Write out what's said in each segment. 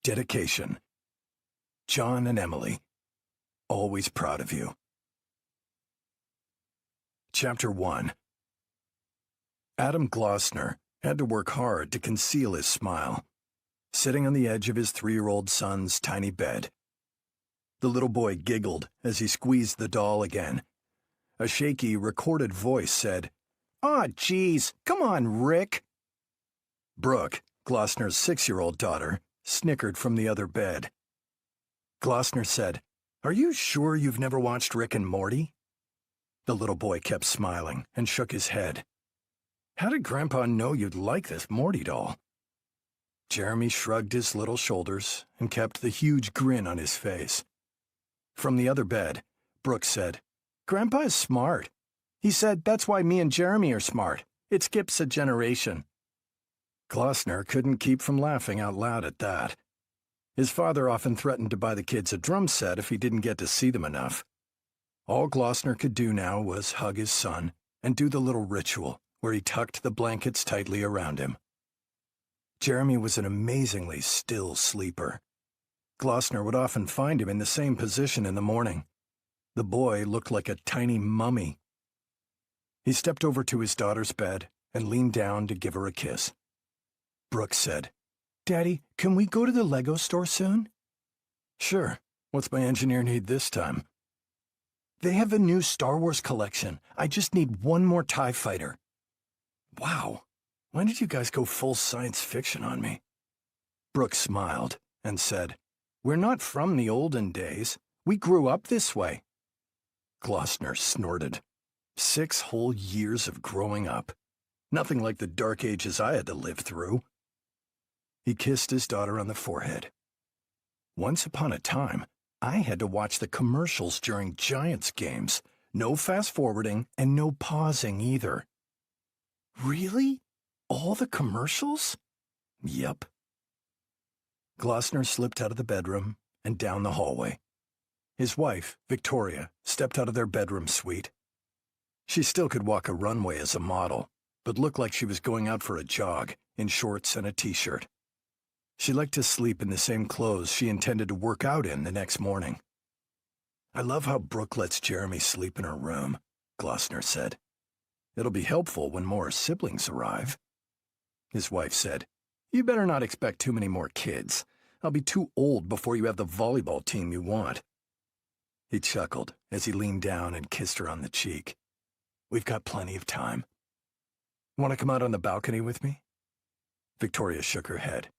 Dedication. John and Emily, always proud of you. Chapter 1. Adam Glossner had to work hard to conceal his smile, sitting on the edge of his 3-year-old son's tiny bed. The little boy giggled as he squeezed the doll again. A shaky, recorded voice said, "Aw, geez, come on, Rick." Brooke, Glossner's 6-year-old daughter, snickered from the other bed. Glossner said, "Are you sure you've never watched Rick and Morty?" The little boy kept smiling and shook his head. "How did Grandpa know you'd like this Morty doll?" Jeremy shrugged his little shoulders and kept the huge grin on his face. From the other bed, Brooke said, "Grandpa is smart. He said that's why me and Jeremy are smart. It skips a generation." Glossner couldn't keep from laughing out loud at that. His father often threatened to buy the kids a drum set if he didn't get to see them enough. All Glossner could do now was hug his son and do the little ritual where he tucked the blankets tightly around him. Jeremy was an amazingly still sleeper. Glossner would often find him in the same position in the morning. The boy looked like a tiny mummy. He stepped over to his daughter's bed and leaned down to give her a kiss. Brooke said, "Daddy, can we go to the Lego store soon?" "Sure. What's my engineer need this time?" "They have a new Star Wars collection. I just need one more TIE fighter." "Wow. When did you guys go full science fiction on me?" Brooke smiled and said, "We're not from the olden days. We grew up this way." Glossner snorted. 6 whole years of growing up. Nothing like the dark ages I had to live through. He kissed his daughter on the forehead. "Once upon a time, I had to watch the commercials during Giants games. No fast-forwarding and no pausing either." "Really? All the commercials?" "Yup." Glossner slipped out of the bedroom and down the hallway. His wife, Victoria, stepped out of their bedroom suite. She still could walk a runway as a model, but looked like she was going out for a jog in shorts and a t-shirt. She liked to sleep in the same clothes she intended to work out in the next morning. "I love how Brooke lets Jeremy sleep in her room," Glossner said. "It'll be helpful when more siblings arrive." His wife said, "You better not expect too many more kids. I'll be too old before you have the volleyball team you want." He chuckled as he leaned down and kissed her on the cheek. "We've got plenty of time. Want to come out on the balcony with me?" Victoria shook her head.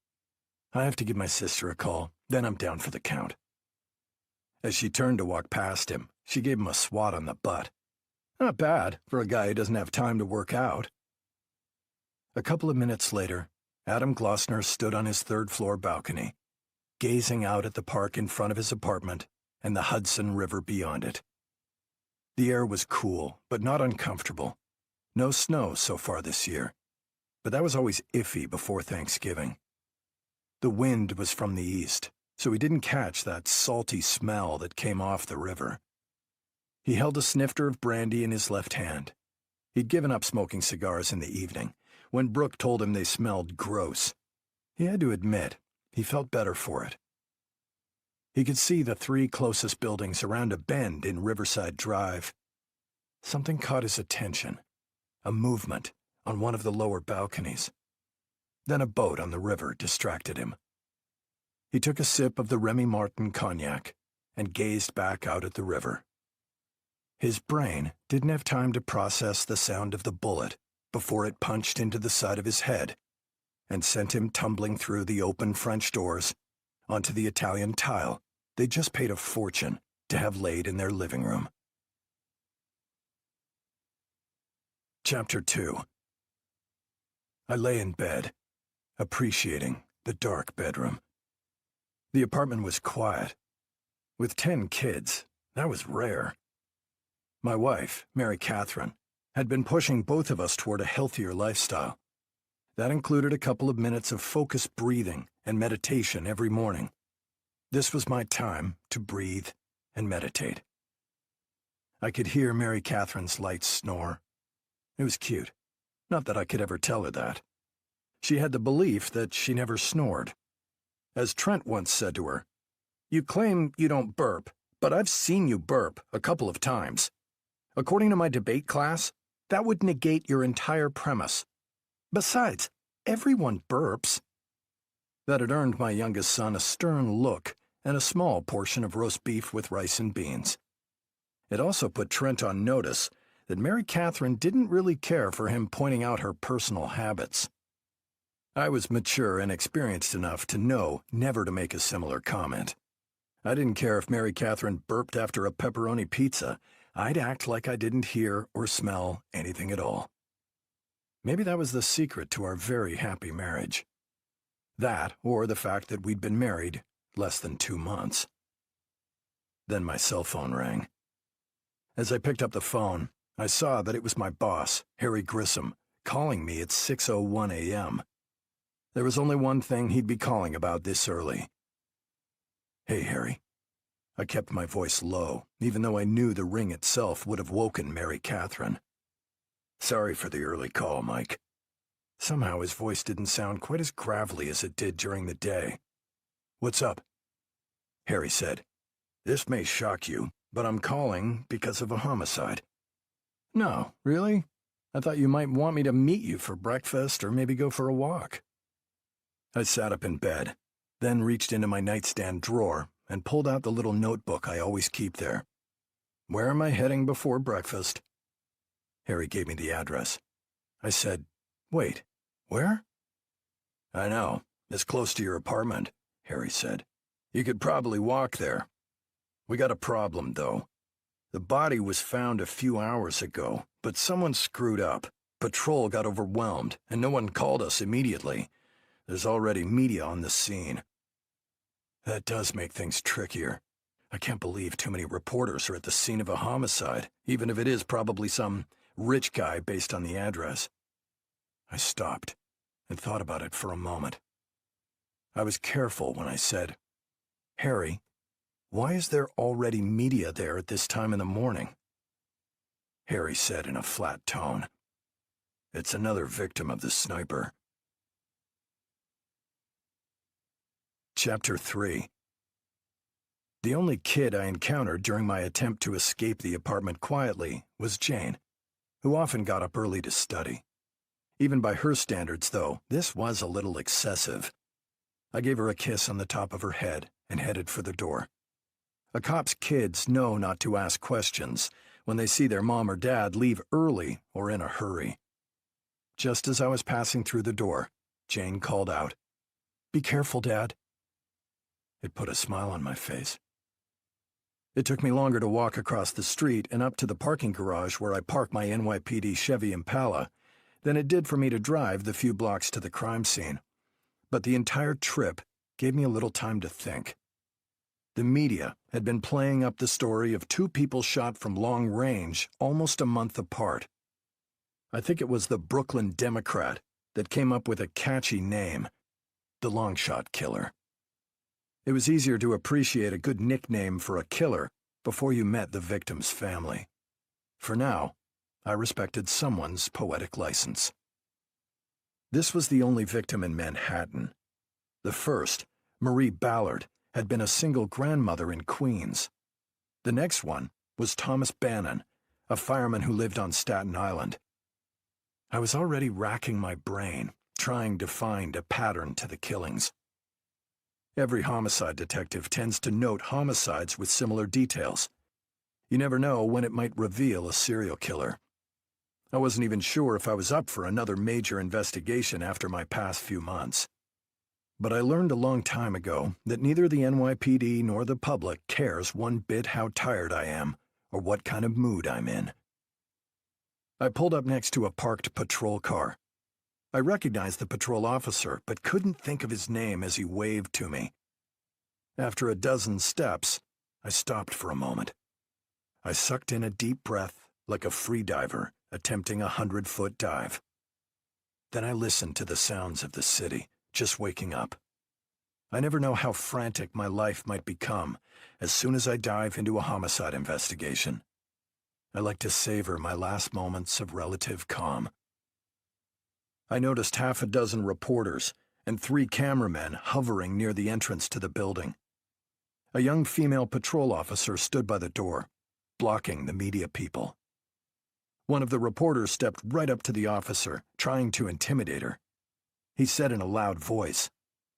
"I have to give my sister a call, then I'm down for the count." As she turned to walk past him, she gave him a swat on the butt. Not bad for a guy who doesn't have time to work out. A couple of minutes later, Adam Glossner stood on his 3rd-floor balcony, gazing out at the park in front of his apartment and the Hudson River beyond it. The air was cool, but not uncomfortable. No snow so far this year, but that was always iffy before Thanksgiving. The wind was from the east, so he didn't catch that salty smell that came off the river. He held a snifter of brandy in his left hand. He'd given up smoking cigars in the evening, when Brooke told him they smelled gross. He had to admit, he felt better for it. He could see the 3 closest buildings around a bend in Riverside Drive. Something caught his attention, a movement on one of the lower balconies. Then a boat on the river distracted him. He took a sip of the Remy Martin cognac and gazed back out at the river. His brain didn't have time to process the sound of the bullet before it punched into the side of his head and sent him tumbling through the open French doors onto the Italian tile they just paid a fortune to have laid in their living room. Chapter 2. I lay in bed, appreciating the dark bedroom. The apartment was quiet. With 10 kids, that was rare. My wife, Mary Catherine, had been pushing both of us toward a healthier lifestyle. That included a couple of minutes of focused breathing and meditation every morning. This was my time to breathe and meditate. I could hear Mary Catherine's light snore. It was cute. Not that I could ever tell her that. She had the belief that she never snored. As Trent once said to her, "You claim you don't burp, but I've seen you burp a couple of times. According to my debate class, that would negate your entire premise. Besides, everyone burps." That had earned my youngest son a stern look and a small portion of roast beef with rice and beans. It also put Trent on notice that Mary Catherine didn't really care for him pointing out her personal habits. I was mature and experienced enough to know never to make a similar comment. I didn't care if Mary Catherine burped after a pepperoni pizza. I'd act like I didn't hear or smell anything at all. Maybe that was the secret to our very happy marriage. That, or the fact that we'd been married less than 2 months. Then my cell phone rang. As I picked up the phone, I saw that it was my boss, Harry Grissom, calling me at 6:01 a.m. There was only one thing he'd be calling about this early. "Hey, Harry." I kept my voice low, even though I knew the ring itself would have woken Mary Catherine. "Sorry for the early call, Mike." Somehow his voice didn't sound quite as gravelly as it did during the day. "What's up?" Harry said, "This may shock you, but I'm calling because of a homicide." "No, really? I thought you might want me to meet you for breakfast or maybe go for a walk." I sat up in bed, then reached into my nightstand drawer and pulled out the little notebook I always keep there. "Where am I heading before breakfast?" Harry gave me the address. I said, "Wait, where?" "I know, it's close to your apartment," Harry said. "You could probably walk there. We got a problem, though. The body was found a few hours ago, but someone screwed up. Patrol got overwhelmed, and no one called us immediately. There's already media on the scene." That does make things trickier. I can't believe too many reporters are at the scene of a homicide, even if it is probably some rich guy based on the address. I stopped and thought about it for a moment. I was careful when I said, "Harry, why is there already media there at this time in the morning?" Harry said in a flat tone, "It's another victim of the sniper." Chapter 3. The only kid I encountered during my attempt to escape the apartment quietly was Jane, who often got up early to study. Even by her standards, though, this was a little excessive. I gave her a kiss on the top of her head and headed for the door. A cop's kids know not to ask questions when they see their mom or dad leave early or in a hurry. Just as I was passing through the door, Jane called out, "Be careful, Dad." It put a smile on my face. It took me longer to walk across the street and up to the parking garage where I park my NYPD Chevy Impala than it did for me to drive the few blocks to the crime scene. But the entire trip gave me a little time to think. The media had been playing up the story of 2 people shot from long range almost a month apart. I think it was the Brooklyn Democrat that came up with a catchy name, the Longshot Killer. It was easier to appreciate a good nickname for a killer before you met the victim's family. For now, I respected someone's poetic license. This was the only victim in Manhattan. The first, Marie Ballard, had been a single grandmother in Queens. The next one was Thomas Bannon, a fireman who lived on Staten Island. I was already racking my brain, trying to find a pattern to the killings. Every homicide detective tends to note homicides with similar details. You never know when it might reveal a serial killer. I wasn't even sure if I was up for another major investigation after my past few months. But I learned a long time ago that neither the NYPD nor the public cares one bit how tired I am or what kind of mood I'm in. I pulled up next to a parked patrol car. I recognized the patrol officer, but couldn't think of his name as he waved to me. After a dozen steps, I stopped for a moment. I sucked in a deep breath like a freediver attempting a 100-foot dive. Then I listened to the sounds of the city, just waking up. I never know how frantic my life might become as soon as I dive into a homicide investigation. I like to savor my last moments of relative calm. I noticed half a dozen reporters and 3 cameramen hovering near the entrance to the building. A young female patrol officer stood by the door, blocking the media people. One of the reporters stepped right up to the officer, trying to intimidate her. He said in a loud voice,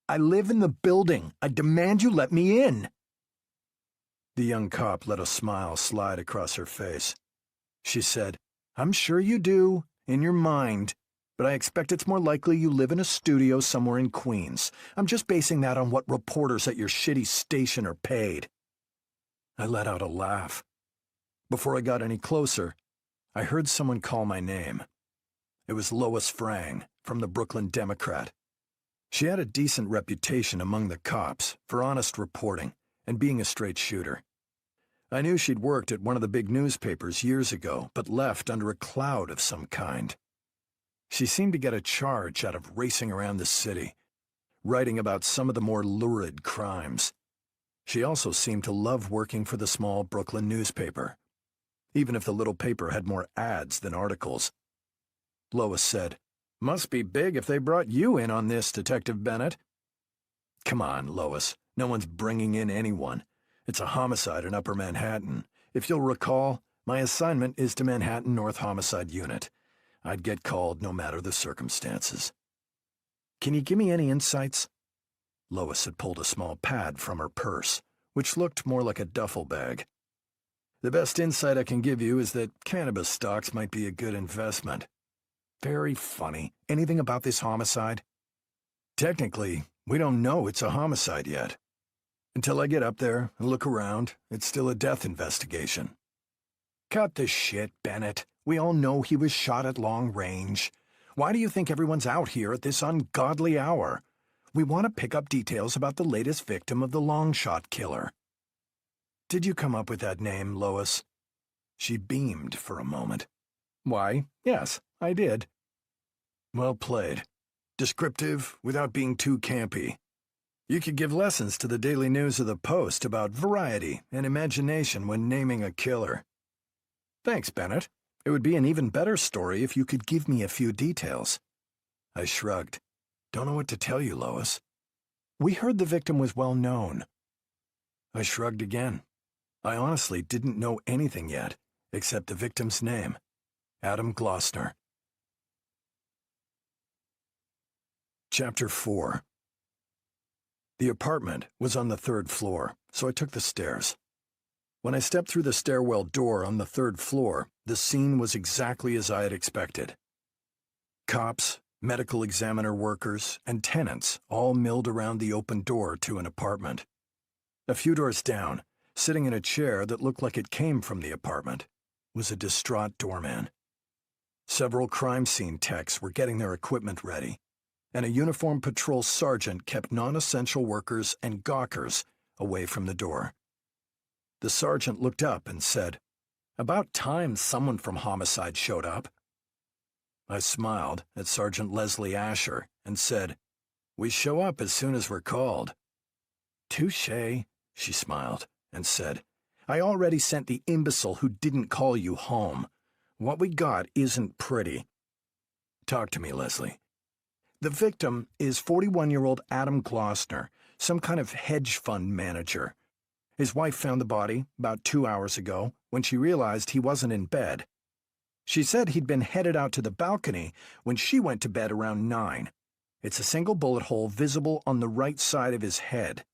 "I live in the building. I demand you let me in." The young cop let a smile slide across her face. She said, "I'm sure you do, in your mind, but I expect it's more likely you live in a studio somewhere in Queens. I'm just basing that on what reporters at your shitty station are paid." I let out a laugh. Before I got any closer, I heard someone call my name. It was Lois Frang from the Brooklyn Democrat. She had a decent reputation among the cops for honest reporting and being a straight shooter. I knew she'd worked at one of the big newspapers years ago, but left under a cloud of some kind. She seemed to get a charge out of racing around the city, writing about some of the more lurid crimes. She also seemed to love working for the small Brooklyn newspaper, even if the little paper had more ads than articles. Lois said, "Must be big if they brought you in on this, Detective Bennett." "Come on, Lois. No one's bringing in anyone. It's a homicide in Upper Manhattan. If you'll recall, my assignment is to Manhattan North Homicide Unit. I'd get called no matter the circumstances." "Can you give me any insights?" Lois had pulled a small pad from her purse, which looked more like a duffel bag. "The best insight I can give you is that cannabis stocks might be a good investment." "Very funny. Anything about this homicide?" "Technically, we don't know it's a homicide yet. Until I get up there and look around, it's still a death investigation." "Cut the shit, Bennett. We all know he was shot at long range. Why do you think everyone's out here at this ungodly hour? We want to pick up details about the latest victim of the long shot killer." "Did you come up with that name, Lois?" She beamed for a moment. "Why, yes, I did." "Well played. Descriptive without being too campy. You could give lessons to the Daily News of the Post about variety and imagination when naming a killer." "Thanks, Bennett. It would be an even better story if you could give me a few details." I shrugged. "Don't know what to tell you, Lois." "We heard the victim was well known." I shrugged again. I honestly didn't know anything yet, except the victim's name, Adam Glossner. Chapter 4. The apartment was on the 3rd floor, so I took the stairs. When I stepped through the stairwell door on the 3rd floor, the scene was exactly as I had expected. Cops, medical examiner workers, and tenants all milled around the open door to an apartment. A few doors down, sitting in a chair that looked like it came from the apartment, was a distraught doorman. Several crime scene techs were getting their equipment ready, and a uniformed patrol sergeant kept non-essential workers and gawkers away from the door. The sergeant looked up and said, "About time someone from homicide showed up." I smiled at Sergeant Leslie Asher and said, "We show up as soon as we're called." "Touché," she smiled and said, "I already sent the imbecile who didn't call you home. What we got isn't pretty." "Talk to me, Leslie." "The victim is 41-year-old Adam Glossner, some kind of hedge fund manager. His wife found the body about 2 hours ago when she realized he wasn't in bed. She said he'd been headed out to the balcony when she went to bed around 9. It's a single bullet hole visible on the right side of his head.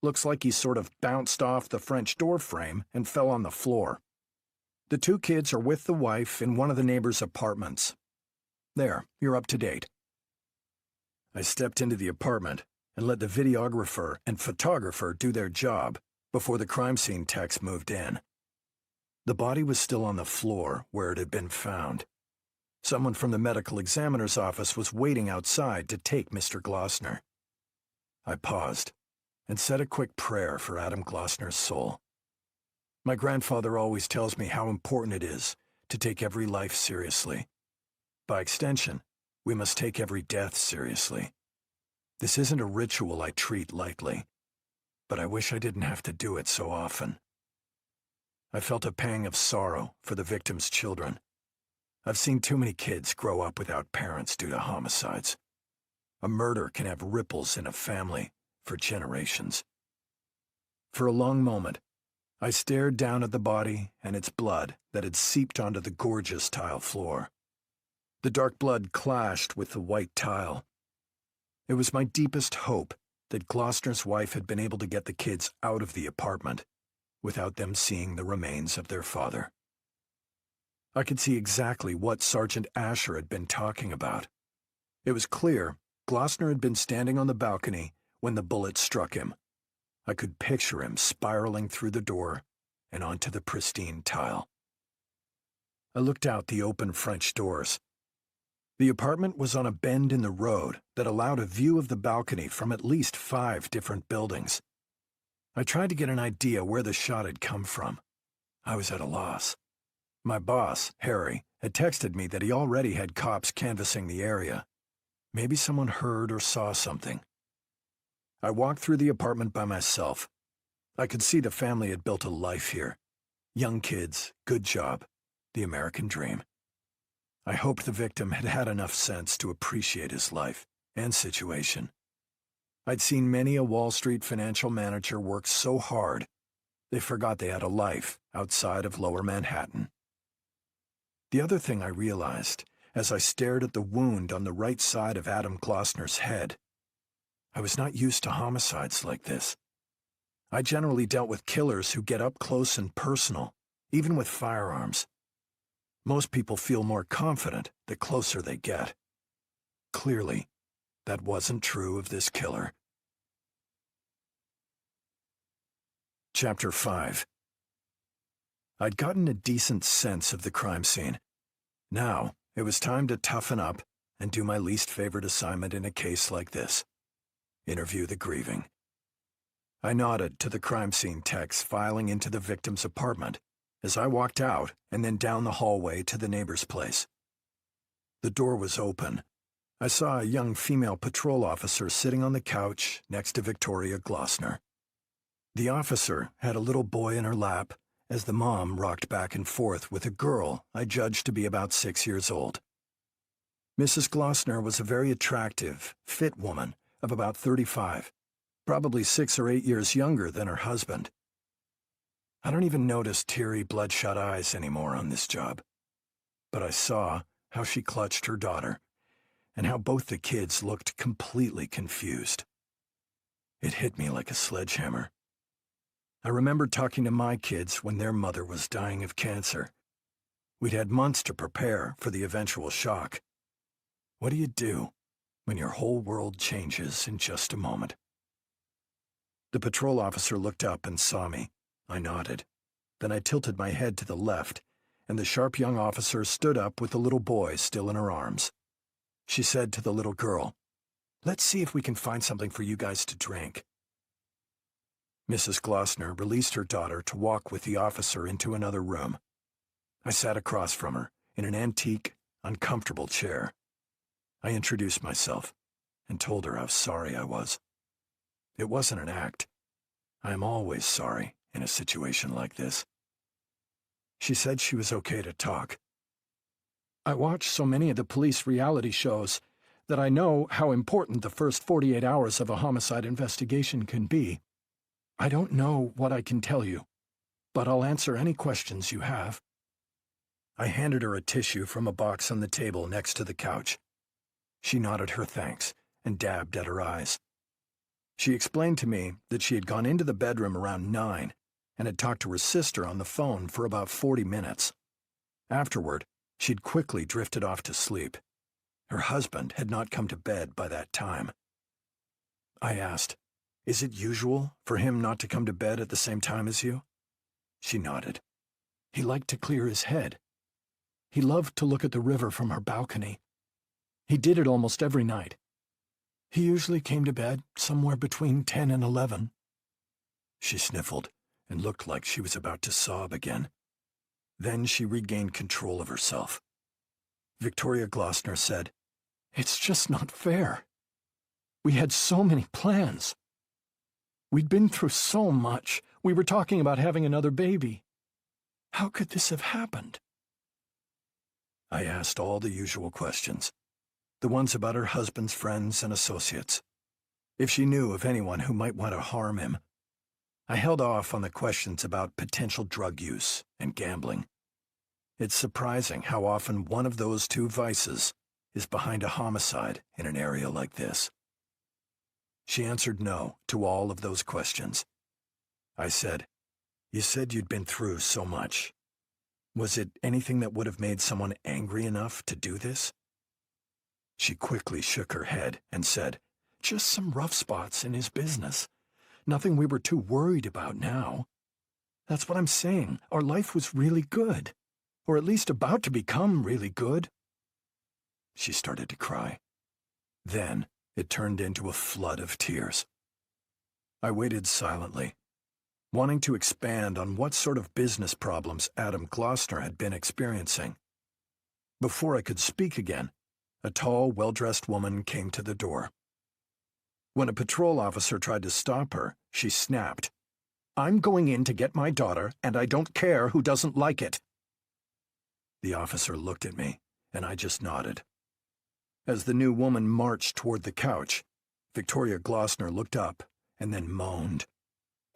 Looks like he sort of bounced off the French door frame and fell on the floor. The 2 kids are with the wife in one of the neighbors' apartments. There, you're up to date." I stepped into the apartment and let the videographer and photographer do their job before the crime scene techs moved in. The body was still on the floor where it had been found. Someone from the medical examiner's office was waiting outside to take Mr. Glossner. I paused and said a quick prayer for Adam Glossner's soul. My grandfather always tells me how important it is to take every life seriously. By extension, we must take every death seriously. This isn't a ritual I treat lightly, but I wish I didn't have to do it so often. I felt a pang of sorrow for the victim's children. I've seen too many kids grow up without parents due to homicides. A murder can have ripples in a family for generations. For a long moment, I stared down at the body and its blood that had seeped onto the gorgeous tile floor. The dark blood clashed with the white tile. It was my deepest hope that Gloucester's wife had been able to get the kids out of the apartment without them seeing the remains of their father. I could see exactly what Sergeant Asher had been talking about. It was clear Gloucester had been standing on the balcony when the bullet struck him. I could picture him spiraling through the door and onto the pristine tile. I looked out the open French doors. The apartment was on a bend in the road that allowed a view of the balcony from at least 5 different buildings. I tried to get an idea where the shot had come from. I was at a loss. My boss, Harry, had texted me that he already had cops canvassing the area. Maybe someone heard or saw something. I walked through the apartment by myself. I could see the family had built a life here. Young kids, good job, the American dream. I hoped the victim had had enough sense to appreciate his life and situation. I'd seen many a Wall Street financial manager work so hard, they forgot they had a life outside of Lower Manhattan. The other thing I realized, as I stared at the wound on the right side of Adam Gloucester's head, I was not used to homicides like this. I generally dealt with killers who get up close and personal, even with firearms. Most people feel more confident the closer they get. Clearly, that wasn't true of this killer. Chapter 5. I'd gotten a decent sense of the crime scene. Now, it was time to toughen up and do my least favorite assignment in a case like this: interview the grieving. I nodded to the crime scene techs filing into the victim's apartment as I walked out and then down the hallway to the neighbor's place. The door was open. I saw a young female patrol officer sitting on the couch next to Victoria Gloucester. The officer had a little boy in her lap as the mom rocked back and forth with a girl I judged to be about 6 years old. Mrs. Gloucester was a very attractive, fit woman of about 35, probably 6 or 8 years younger than her husband. I don't even notice teary, bloodshot eyes anymore on this job, but I saw how she clutched her daughter and how both the kids looked completely confused. It hit me like a sledgehammer. I remember talking to my kids when their mother was dying of cancer. We'd had months to prepare for the eventual shock. What do you do when your whole world changes in just a moment? The patrol officer looked up and saw me. I nodded. Then I tilted my head to the left, and the sharp young officer stood up with the little boy still in her arms. She said to the little girl, "Let's see if we can find something for you guys to drink." Mrs. Gloucester released her daughter to walk with the officer into another room. I sat across from her, in an antique, uncomfortable chair. I introduced myself and told her how sorry I was. It wasn't an act. I am always sorry in a situation like this. She said she was okay to talk. "I watch so many of the police reality shows that I know how important the first 48 hours of a homicide investigation can be. I don't know what I can tell you, but I'll answer any questions you have." I handed her a tissue from a box on the table next to the couch. She nodded her thanks and dabbed at her eyes. She explained to me that she had gone into the bedroom around 9 and had talked to her sister on the phone for about 40 minutes. Afterward, she'd quickly drifted off to sleep. Her husband had not come to bed by that time. I asked, "Is it usual for him not to come to bed at the same time as you?" She nodded. "He liked to clear his head. He loved to look at the river from her balcony. He did it almost every night. He usually came to bed somewhere between 10 and 11. She sniffled and looked like she was about to sob again. Then she regained control of herself. Victoria Gloucester said, "It's just not fair. We had so many plans. We'd been through so much. We were talking about having another baby. How could this have happened?" I asked all the usual questions. the ones about her husband's friends and associates. If she knew of anyone who might want to harm him. I held off on the questions about potential drug use and gambling. It's surprising how often one of those two vices is behind a homicide in an area like this. She answered no to all of those questions. I said, "You said you'd been through so much. Was it anything that would have made someone angry enough to do this?" She quickly shook her head and said, "Just some rough spots in his business. Nothing we were too worried about now. That's what I'm saying. Our life was really good. Or at least about to become really good." She started to cry. Then it turned into a flood of tears. I waited silently, wanting to expand on what sort of business problems Adam Glossner had been experiencing. Before I could speak again, a tall, well-dressed woman came to the door. When a patrol officer tried to stop her, she snapped, "I'm going in to get my daughter, and I don't care who doesn't like it." The officer looked at me, and I just nodded. As the new woman marched toward the couch, Victoria Glossner looked up and then moaned,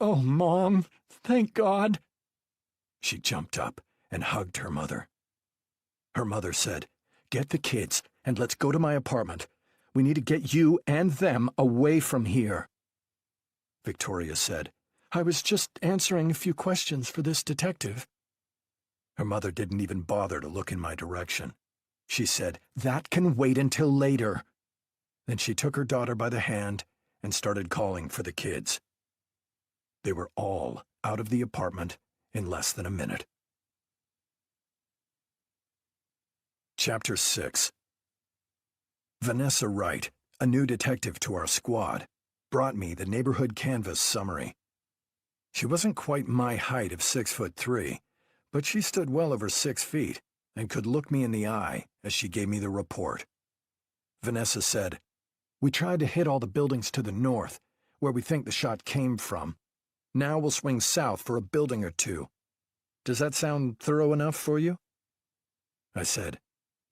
"Oh, Mom, thank God." She jumped up and hugged her mother. Her mother said, "Get the kids and let's go to my apartment. We need to get you and them away from here." Victoria said, "I was just answering a few questions for this detective." Her mother didn't even bother to look in my direction. She said, "That can wait until later." Then she took her daughter by the hand and started calling for the kids. They were all out of the apartment in less than a minute. Chapter 6. Vanessa Wright, a new detective to our squad, brought me the neighborhood canvas summary. She wasn't quite my height of 6'3", but she stood well over 6 feet and could look me in the eye as she gave me the report. Vanessa said, "We tried to hit all the buildings to the north, where we think the shot came from. Now we'll swing south for a building or two. Does that sound thorough enough for you?" I said,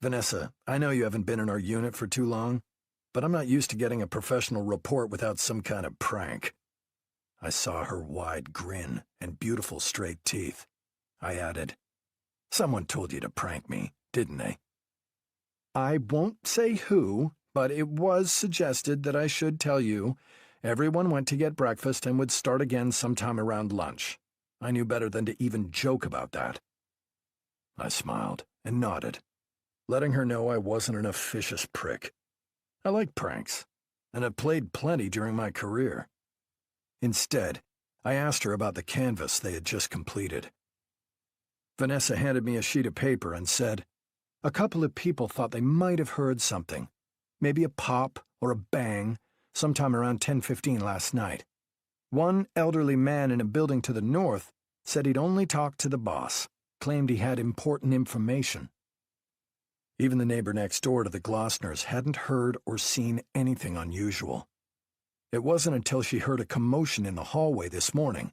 "Vanessa, I know you haven't been in our unit for too long, but I'm not used to getting a professional report without some kind of prank." I saw her wide grin and beautiful straight teeth. I added, "Someone told you to prank me, didn't they?" "I won't say who, but it was suggested that I should tell you. Everyone went to get breakfast and would start again sometime around lunch. I knew better than to even joke about that." I smiled and nodded, letting her know I wasn't an officious prick. I like pranks, and have played plenty during my career. Instead, I asked her about the canvas they had just completed. Vanessa handed me a sheet of paper and said, "A couple of people thought they might have heard something, maybe a pop or a bang, sometime around 10:15 last night. One elderly man in a building to the north said he'd only talked to the boss, claimed he had important information." Even the neighbor next door to the Glossners hadn't heard or seen anything unusual. It wasn't until she heard a commotion in the hallway this morning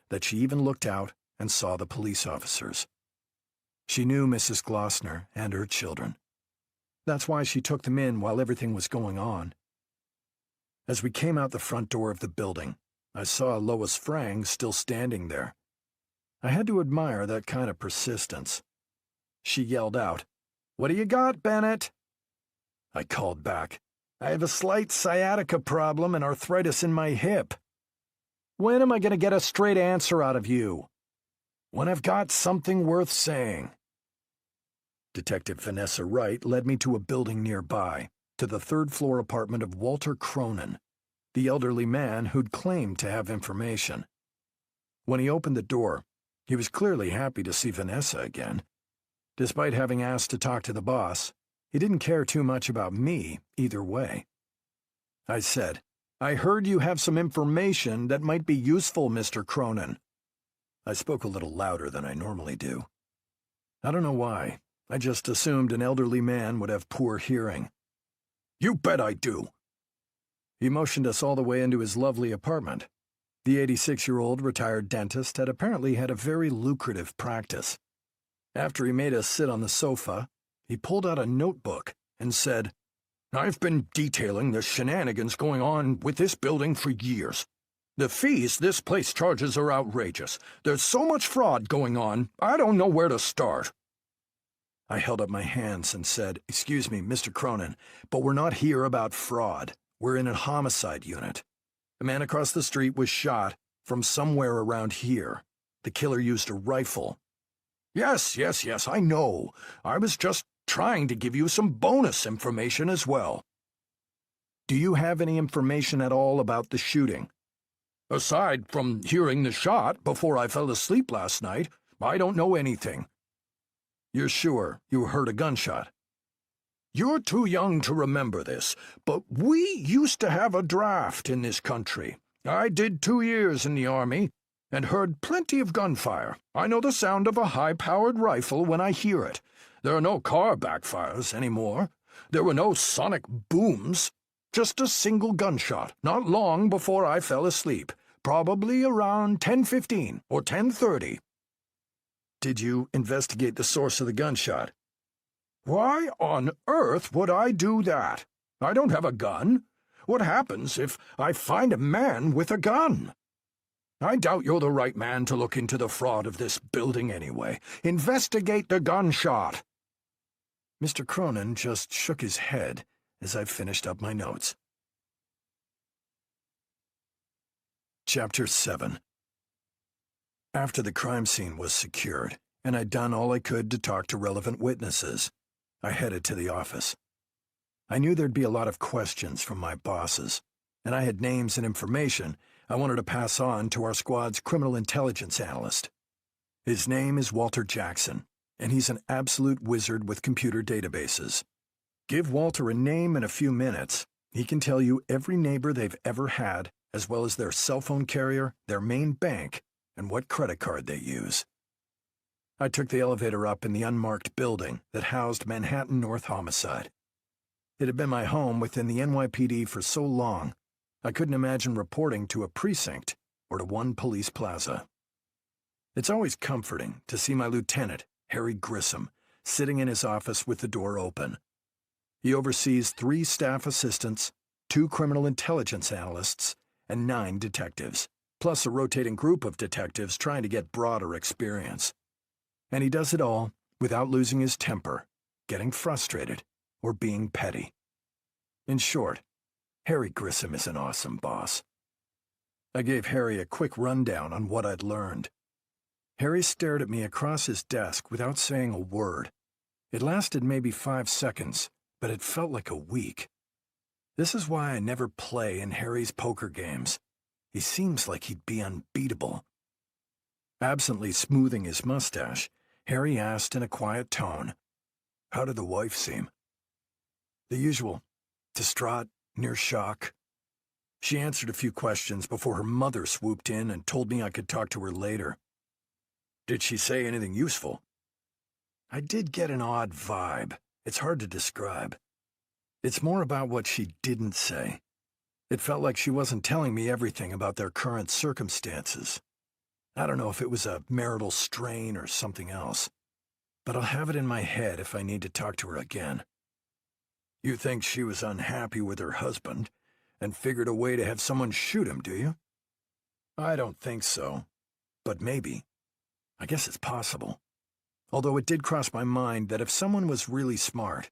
that she even looked out and saw the police officers. She knew Mrs. Glossner and her children. That's why she took them in while everything was going on. As we came out the front door of the building, I saw Lois Frang still standing there. I had to admire that kind of persistence. She yelled out, "What do you got, Bennett?" I called back, "I have a slight sciatica problem and arthritis in my hip." "When am I going to get a straight answer out of you?" "When I've got something worth saying." Detective Vanessa Wright led me to a building nearby, to the third-floor apartment of Walter Cronin, the elderly man who'd claimed to have information. When he opened the door, he was clearly happy to see Vanessa again. Despite having asked to talk to the boss, he didn't care too much about me either way. I said, "I heard you have some information that might be useful, Mr. Cronin." I spoke a little louder than I normally do. I don't know why. I just assumed an elderly man would have poor hearing. "You bet I do." He motioned us all the way into his lovely apartment. The 86-year-old retired dentist had apparently had a very lucrative practice. After he made us sit on the sofa, he pulled out a notebook and said, I've been detailing the shenanigans going on with this building for years. The fees this place charges are outrageous. There's so much fraud going on, I don't know where to start. I held up my hands and said, "Excuse me, Mr. Cronin, but we're not here about fraud. We're in a homicide unit. A man across the street was shot from somewhere around here. The killer used a rifle." Yes, I know. I was just trying to give you some bonus information as well. Do you have any information at all about the shooting? Aside from hearing the shot before I fell asleep last night, I don't know anything. You're sure you heard a gunshot? You're too young to remember this, but we used to have a draft in this country. I did 2 years in the Army and heard plenty of gunfire. I know the sound of a high-powered rifle when I hear it. There are no car backfires anymore. There were no sonic booms. Just a single gunshot, not long before I fell asleep, probably around 10:15 or 10:30. Did you investigate the source of the gunshot? Why on earth would I do that? I don't have a gun. What happens if I find a man with a gun? I doubt you're the right man to look into the fraud of this building anyway. Investigate the gunshot. Mr. Cronin just shook his head as I finished up my notes. Chapter 7. After the crime scene was secured, and I'd done all I could to talk to relevant witnesses, I headed to the office. I knew there'd be a lot of questions from my bosses, and I had names and information I wanted to pass on to our squad's criminal intelligence analyst. His name is Walter Jackson, and he's an absolute wizard with computer databases. Give Walter a name in a few minutes, he can tell you every neighbor they've ever had, as well as their cell phone carrier, their main bank, and what credit card they use. I took the elevator up in the unmarked building that housed Manhattan North Homicide. It had been my home within the NYPD for so long, I couldn't imagine reporting to a precinct or to one police plaza. It's always comforting to see my lieutenant, Harry Grissom, sitting in his office with the door open. He oversees 3 staff assistants, 2 criminal intelligence analysts, and 9 detectives, plus a rotating group of detectives trying to get broader experience. And he does it all without losing his temper, getting frustrated, or being petty. In short, Harry Grissom is an awesome boss. I gave Harry a quick rundown on what I'd learned. Harry stared at me across his desk without saying a word. It lasted maybe 5 seconds, but it felt like a week. This is why I never play in Harry's poker games. He seems like he'd be unbeatable. Absently smoothing his mustache, Harry asked in a quiet tone, "How did the wife seem?" The usual, distraught, near shock. She answered a few questions before her mother swooped in and told me I could talk to her later. Did she say anything useful? I did get an odd vibe. It's hard to describe. It's more about what she didn't say. It felt like she wasn't telling me everything about their current circumstances. I don't know if it was a marital strain or something else, but I'll have it in my head if I need to talk to her again. You think she was unhappy with her husband and figured a way to have someone shoot him, do you? I don't think so, but maybe. I guess it's possible. Although it did cross my mind that if someone was really smart,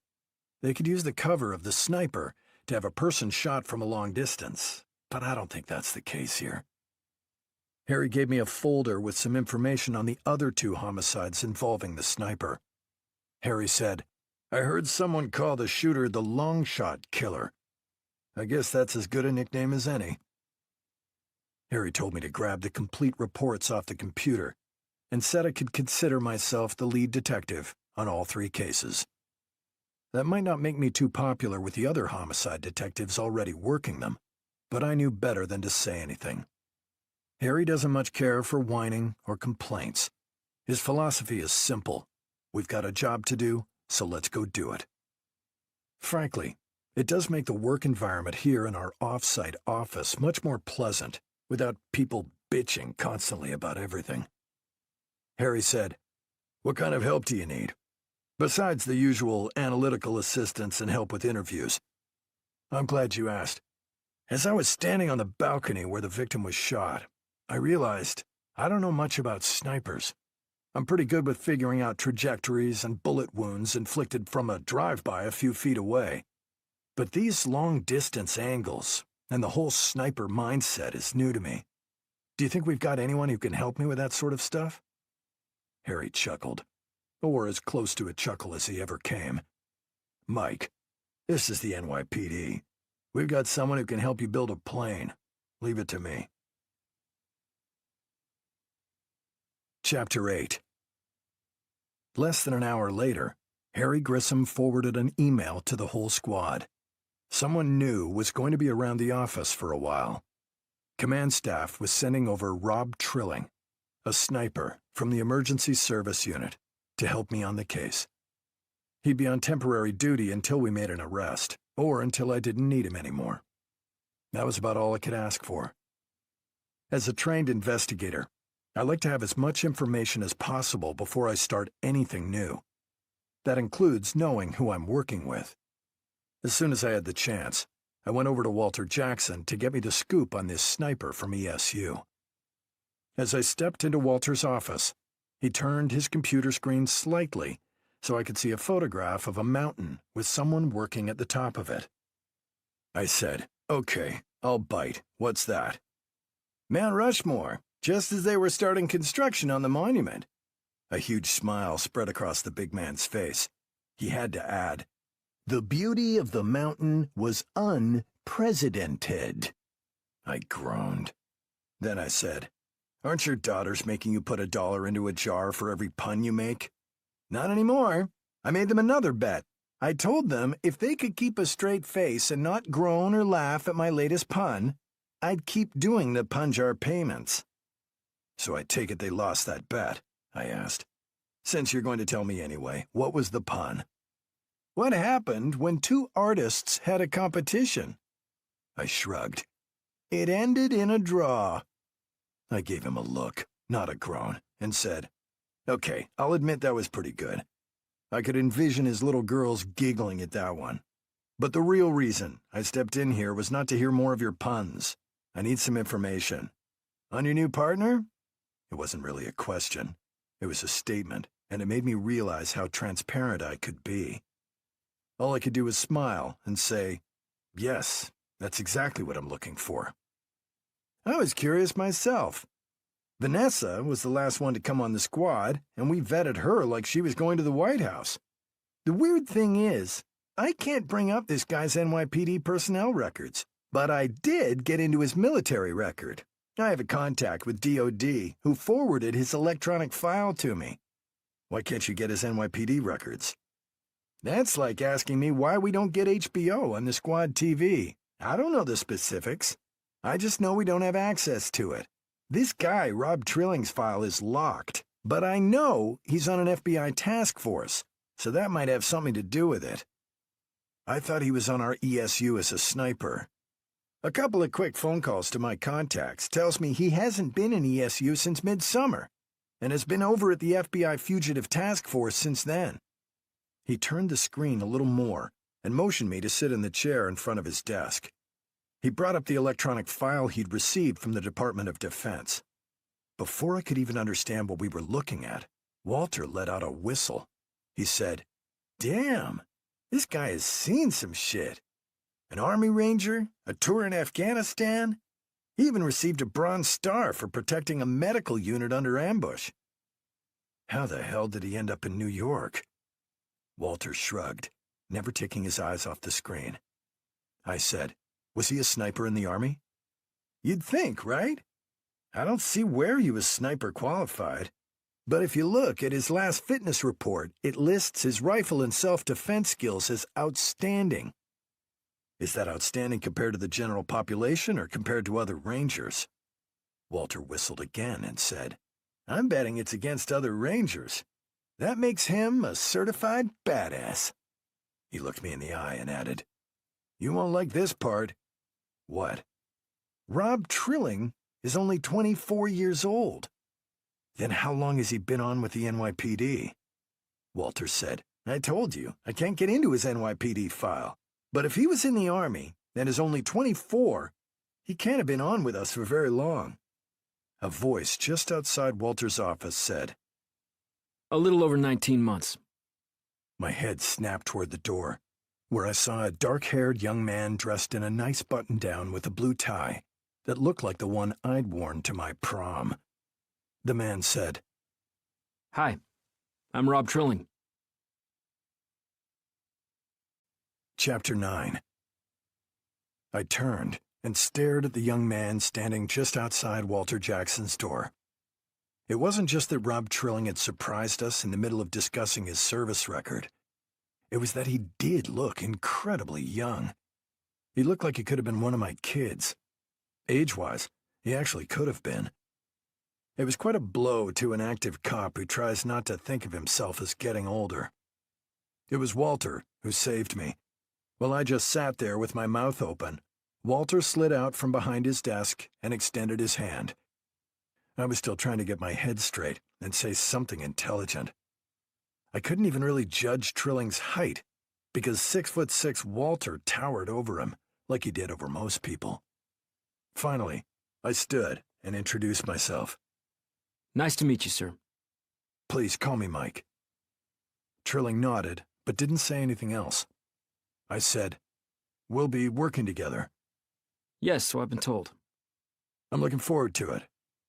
they could use the cover of the sniper to have a person shot from a long distance, but I don't think that's the case here. Harry gave me a folder with some information on the other 2 homicides involving the sniper. Harry said, I heard someone call the shooter the long shot killer. I guess that's as good a nickname as any. Harry told me to grab the complete reports off the computer and said I could consider myself the lead detective on all 3 cases. That might not make me too popular with the other homicide detectives already working them, but I knew better than to say anything. Harry doesn't much care for whining or complaints. His philosophy is simple. We've got a job to do, so let's go do it. Frankly, it does make the work environment here in our off-site office much more pleasant, without people bitching constantly about everything. Harry said, What kind of help do you need? Besides the usual analytical assistance and help with interviews, I'm glad you asked. As I was standing on the balcony where the victim was shot, I realized I don't know much about snipers. I'm pretty good with figuring out trajectories and bullet wounds inflicted from a drive-by a few feet away. But these long-distance angles and the whole sniper mindset is new to me. Do you think we've got anyone who can help me with that sort of stuff? Harry chuckled, or as close to a chuckle as he ever came. Mike, this is the NYPD. We've got someone who can help you build a plane. Leave it to me. Chapter 8. Less than an hour later, Harry Grissom forwarded an email to the whole squad. Someone new was going to be around the office for a while. Command staff was sending over Rob Trilling, a sniper from the Emergency Service Unit, to help me on the case. He'd be on temporary duty until we made an arrest, or until I didn't need him anymore. That was about all I could ask for. As a trained investigator, I like to have as much information as possible before I start anything new. That includes knowing who I'm working with. As soon as I had the chance, I went over to Walter Jackson to get me the scoop on this sniper from ESU. As I stepped into Walter's office, he turned his computer screen slightly so I could see a photograph of a mountain with someone working at the top of it. I said, "Okay, I'll bite. What's that?" "Mount Rushmore, just as they were starting construction on the monument." A huge smile spread across the big man's face. He had to add, "The beauty of the mountain was unprecedented." I groaned. Then I said, "Aren't your daughters making you put $1 into a jar for every pun you make?" "Not anymore. I made them another bet. I told them if they could keep a straight face and not groan or laugh at my latest pun, I'd keep doing the pun jar payments." "So I take it they lost that bet?" I asked. "Since you're going to tell me anyway, what was the pun?" "What happened when two artists had a competition?" I shrugged. "It ended in a draw." I gave him a look, not a groan, and said, "Okay, I'll admit that was pretty good." I could envision his little girls giggling at that one. But the real reason I stepped in here was not to hear more of your puns. I need some information. "On your new partner?" It wasn't really a question. It was a statement, and it made me realize how transparent I could be. All I could do was smile and say, "Yes, that's exactly what I'm looking for." I was curious myself. Vanessa was the last one to come on the squad, and we vetted her like she was going to the White House. The weird thing is, I can't bring up this guy's NYPD personnel records, but I did get into his military record. I have a contact with DOD who forwarded his electronic file to me. Why can't you get his NYPD records? That's like asking me why we don't get HBO on the squad TV. I don't know the specifics. I just know we don't have access to it. This guy, Rob Trilling's file is locked, but I know he's on an FBI task force, so that might have something to do with it. I thought he was on our ESU as a sniper. A couple of quick phone calls to my contacts tells me he hasn't been in ESU since midsummer, and has been over at the FBI Fugitive Task Force since then. He turned the screen a little more and motioned me to sit in the chair in front of his desk. He brought up the electronic file he'd received from the Department of Defense. Before I could even understand what we were looking at, Walter let out a whistle. He said, "Damn, this guy has seen some shit. An Army Ranger, a tour in Afghanistan. He even received a Bronze Star for protecting a medical unit under ambush. How the hell did he end up in New York?" Walter shrugged, never taking his eyes off the screen. I said, "Was he a sniper in the Army?" "You'd think, right? I don't see where he was sniper qualified. But if you look at his last fitness report, it lists his rifle and self-defense skills as outstanding." "Is that outstanding compared to the general population or compared to other Rangers?" Walter whistled again and said, "I'm betting it's against other Rangers. That makes him a certified badass." He looked me in the eye and added, "You won't like this part." "What?" "Rob Trilling is only 24 years old." "Then how long has he been on with the NYPD?" Walter said, "I told you, I can't get into his NYPD file. But if he was in the Army, and is only 24. He can't have been on with us for very long." A voice just outside Walter's office said, "A little over 19 months. My head snapped toward the door, where I saw a dark-haired young man dressed in a nice button-down with a blue tie that looked like the one I'd worn to my prom. The man said, "Hi, I'm Rob Trilling." Chapter 9. I turned and stared at the young man standing just outside Walter Jackson's door. It wasn't just that Rob Trilling had surprised us in the middle of discussing his service record. It was that he did look incredibly young. He looked like he could have been one of my kids. Age-wise, he actually could have been. It was quite a blow to an active cop who tries not to think of himself as getting older. It was Walter who saved me. While I just sat there with my mouth open, Walter slid out from behind his desk and extended his hand. I was still trying to get my head straight and say something intelligent. I couldn't even really judge Trilling's height, because 6'6" Walter towered over him, like he did over most people. Finally, I stood and introduced myself. "Nice to meet you, sir." "Please call me Mike." Trilling nodded, but didn't say anything else. I said, "We'll be working together." "Yes, so I've been told." "I'm looking forward to it.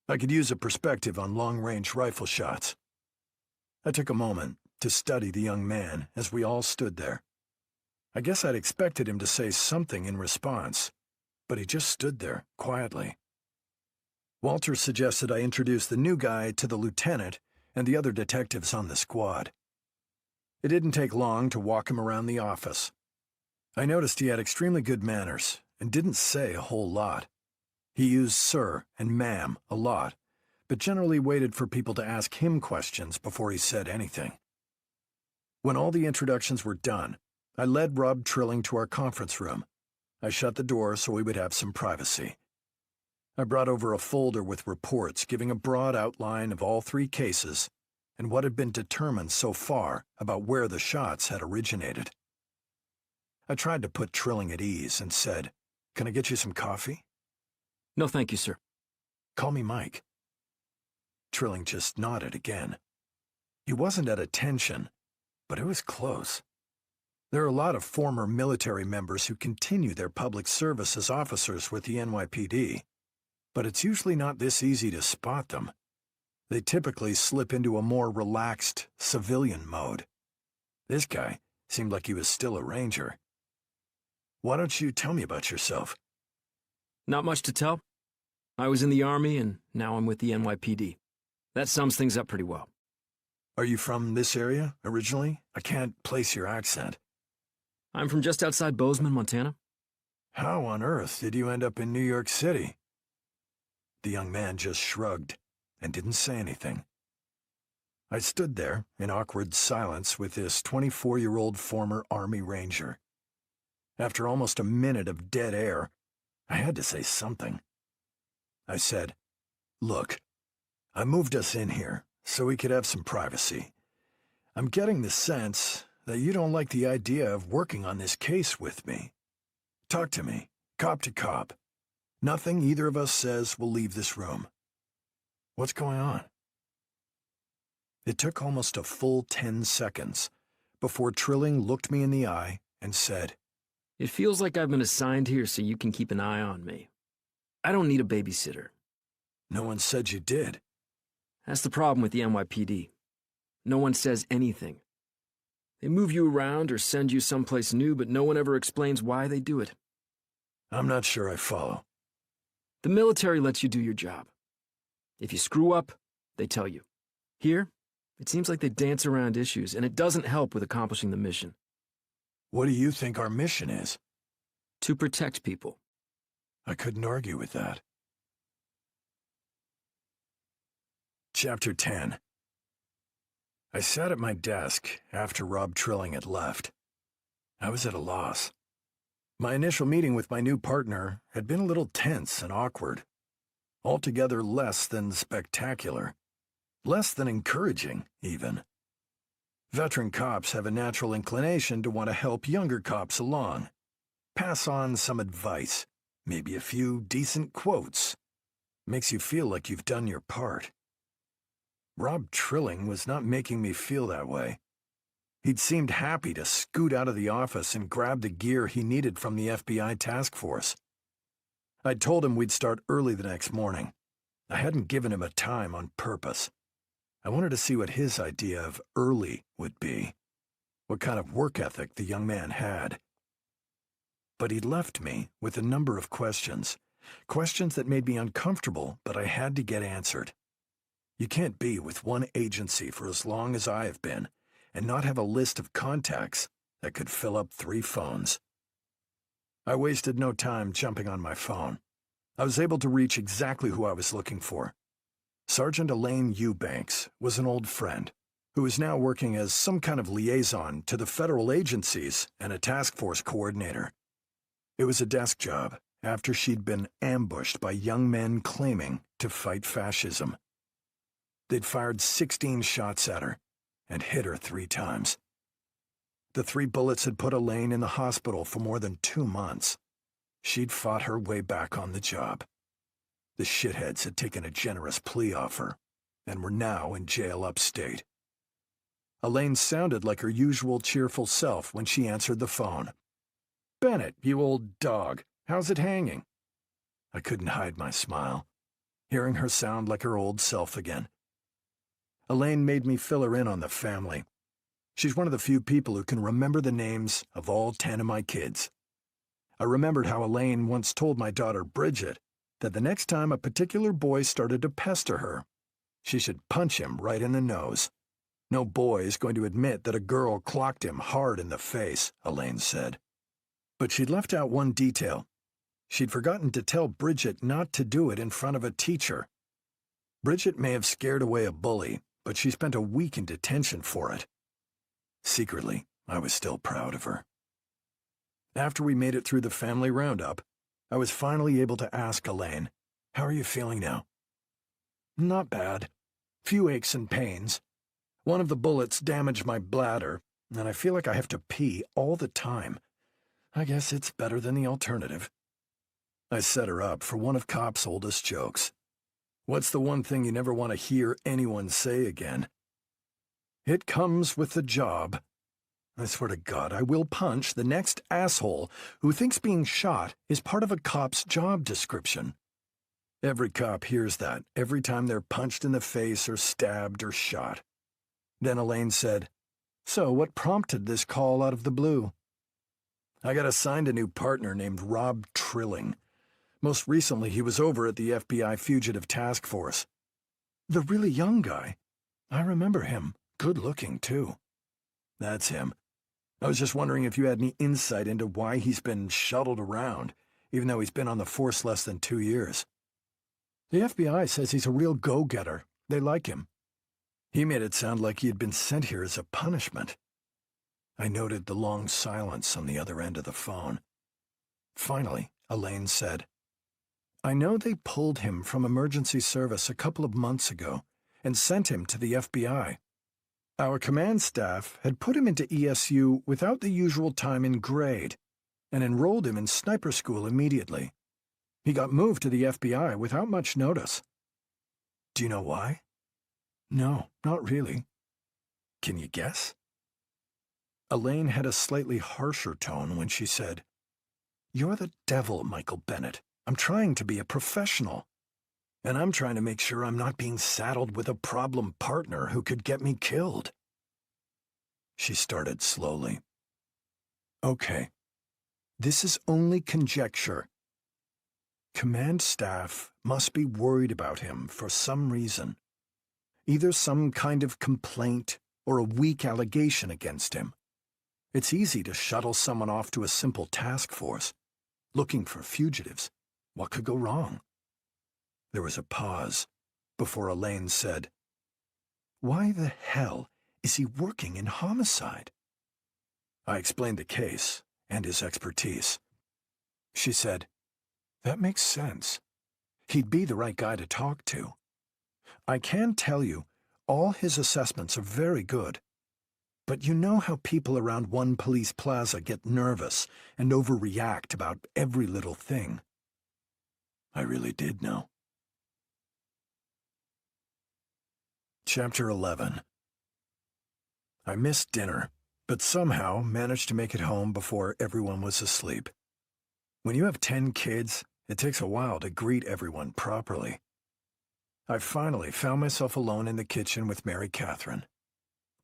I could use a perspective on long-range rifle shots." I took a moment to study the young man as we all stood there. I guess I'd expected him to say something in response, but he just stood there quietly. Walter suggested I introduce the new guy to the lieutenant and the other detectives on the squad. It didn't take long to walk him around the office. I noticed he had extremely good manners and didn't say a whole lot. He used sir and ma'am a lot, but generally waited for people to ask him questions before he said anything. When all the introductions were done, I led Rob Trilling to our conference room. I shut the door so we would have some privacy. I brought over a folder with reports giving a broad outline of all 3 cases and what had been determined so far about where the shots had originated. I tried to put Trilling at ease and said, "Can I get you some coffee?" "No, thank you, sir." "Call me Mike." Trilling just nodded again. He wasn't at attention, but it was close. There are a lot of former military members who continue their public service as officers with the NYPD, but it's usually not this easy to spot them. They typically slip into a more relaxed, civilian mode. This guy seemed like he was still a ranger. "Why don't you tell me about yourself?" "Not much to tell. I was in the Army, and now I'm with the NYPD. That sums things up pretty well." "Are you from this area, originally? I can't place your accent." "I'm from just outside Bozeman, Montana." "How on earth did you end up in New York City?" The young man just shrugged and didn't say anything. I stood there in awkward silence with this 24-year-old former Army Ranger. After almost a minute of dead air, I had to say something. I said, "Look, I moved us in here so we could have some privacy. I'm getting the sense that you don't like the idea of working on this case with me. Talk to me, cop to cop. Nothing either of us says will leave this room. What's going on?" It took almost a full 10 seconds before Trilling looked me in the eye and said, "It feels like I've been assigned here so you can keep an eye on me. I don't need a babysitter." "No one said you did." That's the problem with the NYPD. No one says anything. They move you around or send you someplace new, but no one ever explains why they do it. "I'm not sure I follow." The military lets you do your job. If you screw up, they tell you. Here, it seems like they dance around issues, and it doesn't help with accomplishing the mission. "What do you think our mission is?" To protect people. I couldn't argue with that. Chapter 10. I sat at my desk after Rob Trilling had left. I was at a loss. My initial meeting with my new partner had been a little tense and awkward. Altogether less than spectacular. Less than encouraging, even. Veteran cops have a natural inclination to want to help younger cops along. pass on some advice, maybe a few decent quotes. Makes you feel like you've done your part. Rob Trilling was not making me feel that way. He'd seemed happy to scoot out of the office and grab the gear he needed from the FBI task force. I'd told him we'd start early the next morning. I hadn't given him a time on purpose. I wanted to see what his idea of early would be, what kind of work ethic the young man had. But he'd left me with a number of questions that made me uncomfortable, but I had to get answered. You can't be with one agency for as long as I have been and not have a list of contacts that could fill up 3 phones. I wasted no time jumping on my phone. I was able to reach exactly who I was looking for. Sergeant Elaine Eubanks was an old friend who is now working as some kind of liaison to the federal agencies and a task force coordinator. It was a desk job after she'd been ambushed by young men claiming to fight fascism. They'd fired 16 shots at her and hit her 3 times. The 3 bullets had put Elaine in the hospital for more than 2 months. She'd fought her way back on the job. The shitheads had taken a generous plea offer and were now in jail upstate. Elaine sounded like her usual cheerful self when she answered the phone. "Bennett, you old dog, how's it hanging?" I couldn't hide my smile, hearing her sound like her old self again. Elaine made me fill her in on the family. She's one of the few people who can remember the names of all 10 of my kids. I remembered how Elaine once told my daughter Bridget that the next time a particular boy started to pester her, she should punch him right in the nose. No boy is going to admit that a girl clocked him hard in the face, Elaine said. But she'd left out one detail. She'd forgotten to tell Bridget not to do it in front of a teacher. Bridget may have scared away a bully, but she spent a week in detention for it. Secretly, I was still proud of her. After we made it through the family roundup, I was finally able to ask Elaine, "How are you feeling now?" "Not bad. Few aches and pains. One of the bullets damaged my bladder, and I feel like I have to pee all the time. I guess it's better than the alternative." I set her up for one of Cop's oldest jokes. What's the one thing you never want to hear anyone say again? "It comes with the job." I swear to God, I will punch the next asshole who thinks being shot is part of a cop's job description. Every cop hears that every time they're punched in the face or stabbed or shot. Then Elaine said, "So what prompted this call out of the blue?" "I got assigned a new partner named Rob Trilling. Most recently, he was over at the FBI Fugitive Task Force." "The really young guy? I remember him. Good looking, too." "That's him. I was just wondering if you had any insight into why he's been shuttled around, even though he's been on the force less than 2 years." "The FBI says he's a real go-getter. They like him." He made it sound like he had been sent here as a punishment. I noted the long silence on the other end of the phone. Finally, Elaine said, "I know they pulled him from emergency service a couple of months ago and sent him to the FBI. Our command staff had put him into ESU without the usual time in grade and enrolled him in sniper school immediately. He got moved to the FBI without much notice." "Do you know why?" "No, not really." "Can you guess?" Elaine had a slightly harsher tone when she said, "You're the devil, Michael Bennett. I'm trying to be a professional. And I'm trying to make sure I'm not being saddled with a problem partner who could get me killed." She started slowly. "Okay, this is only conjecture. Command staff must be worried about him for some reason. Either some kind of complaint or a weak allegation against him. It's easy to shuttle someone off to a simple task force. Looking for fugitives. What could go wrong?" There was a pause before Elaine said, "Why the hell is he working in homicide?" I explained the case and his expertise. She said, "That makes sense. He'd be the right guy to talk to. I can tell you, all his assessments are very good. But you know how people around one police plaza get nervous and overreact about every little thing. I really did know. Chapter 11. I missed dinner, but somehow managed to make it home before everyone was asleep. When you have 10 kids, it takes a while to greet everyone properly. I finally found myself alone in the kitchen with Mary Catherine.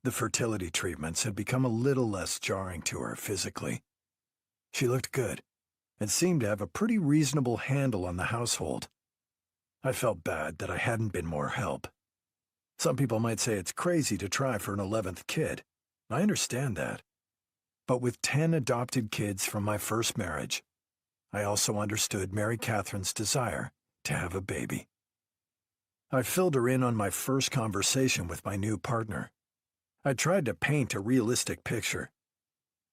The fertility treatments had become a little less jarring to her physically. She looked good and seemed to have a pretty reasonable handle on the household. I felt bad that I hadn't been more help. Some people might say it's crazy to try for an 11th kid. I understand that. But with 10 adopted kids from my first marriage, I also understood Mary Catherine's desire to have a baby. I filled her in on my first conversation with my new partner. I tried to paint a realistic picture.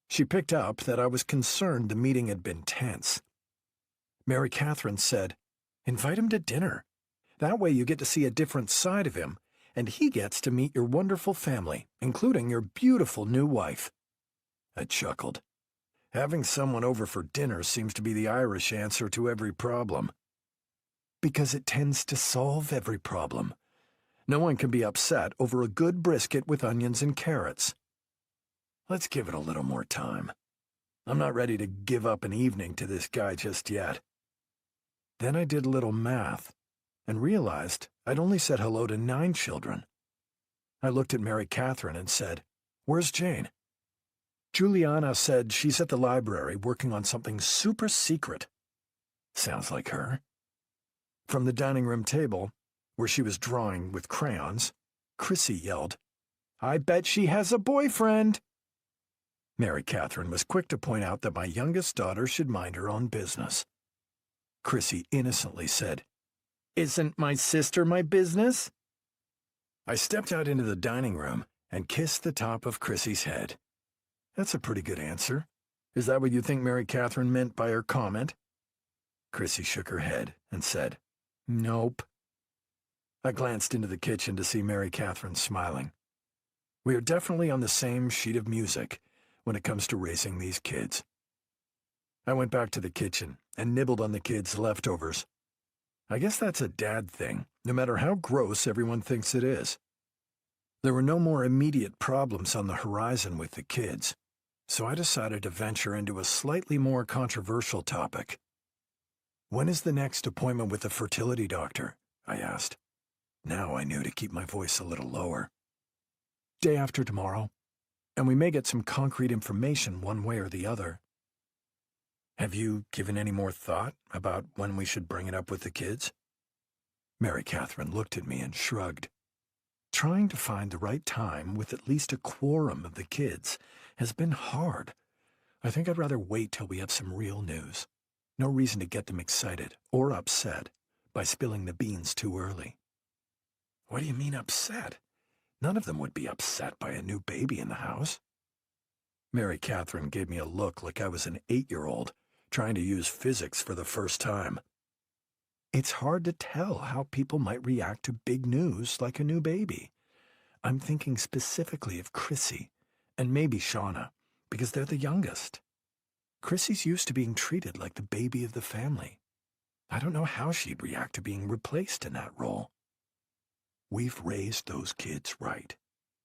She picked up that I was concerned the meeting had been tense. Mary Catherine said, "Invite him to dinner. That way you get to see a different side of him, and he gets to meet your wonderful family, including your beautiful new wife." I chuckled. Having someone over for dinner seems to be the Irish answer to every problem. Because it tends to solve every problem. No one can be upset over a good brisket with onions and carrots. Let's give it a little more time. I'm not ready to give up an evening to this guy just yet. Then I did a little math and realized I'd only said hello to 9 children. I looked at Mary Catherine and said, "Where's Jane?" Juliana said she's at the library working on something super secret. Sounds like her. From the dining room table, where she was drawing with crayons, Chrissy yelled, "I bet she has a boyfriend!" Mary Catherine was quick to point out that my youngest daughter should mind her own business. Chrissy innocently said, "Isn't my sister my business?" I stepped out into the dining room and kissed the top of Chrissy's head. That's a pretty good answer. Is that what you think Mary Catherine meant by her comment? Chrissy shook her head and said, "Nope." I glanced into the kitchen to see Mary Catherine smiling. We are definitely on the same sheet of music when it comes to raising these kids. I went back to the kitchen and nibbled on the kids' leftovers. I guess that's a dad thing, no matter how gross everyone thinks it is. There were no more immediate problems on the horizon with the kids, so I decided to venture into a slightly more controversial topic. "When is the next appointment with the fertility doctor?" I asked. Now I knew to keep my voice a little lower. "Day after tomorrow, and we may get some concrete information one way or the other." "Have you given any more thought about when we should bring it up with the kids?" Mary Catherine looked at me and shrugged. Trying to find the right time with at least a quorum of the kids has been hard. I think I'd rather wait till we have some real news. No reason to get them excited or upset by spilling the beans too early. What do you mean upset? None of them would be upset by a new baby in the house. Mary Catherine gave me a look like I was an 8-year-old trying to use physics for the first time. It's hard to tell how people might react to big news like a new baby. I'm thinking specifically of Chrissy and maybe Shauna, because they're the youngest. Chrissy's used to being treated like the baby of the family. I don't know how she'd react to being replaced in that role. We've raised those kids right.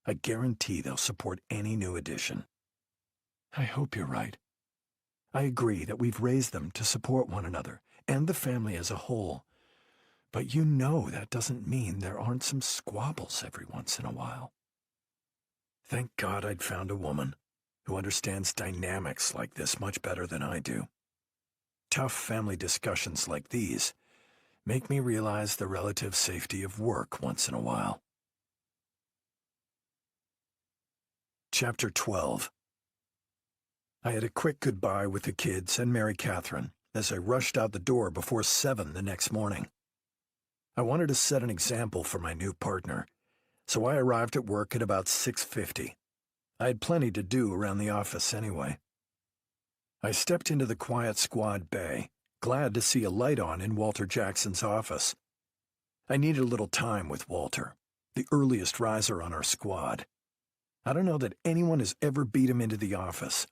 I guarantee they'll support any new addition. I hope you're right. I agree that we've raised them to support one another and the family as a whole. But you know that doesn't mean there aren't some squabbles every once in a while. Thank God I'd found a woman who understands dynamics like this much better than I do. Tough family discussions like these make me realize the relative safety of work once in a while. Chapter 12. I had a quick goodbye with the kids and Mary Catherine as I rushed out the door before 7 the next morning. I wanted to set an example for my new partner, so I arrived at work at about 6:50. I had plenty to do around the office anyway. I stepped into the quiet squad bay, glad to see a light on in Walter Jackson's office. I needed a little time with Walter, the earliest riser on our squad. I don't know that anyone has ever beat him into the office.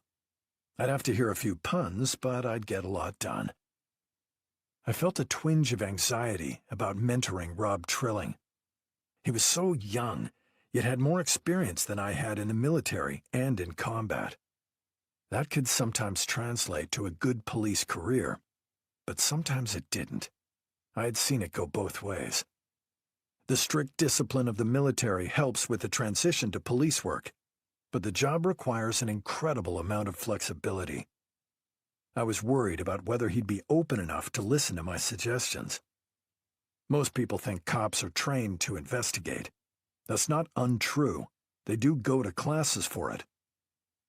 I'd have to hear a few puns, but I'd get a lot done. I felt a twinge of anxiety about mentoring Rob Trilling. He was so young, yet had more experience than I had in the military and in combat. That could sometimes translate to a good police career, but sometimes it didn't. I had seen it go both ways. The strict discipline of the military helps with the transition to police work, but the job requires an incredible amount of flexibility. I was worried about whether he'd be open enough to listen to my suggestions. Most people think cops are trained to investigate. That's not untrue. They do go to classes for it.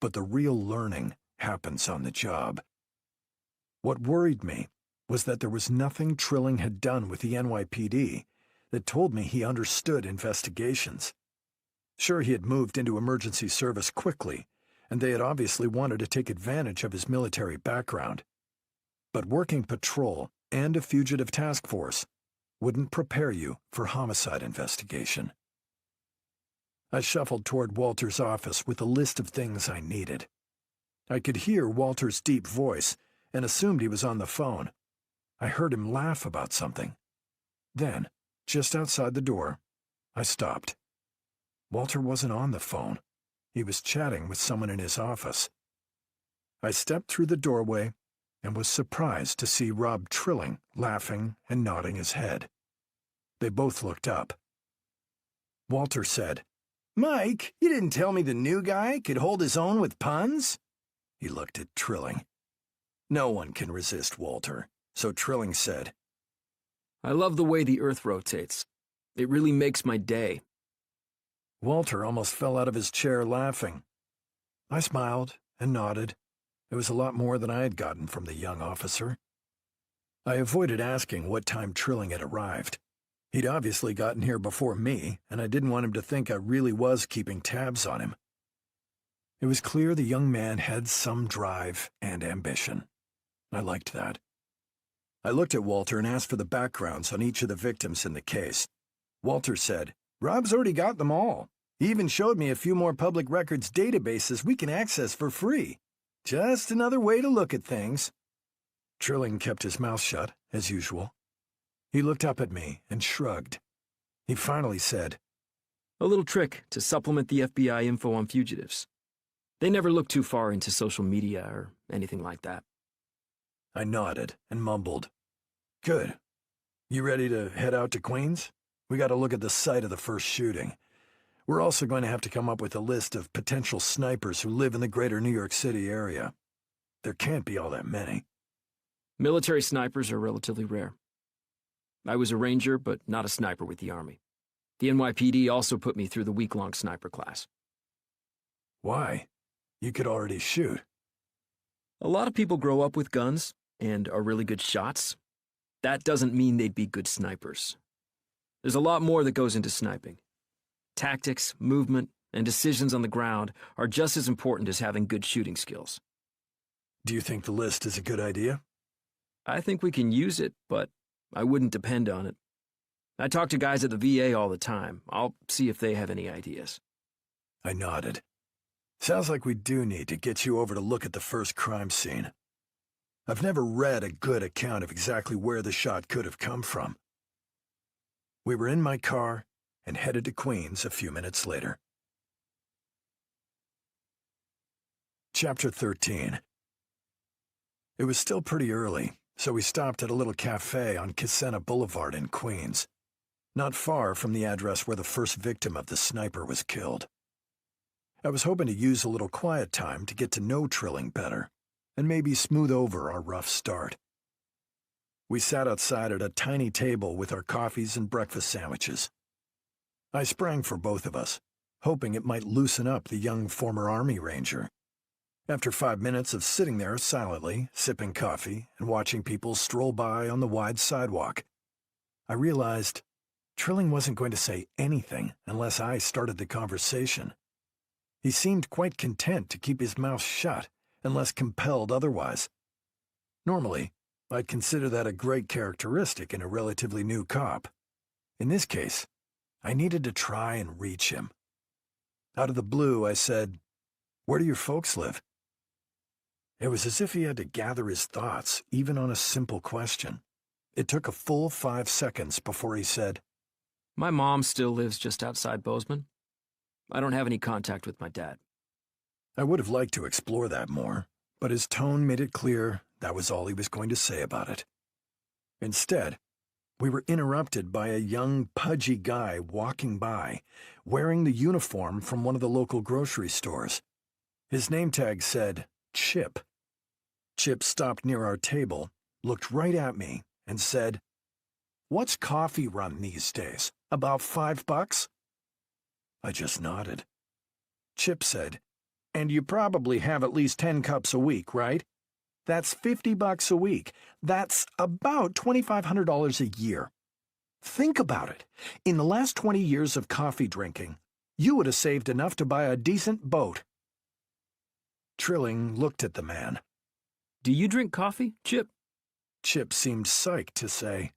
But the real learning happens on the job. What worried me was that there was nothing Trilling had done with the NYPD that told me he understood investigations. Sure, he had moved into emergency service quickly, and they had obviously wanted to take advantage of his military background. But working patrol and a fugitive task force wouldn't prepare you for homicide investigation. I shuffled toward Walter's office with a list of things I needed. I could hear Walter's deep voice and assumed he was on the phone. I heard him laugh about something. Then, just outside the door, I stopped. Walter wasn't on the phone. He was chatting with someone in his office. I stepped through the doorway and was surprised to see Rob Trilling laughing and nodding his head. They both looked up. Walter said, "Mike, you didn't tell me the new guy could hold his own with puns?" He looked at Trilling. No one can resist Walter, so Trilling said, I love the way the earth rotates. It really makes my day. Walter almost fell out of his chair laughing. I smiled and nodded. It was a lot more than I had gotten from the young officer. I avoided asking what time Trilling had arrived. He'd obviously gotten here before me, and I didn't want him to think I really was keeping tabs on him. It was clear the young man had some drive and ambition. I liked that. I looked at Walter and asked for the backgrounds on each of the victims in the case. Walter said, "Rob's already got them all. He even showed me a few more public records databases we can access for free. Just another way to look at things." Trilling kept his mouth shut, as usual. He looked up at me and shrugged. He finally said, A little trick to supplement the FBI info on fugitives. They never look too far into social media or anything like that. I nodded and mumbled, "Good. You ready to head out to Queens? We got to look at the site of the first shooting. We're also going to have to come up with a list of potential snipers who live in the greater New York City area. There can't be all that many." Military snipers are relatively rare. I was a ranger, but not a sniper with the Army. The NYPD also put me through the week-long sniper class. Why? You could already shoot. A lot of people grow up with guns and are really good shots. That doesn't mean they'd be good snipers. There's a lot more that goes into sniping. Tactics, movement, and decisions on the ground are just as important as having good shooting skills. Do you think the list is a good idea? I think we can use it, but I wouldn't depend on it. I talk to guys at the VA all the time. I'll see if they have any ideas. I nodded. Sounds like we do need to get you over to look at the first crime scene. I've never read a good account of exactly where the shot could have come from. We were in my car and headed to Queens a few minutes later. Chapter 13. It was still pretty early, so we stopped at a little cafe on Kisena Boulevard in Queens, not far from the address where the first victim of the sniper was killed. I was hoping to use a little quiet time to get to know Trilling better, and maybe smooth over our rough start. We sat outside at a tiny table with our coffees and breakfast sandwiches. I sprang for both of us, hoping it might loosen up the young former Army Ranger. After 5 minutes of sitting there silently, sipping coffee, and watching people stroll by on the wide sidewalk, I realized Trilling wasn't going to say anything unless I started the conversation. He seemed quite content to keep his mouth shut unless compelled otherwise. Normally, I'd consider that a great characteristic in a relatively new cop. In this case, I needed to try and reach him. Out of the blue, I said, "Where do your folks live?" It was as if he had to gather his thoughts, even on a simple question. It took a full 5 seconds before he said, My mom still lives just outside Bozeman. I don't have any contact with my dad. I would have liked to explore that more, but his tone made it clear that was all he was going to say about it. Instead, we were interrupted by a young, pudgy guy walking by, wearing the uniform from one of the local grocery stores. His name tag said, Chip. Chip stopped near our table, looked right at me, and said, "What's coffee run these days? About $5? I just nodded. Chip said, "And you probably have at least 10 cups a week, right? That's $50 a week. That's about $2,500 a year. Think about it. In the last 20 years of coffee drinking, you would have saved enough to buy a decent boat." Trilling looked at the man. Do you drink coffee, Chip? Chip seemed psyched to say,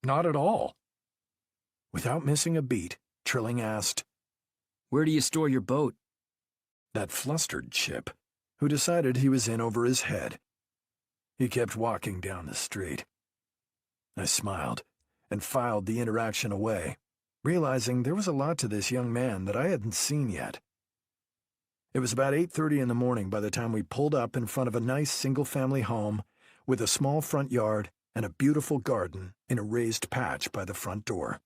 "Not at all." Without missing a beat, Trilling asked, Where do you store your boat? That flustered Chip, who decided he was in over his head. He kept walking down the street. I smiled and filed the interaction away, realizing there was a lot to this young man that I hadn't seen yet. It was about 8:30 in the morning by the time we pulled up in front of a nice single-family home with a small front yard and a beautiful garden in a raised patch by the front door.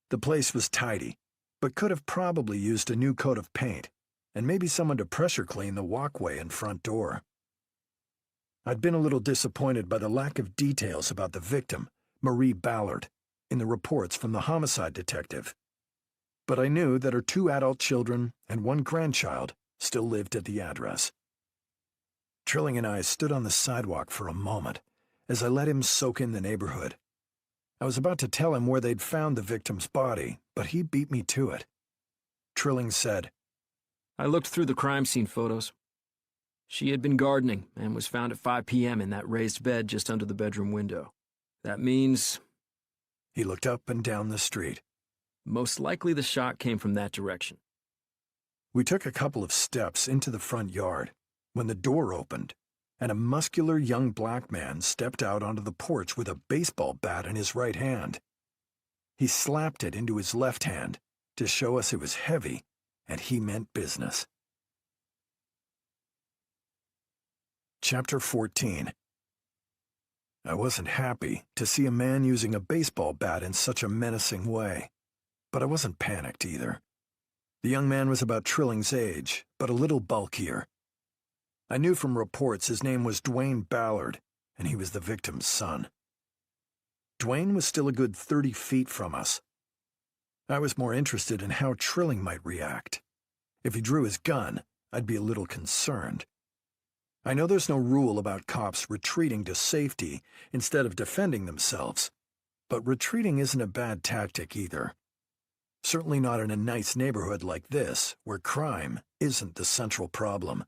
The place was tidy, but could have probably used a new coat of paint and maybe someone to pressure clean the walkway and front door. I'd been a little disappointed by the lack of details about the victim, Marie Ballard, in the reports from the homicide detective. But I knew that her 2 adult children and 1 grandchild still lived at the address. Trilling and I stood on the sidewalk for a moment as I let him soak in the neighborhood. I was about to tell him where they'd found the victim's body, but he beat me to it. Trilling said, I looked through the crime scene photos. She had been gardening and was found at 5 p.m. in that raised bed just under the bedroom window. That means... He looked up and down the street. Most likely the shot came from that direction. We took a couple of steps into the front yard when the door opened and a muscular young black man stepped out onto the porch with a baseball bat in his right hand. He slapped it into his left hand to show us it was heavy and he meant business. Chapter 14. I wasn't happy to see a man using a baseball bat in such a menacing way, but I wasn't panicked either. The young man was about Trilling's age, but a little bulkier. I knew from reports his name was Dwayne Ballard, and he was the victim's son. Dwayne was still a good 30 feet from us. I was more interested in how Trilling might react. If he drew his gun, I'd be a little concerned. I know there's no rule about cops retreating to safety instead of defending themselves, but retreating isn't a bad tactic either. Certainly not in a nice neighborhood like this, where crime isn't the central problem.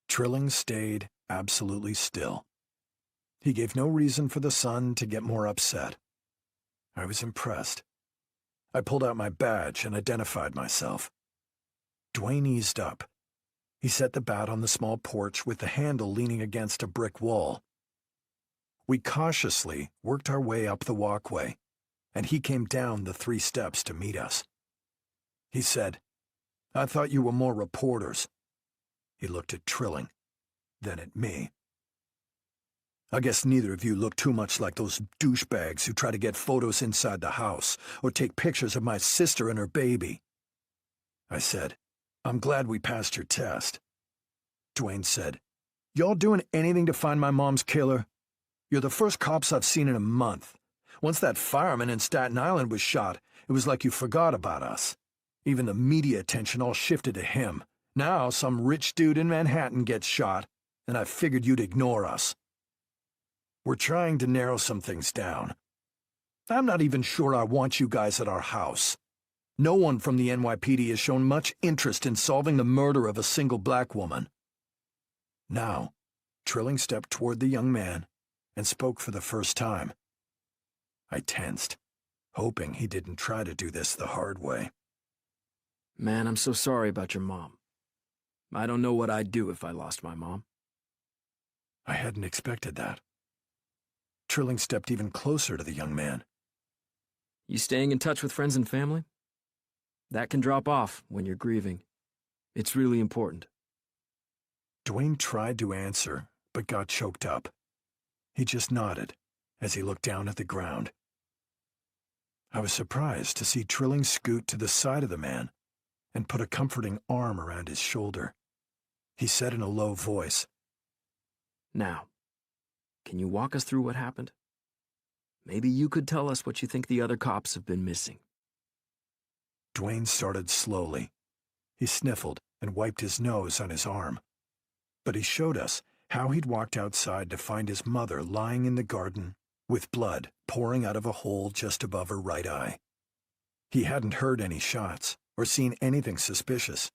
Trilling stayed absolutely still. He gave no reason for the son to get more upset. I was impressed. I pulled out my badge and identified myself. Dwayne eased up. He set the bat on the small porch with the handle leaning against a brick wall. We cautiously worked our way up the walkway, and he came down the 3 steps to meet us. He said, "I thought you were more reporters." He looked at Trilling, then at me. "I guess neither of you look too much like those douchebags who try to get photos inside the house or take pictures of my sister and her baby." I said, "I'm glad we passed your test." Dwayne said, "Y'all doing anything to find my mom's killer? You're the first cops I've seen in a month. Once that fireman in Staten Island was shot, it was like you forgot about us. Even the media attention all shifted to him. Now some rich dude in Manhattan gets shot, and I figured you'd ignore us. We're trying to narrow some things down. I'm not even sure I want you guys at our house. No one from the NYPD has shown much interest in solving the murder of a single black woman." Now, Trilling stepped toward the young man and spoke for the first time. I tensed, hoping he didn't try to do this the hard way. Man, I'm so sorry about your mom. I don't know what I'd do if I lost my mom. I hadn't expected that. Trilling stepped even closer to the young man. You staying in touch with friends and family? That can drop off when you're grieving. It's really important. Dwayne tried to answer, but got choked up. He just nodded as he looked down at the ground. I was surprised to see Trilling scoot to the side of the man and put a comforting arm around his shoulder. He said in a low voice, Now, can you walk us through what happened? Maybe you could tell us what you think the other cops have been missing. Dwayne started slowly. He sniffled and wiped his nose on his arm. But he showed us how he'd walked outside to find his mother lying in the garden with blood pouring out of a hole just above her right eye. He hadn't heard any shots or seen anything suspicious.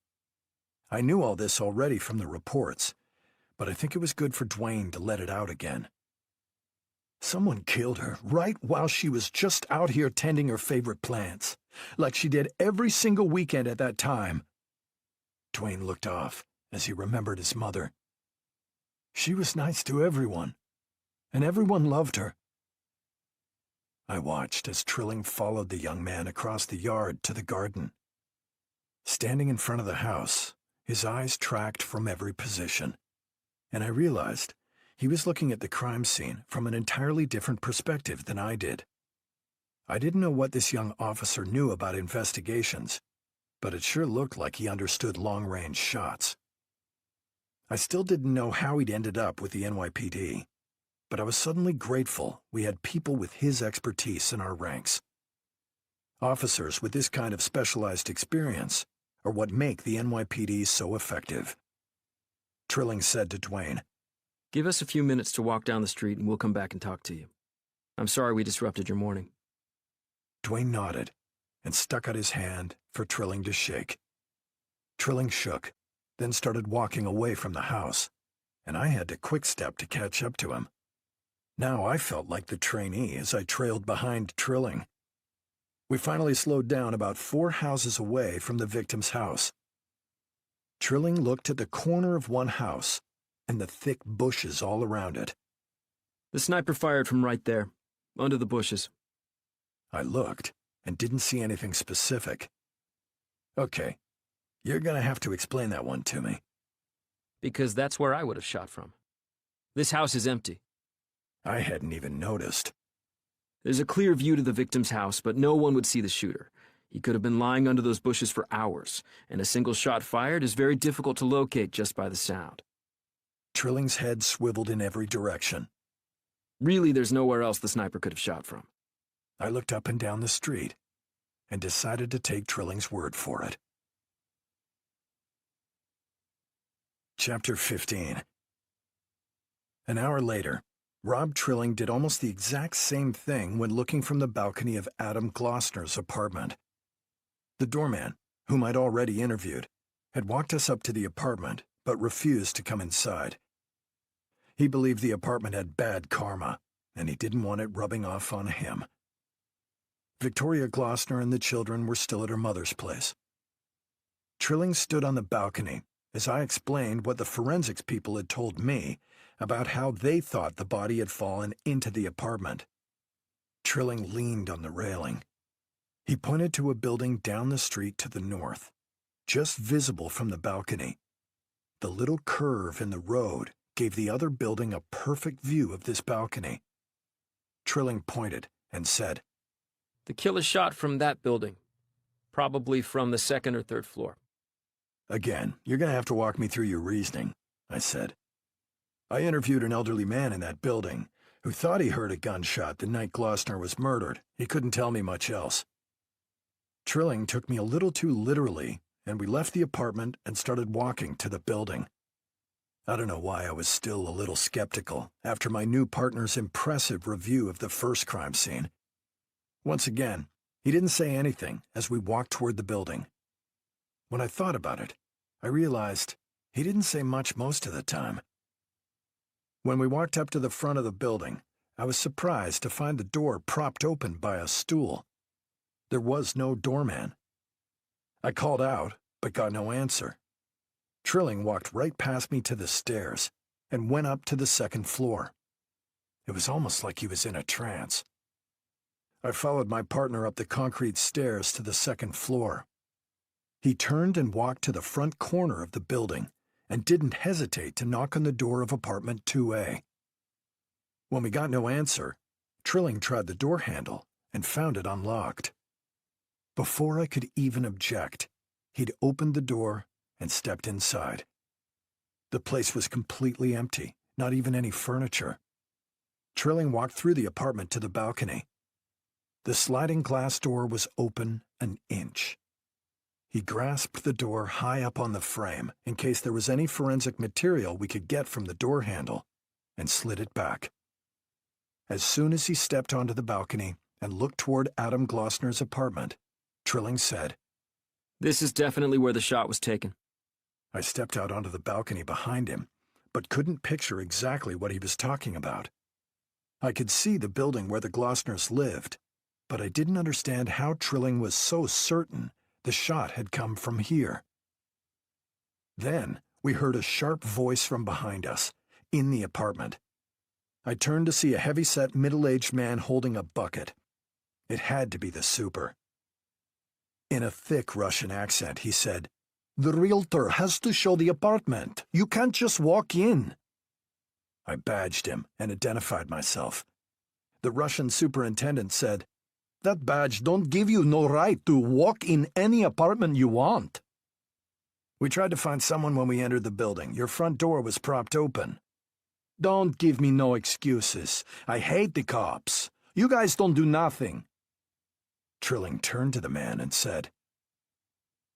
I knew all this already from the reports, but I think it was good for Dwayne to let it out again. Someone killed her right while she was just out here tending her favorite plants, like she did every single weekend at that time. Dwayne looked off as he remembered his mother. She was nice to everyone, and everyone loved her. I watched as Trilling followed the young man across the yard to the garden. Standing in front of the house, his eyes tracked from every position, and I realized he was looking at the crime scene from an entirely different perspective than I did. I didn't know what this young officer knew about investigations, but it sure looked like he understood long-range shots. I still didn't know how he'd ended up with the NYPD, but I was suddenly grateful we had people with his expertise in our ranks. Officers with this kind of specialized experience are what make the NYPD so effective. Trilling said to Dwayne, Give us a few minutes to walk down the street and we'll come back and talk to you. I'm sorry we disrupted your morning. Dwayne nodded and stuck out his hand for Trilling to shake. Trilling shook, then started walking away from the house, and I had to quick-step to catch up to him. Now I felt like the trainee as I trailed behind Trilling. We finally slowed down about 4 houses away from the victim's house. Trilling looked at the corner of one house and the thick bushes all around it. The sniper fired from right there, under the bushes. I looked and didn't see anything specific. Okay, you're gonna have to explain that one to me. Because that's where I would have shot from. This house is empty. I hadn't even noticed. There's a clear view to the victim's house, but no one would see the shooter. He could have been lying under those bushes for hours, and a single shot fired is very difficult to locate just by the sound. Trilling's head swiveled in every direction. Really, there's nowhere else the sniper could have shot from. I looked up and down the street and decided to take Trilling's word for it. Chapter 15. An hour later, Rob Trilling did almost the exact same thing when looking from the balcony of Adam Glossner's apartment. The doorman, whom I'd already interviewed, had walked us up to the apartment but refused to come inside. He believed the apartment had bad karma, and he didn't want it rubbing off on him. Victoria Glossner and the children were still at her mother's place. Trilling stood on the balcony as I explained what the forensics people had told me about how they thought the body had fallen into the apartment. Trilling leaned on the railing. He pointed to a building down the street to the north, just visible from the balcony. The little curve in the road gave the other building a perfect view of this balcony. Trilling pointed and said, The killer shot from that building, probably from the 2nd or 3rd floor. Again, you're going to have to walk me through your reasoning, I said. I interviewed an elderly man in that building who thought he heard a gunshot the night Glossner was murdered. He couldn't tell me much else. Trilling took me a little too literally, and we left the apartment and started walking to the building. I don't know why I was still a little skeptical after my new partner's impressive review of the first crime scene. Once again, he didn't say anything as we walked toward the building. When I thought about it, I realized he didn't say much most of the time. When we walked up to the front of the building, I was surprised to find the door propped open by a stool. There was no doorman. I called out, but got no answer. Trilling walked right past me to the stairs and went up to the second floor. It was almost like he was in a trance. I followed my partner up the concrete stairs to the second floor. He turned and walked to the front corner of the building and didn't hesitate to knock on the door of apartment 2A. When we got no answer, Trilling tried the door handle and found it unlocked. Before I could even object, he'd opened the door and stepped inside. The place was completely empty, not even any furniture. Trilling walked through the apartment to the balcony. The sliding glass door was open an inch. He grasped the door high up on the frame in case there was any forensic material we could get from the door handle, and slid it back. As soon as he stepped onto the balcony and looked toward Adam Glossner's apartment, Trilling said, "This is definitely where the shot was taken." I stepped out onto the balcony behind him, but couldn't picture exactly what he was talking about. I could see the building where the Glossners lived, but I didn't understand how Trilling was so certain the shot had come from here. Then we heard a sharp voice from behind us, in the apartment. I turned to see a heavy-set, middle-aged man holding a bucket. It had to be the super. In a thick Russian accent, he said, "The realtor has to show the apartment. You can't just walk in." I badged him and identified myself. The Russian superintendent said, "That badge don't give you no right to walk in any apartment you want." "We tried to find someone when we entered the building. Your front door was propped open." "Don't give me no excuses. I hate the cops. You guys don't do nothing." Trilling turned to the man and said,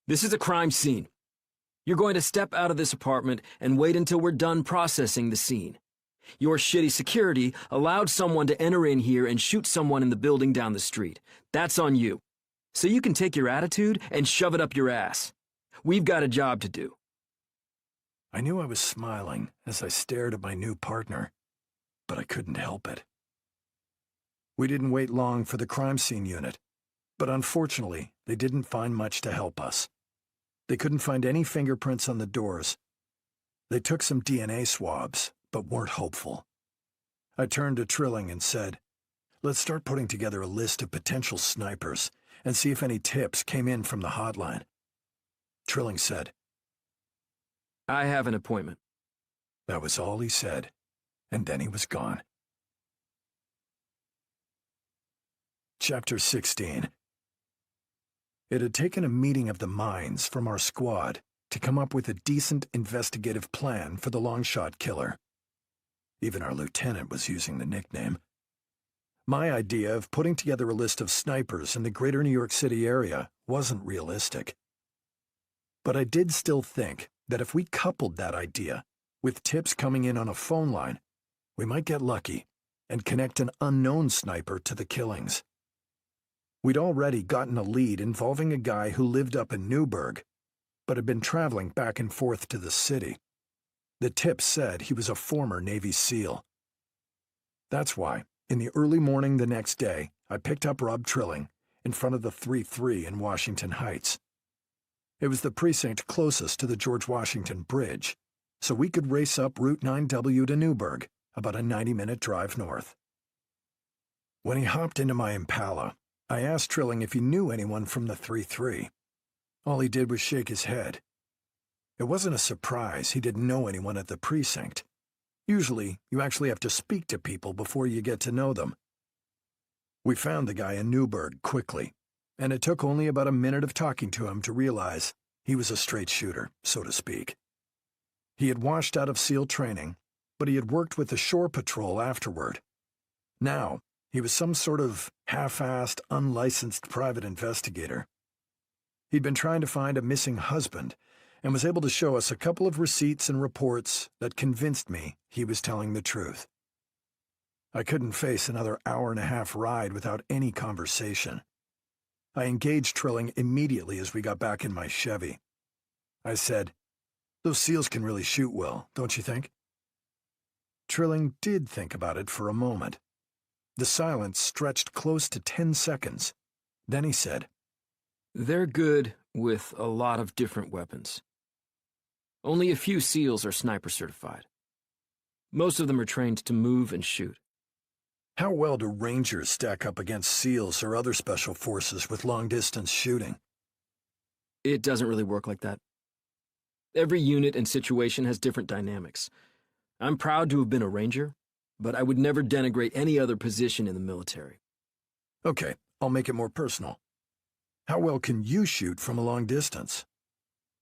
"This is a crime scene. You're going to step out of this apartment and wait until we're done processing the scene. Your shitty security allowed someone to enter in here and shoot someone in the building down the street. That's on you. So you can take your attitude and shove it up your ass. We've got a job to do." I knew I was smiling as I stared at my new partner, but I couldn't help it. We didn't wait long for the crime scene unit, but unfortunately, they didn't find much to help us. They couldn't find any fingerprints on the doors. They took some DNA swabs, but weren't hopeful. I turned to Trilling and said, "Let's start putting together a list of potential snipers and see if any tips came in from the hotline." Trilling said, "I have an appointment." That was all he said, and then he was gone. Chapter 16. It had taken a meeting of the minds from our squad to come up with a decent investigative plan for the long-shot killer. Even our lieutenant was using the nickname. My idea of putting together a list of snipers in the greater New York City area wasn't realistic. But I did still think that if we coupled that idea with tips coming in on a phone line, we might get lucky and connect an unknown sniper to the killings. We'd already gotten a lead involving a guy who lived up in Newburgh, but had been traveling back and forth to the city. The tip said he was a former Navy SEAL. That's why, in the early morning the next day, I picked up Rob Trilling in front of the 3-3 in Washington Heights. It was the precinct closest to the George Washington Bridge, so we could race up Route 9W to Newburgh, about a 90-minute drive north. When he hopped into my Impala, I asked Trilling if he knew anyone from the 3-3. All he did was shake his head. It wasn't a surprise he didn't know anyone at the precinct. Usually, you actually have to speak to people before you get to know them. We found the guy in Newburgh quickly, and it took only about a minute of talking to him to realize he was a straight shooter, so to speak. He had washed out of SEAL training, but he had worked with the shore patrol afterward. Now, he was some sort of half-assed, unlicensed private investigator. He'd been trying to find a missing husband and was able to show us a couple of receipts and reports that convinced me he was telling the truth. I couldn't face another hour-and-a-half ride without any conversation. I engaged Trilling immediately as we got back in my Chevy. I said, "Those SEALs can really shoot well, don't you think?" Trilling did think about it for a moment. The silence stretched close to 10 seconds. Then he said, They're good with a lot of different weapons. Only a few SEALs are sniper certified. Most of them are trained to move and shoot. How well do Rangers stack up against SEALs or other special forces with long-distance shooting? It doesn't really work like that. Every unit and situation has different dynamics. I'm proud to have been a Ranger, but I would never denigrate any other position in the military. Okay, I'll make it more personal. How well can you shoot from a long distance?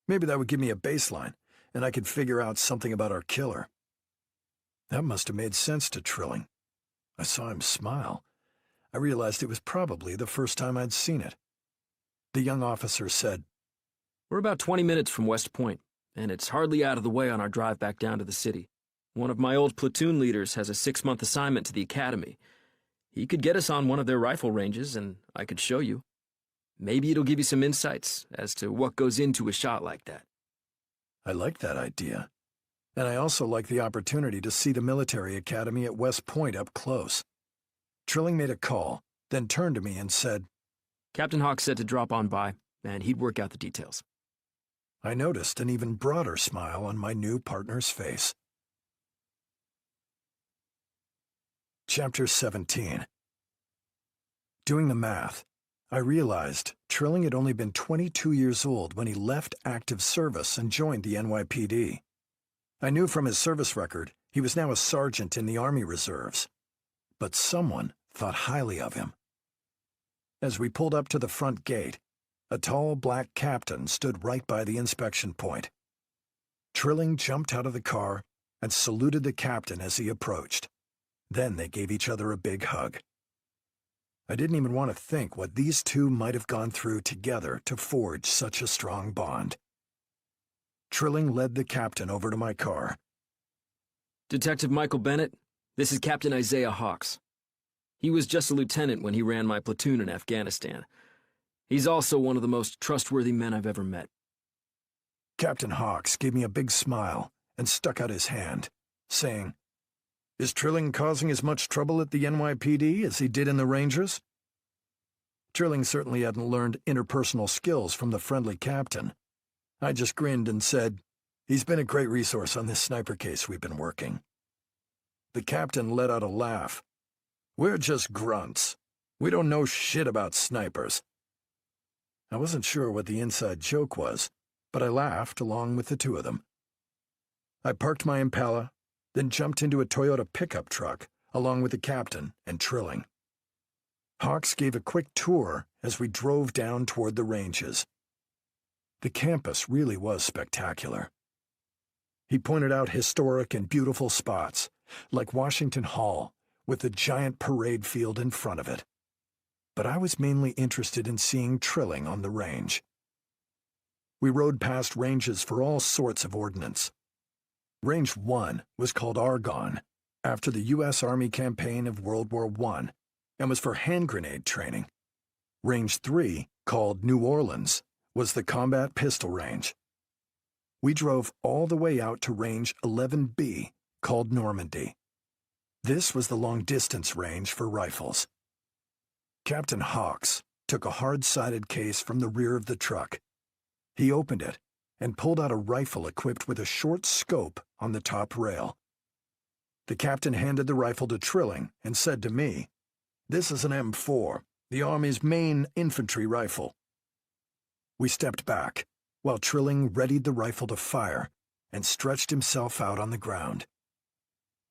Maybe that would give me a baseline, and I could figure out something about our killer. That must have made sense to Trilling. I saw him smile. I realized it was probably the first time I'd seen it. The young officer said, We're about 20 minutes from West Point, and it's hardly out of the way on our drive back down to the city. One of my old platoon leaders has a 6-month assignment to the academy. He could get us on one of their rifle ranges, and I could show you. Maybe it'll give you some insights as to what goes into a shot like that. I like that idea. And I also like the opportunity to see the military academy at West Point up close. Trilling made a call, then turned to me and said, Captain Hawk said to drop on by, and he'd work out the details. I noticed an even broader smile on my new partner's face. Chapter 17. Doing the math, I realized Trilling had only been 22 years old when he left active service and joined the NYPD. I knew from his service record he was now a sergeant in the Army Reserves. But someone thought highly of him. As we pulled up to the front gate, a tall black captain stood right by the inspection point. Trilling jumped out of the car and saluted the captain as he approached. Then they gave each other a big hug. I didn't even want to think what these two might have gone through together to forge such a strong bond. Trilling led the captain over to my car. Detective Michael Bennett, this is Captain Isaiah Hawks. He was just a lieutenant when he ran my platoon in Afghanistan. He's also one of the most trustworthy men I've ever met. Captain Hawks gave me a big smile and stuck out his hand, saying, Is Trilling causing as much trouble at the NYPD as he did in the Rangers? Trilling certainly hadn't learned interpersonal skills from the friendly captain. I just grinned and said, He's been a great resource on this sniper case we've been working. The captain let out a laugh. We're just grunts. We don't know shit about snipers. I wasn't sure what the inside joke was, but I laughed along with the two of them. I parked my Impala, then jumped into a Toyota pickup truck, along with the captain and Trilling. Hawks gave a quick tour as we drove down toward the ranges. The campus really was spectacular. He pointed out historic and beautiful spots, like Washington Hall, with the giant parade field in front of it. But I was mainly interested in seeing Trilling on the range. We rode past ranges for all sorts of ordnance. Range 1 was called Argonne, after the U.S. Army campaign of World War I, and was for hand grenade training. Range 3, called New Orleans, was the combat pistol range. We drove all the way out to Range 11B, called Normandy. This was the long-distance range for rifles. Captain Hawks took a hard-sided case from the rear of the truck. He opened it and pulled out a rifle equipped with a short scope on the top rail. The captain handed the rifle to Trilling and said to me, This is an M4, the Army's main infantry rifle. We stepped back, while Trilling readied the rifle to fire and stretched himself out on the ground.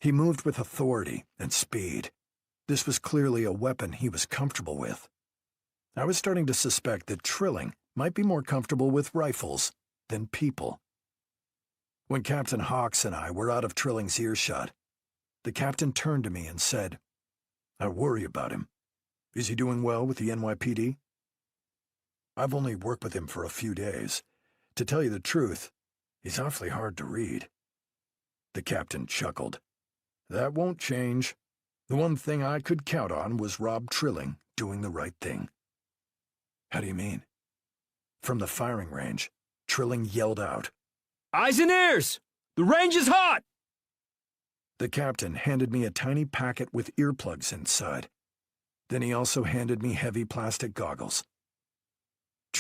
He moved with authority and speed. This was clearly a weapon he was comfortable with. I was starting to suspect that Trilling might be more comfortable with rifles than people. When Captain Hawks and I were out of Trilling's earshot, the captain turned to me and said, I worry about him. Is he doing well with the NYPD? I've only worked with him for a few days. To tell you the truth, he's awfully hard to read. The captain chuckled. That won't change. The one thing I could count on was Rob Trilling doing the right thing. How do you mean? From the firing range, Trilling yelled out, Eyes and ears! The range is hot! The captain handed me a tiny packet with earplugs inside. Then he also handed me heavy plastic goggles.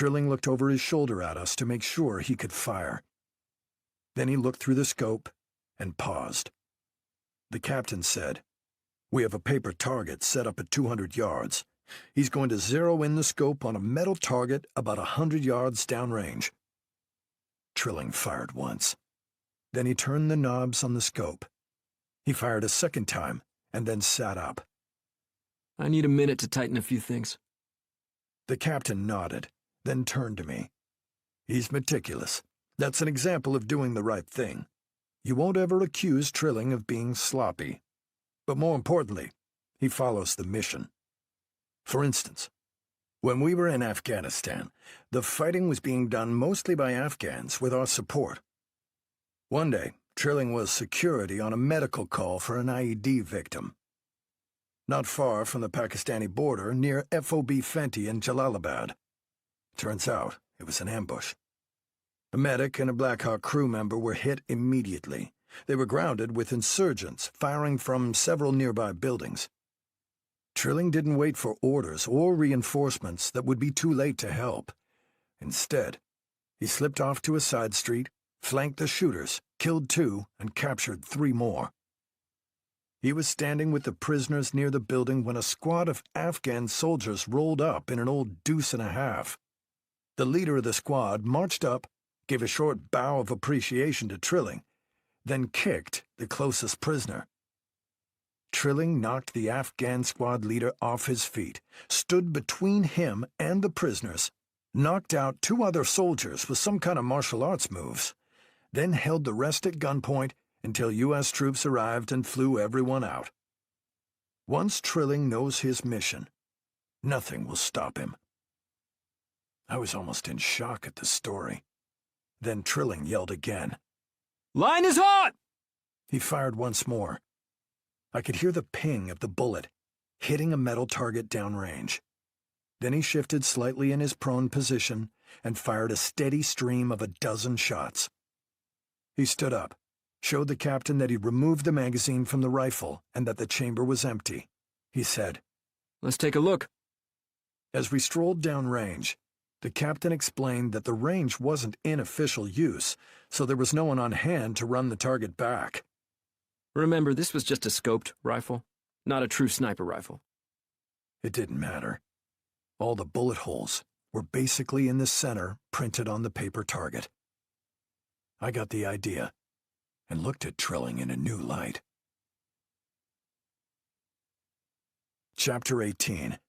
Trilling looked over his shoulder at us to make sure he could fire. Then he looked through the scope and paused. The captain said, "We have a paper target set up at 200 yards. He's going to zero in the scope on a metal target about 100 yards downrange." Trilling fired once. Then he turned the knobs on the scope. He fired a second time and then sat up. I need a minute to tighten a few things. The captain nodded, then turned to me. "He's meticulous. That's an example of doing the right thing. You won't ever accuse Trilling of being sloppy. But more importantly, he follows the mission. For instance, when we were in Afghanistan, the fighting was being done mostly by Afghans with our support. One day, Trilling was security on a medical call for an IED victim. Not far from the Pakistani border, near FOB Fenty in Jalalabad. Turns out, it was an ambush. A medic and a Black Hawk crew member were hit immediately. They were grounded with insurgents firing from several nearby buildings. Trilling didn't wait for orders or reinforcements that would be too late to help. Instead, he slipped off to a side street, flanked the shooters, killed 2, and captured 3 more. He was standing with the prisoners near the building when a squad of Afghan soldiers rolled up in an old deuce and a half. The leader of the squad marched up, gave a short bow of appreciation to Trilling, then kicked the closest prisoner. Trilling knocked the Afghan squad leader off his feet, stood between him and the prisoners, knocked out 2 other soldiers with some kind of martial arts moves, then held the rest at gunpoint until U.S. troops arrived and flew everyone out. Once Trilling knows his mission, nothing will stop him. I was almost in shock at the story. Then Trilling yelled again. Line is hot! He fired once more. I could hear the ping of the bullet, hitting a metal target downrange. Then he shifted slightly in his prone position and fired a steady stream of 12 shots. He stood up, showed the captain that he'd removed the magazine from the rifle and that the chamber was empty. He said, "Let's take a look." As we strolled downrange, the captain explained that the range wasn't in official use, so there was no one on hand to run the target back. Remember, this was just a scoped rifle, not a true sniper rifle. It didn't matter. All the bullet holes were basically in the center, printed on the paper target. I got the idea and looked at Trilling in a new light. Chapter 18.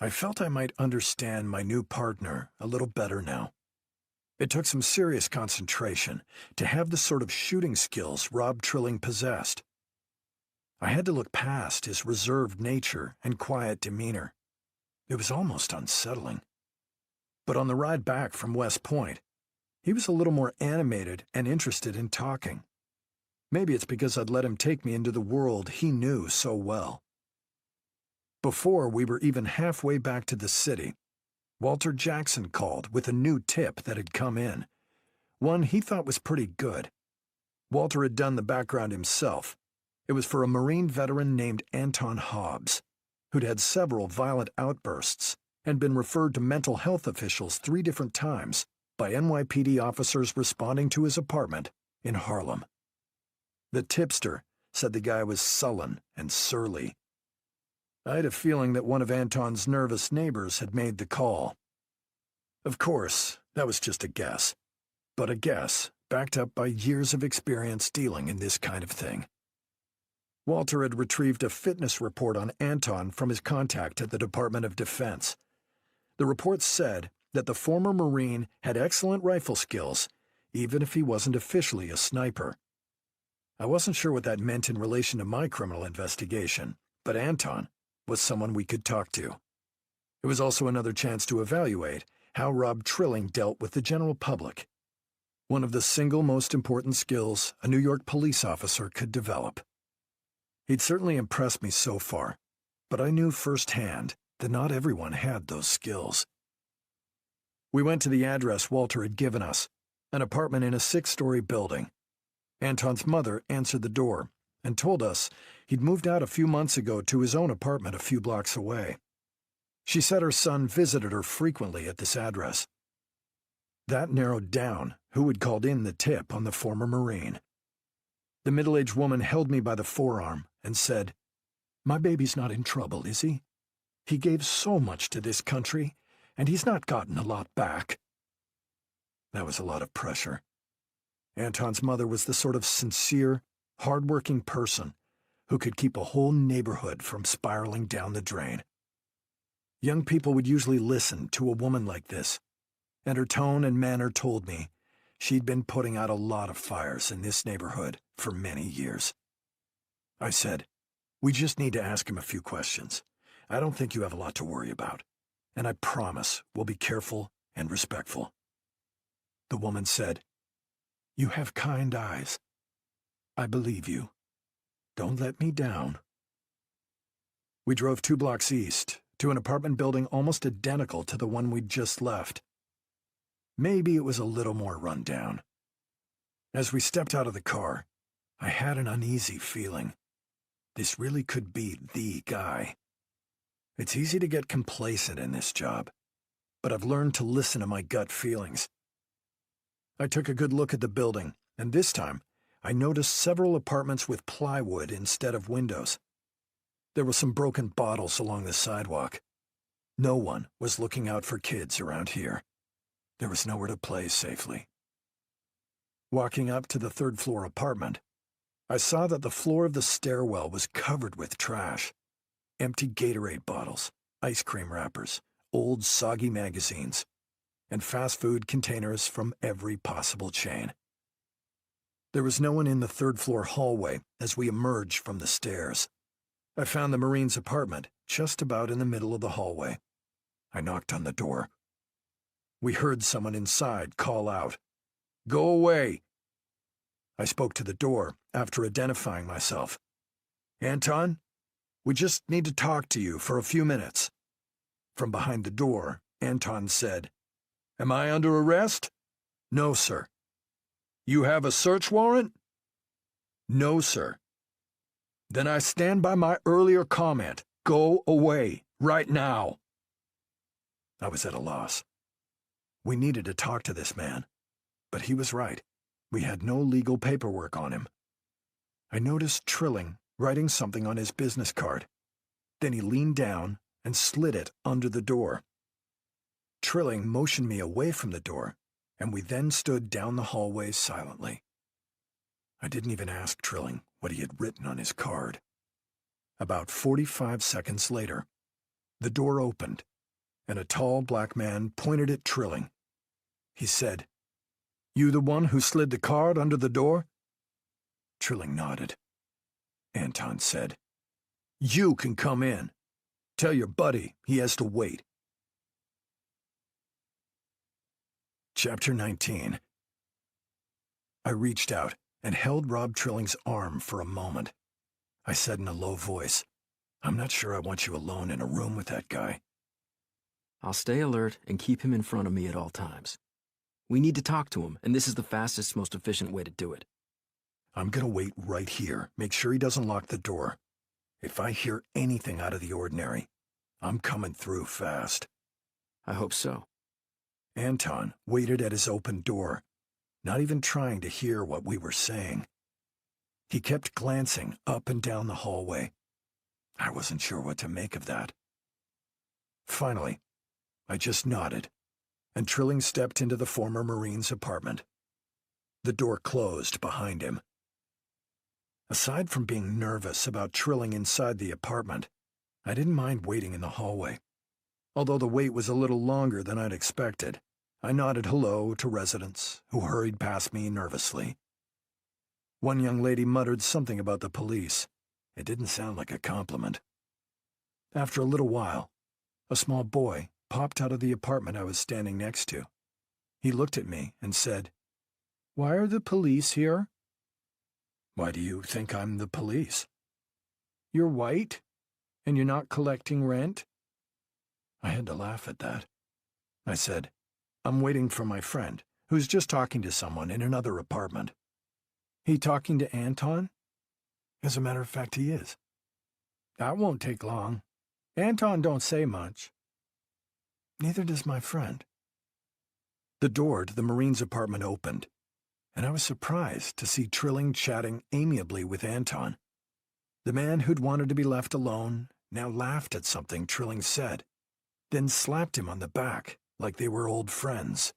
I felt I might understand my new partner a little better now. It took some serious concentration to have the sort of shooting skills Rob Trilling possessed. I had to look past his reserved nature and quiet demeanor. It was almost unsettling. But on the ride back from West Point, he was a little more animated and interested in talking. Maybe it's because I'd let him take me into the world he knew so well. Before we were even halfway back to the city, Walter Jackson called with a new tip that had come in. One he thought was pretty good. Walter had done the background himself. It was for a Marine veteran named Anton Hobbs, who'd had several violent outbursts and been referred to mental health officials 3 different times by NYPD officers responding to his apartment in Harlem. The tipster said the guy was sullen and surly. I had a feeling that one of Anton's nervous neighbors had made the call. Of course, that was just a guess, but a guess backed up by years of experience dealing in this kind of thing. Walter had retrieved a fitness report on Anton from his contact at the Department of Defense. The report said that the former Marine had excellent rifle skills, even if he wasn't officially a sniper. I wasn't sure what that meant in relation to my criminal investigation, but Anton was someone we could talk to. It was also another chance to evaluate how Rob Trilling dealt with the general public. One of the single most important skills a New York police officer could develop. He'd certainly impressed me so far, but I knew firsthand that not everyone had those skills. We went to the address Walter had given us, an apartment in a 6-story building. Anton's mother answered the door and told us he'd moved out a few months ago to his own apartment a few blocks away. She said her son visited her frequently at this address. That narrowed down who had called in the tip on the former Marine. The middle-aged woman held me by the forearm and said, "My baby's not in trouble, is he? He gave so much to this country, and he's not gotten a lot back." That was a lot of pressure. Anton's mother was the sort of sincere, hard-working person who could keep a whole neighborhood from spiraling down the drain. Young people would usually listen to a woman like this, and her tone and manner told me she'd been putting out a lot of fires in this neighborhood for many years. I said, "We just need to ask him a few questions. I don't think you have a lot to worry about, and I promise we'll be careful and respectful." The woman said, "You have kind eyes. I believe you. Don't let me down." We drove 2 blocks east to an apartment building almost identical to the one we'd just left. Maybe it was a little more run down. As we stepped out of the car, I had an uneasy feeling. This really could be the guy. It's easy to get complacent in this job, but I've learned to listen to my gut feelings. I took a good look at the building, and this time I noticed several apartments with plywood instead of windows. There were some broken bottles along the sidewalk. No one was looking out for kids around here. There was nowhere to play safely. Walking up to the 3rd-floor apartment, I saw that the floor of the stairwell was covered with trash. Empty Gatorade bottles, ice cream wrappers, old soggy magazines, and fast food containers from every possible chain. There was no one in the 3rd-floor hallway as we emerged from the stairs. I found the Marine's apartment just about in the middle of the hallway. I knocked on the door. We heard someone inside call out, "Go away." I spoke to the door after identifying myself. "Anton, we just need to talk to you for a few minutes." From behind the door, Anton said, "Am I under arrest?" "No, sir." "You have a search warrant?" "No, sir." "Then I stand by my earlier comment. Go away, right now." I was at a loss. We needed to talk to this man, but he was right. We had no legal paperwork on him. I noticed Trilling writing something on his business card. Then he leaned down and slid it under the door. Trilling motioned me away from the door, and we then stood down the hallway silently. I didn't even ask Trilling what he had written on his card. About 45 seconds later, the door opened, and a tall black man pointed at Trilling. He said, "You the one who slid the card under the door?" Trilling nodded. Anton said, "You can come in. Tell your buddy he has to wait." Chapter 19. I reached out and held Rob Trilling's arm for a moment. I said in a low voice, "I'm not sure I want you alone in a room with that guy." I'll stay alert and keep him in front of me at all times. We need to talk to him, and this is the fastest, most efficient way to do it. "I'm gonna wait right here. Make sure he doesn't lock the door. If I hear anything out of the ordinary, I'm coming through fast." I hope so. Anton waited at his open door, not even trying to hear what we were saying. He kept glancing up and down the hallway. I wasn't sure what to make of that. Finally, I just nodded, and Trilling stepped into the former Marine's apartment. The door closed behind him. Aside from being nervous about Trilling inside the apartment, I didn't mind waiting in the hallway. Although the wait was a little longer than I'd expected, I nodded hello to residents who hurried past me nervously. One young lady muttered something about the police. It didn't sound like a compliment. After a little while, a small boy popped out of the apartment I was standing next to. He looked at me and said, "Why are the police here?" "Why do you think I'm the police?" "You're white, and you're not collecting rent?" I had to laugh at that. I said, "I'm waiting for my friend, who's just talking to someone in another apartment." "He talking to Anton?" "As a matter of fact, he is." "That won't take long. Anton don't say much. Neither does my friend. The door to the Marine's apartment opened, and I was surprised to see Trilling chatting amiably with Anton. The man who'd wanted to be left alone now laughed at something Trilling said, then slapped him on the back like they were old friends.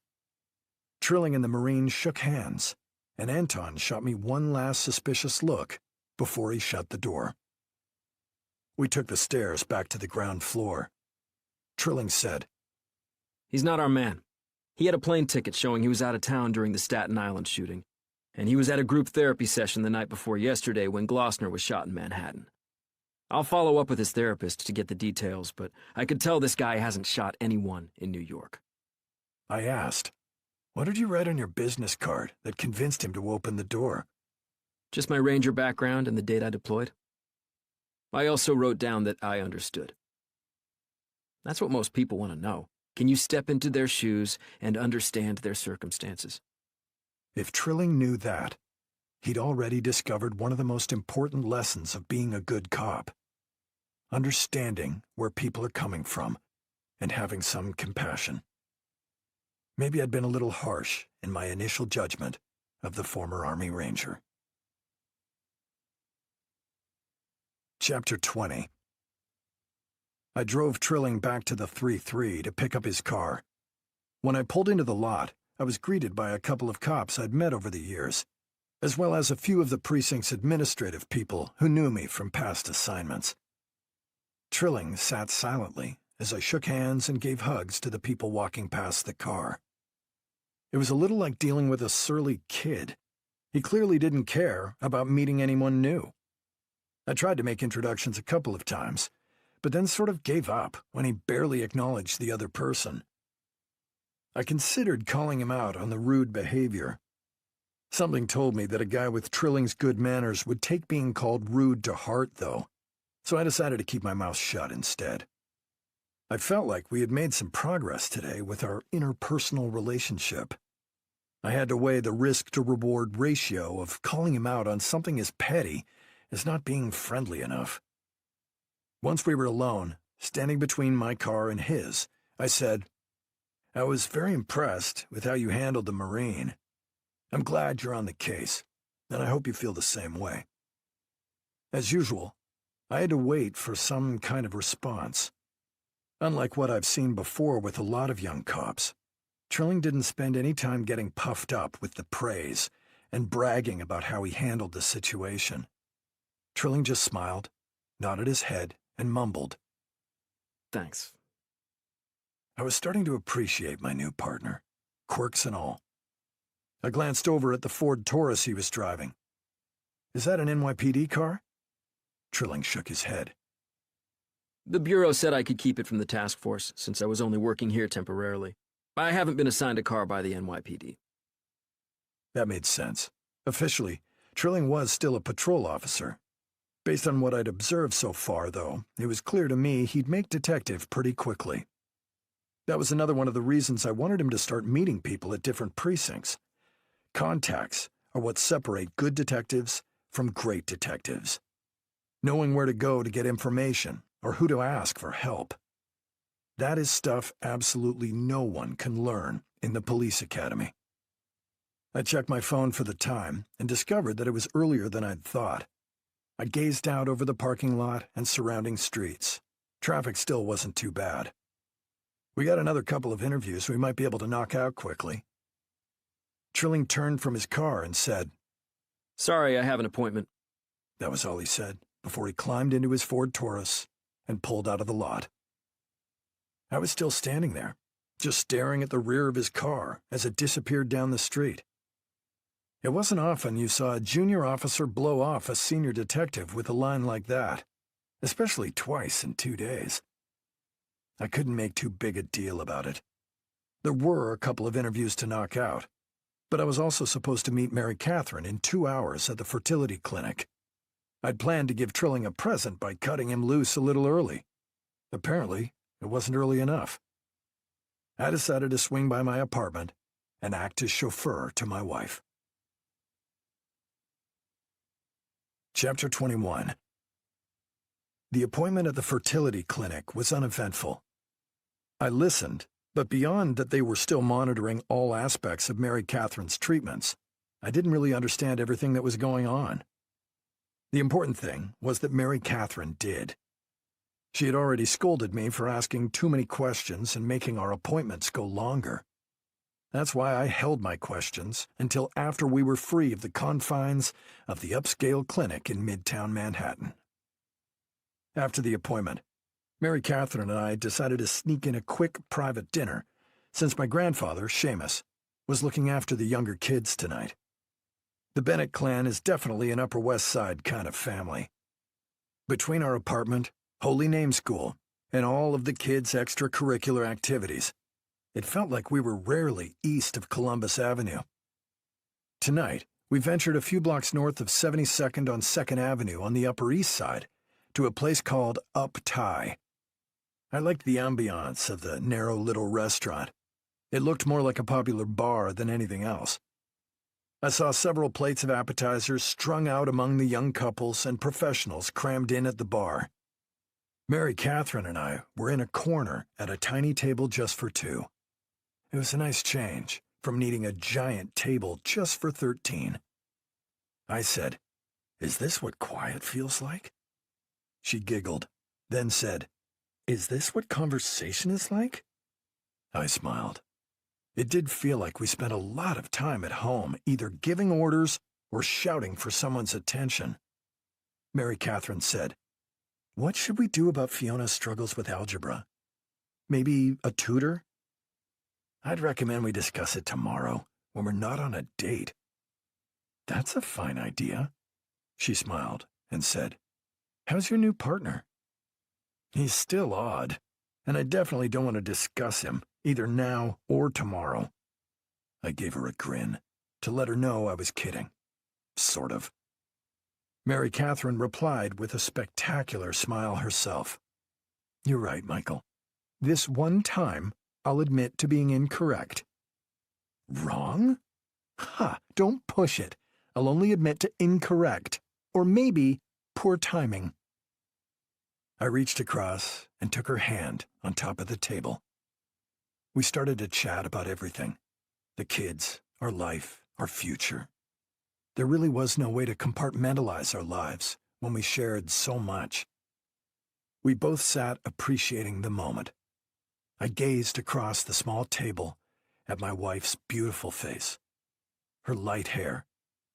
Trilling and the Marine shook hands, and Anton shot me one last suspicious look before he shut the door. We took the stairs back to the ground floor. Trilling said, He's not our man. He had a plane ticket showing he was out of town during the Staten Island shooting, and he was at a group therapy session the night before yesterday when Glossner was shot in Manhattan. I'll follow up with his therapist to get the details, but I could tell this guy hasn't shot anyone in New York. I asked, what did you write on your business card that convinced him to open the door? Just my Ranger background and the date I deployed. I also wrote down that I understood. That's what most people want to know. Can you step into their shoes and understand their circumstances? If Trilling knew that, he'd already discovered one of the most important lessons of being a good cop. Understanding where people are coming from and having some compassion. Maybe I'd been a little harsh in my initial judgment of the former Army Ranger. Chapter 20. I drove Trilling back to the 3-3 to pick up his car. When I pulled into the lot, I was greeted by a couple of cops I'd met over the years, as well as a few of the precinct's administrative people who knew me from past assignments. Trilling sat silently as I shook hands and gave hugs to the people walking past the car. It was a little like dealing with a surly kid. He clearly didn't care about meeting anyone new. I tried to make introductions a couple of times, but then sort of gave up when he barely acknowledged the other person. I considered calling him out on the rude behavior. Something told me that a guy with Trilling's good manners would take being called rude to heart, though, so I decided to keep my mouth shut instead. I felt like we had made some progress today with our interpersonal relationship. I had to weigh the risk-to-reward ratio of calling him out on something as petty as not being friendly enough. Once we were alone, standing between my car and his, I said, I was very impressed with how you handled the Marine. I'm glad you're on the case, and I hope you feel the same way. As usual, I had to wait for some kind of response. Unlike what I've seen before with a lot of young cops, Trilling didn't spend any time getting puffed up with the praise and bragging about how he handled the situation. Trilling just smiled, nodded his head, and mumbled, Thanks. I was starting to appreciate my new partner, quirks and all. I glanced over at the Ford Taurus he was driving. Is that an NYPD car? Trilling shook his head. The Bureau said I could keep it from the task force since I was only working here temporarily. I haven't been assigned a car by the NYPD. That made sense. Officially, Trilling was still a patrol officer. Based on what I'd observed so far, though, it was clear to me he'd make detective pretty quickly. That was another one of the reasons I wanted him to start meeting people at different precincts. Contacts are what separate good detectives from great detectives. Knowing where to go to get information or who to ask for help. That is stuff absolutely no one can learn in the police academy. I checked my phone for the time and discovered that it was earlier than I'd thought. I gazed out over the parking lot and surrounding streets. Traffic still wasn't too bad. We got another couple of interviews we might be able to knock out quickly. Trilling turned from his car and said, Sorry, I have an appointment. That was all he said before he climbed into his Ford Taurus and pulled out of the lot. I was still standing there, just staring at the rear of his car as it disappeared down the street. It wasn't often you saw a junior officer blow off a senior detective with a line like that, especially twice in 2 days. I couldn't make too big a deal about it. There were a couple of interviews to knock out, but I was also supposed to meet Mary Catherine in 2 hours at the fertility clinic. I'd planned to give Trilling a present by cutting him loose a little early. Apparently, it wasn't early enough. I decided to swing by my apartment and act as chauffeur to my wife. Chapter 21. The appointment at the fertility clinic was uneventful. I listened But beyond that they were still monitoring all aspects of Mary Catherine's treatments, I didn't really understand everything that was going on. The important thing was that Mary Catherine did. She had already scolded me for asking too many questions and making our appointments go longer. That's why I held my questions until after we were free of the confines of the upscale clinic in Midtown Manhattan. After the appointment, Mary Catherine and I decided to sneak in a quick private dinner, since my grandfather, Seamus, was looking after the younger kids tonight. The Bennett clan is definitely an Upper West Side kind of family. Between our apartment, Holy Name School, and all of the kids' extracurricular activities, it felt like we were rarely east of Columbus Avenue. Tonight, we ventured a few blocks north of 72nd on 2nd Avenue on the Upper East Side to a place called Up Thai. I liked the ambiance of the narrow little restaurant. It looked more like a popular bar than anything else. I saw several plates of appetizers strung out among the young couples and professionals crammed in at the bar. Mary Catherine and I were in a corner at a tiny table just for two. It was a nice change from needing a giant table just for 13. I said, "Is this what quiet feels like?" She giggled, then said, "Is this what conversation is like?" I smiled. It did feel like we spent a lot of time at home, either giving orders or shouting for someone's attention. Mary Catherine said, "What should we do about Fiona's struggles with algebra? Maybe a tutor?" "I'd recommend we discuss it tomorrow, when we're not on a date." "That's a fine idea." She smiled and said, "How's your new partner?" "He's still odd, and I definitely don't want to discuss him, either now or tomorrow." I gave her a grin, to let her know I was kidding. Sort of. Mary Catherine replied with a spectacular smile herself. "You're right, Michael. This one time, I'll admit to being incorrect." "Wrong? Ha, don't push it. I'll only admit to incorrect, or maybe poor timing." I reached across and took her hand on top of the table. We started to chat about everything. The kids, our life, our future. There really was no way to compartmentalize our lives when we shared so much. We both sat appreciating the moment. I gazed across the small table at my wife's beautiful face. Her light hair,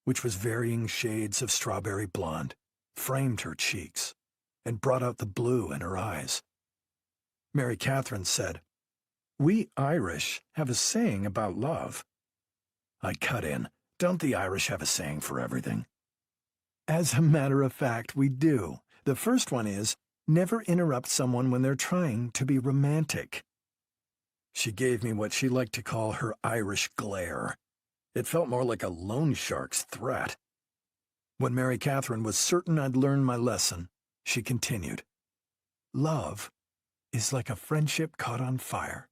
which was varying shades of strawberry blonde, framed her cheeks and brought out the blue in her eyes. Mary Catherine said, "We Irish have a saying about love." I cut in, "Don't the Irish have a saying for everything?" "As a matter of fact, we do. The first one is, never interrupt someone when they're trying to be romantic." She gave me what she liked to call her Irish glare. It felt more like a loan shark's threat. When Mary Catherine was certain I'd learned my lesson, she continued, "Love is like a friendship caught on fire."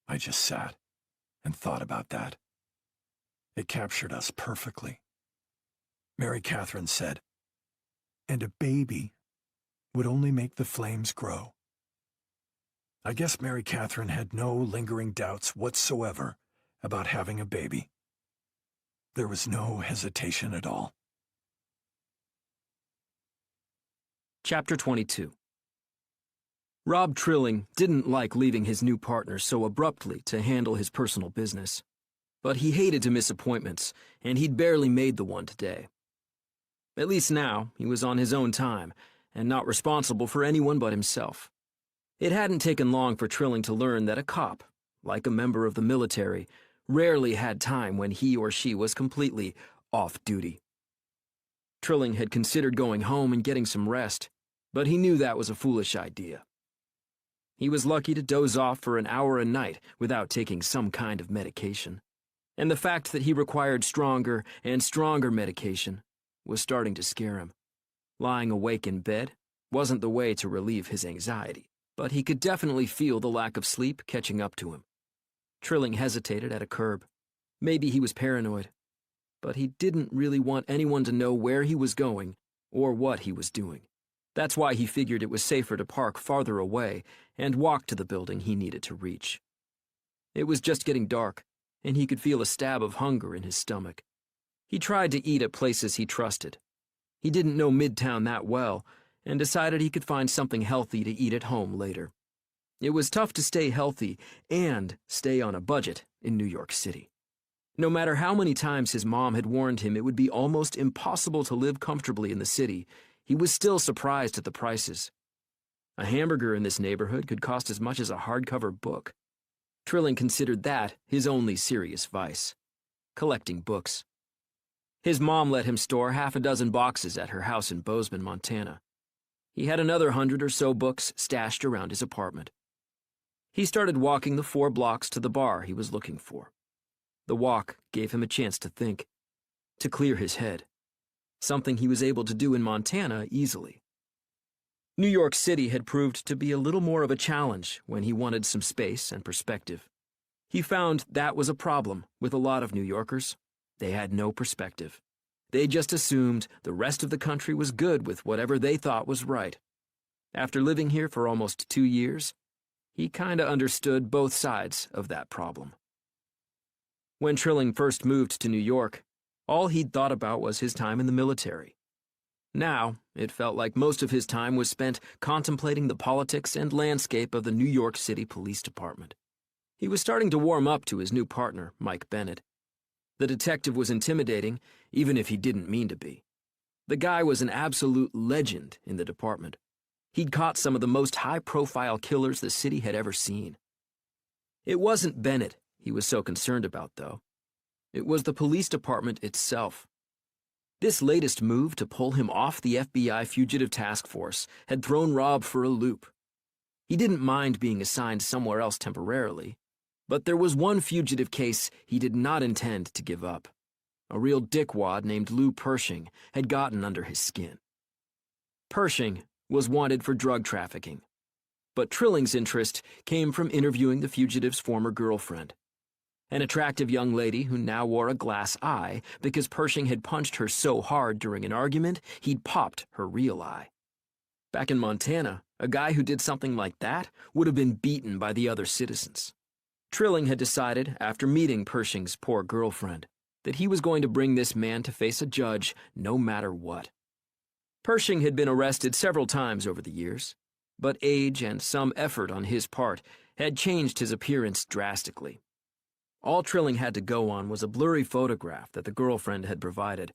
I just sat and thought about that. It captured us perfectly. Mary Catherine said, "And a baby would only make the flames grow." I guess Mary Catherine had no lingering doubts whatsoever about having a baby. There was no hesitation at all. Chapter 22. Rob Trilling didn't like leaving his new partner so abruptly to handle his personal business. But he hated to miss appointments, and he'd barely made the one today. At least now, he was on his own time, and not responsible for anyone but himself. It hadn't taken long for Trilling to learn that a cop, like a member of the military, rarely had time when he or she was completely off duty. Trilling had considered going home and getting some rest, but he knew that was a foolish idea. He was lucky to doze off for an hour a night without taking some kind of medication, and the fact that he required stronger and stronger medication was starting to scare him. Lying awake in bed wasn't the way to relieve his anxiety, but he could definitely feel the lack of sleep catching up to him. Trilling hesitated at a curb. Maybe he was paranoid, but he didn't really want anyone to know where he was going or what he was doing. That's why he figured it was safer to park farther away and walk to the building he needed to reach. It was just getting dark, and he could feel a stab of hunger in his stomach. He tried to eat at places he trusted. He didn't know Midtown that well, and decided he could find something healthy to eat at home later. It was tough to stay healthy and stay on a budget in New York City. No matter how many times his mom had warned him it would be almost impossible to live comfortably in the city, he was still surprised at the prices. A hamburger in this neighborhood could cost as much as a hardcover book. Trilling considered that his only serious vice: collecting books. His mom let him store half a dozen boxes at her house in Bozeman, Montana. He had another 100 or so books stashed around his apartment. He started walking the 4 blocks to the bar he was looking for. The walk gave him a chance to think, to clear his head, something he was able to do in Montana easily. New York City had proved to be a little more of a challenge when he wanted some space and perspective. He found that was a problem with a lot of New Yorkers. They had no perspective. They just assumed the rest of the country was good with whatever they thought was right. After living here for almost 2 years, he kinda understood both sides of that problem. When Trilling first moved to New York, all he'd thought about was his time in the military. Now, it felt like most of his time was spent contemplating the politics and landscape of the New York City Police Department. He was starting to warm up to his new partner, Mike Bennett. The detective was intimidating, even if he didn't mean to be. The guy was an absolute legend in the department. He'd caught some of the most high-profile killers the city had ever seen. It wasn't Bennett he was so concerned about, though. It was the police department itself. This latest move to pull him off the FBI Fugitive Task Force had thrown Rob for a loop. He didn't mind being assigned somewhere else temporarily, but there was one fugitive case he did not intend to give up. A real dickwad named Lou Pershing had gotten under his skin. Pershing was wanted for drug trafficking, but Trilling's interest came from interviewing the fugitive's former girlfriend, an attractive young lady who now wore a glass eye because Pershing had punched her so hard during an argument he'd popped her real eye. Back in Montana, a guy who did something like that would have been beaten by the other citizens. Trilling had decided, after meeting Pershing's poor girlfriend, that he was going to bring this man to face a judge no matter what. Pershing had been arrested several times over the years, but age and some effort on his part had changed his appearance drastically. All Trilling had to go on was a blurry photograph that the girlfriend had provided,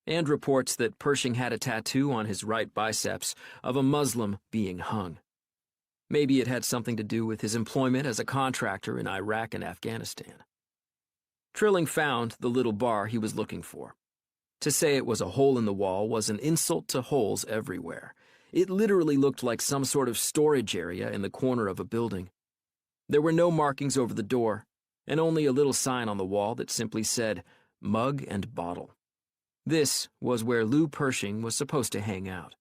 and reports that Pershing had a tattoo on his right biceps of a Muslim being hung. Maybe it had something to do with his employment as a contractor in Iraq and Afghanistan. Trilling found the little bar he was looking for. To say it was a hole in the wall was an insult to holes everywhere. It literally looked like some sort of storage area in the corner of a building. There were no markings over the door, and only a little sign on the wall that simply said, "Mug and Bottle." This was where Lou Pershing was supposed to hang out.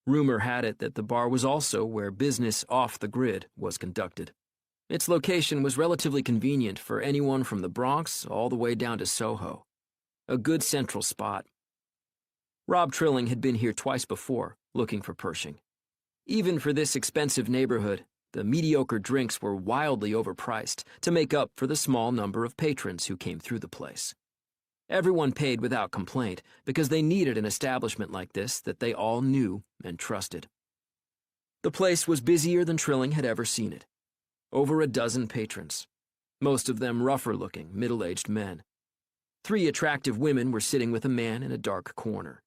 Rumor had it that the bar was also where business off the grid was conducted. Its location was relatively convenient for anyone from the Bronx all the way down to Soho. A good central spot. Rob Trilling had been here twice before, looking for Pershing. Even for this expensive neighborhood, the mediocre drinks were wildly overpriced to make up for the small number of patrons who came through the place. Everyone paid without complaint because they needed an establishment like this that they all knew and trusted. The place was busier than Trilling had ever seen it. Over a dozen patrons, most of them rougher-looking, middle-aged men. 3 attractive women were sitting with a man in a dark corner.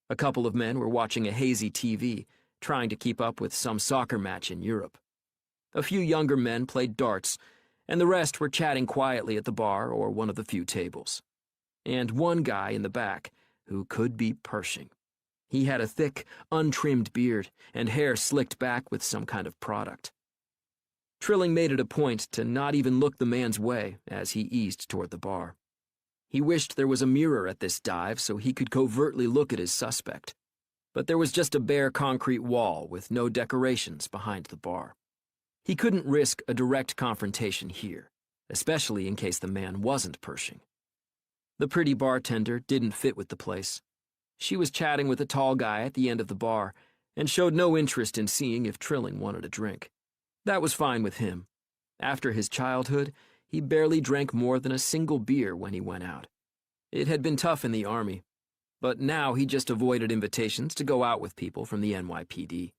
A couple of men were watching a hazy TV, trying to keep up with some soccer match in Europe. A few younger men played darts, and the rest were chatting quietly at the bar or one of the few tables. And one guy in the back, who could be Pershing. He had a thick, untrimmed beard and hair slicked back with some kind of product. Trilling made it a point to not even look the man's way as he eased toward the bar. He wished there was a mirror at this dive so he could covertly look at his suspect. But there was just a bare concrete wall with no decorations behind the bar. He couldn't risk a direct confrontation here, especially in case the man wasn't Pershing. The pretty bartender didn't fit with the place. She was chatting with a tall guy at the end of the bar, and showed no interest in seeing if Trilling wanted a drink. That was fine with him. After his childhood, he barely drank more than a single beer when he went out. It had been tough in the Army, but now he just avoided invitations to go out with people from the NYPD.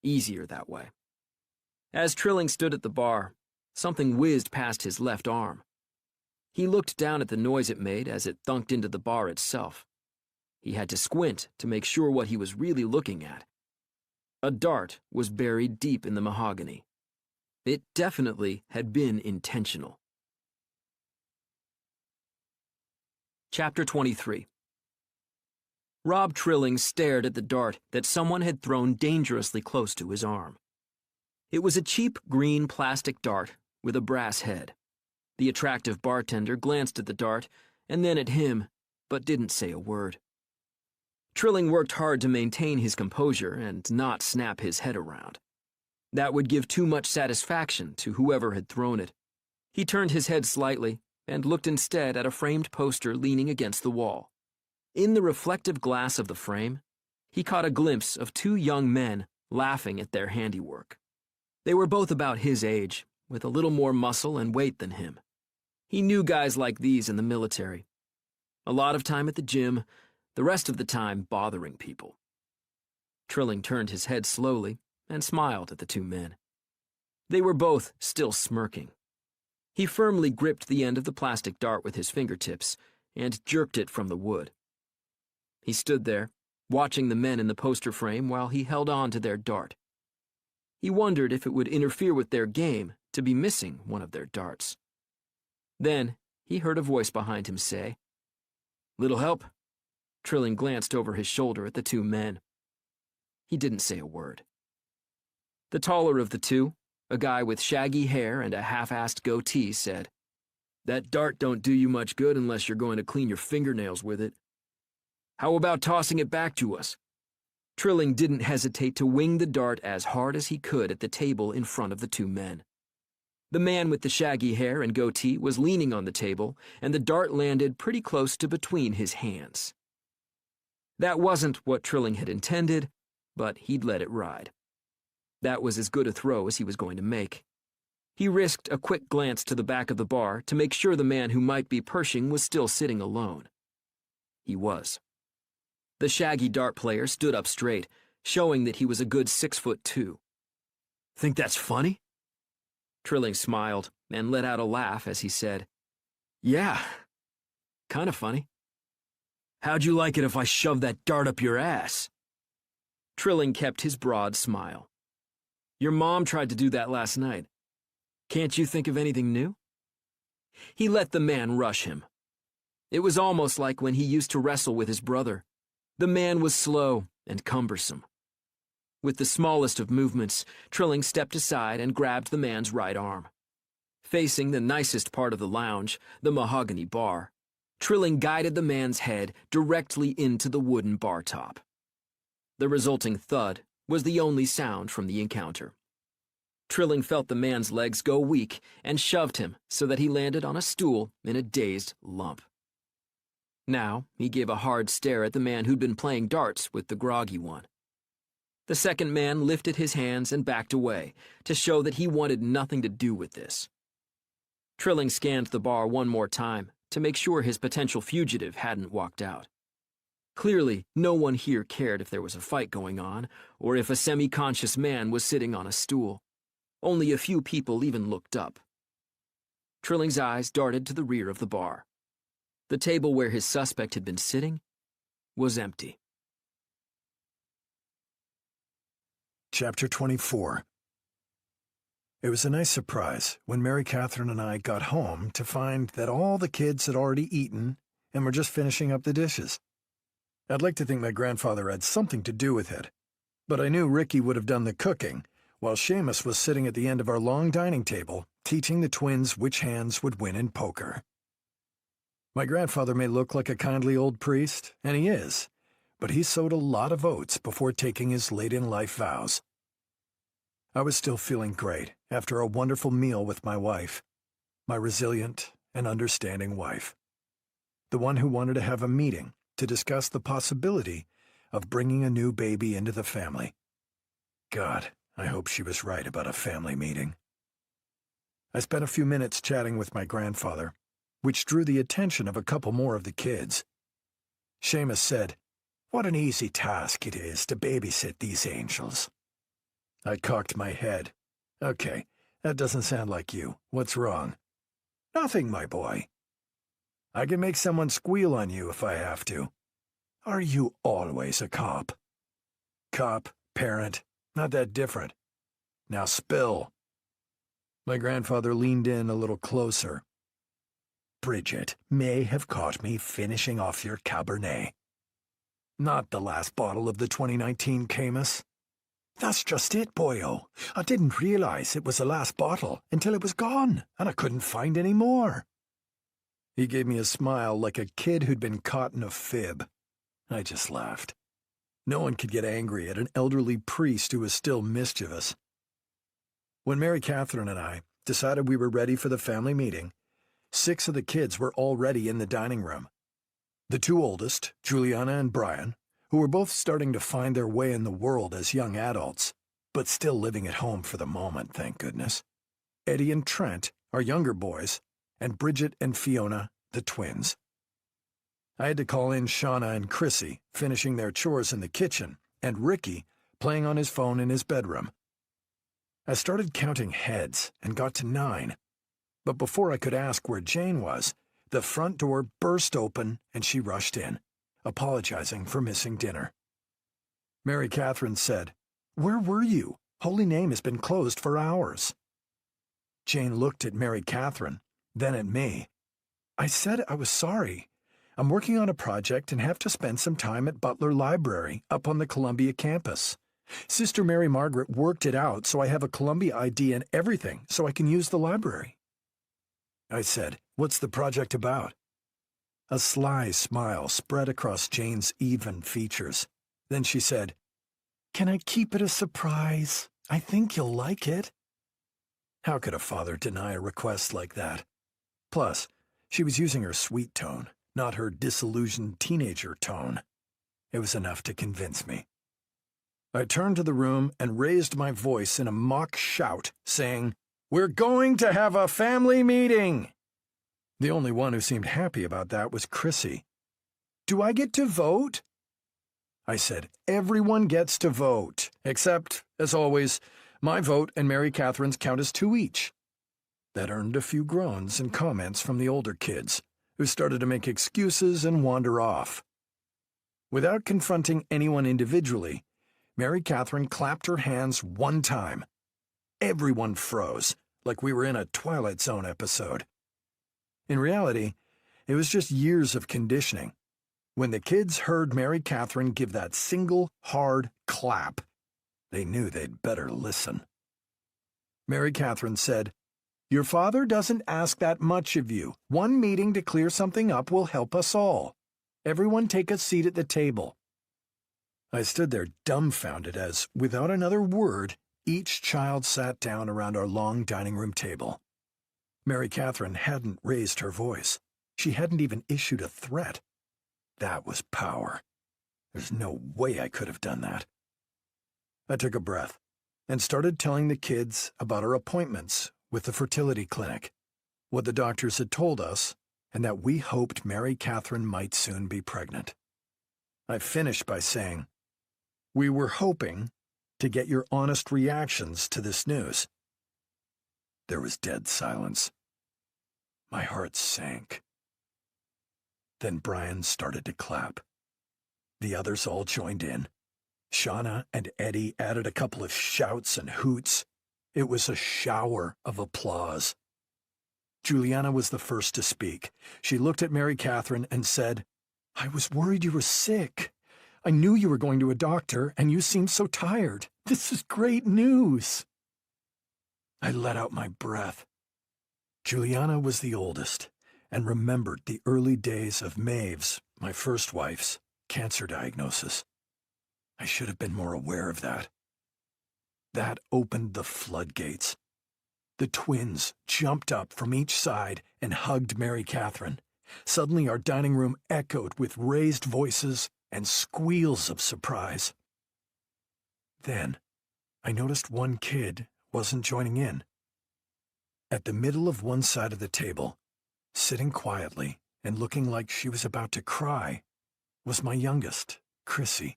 Easier that way. As Trilling stood at the bar, something whizzed past his left arm. He looked down at the noise it made as it thunked into the bar itself. He had to squint to make sure what he was really looking at. A dart was buried deep in the mahogany. It definitely had been intentional. Chapter 23. Rob Trilling stared at the dart that someone had thrown dangerously close to his arm. It was a cheap green plastic dart with a brass head. The attractive bartender glanced at the dart and then at him, but didn't say a word. Trilling worked hard to maintain his composure and not snap his head around. That would give too much satisfaction to whoever had thrown it. He turned his head slightly and looked instead at a framed poster leaning against the wall. In the reflective glass of the frame, he caught a glimpse of two young men laughing at their handiwork. They were both about his age, with a little more muscle and weight than him. He knew guys like these in the military. A lot of time at the gym, the rest of the time bothering people. Trilling turned his head slowly and smiled at the two men. They were both still smirking. He firmly gripped the end of the plastic dart with his fingertips and jerked it from the wood. He stood there, watching the men in the poster frame while he held on to their dart. He wondered if it would interfere with their game to be missing one of their darts. Then he heard a voice behind him say, "Little help?" Trilling glanced over his shoulder at the two men. He didn't say a word. The taller of the two, a guy with shaggy hair and a half-assed goatee, said, "That dart don't do you much good unless you're going to clean your fingernails with it. How about tossing it back to us?" Trilling didn't hesitate to wing the dart as hard as he could at the table in front of the two men. The man with the shaggy hair and goatee was leaning on the table, and the dart landed pretty close to between his hands. That wasn't what Trilling had intended, but he'd let it ride. That was as good a throw as he was going to make. He risked a quick glance to the back of the bar to make sure the man who might be pershing was still sitting alone. He was. The shaggy dart player stood up straight, showing that he was a good 6'2". "Think that's funny?" Trilling smiled and let out a laugh as he said, "Yeah, kind of funny. How'd you like it if I shoved that dart up your ass?" Trilling kept his broad smile. "Your mom tried to do that last night. Can't you think of anything new?" He let the man rush him. It was almost like when he used to wrestle with his brother. The man was slow and cumbersome. With the smallest of movements, Trilling stepped aside and grabbed the man's right arm. Facing the nicest part of the lounge, the mahogany bar, Trilling guided the man's head directly into the wooden bar top. The resulting thud was the only sound from the encounter. Trilling felt the man's legs go weak and shoved him so that he landed on a stool in a dazed lump. Now, he gave a hard stare at the man who'd been playing darts with the groggy one. The second man lifted his hands and backed away to show that he wanted nothing to do with this. Trilling scanned the bar one more time to make sure his potential fugitive hadn't walked out. Clearly, no one here cared if there was a fight going on or if a semi-conscious man was sitting on a stool. Only a few people even looked up. Trilling's eyes darted to the rear of the bar. The table where his suspect had been sitting was empty. Chapter 24. It was a nice surprise when Mary Catherine and I got home to find that all the kids had already eaten and were just finishing up the dishes. I'd like to think my grandfather had something to do with it, but I knew Ricky would have done the cooking, while Seamus was sitting at the end of our long dining table, teaching the twins which hands would win in poker. My grandfather may look like a kindly old priest, and he is, but he sowed a lot of oats before taking his late-in-life vows. I was still feeling great after a wonderful meal with my wife, my resilient and understanding wife, the one who wanted to have a meeting to discuss the possibility of bringing a new baby into the family. God, I hope she was right about a family meeting. I spent a few minutes chatting with my grandfather, which drew the attention of a couple more of the kids. Seamus said, "What an easy task it is to babysit these angels." I cocked my head. "Okay, that doesn't sound like you. What's wrong?" "Nothing, my boy." "I can make someone squeal on you if I have to." "Are you always a cop?" "Cop, parent, not that different. Now spill." My grandfather leaned in a little closer. "Bridget may have caught me finishing off your Cabernet." "Not the last bottle of the 2019 Camus?" "That's just it, boyo. I didn't realize it was the last bottle until it was gone, and I couldn't find any more." He gave me a smile like a kid who'd been caught in a fib. I just laughed. No one could get angry at an elderly priest who was still mischievous. When Mary Catherine and I decided we were ready for the family meeting, 6 of the kids were already in the dining room. The 2 oldest, Juliana and Brian, who were both starting to find their way in the world as young adults, but still living at home for the moment, thank goodness. Eddie and Trent, our younger boys, and Bridget and Fiona, the twins. I had to call in Shauna and Chrissy, finishing their chores in the kitchen, and Ricky, playing on his phone in his bedroom. I started counting heads and got to 9, but before I could ask where Jane was, the front door burst open and she rushed in, apologizing for missing dinner. Mary Catherine said, "Where were you? Holy Name has been closed for hours." Jane looked at Mary Catherine, then at me. I said I was sorry. I'm working on a project and have to spend some time at Butler Library up on the Columbia campus. Sister Mary Margaret worked it out so I have a Columbia ID and everything so I can use the library. I said, "What's the project about?" A sly smile spread across Jane's even features. Then she said, "Can I keep it a surprise? I think you'll like it." How could a father deny a request like that? Plus, she was using her sweet tone, not her disillusioned teenager tone. It was enough to convince me. I turned to the room and raised my voice in a mock shout, saying, "We're going to have a family meeting!" The only one who seemed happy about that was Chrissy. "Do I get to vote?" I said, "Everyone gets to vote, except, as always, my vote and Mary Catherine's count as 2 each. That earned a few groans and comments from the older kids, who started to make excuses and wander off. Without confronting anyone individually, Mary Catherine clapped her hands one time. Everyone froze, like we were in a Twilight Zone episode. In reality, it was just years of conditioning. When the kids heard Mary Catherine give that single, hard clap, they knew they'd better listen. Mary Catherine said, "Your father doesn't ask that much of you. One meeting to clear something up will help us all. Everyone take a seat at the table." I stood there dumbfounded as, without another word, each child sat down around our long dining room table. Mary Catherine hadn't raised her voice. She hadn't even issued a threat. That was power. There's no way I could have done that. I took a breath and started telling the kids about our appointments with the fertility clinic, what the doctors had told us, and that we hoped Mary Catherine might soon be pregnant. I finished by saying, "We were hoping to get your honest reactions to this news." There was dead silence. My heart sank. Then Brian started to clap. The others all joined in. Shauna and Eddie added a couple of shouts and hoots. It was a shower of applause. Juliana was the first to speak. She looked at Mary Catherine and said, "I was worried you were sick. I knew you were going to a doctor, and you seemed so tired. This is great news." I let out my breath. Juliana was the oldest, and remembered the early days of Maeve's, my first wife's, cancer diagnosis. I should have been more aware of that. That opened the floodgates. The twins jumped up from each side and hugged Mary Catherine. Suddenly our dining room echoed with raised voices and squeals of surprise. Then, I noticed one kid wasn't joining in. At the middle of one side of the table, sitting quietly and looking like she was about to cry, was my youngest, Chrissy,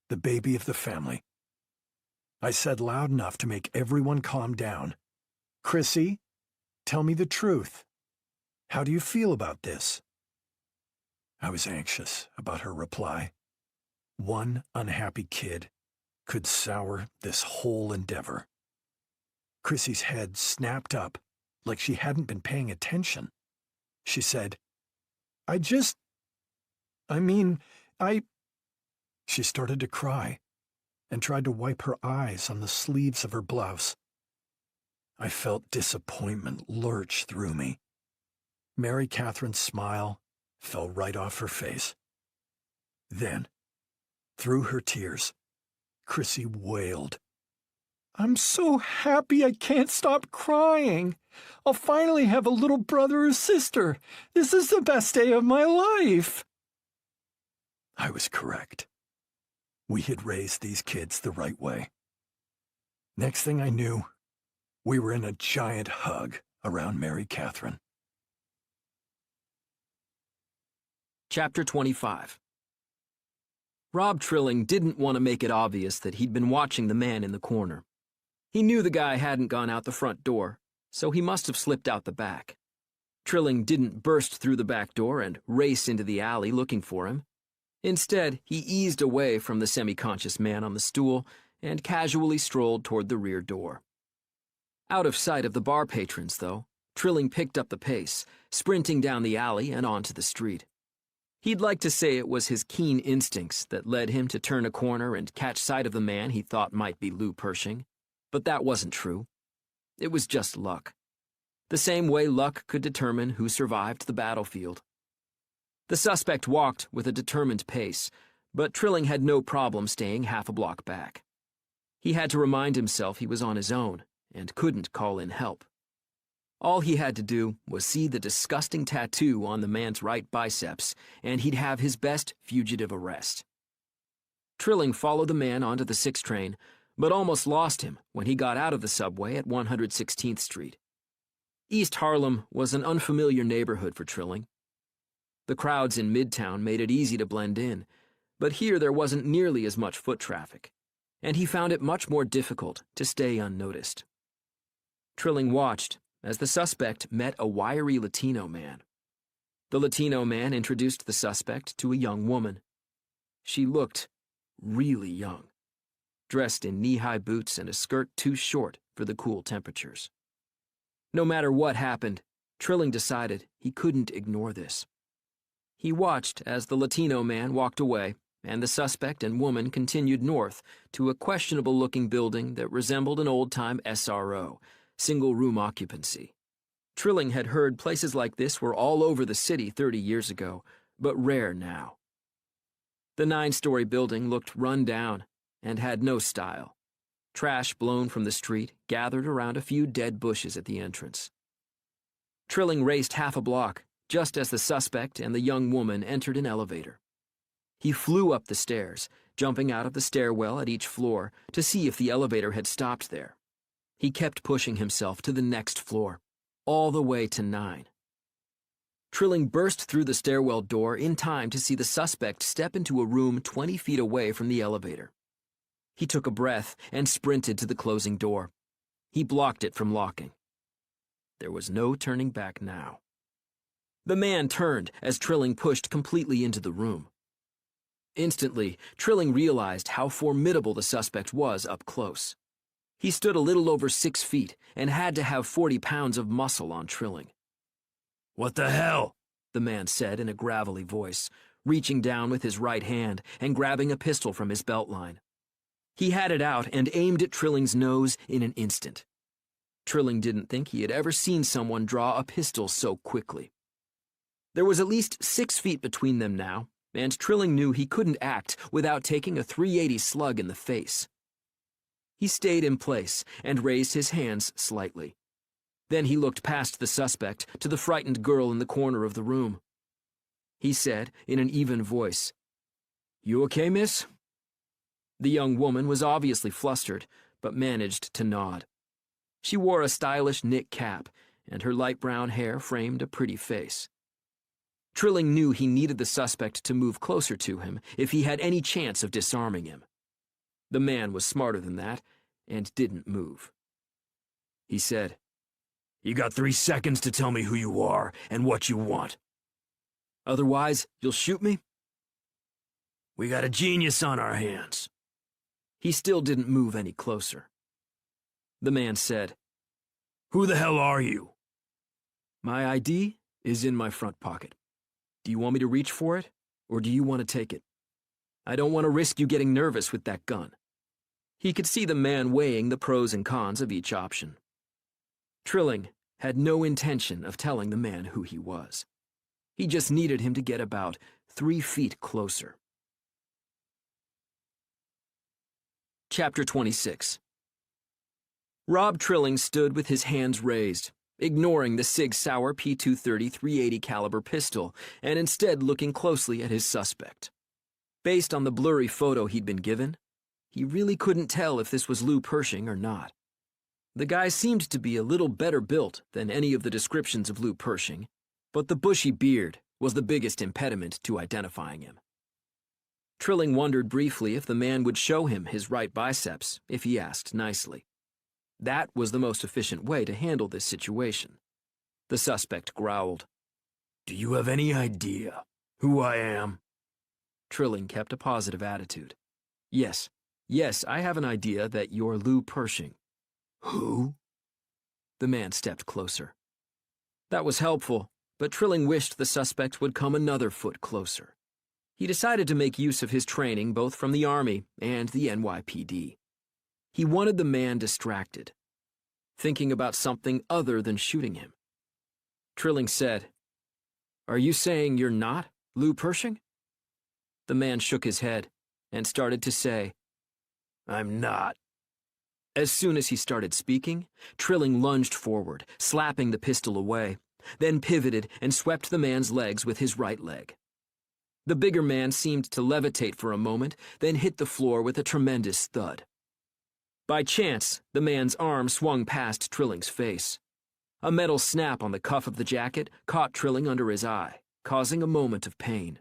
the baby of the family. I said loud enough to make everyone calm down. "Chrissy, tell me the truth. How do you feel about this?" I was anxious about her reply. One unhappy kid could sour this whole endeavor. Chrissy's head snapped up like she hadn't been paying attention. She said, I... She started to cry and tried to wipe her eyes on the sleeves of her blouse. I felt disappointment lurch through me. Mary Catherine's smile fell right off her face. Then, through her tears, Chrissy wailed, "I'm so happy I can't stop crying. I'll finally have a little brother or sister. This is the best day of my life." I was correct. We had raised these kids the right way. Next thing I knew, we were in a giant hug around Mary Catherine. Chapter 25. Rob Trilling didn't want to make it obvious that he'd been watching the man in the corner. He knew the guy hadn't gone out the front door, so he must have slipped out the back. Trilling didn't burst through the back door and race into the alley looking for him. Instead, he eased away from the semi-conscious man on the stool and casually strolled toward the rear door. Out of sight of the bar patrons, though, Trilling picked up the pace, sprinting down the alley and onto the street. He'd like to say it was his keen instincts that led him to turn a corner and catch sight of the man he thought might be Lou Pershing, but that wasn't true. It was just luck. The same way luck could determine who survived the battlefield. The suspect walked with a determined pace, but Trilling had no problem staying half a block back. He had to remind himself he was on his own and couldn't call in help. All he had to do was see the disgusting tattoo on the man's right biceps, and he'd have his best fugitive arrest. Trilling followed the man onto the 6 train, but almost lost him when he got out of the subway at 116th Street. East Harlem was an unfamiliar neighborhood for Trilling. The crowds in Midtown made it easy to blend in, but here there wasn't nearly as much foot traffic, and he found it much more difficult to stay unnoticed. Trilling watched as the suspect met a wiry Latino man. The Latino man introduced the suspect to a young woman. She looked really young, dressed in knee-high boots and a skirt too short for the cool temperatures. No matter what happened, Trilling decided he couldn't ignore this. He watched as the Latino man walked away, and the suspect and woman continued north to a questionable-looking building that resembled an old-time SRO, single-room occupancy. Trilling had heard places like this were all over the city 30 years ago, but rare now. The 9-story building looked run down and had no style. Trash blown from the street gathered around a few dead bushes at the entrance. Trilling raced half a block, just as the suspect and the young woman entered an elevator. He flew up the stairs, jumping out of the stairwell at each floor to see if the elevator had stopped there. He kept pushing himself to the next floor, all the way to 9. Trilling burst through the stairwell door in time to see the suspect step into a room 20 feet away from the elevator. He took a breath and sprinted to the closing door. He blocked it from locking. There was no turning back now. The man turned as Trilling pushed completely into the room. Instantly, Trilling realized how formidable the suspect was up close. He stood a little over 6 feet and had to have 40 pounds of muscle on Trilling. "What the hell?" the man said in a gravelly voice, reaching down with his right hand and grabbing a pistol from his belt line. He had it out and aimed at Trilling's nose in an instant. Trilling didn't think he had ever seen someone draw a pistol so quickly. There was at least 6 feet between them now, and Trilling knew he couldn't act without taking a .380 slug in the face. He stayed in place and raised his hands slightly. Then he looked past the suspect to the frightened girl in the corner of the room. He said, in an even voice, You okay, miss? The young woman was obviously flustered, but managed to nod. She wore a stylish knit cap, and her light brown hair framed a pretty face. Trilling knew he needed the suspect to move closer to him if he had any chance of disarming him. The man was smarter than that, and didn't move. He said, "You got 3 seconds to tell me who you are and what you want. Otherwise, you'll shoot me?" "We got a genius on our hands." He still didn't move any closer. The man said, "Who the hell are you?" "My ID is in my front pocket. Do you want me to reach for it, or do you want to take it? I don't want to risk you getting nervous with that gun." He could see the man weighing the pros and cons of each option. Trilling had no intention of telling the man who he was. He just needed him to get about 3 feet closer. Chapter 26. Rob Trilling stood with his hands raised, ignoring the Sig Sauer P230 .380 caliber pistol and instead looking closely at his suspect. Based on the blurry photo he'd been given, he really couldn't tell if this was Lou Pershing or not. The guy seemed to be a little better built than any of the descriptions of Lou Pershing, but the bushy beard was the biggest impediment to identifying him. Trilling wondered briefly if the man would show him his right biceps if he asked nicely. That was the most efficient way to handle this situation. The suspect growled, "Do you have any idea who I am?" Trilling kept a positive attitude. Yes, I have an idea that you're Lou Pershing." "Who?" The man stepped closer. That was helpful, but Trilling wished the suspect would come another foot closer. He decided to make use of his training both from the Army and the NYPD. He wanted the man distracted, thinking about something other than shooting him. Trilling said, "Are you saying you're not Lou Pershing?" The man shook his head and started to say, "I'm not." As soon as he started speaking, Trilling lunged forward, slapping the pistol away, then pivoted and swept the man's legs with his right leg. The bigger man seemed to levitate for a moment, then hit the floor with a tremendous thud. By chance, the man's arm swung past Trilling's face. A metal snap on the cuff of the jacket caught Trilling under his eye, causing a moment of pain.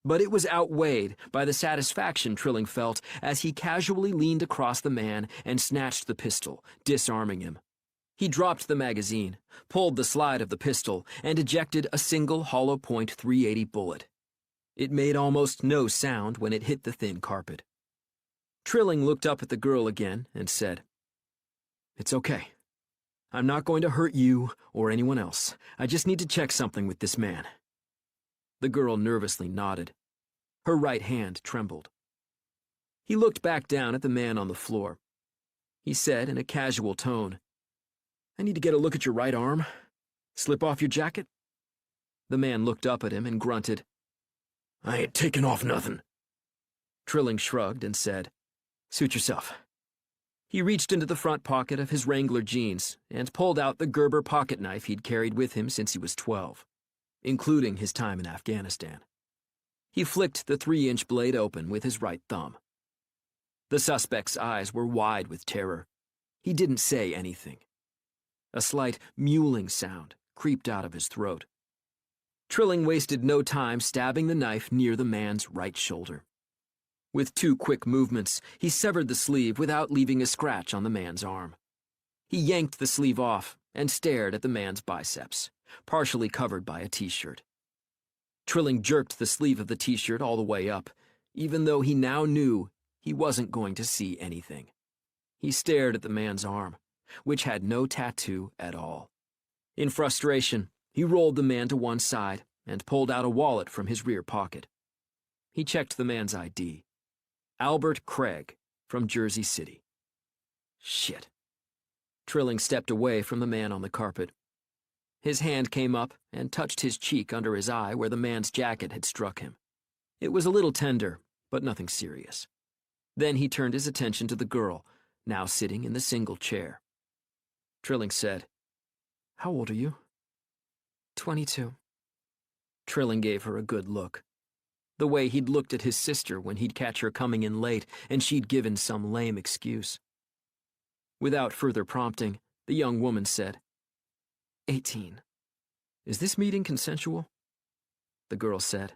But it was outweighed by the satisfaction Trilling felt as he casually leaned across the man and snatched the pistol, disarming him. He dropped the magazine, pulled the slide of the pistol, and ejected a single hollow-point .380 bullet. It made almost no sound when it hit the thin carpet. Trilling looked up at the girl again and said, "It's okay. I'm not going to hurt you or anyone else. I just need to check something with this man." The girl nervously nodded. Her right hand trembled. He looked back down at the man on the floor. He said in a casual tone, "I need to get a look at your right arm. Slip off your jacket?" The man looked up at him and grunted, "I ain't taking off nothing." Trilling shrugged and said, "Suit yourself." He reached into the front pocket of his Wrangler jeans and pulled out the Gerber pocket knife he'd carried with him since he was 12, including his time in Afghanistan. He flicked the 3-inch blade open with his right thumb. The suspect's eyes were wide with terror. He didn't say anything. A slight mewling sound creeped out of his throat. Trilling wasted no time stabbing the knife near the man's right shoulder. With 2 quick movements, he severed the sleeve without leaving a scratch on the man's arm. He yanked the sleeve off and stared at the man's biceps, partially covered by a t-shirt. Trilling jerked the sleeve of the t-shirt all the way up, even though he now knew he wasn't going to see anything. He stared at the man's arm, which had no tattoo at all. In frustration, he rolled the man to one side and pulled out a wallet from his rear pocket. He checked the man's ID. Albert Craig, from Jersey City. Shit. Trilling stepped away from the man on the carpet. His hand came up and touched his cheek under his eye where the man's jacket had struck him. It was a little tender, but nothing serious. Then he turned his attention to the girl, now sitting in the single chair. Trilling said, "How old are you?" 22. Trilling gave her a good look. The way he'd looked at his sister when he'd catch her coming in late and she'd given some lame excuse. Without further prompting, the young woman said, 18. Is this meeting consensual? The girl said,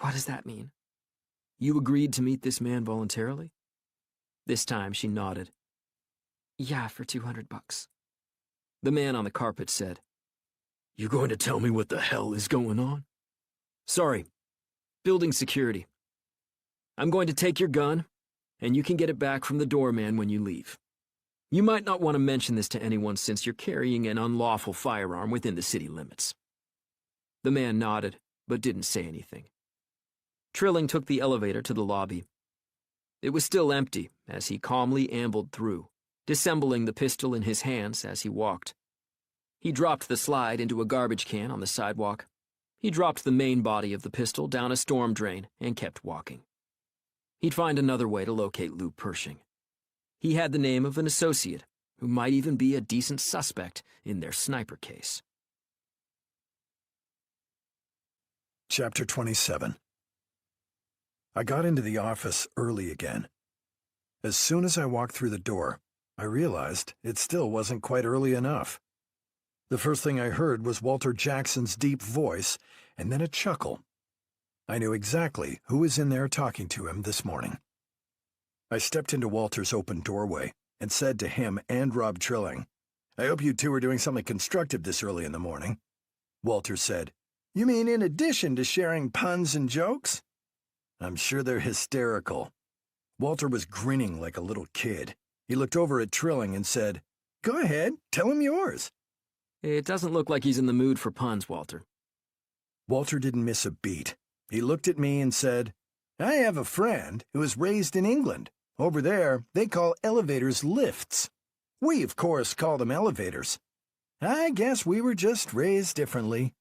What does that mean? You agreed to meet this man voluntarily? This time she nodded. Yeah, for $200. The man on the carpet said, You going to tell me what the hell is going on? Sorry. Building security. I'm going to take your gun, and you can get it back from the doorman when you leave. You might not want to mention this to anyone since you're carrying an unlawful firearm within the city limits. The man nodded, but didn't say anything. Trilling took the elevator to the lobby. It was still empty as he calmly ambled through, dissembling the pistol in his hands as he walked. He dropped the slide into a garbage can on the sidewalk. He dropped the main body of the pistol down a storm drain and kept walking. He'd find another way to locate Lou Pershing. He had the name of an associate who might even be a decent suspect in their sniper case. Chapter 27. I got into the office early again. As soon as I walked through the door, I realized it still wasn't quite early enough. The first thing I heard was Walter Jackson's deep voice, and then a chuckle. I knew exactly who was in there talking to him this morning. I stepped into Walter's open doorway and said to him and Rob Trilling, I hope you two are doing something constructive this early in the morning. Walter said, You mean in addition to sharing puns and jokes? I'm sure they're hysterical. Walter was grinning like a little kid. He looked over at Trilling and said, Go ahead, tell him yours. It doesn't look like he's in the mood for puns, Walter. Walter didn't miss a beat. He looked at me and said, I have a friend who was raised in England. Over there, they call elevators lifts. We, of course, call them elevators. I guess we were just raised differently.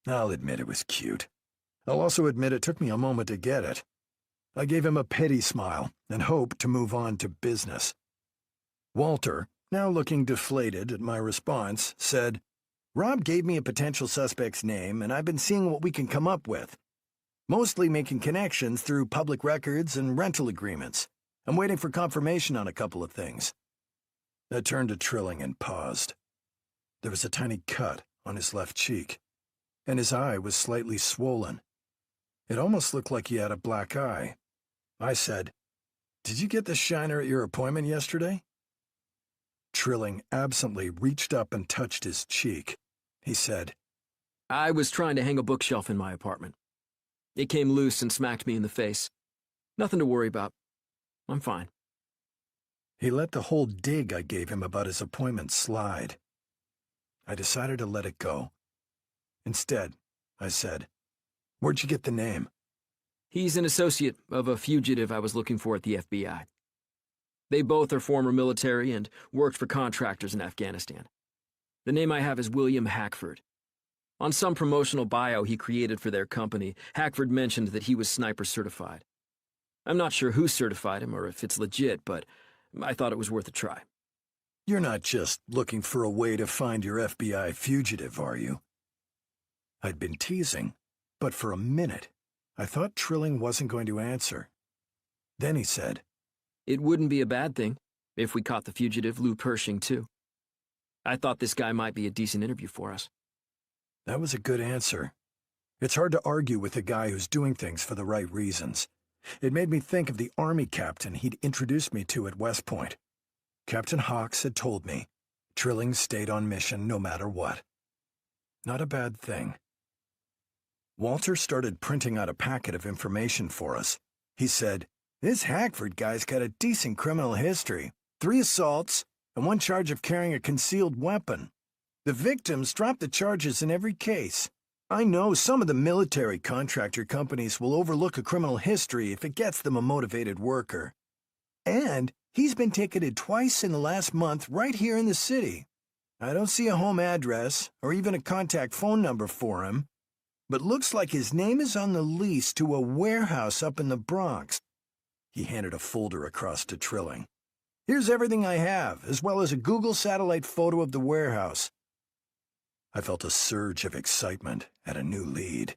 I'll admit it was cute. I'll also admit it took me a moment to get it. I gave him a petty smile and hoped to move on to business. Walter, now looking deflated at my response, said, Rob gave me a potential suspect's name, and I've been seeing what we can come up with. Mostly making connections through public records and rental agreements. I'm waiting for confirmation on a couple of things. I turned to Trilling and paused. There was a tiny cut on his left cheek, and his eye was slightly swollen. It almost looked like he had a black eye. I said, Did you get the shiner at your appointment yesterday? Trilling absently reached up and touched his cheek. He said, I was trying to hang a bookshelf in my apartment. It came loose and smacked me in the face. Nothing to worry about. I'm fine. He let the whole dig I gave him about his appointment slide. I decided to let it go. Instead, I said, Where'd you get the name? He's an associate of a fugitive I was looking for at the FBI. They both are former military and worked for contractors in Afghanistan. The name I have is William Hackford. On some promotional bio he created for their company, Hackford mentioned that he was sniper certified. I'm not sure who certified him or if it's legit, but I thought it was worth a try. You're not just looking for a way to find your FBI fugitive, are you? I'd been teasing, but for a minute, I thought Trilling wasn't going to answer. Then he said, It wouldn't be a bad thing if we caught the fugitive, Lou Pershing, too. I thought this guy might be a decent interview for us. That was a good answer. It's hard to argue with a guy who's doing things for the right reasons. It made me think of the Army captain he'd introduced me to at West Point. Captain Hawks had told me, Trilling stayed on mission no matter what. Not a bad thing. Walter started printing out a packet of information for us. He said, This Hackford guy's got a decent criminal history. 3 assaults, and 1 charge of carrying a concealed weapon. The victims dropped the charges in every case. I know some of the military contractor companies will overlook a criminal history if it gets them a motivated worker. And he's been ticketed twice in the last month right here in the city. I don't see a home address or even a contact phone number for him, but looks like his name is on the lease to a warehouse up in the Bronx. He handed a folder across to Trilling. Here's everything I have, as well as a Google satellite photo of the warehouse. I felt a surge of excitement at a new lead.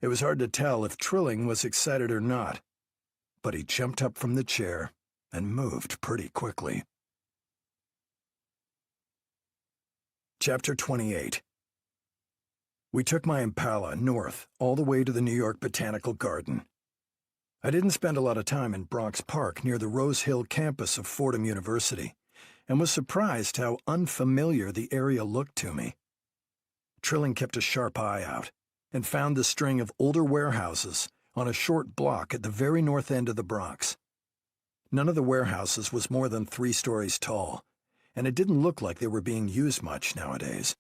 It was hard to tell if Trilling was excited or not, but he jumped up from the chair and moved pretty quickly. Chapter 28. We took my Impala north all the way to the New York Botanical Garden. I didn't spend a lot of time in Bronx Park near the Rose Hill campus of Fordham University, and was surprised how unfamiliar the area looked to me. Trilling kept a sharp eye out and found the string of older warehouses on a short block at the very north end of the Bronx. None of the warehouses was more than 3 stories tall, and it didn't look like they were being used much nowadays.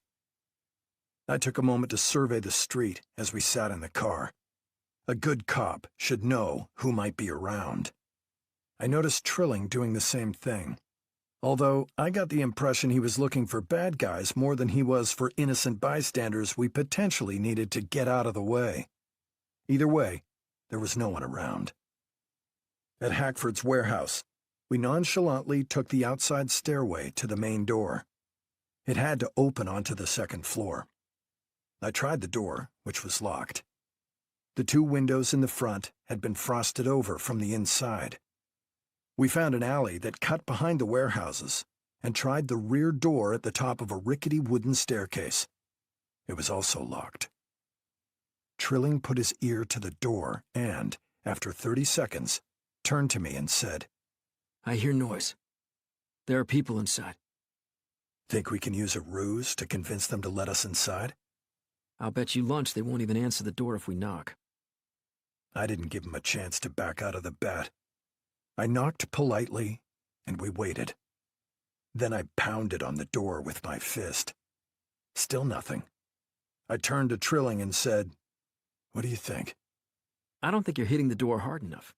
I took a moment to survey the street as we sat in the car. A good cop should know who might be around. I noticed Trilling doing the same thing, although I got the impression he was looking for bad guys more than he was for innocent bystanders we potentially needed to get out of the way. Either way, there was no one around. At Hackford's warehouse, we nonchalantly took the outside stairway to the main door. It had to open onto the second floor. I tried the door, which was locked. The 2 windows in the front had been frosted over from the inside. We found an alley that cut behind the warehouses and tried the rear door at the top of a rickety wooden staircase. It was also locked. Trilling put his ear to the door and, after 30 seconds, turned to me and said, I hear noise. There are people inside. "Think we can use a ruse to convince them to let us inside?" I'll bet you lunch they won't even answer the door if we knock. I didn't give him a chance to back out of the bet. I knocked politely, and we waited. Then I pounded on the door with my fist. Still nothing. I turned to Trilling and said, "What do you think?" I don't think you're hitting the door hard enough.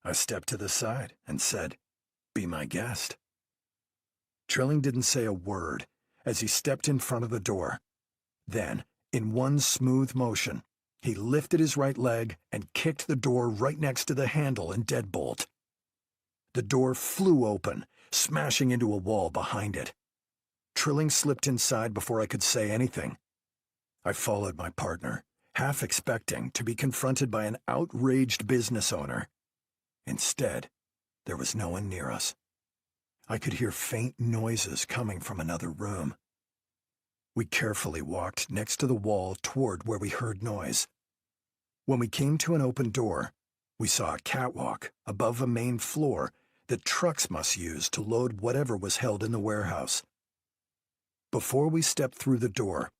I stepped to the side and said, "Be my guest." Trilling didn't say a word as he stepped in front of the door. Then, in one smooth motion, he lifted his right leg and kicked the door right next to the handle and deadbolt. The door flew open, smashing into a wall behind it. Trilling slipped inside before I could say anything. I followed my partner, half expecting to be confronted by an outraged business owner. Instead, there was no one near us. I could hear faint noises coming from another room. We carefully walked next to the wall toward where we heard noise. When we came to an open door, we saw a catwalk above a main floor that trucks must use to load whatever was held in the warehouse. Before we stepped through the door,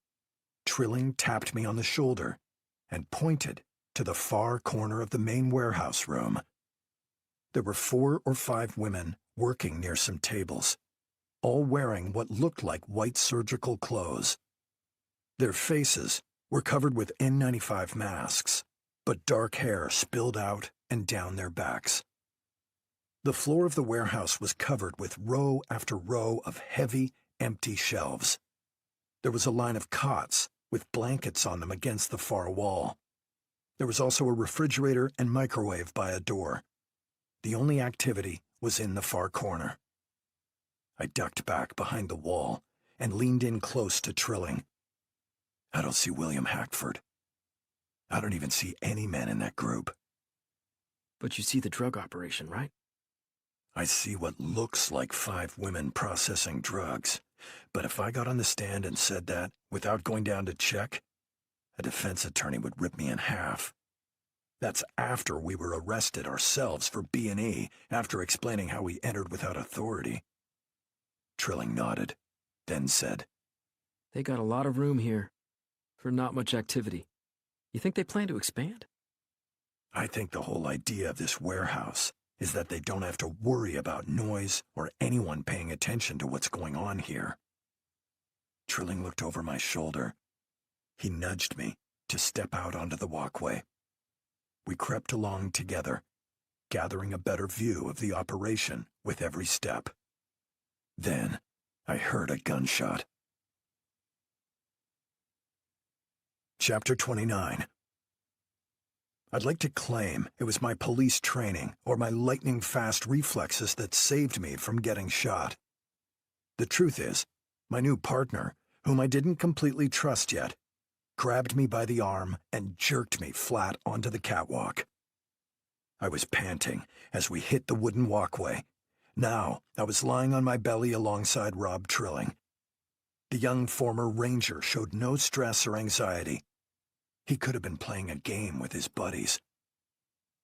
Trilling tapped me on the shoulder and pointed to the far corner of the main warehouse room. There were 4 or 5 women working near some tables, all wearing what looked like white surgical clothes. Their faces were covered with N95 masks, but dark hair spilled out and down their backs. The floor of the warehouse was covered with row after row of heavy, empty shelves. There was a line of cots with blankets on them against the far wall. There was also a refrigerator and microwave by a door. The only activity was in the far corner. I ducked back behind the wall and leaned in close to Trilling. I don't see William Hackford. I don't even see any men in that group. But you see the drug operation, right? I see what looks like 5 women processing drugs. But if I got on the stand and said that without going down to check, a defense attorney would rip me in half. That's after we were arrested ourselves for B&E, after explaining how we entered without authority. Trilling nodded, then said, They got a lot of room here for not much activity. You think they plan to expand? I think the whole idea of this warehouse is that they don't have to worry about noise or anyone paying attention to what's going on here. Trilling looked over my shoulder. He nudged me to step out onto the walkway. We crept along together, gathering a better view of the operation with every step. Then I heard a gunshot. Chapter 29. I'd like to claim it was my police training or my lightning-fast reflexes that saved me from getting shot. The truth is, my new partner, whom I didn't completely trust yet, grabbed me by the arm and jerked me flat onto the catwalk. I was panting as we hit the wooden walkway. Now I was lying on my belly alongside Rob Trilling. The young former ranger showed no stress or anxiety. He could have been playing a game with his buddies.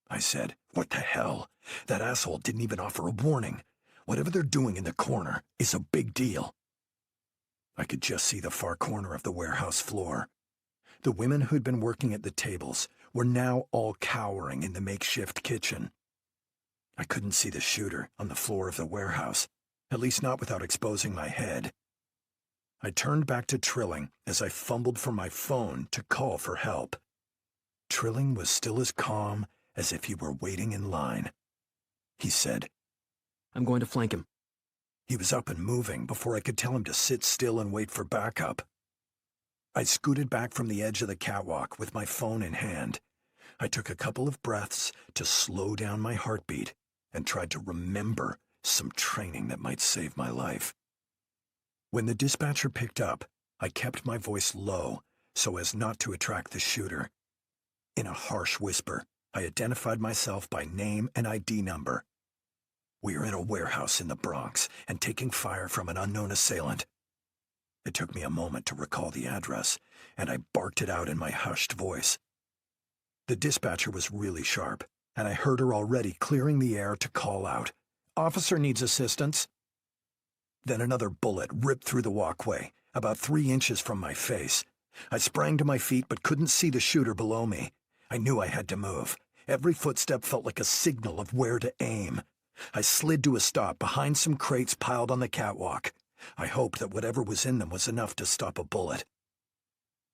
I said, "What the hell? That asshole didn't even offer a warning. Whatever they're doing in the corner is a big deal." I could just see the far corner of the warehouse floor. The women who'd been working at the tables were now all cowering in the makeshift kitchen. I couldn't see the shooter on the floor of the warehouse, at least not without exposing my head. I turned back to Trilling as I fumbled for my phone to call for help. Trilling was still as calm as if he were waiting in line. He said, "I'm going to flank him." He was up and moving before I could tell him to sit still and wait for backup. I scooted back from the edge of the catwalk with my phone in hand. I took a couple of breaths to slow down my heartbeat and tried to remember some training that might save my life. When the dispatcher picked up, I kept my voice low so as not to attract the shooter. In a harsh whisper, I identified myself by name and ID number. "We are in a warehouse in the Bronx and taking fire from an unknown assailant." It took me a moment to recall the address, and I barked it out in my hushed voice. The dispatcher was really sharp, and I heard her already clearing the air to call out, "Officer needs assistance." Then another bullet ripped through the walkway, about 3 inches from my face. I sprang to my feet but couldn't see the shooter below me. I knew I had to move. Every footstep felt like a signal of where to aim. I slid to a stop behind some crates piled on the catwalk. I hoped that whatever was in them was enough to stop a bullet.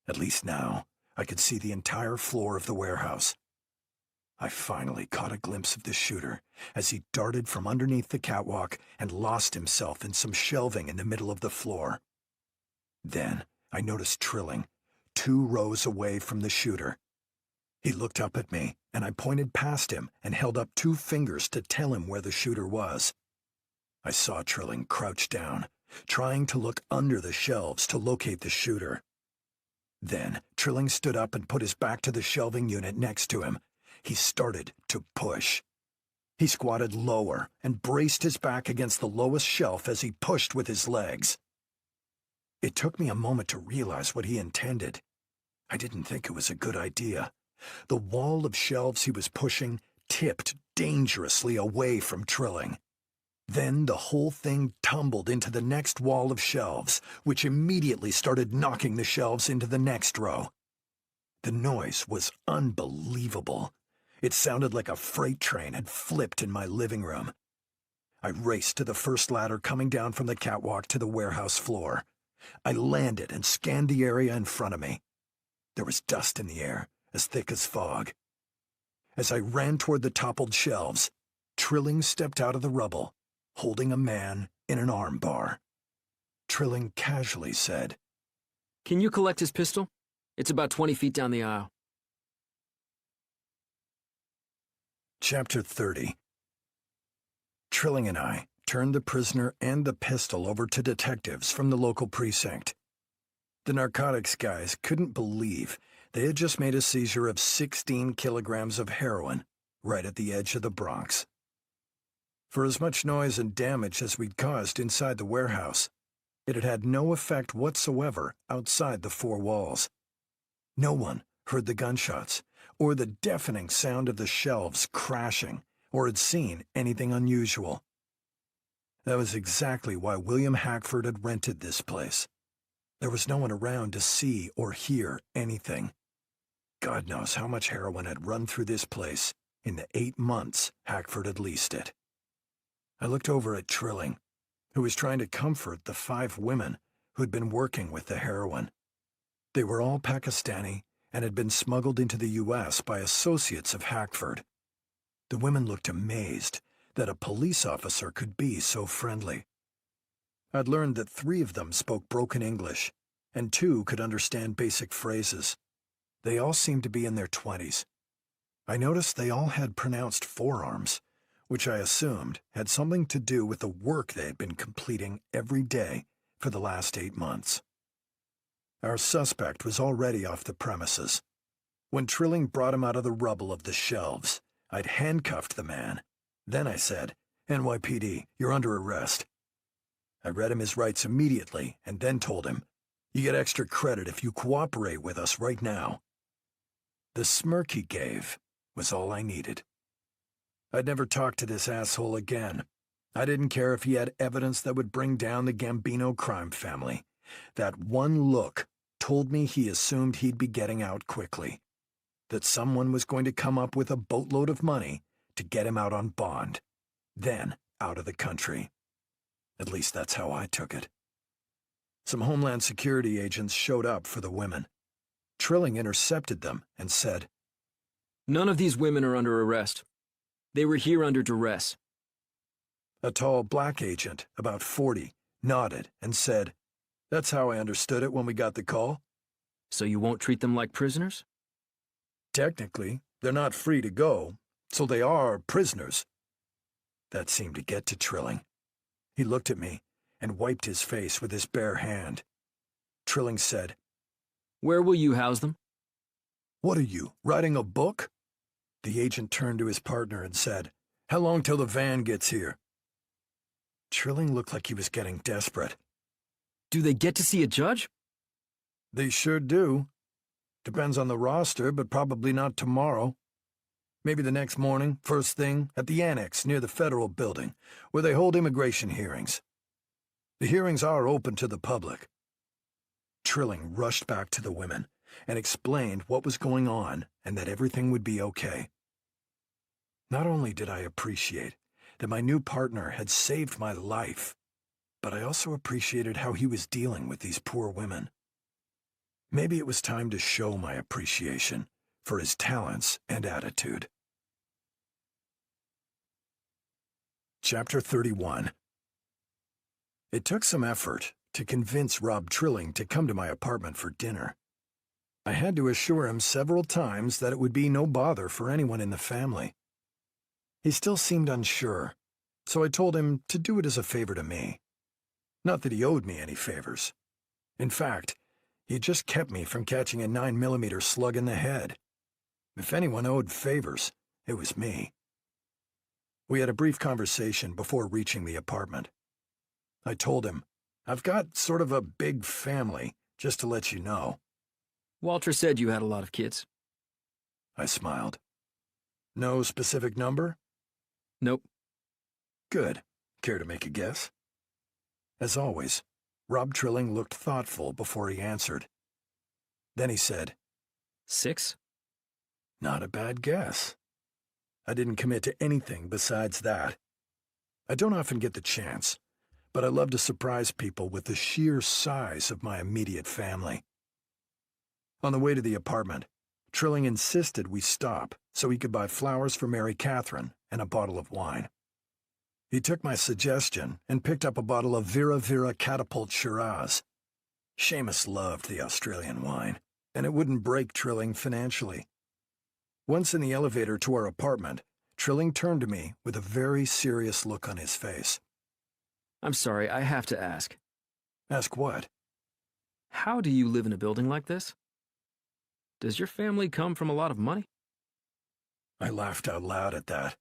At least now, I could see the entire floor of the warehouse. I finally caught a glimpse of the shooter as he darted from underneath the catwalk and lost himself in some shelving in the middle of the floor. Then I noticed Trilling, 2 rows away from the shooter. He looked up at me, and I pointed past him and held up 2 fingers to tell him where the shooter was. I saw Trilling crouch down, trying to look under the shelves to locate the shooter. Then Trilling stood up and put his back to the shelving unit next to him. He started to push. He squatted lower and braced his back against the lowest shelf as he pushed with his legs. It took me a moment to realize what he intended. I didn't think it was a good idea. The wall of shelves he was pushing tipped dangerously away from Trilling. Then the whole thing tumbled into the next wall of shelves, which immediately started knocking the shelves into the next row. The noise was unbelievable. It sounded like a freight train had flipped in my living room. I raced to the first ladder coming down from the catwalk to the warehouse floor. I landed and scanned the area in front of me. There was dust in the air, as thick as fog. As I ran toward the toppled shelves, Trilling stepped out of the rubble, holding a man in an arm bar. Trilling casually said, "Can you collect his pistol? It's about 20 feet down the aisle." Chapter 30. Trilling and I turned the prisoner and the pistol over to detectives from the local precinct. The narcotics guys couldn't believe they had just made a seizure of 16 kilograms of heroin right at the edge of the Bronx. For as much noise and damage as we'd caused inside the warehouse, it had had no effect whatsoever outside the 4 walls. No one heard the gunshots or the deafening sound of the shelves crashing or had seen anything unusual. That was exactly why William Hackford had rented this place. There was no one around to see or hear anything. God knows how much heroin had run through this place in the 8 months Hackford had leased it. I looked over at Trilling, who was trying to comfort the 5 women who'd been working with the heroin. They were all Pakistani and had been smuggled into the U.S. by associates of Hackford. The women looked amazed that a police officer could be so friendly. I'd learned that 3 of them spoke broken English, and 2 could understand basic phrases. They all seemed to be in their 20s. I noticed they all had pronounced forearms, which I assumed had something to do with the work they had been completing every day for the last 8 months. Our suspect was already off the premises. When Trilling brought him out of the rubble of the shelves, I'd handcuffed the man. Then I said, "NYPD, you're under arrest." I read him his rights immediately and then told him, "You get extra credit if you cooperate with us right now." The smirk he gave was all I needed. I'd never talk to this asshole again. I didn't care if he had evidence that would bring down the Gambino crime family. That one look told me he assumed he'd be getting out quickly, that someone was going to come up with a boatload of money to get him out on bond, then out of the country. At least that's how I took it. Some Homeland Security agents showed up for the women. Trilling intercepted them and said, None of these women are under arrest. They were here under duress. A tall black agent, about 40, nodded and said, "That's how I understood it when we got the call." So you won't treat them like prisoners? Technically, they're not free to go, so they are prisoners. That seemed to get to Trilling. He looked at me and wiped his face with his bare hand. Trilling said, Where will you house them? "What are you, writing a book?" The agent turned to his partner and said, "How long till the van gets here?" Trilling looked like he was getting desperate. Do they get to see a judge? "They sure do. Depends on the roster, but probably not tomorrow. Maybe the next morning, first thing, at the annex near the federal building, where they hold immigration hearings. The hearings are open to the public." Trilling rushed back to the women and explained what was going on and that everything would be okay. Not only did I appreciate that my new partner had saved my life, but I also appreciated how he was dealing with these poor women. Maybe it was time to show my appreciation for his talents and attitude. Chapter 31. It took some effort to convince Rob Trilling to come to my apartment for dinner. I had to assure him several times that it would be no bother for anyone in the family. He still seemed unsure, so I told him to do it as a favor to me. Not that he owed me any favors. In fact, he just kept me from catching a 9mm slug in the head. If anyone owed favors, it was me. We had a brief conversation before reaching the apartment. I told him, "I've got sort of a big family, just to let you know." Walter said you had a lot of kids. I smiled. "No specific number?" Nope. "Good. Care to make a guess?" As always, Rob Trilling looked thoughtful before he answered. Then he said, 6? "Not a bad guess." I didn't commit to anything besides that. I don't often get the chance, but I love to surprise people with the sheer size of my immediate family. On the way to the apartment, Trilling insisted we stop so he could buy flowers for Mary Catherine and a bottle of wine. He took my suggestion and picked up a bottle of Vera Vera Catapult Shiraz. Seamus loved the Australian wine, and it wouldn't break Trilling financially. Once in the elevator to our apartment, Trilling turned to me with a very serious look on his face. I'm sorry, I have to ask. "Ask what?" How do you live in a building like this? Does your family come from a lot of money? I laughed out loud at that.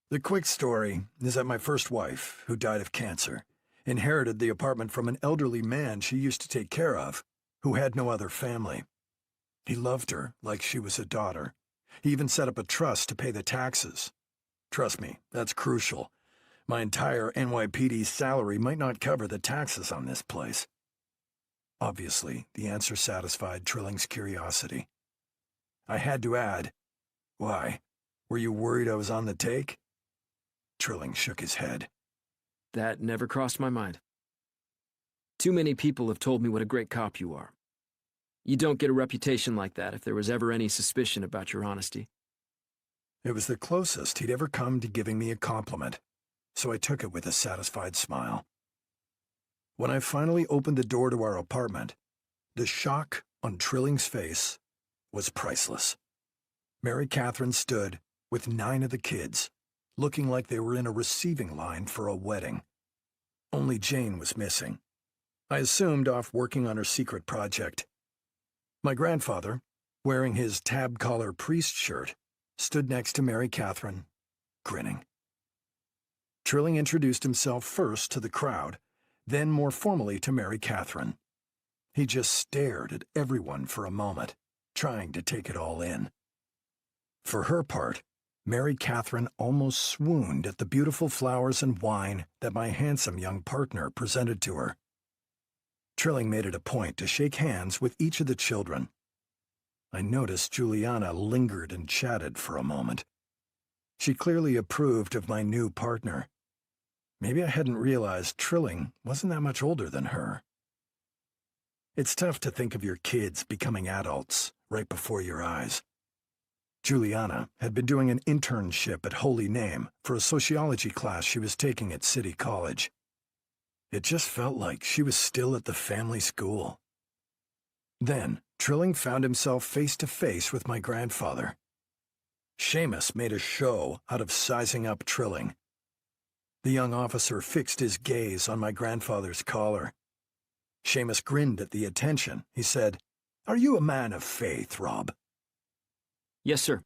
The quick story is that my first wife, who died of cancer, inherited the apartment from an elderly man she used to take care of, who had no other family. He loved her like she was a daughter. He even set up a trust to pay the taxes. Trust me, that's crucial. My entire NYPD salary might not cover the taxes on this place. Obviously, the answer satisfied Trilling's curiosity. I had to add, "Why, were you worried I was on the take?" Trilling shook his head. That never crossed my mind. Too many people have told me what a great cop you are. You don't get a reputation like that if there was ever any suspicion about your honesty. It was the closest he'd ever come to giving me a compliment, so I took it with a satisfied smile. When I finally opened the door to our apartment, the shock on Trilling's face was priceless. Mary Catherine stood with 9 of the kids, looking like they were in a receiving line for a wedding. Only Jane was missing. I assumed off working on her secret project. My grandfather, wearing his tab-collar priest shirt, stood next to Mary Catherine, grinning. Trilling introduced himself first to the crowd, then more formally to Mary Catherine. He just stared at everyone for a moment, trying to take it all in. For her part, Mary Catherine almost swooned at the beautiful flowers and wine that my handsome young partner presented to her. Trilling made it a point to shake hands with each of the children. I noticed Juliana lingered and chatted for a moment. She clearly approved of my new partner. Maybe I hadn't realized Trilling wasn't that much older than her. It's tough to think of your kids becoming adults right before your eyes. Juliana had been doing an internship at Holy Name for a sociology class she was taking at City College. It just felt like she was still at the family school. Then, Trilling found himself face to face with my grandfather. Seamus made a show out of sizing up Trilling. The young officer fixed his gaze on my grandfather's collar. Seamus grinned at the attention. He said, "Are you a man of faith, Rob?" Yes, sir.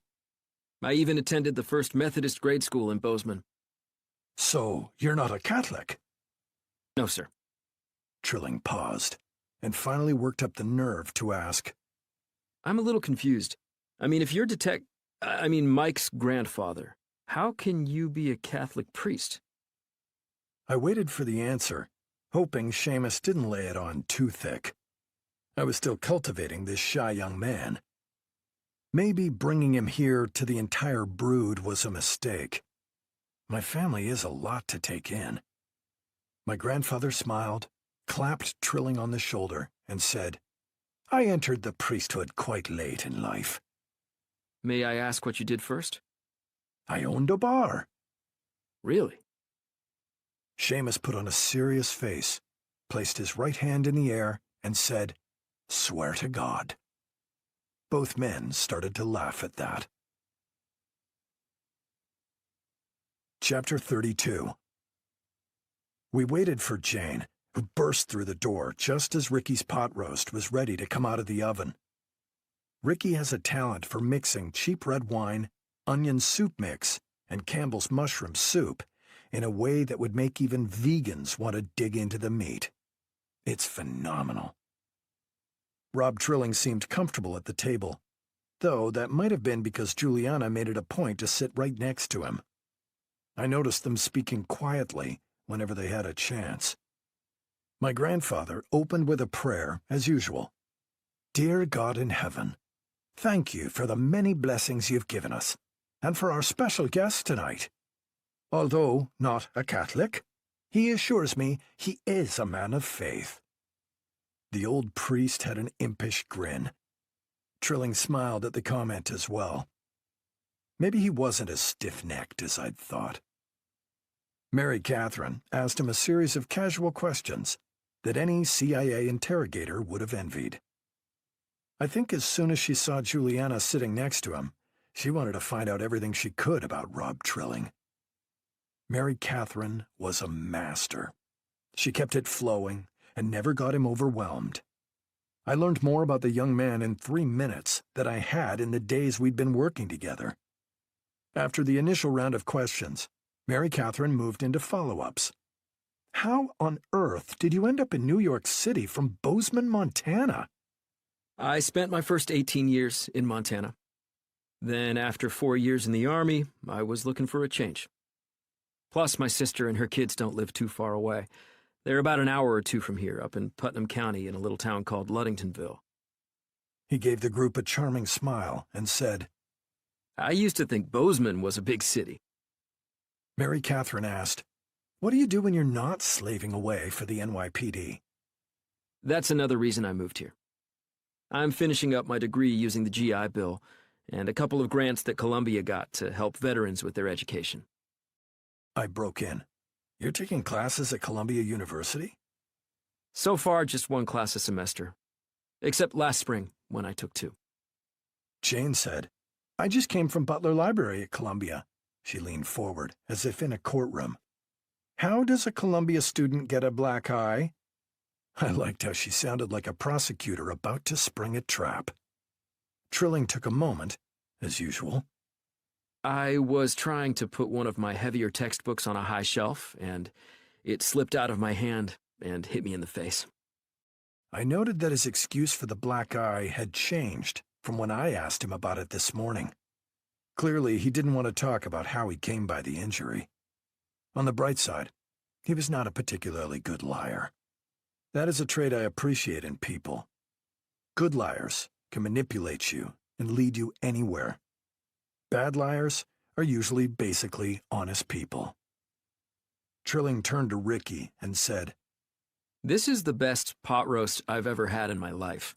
I even attended the First Methodist grade school in Bozeman. So, you're not a Catholic? No, sir. Trilling paused, and finally worked up the nerve to ask, I'm a little confused. I mean, if you're Mike's grandfather, how can you be a Catholic priest? I waited for the answer, hoping Seamus didn't lay it on too thick. I was still cultivating this shy young man. Maybe bringing him here to the entire brood was a mistake. My family is a lot to take in. My grandfather smiled, clapped Trilling on the shoulder, and said, "I entered the priesthood quite late in life." May I ask what you did first? I owned a bar. Really? Seamus put on a serious face, placed his right hand in the air, and said, "Swear to God." Both men started to laugh at that. Chapter 32. We waited for Jane, who burst through the door just as Ricky's pot roast was ready to come out of the oven. Ricky has a talent for mixing cheap red wine, onion soup mix, and Campbell's mushroom soup in a way that would make even vegans want to dig into the meat. It's phenomenal. Rob Trilling seemed comfortable at the table, though that might have been because Juliana made it a point to sit right next to him. I noticed them speaking quietly whenever they had a chance. My grandfather opened with a prayer, as usual. "Dear God in heaven, thank you for the many blessings you've given us, and for our special guest tonight. Although not a Catholic, he assures me he is a man of faith." The old priest had an impish grin. Trilling smiled at the comment as well. Maybe he wasn't as stiff-necked as I'd thought. Mary Catherine asked him a series of casual questions that any CIA interrogator would have envied. I think as soon as she saw Juliana sitting next to him, she wanted to find out everything she could about Rob Trilling. Mary Catherine was a master. She kept it flowing and never got him overwhelmed. I learned more about the young man in 3 minutes than I had in the days we'd been working together. After the initial round of questions, Mary Catherine moved into follow-ups. How on earth did you end up in New York City from Bozeman, Montana? I spent my first 18 years in Montana. Then, after 4 years in the Army, I was looking for a change. Plus, my sister and her kids don't live too far away. They're about an hour or two from here, up in Putnam County in a little town called Ludingtonville. He gave the group a charming smile and said, I used to think Bozeman was a big city. Mary Catherine asked, "What do you do when you're not slaving away for the NYPD?" That's another reason I moved here. I'm finishing up my degree using the GI Bill and a couple of grants that Columbia got to help veterans with their education. I broke in. "You're taking classes at Columbia University?" So far, just one class a semester. Except last spring, when I took 2. Jane said, "I just came from Butler Library at Columbia." She leaned forward, as if in a courtroom. "How does a Columbia student get a black eye?" I liked how she sounded like a prosecutor about to spring a trap. Trilling took a moment, as usual. I was trying to put one of my heavier textbooks on a high shelf, and it slipped out of my hand and hit me in the face. I noted that his excuse for the black eye had changed from when I asked him about it this morning. Clearly, he didn't want to talk about how he came by the injury. On the bright side, he was not a particularly good liar. That is a trait I appreciate in people. Good liars can manipulate you and lead you anywhere. Bad liars are usually basically honest people. Trilling turned to Ricky and said, This is the best pot roast I've ever had in my life.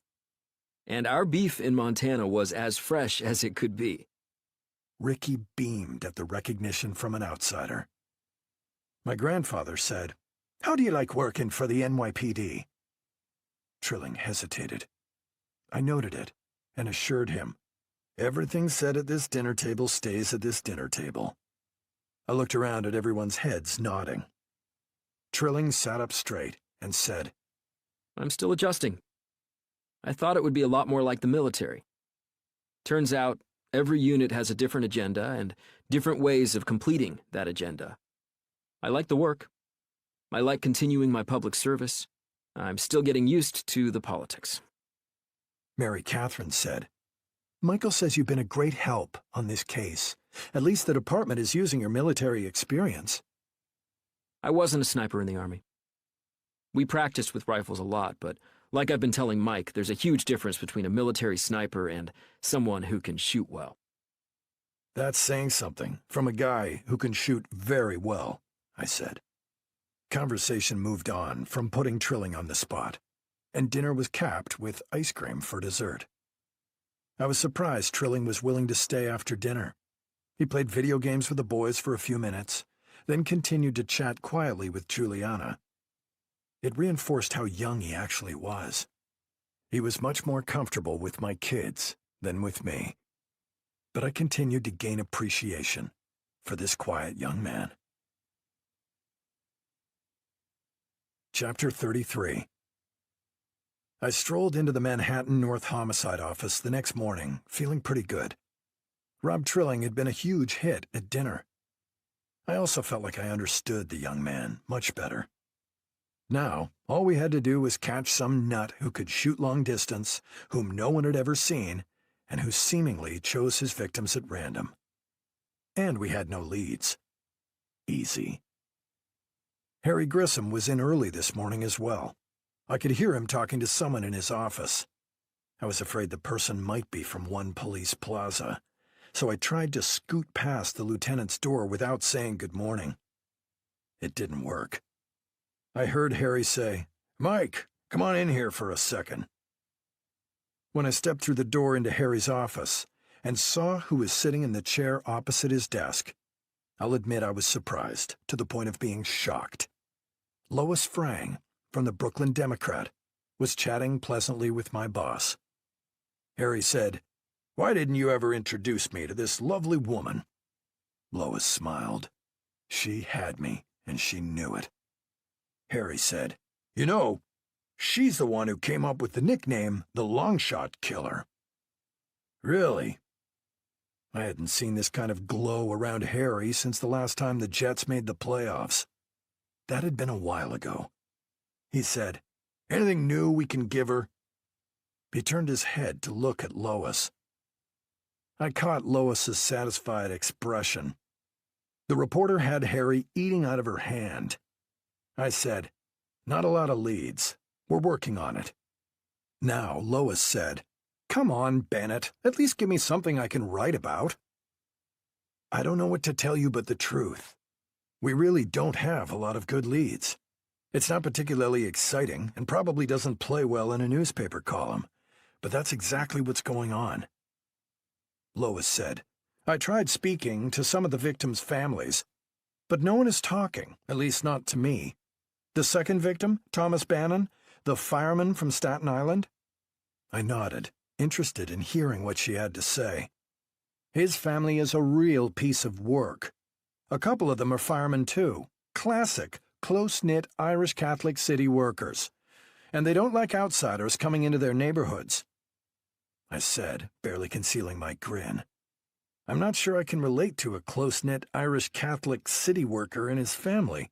And our beef in Montana was as fresh as it could be. Ricky beamed at the recognition from an outsider. My grandfather said, "How do you like working for the NYPD?" Trilling hesitated. I noted it and assured him, "Everything said at this dinner table stays at this dinner table." I looked around at everyone's heads nodding. Trilling sat up straight and said, I'm still adjusting. I thought it would be a lot more like the military. Turns out, every unit has a different agenda and different ways of completing that agenda. I like the work. I like continuing my public service. I'm still getting used to the politics. Mary Catherine said, "Michael says you've been a great help on this case. At least the department is using your military experience." I wasn't a sniper in the Army. We practiced with rifles a lot, but like I've been telling Mike, there's a huge difference between a military sniper and someone who can shoot well. "That's saying something from a guy who can shoot very well," I said. Conversation moved on from putting Trilling on the spot, and dinner was capped with ice cream for dessert. I was surprised Trilling was willing to stay after dinner. He played video games with the boys for a few minutes, then continued to chat quietly with Juliana. It reinforced how young he actually was. He was much more comfortable with my kids than with me. But I continued to gain appreciation for this quiet young man. Chapter 33. I strolled into the Manhattan North Homicide office the next morning, feeling pretty good. Rob Trilling had been a huge hit at dinner. I also felt like I understood the young man much better. Now, all we had to do was catch some nut who could shoot long distance, whom no one had ever seen, and who seemingly chose his victims at random. And we had no leads. Easy. Harry Grissom was in early this morning as well. I could hear him talking to someone in his office. I was afraid the person might be from One Police Plaza, so I tried to scoot past the lieutenant's door without saying good morning. It didn't work. I heard Harry say, "Mike, come on in here for a second." When I stepped through the door into Harry's office and saw who was sitting in the chair opposite his desk, I'll admit I was surprised to the point of being shocked. Lois Frang, from the Brooklyn Democrat, was chatting pleasantly with my boss. Harry said, "Why didn't you ever introduce me to this lovely woman?" Lois smiled. She had me, and she knew it. Harry said, "You know, she's the one who came up with the nickname the Longshot Killer." Really? I hadn't seen this kind of glow around Harry since the last time the Jets made the playoffs. That had been a while ago. He said, "Anything new we can give her?" He turned his head to look at Lois. I caught Lois's satisfied expression. The reporter had Harry eating out of her hand. I said, "Not a lot of leads. We're working on it." Now Lois said, "Come on, Bennett. At least give me something I can write about." I don't know what to tell you but the truth. We really don't have a lot of good leads. It's not particularly exciting and probably doesn't play well in a newspaper column, but that's exactly what's going on. Lois said, "I tried speaking to some of the victims' families, but no one is talking, at least not to me. The second victim, Thomas Bannon, the fireman from Staten Island?" I nodded, interested in hearing what she had to say. "His family is a real piece of work. A couple of them are firemen too. Classic, close-knit Irish Catholic city workers. and they don't like outsiders coming into their neighborhoods," I said, barely concealing my grin. I'm not sure I can relate to a close-knit Irish Catholic city worker and his family.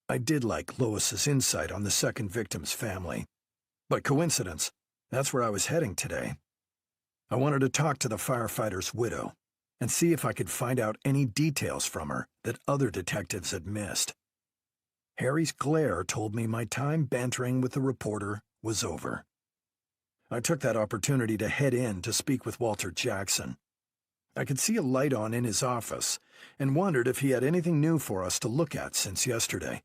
I did like Lois's insight on the second victim's family. But coincidence, that's where I was heading today. I wanted to talk to the firefighter's widow and see if I could find out any details from her that other detectives had missed. Harry's glare told me my time bantering with the reporter was over. I took that opportunity to head in to speak with Walter Jackson. I could see a light on in his office and wondered if he had anything new for us to look at since yesterday.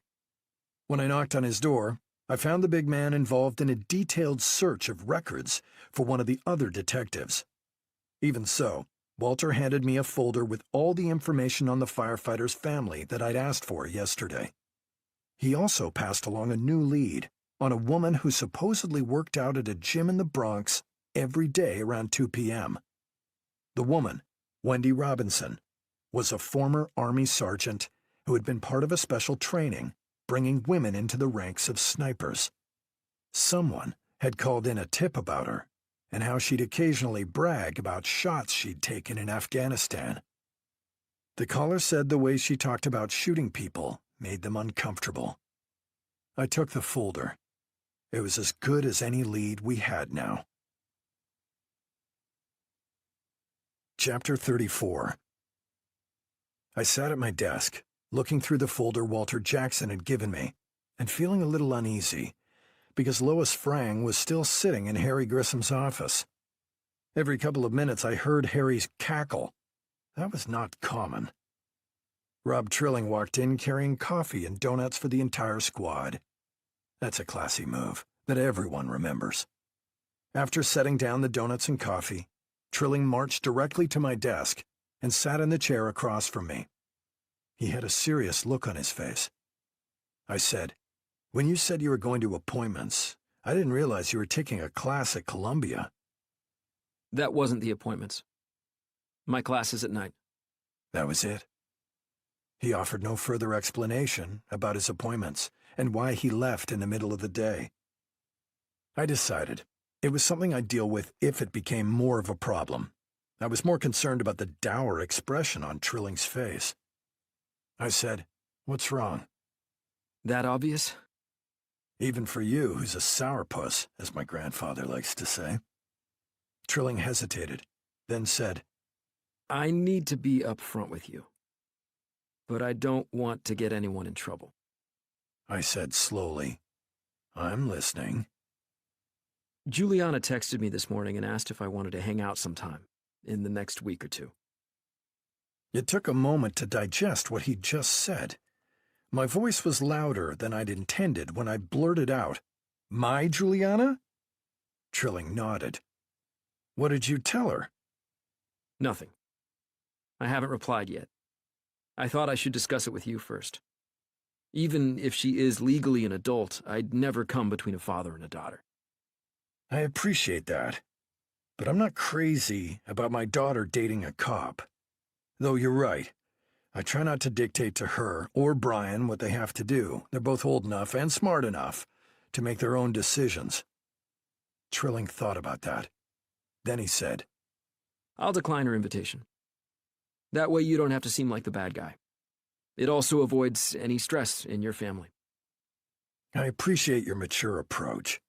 When I knocked on his door, I found the big man involved in a detailed search of records for one of the other detectives. Even so, Walter handed me a folder with all the information on the firefighter's family that I'd asked for yesterday. He also passed along a new lead on a woman who supposedly worked out at a gym in the Bronx every day around 2 p.m. The woman, Wendy Robinson, was a former Army sergeant who had been part of a special training bringing women into the ranks of snipers. Someone had called in a tip about her and how she'd occasionally brag about shots she'd taken in Afghanistan. The caller said the way she talked about shooting people made them uncomfortable. I took the folder. It was as good as any lead we had now. Chapter 34. I sat at my desk, looking through the folder Walter Jackson had given me, and feeling a little uneasy, because Lois Frang was still sitting in Harry Grissom's office. Every couple of minutes I heard Harry's cackle. That was not common. Rob Trilling walked in carrying coffee and donuts for the entire squad. That's a classy move that everyone remembers. After setting down the donuts and coffee, Trilling marched directly to my desk and sat in the chair across from me. He had a serious look on his face. I said, "When you said you were going to appointments, I didn't realize you were taking a class at Columbia." That wasn't the appointments. My class is at night. That was it. He offered no further explanation about his appointments and why he left in the middle of the day. I decided it was something I'd deal with if it became more of a problem. I was more concerned about the dour expression on Trilling's face. I said, "What's wrong?" That obvious? Even for you, who's a sourpuss, as my grandfather likes to say. Trilling hesitated, then said, I need to be upfront with you, but I don't want to get anyone in trouble. I said slowly, "I'm listening." Juliana texted me this morning and asked if I wanted to hang out sometime in the next week or two. It took a moment to digest what he'd just said. My voice was louder than I'd intended when I blurted out, "My Juliana?" Trilling nodded. "What did you tell her?" Nothing. I haven't replied yet. I thought I should discuss it with you first. Even if she is legally an adult, I'd never come between a father and a daughter. I appreciate that, but I'm not crazy about my daughter dating a cop. Though you're right. I try not to dictate to her or Brian what they have to do. They're both old enough and smart enough to make their own decisions. Trilling thought about that. Then he said, I'll decline her invitation. That way you don't have to seem like the bad guy. It also avoids any stress in your family. "I appreciate your mature approach."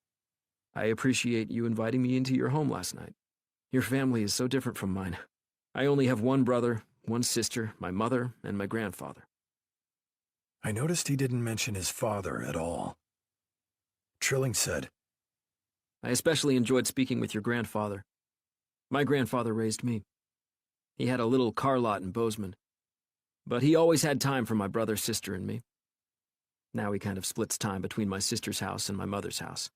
I appreciate you inviting me into your home last night. Your family is so different from mine. I only have one brother, one sister, my mother, and my grandfather. I noticed he didn't mention his father at all. Trilling said, I especially enjoyed speaking with your grandfather. My grandfather raised me. He had a little car lot in Bozeman, but he always had time for my brother, sister, and me. Now he kind of splits time between my sister's house and my mother's house.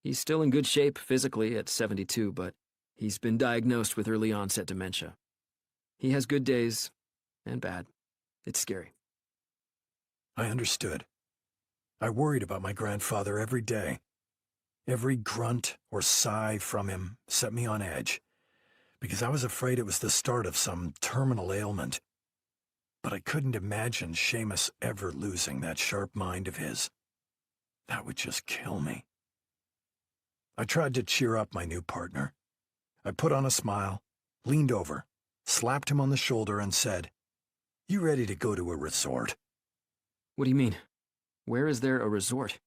He's still in good shape physically at 72, but he's been diagnosed with early onset dementia. He has good days and bad. It's scary. I understood. I worried about my grandfather every day. Every grunt or sigh from him set me on edge, because I was afraid it was the start of some terminal ailment. But I couldn't imagine Seamus ever losing that sharp mind of his. That would just kill me. I tried to cheer up my new partner. I put on a smile, leaned over, slapped him on the shoulder, and said, "You ready to go to a resort?" What do you mean? Where is there a resort?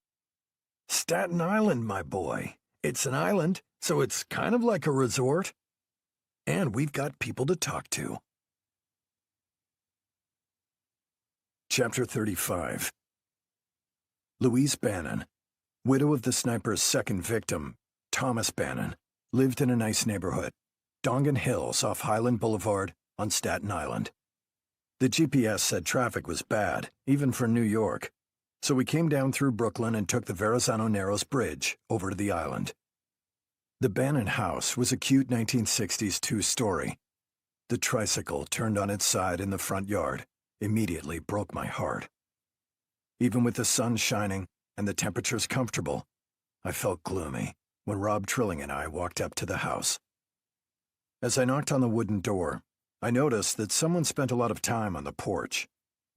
Staten Island, my boy. It's an island, so it's kind of like a resort. And we've got people to talk to. Chapter 35. Louise Bannon, widow of the sniper's second victim, Thomas Bannon, lived in a nice neighborhood, Dongan Hills off Highland Boulevard on Staten Island. The GPS said traffic was bad, even for New York, so we came down through Brooklyn and took the Verrazano Narrows Bridge over to the island. The Bannon house was a cute 1960s two-story. The tricycle turned on its side in the front yard immediately broke my heart. Even with the sun shining and the temperatures comfortable, I felt gloomy when Rob Trilling and I walked up to the house. As I knocked on the wooden door, I noticed that someone spent a lot of time on the porch.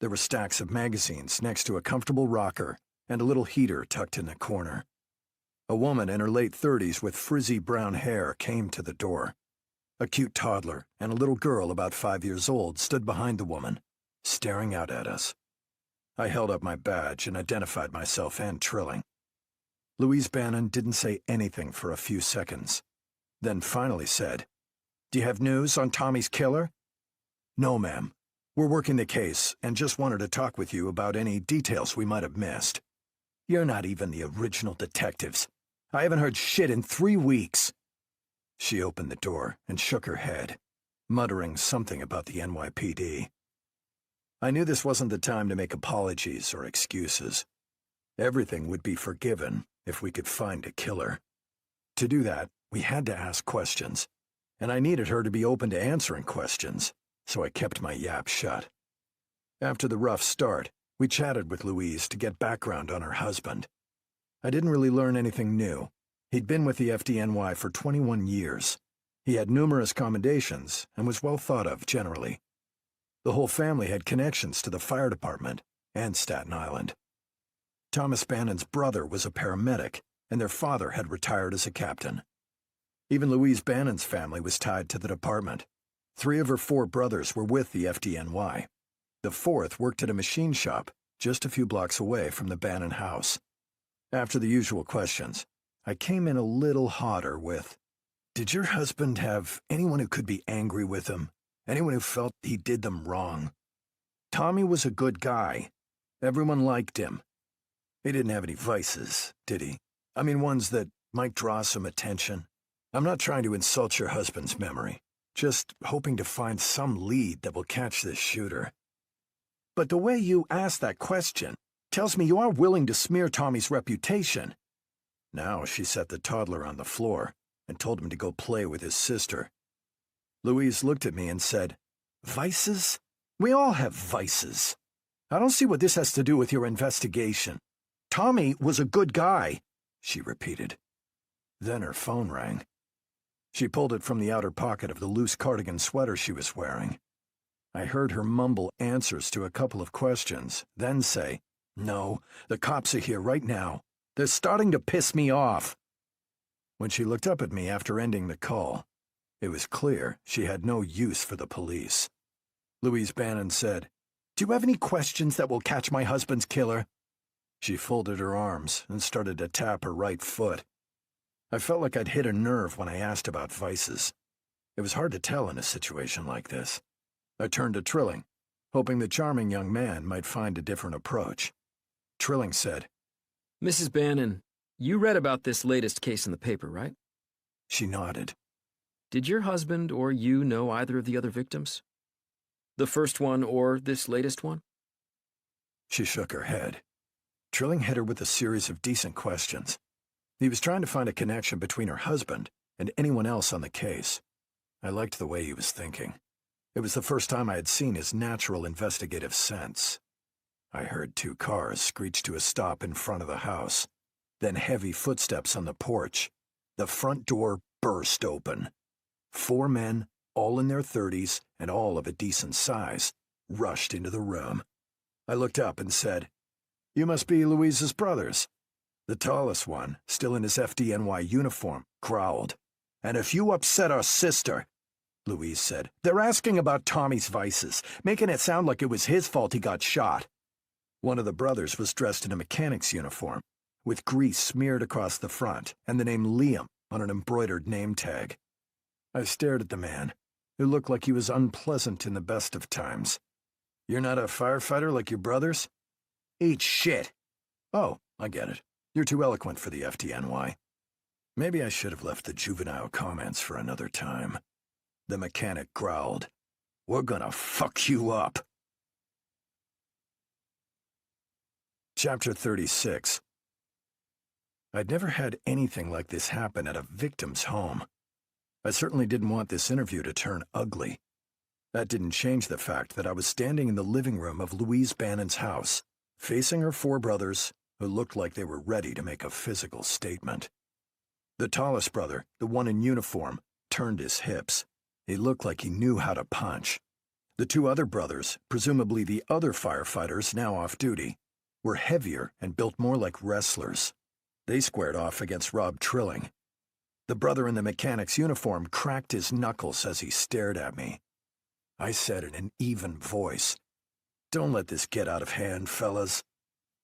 There were stacks of magazines next to a comfortable rocker and a little heater tucked in the corner. A woman in her late 30s with frizzy brown hair came to the door. A cute toddler and a little girl about 5 years old stood behind the woman, staring out at us. I held up my badge and identified myself and Trilling. Louise Bannon didn't say anything for a few seconds, then finally said, "Do you have news on Tommy's killer?" "No, ma'am. We're working the case and just wanted to talk with you about any details we might have missed." "You're not even the original detectives. I haven't heard shit in 3 weeks." She opened the door and shook her head, muttering something about the NYPD. I knew this wasn't the time to make apologies or excuses. Everything would be forgiven if we could find a killer. To do that, we had to ask questions, and I needed her to be open to answering questions, so I kept my yap shut. After the rough start, we chatted with Louise to get background on her husband. I didn't really learn anything new. He'd been with the FDNY for 21 years. He had numerous commendations and was well thought of generally. The whole family had connections to the fire department and Staten Island. Thomas Bannon's brother was a paramedic, and their father had retired as a captain. Even Louise Bannon's family was tied to the department. 3 of her 4 brothers were with the FDNY. The 4th worked at a machine shop just a few blocks away from the Bannon house. After the usual questions, I came in a little hotter with, "Did your husband have anyone who could be angry with him? Anyone who felt he did them wrong?" "Tommy was a good guy. Everyone liked him. He didn't have any vices, did he? I mean, ones that might draw some attention. I'm not trying to insult your husband's memory, just hoping to find some lead that will catch this shooter." "But the way you asked that question tells me you are willing to smear Tommy's reputation." Now she set the toddler on the floor and told him to go play with his sister. Louise looked at me and said, "Vices? We all have vices. I don't see what this has to do with your investigation. Tommy was a good guy," she repeated. Then her phone rang. She pulled it from the outer pocket of the loose cardigan sweater she was wearing. I heard her mumble answers to a couple of questions, then say, "No, the cops are here right now. They're starting to piss me off." When she looked up at me after ending the call, it was clear she had no use for the police. Louise Bannon said, "Do you have any questions that will catch my husband's killer?" She folded her arms and started to tap her right foot. I felt like I'd hit a nerve when I asked about vices. It was hard to tell in a situation like this. I turned to Trilling, hoping the charming young man might find a different approach. Trilling said, Mrs. Bannon, you read about this latest case in the paper, right? She nodded. Did your husband or you know either of the other victims? The first one or this latest one? She shook her head. Trilling hit her with a series of decent questions. He was trying to find a connection between her husband and anyone else on the case. I liked the way he was thinking. It was the first time I had seen his natural investigative sense. I heard 2 cars screech to a stop in front of the house, then heavy footsteps on the porch. The front door burst open. 4 men, all in their 30s and all of a decent size, rushed into the room. I looked up and said, "You must be Louise's brothers." The tallest one, still in his FDNY uniform, growled. "And if you upset our sister," Louise said, "they're asking about Tommy's vices, making it sound like it was his fault he got shot." One of the brothers was dressed in a mechanic's uniform, with grease smeared across the front and the name Liam on an embroidered name tag. I stared at the man, who looked like he was unpleasant in the best of times. "You're not a firefighter like your brothers?" "Eat shit." "Oh, I get it. You're too eloquent for the FDNY. Maybe I should have left the juvenile comments for another time." The mechanic growled. "We're gonna fuck you up." Chapter 36. I'd never had anything like this happen at a victim's home. I certainly didn't want this interview to turn ugly. That didn't change the fact that I was standing in the living room of Louise Bannon's house, facing her 4 brothers, who looked like they were ready to make a physical statement. The tallest brother, the one in uniform, turned his hips. He looked like he knew how to punch. The 2 other brothers, presumably the other firefighters now off duty, were heavier and built more like wrestlers. They squared off against Rob Trilling. The brother in the mechanic's uniform cracked his knuckles as he stared at me. I said in an even voice, "Don't let this get out of hand, fellas."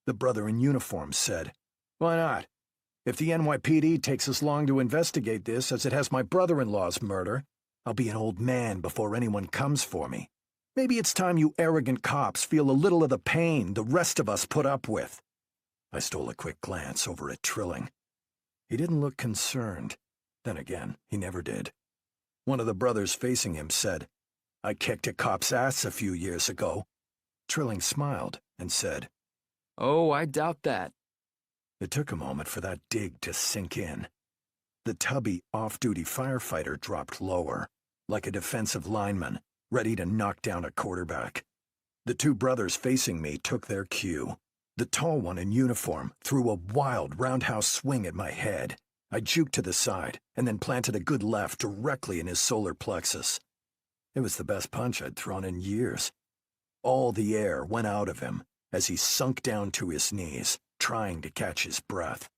The brother in uniform said, "Why not? If the NYPD takes as long to investigate this as it has my brother-in-law's murder, I'll be an old man before anyone comes for me. Maybe it's time you arrogant cops feel a little of the pain the rest of us put up with." I stole a quick glance over at Trilling. He didn't look concerned. Then again, he never did. One of the brothers facing him said, "I kicked a cop's ass a few years ago." Trilling smiled and said, Oh, I doubt that. It took a moment for that dig to sink in. The tubby, off-duty firefighter dropped lower, like a defensive lineman, ready to knock down a quarterback. The 2 brothers facing me took their cue. The tall one in uniform threw a wild roundhouse swing at my head. I juked to the side and then planted a good left directly in his solar plexus. It was the best punch I'd thrown in years. All the air went out of him as he sunk down to his knees, trying to catch his breath.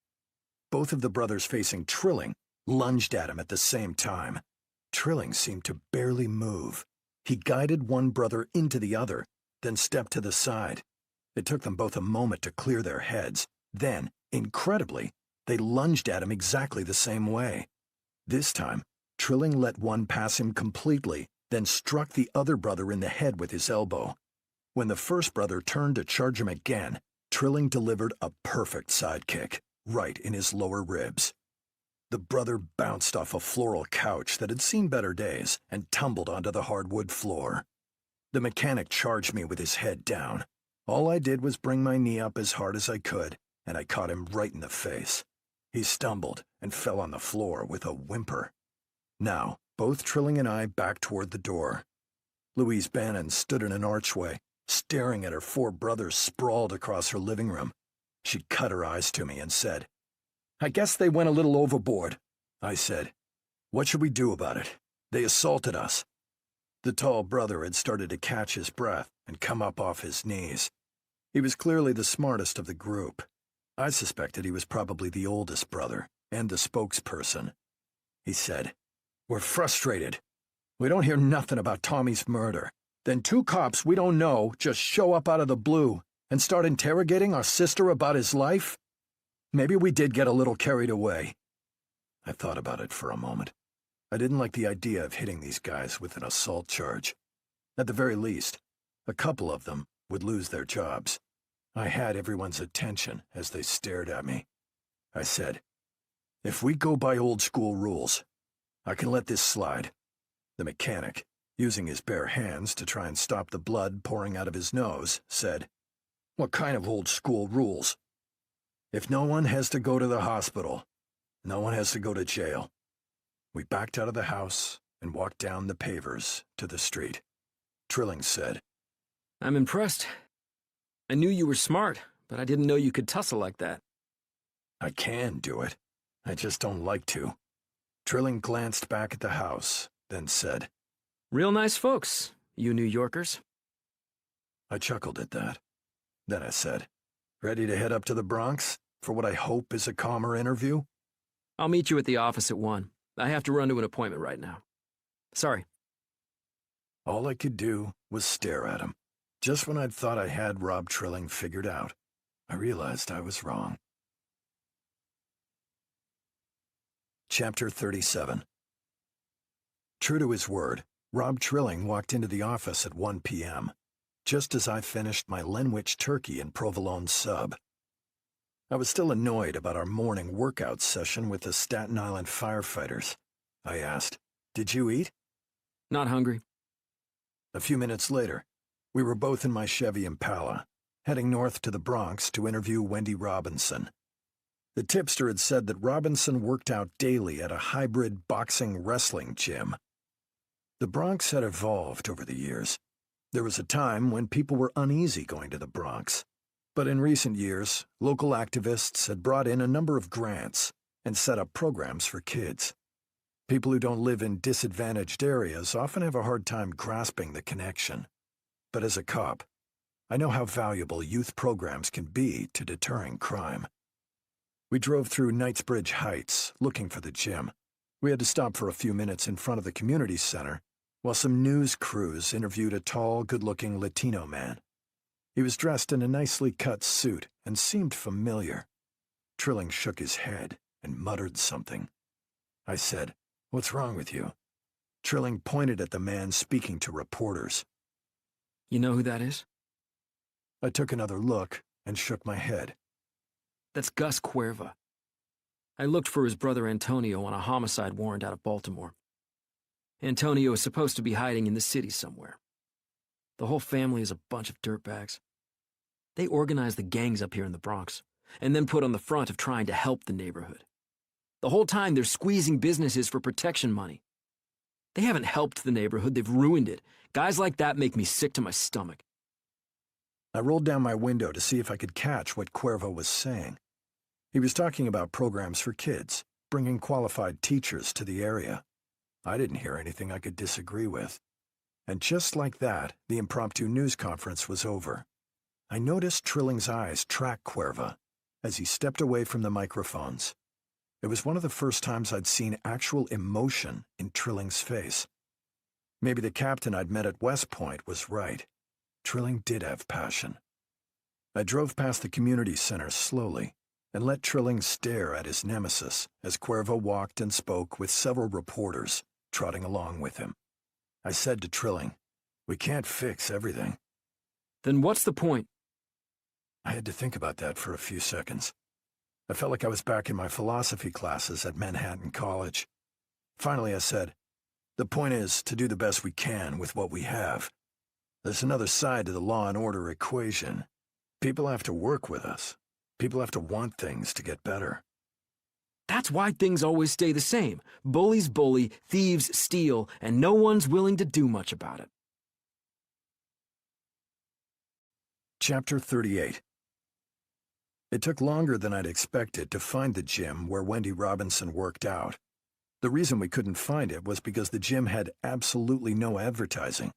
Both of the brothers facing Trilling lunged at him at the same time. Trilling seemed to barely move. He guided one brother into the other, then stepped to the side. It took them both a moment to clear their heads. Then, incredibly, they lunged at him exactly the same way. This time, Trilling let one pass him completely, then struck the other brother in the head with his elbow. When the first brother turned to charge him again, Trilling delivered a perfect sidekick, right in his lower ribs. The brother bounced off a floral couch that had seen better days and tumbled onto the hardwood floor. The mechanic charged me with his head down. All I did was bring my knee up as hard as I could, and I caught him right in the face. He stumbled and fell on the floor with a whimper. Now, both Trilling and I backed toward the door. Louise Bannon stood in an archway, staring at her 4 brothers sprawled across her living room. She cut her eyes to me and said, "I guess they went a little overboard." I said, "What should we do about it? They assaulted us." The tall brother had started to catch his breath and come up off his knees. He was clearly the smartest of the group. I suspected he was probably the oldest brother and the spokesperson. He said, "We're frustrated. We don't hear nothing about Tommy's murder. Then 2 cops we don't know just show up out of the blue and start interrogating our sister about his life? Maybe we did get a little carried away." I thought about it for a moment. I didn't like the idea of hitting these guys with an assault charge. At the very least, a couple of them would lose their jobs. I had everyone's attention as they stared at me. I said, "If we go by old-school rules, I can let this slide." The mechanic, using his bare hands to try and stop the blood pouring out of his nose, said, "What kind of old-school rules?" "If no one has to go to the hospital, no one has to go to jail." We backed out of the house and walked down the pavers to the street. Trilling said, I'm impressed. I knew you were smart, but I didn't know you could tussle like that. "I can do it. I just don't like to." Trilling glanced back at the house, then said, Real nice folks, you New Yorkers. I chuckled at that. Then I said, "Ready to head up to the Bronx?" for what I hope is a calmer interview? I'll meet you at the office at 1. I have to run to an appointment right now. Sorry. All I could do was stare at him. Just when I'd thought I had Rob Trilling figured out, I realized I was wrong. Chapter 37. True to his word, Rob Trilling walked into the office at 1 p.m., just as I finished my Lenwich turkey and provolone sub. I was still annoyed about our morning workout session with the Staten Island firefighters. I asked, "Did you eat?" Not hungry. A few minutes later, we were both in my Chevy Impala, heading north to the Bronx to interview Wendy Robinson. The tipster had said that Robinson worked out daily at a hybrid boxing-wrestling gym. The Bronx had evolved over the years. There was a time when people were uneasy going to the Bronx. But in recent years, local activists had brought in a number of grants and set up programs for kids. People who don't live in disadvantaged areas often have a hard time grasping the connection. But as a cop, I know how valuable youth programs can be to deterring crime. We drove through Knightsbridge Heights, looking for the gym. We had to stop for a few minutes in front of the community center, while some news crews interviewed a tall, good-looking Latino man. He was dressed in a nicely cut suit and seemed familiar. Trilling shook his head and muttered something. I said, "What's wrong with you?" Trilling pointed at the man speaking to reporters. You know who that is? I took another look and shook my head. That's Gus Cuerva. I looked for his brother Antonio on a homicide warrant out of Baltimore. Antonio is supposed to be hiding in the city somewhere. The whole family is a bunch of dirtbags. They organize the gangs up here in the Bronx, and then put on the front of trying to help the neighborhood. The whole time they're squeezing businesses for protection money. They haven't helped the neighborhood, they've ruined it. Guys like that make me sick to my stomach. I rolled down my window to see if I could catch what Cuervo was saying. He was talking about programs for kids, bringing qualified teachers to the area. I didn't hear anything I could disagree with. And just like that, the impromptu news conference was over. I noticed Trilling's eyes track Cuerva as he stepped away from the microphones. It was one of the first times I'd seen actual emotion in Trilling's face. Maybe the captain I'd met at West Point was right. Trilling did have passion. I drove past the community center slowly and let Trilling stare at his nemesis as Cuervo walked and spoke with several reporters trotting along with him. I said to Trilling, "We can't fix everything." Then what's the point? I had to think about that for a few seconds. I felt like I was back in my philosophy classes at Manhattan College. Finally, I said, "The point is to do the best we can with what we have. There's another side to the law and order equation. People have to work with us. People have to want things to get better." That's why things always stay the same. Bullies bully, thieves steal, and no one's willing to do much about it. Chapter 38. It took longer than I'd expected to find the gym where Wendy Robinson worked out. The reason we couldn't find it was because the gym had absolutely no advertising.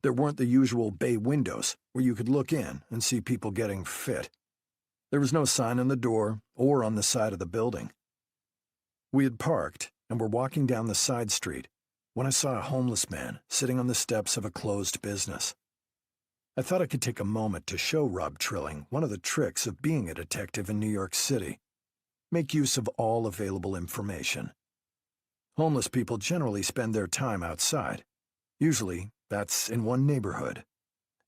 There weren't the usual bay windows where you could look in and see people getting fit. There was no sign on the door or on the side of the building. We had parked and were walking down the side street when I saw a homeless man sitting on the steps of a closed business. I thought I could take a moment to show Rob Trilling one of the tricks of being a detective in New York City. Make use of all available information. Homeless people generally spend their time outside. Usually, that's in one neighborhood.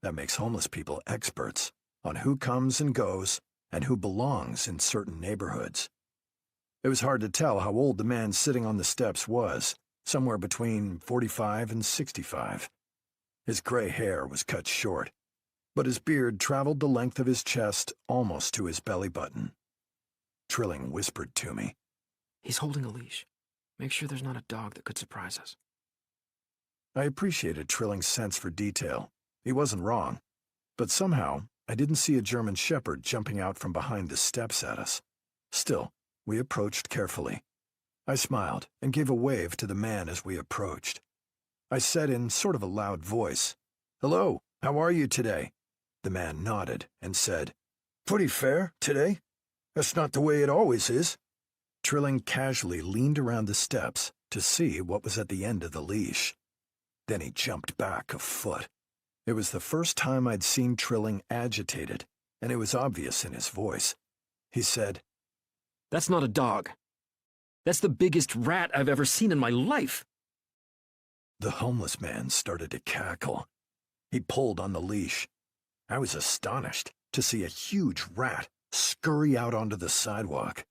That makes homeless people experts on who comes and goes and who belongs in certain neighborhoods. It was hard to tell how old the man sitting on the steps was, somewhere between 45 and 65. His gray hair was cut short, but his beard traveled the length of his chest almost to his belly button. Trilling whispered to me, He's holding a leash. Make sure there's not a dog that could surprise us. I appreciated Trilling's sense for detail. He wasn't wrong. But somehow, I didn't see a German shepherd jumping out from behind the steps at us. Still, we approached carefully. I smiled and gave a wave to the man as we approached. I said in sort of a loud voice, "Hello, how are you today?" The man nodded and said, "Pretty fair today." That's not the way it always is." Trilling casually leaned around the steps to see what was at the end of the leash. Then he jumped back a foot. It was the first time I'd seen Trilling agitated, and it was obvious in his voice. He said, "That's not a dog. That's the biggest rat I've ever seen in my life." The homeless man started to cackle. He pulled on the leash. I was astonished to see a huge rat scurry out onto the sidewalk.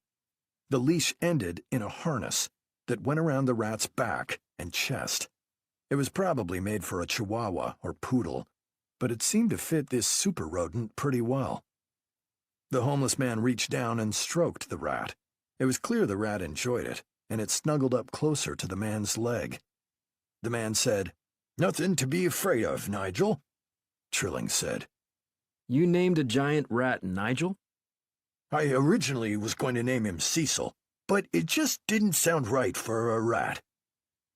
The leash ended in a harness that went around the rat's back and chest. It was probably made for a chihuahua or poodle, but it seemed to fit this super rodent pretty well. The homeless man reached down and stroked the rat. It was clear the rat enjoyed it, and it snuggled up closer to the man's leg. The man said, "Nothing to be afraid of, Nigel." Trilling said, "You named a giant rat Nigel?" "I originally was going to name him Cecil, but it just didn't sound right for a rat."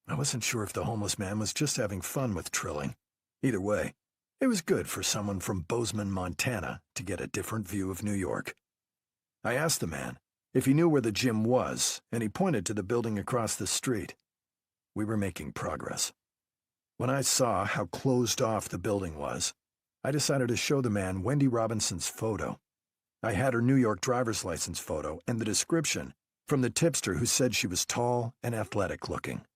I wasn't sure if the homeless man was just having fun with Trilling. Either way, it was good for someone from Bozeman, Montana, to get a different view of New York. I asked the man if he knew where the gym was, and he pointed to the building across the street. We were making progress. When I saw how closed off the building was, I decided to show the man Wendy Robinson's photo. I had her New York driver's license photo and the description from the tipster who said she was tall and athletic-looking.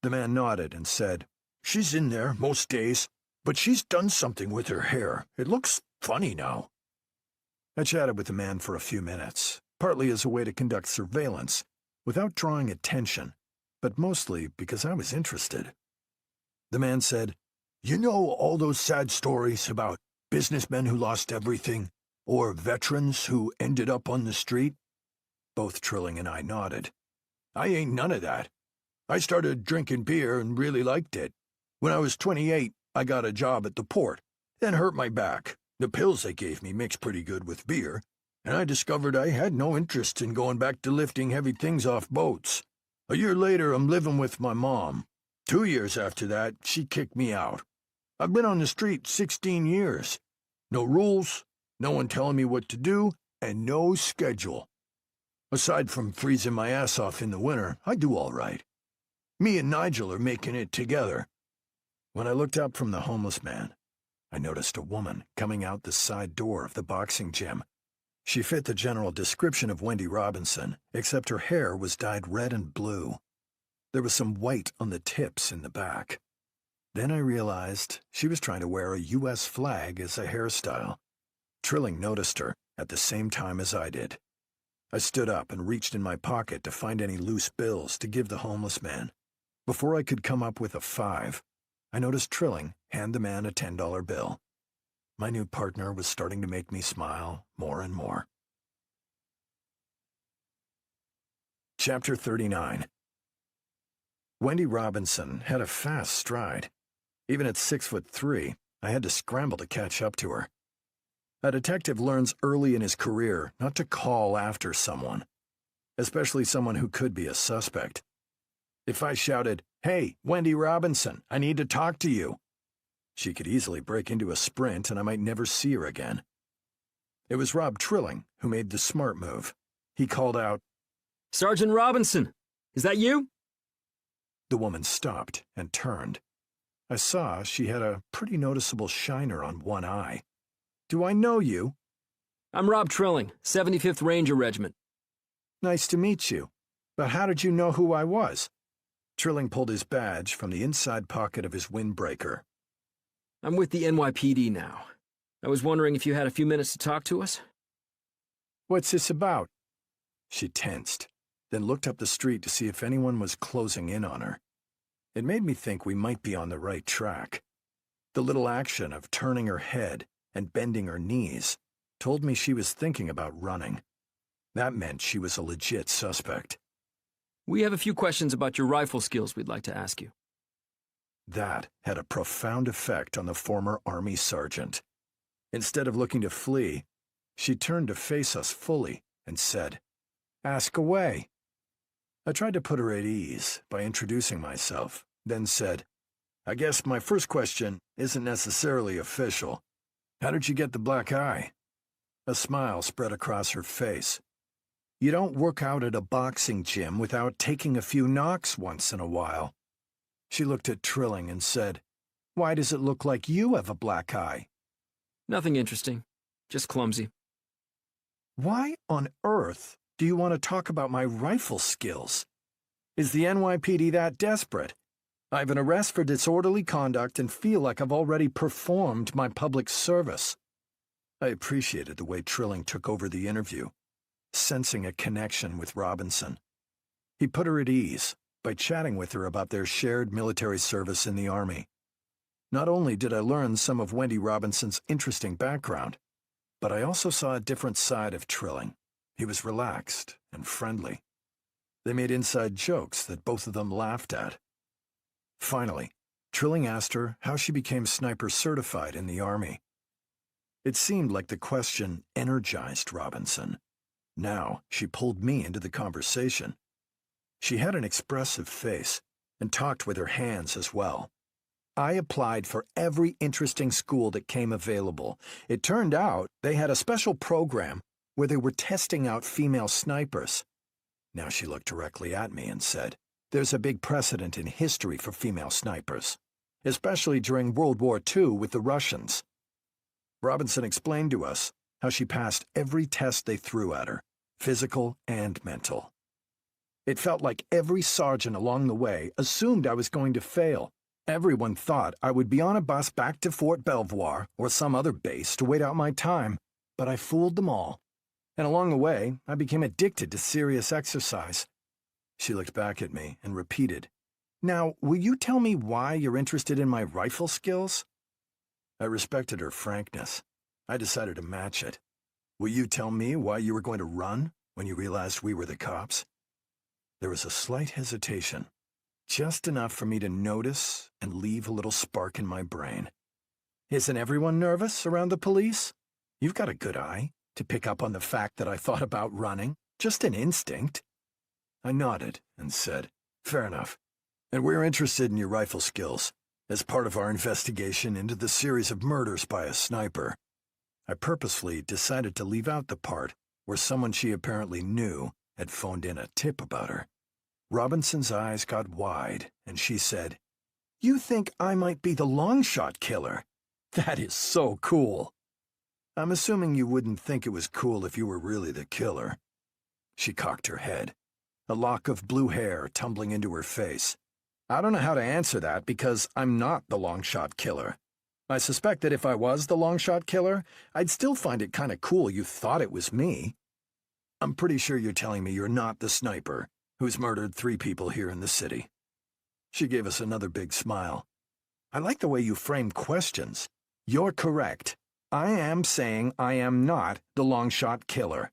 The man nodded and said, "She's in there most days, but she's done something with her hair. It looks funny now." I chatted with the man for a few minutes, partly as a way to conduct surveillance, without drawing attention, but mostly because I was interested. The man said, "You know all those sad stories about businessmen who lost everything, or veterans who ended up on the street?" Both Trilling and I nodded. "I ain't none of that. I started drinking beer and really liked it. When I was 28, I got a job at the port, then hurt my back. The pills they gave me mixed pretty good with beer, and I discovered I had no interest in going back to lifting heavy things off boats. A year later, I'm living with my mom. 2 years after that, she kicked me out. I've been on the street 16 years. No rules, no one telling me what to do, and no schedule. Aside from freezing my ass off in the winter, I do all right. Me and Nigel are making it together." When I looked up from the homeless man, I noticed a woman coming out the side door of the boxing gym. She fit the general description of Wendy Robinson, except her hair was dyed red and blue. There was some white on the tips in the back. Then I realized she was trying to wear a U.S. flag as a hairstyle. Trilling noticed her at the same time as I did. I stood up and reached in my pocket to find any loose bills to give the homeless man. Before I could come up with a 5, I noticed Trilling hand the man a $10 bill. My new partner was starting to make me smile more and more. Chapter 39. Wendy Robinson had a fast stride. Even at 6'3", I had to scramble to catch up to her. A detective learns early in his career not to call after someone, especially someone who could be a suspect. If I shouted, "Hey, Wendy Robinson, I need to talk to you," she could easily break into a sprint and I might never see her again. It was Rob Trilling who made the smart move. He called out, "Sergeant Robinson, is that you?" The woman stopped and turned. I saw she had a pretty noticeable shiner on one eye. "Do I know you?" "I'm Rob Trilling, 75th Ranger Regiment." "Nice to meet you. But how did you know who I was?" Trilling pulled his badge from the inside pocket of his windbreaker. "I'm with the NYPD now. I was wondering if you had a few minutes to talk to us." "What's this about?" She tensed, then looked up the street to see if anyone was closing in on her. It made me think we might be on the right track. The little action of turning her head and bending her knees told me she was thinking about running. That meant she was a legit suspect. "We have a few questions about your rifle skills we'd like to ask you." That had a profound effect on the former Army sergeant. Instead of looking to flee, she turned to face us fully and said, "Ask away." I tried to put her at ease by introducing myself, then said, "I guess my first question isn't necessarily official. How did you get the black eye?" A smile spread across her face, You don't work out at a boxing gym without taking a few knocks once in a while. She looked at Trilling and said, "Why does it look like you have a black eye?" Nothing interesting. Just clumsy. "Why on earth do you want to talk about my rifle skills? Is the NYPD that desperate? I have an arrest for disorderly conduct and feel like I've already performed my public service." I appreciated the way Trilling took over the interview, sensing a connection with Robinson. He put her at ease by chatting with her about their shared military service in the Army. Not only did I learn some of Wendy Robinson's interesting background, but I also saw a different side of Trilling. He was relaxed and friendly. They made inside jokes that both of them laughed at. Finally, Trilling asked her how she became sniper certified in the Army. It seemed like the question energized Robinson. Now she pulled me into the conversation. She had an expressive face and talked with her hands as well. "I applied for every interesting school that came available. It turned out they had a special program where they were testing out female snipers." Now she looked directly at me and said, "There's a big precedent in history for female snipers, especially during World War II with the Russians." Robinson explained to us how she passed every test they threw at her, physical and mental. "It felt like every sergeant along the way assumed I was going to fail. Everyone thought I would be on a bus back to Fort Belvoir or some other base to wait out my time, but I fooled them all. And along the way, I became addicted to serious exercise." She looked back at me and repeated, "Now, will you tell me why you're interested in my rifle skills?" I respected her frankness. I decided to match it. "Will you tell me why you were going to run when you realized we were the cops?" There was a slight hesitation, just enough for me to notice and leave a little spark in my brain. "Isn't everyone nervous around the police? You've got a good eye to pick up on the fact that I thought about running, just an instinct." I nodded and said, "Fair enough. And we're interested in your rifle skills as part of our investigation into the series of murders by a sniper." I purposefully decided to leave out the part where someone she apparently knew had phoned in a tip about her. Robinson's eyes got wide, and she said, "You think I might be the long-shot killer? That is so cool." "I'm assuming you wouldn't think it was cool if you were really the killer." She cocked her head, a lock of blue hair tumbling into her face. "I don't know how to answer that because I'm not the long-shot killer. I suspect that if I was the long-shot killer, I'd still find it kind of cool you thought it was me. I'm pretty sure you're telling me you're not the sniper who's murdered 3 people here in the city." She gave us another big smile. "I like the way you frame questions. You're correct. I am saying I am not the long-shot killer."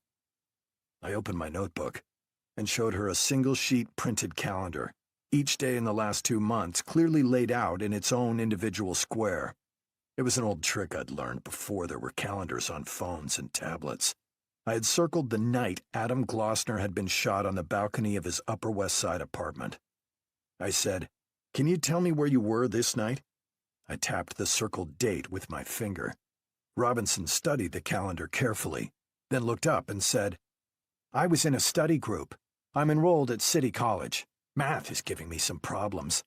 I opened my notebook and showed her a single-sheet printed calendar, each day in the last 2 months clearly laid out in its own individual square. It was an old trick I'd learned before there were calendars on phones and tablets. I had circled the night Adam Glossner had been shot on the balcony of his Upper West Side apartment. I said, "Can you tell me where you were this night?" I tapped the circled date with my finger. Robinson studied the calendar carefully, then looked up and said, "I was in a study group. I'm enrolled at City College. Math is giving me some problems.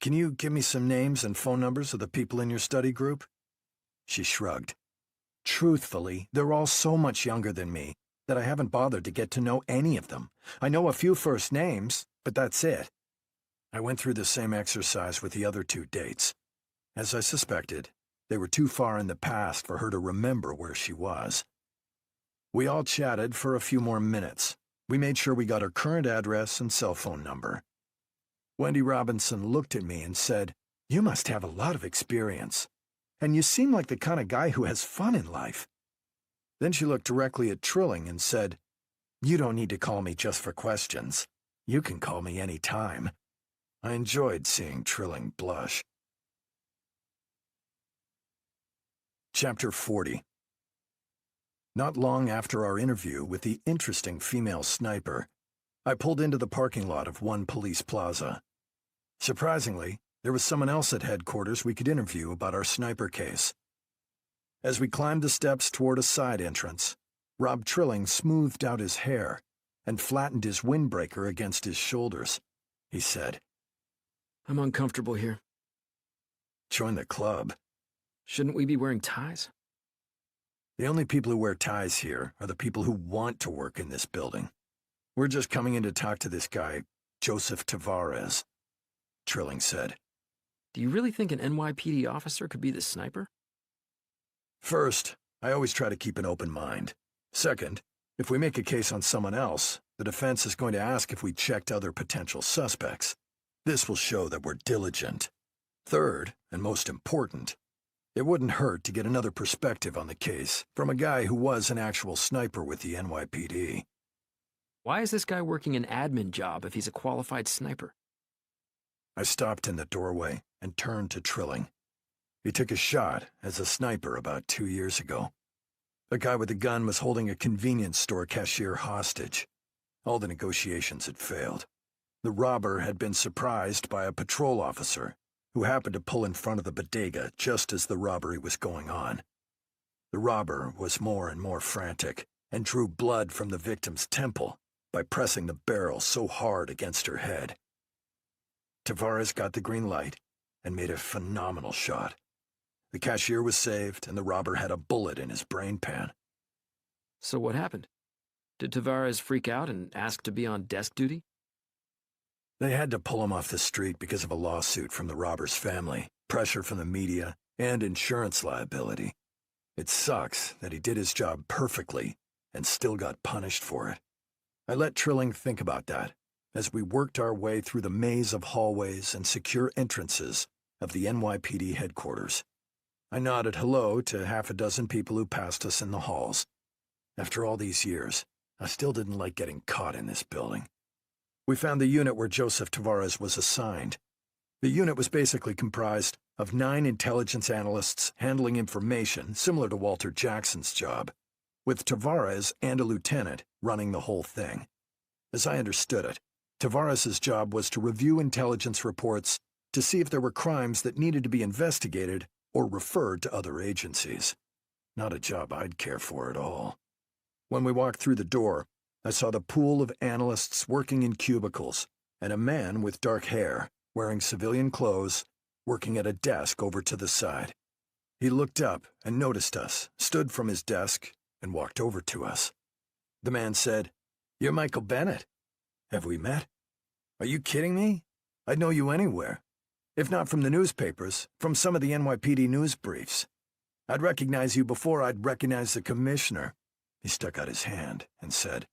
Can you give me some names and phone numbers of the people in your study group?" She shrugged. "Truthfully, they're all so much younger than me that I haven't bothered to get to know any of them. I know a few first names, but that's it." I went through the same exercise with the other 2 dates. As I suspected, they were too far in the past for her to remember where she was. We all chatted for a few more minutes. We made sure we got her current address and cell phone number. Wendy Robinson looked at me and said, "You must have a lot of experience. And you seem like the kind of guy who has fun in life." Then she looked directly at Trilling and said, "You don't need to call me just for questions. You can call me any time." I enjoyed seeing Trilling blush. Chapter 40. Not long after our interview with the interesting female sniper, I pulled into the parking lot of one police plaza. Surprisingly, there was someone else at headquarters we could interview about our sniper case. As we climbed the steps toward a side entrance, Rob Trilling smoothed out his hair and flattened his windbreaker against his shoulders. He said, I'm uncomfortable here. "Join the club." Shouldn't we be wearing ties? The only people who wear ties here are the people who want to work in this building. We're just coming in to talk to this guy, Joseph Tavares, Trilling said. Do you really think an NYPD officer could be the sniper? First, I always try to keep an open mind. Second, if we make a case on someone else, the defense is going to ask if we checked other potential suspects. This will show that we're diligent. Third, and most important, it wouldn't hurt to get another perspective on the case from a guy who was an actual sniper with the NYPD. Why is this guy working an admin job if he's a qualified sniper? I stopped in the doorway and turned to Trilling. He took a shot as a sniper about 2 years ago. The guy with the gun was holding a convenience store cashier hostage. All the negotiations had failed. The robber had been surprised by a patrol officer who happened to pull in front of the bodega just as the robbery was going on. The robber was more and more frantic and drew blood from the victim's temple by pressing the barrel so hard against her head. Tavares got the green light and made a phenomenal shot. The cashier was saved, and the robber had a bullet in his brain pan. So what happened? Did Tavares freak out and ask to be on desk duty? They had to pull him off the street because of a lawsuit from the robber's family, pressure from the media, and insurance liability. It sucks that he did his job perfectly and still got punished for it. I let Trilling think about that as we worked our way through the maze of hallways and secure entrances of the NYPD headquarters. I nodded hello to half a dozen people who passed us in the halls. After all these years, I still didn't like getting caught in this building. We found the unit where Joseph Tavares was assigned. The unit was basically comprised of 9 intelligence analysts handling information similar to Walter Jackson's job, with Tavares and a lieutenant running the whole thing. As I understood it, Tavares' job was to review intelligence reports to see if there were crimes that needed to be investigated or referred to other agencies. Not a job I'd care for at all. When we walked through the door, I saw the pool of analysts working in cubicles and a man with dark hair, wearing civilian clothes, working at a desk over to the side. He looked up and noticed us, stood from his desk, and walked over to us. The man said, "You're Michael Bennett. Have we met? Are you kidding me? I'd know you anywhere. If not from the newspapers, from some of the NYPD news briefs. I'd recognize you before I'd recognize the commissioner." He stuck out his hand and said,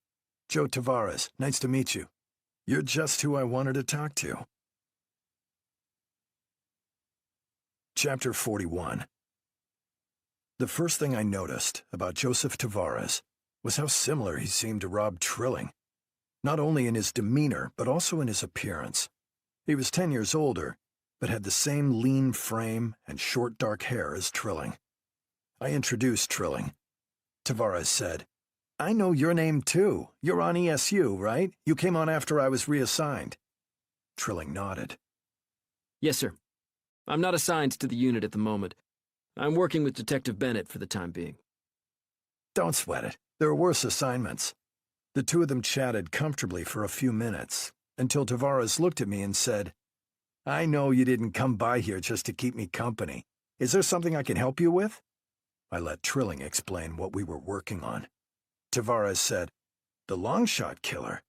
"Joe Tavares, nice to meet you. You're just who I wanted to talk to." Chapter 41. The first thing I noticed about Joseph Tavares was how similar he seemed to Rob Trilling, not only in his demeanor but also in his appearance. He was 10 years older, but had the same lean frame and short dark hair as Trilling. I introduced Trilling. Tavares said, "I know your name too. You're on ESU, right? You came on after I was reassigned." Trilling nodded. Yes, sir. I'm not assigned to the unit at the moment. I'm working with Detective Bennett for the time being. "Don't sweat it. There are worse assignments." The two of them chatted comfortably for a few minutes, until Tavares looked at me and said, "I know you didn't come by here just to keep me company. Is there something I can help you with?" I let Trilling explain what we were working on. Tavares said, "The long-shot killer?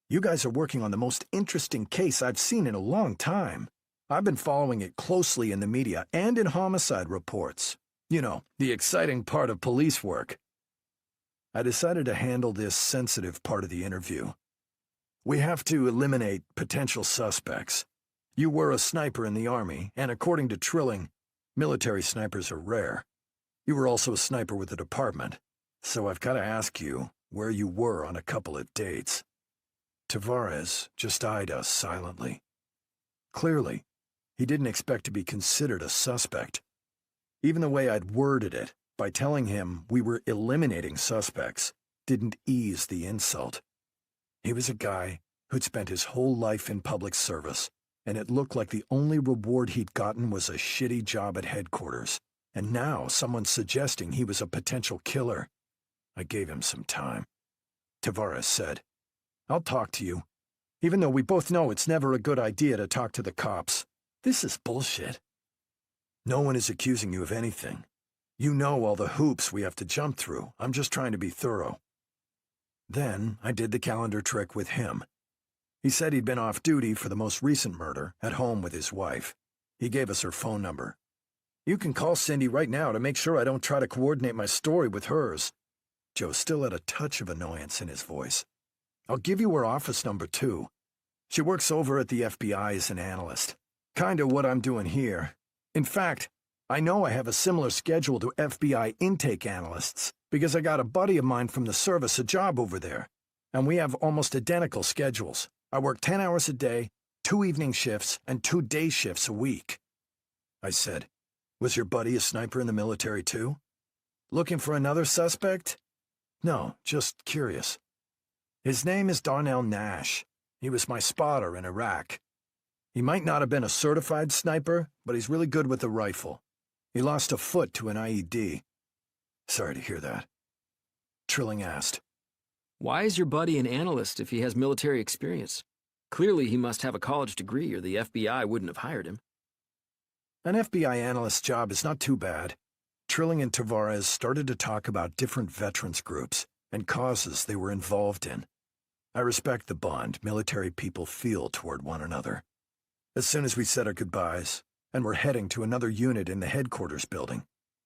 You guys are working on the most interesting case I've seen in a long time. I've been following it closely in the media and in homicide reports. You know, the exciting part of police work." I decided to handle this sensitive part of the interview. "We have to eliminate potential suspects. You were a sniper in the Army, and according to Trilling, military snipers are rare. You were also a sniper with the department, so I've got to ask you where you were on a couple of dates." Tavares just eyed us silently. Clearly, he didn't expect to be considered a suspect. Even the way I'd worded it, by telling him we were eliminating suspects, didn't ease the insult. He was a guy who'd spent his whole life in public service, and it looked like the only reward he'd gotten was a shitty job at headquarters, and now someone suggesting he was a potential killer. I gave him some time. Tavares said, I'll talk to you, even though we both know it's never a good idea to talk to the cops. This is bullshit. No one is accusing you of anything. You know all the hoops we have to jump through. I'm just trying to be thorough. Then I did the calendar trick with him. He said he'd been off duty for the most recent murder, at home with his wife. He gave us her phone number. You can call Cindy right now to make sure I don't try to coordinate my story with hers. Joe still had a touch of annoyance in his voice. I'll give you her office number, too. She works over at the FBI as an analyst. Kinda what I'm doing here. In fact, I know I have a similar schedule to FBI intake analysts because I got a buddy of mine from the service a job over there, and we have almost identical schedules. I work 10 hours a day, 2 evening shifts, and 2 day shifts a week. I said, was your buddy a sniper in the military too? Looking for another suspect? No, just curious. His name is Darnell Nash. He was my spotter in Iraq. He might not have been a certified sniper, but he's really good with a rifle. He lost a foot to an IED. Sorry to hear that. Trilling asked, Why is your buddy an analyst if he has military experience? Clearly he must have a college degree or the FBI wouldn't have hired him. An FBI analyst's job is not too bad. Trilling and Tavares started to talk about different veterans groups and causes they were involved in. I respect the bond military people feel toward one another. As soon as we said our goodbyes and were heading to another unit in the headquarters building,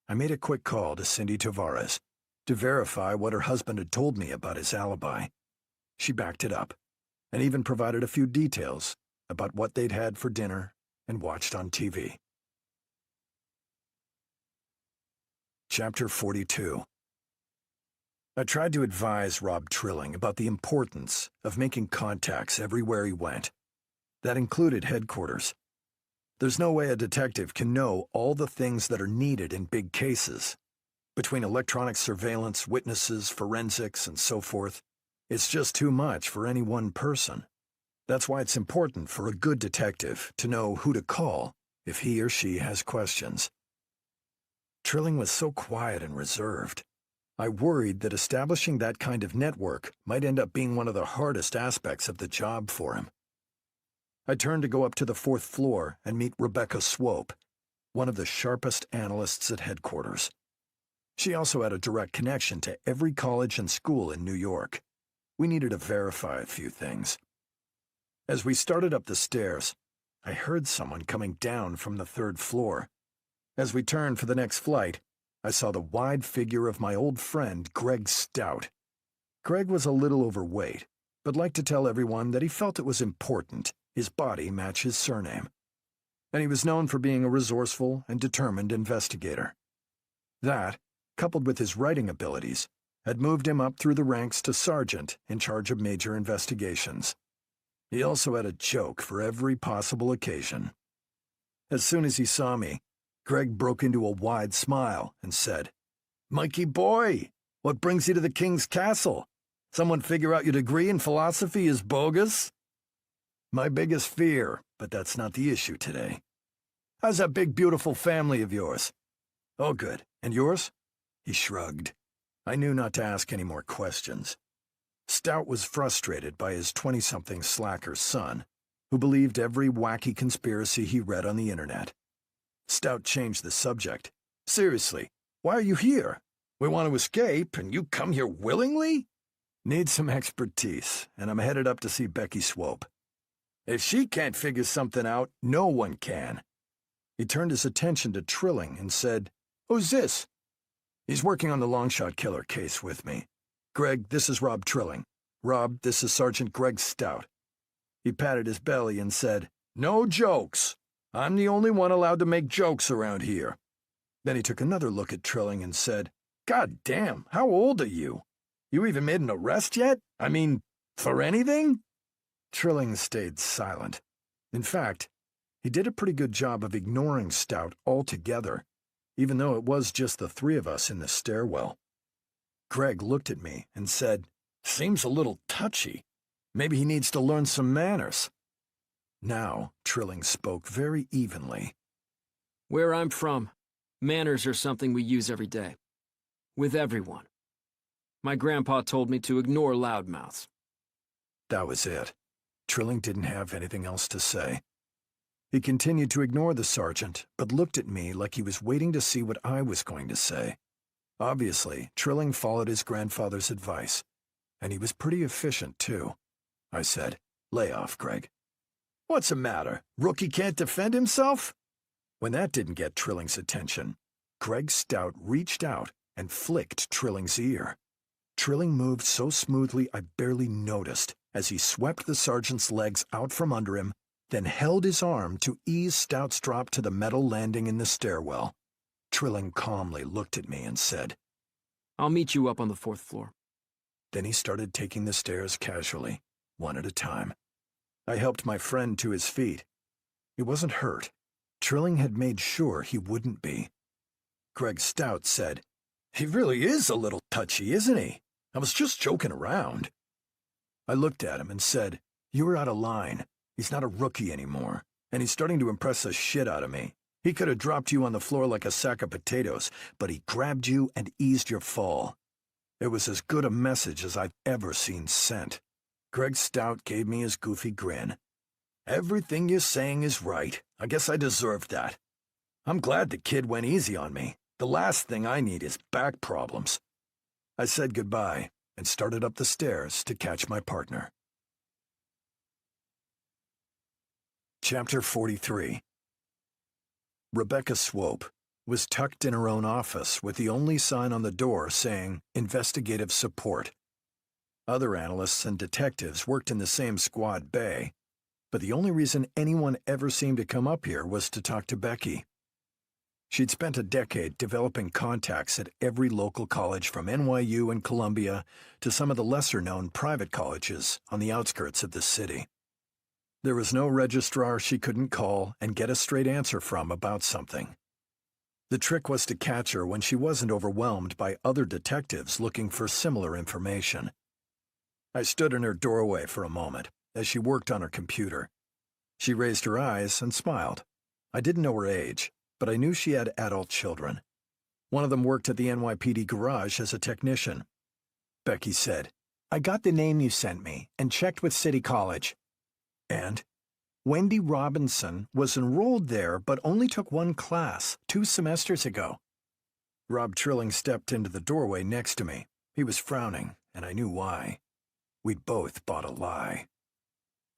I made a quick call to Cindy Tavares to verify what her husband had told me about his alibi. She backed it up and even provided a few details about what they'd had for dinner and watched on TV. Chapter 42. I tried to advise Rob Trilling about the importance of making contacts everywhere he went. That included headquarters. There's no way a detective can know all the things that are needed in big cases. Between electronic surveillance, witnesses, forensics, and so forth, it's just too much for any one person. That's why it's important for a good detective to know who to call if he or she has questions. Trilling was so quiet and reserved. I worried that establishing that kind of network might end up being one of the hardest aspects of the job for him. I turned to go up to the 4th floor and meet Rebecca Swope, one of the sharpest analysts at headquarters. She also had a direct connection to every college and school in New York. We needed to verify a few things. As we started up the stairs, I heard someone coming down from the 3rd floor. As we turned for the next flight, I saw the wide figure of my old friend, Greg Stout. Greg was a little overweight, but liked to tell everyone that he felt it was important his body match his surname. And he was known for being a resourceful and determined investigator. That, coupled with his writing abilities, had moved him up through the ranks to sergeant in charge of major investigations. He also had a joke for every possible occasion. As soon as he saw me, Greg broke into a wide smile and said, "Mikey boy, what brings you to the King's Castle? Someone figure out your degree in philosophy is bogus?" "My biggest fear, but that's not the issue today. How's that big, beautiful family of yours?" "Oh, good. And yours?" He shrugged. I knew not to ask any more questions. Stout was frustrated by his 20-something slacker son, who believed every wacky conspiracy he read on the internet. Stout changed the subject. "Seriously, why are you here? We want to escape, and you come here willingly?" "Need some expertise, and I'm headed up to see Becky Swope. If she can't figure something out, no one can." He turned his attention to Trilling and said, "Who's this?" "He's working on the Longshot killer case with me. Greg, this is Rob Trilling. Rob, this is Sergeant Greg Stout." He patted his belly and said, "No jokes. I'm the only one allowed to make jokes around here." Then he took another look at Trilling and said, "God damn, how old are you? You even made an arrest yet? I mean, for anything?" Trilling stayed silent. In fact, he did a pretty good job of ignoring Stout altogether, even though it was just the 3 of us in the stairwell. Greg looked at me and said, "Seems a little touchy. Maybe he needs to learn some manners." Now, Trilling spoke very evenly. Where I'm from, manners are something we use every day. With everyone. My grandpa told me to ignore loudmouths. That was it. Trilling didn't have anything else to say. He continued to ignore the sergeant, but looked at me like he was waiting to see what I was going to say. Obviously, Trilling followed his grandfather's advice, and he was pretty efficient, too. I said, "Lay off, Greg." "What's the matter? Rookie can't defend himself?" When that didn't get Trilling's attention, Greg Stout reached out and flicked Trilling's ear. Trilling moved so smoothly I barely noticed as he swept the sergeant's legs out from under him, then held his arm to ease Stout's drop to the metal landing in the stairwell. Trilling calmly looked at me and said, "I'll meet you up on the 4th floor." Then he started taking the stairs casually, one at a time. I helped my friend to his feet. He wasn't hurt. Trilling had made sure he wouldn't be. Greg Stout said, "He really is a little touchy, isn't he? I was just joking around." I looked at him and said, "You're out of line. He's not a rookie anymore, and he's starting to impress the shit out of me. He could have dropped you on the floor like a sack of potatoes, but he grabbed you and eased your fall." It was as good a message as I've ever seen sent. Greg Stout gave me his goofy grin. "Everything you're saying is right. I guess I deserved that. I'm glad the kid went easy on me. The last thing I need is back problems." I said goodbye and started up the stairs to catch my partner. Chapter 43. Rebecca Swope was tucked in her own office with the only sign on the door saying investigative support. Other analysts and detectives worked in the same squad bay, but the only reason anyone ever seemed to come up here was to talk to Becky. She'd spent a decade developing contacts at every local college from NYU and Columbia to some of the lesser-known private colleges on the outskirts of the city. There was no registrar she couldn't call and get a straight answer from about something. The trick was to catch her when she wasn't overwhelmed by other detectives looking for similar information. I stood in her doorway for a moment as she worked on her computer. She raised her eyes and smiled. I didn't know her age, but I knew she had adult children. One of them worked at the NYPD garage as a technician. Becky said, "I got the name you sent me and checked with City College." And Wendy Robinson was enrolled there but only took one class 2 semesters ago. Rob Trilling stepped into the doorway next to me. He was frowning, and I knew why. We'd both bought a lie.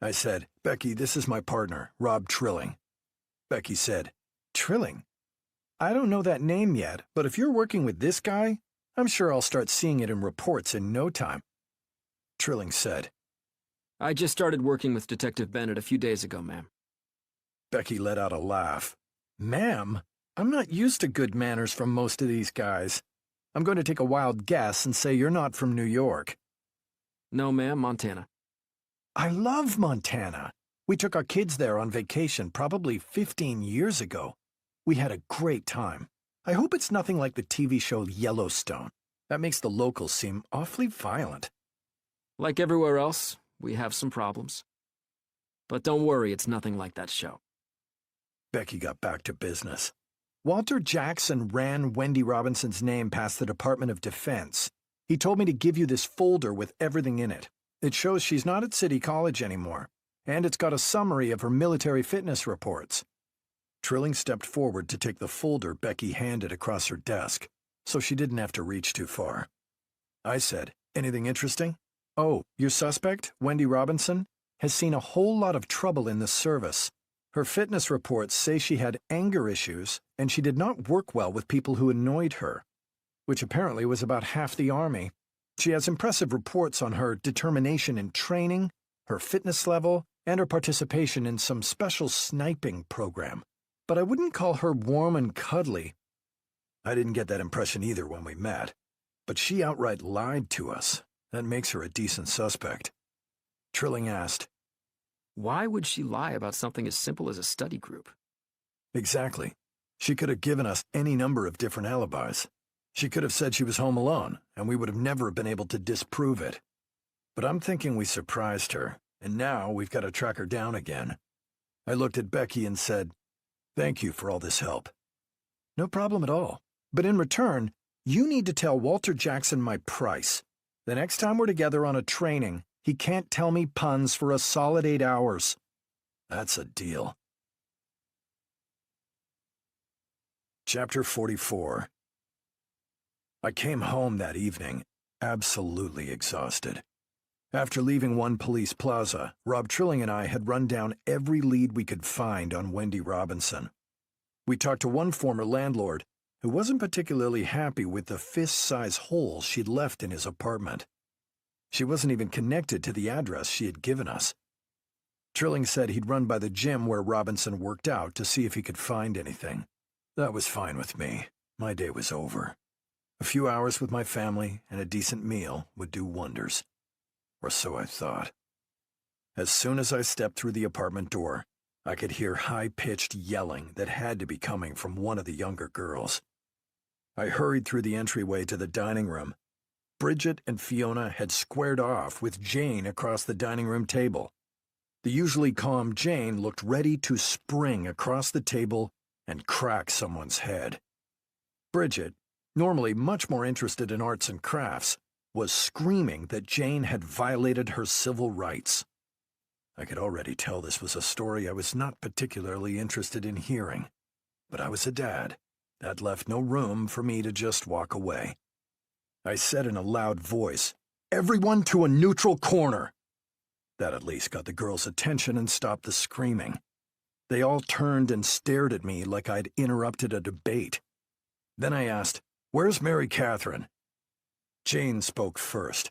I said, "Becky, this is my partner, Rob Trilling." Becky said, "Trilling? I don't know that name yet, but if you're working with this guy, I'm sure I'll start seeing it in reports in no time." Trilling said, "I just started working with Detective Bennett a few days ago, ma'am." Becky let out a laugh. "Ma'am? I'm not used to good manners from most of these guys. I'm going to take a wild guess and say you're not from New York." "No, ma'am, Montana." "I love Montana. We took our kids there on vacation probably 15 years ago. We had a great time. I hope it's nothing like the TV show Yellowstone. That makes the locals seem awfully violent." "Like everywhere else, we have some problems. But don't worry, it's nothing like that show." Becky got back to business. "Walter Jackson ran Wendy Robinson's name past the Department of Defense. He told me to give you this folder with everything in it. It shows she's not at City College anymore, and it's got a summary of her military fitness reports." Trilling stepped forward to take the folder Becky handed across her desk, so she didn't have to reach too far. I said, "Anything interesting?" "Oh, your suspect, Wendy Robinson, has seen a whole lot of trouble in the service. Her fitness reports say she had anger issues, and she did not work well with people who annoyed her, which apparently was about half the army. She has impressive reports on her determination in training, her fitness level, and her participation in some special sniping program. But I wouldn't call her warm and cuddly." I didn't get that impression either when we met, but she outright lied to us. That makes her a decent suspect. Trilling asked, "Why would she lie about something as simple as a study group?" "Exactly. She could have given us any number of different alibis. She could have said she was home alone, and we would have never been able to disprove it. But I'm thinking we surprised her, and now we've got to track her down again." I looked at Becky and said, "Thank you for all this help." "No problem at all. But in return, you need to tell Walter Jackson my price. The next time we're together on a training, He can't tell me puns for a solid 8 hours. That's a deal. Chapter 44. I came home that evening, absolutely exhausted. After leaving One Police Plaza, Rob Trilling and I had run down every lead we could find on Wendy Robinson. We talked to one former landlord who wasn't particularly happy with the fist-size hole she'd left in his apartment. She wasn't even connected to the address she had given us. Trilling said he'd run by the gym where Robinson worked out to see if he could find anything. That was fine with me. My day was over. A few hours with my family and a decent meal would do wonders. Or so I thought. As soon as I stepped through the apartment door, I could hear high-pitched yelling that had to be coming from one of the younger girls. I hurried through the entryway to the dining room. Bridget and Fiona had squared off with Jane across the dining room table. The usually calm Jane looked ready to spring across the table and crack someone's head. Bridget, normally much more interested in arts and crafts, was screaming that Jane had violated her civil rights. I could already tell this was a story I was not particularly interested in hearing, but I was a dad. That left no room for me to just walk away. I said in a loud voice, "Everyone to a neutral corner!" That at least got the girls' attention and stopped the screaming. They all turned and stared at me like I'd interrupted a debate. Then I asked, "Where's Mary Catherine?" Jane spoke first.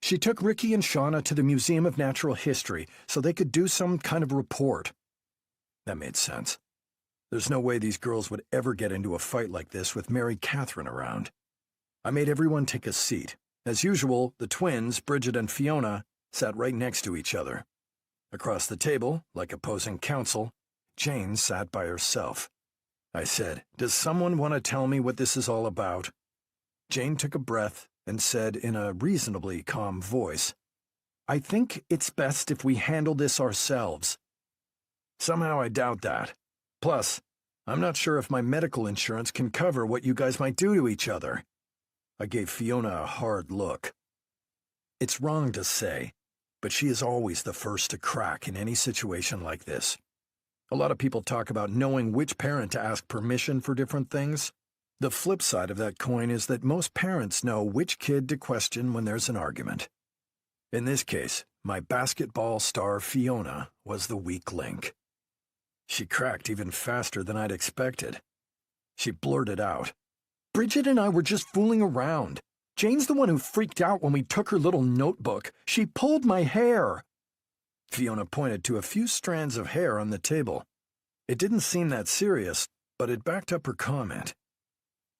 She took Ricky and Shauna to the Museum of Natural History so they could do some kind of report. That made sense. There's no way these girls would ever get into a fight like this with Mary Catherine around. I made everyone take a seat. As usual, the twins, Bridget and Fiona, sat right next to each other. Across the table, like opposing counsel, Jane sat by herself. I said, "Does someone want to tell me what this is all about?" Jane took a breath and said in a reasonably calm voice, "I think it's best if we handle this ourselves." Somehow I doubt that. Plus, I'm not sure if my medical insurance can cover what you guys might do to each other. I gave Fiona a hard look. It's wrong to say, but she is always the first to crack in any situation like this. A lot of people talk about knowing which parent to ask permission for different things. The flip side of that coin is that most parents know which kid to question when there's an argument. In this case, my basketball star Fiona was the weak link. She cracked even faster than I'd expected. She blurted out, "Bridget and I were just fooling around. Jane's the one who freaked out when we took her little notebook. She pulled my hair." Fiona pointed to a few strands of hair on the table. It didn't seem that serious, but it backed up her comment.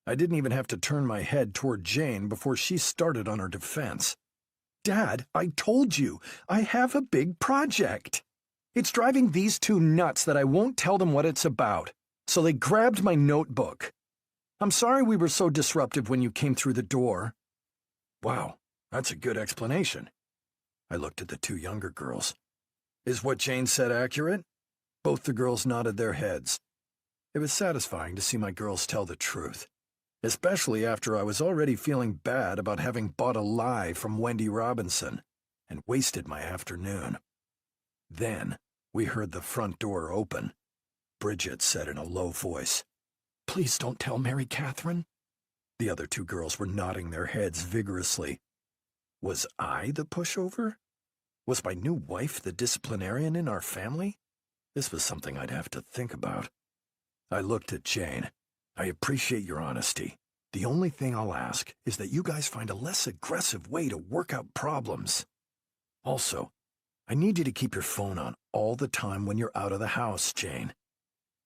I didn't even have to turn my head toward Jane before she started on her defense. "Dad, I told you, I have a big project. It's driving these two nuts that I won't tell them what it's about, so they grabbed my notebook. I'm sorry we were so disruptive when you came through the door." Wow, that's a good explanation. I looked at the two younger girls. Is what Jane said accurate? Both the girls nodded their heads. It was satisfying to see my girls tell the truth, especially after I was already feeling bad about having bought a lie from Wendy Robinson and wasted my afternoon. Then we heard the front door open. Bridget said in a low voice, "Please don't tell Mary Catherine." The other two girls were nodding their heads vigorously. Was I the pushover? Was my new wife the disciplinarian in our family? This was something I'd have to think about. I looked at Jane. "I appreciate your honesty. The only thing I'll ask is that you guys find a less aggressive way to work out problems. Also, I need you to keep your phone on all the time when you're out of the house, Jane."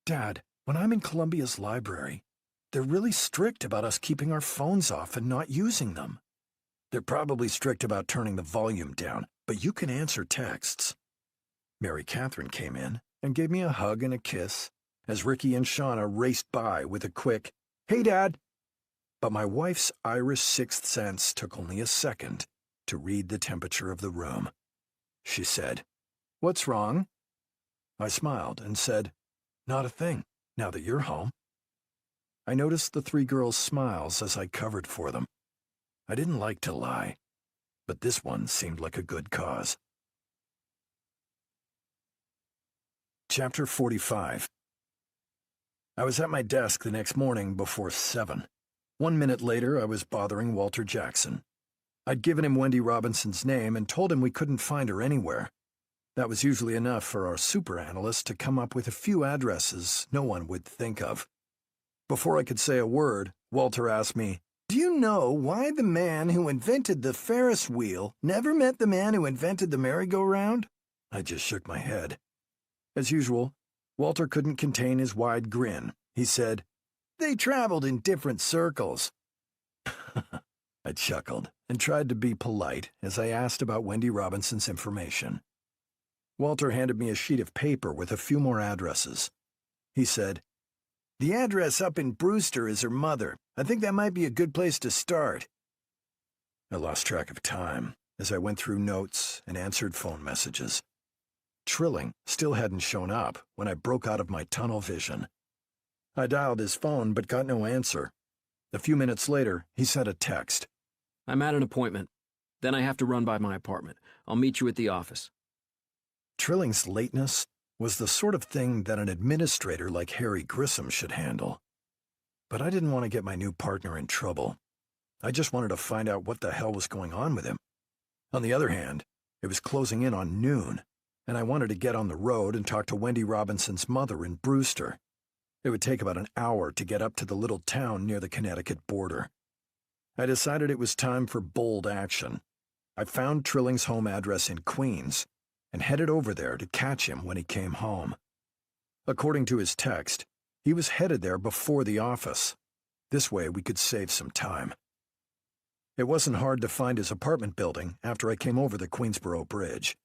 "Dad, when I'm in Columbia's library, they're really strict about us keeping our phones off and not using them." "They're probably strict about turning the volume down, but you can answer texts." Mary Catherine came in and gave me a hug and a kiss as Ricky and Shauna raced by with a quick, "Hey, Dad." But my wife's Irish sixth sense took only a second to read the temperature of the room. She said, "What's wrong?" I smiled and said, "Not a thing, now that you're home." I noticed the three girls' smiles as I covered for them. I didn't like to lie, but this one seemed like a good cause. Chapter 45. I was at my desk the next morning before 7. 1 minute later, I was bothering Walter Jackson. I'd given him Wendy Robinson's name and told him we couldn't find her anywhere. That was usually enough for our super analyst to come up with a few addresses no one would think of. Before I could say a word, Walter asked me, "Do you know why the man who invented the Ferris wheel never met the man who invented the merry-go-round?" I just shook my head. As usual, Walter couldn't contain his wide grin. He said, "They traveled in different circles." I chuckled and tried to be polite as I asked about Wendy Robinson's information. Walter handed me a sheet of paper with a few more addresses. He said, "The address up in Brewster is her mother. I think that might be a good place to start." I lost track of time as I went through notes and answered phone messages. Trilling still hadn't shown up when I broke out of my tunnel vision. I dialed his phone but got no answer. A few minutes later, he sent a text. I'm at an appointment. Then I have to run by my apartment. I'll meet you at the office. Trilling's lateness was the sort of thing that an administrator like Harry Grissom should handle. But I didn't want to get my new partner in trouble. I just wanted to find out what the hell was going on with him. On the other hand, it was closing in on noon, and I wanted to get on the road and talk to Wendy Robinson's mother in Brewster. It would take about an hour to get up to the little town near the Connecticut border. I decided it was time for bold action. I found Trilling's home address in Queens and headed over there to catch him when he came home. According to his text, he was headed there before the office. This way we could save some time. It wasn't hard to find his apartment building after I came over the Queensboro Bridge.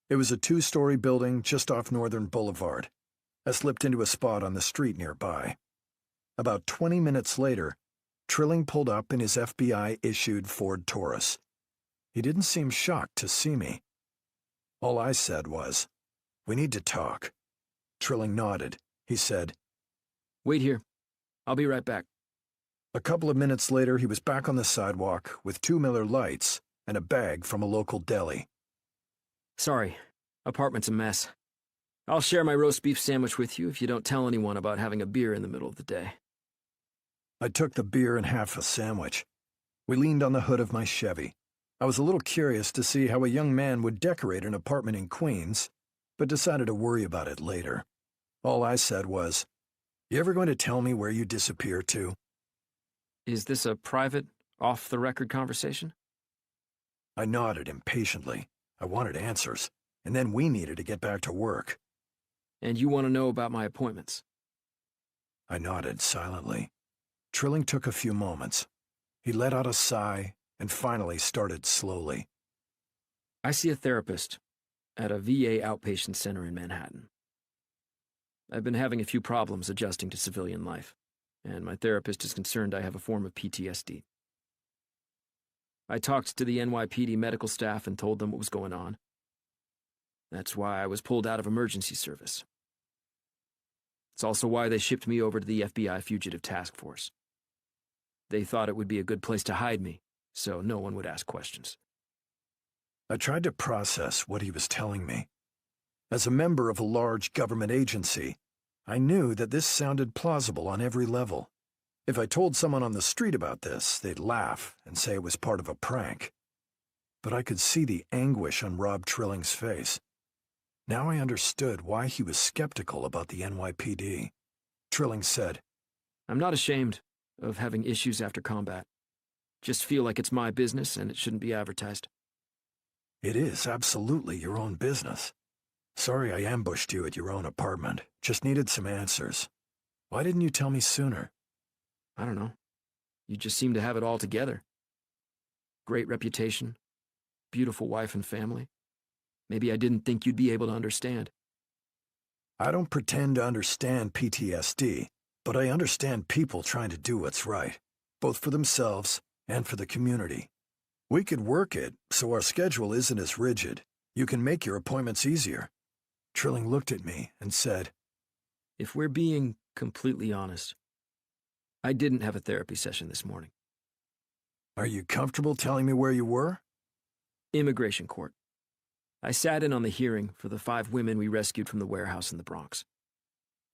It was a 2-story building just off Northern Boulevard. I slipped into a spot on the street nearby. About 20 minutes later, Trilling pulled up in his FBI-issued Ford Taurus. He didn't seem shocked to see me. All I said was, "We need to talk." Trilling nodded. He said, Wait here. I'll be right back. A couple of minutes later, he was back on the sidewalk with 2 Miller Lights and a bag from a local deli. Sorry. Apartment's a mess. I'll share my roast beef sandwich with you if you don't tell anyone about having a beer in the middle of the day. I took the beer and half a sandwich. We leaned on the hood of my Chevy. I was a little curious to see how a young man would decorate an apartment in Queens, but decided to worry about it later. All I said was, "You ever going to tell me where you disappear to?" Is this a private, off-the-record conversation? I nodded impatiently. I wanted answers, and then we needed to get back to work. And you want to know about my appointments? I nodded silently. Trilling took a few moments. He let out a sigh and finally started slowly. I see a therapist at a VA outpatient center in Manhattan. I've been having a few problems adjusting to civilian life, and my therapist is concerned I have a form of PTSD. I talked to the NYPD medical staff and told them what was going on. That's why I was pulled out of emergency service. It's also why they shipped me over to the FBI Fugitive Task Force. They thought it would be a good place to hide me, so no one would ask questions. I tried to process what he was telling me. As a member of a large government agency, I knew that this sounded plausible on every level. If I told someone on the street about this, they'd laugh and say it was part of a prank. But I could see the anguish on Rob Trilling's face. Now I understood why he was skeptical about the NYPD. Trilling said, I'm not ashamed of having issues after combat. Just feel like it's my business and it shouldn't be advertised. "It is absolutely your own business. Sorry I ambushed you at your own apartment. Just needed some answers. Why didn't you tell me sooner?" I don't know. You just seem to have it all together. Great reputation, beautiful wife and family. Maybe I didn't think you'd be able to understand. I don't pretend to understand PTSD, but I understand people trying to do what's right, both for themselves and for the community. We could work it so our schedule isn't as rigid. You can make your appointments easier. Trilling looked at me and said, If we're being completely honest, I didn't have a therapy session this morning. "Are you comfortable telling me where you were?" Immigration court. I sat in on the hearing for the 5 women we rescued from the warehouse in the Bronx.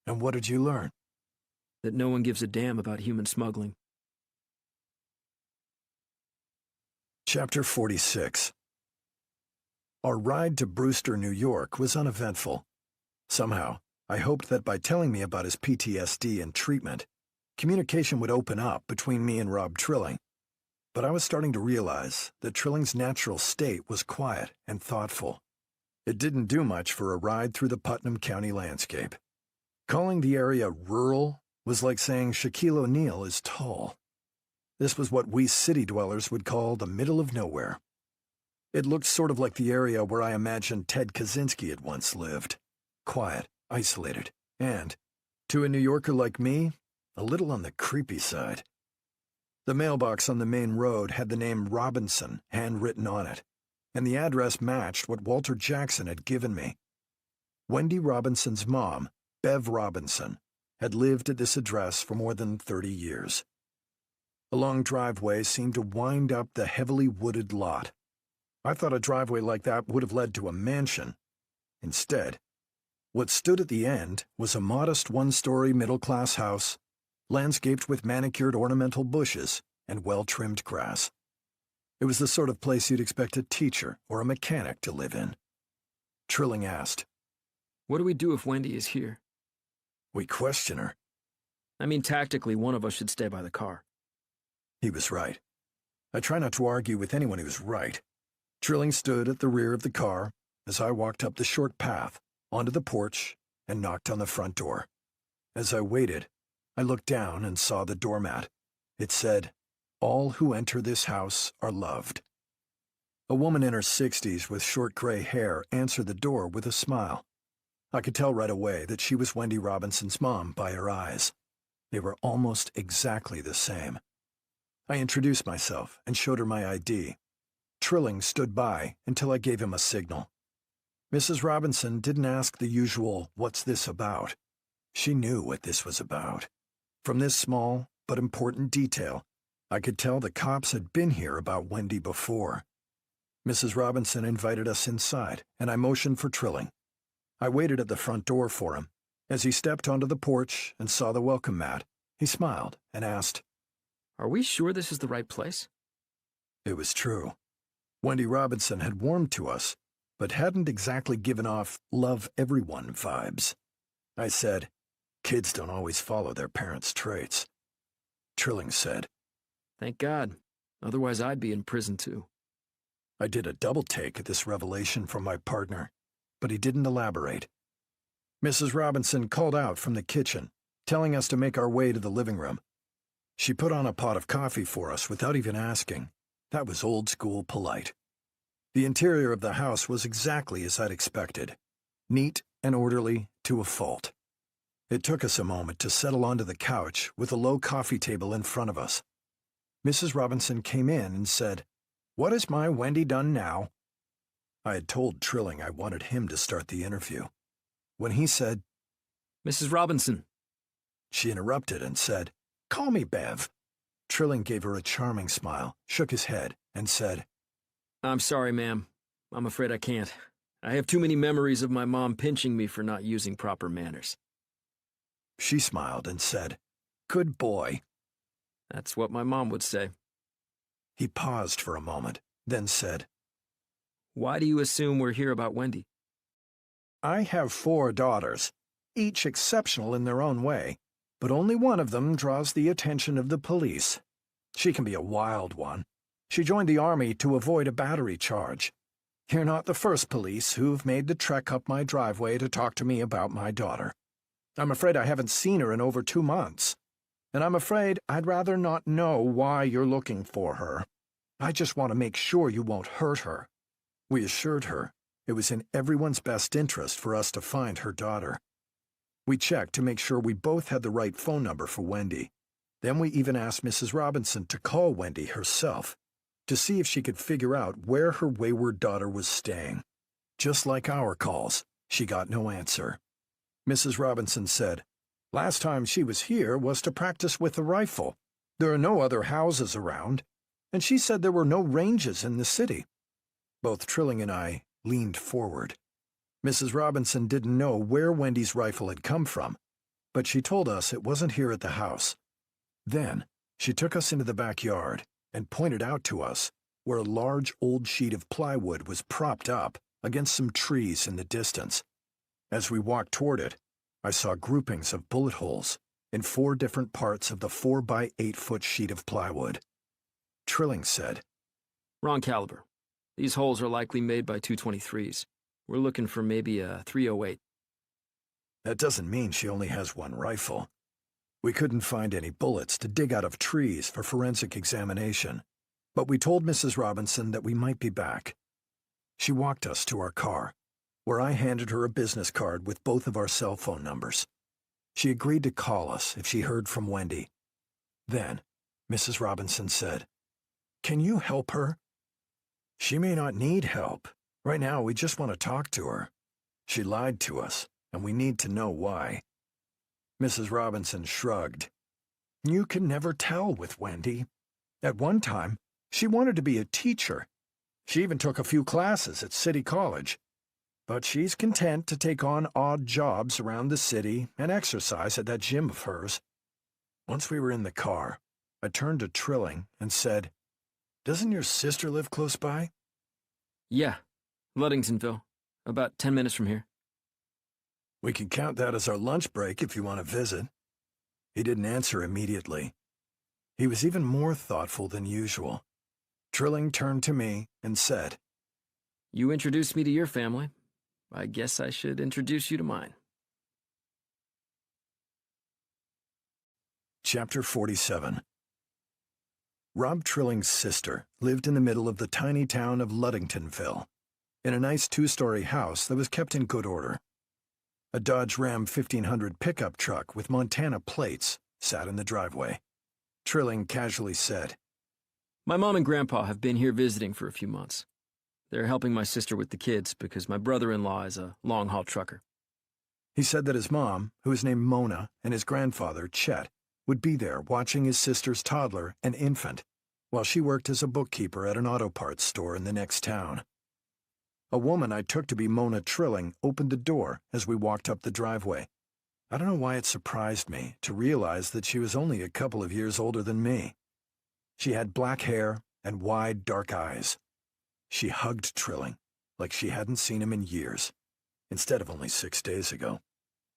And what did you learn? That no one gives a damn about human smuggling. Chapter 46. Our ride to Brewster, New York was uneventful. Somehow, I hoped that by telling me about his PTSD and treatment, communication would open up between me and Rob Trilling. But I was starting to realize that Trilling's natural state was quiet and thoughtful. It didn't do much for a ride through the Putnam County landscape. Calling the area rural was like saying Shaquille O'Neal is tall. This was what we city dwellers would call the middle of nowhere. It looked sort of like the area where I imagined Ted Kaczynski had once lived. Quiet, isolated, and, to a New Yorker like me, a little on the creepy side. The mailbox on the main road had the name Robinson handwritten on it, and the address matched what Walter Jackson had given me. Wendy Robinson's mom, Bev Robinson, had lived at this address for more than 30 years. A long driveway seemed to wind up the heavily wooded lot. I thought a driveway like that would have led to a mansion. Instead, what stood at the end was a modest one-story middle-class house, landscaped with manicured ornamental bushes and well-trimmed grass. It was the sort of place you'd expect a teacher or a mechanic to live in. Trilling asked, What do we do if Wendy is here? We question her. I mean, tactically, one of us should stay by the car. He was right. I try not to argue with anyone who's right. Trilling stood at the rear of the car as I walked up the short path, onto the porch, and knocked on the front door. As I waited, I looked down and saw the doormat. It said, "All who enter this house are loved." A woman in her 60s with short gray hair answered the door with a smile. I could tell right away that she was Wendy Robinson's mom by her eyes. They were almost exactly the same. I introduced myself and showed her my ID. Trilling stood by until I gave him a signal. Mrs. Robinson didn't ask the usual, "What's this about?" She knew what this was about. From this small but important detail, I could tell the cops had been here about Wendy before. Mrs. Robinson invited us inside, and I motioned for Trilling. I waited at the front door for him. As he stepped onto the porch and saw the welcome mat, he smiled and asked, Are we sure this is the right place? It was true. Wendy Robinson had warmed to us, but hadn't exactly given off love everyone vibes. I said, "Kids don't always follow their parents' traits." Trilling said, Thank God. Otherwise I'd be in prison too. I did a double take at this revelation from my partner, but he didn't elaborate. Mrs. Robinson called out from the kitchen, telling us to make our way to the living room. She put on a pot of coffee for us without even asking. That was old-school polite. The interior of the house was exactly as I'd expected, neat and orderly to a fault. It took us a moment to settle onto the couch with a low coffee table in front of us. Mrs. Robinson came in and said, "What has my Wendy done now?" I had told Trilling I wanted him to start the interview. When he said, Mrs. Robinson. she interrupted and said, "Call me Bev." Trilling gave her a charming smile, shook his head, and said, I'm sorry, ma'am. I'm afraid I can't. I have too many memories of my mom pinching me for not using proper manners. She smiled and said, "Good boy." That's what my mom would say. He paused for a moment, then said, Why do you assume we're here about Wendy? "I have 4 daughters, each exceptional in their own way, but only one of them draws the attention of the police. She can be a wild one. She joined the army to avoid a battery charge. You're not the first police who've made the trek up my driveway to talk to me about my daughter. I'm afraid I haven't seen her in over 2 months, and I'm afraid I'd rather not know why you're looking for her. I just want to make sure you won't hurt her." We assured her it was in everyone's best interest for us to find her daughter. We checked to make sure we both had the right phone number for Wendy. Then we even asked Mrs. Robinson to call Wendy herself to see if she could figure out where her wayward daughter was staying. Just like our calls, she got no answer. Mrs. Robinson said, "Last time she was here was to practice with a rifle. There are no other houses around, and she said there were no ranges in the city." Both Trilling and I leaned forward. Mrs. Robinson didn't know where Wendy's rifle had come from, but she told us it wasn't here at the house. Then, she took us into the backyard and pointed out to us where a large old sheet of plywood was propped up against some trees in the distance. As we walked toward it, I saw groupings of bullet holes in 4 different parts of the 4 by 8 foot sheet of plywood. Trilling said, Wrong caliber. These holes are likely made by 223s. We're looking for maybe a 308. That doesn't mean she only has one rifle. We couldn't find any bullets to dig out of trees for forensic examination, but we told Mrs. Robinson that we might be back. She walked us to our car, where I handed her a business card with both of our cell phone numbers. She agreed to call us if she heard from Wendy. Then, Mrs. Robinson said, "Can you help her?" "She may not need help. Right now, we just want to talk to her. She lied to us, and we need to know why." Mrs. Robinson shrugged. "You can never tell with Wendy. At one time, she wanted to be a teacher. She even took a few classes at City College. But she's content to take on odd jobs around the city and exercise at that gym of hers." Once we were in the car, I turned to Trilling and said, "Doesn't your sister live close by?" Yeah, Ludingtonville. About 10 minutes from here. "We can count that as our lunch break if you want to visit." He didn't answer immediately. He was even more thoughtful than usual. Trilling turned to me and said, You introduced me to your family. I guess I should introduce you to mine. Chapter 47. Rob Trilling's sister lived in the middle of the tiny town of Ludingtonville, in a nice 2-story house that was kept in good order. A Dodge Ram 1500 pickup truck with Montana plates sat in the driveway. Trilling casually said, My mom and grandpa have been here visiting for a few months. They're helping my sister with the kids because my brother-in-law is a long-haul trucker. He said that his mom, who was named Mona, and his grandfather, Chet, would be there watching his sister's toddler, an infant, while she worked as a bookkeeper at an auto parts store in the next town. A woman I took to be Mona Trilling opened the door as we walked up the driveway. I don't know why it surprised me to realize that she was only a couple of years older than me. She had black hair and wide, dark eyes. She hugged Trilling like she hadn't seen him in years, instead of only 6 days ago,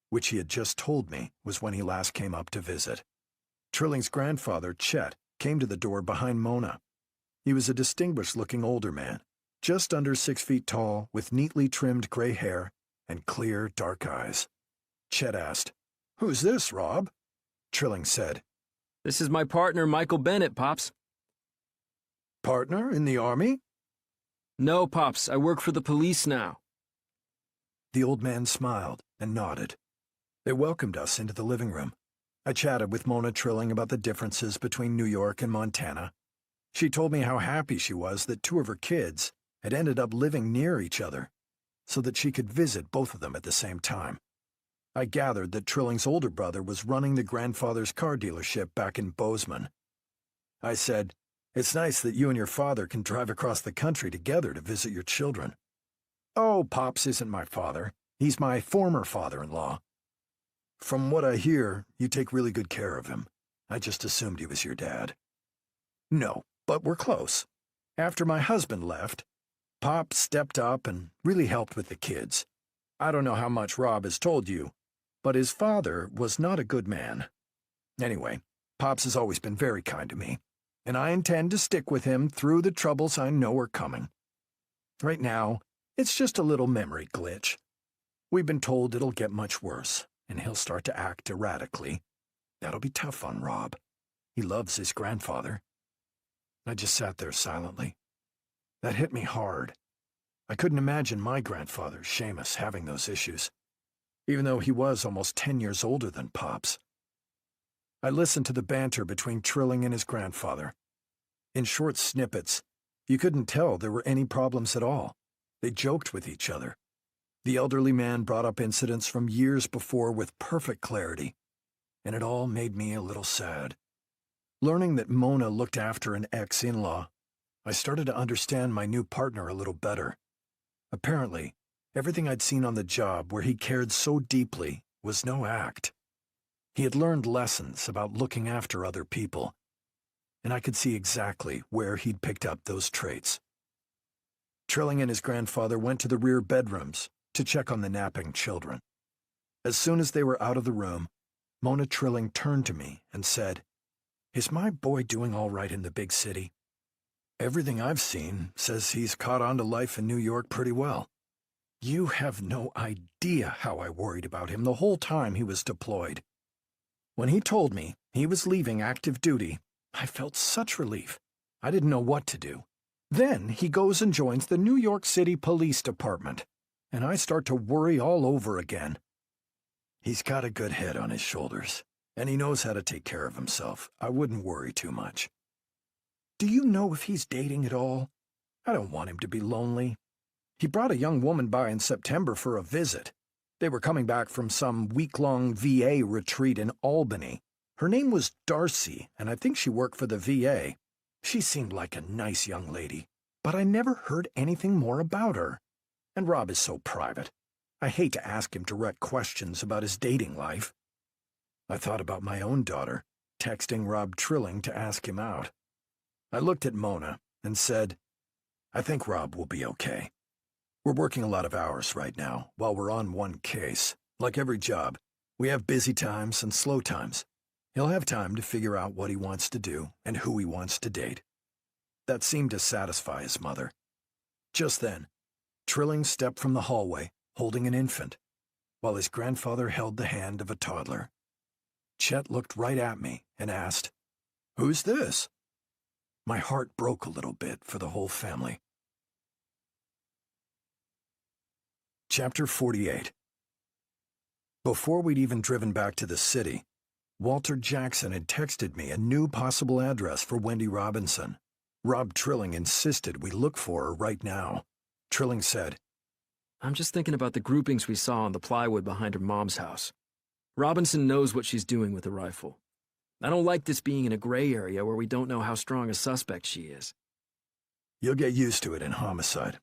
which he had just told me was when he last came up to visit. Trilling's grandfather, Chet, came to the door behind Mona. He was a distinguished-looking older man, just under 6 feet tall, with neatly trimmed gray hair and clear, dark eyes. Chet asked, "Who's this, Rob?" Trilling said, This is my partner, Michael Bennett, Pops. "Partner in the Army?" No, Pops, I work for the police now. The old man smiled and nodded. They welcomed us into the living room. I chatted with Mona Trilling about the differences between New York and Montana. She told me how happy she was that 2 of her kids had ended up living near each other, so that she could visit both of them at the same time. I gathered that Trilling's older brother was running the grandfather's car dealership back in Bozeman. I said, "It's nice that you and your father can drive across the country together to visit your children." "Oh, Pops isn't my father. He's my former father-in-law." "From what I hear, you take really good care of him. I just assumed he was your dad." "No, but we're close. After my husband left, Pop stepped up and really helped with the kids. I don't know how much Rob has told you, but his father was not a good man. Anyway, Pops has always been very kind to me, and I intend to stick with him through the troubles I know are coming. Right now, it's just a little memory glitch. We've been told it'll get much worse, and he'll start to act erratically. That'll be tough on Rob. He loves his grandfather." I just sat there silently. That hit me hard. I couldn't imagine my grandfather, Seamus, having those issues, even though he was almost 10 years older than Pops. I listened to the banter between Trilling and his grandfather. In short snippets, you couldn't tell there were any problems at all. They joked with each other. The elderly man brought up incidents from years before with perfect clarity, and it all made me a little sad. Learning that Mona looked after an ex-in-law, I started to understand my new partner a little better. Apparently, everything I'd seen on the job where he cared so deeply was no act. He had learned lessons about looking after other people, and I could see exactly where he'd picked up those traits. Trilling and his grandfather went to the rear bedrooms to check on the napping children. As soon as they were out of the room, Mona Trilling turned to me and said, "Is my boy doing all right in the big city? Everything I've seen says he's caught on to life in New York pretty well. You have no idea how I worried about him the whole time he was deployed. When he told me he was leaving active duty, I felt such relief. I didn't know what to do. Then he goes and joins the New York City Police Department, and I start to worry all over again. He's got a good head on his shoulders, and he knows how to take care of himself. I wouldn't worry too much. Do you know if he's dating at all? I don't want him to be lonely. He brought a young woman by in September for a visit. They were coming back from some week-long VA retreat in Albany. Her name was Darcy, and I think she worked for the VA. She seemed like a nice young lady, but I never heard anything more about her. And Rob is so private. I hate to ask him direct questions about his dating life. I thought about my own daughter, texting Rob Trilling to ask him out. I looked at Mona and said, "I think Rob will be okay. We're working a lot of hours right now while we're on one case. Like every job, we have busy times and slow times. He'll have time to figure out what he wants to do and who he wants to date." That seemed to satisfy his mother. Just then, Trilling stepped from the hallway, holding an infant, while his grandfather held the hand of a toddler. Chet looked right at me and asked, "Who's this?" My heart broke a little bit for the whole family. Chapter 48. Before we'd even driven back to the city, Walter Jackson had texted me a new possible address for Wendy Robinson. Rob Trilling insisted we look for her right now. Trilling said, I'm just thinking about the groupings we saw on the plywood behind her mom's house. Robinson knows what she's doing with the rifle. I don't like this being in a gray area where we don't know how strong a suspect she is. "You'll get used to it in homicide.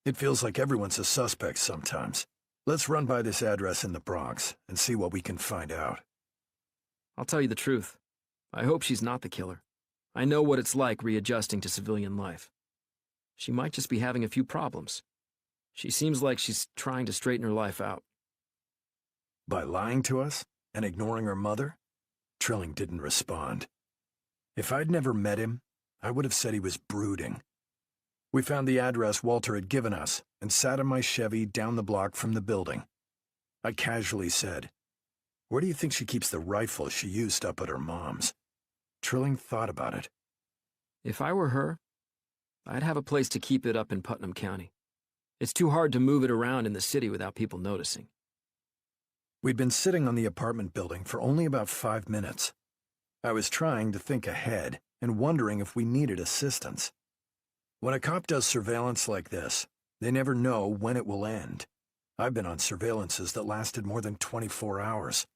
It feels like everyone's a suspect sometimes. Let's run by this address in the Bronx and see what we can find out." I'll tell you the truth. I hope she's not the killer. I know what it's like readjusting to civilian life. She might just be having a few problems. She seems like she's trying to straighten her life out. By lying to us and ignoring her mother? Trilling didn't respond. If I'd never met him, I would have said he was brooding. We found the address Walter had given us and sat in my Chevy down the block from the building. I casually said, "Where do you think she keeps the rifle she used up at her mom's?" Trilling thought about it. If I were her, I'd have a place to keep it up in Putnam County. It's too hard to move it around in the city without people noticing. We'd been sitting on the apartment building for only about 5 minutes. I was trying to think ahead and wondering if we needed assistance. When a cop does surveillance like this, they never know when it will end. I've been on surveillances that lasted more than 24 hours.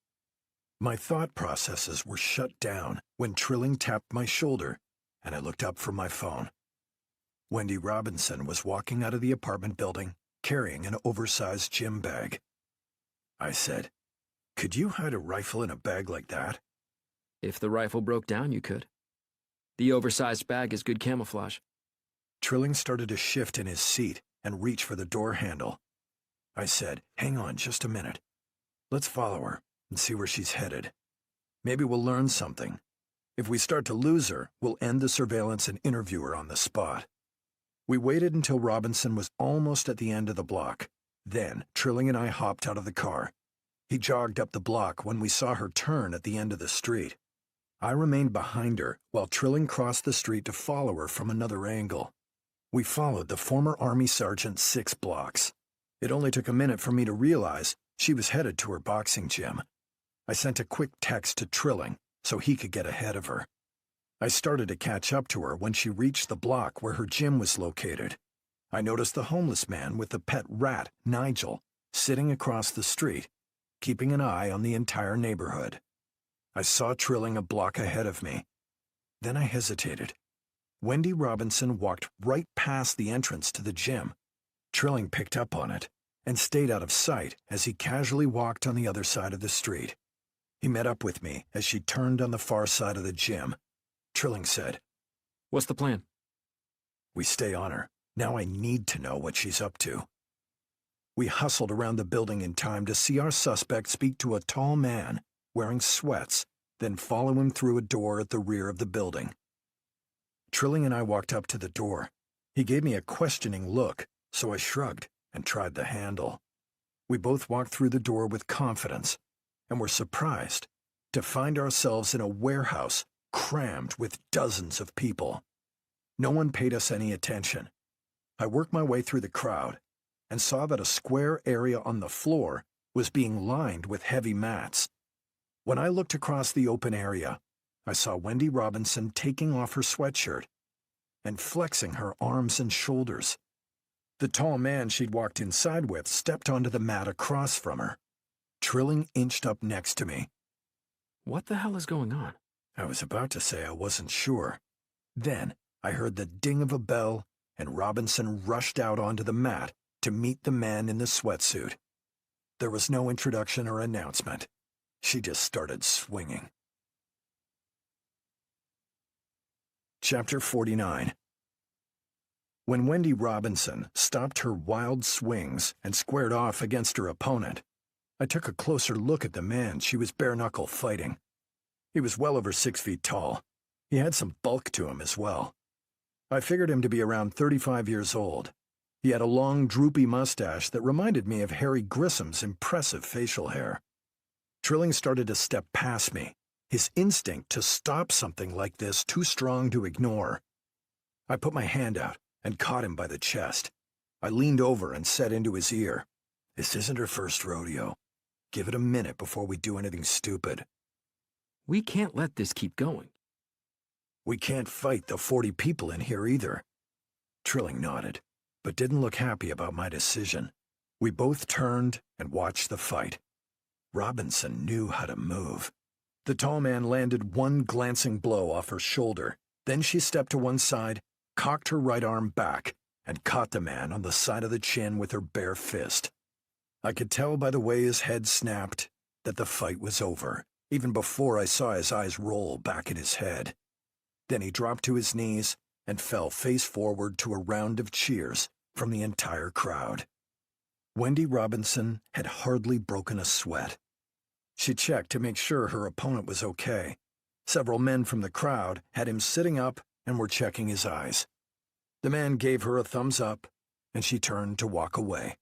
My thought processes were shut down when Trilling tapped my shoulder, and I looked up from my phone. Wendy Robinson was walking out of the apartment building, carrying an oversized gym bag. I said, "Could you hide a rifle in a bag like that?" If the rifle broke down, you could. The oversized bag is good camouflage. Trilling started to shift in his seat and reach for the door handle. I said, "Hang on just a minute. Let's follow her and see where she's headed. Maybe we'll learn something. If we start to lose her, we'll end the surveillance and interview her on the spot." We waited until Robinson was almost at the end of the block. Then, Trilling and I hopped out of the car. He jogged up the block when we saw her turn at the end of the street. I remained behind her while Trilling crossed the street to follow her from another angle. We followed the former Army sergeant 6 blocks. It only took a minute for me to realize she was headed to her boxing gym. I sent a quick text to Trilling so he could get ahead of her. I started to catch up to her when she reached the block where her gym was located. I noticed the homeless man with the pet rat, Nigel, sitting across the street, keeping an eye on the entire neighborhood. I saw Trilling a block ahead of me. Then I hesitated. Wendy Robinson walked right past the entrance to the gym. Trilling picked up on it and stayed out of sight as he casually walked on the other side of the street. He met up with me as she turned on the far side of the gym. Trilling said, "What's the plan?" "We stay on her. Now I need to know what she's up to." We hustled around the building in time to see our suspect speak to a tall man wearing sweats, then follow him through a door at the rear of the building. Trilling and I walked up to the door. He gave me a questioning look, so I shrugged and tried the handle. We both walked through the door with confidence and were surprised to find ourselves in a warehouse crammed with dozens of people. No one paid us any attention. I worked my way through the crowd and saw that a square area on the floor was being lined with heavy mats. When I looked across the open area, I saw Wendy Robinson taking off her sweatshirt and flexing her arms and shoulders. The tall man she'd walked inside with stepped onto the mat across from her. Trilling inched up next to me. What the hell is going on? I was about to say I wasn't sure. Then I heard the ding of a bell, and Robinson rushed out onto the mat to meet the man in the sweatsuit. There was no introduction or announcement. She just started swinging. Chapter 49. When Wendy Robinson stopped her wild swings and squared off against her opponent, I took a closer look at the man she was bare-knuckle fighting. He was well over 6 feet tall. He had some bulk to him as well. I figured him to be around 35 years old. He had a long, droopy mustache that reminded me of Harry Grissom's impressive facial hair. Trilling started to step past me, his instinct to stop something like this too strong to ignore. I put my hand out and caught him by the chest. I leaned over and said into his ear, "This isn't her first rodeo. Give it a minute before we do anything stupid." We can't let this keep going. "We can't fight the 40 people in here either." Trilling nodded, but didn't look happy about my decision. We both turned and watched the fight. Robinson knew how to move. The tall man landed one glancing blow off her shoulder. Then she stepped to one side, cocked her right arm back, and caught the man on the side of the chin with her bare fist. I could tell by the way his head snapped that the fight was over, even before I saw his eyes roll back in his head. Then he dropped to his knees and fell face forward to a round of cheers from the entire crowd. Wendy Robinson had hardly broken a sweat. She checked to make sure her opponent was okay. Several men from the crowd had him sitting up and were checking his eyes. The man gave her a thumbs up, and she turned to walk away.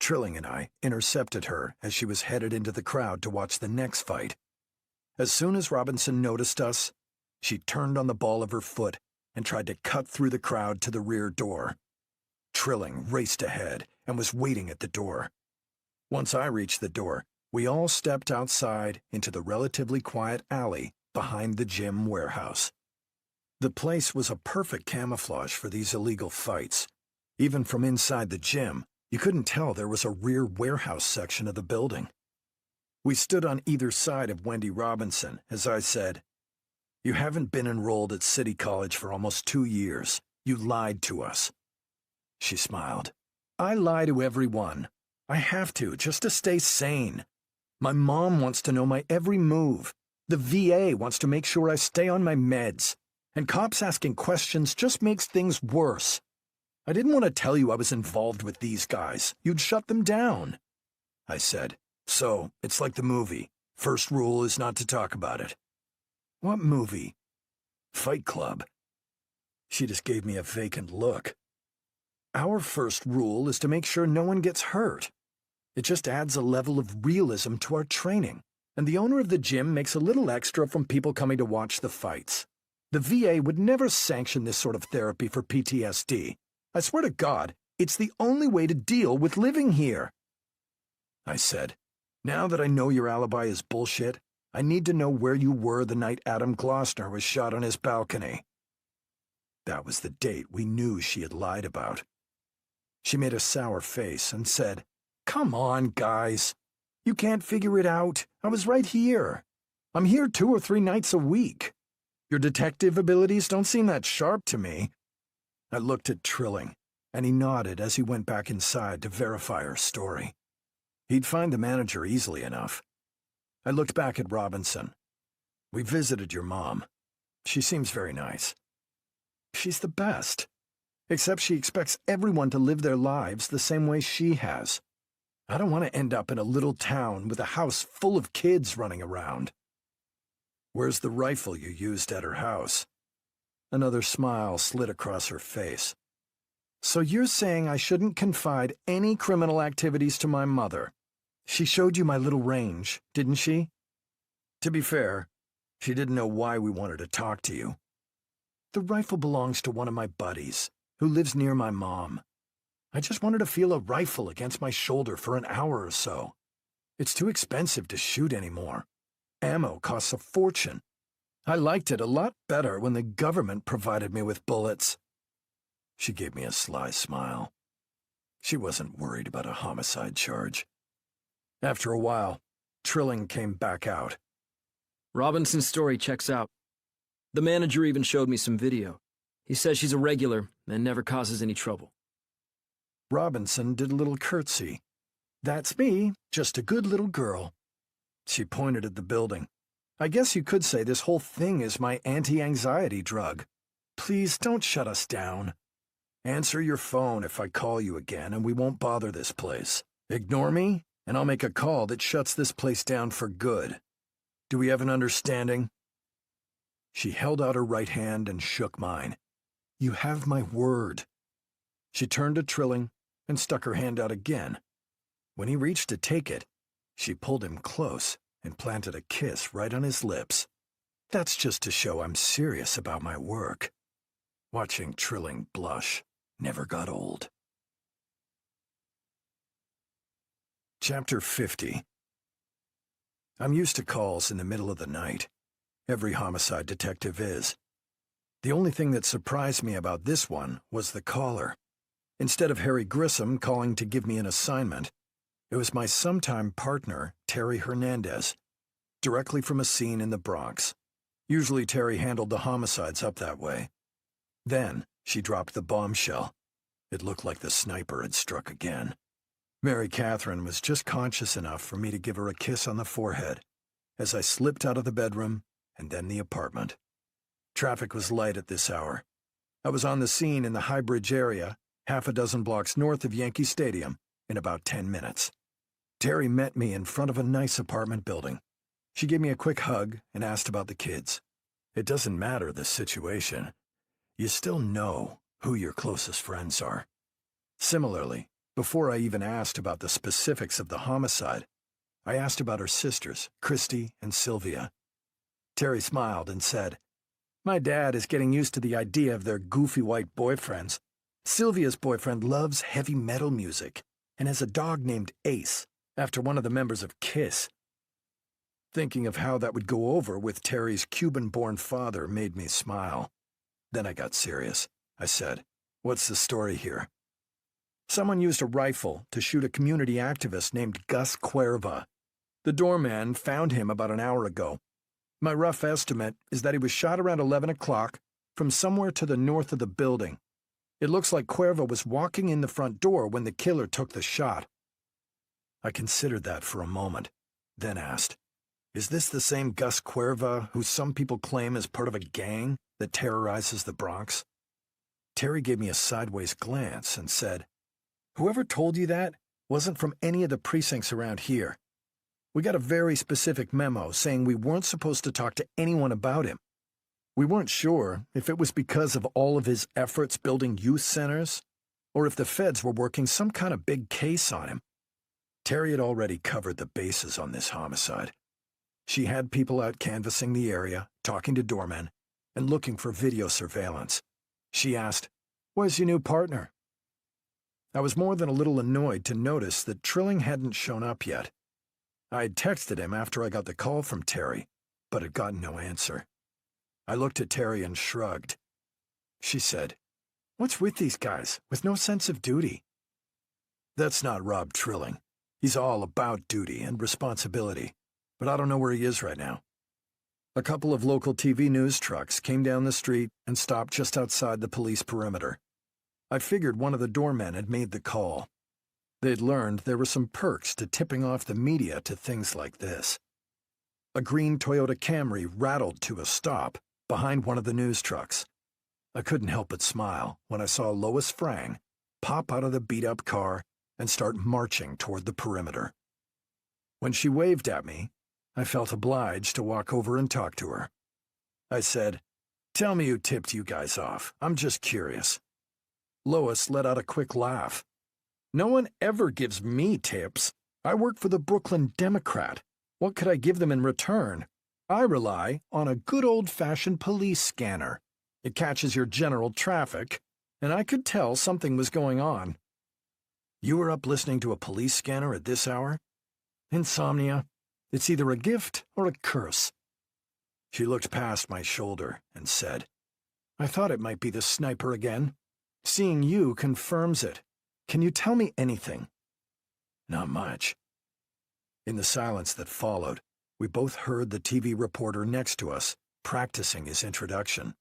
Trilling and I intercepted her as she was headed into the crowd to watch the next fight. As soon as Robinson noticed us, she turned on the ball of her foot and tried to cut through the crowd to the rear door. Trilling raced ahead and was waiting at the door. Once I reached the door, we all stepped outside into the relatively quiet alley behind the gym warehouse. The place was a perfect camouflage for these illegal fights. Even from inside the gym, you couldn't tell there was a rear warehouse section of the building. We stood on either side of Wendy Robinson as I said, "You haven't been enrolled at City College for almost 2 years. You lied to us." She smiled. "I lie to everyone. I have to, just to stay sane. My mom wants to know my every move. The VA wants to make sure I stay on my meds. And cops asking questions just makes things worse. I didn't want to tell you I was involved with these guys. You'd shut them down." I said, "So, it's like the movie. First rule is not to talk about it." "What movie?" "Fight Club." She just gave me a vacant look. "Our first rule is to make sure no one gets hurt. It just adds a level of realism to our training, and the owner of the gym makes a little extra from people coming to watch the fights. The VA would never sanction this sort of therapy for PTSD. I swear to God, it's the only way to deal with living here." I said, "Now that I know your alibi is bullshit, I need to know where you were the night Adam Glossner was shot on his balcony." That was the date we knew she had lied about. She made a sour face and said, "Come on, guys. You can't figure it out. I was right here. I'm here 2 or 3 nights a week. Your detective abilities don't seem that sharp to me. I looked at Trilling, and he nodded as he went back inside to verify her story. He'd find the manager easily enough. I looked back at Robinson. We visited your mom. She seems very nice. She's the best. Except she expects everyone to live their lives the same way she has. I don't want to end up in a little town with a house full of kids running around. Where's the rifle you used at her house? Another smile slid across her face. So you're saying I shouldn't confide any criminal activities to my mother? She showed you my little range, didn't she? To be fair, she didn't know why we wanted to talk to you. The rifle belongs to one of my buddies, who lives near my mom. I just wanted to feel a rifle against my shoulder for an hour or so. It's too expensive to shoot anymore. Ammo costs a fortune. I liked it a lot better when the government provided me with bullets. She gave me a sly smile. She wasn't worried about a homicide charge. After a while, Trilling came back out. Robinson's story checks out. The manager even showed me some video. He says she's a regular and never causes any trouble. Robinson did a little curtsy. That's me, just a good little girl. She pointed at the building. I guess you could say this whole thing is my anti-anxiety drug. Please don't shut us down. Answer your phone if I call you again and we won't bother this place. Ignore me, and I'll make a call that shuts this place down for good. Do we have an understanding? She held out her right hand and shook mine. You have my word. She turned to Trilling and stuck her hand out again. When he reached to take it, she pulled him close and planted a kiss right on his lips. That's just to show I'm serious about my work. Watching Trilling blush never got old. Chapter 50. I'm used to calls in the middle of the night. Every homicide detective is. The only thing that surprised me about this one was the caller. Instead of Harry Grissom calling to give me an assignment, it was my sometime partner, Terry Hernandez, directly from a scene in the Bronx. Usually Terry handled the homicides up that way. Then she dropped the bombshell. It looked like the sniper had struck again. Mary Catherine was just conscious enough for me to give her a kiss on the forehead as I slipped out of the bedroom and then the apartment. Traffic was light at this hour. I was on the scene in the High Bridge area, half a dozen blocks north of Yankee Stadium, in about 10 minutes. Terry met me in front of a nice apartment building. She gave me a quick hug and asked about the kids. It doesn't matter the situation. You still know who your closest friends are. Similarly, before I even asked about the specifics of the homicide, I asked about her sisters, Christy and Sylvia. Terry smiled and said, My dad is getting used to the idea of their goofy white boyfriends. Sylvia's boyfriend loves heavy metal music and has a dog named Ace, after one of the members of Kiss. Thinking of how that would go over with Terry's Cuban-born father made me smile. Then I got serious. I said, What's the story here? Someone used a rifle to shoot a community activist named Gus Cuerva. The doorman found him about an hour ago. My rough estimate is that he was shot around 11 o'clock from somewhere to the north of the building. It looks like Cuerva was walking in the front door when the killer took the shot. I considered that for a moment, then asked, Is this the same Gus Cuerva who some people claim is part of a gang that terrorizes the Bronx? Terry gave me a sideways glance and said, Whoever told you that wasn't from any of the precincts around here. We got a very specific memo saying we weren't supposed to talk to anyone about him. We weren't sure if it was because of all of his efforts building youth centers, or if the feds were working some kind of big case on him. Terry had already covered the bases on this homicide. She had people out canvassing the area, talking to doormen, and looking for video surveillance. She asked, Where's your new partner? I was more than a little annoyed to notice that Trilling hadn't shown up yet. I had texted him after I got the call from Terry, but had gotten no answer. I looked at Terry and shrugged. She said, What's with these guys, with no sense of duty? That's not Rob Trilling. He's all about duty and responsibility, but I don't know where he is right now. A couple of local TV news trucks came down the street and stopped just outside the police perimeter. I figured one of the doormen had made the call. They'd learned there were some perks to tipping off the media to things like this. A green Toyota Camry rattled to a stop behind one of the news trucks. I couldn't help but smile when I saw Lois Frang pop out of the beat-up car and start marching toward the perimeter. When she waved at me, I felt obliged to walk over and talk to her. I said, "Tell me who tipped you guys off. I'm just curious." Lois let out a quick laugh. "No one ever gives me tips. I work for the Brooklyn Democrat. What could I give them in return? I rely on a good old-fashioned police scanner. It catches your general traffic, and I could tell something was going on." "You were up listening to a police scanner at this hour?" "Insomnia. It's either a gift or a curse." She looked past my shoulder and said, "I thought it might be the sniper again. Seeing you confirms it. Can you tell me anything?" "Not much." In the silence that followed, we both heard the TV reporter next to us practicing his introduction.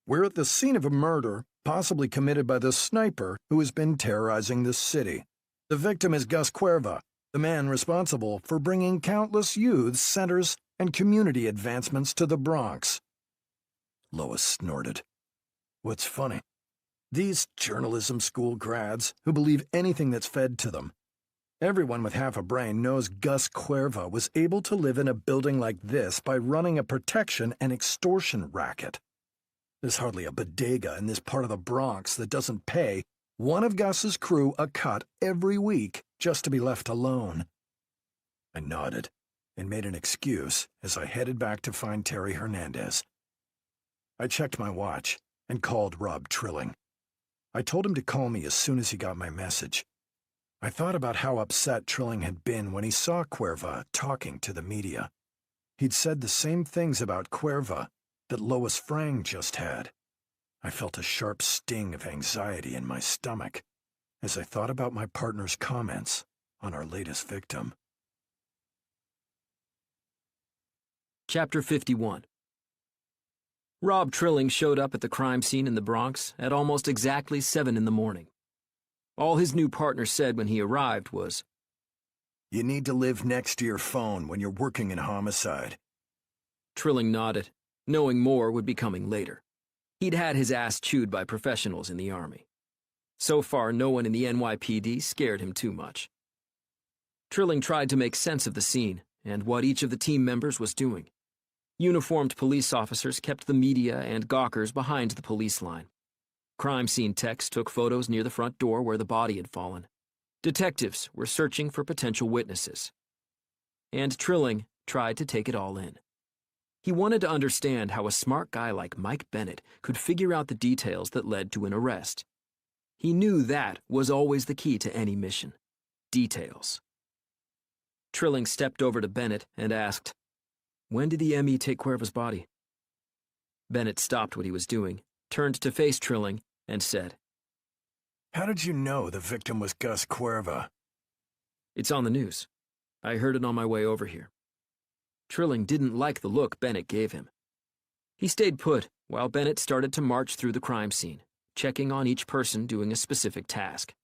"We're at the scene of a murder, possibly committed by the sniper who has been terrorizing this city. The victim is Gus Cuerva, the man responsible for bringing countless youth centers and community advancements to the Bronx." Lois snorted. "What's funny? These journalism school grads who believe anything that's fed to them. Everyone with half a brain knows Gus Cuerva was able to live in a building like this by running a protection and extortion racket. There's hardly a bodega in this part of the Bronx that doesn't pay one of Gus's crew a cut every week just to be left alone." I nodded and made an excuse as I headed back to find Terry Hernandez. I checked my watch and called Rob Trilling. I told him to call me as soon as he got my message. I thought about how upset Trilling had been when he saw Cuerva talking to the media. He'd said the same things about Cuerva that Lois Frang just had. I felt a sharp sting of anxiety in my stomach as I thought about my partner's comments on our latest victim. Chapter 51. Rob Trilling showed up at the crime scene in the Bronx at almost exactly 7 in the morning. All his new partner said when he arrived was, "You need to live next to your phone when you're working in homicide." Trilling nodded, knowing more would be coming later. He'd had his ass chewed by professionals in the Army. So far, no one in the NYPD scared him too much. Trilling tried to make sense of the scene and what each of the team members was doing. Uniformed police officers kept the media and gawkers behind the police line. Crime scene techs took photos near the front door where the body had fallen. Detectives were searching for potential witnesses. And Trilling tried to take it all in. He wanted to understand how a smart guy like Mike Bennett could figure out the details that led to an arrest. He knew that was always the key to any mission. Details. Trilling stepped over to Bennett and asked, "When did the ME take Cuerva's body?" Bennett stopped what he was doing, turned to face Trilling, and said, "How did you know the victim was Gus Cuerva?" "It's on the news. I heard it on my way over here." Trilling didn't like the look Bennett gave him. He stayed put while Bennett started to march through the crime scene, checking on each person doing a specific task.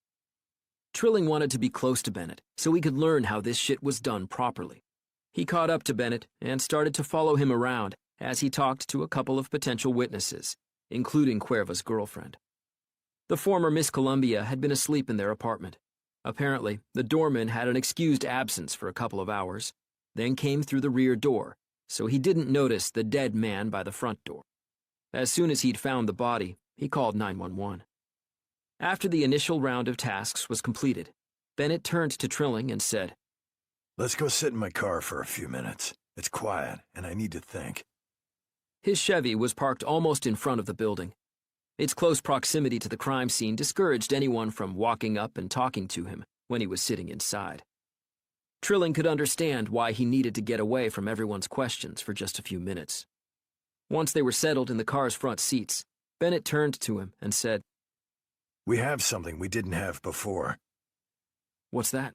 Trilling wanted to be close to Bennett so he could learn how this shit was done properly. He caught up to Bennett and started to follow him around as he talked to a couple of potential witnesses, including Cuerva's girlfriend. The former Miss Columbia had been asleep in their apartment. Apparently, the doorman had an excused absence for a couple of hours, then came through the rear door, so he didn't notice the dead man by the front door. As soon as he'd found the body, he called 911. After the initial round of tasks was completed, Bennett turned to Trilling and said, "Let's go sit in my car for a few minutes. It's quiet, and I need to think." His Chevy was parked almost in front of the building. Its close proximity to the crime scene discouraged anyone from walking up and talking to him when he was sitting inside. Trilling could understand why he needed to get away from everyone's questions for just a few minutes. Once they were settled in the car's front seats, Bennett turned to him and said, "We have something we didn't have before." "What's that?"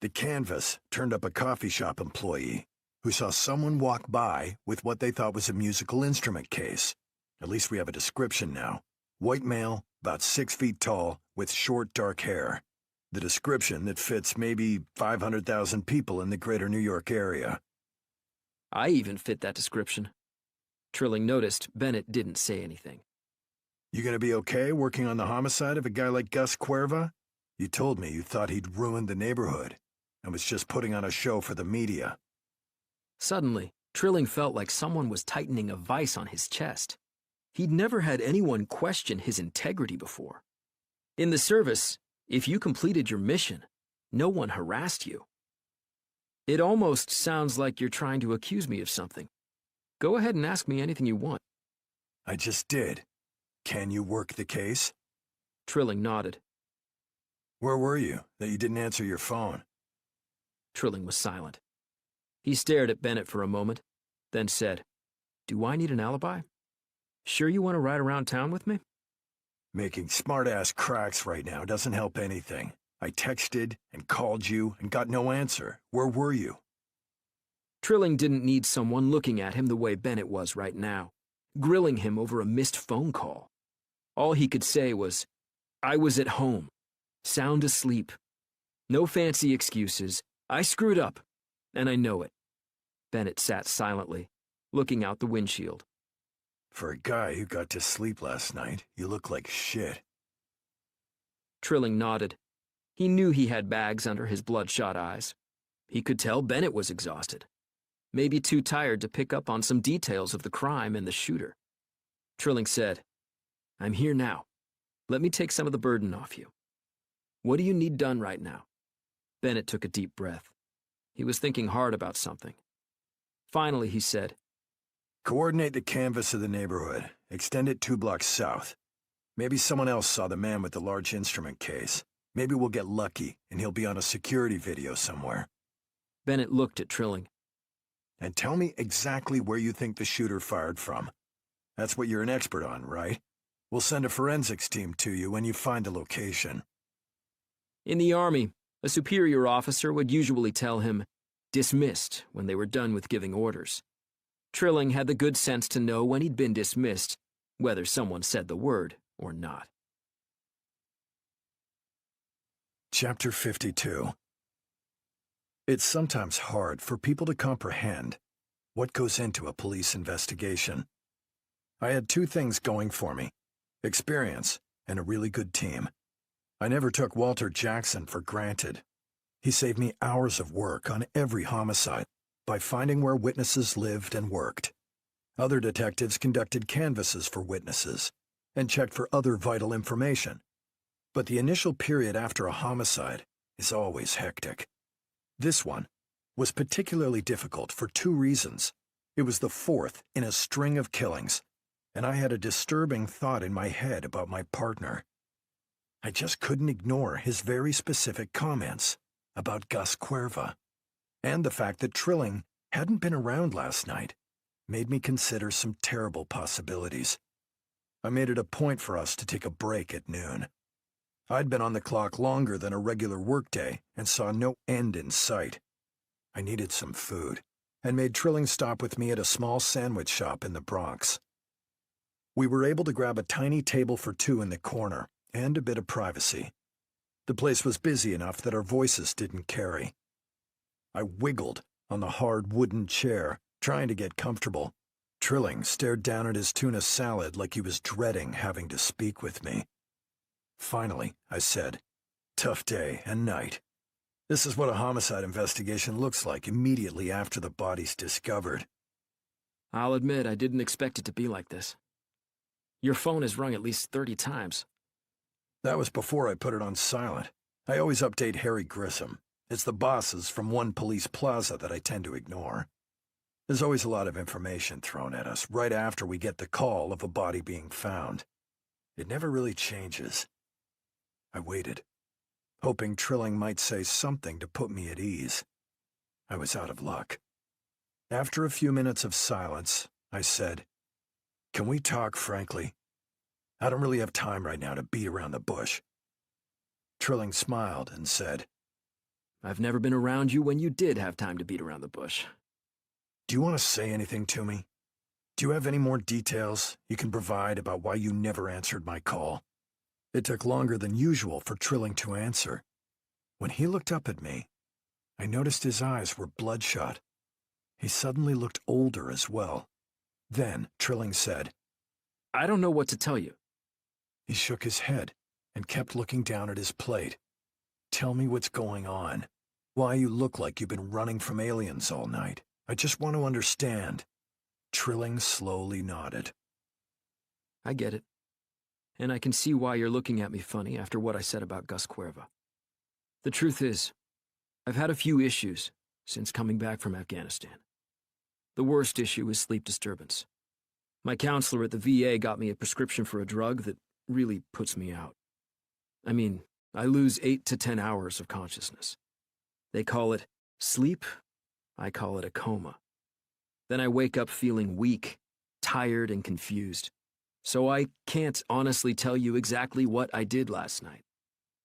The canvas turned up a coffee shop employee. who saw someone walk by with what they thought was a musical instrument case. At least we have a description now. White male, about 6 feet tall, with short dark hair. The description that fits maybe 500,000 people in the greater New York area. I even fit that description. Trilling noticed Bennett didn't say anything. You gonna be okay working on the homicide of a guy like Gus Cuerva? You told me you thought he'd ruined the neighborhood and was just putting on a show for the media. Suddenly, Trilling felt like someone was tightening a vice on his chest. He'd never had anyone question his integrity before. In the service, if you completed your mission, no one harassed you. It almost sounds like you're trying to accuse me of something. Go ahead and ask me anything you want. I just did. Can you work the case? Trilling nodded. Where were you that you didn't answer your phone? Trilling was silent. He stared at Bennett for a moment, then said, "Do I need an alibi? Sure you want to ride around town with me?" Making smart-ass cracks right now doesn't help anything. I texted and called you and got no answer. Where were you? Trilling didn't need someone looking at him the way Bennett was right now, grilling him over a missed phone call. All he could say was, "I was at home, sound asleep. No fancy excuses. I screwed up, and I know it." Bennett sat silently, looking out the windshield. For a guy who got to sleep last night, you look like shit. Trilling nodded. He knew he had bags under his bloodshot eyes. He could tell Bennett was exhausted, maybe too tired to pick up on some details of the crime and the shooter. Trilling said, "I'm here now. Let me take some of the burden off you. What do you need done right now?" Bennett took a deep breath. He was thinking hard about something. Finally, he said, Coordinate the canvas of the neighborhood. Extend it 2 blocks south. Maybe someone else saw the man with the large instrument case. Maybe we'll get lucky, and he'll be on a security video somewhere. Bennett looked at Trilling. And tell me exactly where you think the shooter fired from. That's what you're an expert on, right? We'll send a forensics team to you when you find the location. In the Army, a superior officer would usually tell him, "Dismissed," when they were done with giving orders. Trilling had the good sense to know when he'd been dismissed, whether someone said the word or not. Chapter 52. It's sometimes hard for people to comprehend what goes into a police investigation. I had 2 things going for me: experience and a really good team. I never took Walter Jackson for granted. He saved me hours of work on every homicide by finding where witnesses lived and worked. Other detectives conducted canvasses for witnesses and checked for other vital information. But the initial period after a homicide is always hectic. This one was particularly difficult for 2 reasons. It was the 4th in a string of killings, and I had a disturbing thought in my head about my partner. I just couldn't ignore his very specific comments about Gus Cuerva, and the fact that Trilling hadn't been around last night made me consider some terrible possibilities. I made it a point for us to take a break at noon. I'd been on the clock longer than a regular workday and saw no end in sight. I needed some food, and made Trilling stop with me at a small sandwich shop in the Bronx. We were able to grab a tiny table for 2 in the corner, and a bit of privacy. The place was busy enough that our voices didn't carry. I wiggled on the hard wooden chair, trying to get comfortable. Trilling stared down at his tuna salad like he was dreading having to speak with me. Finally, I said, "Tough day and night. This is what a homicide investigation looks like immediately after the body's discovered." "I'll admit I didn't expect it to be like this. Your phone has rung at least 30 times. That was before I put it on silent. I always update Harry Grissom. It's the bosses from One Police Plaza that I tend to ignore. There's always a lot of information thrown at us right after we get the call of a body being found. It never really changes. I waited, hoping Trilling might say something to put me at ease. I was out of luck. After a few minutes of silence, I said, "Can we talk frankly? I don't really have time right now to beat around the bush." Trilling smiled and said, I've never been around you when you did have time to beat around the bush. Do you want to say anything to me? Do you have any more details you can provide about why you never answered my call? It took longer than usual for Trilling to answer. When he looked up at me, I noticed his eyes were bloodshot. He suddenly looked older as well. Then Trilling said, I don't know what to tell you. He shook his head and kept looking down at his plate. Tell me what's going on. Why you look like you've been running from aliens all night. I just want to understand. Trilling slowly nodded. I get it. And I can see why you're looking at me funny after what I said about Gus Cuerva. The truth is, I've had a few issues since coming back from Afghanistan. The worst issue is sleep disturbance. My counselor at the VA got me a prescription for a drug that really puts me out. I mean, I lose 8 to 10 hours of consciousness. They call it sleep. I call it a coma. Then I wake up feeling weak, tired, and confused. So I can't honestly tell you exactly what I did last night.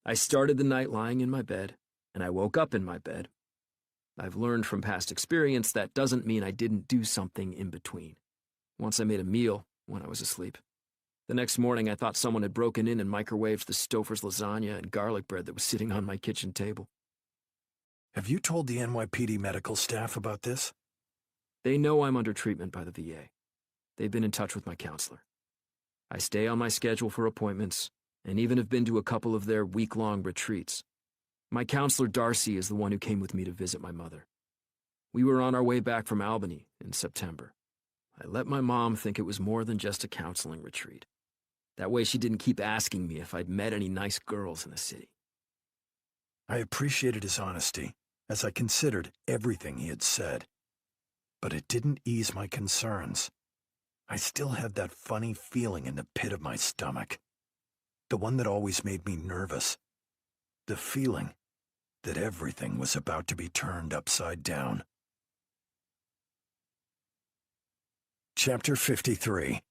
I started the night lying in my bed, and I woke up in my bed. I've learned from past experience that doesn't mean I didn't do something in between. Once I made a meal when I was asleep. The next morning I thought someone had broken in and microwaved the Stouffer's lasagna and garlic bread that was sitting on my kitchen table. Have you told the NYPD medical staff about this? They know I'm under treatment by the VA. They've been in touch with my counselor. I stay on my schedule for appointments, and even have been to a couple of their week-long retreats. My counselor Darcy is the one who came with me to visit my mother. We were on our way back from Albany in September. I let my mom think it was more than just a counseling retreat. That way she didn't keep asking me if I'd met any nice girls in the city. I appreciated his honesty, as I considered everything he had said. But it didn't ease my concerns. I still had that funny feeling in the pit of my stomach. The one that always made me nervous. The feeling that everything was about to be turned upside down. Chapter 53.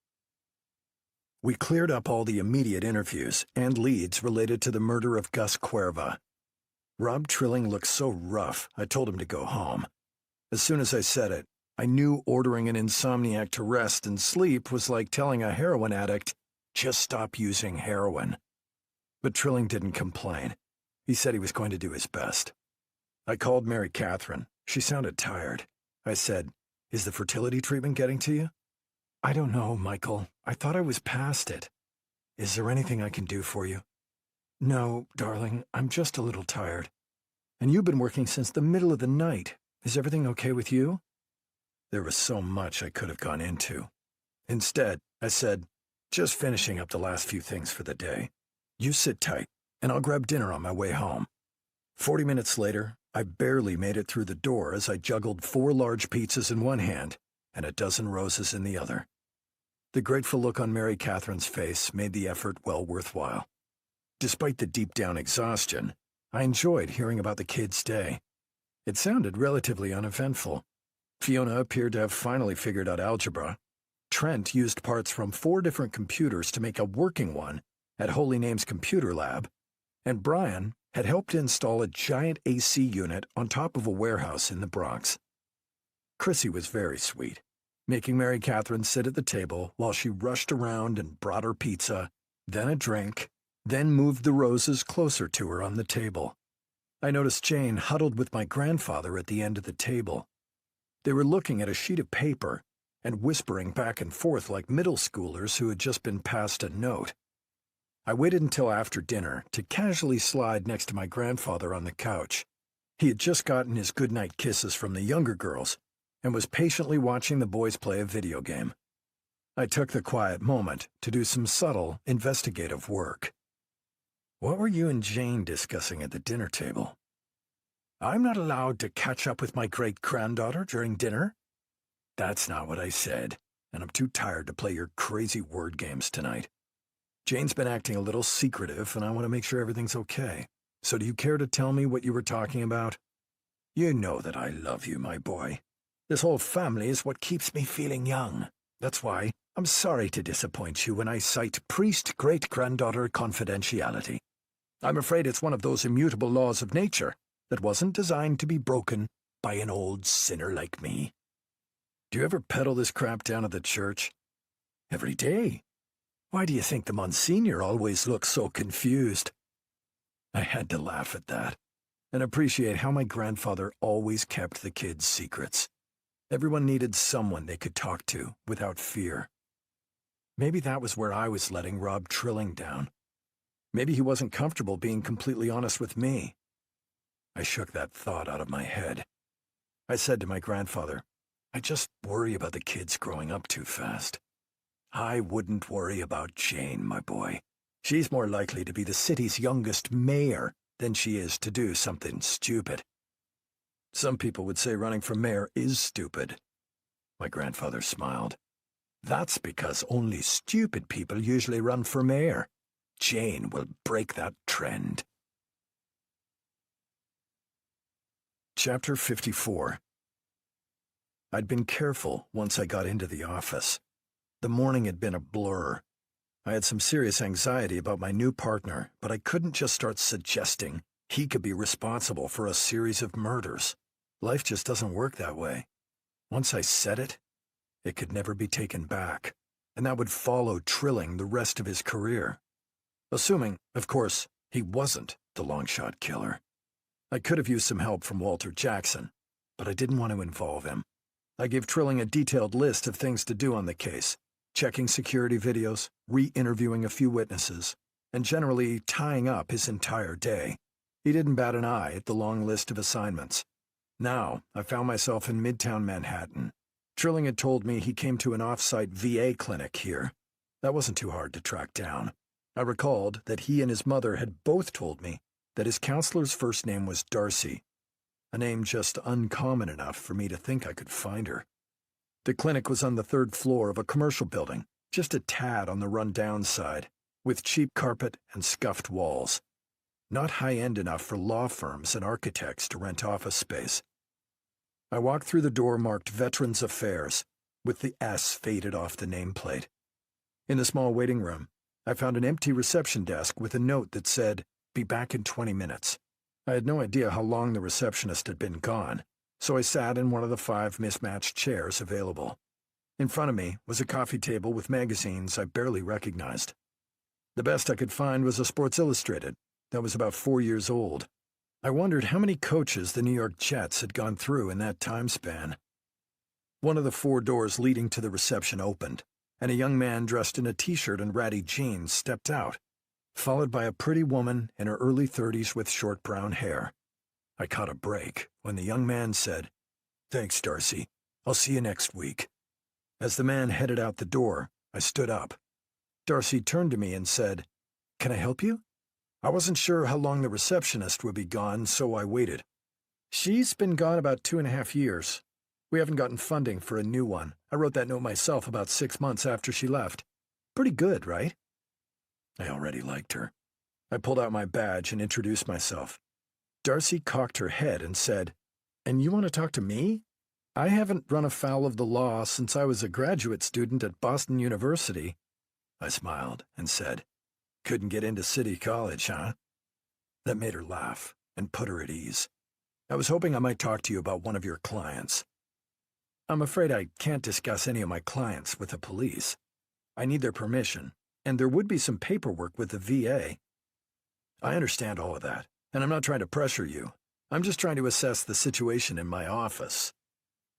We cleared up all the immediate interviews and leads related to the murder of Gus Cuerva. Rob Trilling looked so rough, I told him to go home. As soon as I said it, I knew ordering an insomniac to rest and sleep was like telling a heroin addict, just stop using heroin. But Trilling didn't complain. He said he was going to do his best. I called Mary Catherine. She sounded tired. I said, Is the fertility treatment getting to you? I don't know, Michael. I thought I was past it. Is there anything I can do for you? No, darling, I'm just a little tired. And you've been working since the middle of the night. Is everything okay with you? There was so much I could have gone into. Instead, I said, just finishing up the last few things for the day. You sit tight, and I'll grab dinner on my way home. 40 minutes later, I barely made it through the door as I juggled 4 large pizzas in one hand and a dozen roses in the other. The grateful look on Mary Catherine's face made the effort well worthwhile. Despite the deep-down exhaustion, I enjoyed hearing about the kids' day. It sounded relatively uneventful. Fiona appeared to have finally figured out algebra. Trent used parts from 4 different computers to make a working one at Holy Name's computer lab, and Brian had helped install a giant AC unit on top of a warehouse in the Bronx. Chrissy was very sweet, making Mary Catherine sit at the table while she rushed around and brought her pizza, then a drink, then moved the roses closer to her on the table. I noticed Jane huddled with my grandfather at the end of the table. They were looking at a sheet of paper and whispering back and forth like middle schoolers who had just been passed a note. I waited until after dinner to casually slide next to my grandfather on the couch. He had just gotten his goodnight kisses from the younger girls and was patiently watching the boys play a video game. I took the quiet moment to do some subtle, investigative work. What were you and Jane discussing at the dinner table? I'm not allowed to catch up with my great-granddaughter during dinner? That's not what I said, and I'm too tired to play your crazy word games tonight. Jane's been acting a little secretive, and I want to make sure everything's okay. So do you care to tell me what you were talking about? You know that I love you, my boy. This whole family is what keeps me feeling young. That's why I'm sorry to disappoint you when I cite priest-great-granddaughter confidentiality. I'm afraid it's one of those immutable laws of nature that wasn't designed to be broken by an old sinner like me. Do you ever peddle this crap down at the church? Every day. Why do you think the Monsignor always looks so confused? I had to laugh at that and appreciate how my grandfather always kept the kids' secrets. Everyone needed someone they could talk to without fear. Maybe that was where I was letting Rob Trilling down. Maybe he wasn't comfortable being completely honest with me. I shook that thought out of my head. I said to my grandfather, I just worry about the kids growing up too fast. I wouldn't worry about Jane, my boy. She's more likely to be the city's youngest mayor than she is to do something stupid. Some people would say running for mayor is stupid. My grandfather smiled. That's because only stupid people usually run for mayor. Jane will break that trend. Chapter 54. I'd been careful once I got into the office. The morning had been a blur. I had some serious anxiety about my new partner, but I couldn't just start suggesting he could be responsible for a series of murders. Life just doesn't work that way. Once I said it, it could never be taken back, and that would follow Trilling the rest of his career. Assuming, of course, he wasn't the long-shot killer. I could have used some help from Walter Jackson, but I didn't want to involve him. I gave Trilling a detailed list of things to do on the case, checking security videos, re-interviewing a few witnesses, and generally tying up his entire day. He didn't bat an eye at the long list of assignments. Now, I found myself in Midtown Manhattan. Trilling had told me he came to an off-site VA clinic here. That wasn't too hard to track down. I recalled that he and his mother had both told me that his counselor's first name was Darcy, a name just uncommon enough for me to think I could find her. The clinic was on the third floor of a commercial building, just a tad on the run-down side, with cheap carpet and scuffed walls. Not high-end enough for law firms and architects to rent office space. I walked through the door marked Veterans Affairs, with the S faded off the nameplate. In the small waiting room, I found an empty reception desk with a note that said, "Be back in 20 minutes." I had no idea how long the receptionist had been gone, so I sat in one of the 5 mismatched chairs available. In front of me was a coffee table with magazines I barely recognized. The best I could find was a Sports Illustrated that was about 4 years old. I wondered how many coaches the New York Jets had gone through in that time span. One of the 4 doors leading to the reception opened, and a young man dressed in a t-shirt and ratty jeans stepped out, followed by a pretty woman in her early 30s with short brown hair. I caught a break when the young man said, "Thanks, Darcy. I'll see you next week." As the man headed out the door, I stood up. Darcy turned to me and said, "Can I help you?" I wasn't sure how long the receptionist would be gone, so I waited. "She's been gone about 2.5 years. We haven't gotten funding for a new one. I wrote that note myself about 6 months after she left. Pretty good, right?" I already liked her. I pulled out my badge and introduced myself. Darcy cocked her head and said, "And you want to talk to me? I haven't run afoul of the law since I was a graduate student at Boston University." I smiled and said, "Couldn't get into City College, huh?" That made her laugh and put her at ease. "I was hoping I might talk to you about one of your clients." "I'm afraid I can't discuss any of my clients with the police. I need their permission, and there would be some paperwork with the VA. "I understand all of that, and I'm not trying to pressure you. I'm just trying to assess the situation in my office.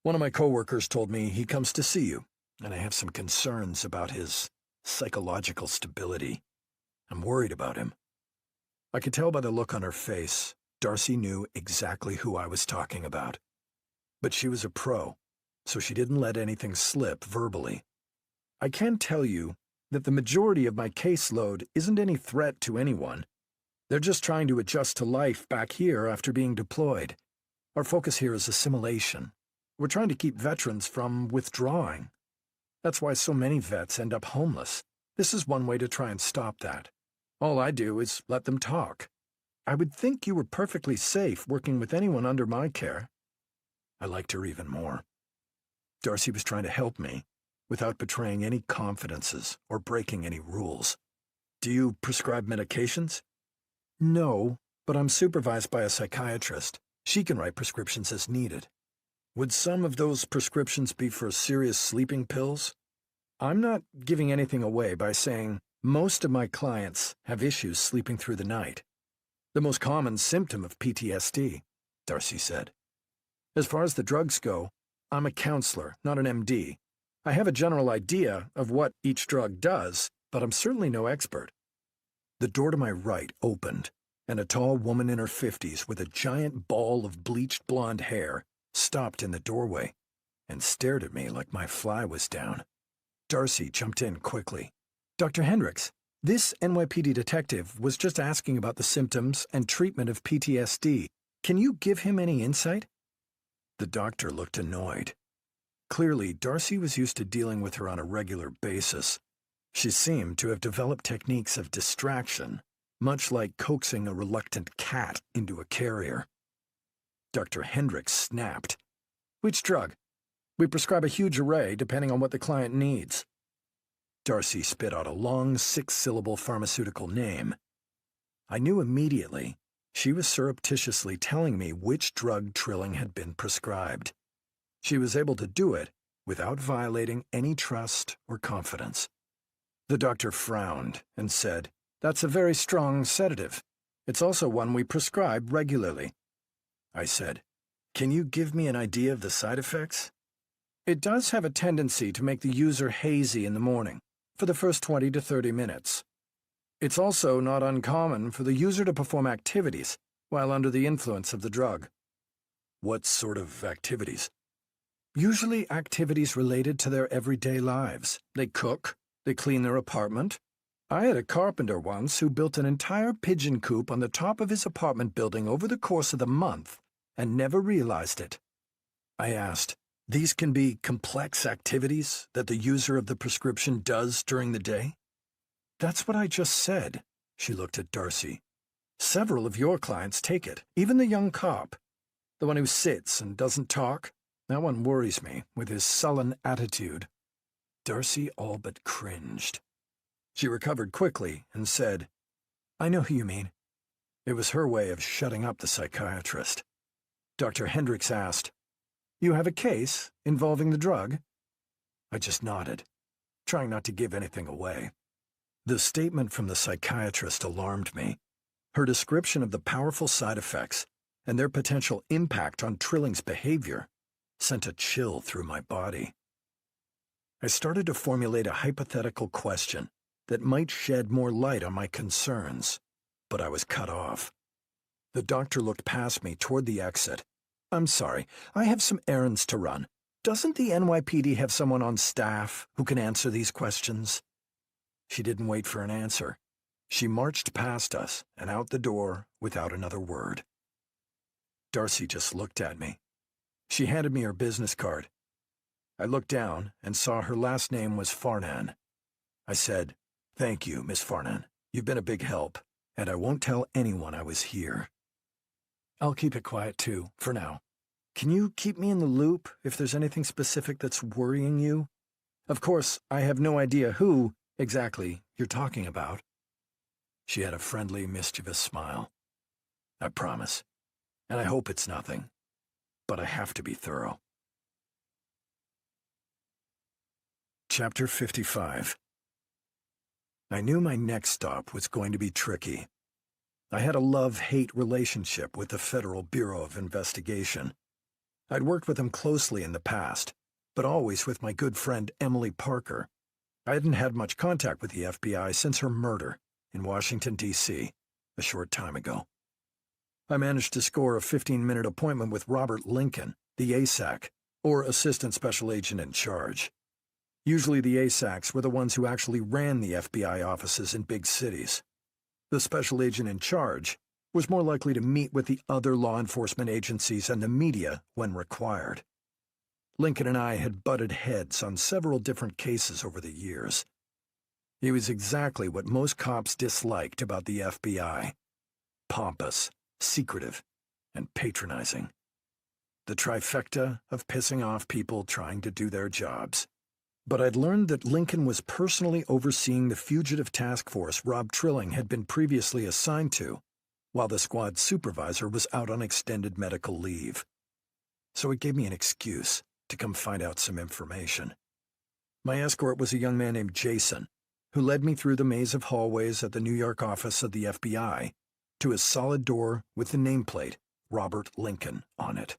One of my coworkers told me he comes to see you, and I have some concerns about his psychological stability. I'm worried about him." I could tell by the look on her face, Darcy knew exactly who I was talking about. But she was a pro, so she didn't let anything slip verbally. "I can tell you that the majority of my caseload isn't any threat to anyone. They're just trying to adjust to life back here after being deployed. Our focus here is assimilation. We're trying to keep veterans from withdrawing. That's why so many vets end up homeless. This is one way to try and stop that. All I do is let them talk. I would think you were perfectly safe working with anyone under my care." I liked her even more. Darcy was trying to help me without betraying any confidences or breaking any rules. "Do you prescribe medications?" "No, but I'm supervised by a psychiatrist. She can write prescriptions as needed." Would some of those prescriptions be for serious sleeping pills? I'm not giving anything away by saying most of my clients have issues sleeping through the night. The most common symptom of PTSD, Darcy said. As far as the drugs go, I'm a counselor, not an MD. I have a general idea of what each drug does, but I'm certainly no expert. The door to my right opened, and a tall woman in her 50s with a giant ball of bleached blonde hair stopped in the doorway and stared at me like my fly was down. Darcy jumped in quickly. Dr. Hendricks, this NYPD detective was just asking about the symptoms and treatment of PTSD. Can you give him any insight? The doctor looked annoyed. Clearly, Darcy was used to dealing with her on a regular basis. She seemed to have developed techniques of distraction, much like coaxing a reluctant cat into a carrier. Dr. Hendricks snapped. Which drug? We prescribe a huge array depending on what the client needs. Darcy spit out a long 6-syllable pharmaceutical name. I knew immediately she was surreptitiously telling me which drug Trilling had been prescribed. She was able to do it without violating any trust or confidence. The doctor frowned and said, "That's a very strong sedative. It's also one we prescribe regularly." I said, "Can you give me an idea of the side effects?" "It does have a tendency to make the user hazy in the morning, for the first 20 to 30 minutes. It's also not uncommon for the user to perform activities while under the influence of the drug." "What sort of activities?" "Usually activities related to their everyday lives. They cook, they clean their apartment. I had a carpenter once who built an entire pigeon coop on the top of his apartment building over the course of the month and never realized it." I asked, "These can be complex activities that the user of the prescription does during the day?" "That's what I just said." She looked at Darcy. "Several of your clients take it, even the young cop. The one who sits and doesn't talk. That one worries me, with his sullen attitude." Darcy all but cringed. She recovered quickly and said, "I know who you mean." It was her way of shutting up the psychiatrist. Dr. Hendricks asked, "You have a case involving the drug?" I just nodded, trying not to give anything away. The statement from the psychiatrist alarmed me. Her description of the powerful side effects and their potential impact on Trilling's behavior sent a chill through my body. I started to formulate a hypothetical question that might shed more light on my concerns, but I was cut off. The doctor looked past me toward the exit. "I'm sorry, I have some errands to run. Doesn't the NYPD have someone on staff who can answer these questions?" She didn't wait for an answer. She marched past us and out the door without another word. Darcy just looked at me. She handed me her business card. I looked down and saw her last name was Farnan. I said, "Thank you, Miss Farnan. You've been a big help, and I won't tell anyone I was here." "I'll keep it quiet, too, for now. Can you keep me in the loop if there's anything specific that's worrying you? Of course, I have no idea who exactly you're talking about." She had a friendly, mischievous smile. "I promise, and I hope it's nothing, but I have to be thorough." Chapter 55. I knew my next stop was going to be tricky. I had a love-hate relationship with the Federal Bureau of Investigation. I'd worked with them closely in the past, but always with my good friend Emily Parker. I hadn't had much contact with the FBI since her murder in Washington, D.C., a short time ago. I managed to score a 15-minute appointment with Robert Lincoln, the ASAC, or Assistant Special Agent in Charge. Usually the ASACs were the ones who actually ran the FBI offices in big cities. The Special Agent in Charge was more likely to meet with the other law enforcement agencies and the media when required. Lincoln and I had butted heads on several different cases over the years. He was exactly what most cops disliked about the FBI: pompous, secretive, and patronizing. The trifecta of pissing off people trying to do their jobs. But I'd learned that Lincoln was personally overseeing the fugitive task force Rob Trilling had been previously assigned to, while the squad supervisor was out on extended medical leave. so it gave me an excuse to come find out some information. My escort was a young man named Jason, who led me through the maze of hallways at the New York office of the FBI to a solid door with the nameplate Robert Lincoln on it.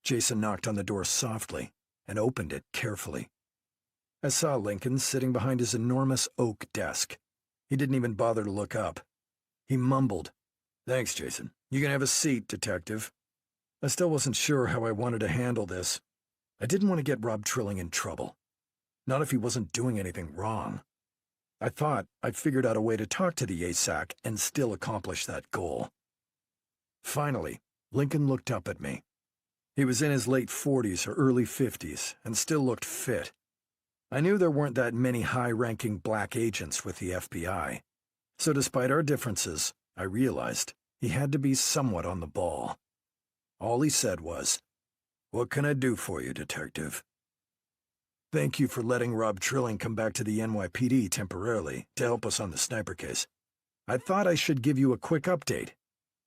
Jason knocked on the door softly and opened it carefully. I saw Lincoln sitting behind his enormous oak desk. He didn't even bother to look up. He mumbled, "Thanks, Jason. You can have a seat, detective." I still wasn't sure how I wanted to handle this. I didn't want to get Rob Trilling in trouble. Not if he wasn't doing anything wrong. I thought I'd figured out a way to talk to the ASAC and still accomplish that goal. Finally, Lincoln looked up at me. He was in his late 40s or early 50s and still looked fit. I knew there weren't that many high-ranking black agents with the FBI, so despite our differences, I realized he had to be somewhat on the ball. All he said was, "What can I do for you, detective?" "Thank you for letting Rob Trilling come back to the NYPD temporarily to help us on the sniper case. I thought I should give you a quick update,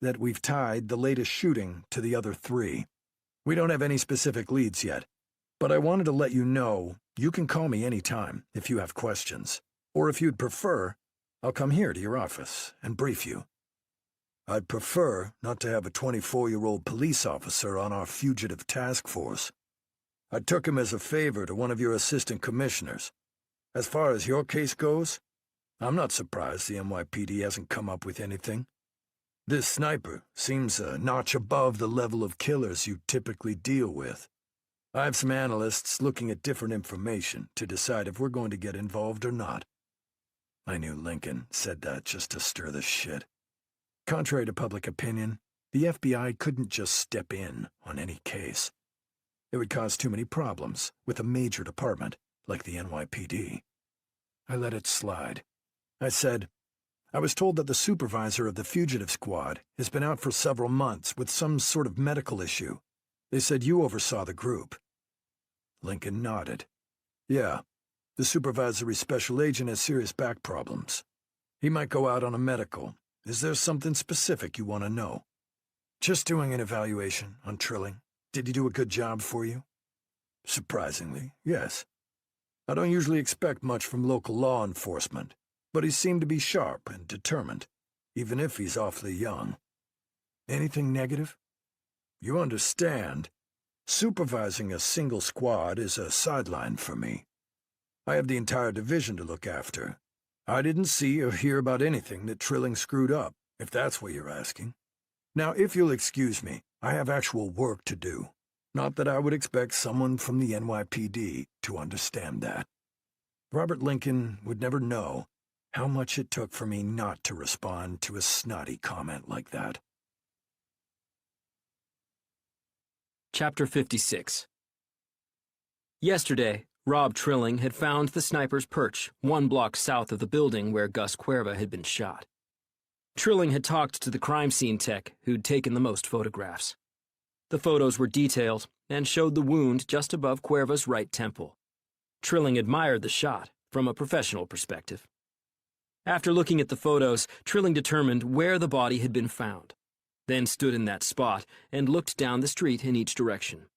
that we've tied the latest shooting to the other 3. We don't have any specific leads yet, but I wanted to let you know you can call me anytime if you have questions, or if you'd prefer, I'll come here to your office and brief you." "I'd prefer not to have a 24-year-old police officer on our fugitive task force. I took him as a favor to one of your assistant commissioners. As far as your case goes, I'm not surprised the NYPD hasn't come up with anything. This sniper seems a notch above the level of killers you typically deal with. I have some analysts looking at different information to decide if we're going to get involved or not." I knew Lincoln said that just to stir the shit. Contrary to public opinion, the FBI couldn't just step in on any case. It would cause too many problems with a major department like the NYPD. I let it slide. I said, "I was told that the supervisor of the fugitive squad has been out for several months with some sort of medical issue. They said you oversaw the group." Lincoln nodded. "Yeah, the supervisory special agent has serious back problems. He might go out on a medical. Is there something specific you want to know?" "Just doing an evaluation on Trilling. Did he do a good job for you?" "Surprisingly, yes. I don't usually expect much from local law enforcement, but he seemed to be sharp and determined, even if he's awfully young." "Anything negative?" "You understand, supervising a single squad is a sideline for me. I have the entire division to look after. I didn't see or hear about anything that Trilling screwed up, if that's what you're asking. Now, if you'll excuse me, I have actual work to do. Not that I would expect someone from the NYPD to understand that." Robert Lincoln would never know how much it took for me not to respond to a snotty comment like that. Chapter 56. Yesterday, Rob Trilling had found the sniper's perch 1 block south of the building where Gus Cuerva had been shot. Trilling had talked to the crime scene tech who'd taken the most photographs. The photos were detailed and showed the wound just above Cuerva's right temple. Trilling admired the shot from a professional perspective. After looking at the photos, Trilling determined where the body had been found, then stood in that spot and looked down the street in each direction.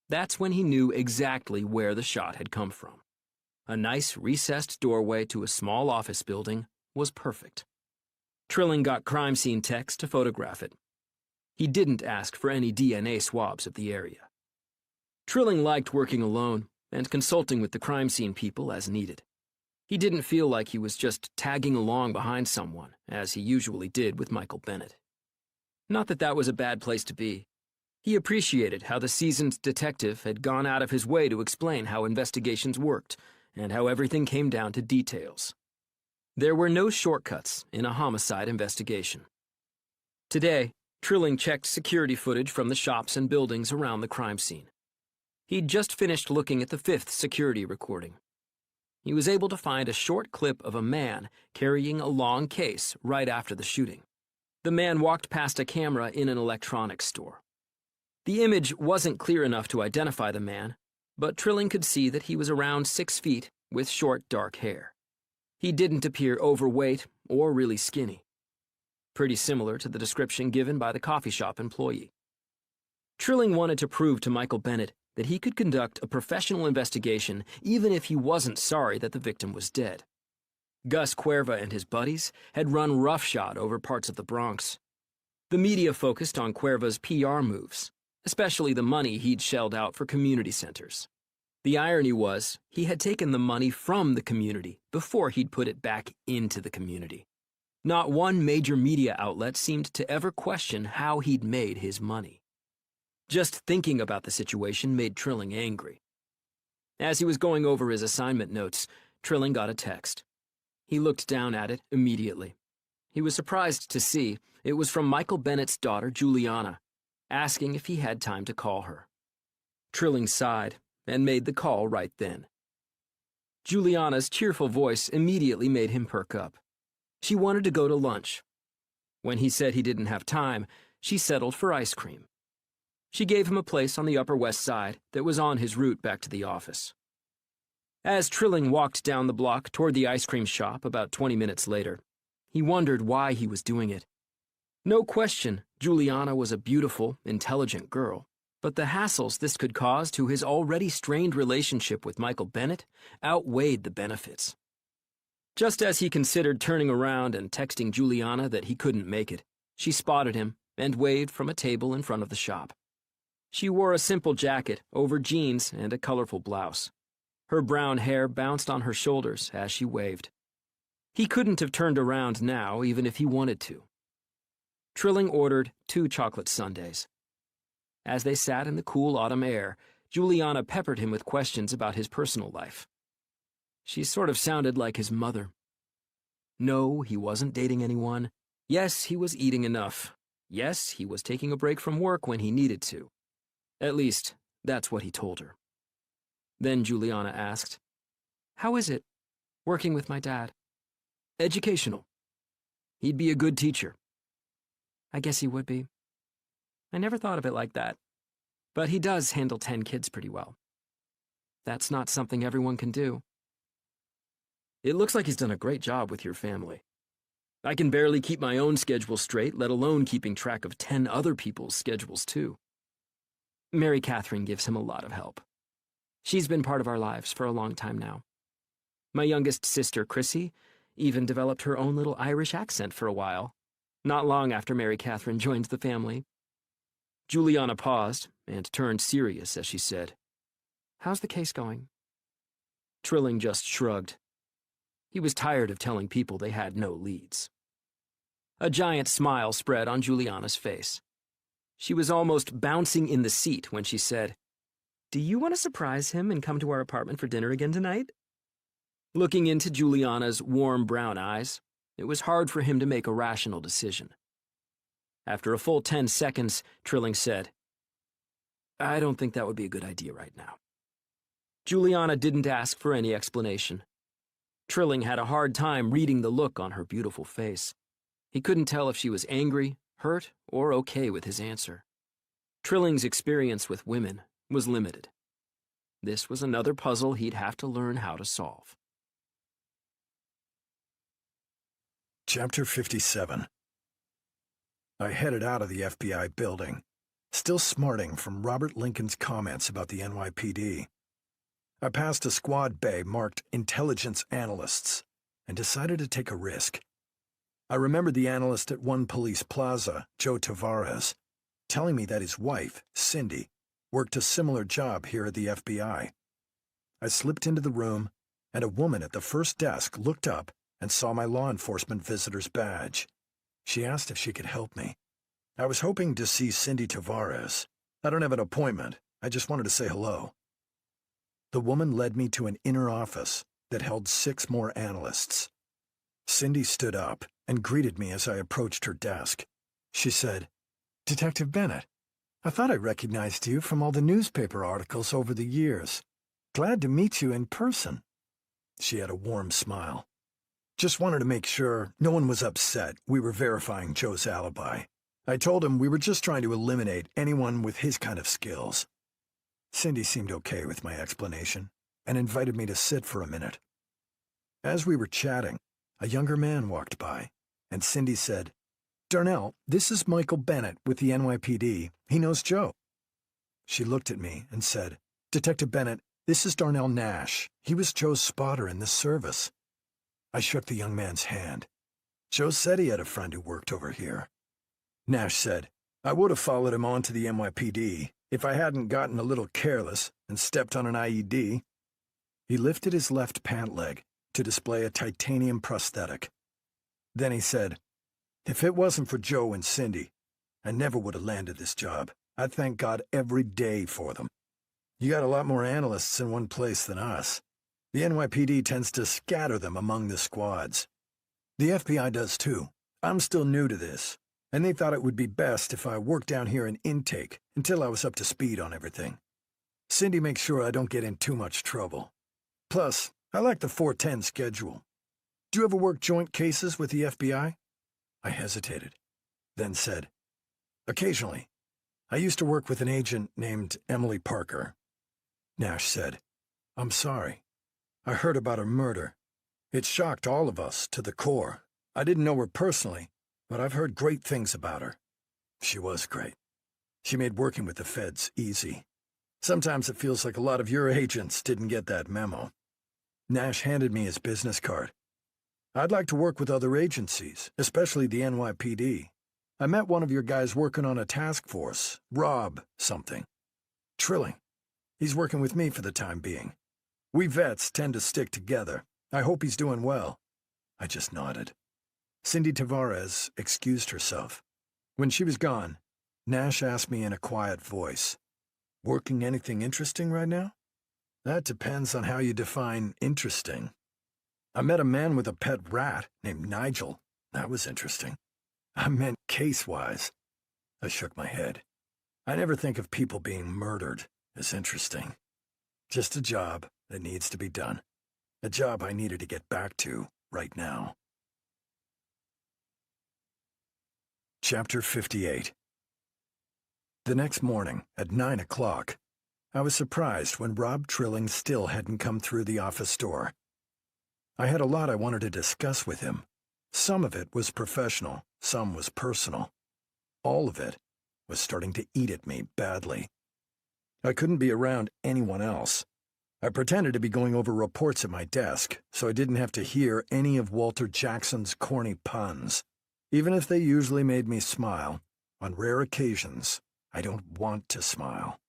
That's when he knew exactly where the shot had come from. A nice recessed doorway to a small office building was perfect. Trilling got crime scene techs to photograph it. He didn't ask for any DNA swabs of the area. Trilling liked working alone and consulting with the crime scene people as needed. He didn't feel like he was just tagging along behind someone, as he usually did with Michael Bennett. Not that that was a bad place to be. He appreciated how the seasoned detective had gone out of his way to explain how investigations worked and how everything came down to details. There were no shortcuts in a homicide investigation. Today, Trilling checked security footage from the shops and buildings around the crime scene. He'd just finished looking at the 5th security recording. He was able to find a short clip of a man carrying a long case right after the shooting. The man walked past a camera in an electronics store. The image wasn't clear enough to identify the man, but Trilling could see that he was around 6 feet with short, dark hair. He didn't appear overweight or really skinny. Pretty similar to the description given by the coffee shop employee. Trilling wanted to prove to Michael Bennett that he could conduct a professional investigation even if he wasn't sorry that the victim was dead. Gus Cuerva and his buddies had run roughshod over parts of the Bronx. The media focused on Cuerva's PR moves, especially the money he'd shelled out for community centers. The irony was, he had taken the money from the community before he'd put it back into the community. Not one major media outlet seemed to ever question how he'd made his money. Just thinking about the situation made Trilling angry. As he was going over his assignment notes, Trilling got a text. He looked down at it immediately. He was surprised to see it was from Michael Bennett's daughter, Juliana, asking if he had time to call her. Trilling sighed and made the call right then. Juliana's cheerful voice immediately made him perk up. She wanted to go to lunch. When he said he didn't have time, she settled for ice cream. She gave him a place on the Upper West Side that was on his route back to the office. As Trilling walked down the block toward the ice cream shop about 20 minutes later, he wondered why he was doing it. No question, Juliana was a beautiful, intelligent girl, but the hassles this could cause to his already strained relationship with Michael Bennett outweighed the benefits. Just as he considered turning around and texting Juliana that he couldn't make it, she spotted him and waved from a table in front of the shop. She wore a simple jacket over jeans and a colorful blouse. Her brown hair bounced on her shoulders as she waved. He couldn't have turned around now even if he wanted to. Trilling ordered 2 chocolate sundaes. As they sat in the cool autumn air, Juliana peppered him with questions about his personal life. She sort of sounded like his mother. No, he wasn't dating anyone. Yes, he was eating enough. Yes, he was taking a break from work when he needed to. At least, that's what he told her. Then Juliana asked, "How is it, working with my dad?" "Educational. He'd be a good teacher." "I guess he would be. I never thought of it like that. But he does handle 10 kids pretty well. That's not something everyone can do." "It looks like he's done a great job with your family. I can barely keep my own schedule straight, let alone keeping track of 10 other people's schedules, too." Mary Catherine gives him a lot of help. She's been part of our lives for a long time now. My youngest sister, Chrissy, even developed her own little Irish accent for a while, not long after Mary Catherine joined the family. Juliana paused and turned serious as she said, "How's the case going?" Trilling just shrugged. He was tired of telling people they had no leads. A giant smile spread on Juliana's face. She was almost bouncing in the seat when she said, "Do you want to surprise him and come to our apartment for dinner again tonight?" Looking into Juliana's warm brown eyes, it was hard for him to make a rational decision. After a full 10 seconds, Trilling said, "I don't think that would be a good idea right now." Juliana didn't ask for any explanation. Trilling had a hard time reading the look on her beautiful face. He couldn't tell if she was angry, hurt, or okay with his answer. Trilling's experience with women was limited. This was another puzzle he'd have to learn how to solve. Chapter 57. I headed out of the FBI building, still smarting from Robert Lincoln's comments about the NYPD. I passed a squad bay marked Intelligence Analysts and decided to take a risk. I remembered the analyst at One Police Plaza, Joe Tavares, telling me that his wife, Cindy, worked a similar job here at the FBI. I slipped into the room, and a woman at the first desk looked up and saw my law enforcement visitor's badge. She asked if she could help me. I was hoping to see Cindy Tavares. I don't have an appointment. I just wanted to say hello. The woman led me to an inner office that held 6 more analysts. Cindy stood up and greeted me as I approached her desk. She said, "Detective Bennett, I thought I recognized you from all the newspaper articles over the years. Glad to meet you in person." She had a warm smile. "Just wanted to make sure no one was upset we were verifying Joe's alibi. I told him we were just trying to eliminate anyone with his kind of skills." Cindy seemed okay with my explanation and invited me to sit for a minute. As we were chatting, a younger man walked by, and Cindy said, "Darnell, this is Michael Bennett with the NYPD. He knows Joe." She looked at me and said, "Detective Bennett, this is Darnell Nash. He was Joe's spotter in this service." I shook the young man's hand. Joe said he had a friend who worked over here. Nash said, "I would have followed him on to the NYPD if I hadn't gotten a little careless and stepped on an IED. He lifted his left pant leg to display a titanium prosthetic. Then he said, "If it wasn't for Joe and Cindy, I never would have landed this job. I thank God every day for them. You got a lot more analysts in one place than us. The NYPD tends to scatter them among the squads. The FBI does too. I'm still new to this, and they thought it would be best if I worked down here in intake until I was up to speed on everything. Cindy makes sure I don't get in too much trouble. Plus, I like the 410 schedule. Do you ever work joint cases with the FBI?" I hesitated, then said, "Occasionally. I used to work with an agent named Emily Parker." Nash said, "I'm sorry. I heard about her murder. It shocked all of us to the core. I didn't know her personally, but I've heard great things about her. She was great. She made working with the feds easy. Sometimes it feels like a lot of your agents didn't get that memo." Nash handed me his business card. "I'd like to work with other agencies, especially the NYPD. I met one of your guys working on a task force, Rob something. Trilling. He's working with me for the time being. We vets tend to stick together. I hope he's doing well." I just nodded. Cindy Tavares excused herself. When she was gone, Nash asked me in a quiet voice, "Working anything interesting right now?" "That depends on how you define interesting. I met a man with a pet rat named Nigel. That was interesting. I meant case-wise." I shook my head. I never think of people being murdered as interesting. Just a job that needs to be done. A job I needed to get back to right now. Chapter 58. The next morning, at 9 o'clock, I was surprised when Rob Trilling still hadn't come through the office door. I had a lot I wanted to discuss with him. Some of it was professional, some was personal. All of it was starting to eat at me badly. I couldn't be around anyone else. I pretended to be going over reports at my desk, so I didn't have to hear any of Walter Jackson's corny puns. Even if they usually made me smile, on rare occasions, I don't want to smile.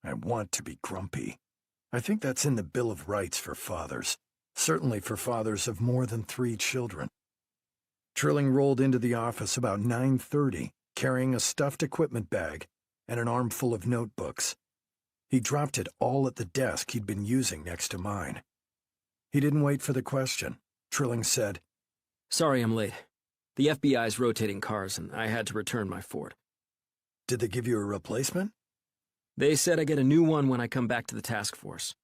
I want to be grumpy. I think that's in the Bill of Rights for fathers, certainly for fathers of more than 3 children. Trilling rolled into the office about 9:30, carrying a stuffed equipment bag and an armful of notebooks. He dropped it all at the desk he'd been using next to mine. He didn't wait for the question. Trilling said, "Sorry I'm late. The FBI's rotating cars, and I had to return my Ford." "Did they give you a replacement?" They said I get a new one when I come back to the task force.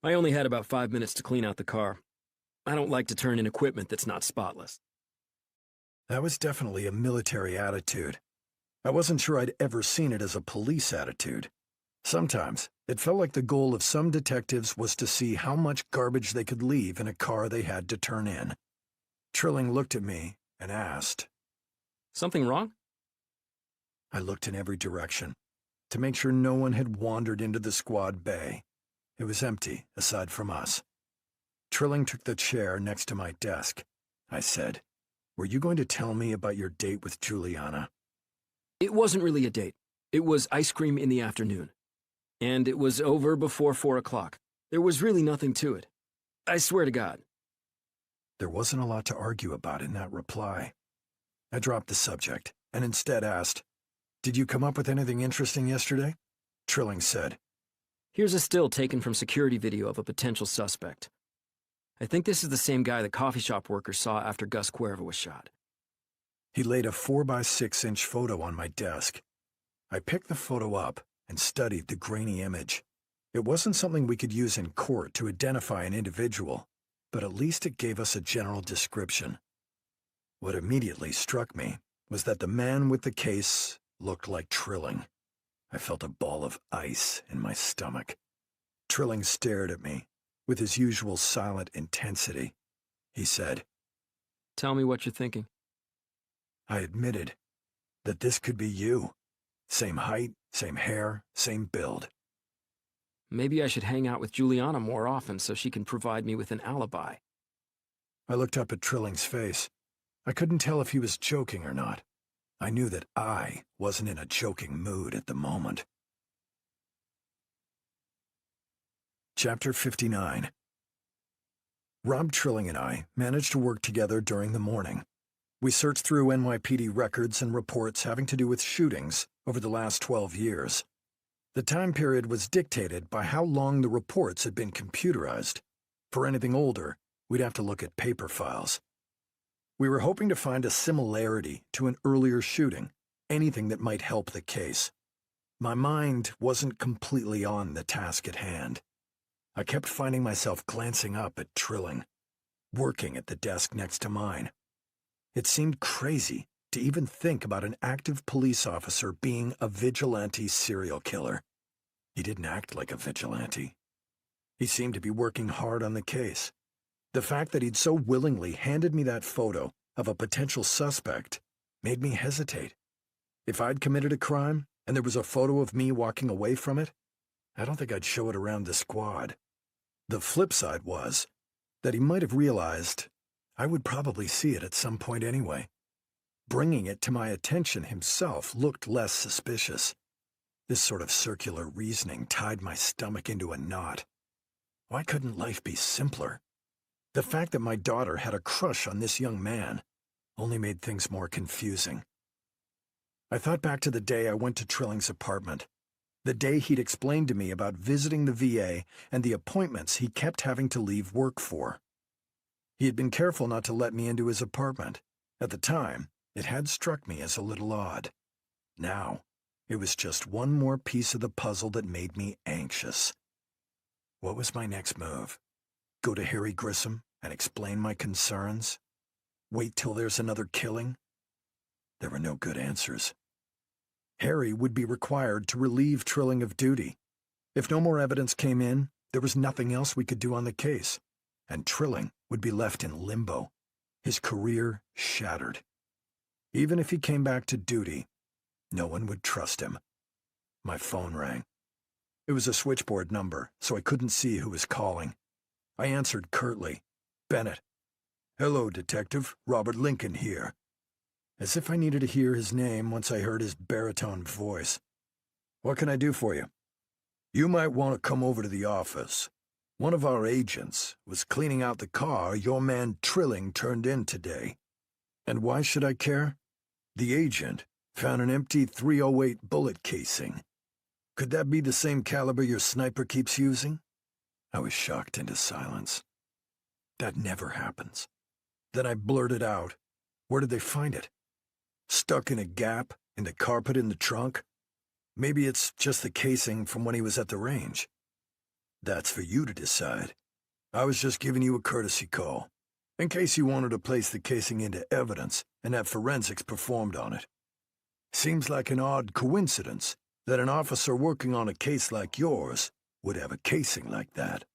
I only had about 5 minutes to clean out the car. I don't like to turn in equipment that's not spotless. That was definitely a military attitude. I wasn't sure I'd ever seen it as a police attitude. Sometimes, it felt like the goal of some detectives was to see how much garbage they could leave in a car they had to turn in. Trilling looked at me and asked, "Something wrong?" I looked in every direction, to make sure no one had wandered into the squad bay. It was empty, aside from us. Trilling took the chair next to my desk. I said, "Were you going to tell me about your date with Juliana?" It wasn't really a date. It was ice cream in the afternoon. And it was over before 4 o'clock. There was really nothing to it. I swear to God. There wasn't a lot to argue about in that reply. I dropped the subject, and instead asked, "Did you come up with anything interesting yesterday?" Trilling said, Here's a still taken from security video of a potential suspect. I think this is the same guy the coffee shop worker saw after Gus Cuerva was shot. He laid a 4x6-inch photo on my desk. I picked the photo up and studied the grainy image. It wasn't something we could use in court to identify an individual, but at least it gave us a general description. What immediately struck me was that the man with the case looked like Trilling. I felt a ball of ice in my stomach. Trilling stared at me with his usual silent intensity. He said, Tell me what you're thinking. I admitted that this could be you. Same height, Same hair, same build. Maybe I should hang out with Juliana more often so she can provide me with an alibi. I looked up at Trilling's face. I couldn't tell if he was joking or not. I knew that I wasn't in a joking mood at the moment. Chapter 59. Rob Trilling and I managed to work together during the morning. We searched through NYPD records and reports having to do with shootings over the last 12 years. The time period was dictated by how long the reports had been computerized. For anything older, we'd have to look at paper files. We were hoping to find a similarity to an earlier shooting, anything that might help the case. My mind wasn't completely on the task at hand. I kept finding myself glancing up at Trilling, working at the desk next to mine. It seemed crazy to even think about an active police officer being a vigilante serial killer. He didn't act like a vigilante. He seemed to be working hard on the case. The fact that he'd so willingly handed me that photo of a potential suspect made me hesitate. If I'd committed a crime and there was a photo of me walking away from it, I don't think I'd show it around the squad. The flip side was that he might have realized I would probably see it at some point anyway. Bringing it to my attention himself looked less suspicious. This sort of circular reasoning tied my stomach into a knot. Why couldn't life be simpler? The fact that my daughter had a crush on this young man only made things more confusing. I thought back to the day I went to Trilling's apartment, the day he'd explained to me about visiting the VA and the appointments he kept having to leave work for. He had been careful not to let me into his apartment. At the time, it had struck me as a little odd. Now, it was just one more piece of the puzzle that made me anxious. What was my next move? Go to Harry Grissom and explain my concerns? Wait till there's another killing? There were no good answers. Harry would be required to relieve Trilling of duty. If no more evidence came in, there was nothing else we could do on the case, and Trilling would be left in limbo, his career shattered. Even if he came back to duty, no one would trust him. My phone rang. It was a switchboard number, so I couldn't see who was calling. I answered curtly. Bennett. Hello, Detective. Robert Lincoln here. As if I needed to hear his name once I heard his baritone voice. What can I do for you? You might want to come over to the office. One of our agents was cleaning out the car your man Trilling turned in today. And why should I care? The agent found an empty .308 bullet casing. Could that be the same caliber your sniper keeps using? I was shocked into silence. That never happens. Then I blurted out, where did they find it? Stuck in a gap in the carpet in the trunk? Maybe it's just the casing from when he was at the range. That's for you to decide. I was just giving you a courtesy call, in case you wanted to place the casing into evidence and have forensics performed on it. Seems like an odd coincidence that an officer working on a case like yours would have a casing like that.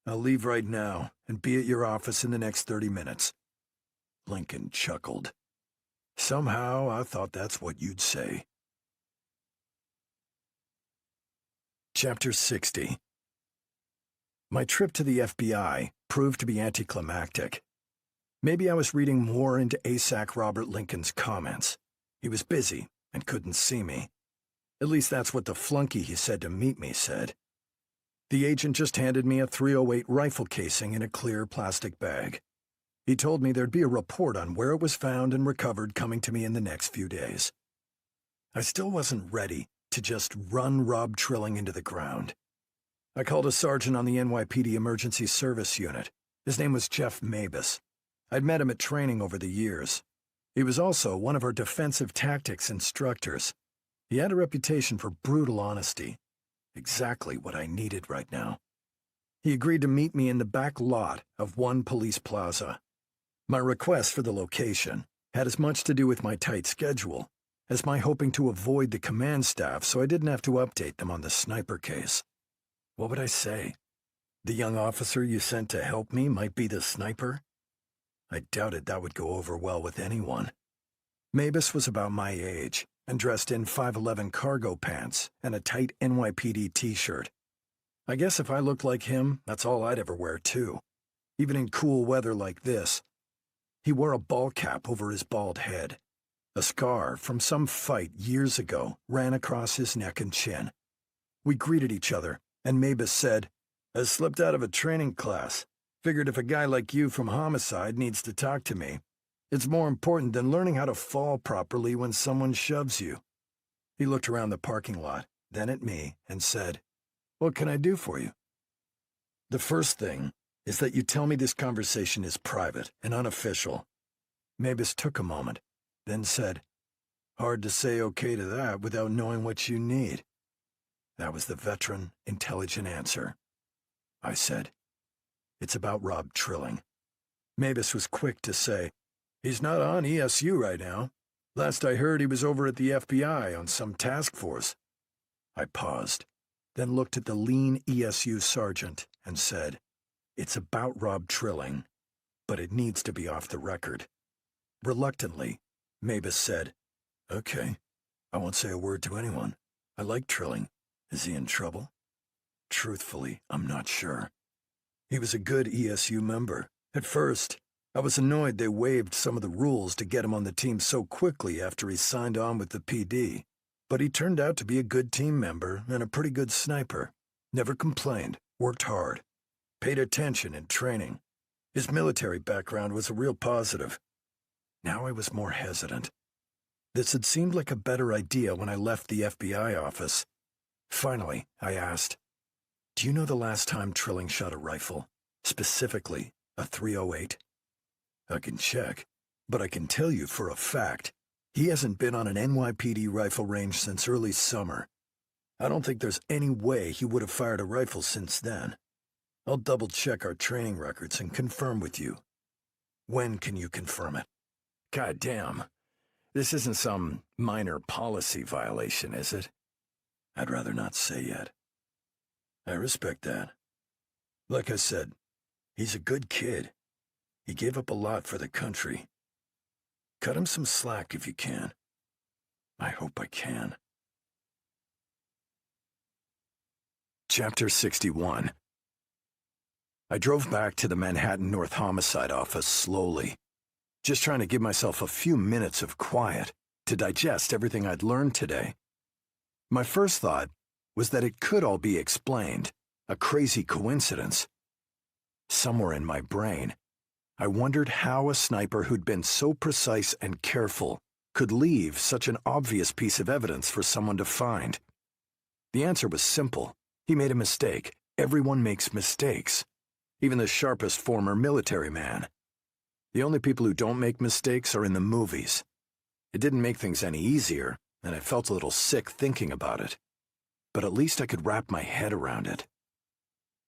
I'll leave right now and be at your office in the next 30 minutes. Lincoln chuckled. Somehow I thought that's what you'd say. Chapter 60. My trip to the FBI proved to be anticlimactic. Maybe I was reading more into ASAC Robert Lincoln's comments. He was busy and couldn't see me. At least that's what the flunky he said to meet me said. The agent just handed me a .308 rifle casing in a clear plastic bag. He told me there'd be a report on where it was found and recovered coming to me in the next few days. I still wasn't ready to just run Rob Trilling into the ground. I called a sergeant on the NYPD Emergency Service Unit. His name was Jeff Mabus. I'd met him at training over the years. He was also one of our defensive tactics instructors. He had a reputation for brutal honesty. Exactly what I needed right now. He agreed to meet me in the back lot of one police plaza. My request for the location had as much to do with my tight schedule as my hoping to avoid the command staff so I didn't have to update them on the sniper case. What would I say? The young officer you sent to help me might be the sniper? I doubted that would go over well with anyone. Mabus was about my age, and dressed in 5'11" cargo pants and a tight NYPD t-shirt. I guess if I looked like him, that's all I'd ever wear too, even in cool weather like this. He wore a ball cap over his bald head. A scar from some fight years ago ran across his neck and chin. We greeted each other, and Mavis said, "I slipped out of a training class. Figured if a guy like you from Homicide needs to talk to me, it's more important than learning how to fall properly when someone shoves you." He looked around the parking lot, then at me, and said, "What can I do for you?" "The first thing is that you tell me this conversation is private and unofficial." Mavis took a moment, then said, "Hard to say okay to that without knowing what you need." That was the veteran, intelligent answer. I said, "It's about Rob Trilling." Mavis was quick to say, "He's not on ESU right now. Last I heard he was over at the FBI on some task force." I paused, then looked at the lean ESU sergeant and said, "It's about Rob Trilling, but it needs to be off the record." Reluctantly, Mavis said, "Okay, I won't say a word to anyone. I like Trilling. Is he in trouble?" Truthfully, I'm not sure. He was a good ESU member. At first, I was annoyed they waived some of the rules to get him on the team so quickly after he signed on with the PD. But he turned out to be a good team member and a pretty good sniper. Never complained, worked hard, paid attention in training. His military background was a real positive. Now I was more hesitant. This had seemed like a better idea when I left the FBI office. Finally, I asked, "Do you know the last time Trilling shot a rifle? Specifically, a .308? "I can check, but I can tell you for a fact, he hasn't been on an NYPD rifle range since early summer. I don't think there's any way he would have fired a rifle since then. I'll double-check our training records and confirm with you." "When can you confirm it?" "God damn. This isn't some minor policy violation, is it?" "I'd rather not say yet." "I respect that. Like I said, he's a good kid. He gave up a lot for the country. Cut him some slack if you can." "I hope I can." Chapter 61. I drove back to the Manhattan North Homicide office slowly, just trying to give myself a few minutes of quiet to digest everything I'd learned today. My first thought was that it could all be explained, a crazy coincidence. Somewhere in my brain, I wondered how a sniper who'd been so precise and careful could leave such an obvious piece of evidence for someone to find. The answer was simple. He made a mistake. Everyone makes mistakes, even the sharpest former military man. The only people who don't make mistakes are in the movies. It didn't make things any easier, and I felt a little sick thinking about it. But at least I could wrap my head around it.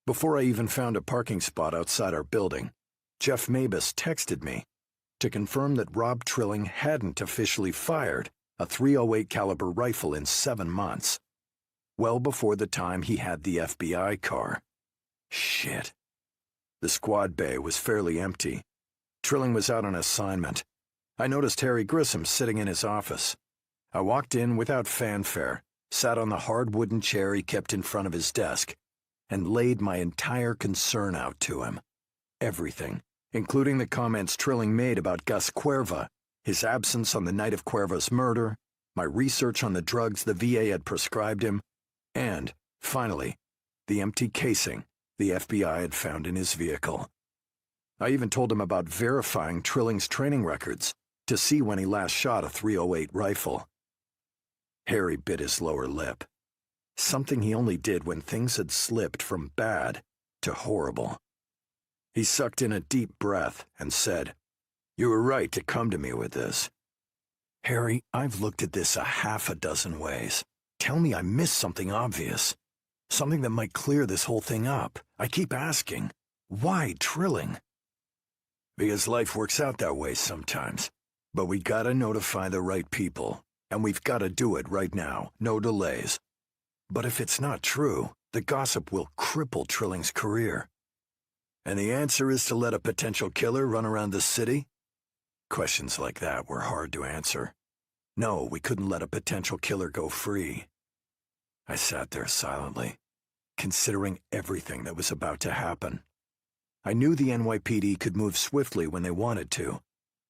Before I even found a parking spot outside our building, Jeff Mabus texted me to confirm that Rob Trilling hadn't officially fired a .308 caliber rifle in 7 months, well before the time he had the FBI car. Shit. The squad bay was fairly empty. Trilling was out on assignment. I noticed Harry Grissom sitting in his office. I walked in without fanfare, sat on the hard wooden chair he kept in front of his desk, and laid my entire concern out to him. Everything, including the comments Trilling made about Gus Cuerva, his absence on the night of Cuerva's murder, my research on the drugs the VA had prescribed him, and, finally, the empty casing the FBI had found in his vehicle. I even told him about verifying Trilling's training records to see when he last shot a .308 rifle. Harry bit his lower lip, something he only did when things had slipped from bad to horrible. He sucked in a deep breath and said, "You were right to come to me with this." "Harry, I've looked at this a half a dozen ways. Tell me I missed something obvious. Something that might clear this whole thing up. I keep asking, why Trilling?" "Because life works out that way sometimes. But we gotta notify the right people, and we've gotta do it right now, no delays." "But if it's not true, the gossip will cripple Trilling's career." "And the answer is to let a potential killer run around the city?" Questions like that were hard to answer. No, we couldn't let a potential killer go free. I sat there silently, considering everything that was about to happen. I knew the NYPD could move swiftly when they wanted to.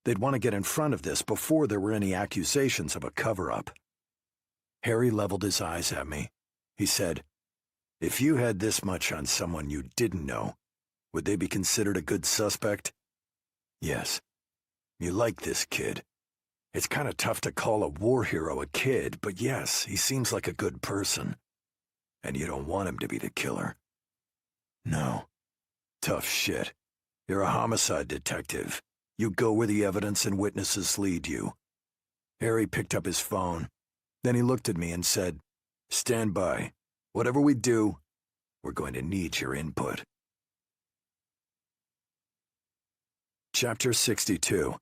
They'd want to get in front of this before there were any accusations of a cover-up. Harry leveled his eyes at me. He said, "If you had this much on someone you didn't know, would they be considered a good suspect?" "Yes." "You like this kid. It's kind of tough to call a war hero a kid, but yes, he seems like a good person. And you don't want him to be the killer." "No." "Tough shit. You're a homicide detective. You go where the evidence and witnesses lead you." Harry picked up his phone. Then he looked at me and said, "Stand by. Whatever we do, we're going to need your input." Chapter 62.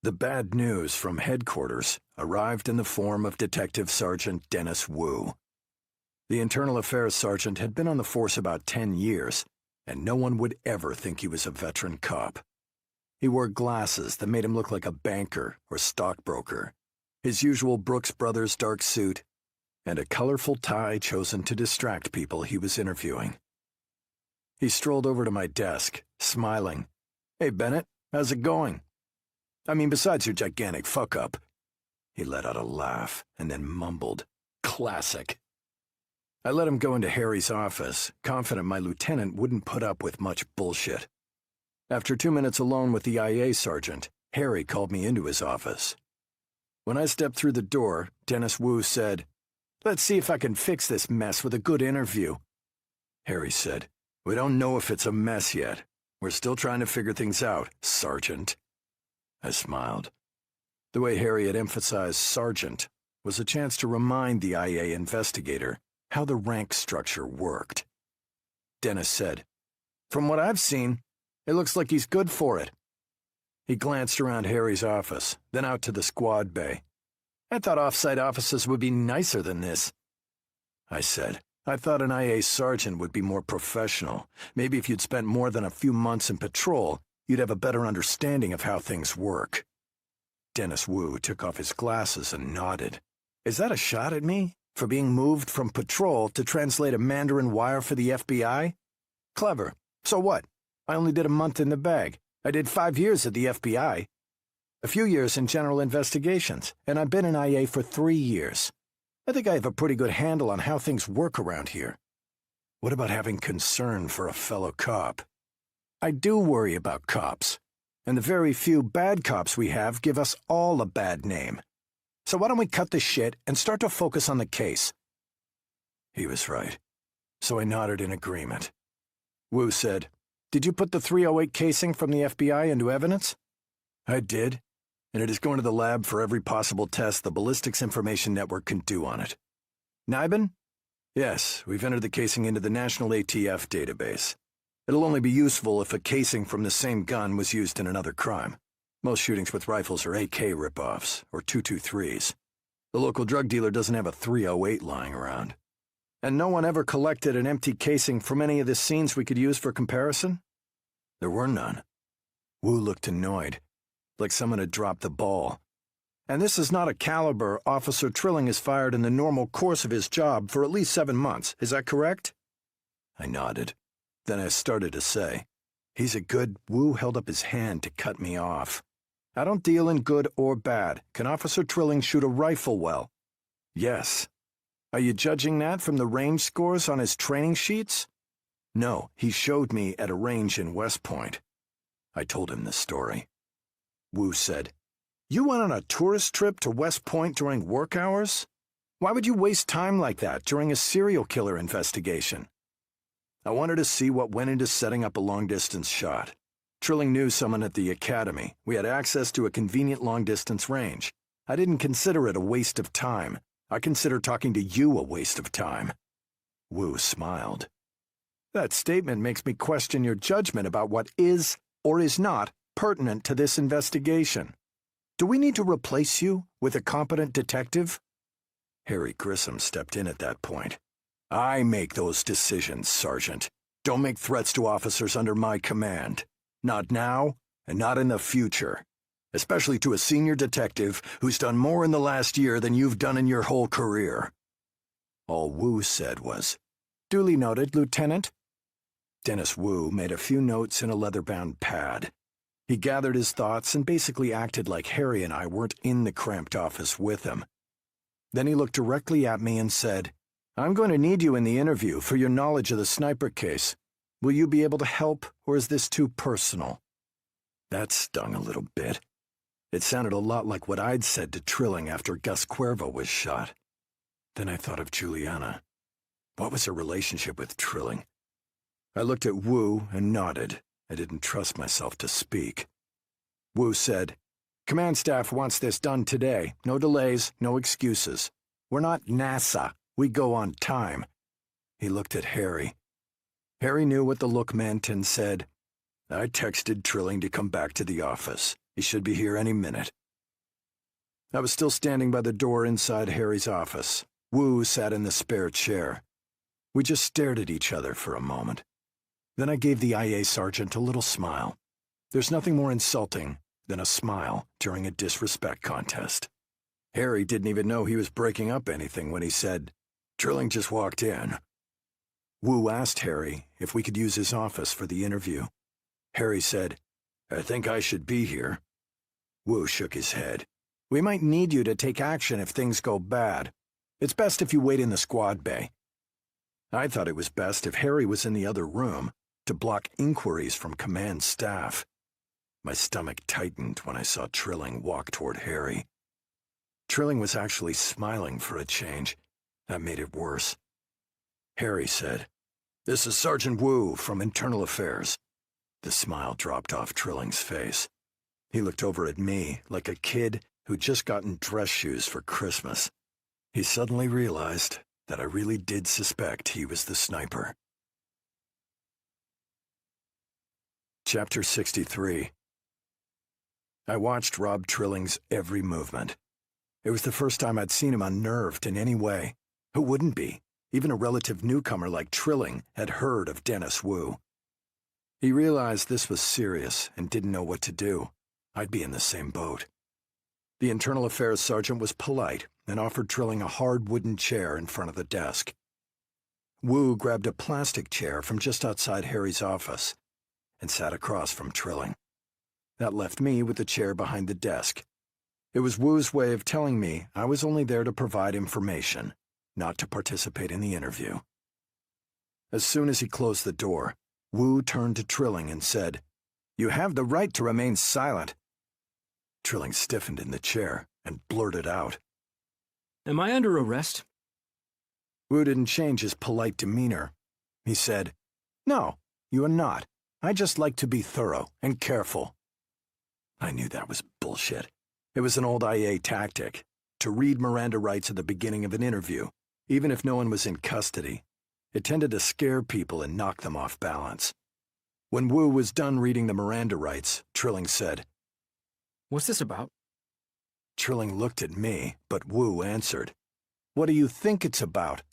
The bad news from headquarters arrived in the form of Detective Sergeant Dennis Wu. The Internal Affairs Sergeant had been on the force about 10 years, and no one would ever think he was a veteran cop. He wore glasses that made him look like a banker or stockbroker, his usual Brooks Brothers dark suit, and a colorful tie chosen to distract people he was interviewing. He strolled over to my desk, smiling. "Hey, Bennett, how's it going? I mean, besides your gigantic fuck-up." He let out a laugh and then mumbled, "Classic." I let him go into Harry's office, confident my lieutenant wouldn't put up with much bullshit. After 2 minutes alone with the IA sergeant, Harry called me into his office. When I stepped through the door, Dennis Wu said, "Let's see if I can fix this mess with a good interview." Harry said, "We don't know if it's a mess yet. We're still trying to figure things out, Sergeant." I smiled. The way Harry had emphasized Sergeant was a chance to remind the IA investigator how the rank structure worked. Dennis said, "From what I've seen, it looks like he's good for it." He glanced around Harry's office, then out to the squad bay. "I thought off-site offices would be nicer than this." I said, "I thought an IA sergeant would be more professional. Maybe if you'd spent more than a few months in patrol, you'd have a better understanding of how things work." Dennis Wu took off his glasses and nodded. "Is that a shot at me? For being moved from patrol to translate a Mandarin wire for the FBI? Clever. So what? I only did a month in the bag. I did 5 years at the FBI. A few years in general investigations, and I've been in IA for 3 years. I think I have a pretty good handle on how things work around here." "What about having concern for a fellow cop?" "I do worry about cops, and the very few bad cops we have give us all a bad name. So why don't we cut the shit and start to focus on the case?" He was right, so I nodded in agreement. Wu said, "Did you put the 308 casing from the FBI into evidence?" "I did, and it is going to the lab for every possible test the Ballistics Information Network can do on it." "Nibin?" "Yes, we've entered the casing into the National ATF database. It'll only be useful if a casing from the same gun was used in another crime. Most shootings with rifles are AK rip-offs, or 223s. The local drug dealer doesn't have a 308 lying around." "And no one ever collected an empty casing from any of the scenes we could use for comparison?" "There were none." Wu looked annoyed, like someone had dropped the ball. "And this is not a caliber Officer Trilling has fired in the normal course of his job for at least 7 months, is that correct?" I nodded. Then I started to say, "He's a good—" Wu held up his hand to cut me off. "I don't deal in good or bad. Can Officer Trilling shoot a rifle well?" "Yes." "Are you judging that from the range scores on his training sheets?" "No, he showed me at a range in West Point." I told him the story. Wu said, "You went on a tourist trip to West Point during work hours? Why would you waste time like that during a serial killer investigation?" "I wanted to see what went into setting up a long-distance shot. Trilling knew someone at the academy. We had access to a convenient long-distance range. I didn't consider it a waste of time. I consider talking to you a waste of time." Wu smiled. "That statement makes me question your judgment about what is or is not pertinent to this investigation. Do we need to replace you with a competent detective?" Harry Grissom stepped in at that point. "I make those decisions, Sergeant. Don't make threats to officers under my command. Not now, and not in the future." especially to a senior detective who's done more in the last year than you've done in your whole career." All Wu said was, "Duly noted, Lieutenant." Dennis Wu made a few notes in a leather-bound pad. He gathered his thoughts and basically acted like Harry and I weren't in the cramped office with him. Then he looked directly at me and said, "I'm going to need you in the interview for your knowledge of the sniper case. Will you be able to help, or is this too personal?" That stung a little bit. It sounded a lot like what I'd said to Trilling after Gus Cuervo was shot. Then I thought of Juliana. What was her relationship with Trilling? I looked at Wu and nodded. I didn't trust myself to speak. Wu said, "Command staff wants this done today. No delays, no excuses. We're not NASA. We go on time." He looked at Harry. Harry knew what the look meant and said, "I texted Trilling to come back to the office. He should be here any minute." I was still standing by the door inside Harry's office. Wu sat in the spare chair. We just stared at each other for a moment. Then I gave the IA sergeant a little smile. There's nothing more insulting than a smile during a disrespect contest. Harry didn't even know he was breaking up anything when he said, "Trilling just walked in." Wu asked Harry if we could use his office for the interview. Harry said, "I think I should be here." Wu shook his head. "We might need you to take action if things go bad. It's best if you wait in the squad bay." I thought it was best if Harry was in the other room to block inquiries from command staff. My stomach tightened when I saw Trilling walk toward Harry. Trilling was actually smiling for a change. That made it worse. Harry said, "This is Sergeant Wu from Internal Affairs." The smile dropped off Trilling's face. He looked over at me like a kid who'd just gotten dress shoes for Christmas. He suddenly realized that I really did suspect he was the sniper. Chapter 63. I watched Rob Trilling's every movement. It was the first time I'd seen him unnerved in any way. Who wouldn't be? Even a relative newcomer like Trilling had heard of Dennis Wu. He realized this was serious and didn't know what to do. I'd be in the same boat. The Internal Affairs sergeant was polite and offered Trilling a hard wooden chair in front of the desk. Wu grabbed a plastic chair from just outside Harry's office and sat across from Trilling. That left me with the chair behind the desk. It was Wu's way of telling me I was only there to provide information, not to participate in the interview. As soon as he closed the door, Wu turned to Trilling and said, "You have the right to remain silent." Trilling stiffened in the chair and blurted out, Am I under arrest? Wu didn't change his polite demeanor. He said, "No, you are not. I just like to be thorough and careful." I knew that was bullshit. It was an old IA tactic, to read Miranda rights at the beginning of an interview, even if no one was in custody. It tended to scare people and knock them off balance. When Wu was done reading the Miranda rights, Trilling said, What's this about? Trilling looked at me, but Wu answered, "What do you think it's about?"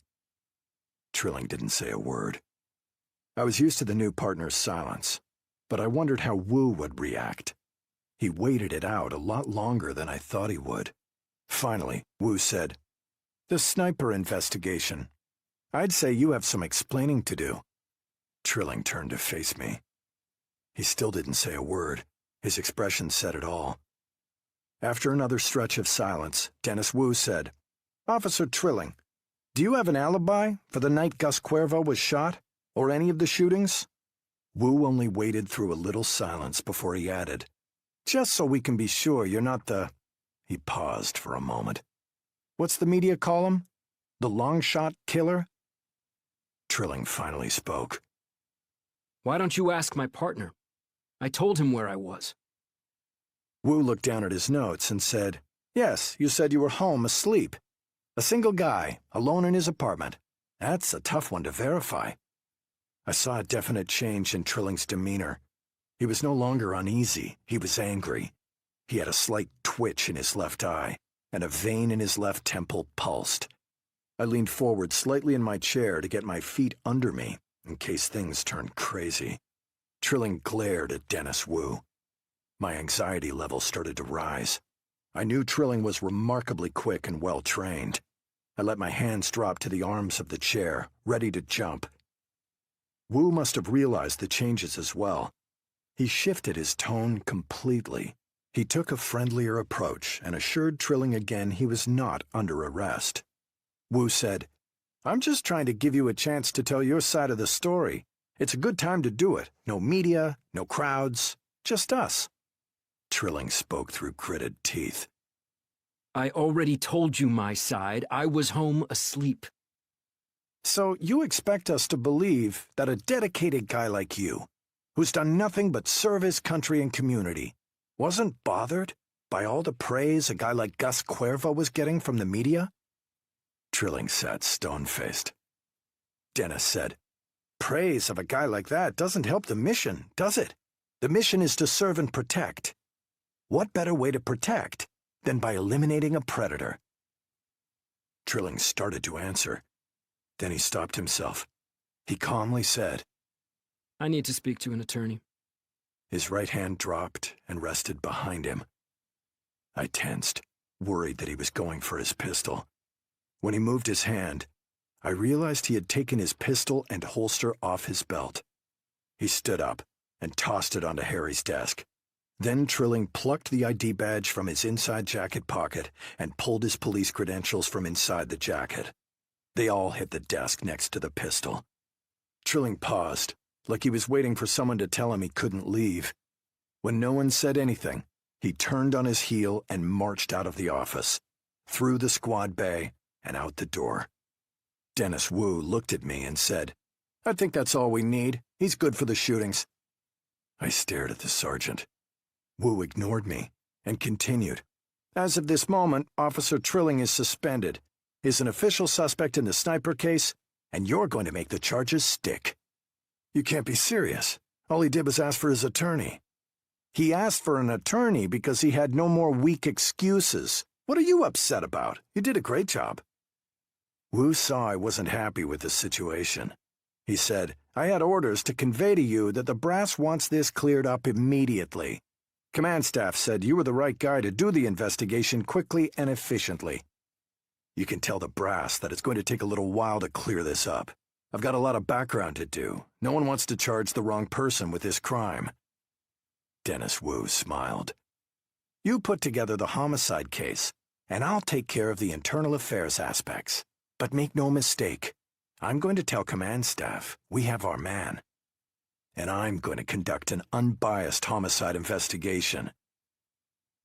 Trilling didn't say a word. I was used to the new partner's silence, but I wondered how Wu would react. He waited it out a lot longer than I thought he would. Finally, Wu said, "The sniper investigation. I'd say you have some explaining to do." Trilling turned to face me. He still didn't say a word. His expression said it all. After another stretch of silence, Dennis Wu said, "Officer Trilling, do you have an alibi for the night Gus Cuervo was shot, or any of the shootings?" Wu only waited through a little silence before he added, "Just so we can be sure you're not the—" He paused for a moment. "What's the media call him? The long shot killer?" Trilling finally spoke. Why don't you ask my partner? I told him where I was. Wu looked down at his notes and said, "Yes, you said you were home asleep. A single guy, alone in his apartment. That's a tough one to verify." I saw a definite change in Trilling's demeanor. He was no longer uneasy, he was angry. He had a slight twitch in his left eye, and a vein in his left temple pulsed. I leaned forward slightly in my chair to get my feet under me, in case things turned crazy. Trilling glared at Dennis Wu. My anxiety level started to rise. I knew Trilling was remarkably quick and well-trained. I let my hands drop to the arms of the chair, ready to jump. Wu must have realized the changes as well. He shifted his tone completely. He took a friendlier approach and assured Trilling again he was not under arrest. Wu said, "I'm just trying to give you a chance to tell your side of the story. It's a good time to do it. No media, no crowds, just us." Trilling spoke through gritted teeth. I already told you my side. I was home asleep. So you expect us to believe that a dedicated guy like you, who's done nothing but serve his country and community, wasn't bothered by all the praise a guy like Gus Cuervo was getting from the media? Trilling sat stone-faced. Dennis said, "Praise of a guy like that doesn't help the mission, does it? The mission is to serve and protect. What better way to protect than by eliminating a predator?" Trilling started to answer. Then he stopped himself. He calmly said, I need to speak to an attorney. His right hand dropped and rested behind him. I tensed, worried that he was going for his pistol. When he moved his hand, I realized he had taken his pistol and holster off his belt. He stood up and tossed it onto Harry's desk. Then Trilling plucked the ID badge from his inside jacket pocket and pulled his police credentials from inside the jacket. They all hit the desk next to the pistol. Trilling paused, like he was waiting for someone to tell him he couldn't leave. When no one said anything, he turned on his heel and marched out of the office, through the squad bay and out the door. Dennis Wu looked at me and said, "I think that's all we need. He's good for the shootings." I stared at the sergeant. Wu ignored me and continued. "As of this moment, Officer Trilling is suspended. He's an official suspect in the sniper case, and you're going to make the charges stick." "You can't be serious. All he did was ask for his attorney." "He asked for an attorney because he had no more weak excuses. What are you upset about? You did a great job." Wu saw I wasn't happy with the situation. He said, "I had orders to convey to you that the brass wants this cleared up immediately. Command staff said you were the right guy to do the investigation quickly and efficiently. You can tell the brass that it's going to take a little while to clear this up. I've got a lot of background to do. No one wants to charge the wrong person with this crime." Dennis Wu smiled. "You put together the homicide case, and I'll take care of the internal affairs aspects. But make no mistake, I'm going to tell command staff we have our man. And I'm going to conduct an unbiased homicide investigation."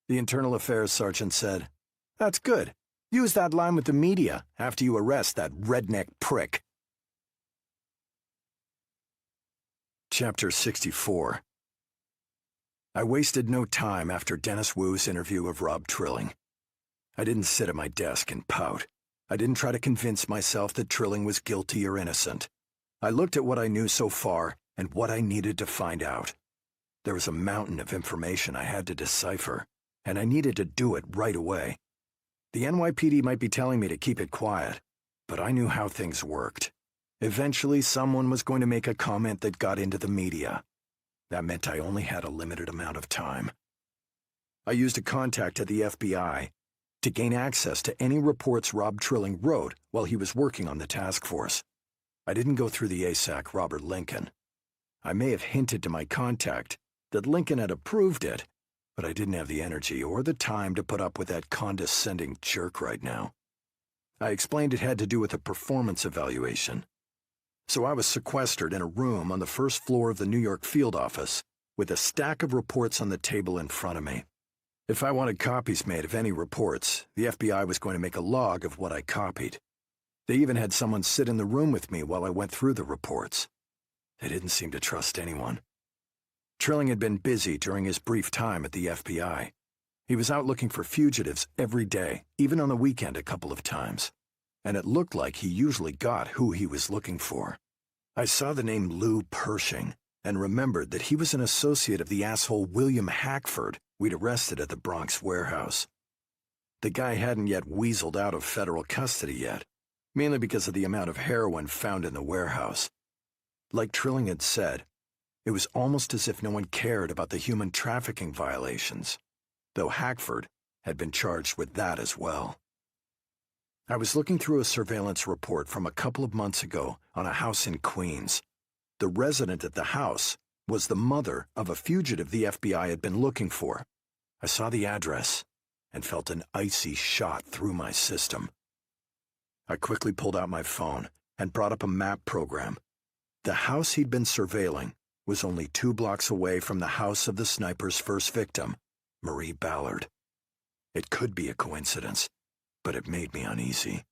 The internal affairs sergeant said, "That's good. Use that line with the media after you arrest that redneck prick." Chapter 64. I wasted no time after Dennis Wu's interview of Rob Trilling. I didn't sit at my desk and pout. I didn't try to convince myself that Trilling was guilty or innocent. I looked at what I knew so far and what I needed to find out. There was a mountain of information I had to decipher, and I needed to do it right away. The NYPD might be telling me to keep it quiet, but I knew how things worked. Eventually, someone was going to make a comment that got into the media. That meant I only had a limited amount of time. I used a contact at the FBI to gain access to any reports Rob Trilling wrote while he was working on the task force. I didn't go through the ASAC Robert Lincoln. I may have hinted to my contact that Lincoln had approved it, but I didn't have the energy or the time to put up with that condescending jerk right now. I explained it had to do with a performance evaluation. So I was sequestered in a room on the first floor of the New York field office with a stack of reports on the table in front of me. If I wanted copies made of any reports, the FBI was going to make a log of what I copied. They even had someone sit in the room with me while I went through the reports. They didn't seem to trust anyone. Trilling had been busy during his brief time at the FBI. He was out looking for fugitives every day, even on the weekend a couple of times. And it looked like he usually got who he was looking for. I saw the name Lou Pershing and remembered that he was an associate of the asshole William Hackford we'd arrested at the Bronx warehouse. The guy hadn't yet weaseled out of federal custody yet, mainly because of the amount of heroin found in the warehouse. Like Trilling had said, It was almost as if no one cared about the human trafficking violations, though Hackford had been charged with that as well. I was looking through a surveillance report from a couple of months ago on a house in Queens. The resident at the house was the mother of a fugitive the FBI had been looking for. I saw the address and felt an icy shot through my system. I quickly pulled out my phone and brought up a map program. The house he'd been surveilling was only 2 blocks away from the house of the sniper's first victim, Marie Ballard. It could be a coincidence, but it made me uneasy.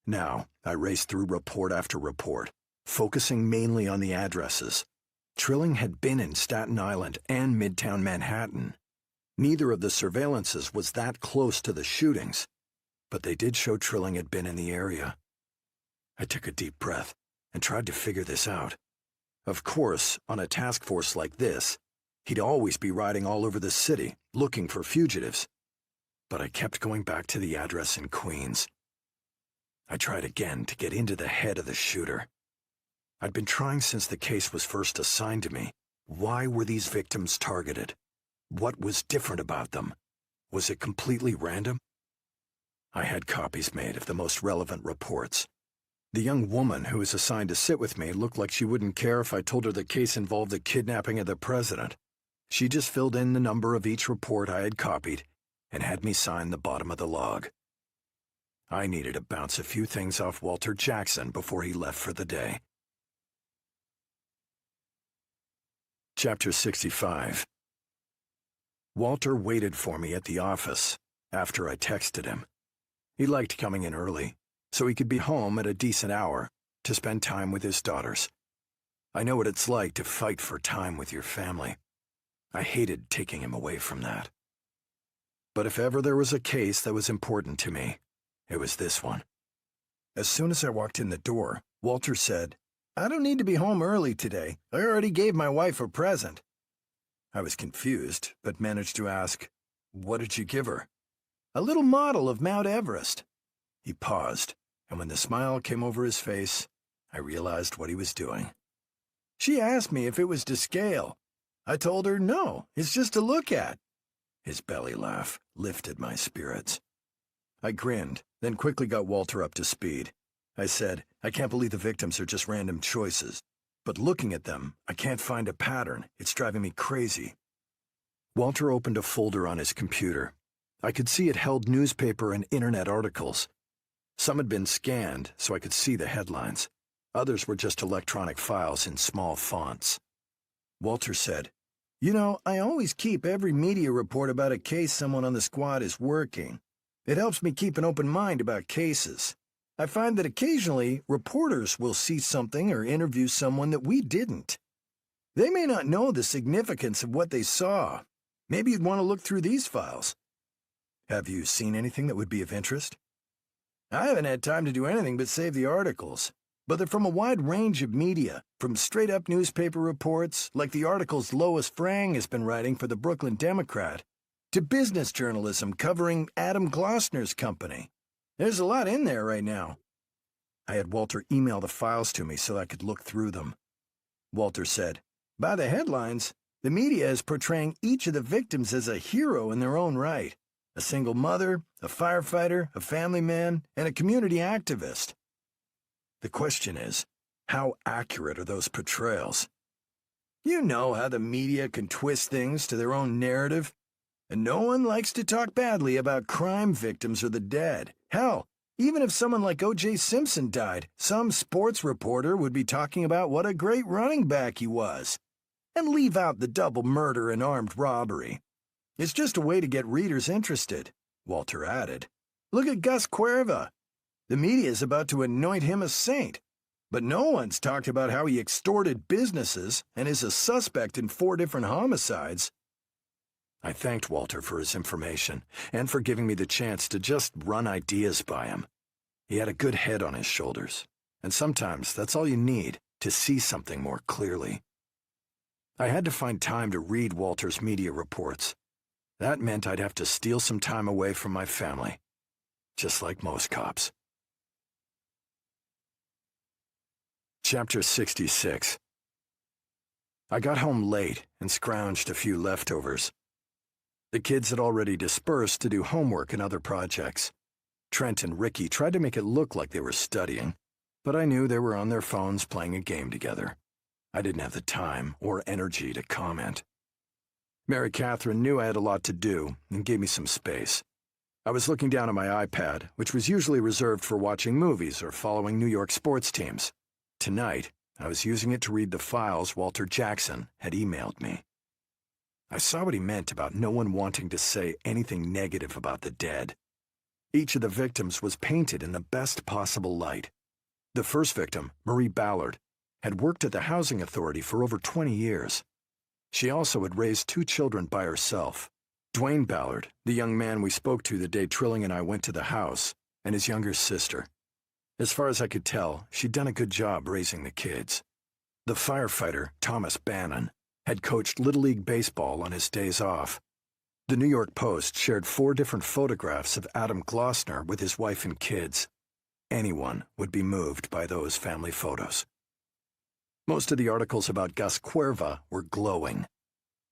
Now, I raced through report after report, focusing mainly on the addresses. Trilling had been in Staten Island and Midtown Manhattan. Neither of the surveillances was that close to the shootings, but they did show Trilling had been in the area. I took a deep breath and tried to figure this out. Of course, on a task force like this, he'd always be riding all over the city, looking for fugitives. But I kept going back to the address in Queens. I tried again to get into the head of the shooter. I'd been trying since the case was first assigned to me. Why were these victims targeted? What was different about them? Was it completely random? I had copies made of the most relevant reports. The young woman who was assigned to sit with me looked like she wouldn't care if I told her the case involved the kidnapping of the president. She just filled in the number of each report I had copied and had me sign the bottom of the log. I needed to bounce a few things off Walter Jackson before he left for the day. Chapter 65. Walter waited for me at the office after I texted him. He liked coming in early, so he could be home at a decent hour to spend time with his daughters. I know what it's like to fight for time with your family. I hated taking him away from that. But if ever there was a case that was important to me, it was this one. As soon as I walked in the door, Walter said, "I don't need to be home early today. I already gave my wife a present." I was confused, but managed to ask, "What did you give her?" "A little model of Mount Everest." He paused, and when the smile came over his face, I realized what he was doing. "She asked me if it was to scale. I told her, no, it's just to look at." His belly laugh lifted my spirits. I grinned, then quickly got Walter up to speed. I said, "I can't believe the victims are just random choices. But looking at them, I can't find a pattern. It's driving me crazy." Walter opened a folder on his computer. I could see it held newspaper and internet articles. Some had been scanned, so I could see the headlines. Others were just electronic files in small fonts. Walter said, "You know, I always keep every media report about a case someone on the squad is working. It helps me keep an open mind about cases. I find that occasionally reporters will see something or interview someone that we didn't. They may not know the significance of what they saw. Maybe you'd want to look through these files." "Have you seen anything that would be of interest?" "I haven't had time to do anything but save the articles. But they're from a wide range of media, from straight-up newspaper reports, like the articles Lois Frang has been writing for the Brooklyn Democrat, to business journalism covering Adam Glossner's company. There's a lot in there right now." I had Walter email the files to me so I could look through them. Walter said, "By the headlines, the media is portraying each of the victims as a hero in their own right. A single mother, a firefighter, a family man, and a community activist. The question is, how accurate are those portrayals? You know how the media can twist things to their own narrative. And no one likes to talk badly about crime victims or the dead. Hell, even if someone like O.J. Simpson died, some sports reporter would be talking about what a great running back he was. And leave out the double murder and armed robbery. It's just a way to get readers interested," Walter added. "Look at Gus Cuerva. The media is about to anoint him a saint. But no one's talked about how he extorted businesses and is a suspect in 4 different homicides." I thanked Walter for his information and for giving me the chance to just run ideas by him. He had a good head on his shoulders, and sometimes that's all you need to see something more clearly. I had to find time to read Walter's media reports. That meant I'd have to steal some time away from my family, just like most cops. Chapter 66. I got home late and scrounged a few leftovers. The kids had already dispersed to do homework and other projects. Trent and Ricky tried to make it look like they were studying, but I knew they were on their phones playing a game together. I didn't have the time or energy to comment. Mary Catherine knew I had a lot to do and gave me some space. I was looking down at my iPad, which was usually reserved for watching movies or following New York sports teams. Tonight, I was using it to read the files Walter Jackson had emailed me. I saw what he meant about no one wanting to say anything negative about the dead. Each of the victims was painted in the best possible light. The first victim, Marie Ballard, had worked at the Housing Authority for over 20 years. She also had raised 2 children by herself. Dwayne Ballard, the young man we spoke to the day Trilling and I went to the house, and his younger sister. As far as I could tell, she'd done a good job raising the kids. The firefighter, Thomas Bannon, had coached Little League Baseball on his days off. The New York Post shared 4 different photographs of Adam Glossner with his wife and kids. Anyone would be moved by those family photos. Most of the articles about Gus Cuerva were glowing.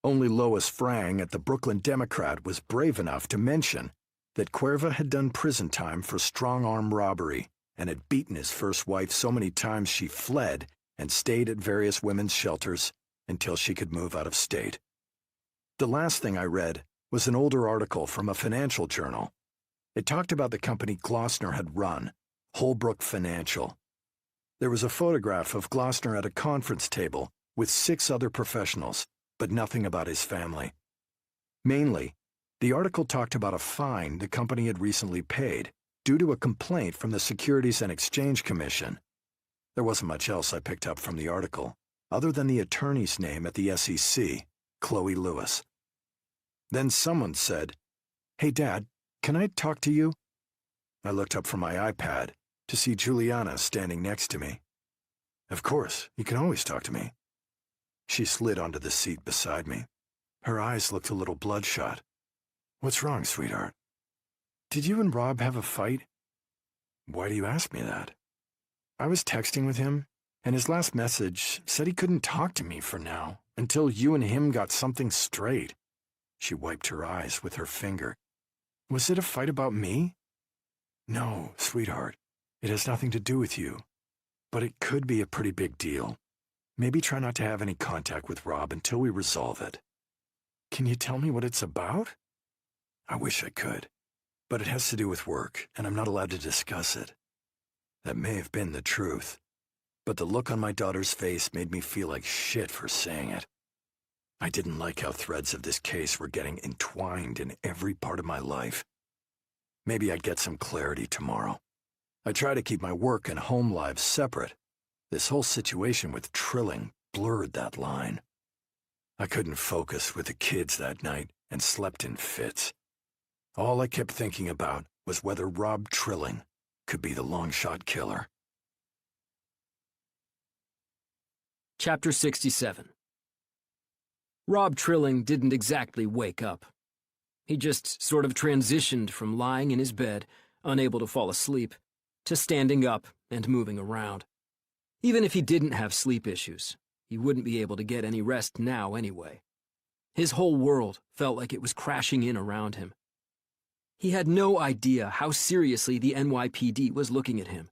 Only Lois Frang at the Brooklyn Democrat was brave enough to mention that Cuerva had done prison time for strong-arm robbery and had beaten his first wife so many times she fled and stayed at various women's shelters until she could move out of state. The last thing I read was an older article from a financial journal. It talked about the company Glossner had run, Holbrook Financial. There was a photograph of Glossner at a conference table with 6 other professionals, but nothing about his family. Mainly, the article talked about a fine the company had recently paid due to a complaint from the Securities and Exchange Commission. There wasn't much else I picked up from the article, other than the attorney's name at the SEC, Chloe Lewis. Then someone said, "Hey, Dad, can I talk to you?" I looked up from my iPad to see Juliana standing next to me. "Of course, you can always talk to me." She slid onto the seat beside me. Her eyes looked a little bloodshot. "What's wrong, sweetheart? Did you and Rob have a fight?" "Why do you ask me that?" "I was texting with him, and his last message said he couldn't talk to me for now, until you and him got something straight." She wiped her eyes with her finger. "Was it a fight about me?" "No, sweetheart. It has nothing to do with you. But it could be a pretty big deal. Maybe try not to have any contact with Rob until we resolve it." "Can you tell me what it's about?" "I wish I could. But it has to do with work, and I'm not allowed to discuss it." That may have been the truth, but the look on my daughter's face made me feel like shit for saying it. I didn't like how threads of this case were getting entwined in every part of my life. Maybe I'd get some clarity tomorrow. I try to keep my work and home lives separate. This whole situation with Trilling blurred that line. I couldn't focus with the kids that night and slept in fits. All I kept thinking about was whether Rob Trilling could be the long-shot killer. Chapter 67. Rob Trilling didn't exactly wake up. He just sort of transitioned from lying in his bed, unable to fall asleep, to standing up and moving around. Even if he didn't have sleep issues, he wouldn't be able to get any rest now anyway. His whole world felt like it was crashing in around him. He had no idea how seriously the NYPD was looking at him.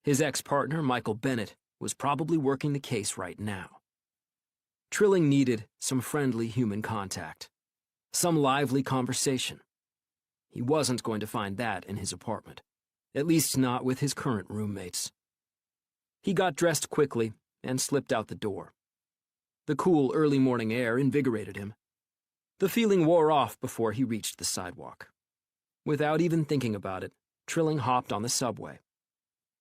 His ex-partner, Michael Bennett, was probably working the case right now. Trilling needed some friendly human contact, some lively conversation. He wasn't going to find that in his apartment, at least not with his current roommates. He got dressed quickly and slipped out the door. The cool early morning air invigorated him. The feeling wore off before he reached the sidewalk. Without even thinking about it, Trilling hopped on the subway.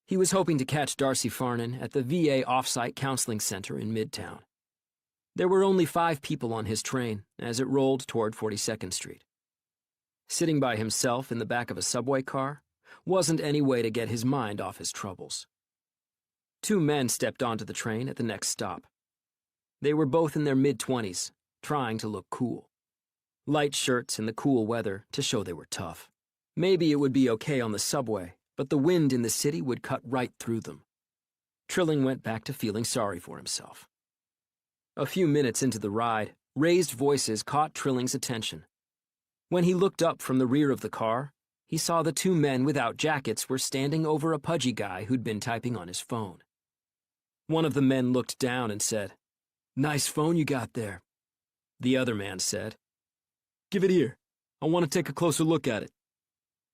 He was hoping to catch Darcy Farnan at the VA Offsite Counseling Center in Midtown. There were only 5 people on his train as it rolled toward 42nd Street. Sitting by himself in the back of a subway car wasn't any way to get his mind off his troubles. 2 men stepped onto the train at the next stop. They were both in their mid-20s, trying to look cool. Light shirts in the cool weather to show they were tough. Maybe it would be okay on the subway, but the wind in the city would cut right through them. Trilling went back to feeling sorry for himself. A few minutes into the ride, raised voices caught Trilling's attention. When he looked up from the rear of the car, he saw the two men without jackets were standing over a pudgy guy who'd been typing on his phone. One of the men looked down and said, "Nice phone you got there." The other man said, "Give it here. I want to take a closer look at it."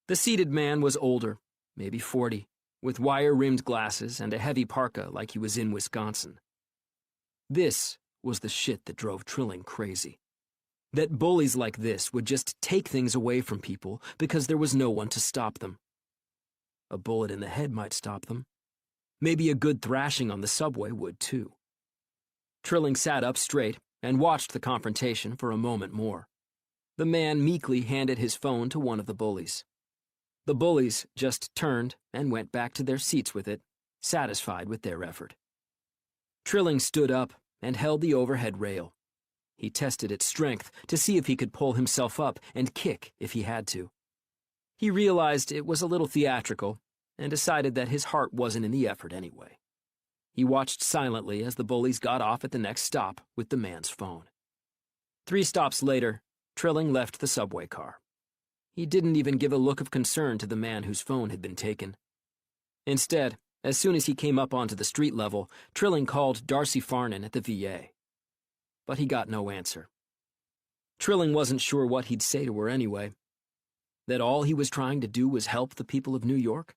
The seated man was older, maybe 40, with wire-rimmed glasses and a heavy parka like he was in Wisconsin. This was the shit that drove Trilling crazy. That bullies like this would just take things away from people because there was no one to stop them. A bullet in the head might stop them. Maybe a good thrashing on the subway would too. Trilling sat up straight and watched the confrontation for a moment more. The man meekly handed his phone to one of the bullies. The bullies just turned and went back to their seats with it, satisfied with their effort. Trilling stood up and held the overhead rail. He tested its strength to see if he could pull himself up and kick if he had to. He realized it was a little theatrical and decided that his heart wasn't in the effort anyway. He watched silently as the bullies got off at the next stop with the man's phone. 3 stops later, Trilling left the subway car. He didn't even give a look of concern to the man whose phone had been taken. Instead, as soon as he came up onto the street level, Trilling called Darcy Farnan at the VA. But he got no answer. Trilling wasn't sure what he'd say to her anyway. That all he was trying to do was help the people of New York?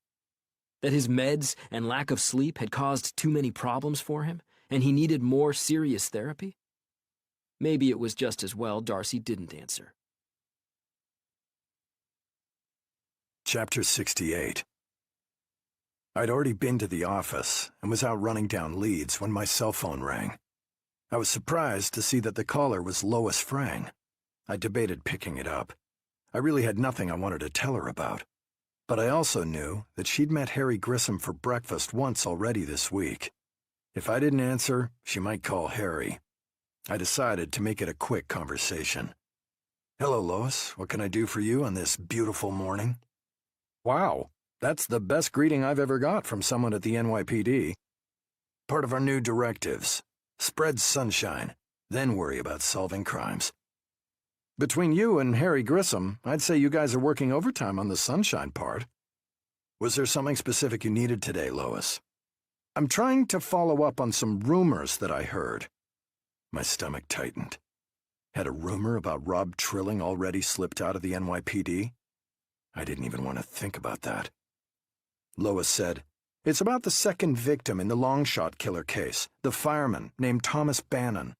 That his meds and lack of sleep had caused too many problems for him, and he needed more serious therapy? Maybe it was just as well Darcy didn't answer. Chapter 68. I'd already been to the office and was out running down leads when my cell phone rang. I was surprised to see that the caller was Lois Frang. I debated picking it up. I really had nothing I wanted to tell her about. But I also knew that she'd met Harry Grissom for breakfast once already this week. If I didn't answer, she might call Harry. I decided to make it a quick conversation. "Hello, Lois. What can I do for you on this beautiful morning?" "Wow, that's the best greeting I've ever got from someone at the NYPD. Part of our new directives. Spread sunshine, then worry about solving crimes. Between you and Harry Grissom, I'd say you guys are working overtime on the sunshine part. Was there something specific you needed today, Lois?" "I'm trying to follow up on some rumors that I heard." My stomach tightened. Had a rumor about Rob Trilling already slipped out of the NYPD? I didn't even want to think about that. Lois said, "It's about the second victim in the long-shot killer case, the fireman named Thomas Bannon.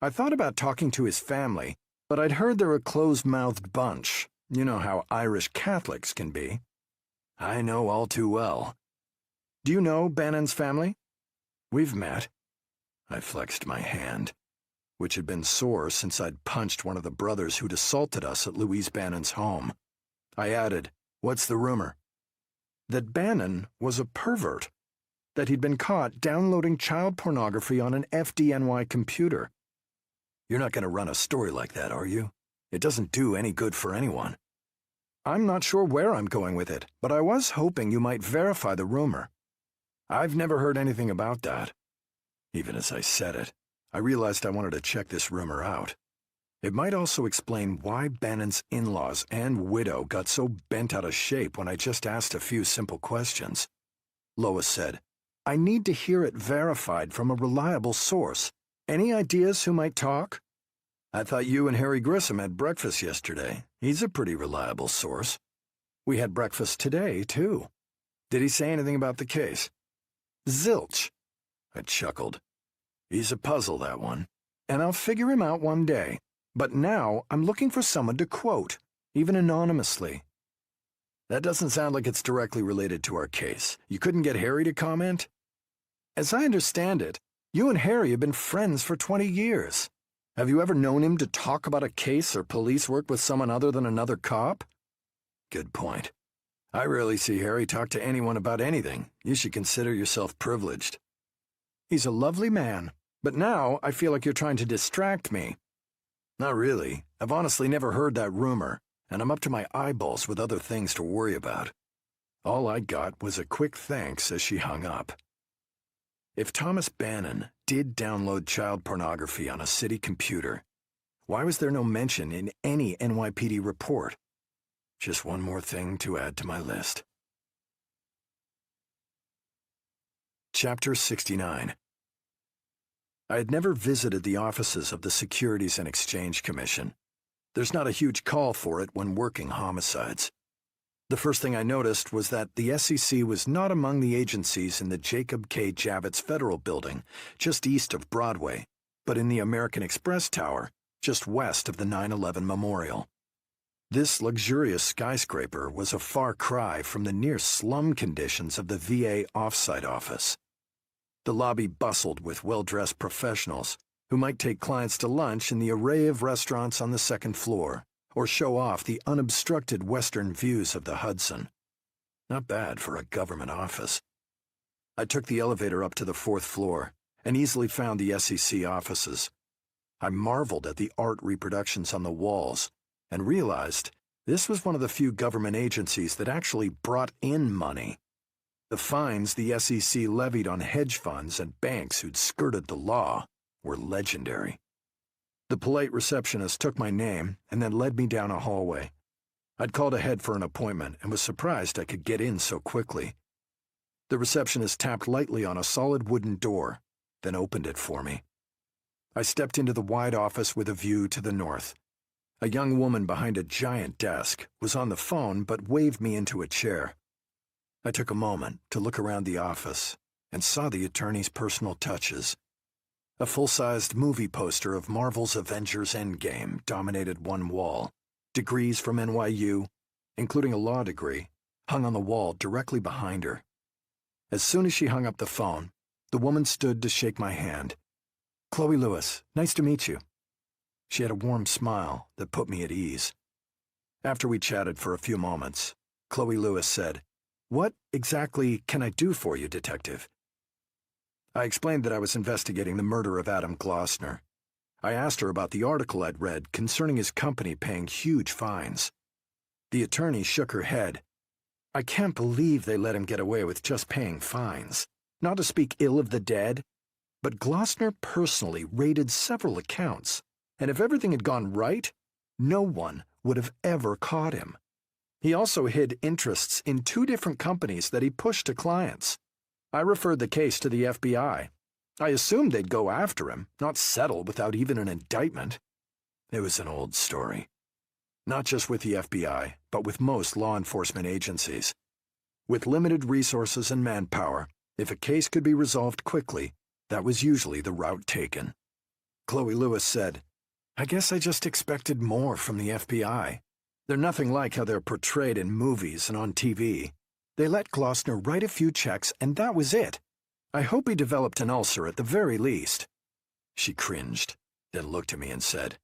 I thought about talking to his family, but I'd heard they're a closed-mouthed bunch. You know how Irish Catholics can be." "I know all too well." "Do you know Bannon's family?" "We've met." I flexed my hand, which had been sore since I'd punched one of the brothers who'd assaulted us at Louise Bannon's home. I added, "What's the rumor?" "That Bannon was a pervert. That he'd been caught downloading child pornography on an FDNY computer." "You're not going to run a story like that, are you? It doesn't do any good for anyone." "I'm not sure where I'm going with it, but I was hoping you might verify the rumor." "I've never heard anything about that." Even as I said it, I realized I wanted to check this rumor out. It might also explain why Bannon's in-laws and widow got so bent out of shape when I just asked a few simple questions. Lois said, "I need to hear it verified from a reliable source. Any ideas who might talk?" "I thought you and Harry Grissom had breakfast yesterday. He's a pretty reliable source." "We had breakfast today, too." "Did he say anything about the case?" "Zilch." I chuckled. "He's a puzzle, that one. And I'll figure him out one day. But now I'm looking for someone to quote, even anonymously." "That doesn't sound like it's directly related to our case. You couldn't get Harry to comment?" "As I understand it, you and Harry have been friends for 20 years. Have you ever known him to talk about a case or police work with someone other than another cop?" "Good point. I rarely see Harry talk to anyone about anything. You should consider yourself privileged." "He's a lovely man, but now I feel like you're trying to distract me." "Not really. I've honestly never heard that rumor, and I'm up to my eyeballs with other things to worry about." All I got was a quick thanks as she hung up. If Thomas Bannon did download child pornography on a city computer, why was there no mention in any NYPD report? Just one more thing to add to my list. Chapter 69. I had never visited the offices of the Securities and Exchange Commission. There's not a huge call for it when working homicides. The first thing I noticed was that the SEC was not among the agencies in the Jacob K. Javits Federal Building, just east of Broadway, but in the American Express Tower, just west of the 9/11 Memorial. This luxurious skyscraper was a far cry from the near-slum conditions of the VA off-site office. The lobby bustled with well-dressed professionals who might take clients to lunch in the array of restaurants on the second floor, or show off the unobstructed western views of the Hudson. Not bad for a government office. I took the elevator up to the 4th floor and easily found the SEC offices. I marveled at the art reproductions on the walls and realized this was one of the few government agencies that actually brought in money. The fines the SEC levied on hedge funds and banks who'd skirted the law were legendary. The polite receptionist took my name and then led me down a hallway. I'd called ahead for an appointment and was surprised I could get in so quickly. The receptionist tapped lightly on a solid wooden door, then opened it for me. I stepped into the wide office with a view to the north. A young woman behind a giant desk was on the phone but waved me into a chair. I took a moment to look around the office and saw the attorney's personal touches. A full-sized movie poster of Marvel's Avengers Endgame dominated one wall. Degrees from NYU, including a law degree, hung on the wall directly behind her. As soon as she hung up the phone, the woman stood to shake my hand. "Chloe Lewis, nice to meet you." She had a warm smile that put me at ease. After we chatted for a few moments, Chloe Lewis said, "What exactly can I do for you, Detective?" I explained that I was investigating the murder of Adam Glossner. I asked her about the article I'd read concerning his company paying huge fines. The attorney shook her head. "I can't believe they let him get away with just paying fines. Not to speak ill of the dead, but Glossner personally raided several accounts, and if everything had gone right, no one would have ever caught him. He also hid interests in 2 different companies that he pushed to clients. I referred the case to the FBI. I assumed they'd go after him, not settle without even an indictment." It was an old story. Not just with the FBI, but with most law enforcement agencies. With limited resources and manpower, if a case could be resolved quickly, that was usually the route taken. Chloe Lewis said, "I guess I just expected more from the FBI. They're nothing like how they're portrayed in movies and on TV. They let Glossner write a few checks, and that was it. I hope he developed an ulcer at the very least." She cringed, then looked at me and said,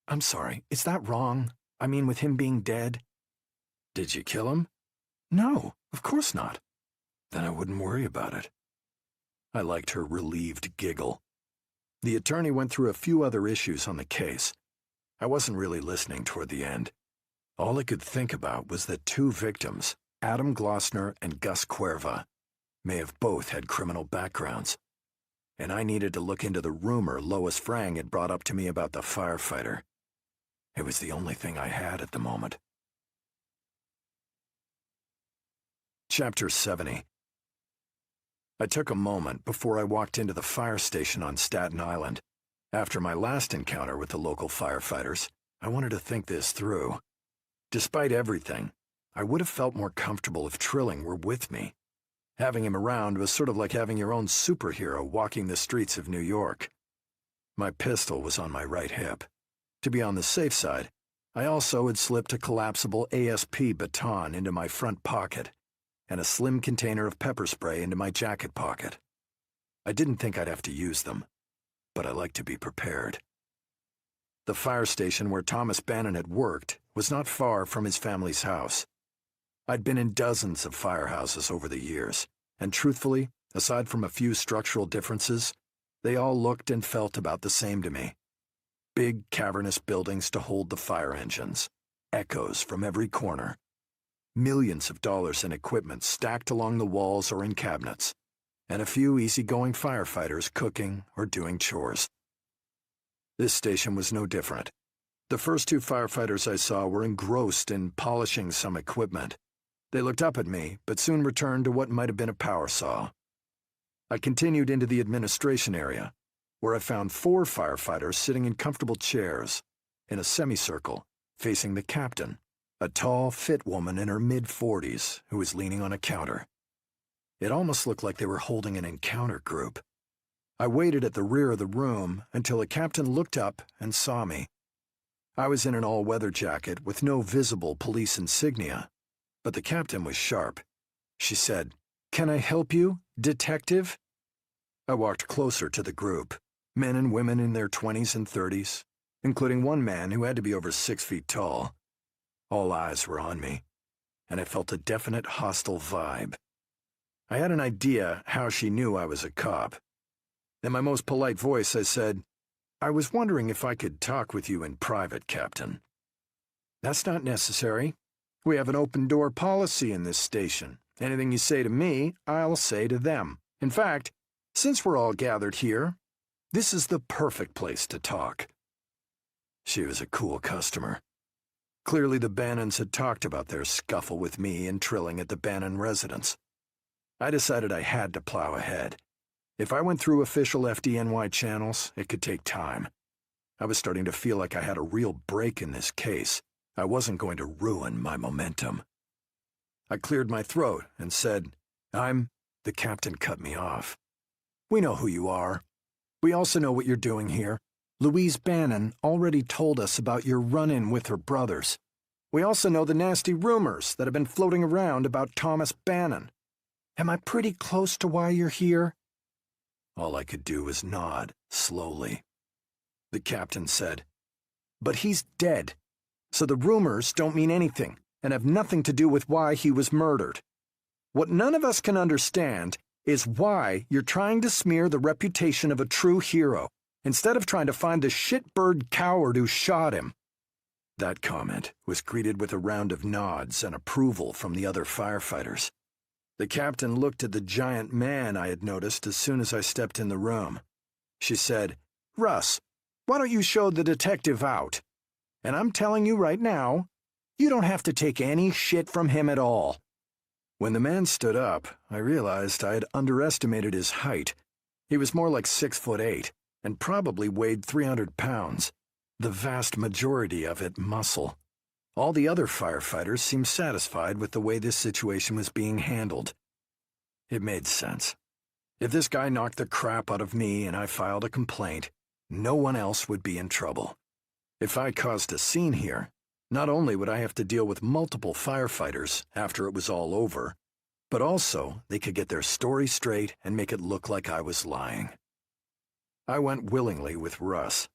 "I'm sorry, is that wrong? I mean, with him being dead?" "Did you kill him?" "No, of course not." "Then I wouldn't worry about it." I liked her relieved giggle. The attorney went through a few other issues on the case. I wasn't really listening toward the end. All I could think about was that 2 victims, Adam Glossner and Gus Cuerva, may have both had criminal backgrounds. And I needed to look into the rumor Lois Frang had brought up to me about the firefighter. It was the only thing I had at the moment. Chapter 70. I took a moment before I walked into the fire station on Staten Island. After my last encounter with the local firefighters, I wanted to think this through. Despite everything, I would have felt more comfortable if Trilling were with me. Having him around was sort of like having your own superhero walking the streets of New York. My pistol was on my right hip. To be on the safe side, I also had slipped a collapsible ASP baton into my front pocket and a slim container of pepper spray into my jacket pocket. I didn't think I'd have to use them, but I liked to be prepared. The fire station where Thomas Bannon had worked was not far from his family's house. I'd been in dozens of firehouses over the years, and truthfully, aside from a few structural differences, they all looked and felt about the same to me. Big, cavernous buildings to hold the fire engines, echoes from every corner. Millions of dollars in equipment stacked along the walls or in cabinets. and a few easygoing firefighters cooking or doing chores. This station was no different. The first two firefighters I saw were engrossed in polishing some equipment. They looked up at me, but soon returned to what might have been a power saw. I continued into the administration area, where I found 4 firefighters sitting in comfortable chairs, in a semicircle, facing the captain, a tall, fit woman in her mid-40s who was leaning on a counter. It almost looked like they were holding an encounter group. I waited at the rear of the room until the captain looked up and saw me. I was in an all-weather jacket with no visible police insignia, but the captain was sharp. She said, "Can I help you, detective?" I walked closer to the group, men and women in their 20s and 30s, including one man who had to be over 6 feet tall. All eyes were on me, and I felt a definite hostile vibe. I had an idea how she knew I was a cop. In my most polite voice, I said, "I was wondering if I could talk with you in private, Captain." "That's not necessary. We have an open-door policy in this station. Anything you say to me, I'll say to them. In fact, since we're all gathered here, this is the perfect place to talk." She was a cool customer. Clearly the Bannons had talked about their scuffle with me and Trilling at the Bannon residence. I decided I had to plow ahead. If I went through official FDNY channels, it could take time. I was starting to feel like I had a real break in this case. I wasn't going to ruin my momentum. I cleared my throat and said, The captain cut me off. "We know who you are. We also know what you're doing here. Louise Bannon already told us about your run-in with her brothers. We also know the nasty rumors that have been floating around about Thomas Bannon. Am I pretty close to why you're here?" All I could do was nod, slowly. The captain said, "But he's dead, so the rumors don't mean anything and have nothing to do with why he was murdered. What none of us can understand is why you're trying to smear the reputation of a true hero instead of trying to find the shitbird coward who shot him." That comment was greeted with a round of nods and approval from the other firefighters. The captain looked at the giant man I had noticed as soon as I stepped in the room. She said, "Russ, why don't you show the detective out? And I'm telling you right now, you don't have to take any shit from him at all." When the man stood up, I realized I had underestimated his height. He was more like 6'8" and probably weighed 300 pounds, the vast majority of it muscle. All the other firefighters seemed satisfied with the way this situation was being handled. It made sense. If this guy knocked the crap out of me and I filed a complaint, no one else would be in trouble. If I caused a scene here, not only would I have to deal with multiple firefighters after it was all over, but also they could get their story straight and make it look like I was lying. I went willingly with Russ.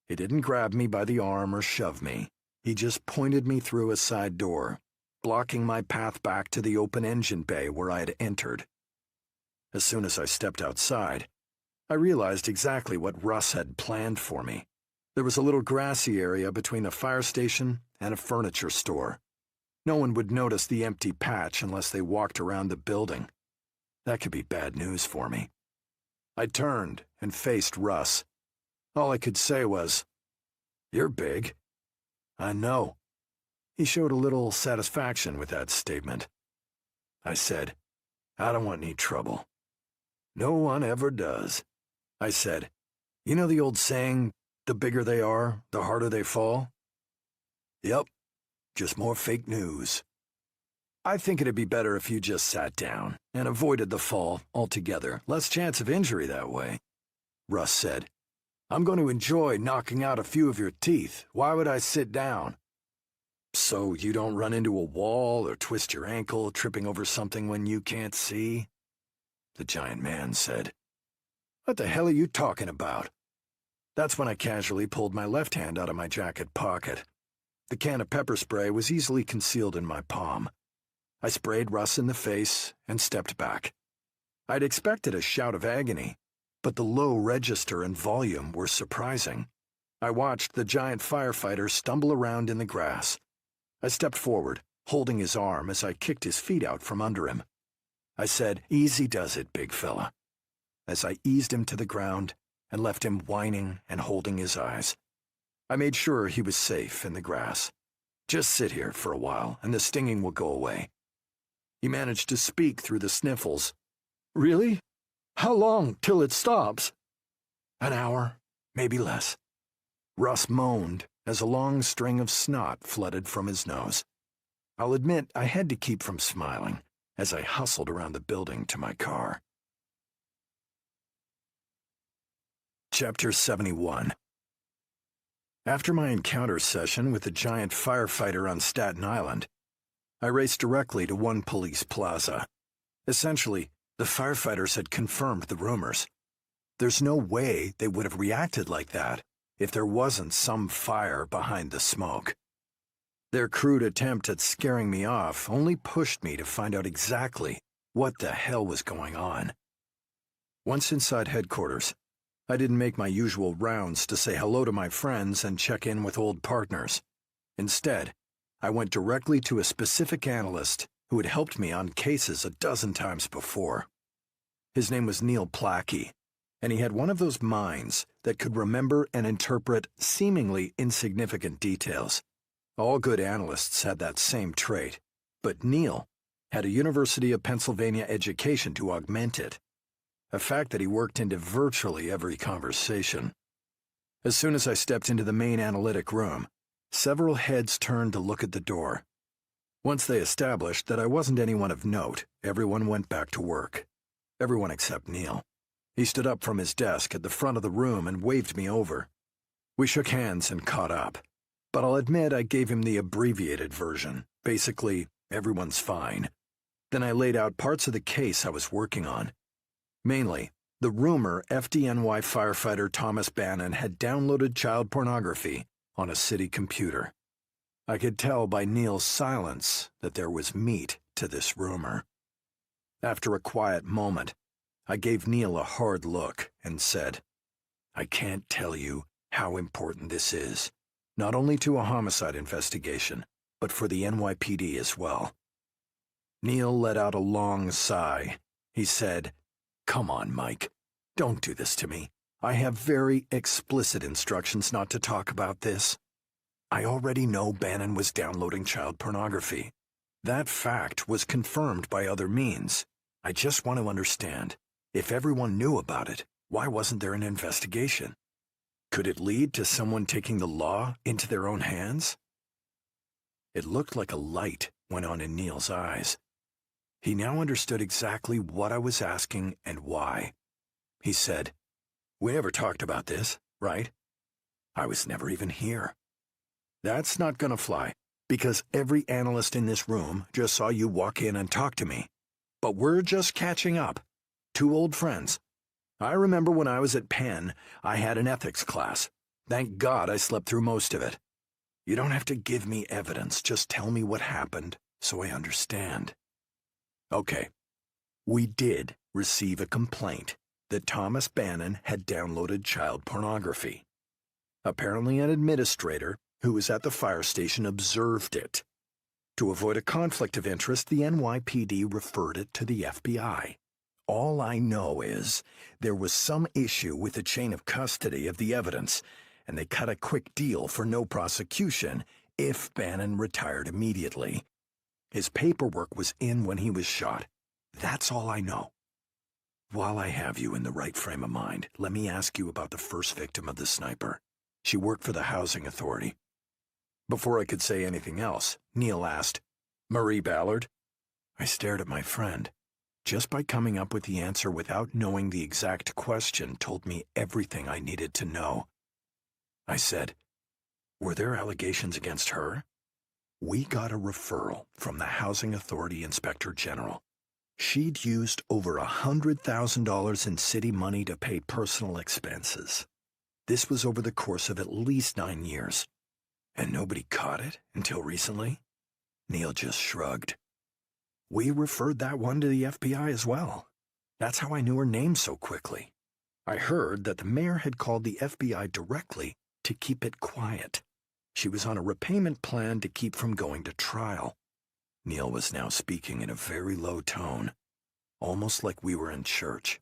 He didn't grab me by the arm or shove me. He just pointed me through a side door, blocking my path back to the open engine bay where I had entered. As soon as I stepped outside, I realized exactly what Russ had planned for me. There was a little grassy area between the fire station and a furniture store. No one would notice the empty patch unless they walked around the building. That could be bad news for me. I turned and faced Russ. All I could say was, "You're big." "I know." He showed a little satisfaction with that statement. I said, "I don't want any trouble." "No one ever does." I said, "You know the old saying, the bigger they are, the harder they fall?" "Yep, just more fake news." "I think it'd be better if you just sat down and avoided the fall altogether. Less chance of injury that way." Russ said, "I'm going to enjoy knocking out a few of your teeth. Why would I sit down?" "So you don't run into a wall or twist your ankle tripping over something when you can't see?" The giant man said, "What the hell are you talking about?" That's when I casually pulled my left hand out of my jacket pocket. The can of pepper spray was easily concealed in my palm. I sprayed Russ in the face and stepped back. I'd expected a shout of agony, but the low register and volume were surprising. I watched the giant firefighter stumble around in the grass. I stepped forward, holding his arm as I kicked his feet out from under him. I said, "Easy does it, big fella. as I eased him to the ground and left him whining and holding his eyes. I made sure he was safe in the grass. Just sit here for a while and the stinging will go away. He managed to speak through the sniffles. Really? How long till it stops? An hour, maybe less. Russ moaned as a long string of snot flooded from his nose. I'll admit I had to keep from smiling as I hustled around the building to my car. Chapter 71. After my encounter session with the giant firefighter on Staten Island, I raced directly to one police plaza. Essentially, the firefighters had confirmed the rumors. There's no way they would have reacted like that if there wasn't some fire behind the smoke. Their crude attempt at scaring me off only pushed me to find out exactly what the hell was going on. Once inside headquarters, I didn't make my usual rounds to say hello to my friends and check in with old partners. Instead, I went directly to a specific analyst who had helped me on cases a dozen times before. His name was Neil Plackey, and he had one of those minds that could remember and interpret seemingly insignificant details. All good analysts had that same trait, but Neil had a University of Pennsylvania education to augment it, a fact that he worked into virtually every conversation. As soon as I stepped into the main analytic room, several heads turned to look at the door. Once they established that I wasn't anyone of note, everyone went back to work. Everyone except Neil. He stood up from his desk at the front of the room and waved me over. We shook hands and caught up. But I'll admit I gave him the abbreviated version. Basically, everyone's fine. Then I laid out parts of the case I was working on. Mainly, the rumor FDNY firefighter Thomas Bannon had downloaded child pornography on a city computer. I could tell by Neil's silence that there was meat to this rumor. After a quiet moment, I gave Neil a hard look and said, I can't tell you how important this is. Not only to a homicide investigation, but for the NYPD as well. Neil let out a long sigh. He said, Come on, Mike. Don't do this to me. I have very explicit instructions not to talk about this. I already know Bannon was downloading child pornography. That fact was confirmed by other means. I just want to understand, if everyone knew about it, why wasn't there an investigation? Could it lead to someone taking the law into their own hands? It looked like a light went on in Neil's eyes. He now understood exactly what I was asking and why. He said, We never talked about this, right? I was never even here. That's not gonna fly, because every analyst in this room just saw you walk in and talk to me. But we're just catching up. Two old friends. I remember when I was at Penn, I had an ethics class. Thank God I slept through most of it. You don't have to give me evidence, just tell me what happened so I understand. Okay, we did receive a complaint that Thomas Bannon had downloaded child pornography. Apparently an administrator who was at the fire station observed it. To avoid a conflict of interest, the NYPD referred it to the FBI. All I know is there was some issue with the chain of custody of the evidence, and they cut a quick deal for no prosecution if Bannon retired immediately. His paperwork was in when he was shot. That's all I know. While I have you in the right frame of mind, let me ask you about the first victim of the sniper. She worked for the housing authority. Before I could say anything else, Neil asked, Marie Ballard? I stared at my friend. Just by coming up with the answer without knowing the exact question told me everything I needed to know. I said, Were there allegations against her? We got a referral from the Housing Authority Inspector General. She'd used over $100,000 in city money to pay personal expenses. This was over the course of at least 9 years. And nobody caught it until recently? Neil just shrugged. We referred that one to the FBI as well. That's how I knew her name so quickly. I heard that the mayor had called the FBI directly to keep it quiet. She was on a repayment plan to keep from going to trial. Neil was now speaking in a very low tone, almost like we were in church.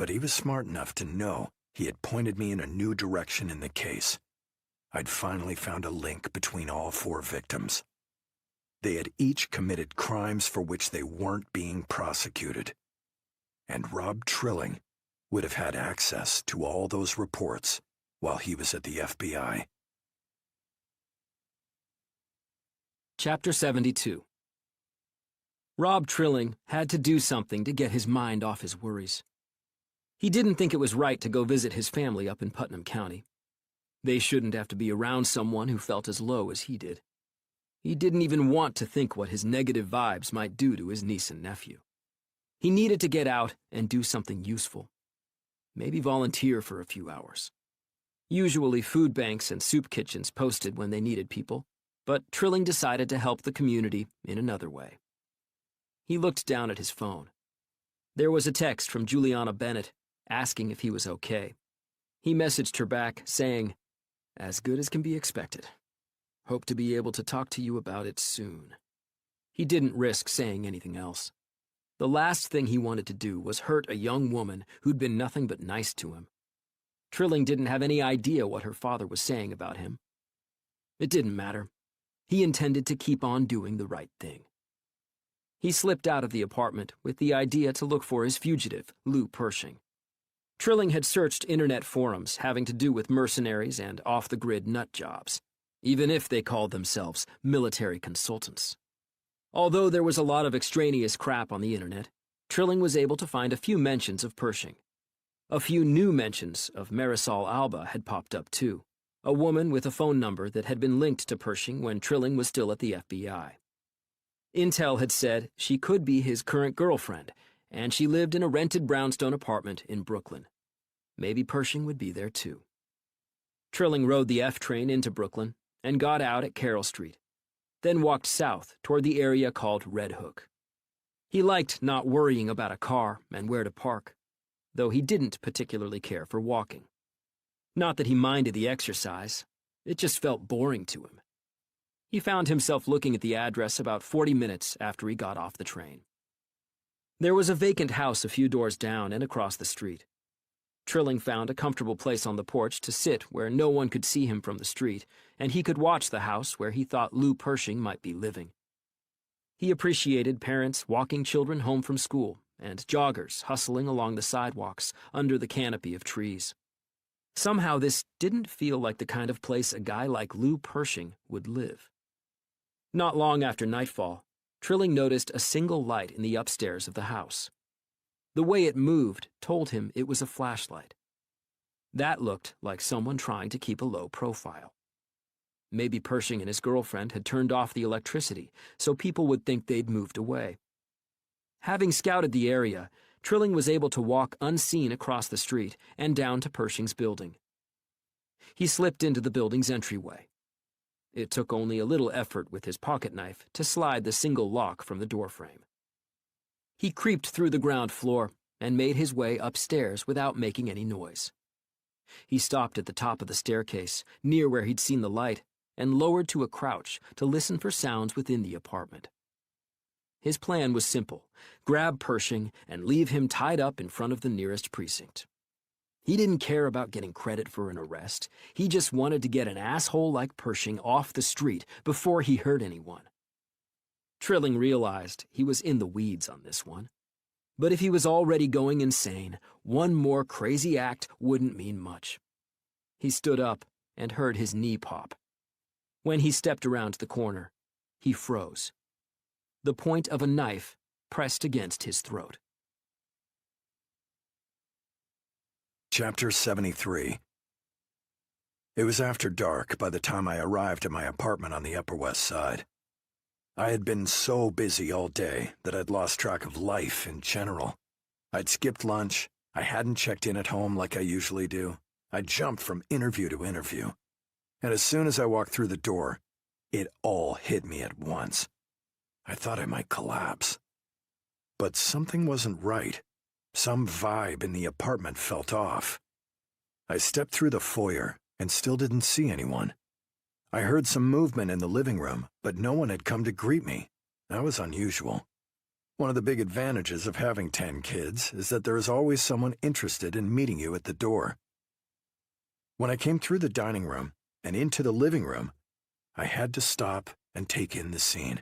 but he was smart enough to know he had pointed me in a new direction in the case. I'd finally found a link between all 4 victims. They had each committed crimes for which they weren't being prosecuted. And Rob Trilling would have had access to all those reports while he was at the FBI. Chapter 72. Rob Trilling had to do something to get his mind off his worries. He didn't think it was right to go visit his family up in Putnam County. They shouldn't have to be around someone who felt as low as he did. He didn't even want to think what his negative vibes might do to his niece and nephew. He needed to get out and do something useful. Maybe volunteer for a few hours. Usually food banks and soup kitchens posted when they needed people, but Trilling decided to help the community in another way. He looked down at his phone. There was a text from Juliana Bennett asking if he was okay. He messaged her back saying, "As good as can be expected. Hope to be able to talk to you about it soon." He didn't risk saying anything else. The last thing he wanted to do was hurt a young woman who'd been nothing but nice to him. Trilling didn't have any idea what her father was saying about him. It didn't matter. He intended to keep on doing the right thing. He slipped out of the apartment with the idea to look for his fugitive, Lou Pershing. Trilling had searched internet forums having to do with mercenaries and off-the-grid nut jobs, even if they called themselves military consultants. Although there was a lot of extraneous crap on the internet, Trilling was able to find a few mentions of Pershing. A few new mentions of Marisol Alba had popped up too, a woman with a phone number that had been linked to Pershing when Trilling was still at the FBI. Intel had said she could be his current girlfriend, and she lived in a rented brownstone apartment in Brooklyn. Maybe Pershing would be there too. Trilling rode the F train into Brooklyn and got out at Carroll Street, then walked south toward the area called Red Hook. He liked not worrying about a car and where to park, though he didn't particularly care for walking. Not that he minded the exercise, it just felt boring to him. He found himself looking at the address about 40 minutes after he got off the train. There was a vacant house a few doors down and across the street. Trilling found a comfortable place on the porch to sit where no one could see him from the street, and he could watch the house where he thought Lou Pershing might be living. He appreciated parents walking children home from school and joggers hustling along the sidewalks under the canopy of trees. Somehow this didn't feel like the kind of place a guy like Lou Pershing would live. Not long after nightfall, Trilling noticed a single light in the upstairs of the house. The way it moved told him it was a flashlight. That looked like someone trying to keep a low profile. Maybe Pershing and his girlfriend had turned off the electricity so people would think they'd moved away. Having scouted the area, Trilling was able to walk unseen across the street and down to Pershing's building. He slipped into the building's entryway. It took only a little effort with his pocket knife to slide the single lock from the doorframe. He creeped through the ground floor and made his way upstairs without making any noise. He stopped at the top of the staircase, near where he'd seen the light, and lowered to a crouch to listen for sounds within the apartment. His plan was simple: grab Pershing and leave him tied up in front of the nearest precinct. He didn't care about getting credit for an arrest. He just wanted to get an asshole like Pershing off the street before he hurt anyone. Trilling realized he was in the weeds on this one. But if he was already going insane, one more crazy act wouldn't mean much. He stood up and heard his knee pop. When he stepped around the corner, he froze. The point of a knife pressed against his throat. Chapter 73. It was after dark by the time I arrived at my apartment on the Upper West Side. I had been so busy all day that I'd lost track of life in general. I'd skipped lunch, I hadn't checked in at home like I usually do. I jumped from interview to interview. And as soon as I walked through the door, it all hit me at once. I thought I might collapse. But something wasn't right. Some vibe in the apartment felt off. I stepped through the foyer and still didn't see anyone. I heard some movement in the living room, but no one had come to greet me. That was unusual. One of the big advantages of having 10 kids is that there is always someone interested in meeting you at the door. When I came through the dining room and into the living room, I had to stop and take in the scene.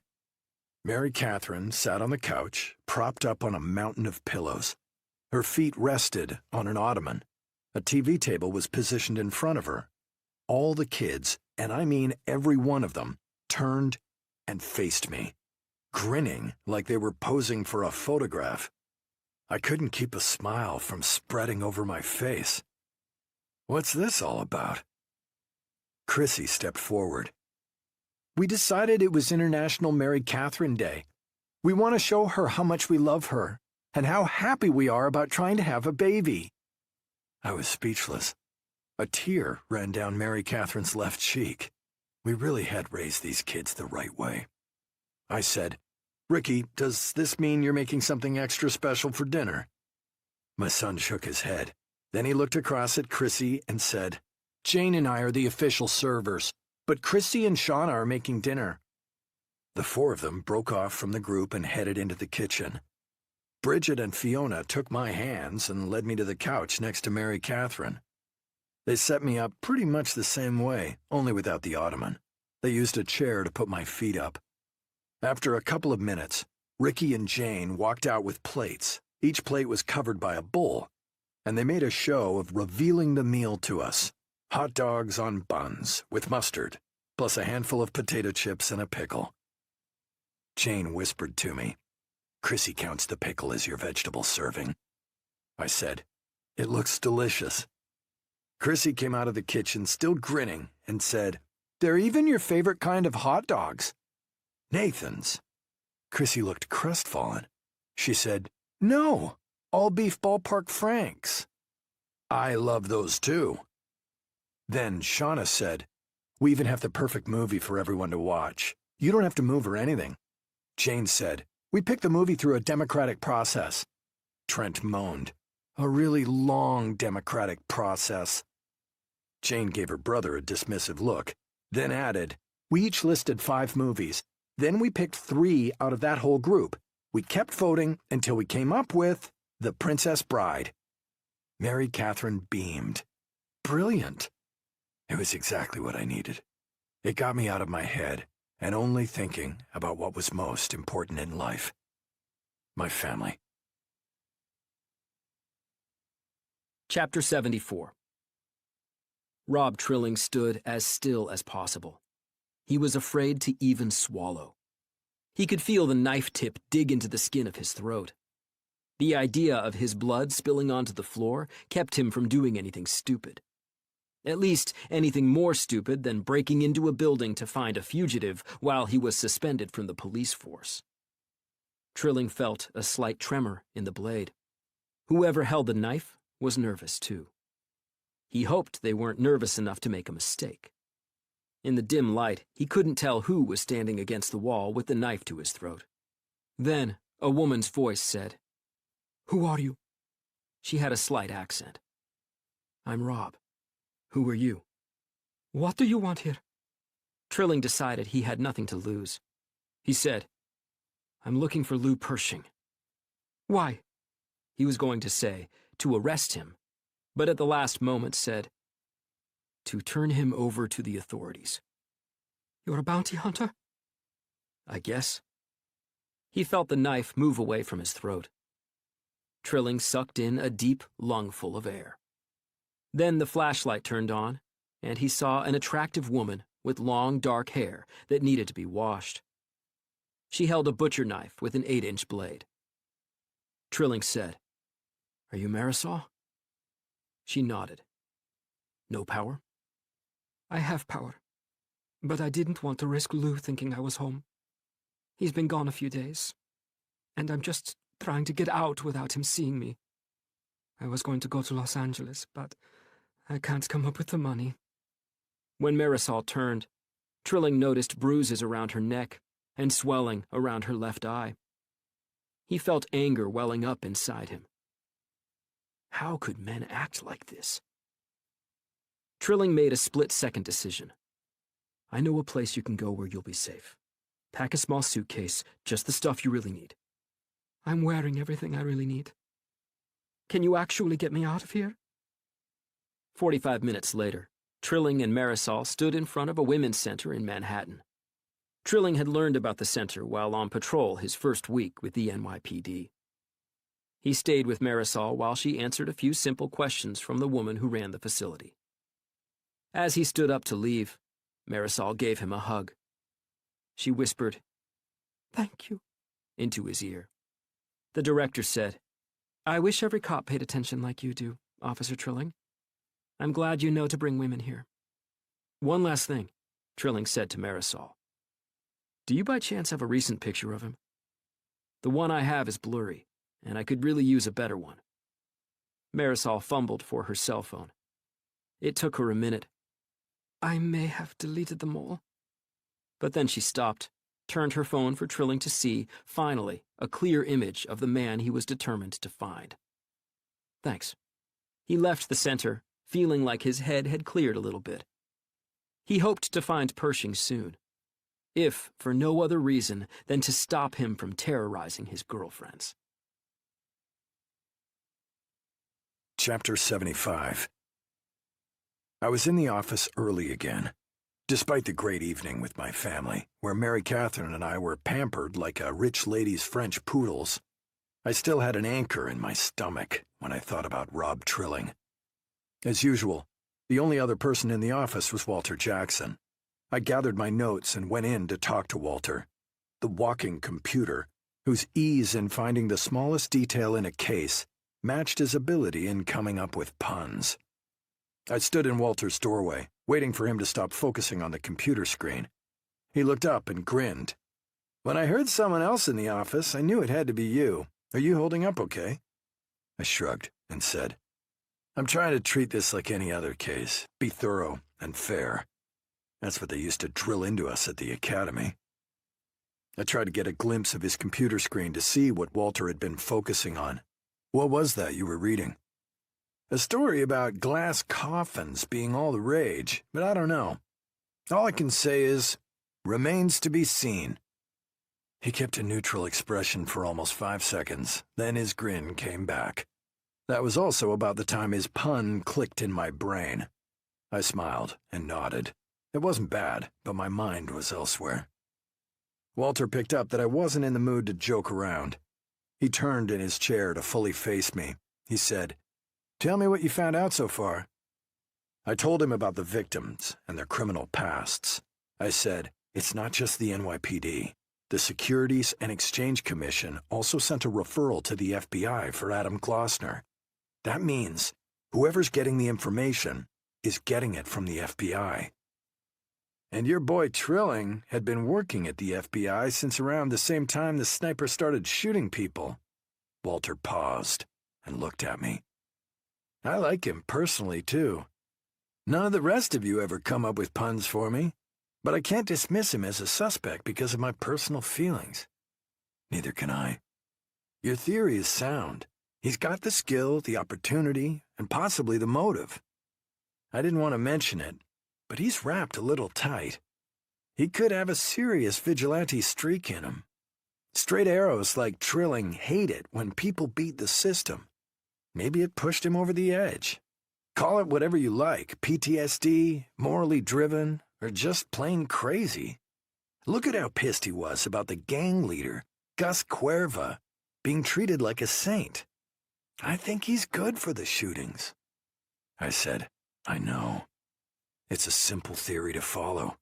Mary Catherine sat on the couch, propped up on a mountain of pillows. Her feet rested on an ottoman. A TV table was positioned in front of her. All the kids, and I mean every one of them, turned and faced me, grinning like they were posing for a photograph. I couldn't keep a smile from spreading over my face. What's this all about? Chrissy stepped forward. We decided it was International Mary Catherine Day. We want to show her how much we love her and how happy we are about trying to have a baby. I was speechless. A tear ran down Mary Catherine's left cheek. We really had raised these kids the right way. I said, Ricky, does this mean you're making something extra special for dinner? My son shook his head. Then he looked across at Chrissy and said, Jane and I are the official servers, but Chrissy and Shauna are making dinner. The four of them broke off from the group and headed into the kitchen. Bridget and Fiona took my hands and led me to the couch next to Mary Catherine. They set me up pretty much the same way, only without the ottoman. They used a chair to put my feet up. After a couple of minutes, Ricky and Jane walked out with plates. Each plate was covered by a bowl, and they made a show of revealing the meal to us. Hot dogs on buns with mustard, plus a handful of potato chips and a pickle. Jane whispered to me, Chrissy counts the pickle as your vegetable serving. I said, It looks delicious. Chrissy came out of the kitchen still grinning and said, They're even your favorite kind of hot dogs. Nathan's. Chrissy looked crestfallen. She said, No, all beef ballpark Franks. I love those too. Then Shauna said, We even have the perfect movie for everyone to watch. You don't have to move or anything. Jane said, We picked the movie through a democratic process. Trent moaned, A really long democratic process. Jane gave her brother a dismissive look, then added, We each listed 5 movies. Then we picked 3 out of that whole group. We kept voting until we came up with The Princess Bride. Mary Catherine beamed. Brilliant. It was exactly what I needed. It got me out of my head and only thinking about what was most important in life. My family. Chapter 74. Rob Trilling stood as still as possible. He was afraid to even swallow. He could feel the knife tip dig into the skin of his throat. The idea of his blood spilling onto the floor kept him from doing anything stupid. At least anything more stupid than breaking into a building to find a fugitive while he was suspended from the police force. Trilling felt a slight tremor in the blade. Whoever held the knife was nervous too. He hoped they weren't nervous enough to make a mistake. In the dim light, he couldn't tell who was standing against the wall with the knife to his throat. Then, a woman's voice said, "Who are you?" She had a slight accent. "I'm Rob. Who are you?" "What do you want here?" Trilling decided he had nothing to lose. He said, "I'm looking for Lou Pershing." "Why?" He was going to say, to arrest him, but at the last moment said, "To turn him over to the authorities." "You're a bounty hunter?" "I guess." He felt the knife move away from his throat. Trilling sucked in a deep lungful of air. Then the flashlight turned on, and he saw an attractive woman with long, dark hair that needed to be washed. She held a butcher knife with an 8-inch blade. Trilling said, "Are you Marisol?" She nodded. "No power?" "I have power, but I didn't want to risk Lou thinking I was home. He's been gone a few days, and I'm just trying to get out without him seeing me. I was going to go to Los Angeles, but I can't come up with the money." When Marisol turned, Trilling noticed bruises around her neck and swelling around her left eye. He felt anger welling up inside him. How could men act like this? Trilling made a split-second decision. "I know a place you can go where you'll be safe. Pack a small suitcase, just the stuff you really need. I'm wearing everything I really need. Can you actually get me out of here? 45 minutes later, Trilling and Marisol stood in front of a women's center in Manhattan. Trilling had learned about the center while on patrol his first week with the NYPD. He stayed with Marisol while she answered a few simple questions from the woman who ran the facility. As he stood up to leave, Marisol gave him a hug. She whispered, "Thank you," into his ear. The director said, "I wish every cop paid attention like you do, Officer Trilling. I'm glad you know to bring women here." "One last thing," Trilling said to Marisol. "Do you by chance have a recent picture of him? The one I have is blurry, and I could really use a better one." Marisol fumbled for her cell phone. It took her a minute. "I may have deleted them all." But then she stopped, turned her phone for Trilling to see, finally, a clear image of the man he was determined to find. "Thanks." He left the center, feeling like his head had cleared a little bit. He hoped to find Pershing soon, if for no other reason than to stop him from terrorizing his girlfriends. Chapter 75. I was in the office early again, despite the great evening with my family, where Mary Catherine and I were pampered like a rich lady's French poodles. I still had an anchor in my stomach when I thought about Rob Trilling. As usual, the only other person in the office was Walter Jackson. I gathered my notes and went in to talk to Walter, the walking computer, whose ease in finding the smallest detail in a case matched his ability in coming up with puns. I stood in Walter's doorway, waiting for him to stop focusing on the computer screen. He looked up and grinned. "When I heard someone else in the office, I knew it had to be you. Are you holding up okay?" I shrugged and said, "I'm trying to treat this like any other case, be thorough and fair. That's what they used to drill into us at the academy." I tried to get a glimpse of his computer screen to see what Walter had been focusing on. "What was that you were reading?" "A story about glass coffins being all the rage, but I don't know. All I can say is, remains to be seen." He kept a neutral expression for almost 5 seconds, then his grin came back. That was also about the time his pun clicked in my brain. I smiled and nodded. It wasn't bad, but my mind was elsewhere. Walter picked up that I wasn't in the mood to joke around. He turned in his chair to fully face me. He said, "Tell me what you found out so far." I told him about the victims and their criminal pasts. I said, "It's not just the NYPD. The Securities and Exchange Commission also sent a referral to the FBI for Adam Glossner. That means whoever's getting the information is getting it from the FBI. And your boy Trilling had been working at the FBI since around the same time the sniper started shooting people." Walter paused and looked at me. "I like him personally, too. None of the rest of you ever come up with puns for me, but I can't dismiss him as a suspect because of my personal feelings." "Neither can I. Your theory is sound. He's got the skill, the opportunity, and possibly the motive. I didn't want to mention it, but he's wrapped a little tight. He could have a serious vigilante streak in him. Straight arrows like Trilling hate it when people beat the system. Maybe it pushed him over the edge. Call it whatever you like, PTSD, morally driven, or just plain crazy. Look at how pissed he was about the gang leader, Gus Cuerva, being treated like a saint. I think he's good for the shootings." I said, "I know. It's a simple theory to follow.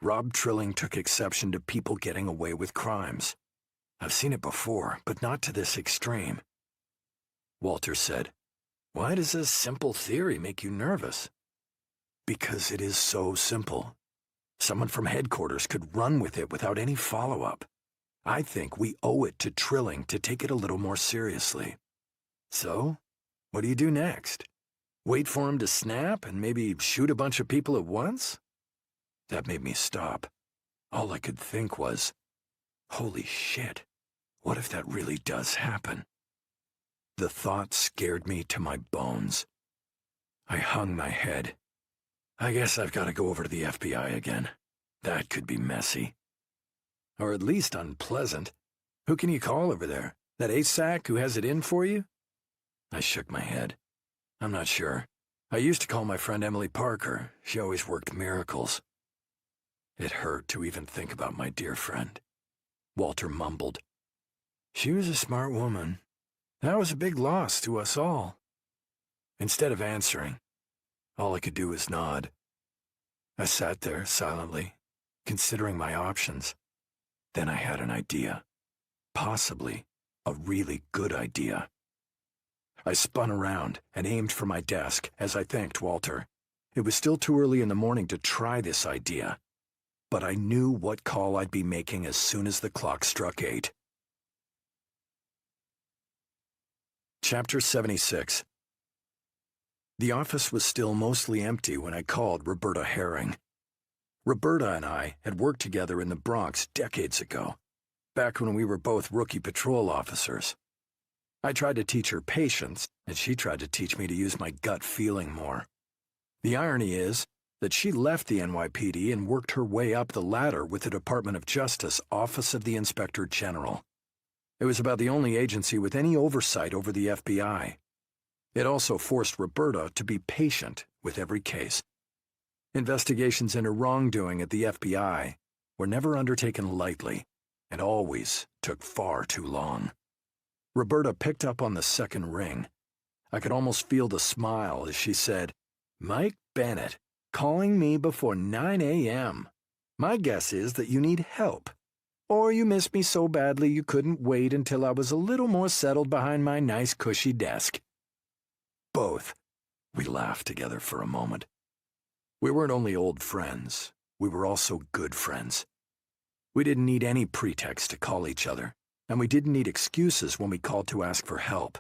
Rob Trilling took exception to people getting away with crimes. I've seen it before, but not to this extreme." Walter said, "Why does a simple theory make you nervous?" "Because it is so simple. Someone from headquarters could run with it without any follow-up. I think we owe it to Trilling to take it a little more seriously. So, what do you do next? Wait for him to snap and maybe shoot a bunch of people at once?" That made me stop. All I could think was, holy shit, what if that really does happen? The thought scared me to my bones. I hung my head. I guess I've got to go over to the FBI again. That could be messy. Or at least unpleasant. Who can you call over there? That ASAC who has it in for you? I shook my head. I'm not sure. I used to call my friend Emily Parker. She always worked miracles. It hurt to even think about my dear friend. Walter mumbled. She was a smart woman. That was a big loss to us all. Instead of answering, all I could do was nod. I sat there silently, considering my options. Then I had an idea. Possibly a really good idea. I spun around and aimed for my desk as I thanked Walter. It was still too early in the morning to try this idea, but I knew what call I'd be making as soon as the clock struck 8. Chapter 76. The office was still mostly empty when I called Roberta Herring. Roberta and I had worked together in the Bronx decades ago, back when we were both rookie patrol officers. I tried to teach her patience, and she tried to teach me to use my gut feeling more. The irony is that she left the NYPD and worked her way up the ladder with the Department of Justice Office of the Inspector General. It was about the only agency with any oversight over the FBI. It also forced Roberta to be patient with every case. Investigations into wrongdoing at the FBI were never undertaken lightly and always took far too long. Roberta picked up on the second ring. I could almost feel the smile as she said, "Mike Bennett, calling me before 9 a.m. My guess is that you need help. Or you miss me so badly you couldn't wait until I was a little more settled behind my nice cushy desk." Both. We laughed together for a moment. We weren't only old friends, we were also good friends. We didn't need any pretext to call each other, and we didn't need excuses when we called to ask for help.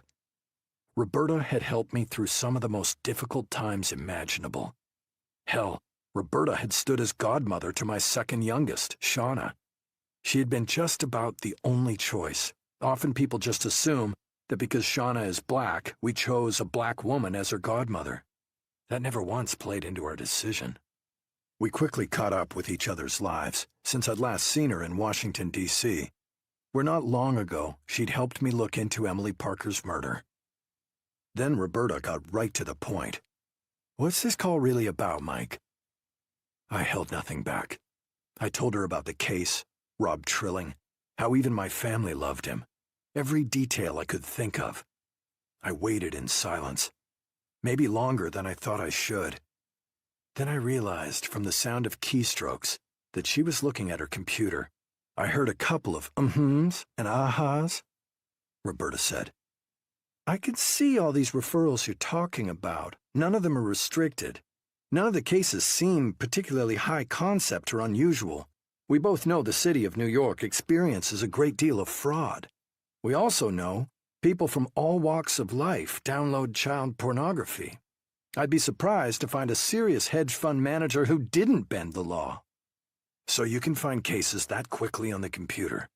Roberta had helped me through some of the most difficult times imaginable. Hell, Roberta had stood as godmother to my second youngest, Shauna. She had been just about the only choice. Often people just assume that because Shauna is black, we chose a black woman as her godmother. That never once played into our decision. We quickly caught up with each other's lives since I'd last seen her in Washington, D.C., where not long ago she'd helped me look into Emily Parker's murder. Then Roberta got right to the point. "What's this call really about, Mike?" I held nothing back. I told her about the case, Rob Trilling, how even my family loved him, every detail I could think of. I waited in silence, maybe longer than I thought I should. Then I realized from the sound of keystrokes that she was looking at her computer. I heard a couple of mm-hms and ahas. Roberta said, "I can see all these referrals you're talking about. None of them are restricted. None of the cases seem particularly high concept or unusual. We both know the city of New York experiences a great deal of fraud. We also know people from all walks of life download child pornography. I'd be surprised to find a serious hedge fund manager who didn't bend the law. So you can find cases that quickly on the computer.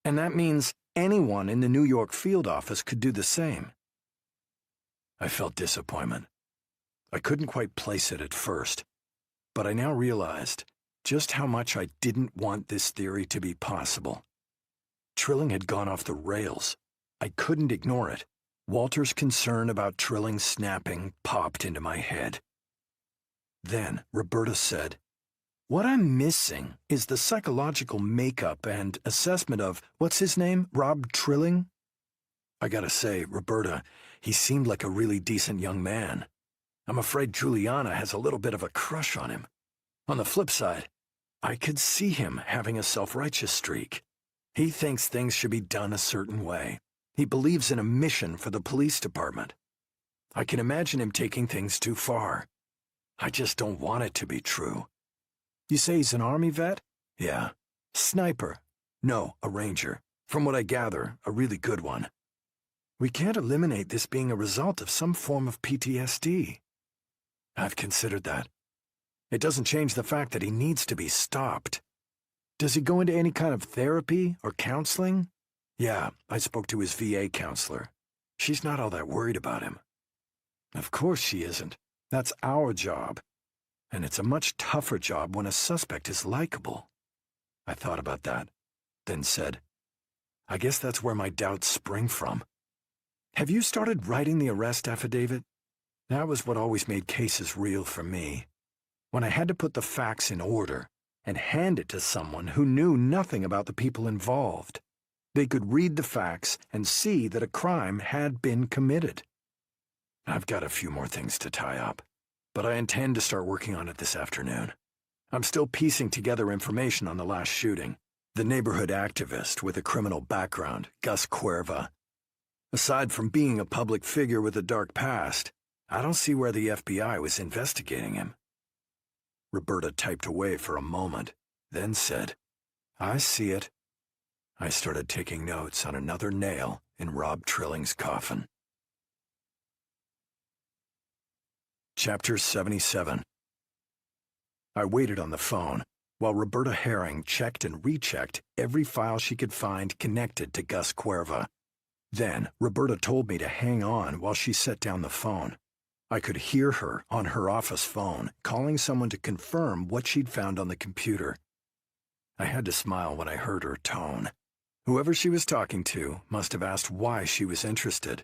And that means anyone in the New York field office could do the same." I felt disappointment. I couldn't quite place it at first, but I now realized just how much I didn't want this theory to be possible. Trilling had gone off the rails. I couldn't ignore it. Walter's concern about Trilling snapping popped into my head. Then Roberta said, "What I'm missing is the psychological makeup and assessment of, what's his name, Rob Trilling?" I gotta say, Roberta, he seemed like a really decent young man. I'm afraid Juliana has a little bit of a crush on him. On the flip side, I could see him having a self-righteous streak. He thinks things should be done a certain way. He believes in a mission for the police department. I can imagine him taking things too far. I just don't want it to be true. You say he's an Army vet? Yeah. Sniper? No, a Ranger. From what I gather, a really good one. We can't eliminate this being a result of some form of PTSD. I've considered that. It doesn't change the fact that he needs to be stopped. Does he go into any kind of therapy or counseling? Yeah, I spoke to his VA counselor. She's not all that worried about him. Of course she isn't. That's our job. And it's a much tougher job when a suspect is likable. I thought about that, then said, I guess that's where my doubts spring from. Have you started writing the arrest affidavit? That was what always made cases real for me. When I had to put the facts in order and hand it to someone who knew nothing about the people involved. They could read the facts and see that a crime had been committed. I've got a few more things to tie up, but I intend to start working on it this afternoon. I'm still piecing together information on the last shooting. The neighborhood activist with a criminal background, Gus Cuerva. Aside from being a public figure with a dark past, I don't see where the FBI was investigating him. Roberta typed away for a moment, then said, "I see it." I started taking notes on another nail in Rob Trilling's coffin. Chapter 77. I waited on the phone while Roberta Herring checked and rechecked every file she could find connected to Gus Cuerva. Then, Roberta told me to hang on while she set down the phone. I could hear her on her office phone, calling someone to confirm what she'd found on the computer. I had to smile when I heard her tone. Whoever she was talking to must have asked why she was interested.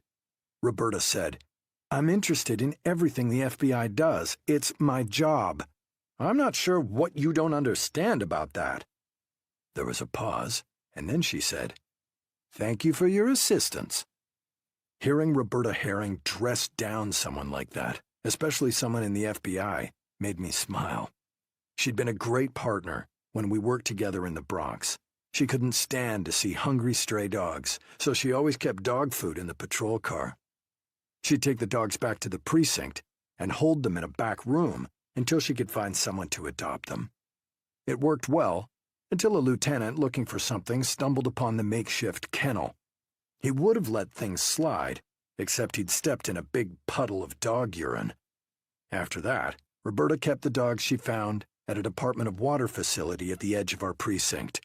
Roberta said, "I'm interested in everything the FBI does. It's my job." "I'm not sure what you don't understand about that." There was a pause, and then she said, "Thank you for your assistance." Hearing Roberta Herring dress down someone like that, especially someone in the FBI, made me smile. She'd been a great partner when we worked together in the Bronx. She couldn't stand to see hungry stray dogs, so she always kept dog food in the patrol car. She'd take the dogs back to the precinct and hold them in a back room until she could find someone to adopt them. It worked well until a lieutenant looking for something stumbled upon the makeshift kennel. He would have let things slide, except he'd stepped in a big puddle of dog urine. After that, Roberta kept the dogs she found at a Department of Water facility at the edge of our precinct.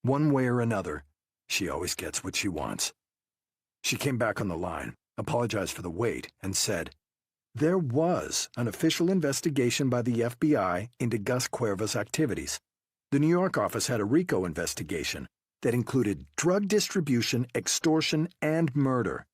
One way or another, she always gets what she wants. She came back on the line, apologized for the wait, and said, "There was an official investigation by the FBI into Gus Cuerva's activities. The New York office had a RICO investigation that included drug distribution, extortion, and murder.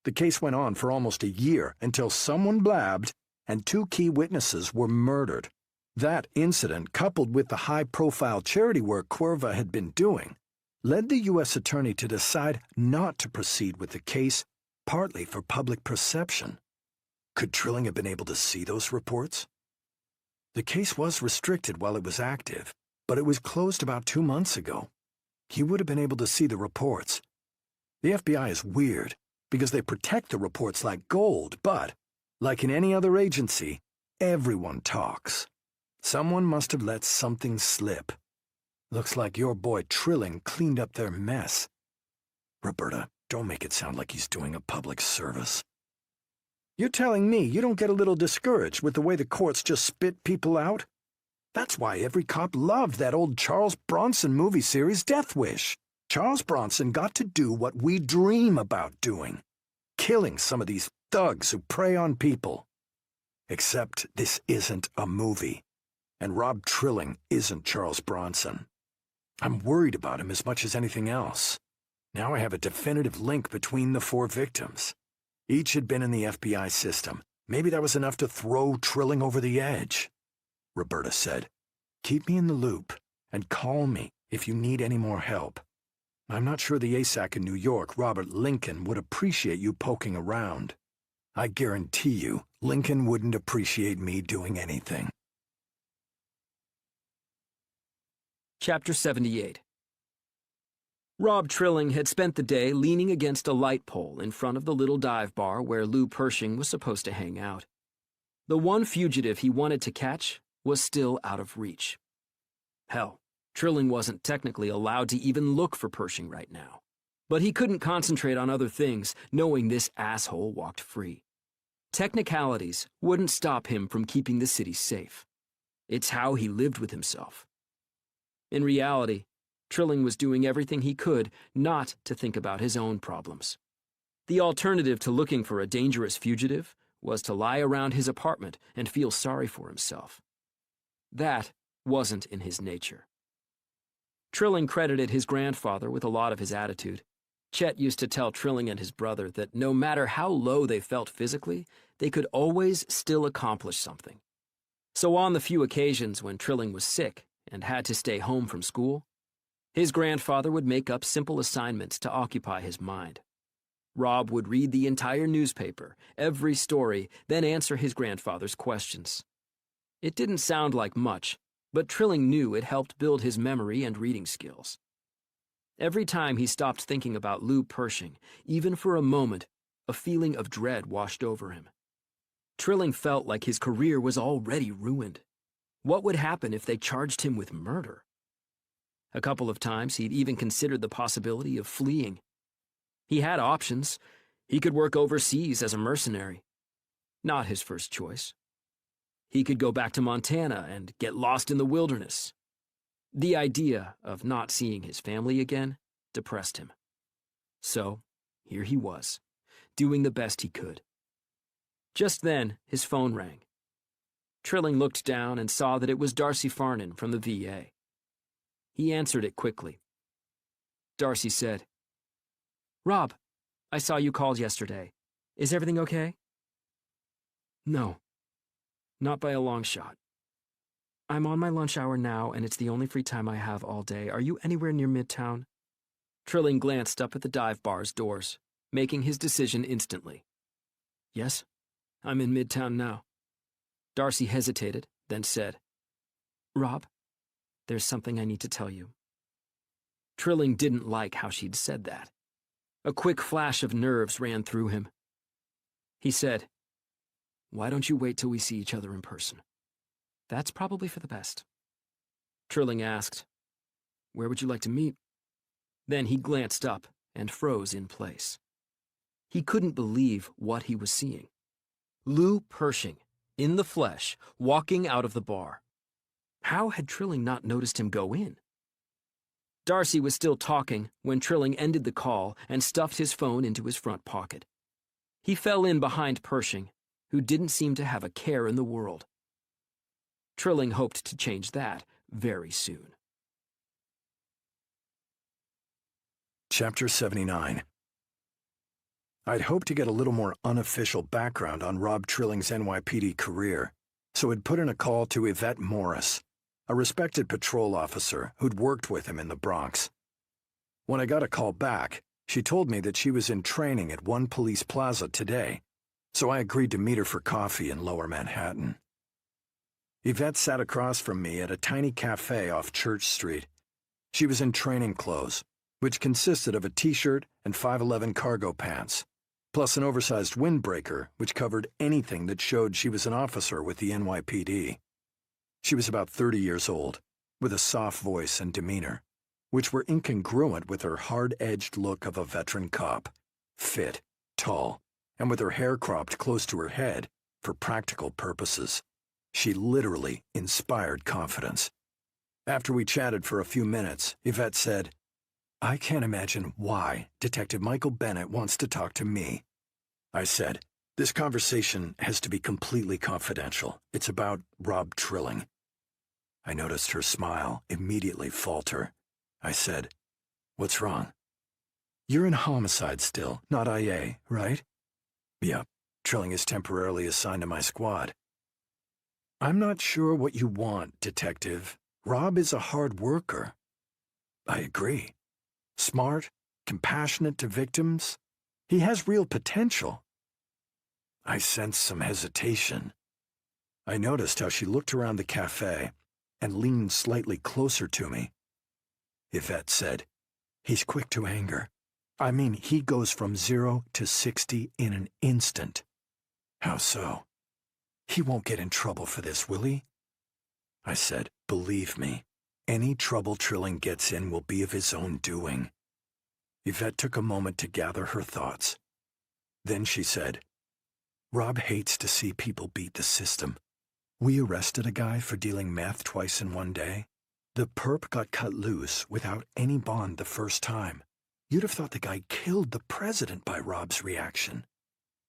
The case went on for almost a year until someone blabbed and 2 key witnesses were murdered. That incident, coupled with the high-profile charity work Cuerva had been doing, led the U.S. Attorney to decide not to proceed with the case, partly for public perception. Could Trilling have been able to see those reports? The case was restricted while it was active, but it was closed about 2 months ago. He would have been able to see the reports. The FBI is weird, because they protect the reports like gold, but, like in any other agency, everyone talks. Someone must have let something slip. Looks like your boy Trilling cleaned up their mess. Roberta, don't make it sound like he's doing a public service. You're telling me you don't get a little discouraged with the way the courts just spit people out? That's why every cop loved that old Charles Bronson movie series, Death Wish. Charles Bronson got to do what we dream about doing. Killing some of these thugs who prey on people. Except this isn't a movie. And Rob Trilling isn't Charles Bronson. I'm worried about him as much as anything else. Now I have a definitive link between the 4 victims. Each had been in the FBI system. Maybe that was enough to throw Trilling over the edge. Roberta said, "Keep me in the loop, and call me if you need any more help. I'm not sure the ASAC in New York, Robert Lincoln, would appreciate you poking around. I guarantee you, Lincoln wouldn't appreciate me doing anything." Chapter 78. Rob Trilling had spent the day leaning against a light pole in front of the little dive bar where Lou Pershing was supposed to hang out. The one fugitive he wanted to catch was still out of reach. Hell, Trilling wasn't technically allowed to even look for Pershing right now. But he couldn't concentrate on other things, knowing this asshole walked free. Technicalities wouldn't stop him from keeping the city safe. It's how he lived with himself. In reality, Trilling was doing everything he could not to think about his own problems. The alternative to looking for a dangerous fugitive was to lie around his apartment and feel sorry for himself. That wasn't in his nature. Trilling credited his grandfather with a lot of his attitude. Chet used to tell Trilling and his brother that no matter how low they felt physically, they could always still accomplish something. So on the few occasions when Trilling was sick and had to stay home from school, his grandfather would make up simple assignments to occupy his mind. Rob would read the entire newspaper, every story, then answer his grandfather's questions. It didn't sound like much, but Trilling knew it helped build his memory and reading skills. Every time he stopped thinking about Lou Pershing, even for a moment, a feeling of dread washed over him. Trilling felt like his career was already ruined. What would happen if they charged him with murder? A couple of times he'd even considered the possibility of fleeing. He had options. He could work overseas as a mercenary. Not his first choice. He could go back to Montana and get lost in the wilderness. The idea of not seeing his family again depressed him. So, here he was, doing the best he could. Just then, his phone rang. Trilling looked down and saw that it was Darcy Farnan from the VA. He answered it quickly. Darcy said, "Rob, I saw you called yesterday. Is everything okay?" "No, not by a long shot. I'm on my lunch hour now, and it's the only free time I have all day. Are you anywhere near Midtown?" Trilling glanced up at the dive bar's doors, making his decision instantly. "Yes, I'm in Midtown now." Darcy hesitated, then said, "Rob, there's something I need to tell you." Trilling didn't like how she'd said that. A quick flash of nerves ran through him. He said, "Why don't you wait till we see each other in person?" "That's probably for the best." Trilling asked, "Where would you like to meet?" Then he glanced up and froze in place. He couldn't believe what he was seeing. Lou Pershing, in the flesh, walking out of the bar. How had Trilling not noticed him go in? Darcy was still talking when Trilling ended the call and stuffed his phone into his front pocket. He fell in behind Pershing, who didn't seem to have a care in the world. Trilling hoped to change that very soon. Chapter 79. I'd hoped to get a little more unofficial background on Rob Trilling's NYPD career, so I'd put in a call to Yvette Morris, a respected patrol officer who'd worked with him in the Bronx. When I got a call back, she told me that she was in training at One Police Plaza today, so I agreed to meet her for coffee in Lower Manhattan. Yvette sat across from me at a tiny cafe off Church Street. She was in training clothes, which consisted of a t-shirt and 5'11" cargo pants, plus an oversized windbreaker which covered anything that showed she was an officer with the NYPD. She was about 30 years old, with a soft voice and demeanor, which were incongruent with her hard-edged look of a veteran cop, fit, tall, and with her hair cropped close to her head for practical purposes. She literally inspired confidence. After we chatted for a few minutes, Yvette said, "I can't imagine why Detective Michael Bennett wants to talk to me." I said, "This conversation has to be completely confidential. It's about Rob Trilling." I noticed her smile immediately falter. I said, "What's wrong?" "You're in homicide still, not IA, right?" "Yep. Trilling is temporarily assigned to my squad." "I'm not sure what you want, Detective. Rob is a hard worker." "I agree. Smart, compassionate to victims. He has real potential." I sensed some hesitation. I noticed how she looked around the cafe and leaned slightly closer to me. Yvette said, "He's quick to anger. I mean, he goes from 0 to 60 in an instant." "How so?" "He won't get in trouble for this, will he?" I said, "Believe me, any trouble Trilling gets in will be of his own doing." Yvette took a moment to gather her thoughts. Then she said, "Rob hates to see people beat the system. We arrested a guy for dealing meth twice in one day. The perp got cut loose without any bond the first time. You'd have thought the guy killed the president by Rob's reaction.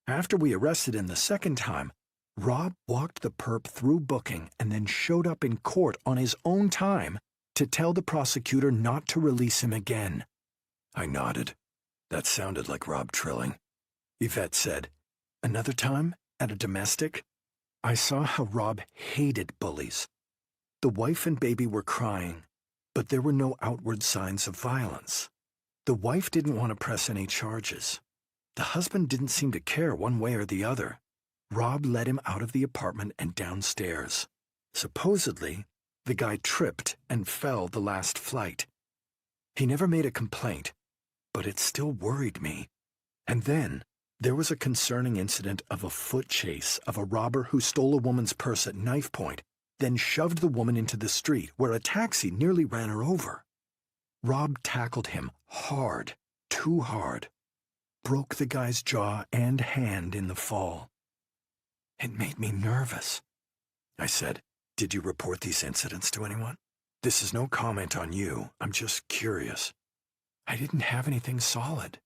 After we arrested him the second time, Rob walked the perp through booking and then showed up in court on his own time to tell the prosecutor not to release him again. I nodded. That sounded like Rob Trilling. Yvette said, "Another time, at a domestic, I saw how Rob hated bullies. The wife and baby were crying, but there were no outward signs of violence. The wife didn't want to press any charges. The husband didn't seem to care one way or the other. Rob led him out of the apartment and downstairs. Supposedly, the guy tripped and fell the last flight. He never made a complaint, but it still worried me. And then, there was a concerning incident of a foot chase of a robber who stole a woman's purse at knife point, then shoved the woman into the street where a taxi nearly ran her over. Rob tackled him hard, too hard, broke the guy's jaw and hand in the fall. It made me nervous. I said, "Did you report these incidents to anyone? This is no comment on you. I'm just curious." I didn't have anything solid.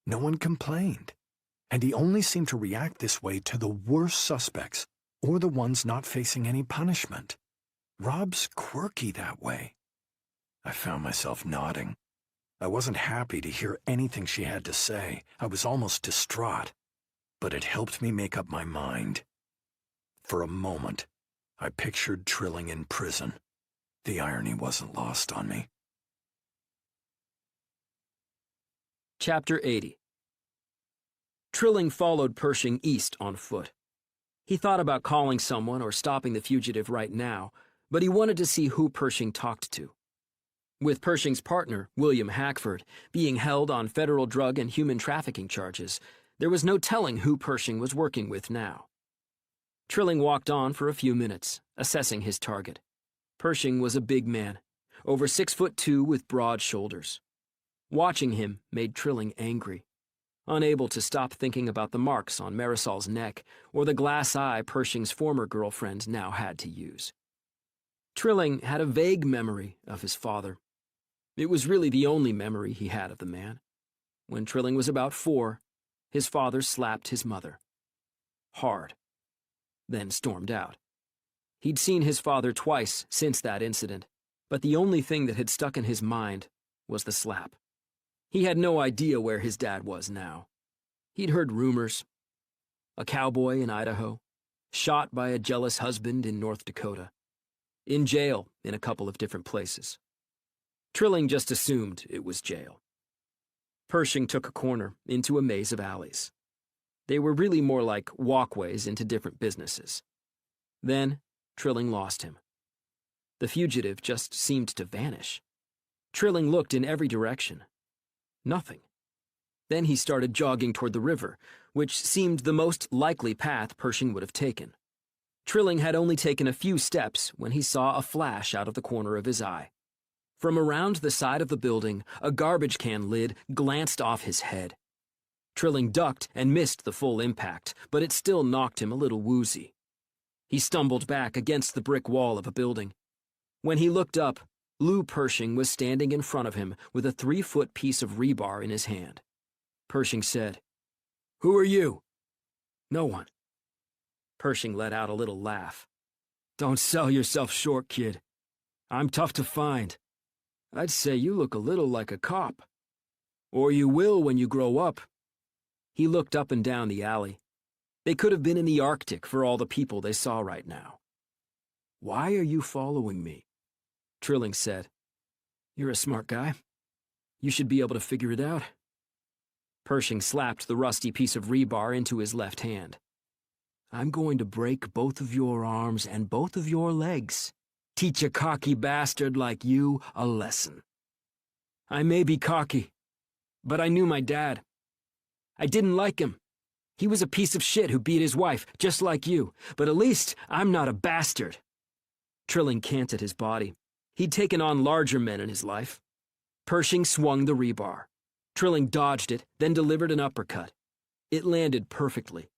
No one complained. And he only seemed to react this way to the worst suspects or the ones not facing any punishment. Rob's quirky that way. I found myself nodding. I wasn't happy to hear anything she had to say. I was almost distraught. But it helped me make up my mind. For a moment, I pictured Trilling in prison. The irony wasn't lost on me. Chapter 80. Trilling followed Pershing east on foot. He thought about calling someone or stopping the fugitive right now, but he wanted to see who Pershing talked to. With Pershing's partner, William Hackford, being held on federal drug and human trafficking charges, there was no telling who Pershing was working with now. Trilling walked on for a few minutes, assessing his target. Pershing was a big man, over 6'2" with broad shoulders. Watching him made Trilling angry, unable to stop thinking about the marks on Marisol's neck or the glass eye Pershing's former girlfriend now had to use. Trilling had a vague memory of his father. It was really the only memory he had of the man. When Trilling was about 4, his father slapped his mother. Hard. Then stormed out. He'd seen his father twice since that incident, but the only thing that had stuck in his mind was the slap. He had no idea where his dad was now. He'd heard rumors. A cowboy in Idaho, shot by a jealous husband in North Dakota, in jail in a couple of different places. Trilling just assumed it was jail. Pershing took a corner into a maze of alleys. They were really more like walkways into different businesses. Then, Trilling lost him. The fugitive just seemed to vanish. Trilling looked in every direction. Nothing. Then he started jogging toward the river, which seemed the most likely path Pershing would have taken. Trilling had only taken a few steps when he saw a flash out of the corner of his eye. From around the side of the building, a garbage can lid glanced off his head. Trilling ducked and missed the full impact, but it still knocked him a little woozy. He stumbled back against the brick wall of a building. When he looked up, Lou Pershing was standing in front of him with a 3-foot piece of rebar in his hand. Pershing said, "Who are you?" "No one." Pershing let out a little laugh. "Don't sell yourself short, kid. I'm tough to find. I'd say you look a little like a cop. Or you will when you grow up." He looked up and down the alley. They could have been in the Arctic for all the people they saw right now. "Why are you following me?" Trilling said. "You're a smart guy. You should be able to figure it out." Pershing slapped the rusty piece of rebar into his left hand. "I'm going to break both of your arms and both of your legs. Teach a cocky bastard like you a lesson." "I may be cocky, but I knew my dad. I didn't like him. He was a piece of shit who beat his wife, just like you, but at least I'm not a bastard." Trilling canted his body. He'd taken on larger men in his life. Pershing swung the rebar. Trilling dodged it, then delivered an uppercut. It landed perfectly.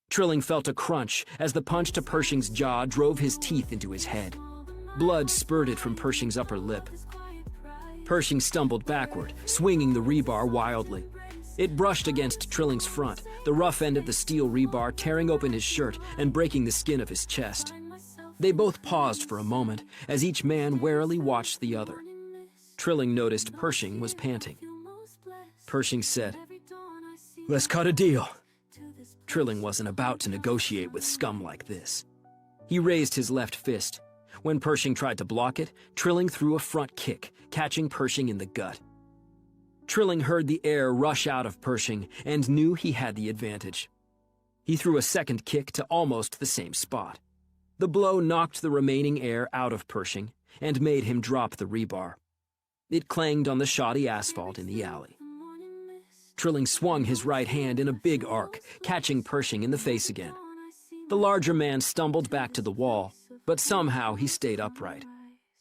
Trilling felt a crunch as the punch to Pershing's jaw drove his teeth into his head. Blood spurted from Pershing's upper lip. Pershing stumbled backward, swinging the rebar wildly. It brushed against Trilling's front, the rough end of the steel rebar tearing open his shirt and breaking the skin of his chest. They both paused for a moment as each man warily watched the other. Trilling noticed Pershing was panting. Pershing said, "Let's cut a deal." Trilling wasn't about to negotiate with scum like this. He raised his left fist. When Pershing tried to block it, Trilling threw a front kick, catching Pershing in the gut. Trilling heard the air rush out of Pershing and knew he had the advantage. He threw a second kick to almost the same spot. The blow knocked the remaining air out of Pershing and made him drop the rebar. It clanged on the shoddy asphalt in the alley. Trilling swung his right hand in a big arc, catching Pershing in the face again. The larger man stumbled back to the wall, but somehow he stayed upright.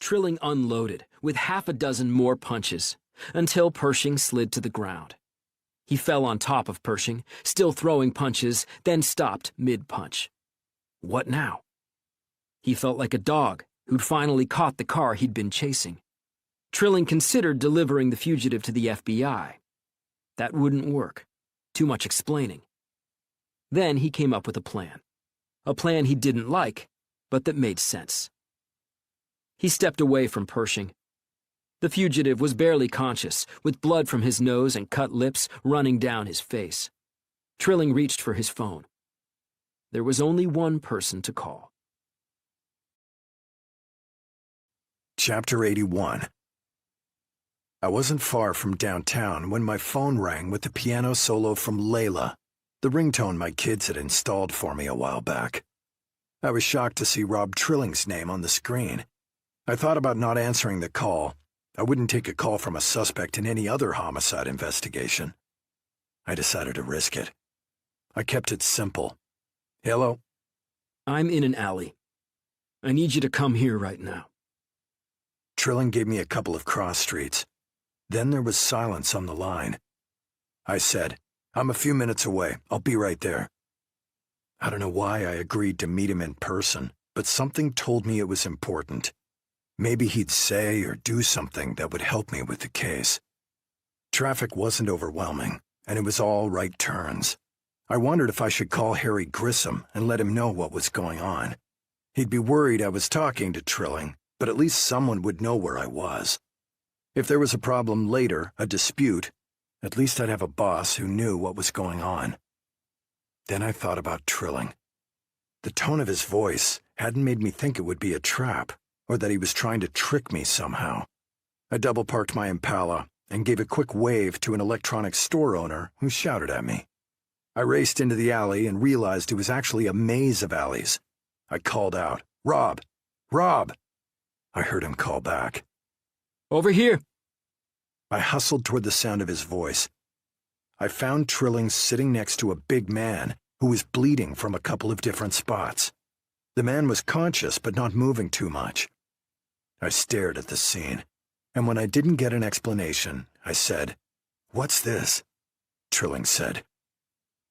Trilling unloaded with half a dozen more punches until Pershing slid to the ground. He fell on top of Pershing, still throwing punches, then stopped mid-punch. What now? He felt like a dog who'd finally caught the car he'd been chasing. Trilling considered delivering the fugitive to the FBI. That wouldn't work. Too much explaining. Then he came up with a plan. A plan he didn't like, but that made sense. He stepped away from Pershing. The fugitive was barely conscious, with blood from his nose and cut lips running down his face. Trilling reached for his phone. There was only one person to call. Chapter 81. I wasn't far from downtown when my phone rang with the piano solo from Layla, the ringtone my kids had installed for me a while back. I was shocked to see Rob Trilling's name on the screen. I thought about not answering the call. I wouldn't take a call from a suspect in any other homicide investigation. I decided to risk it. I kept it simple. "Hello?" "I'm in an alley. I need you to come here right now." Trilling gave me a couple of cross streets. Then there was silence on the line. I said, "I'm a few minutes away. I'll be right there." I don't know why I agreed to meet him in person, but something told me it was important. Maybe he'd say or do something that would help me with the case. Traffic wasn't overwhelming, and it was all right turns. I wondered if I should call Harry Grissom and let him know what was going on. He'd be worried I was talking to Trilling, but at least someone would know where I was. If there was a problem later, a dispute, at least I'd have a boss who knew what was going on. Then I thought about Trilling. The tone of his voice hadn't made me think it would be a trap, or that he was trying to trick me somehow. I double-parked my Impala and gave a quick wave to an electronics store owner who shouted at me. I raced into the alley and realized it was actually a maze of alleys. I called out, "Rob! Rob!" I heard him call back. "Over here." I hustled toward the sound of his voice. I found Trilling sitting next to a big man who was bleeding from a couple of different spots. The man was conscious but not moving too much. I stared at the scene, and when I didn't get an explanation, I said, "What's this?" Trilling said,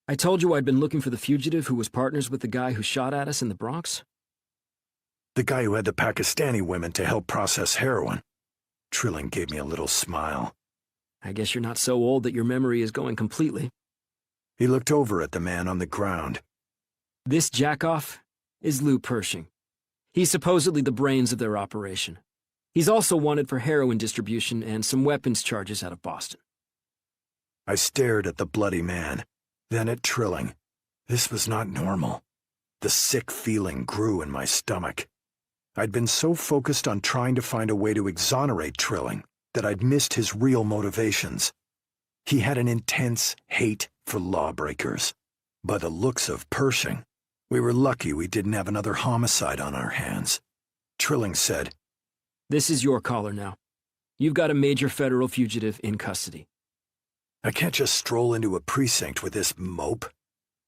"I told you I'd been looking for the fugitive who was partners with the guy who shot at us in the Bronx." "The guy who had the Pakistani women to help process heroin." Trilling gave me a little smile. "I guess you're not so old that your memory is going completely." He looked over at the man on the ground. "This jackoff is Lou Pershing. He's supposedly the brains of their operation. He's also wanted for heroin distribution and some weapons charges out of Boston." I stared at the bloody man, then at Trilling. This was not normal. The sick feeling grew in my stomach. I'd been so focused on trying to find a way to exonerate Trilling that I'd missed his real motivations. He had an intense hate for lawbreakers. By the looks of Pershing, we were lucky we didn't have another homicide on our hands. Trilling said, "This is your caller now. You've got a major federal fugitive in custody." "I can't just stroll into a precinct with this mope."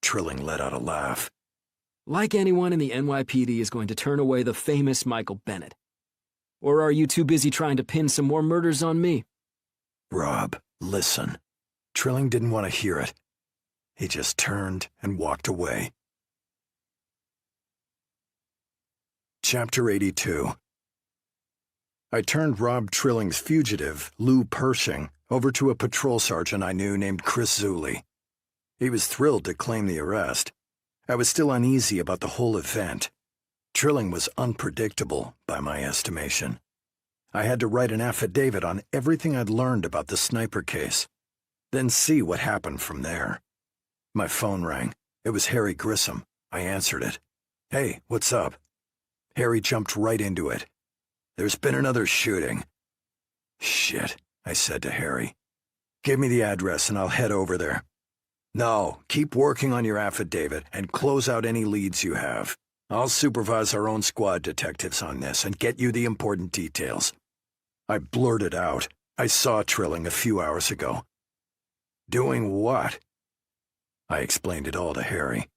Trilling let out a laugh. "Like anyone in the NYPD is going to turn away the famous Michael Bennett. Or are you too busy trying to pin some more murders on me?" "Rob, listen." Trilling didn't want to hear it. He just turned and walked away. Chapter 82. I turned Rob Trilling's fugitive, Lou Pershing, over to a patrol sergeant I knew named Chris Zulli. He was thrilled to claim the arrest. I was still uneasy about the whole event. Trilling was unpredictable, by my estimation. I had to write an affidavit on everything I'd learned about the sniper case, then see what happened from there. My phone rang. It was Harry Grissom. I answered it. "Hey, what's up?" Harry jumped right into it. "There's been another shooting." "Shit," I said to Harry. "Give me the address and I'll head over there." "No, keep working on your affidavit and close out any leads you have. I'll supervise our own squad detectives on this and get you the important details." I blurted out, "I saw Trilling a few hours ago." "Doing what?" I explained it all to Harry.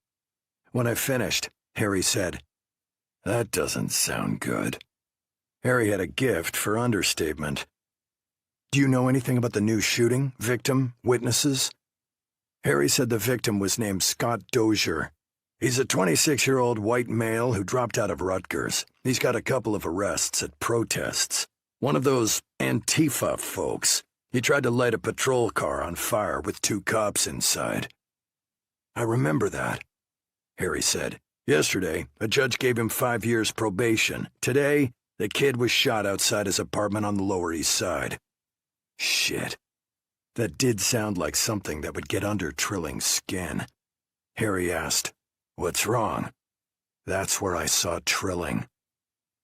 When I finished, Harry said, "That doesn't sound good." Harry had a gift for understatement. "Do you know anything about the new shooting, victim, witnesses?" Harry said the victim was named Scott Dozier. He's a 26-year-old white male who dropped out of Rutgers. He's got a couple of arrests at protests. One of those Antifa folks. He tried to light a patrol car on fire with 2 cops inside. "I remember that," Harry said. "Yesterday, a judge gave him 5 years probation. Today, the kid was shot outside his apartment on the Lower East Side." Shit. That did sound like something that would get under Trilling's skin. Harry asked, "What's wrong?" That's where I saw Trilling.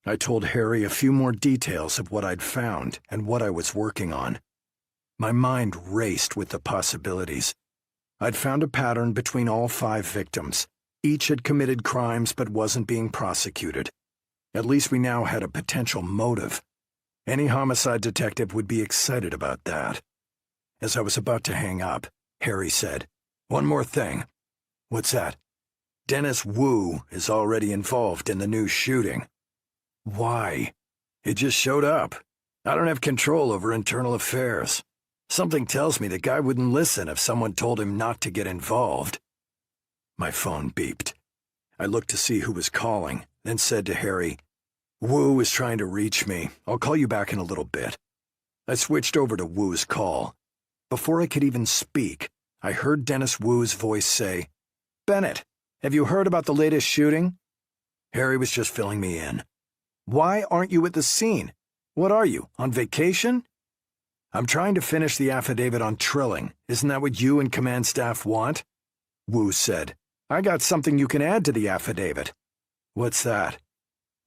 I told Harry a few more details of what I'd found and what I was working on. My mind raced with the possibilities. I'd found a pattern between all 5 victims. Each had committed crimes but wasn't being prosecuted. At least we now had a potential motive. Any homicide detective would be excited about that. As I was about to hang up, Harry said, "One more thing." "What's that?" "Dennis Wu is already involved in the new shooting." "Why?" "He just showed up. I don't have control over internal affairs. Something tells me the guy wouldn't listen if someone told him not to get involved." My phone beeped. I looked to see who was calling, then said to Harry, "Wu is trying to reach me. I'll call you back in a little bit." I switched over to Wu's call. Before I could even speak, I heard Dennis Wu's voice say, "Bennett, have you heard about the latest shooting?" Harry was just filling me in. "Why aren't you at the scene? What are you, on vacation?" "I'm trying to finish the affidavit on Trilling. Isn't that what you and command staff want?" Wu said, "I got something you can add to the affidavit." "What's that?"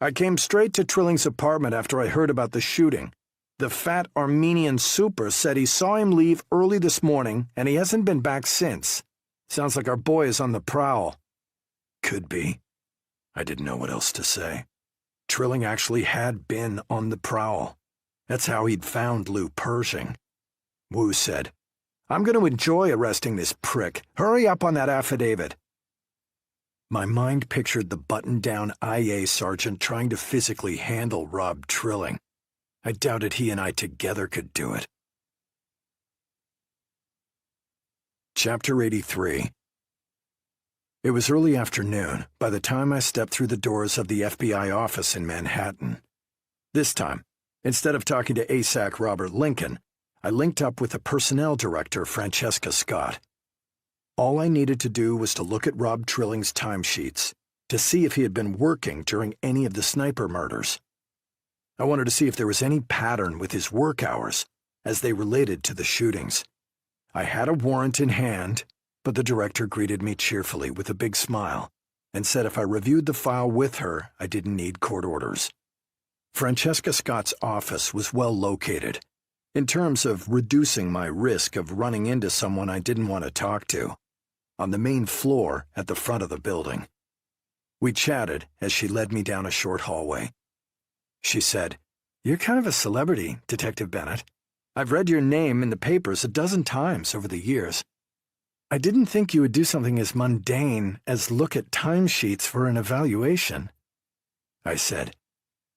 "I came straight to Trilling's apartment after I heard about the shooting. The fat Armenian super said he saw him leave early this morning and he hasn't been back since. Sounds like our boy is on the prowl." Could be. I didn't know what else to say. Trilling actually had been on the prowl. That's how he'd found Lou Pershing. Wu said, "I'm going to enjoy arresting this prick. Hurry up on that affidavit." My mind pictured the buttoned-down IA sergeant trying to physically handle Rob Trilling. I doubted he and I together could do it. Chapter 83. It was early afternoon by the time I stepped through the doors of the FBI office in Manhattan. This time, instead of talking to ASAC Robert Lincoln, I linked up with the personnel director, Francesca Scott. All I needed to do was to look at Rob Trilling's timesheets to see if he had been working during any of the sniper murders. I wanted to see if there was any pattern with his work hours as they related to the shootings. I had a warrant in hand, but the director greeted me cheerfully with a big smile and said if I reviewed the file with her, I didn't need court orders. Francesca Scott's office was well located, in terms of reducing my risk of running into someone I didn't want to talk to, on the main floor at the front of the building. We chatted as she led me down a short hallway. She said, "You're kind of a celebrity, Detective Bennett. I've read your name in the papers a dozen times over the years. I didn't think you would do something as mundane as look at timesheets for an evaluation." I said,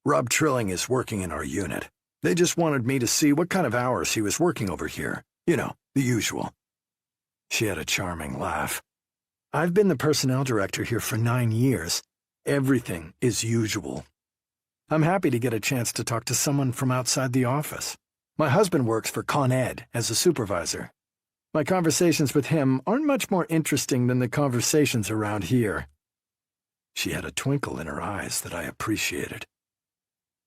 "Rob Trilling is working in our unit. They just wanted me to see what kind of hours he was working over here. You know, the usual." She had a charming laugh. "I've been the personnel director here for 9 years. Everything is usual. I'm happy to get a chance to talk to someone from outside the office. My husband works for Con Ed as a supervisor. My conversations with him aren't much more interesting than the conversations around here." She had a twinkle in her eyes that I appreciated.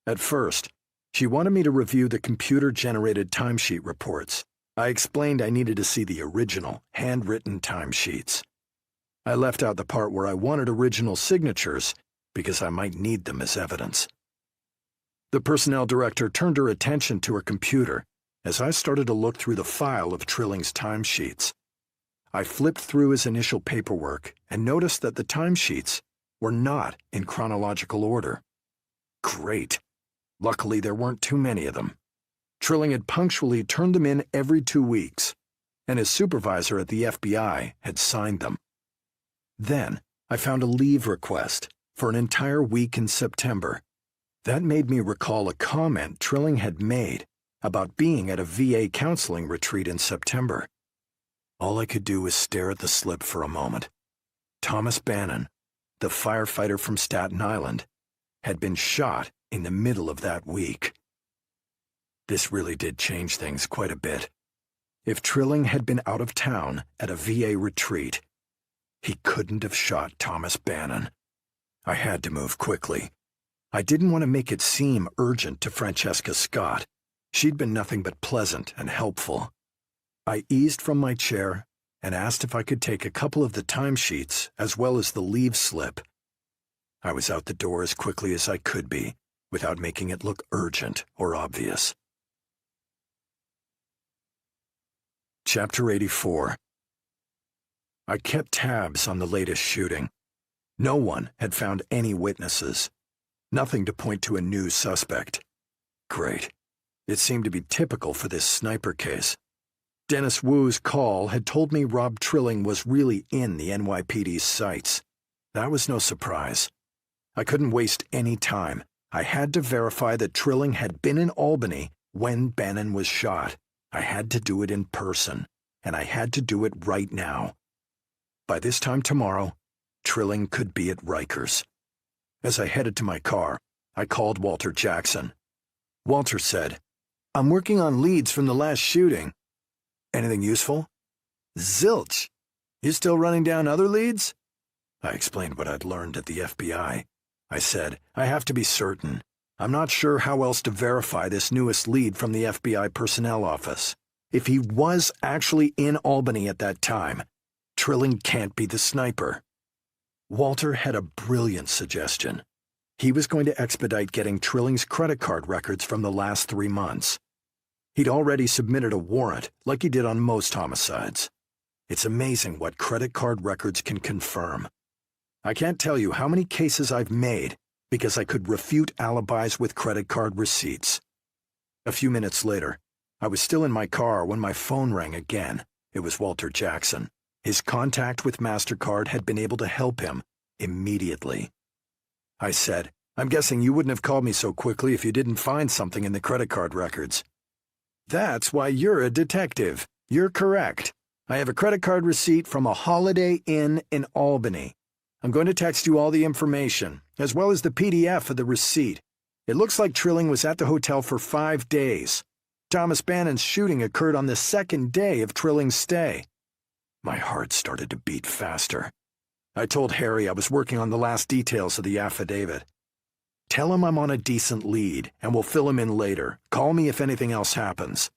At first, she wanted me to review the computer-generated timesheet reports. I explained I needed to see the original, handwritten timesheets. I left out the part where I wanted original signatures because I might need them as evidence. The personnel director turned her attention to her computer as I started to look through the file of Trilling's timesheets. I flipped through his initial paperwork and noticed that the timesheets were not in chronological order. Great. Luckily, there weren't too many of them. Trilling had punctually turned them in every 2 weeks, and his supervisor at the FBI had signed them. Then, I found a leave request for an entire week in September. That made me recall a comment Trilling had made about being at a VA counseling retreat in September. All I could do was stare at the slip for a moment. Thomas Bannon, the firefighter from Staten Island, had been shot in the middle of that week. This really did change things quite a bit. If Trilling had been out of town at a VA retreat, he couldn't have shot Thomas Bannon. I had to move quickly. I didn't want to make it seem urgent to Francesca Scott. She'd been nothing but pleasant and helpful. I eased from my chair and asked if I could take a couple of the timesheets as well as the leave slip. I was out the door as quickly as I could be, without making it look urgent or obvious. Chapter 84. I kept tabs on the latest shooting. No one had found any witnesses. Nothing to point to a new suspect. Great. It seemed to be typical for this sniper case. Dennis Wu's call had told me Rob Trilling was really in the NYPD's sights. That was no surprise. I couldn't waste any time. I had to verify that Trilling had been in Albany when Bannon was shot. I had to do it in person, and I had to do it right now. By this time tomorrow, Trilling could be at Rikers. As I headed to my car, I called Walter Jackson. Walter said, "I'm working on leads from the last shooting." "Anything useful?" "Zilch. You still running down other leads?" I explained what I'd learned at the FBI. I said, "I have to be certain. I'm not sure how else to verify this newest lead from the FBI personnel office. If he was actually in Albany at that time, Trilling can't be the sniper." Walter had a brilliant suggestion. He was going to expedite getting Trilling's credit card records from the last 3 months. He'd already submitted a warrant, like he did on most homicides. It's amazing what credit card records can confirm. I can't tell you how many cases I've made because I could refute alibis with credit card receipts. A few minutes later, I was still in my car when my phone rang again. It was Walter Jackson. His contact with MasterCard had been able to help him immediately. I said, "I'm guessing you wouldn't have called me so quickly if you didn't find something in the credit card records." "That's why you're a detective. You're correct. I have a credit card receipt from a Holiday Inn in Albany. I'm going to text you all the information, as well as the PDF of the receipt. It looks like Trilling was at the hotel for 5 days. Thomas Bannon's shooting occurred on the 2nd day of Trilling's stay." My heart started to beat faster. I told Harry I was working on the last details of the affidavit. "Tell him I'm on a decent lead, and we'll fill him in later. Call me if anything else happens."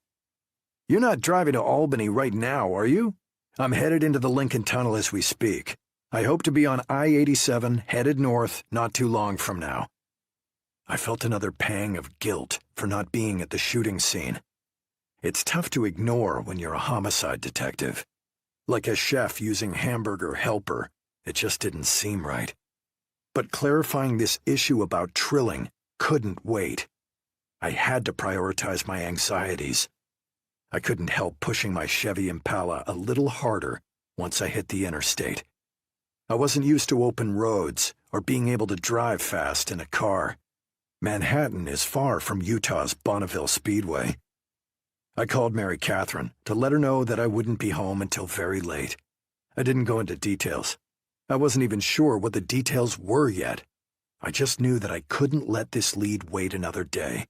"You're not driving to Albany right now, are you?" "I'm headed into the Lincoln Tunnel as we speak. I hope to be on I-87, headed north, not too long from now." I felt another pang of guilt for not being at the shooting scene. It's tough to ignore when you're a homicide detective. Like a chef using hamburger helper, it just didn't seem right. But clarifying this issue about Trilling couldn't wait. I had to prioritize my anxieties. I couldn't help pushing my Chevy Impala a little harder once I hit the interstate. I wasn't used to open roads or being able to drive fast in a car. Manhattan is far from Utah's Bonneville Speedway. I called Mary Catherine to let her know that I wouldn't be home until very late. I didn't go into details. I wasn't even sure what the details were yet. I just knew that I couldn't let this lead wait another day.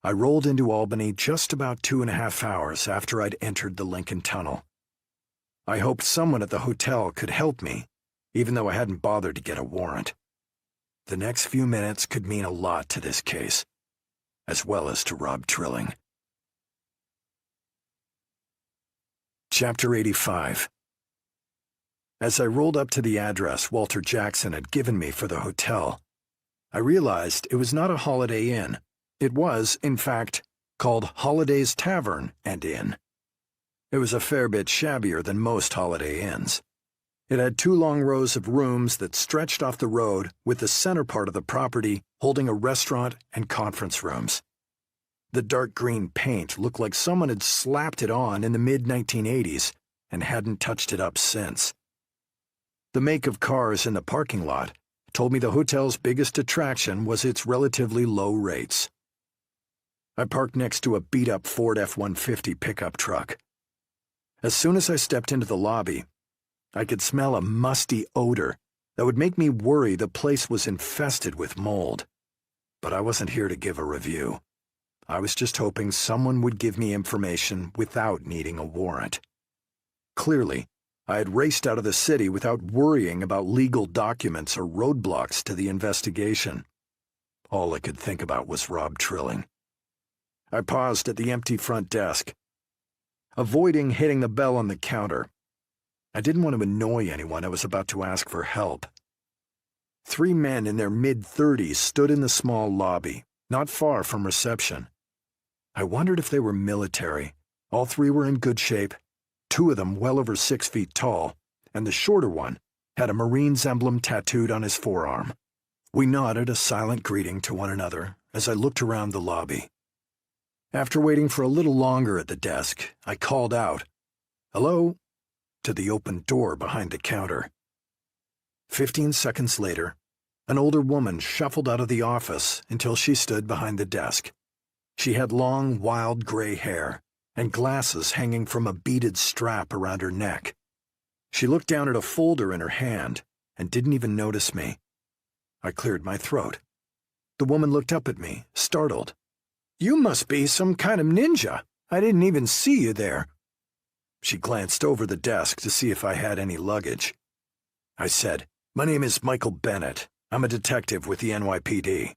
I rolled into Albany just about 2.5 hours after I'd entered the Lincoln Tunnel. I hoped someone at the hotel could help me, even though I hadn't bothered to get a warrant. The next few minutes could mean a lot to this case, as well as to Rob Trilling. Chapter 85. As I rolled up to the address Walter Jackson had given me for the hotel, I realized it was not a Holiday Inn. It was, in fact, called Holiday's Tavern and Inn. It was a fair bit shabbier than most Holiday Inns. It had 2 long rows of rooms that stretched off the road, with the center part of the property holding a restaurant and conference rooms. The dark green paint looked like someone had slapped it on in the mid-1980s and hadn't touched it up since. The make of cars in the parking lot told me the hotel's biggest attraction was its relatively low rates. I parked next to a beat-up Ford F-150 pickup truck. As soon as I stepped into the lobby, I could smell a musty odor that would make me worry the place was infested with mold. But I wasn't here to give a review. I was just hoping someone would give me information without needing a warrant. Clearly, I had raced out of the city without worrying about legal documents or roadblocks to the investigation. All I could think about was Rob Trilling. I paused at the empty front desk, avoiding hitting the bell on the counter. I didn't want to annoy anyone I was about to ask for help. 3 men in their mid-30s stood in the small lobby, not far from reception. I wondered if they were military. All 3 were in good shape, 2 of them well over 6 feet tall, and the shorter one had a Marine's emblem tattooed on his forearm. We nodded a silent greeting to one another as I looked around the lobby. After waiting for a little longer at the desk, I called out, "Hello?" to the open door behind the counter. 15 seconds later, an older woman shuffled out of the office until she stood behind the desk. She had long, wild gray hair and glasses hanging from a beaded strap around her neck. She looked down at a folder in her hand and didn't even notice me. I cleared my throat. The woman looked up at me, startled. "You must be some kind of ninja. I didn't even see you there." She glanced over the desk to see if I had any luggage. I said, "My name is Michael Bennett. I'm a detective with the NYPD."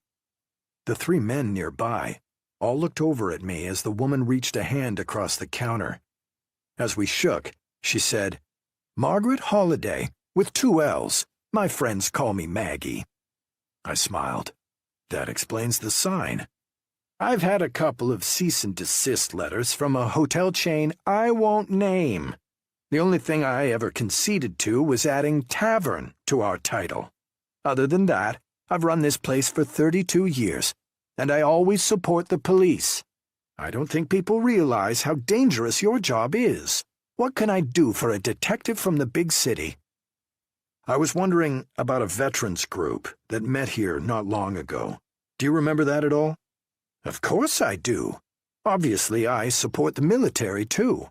The 3 men nearby all looked over at me as the woman reached a hand across the counter. As we shook, she said, "Margaret Holliday, with 2 L's. My friends call me Maggie." I smiled. That explains the sign. "I've had a couple of cease and desist letters from a hotel chain I won't name. The only thing I ever conceded to was adding tavern to our title. Other than that, I've run this place for 32 years, and I always support the police. I don't think people realize how dangerous your job is. What can I do for a detective from the big city?" I was wondering about a veterans group that met here not long ago. Do you remember that at all? Of course I do. Obviously, I support the military, too.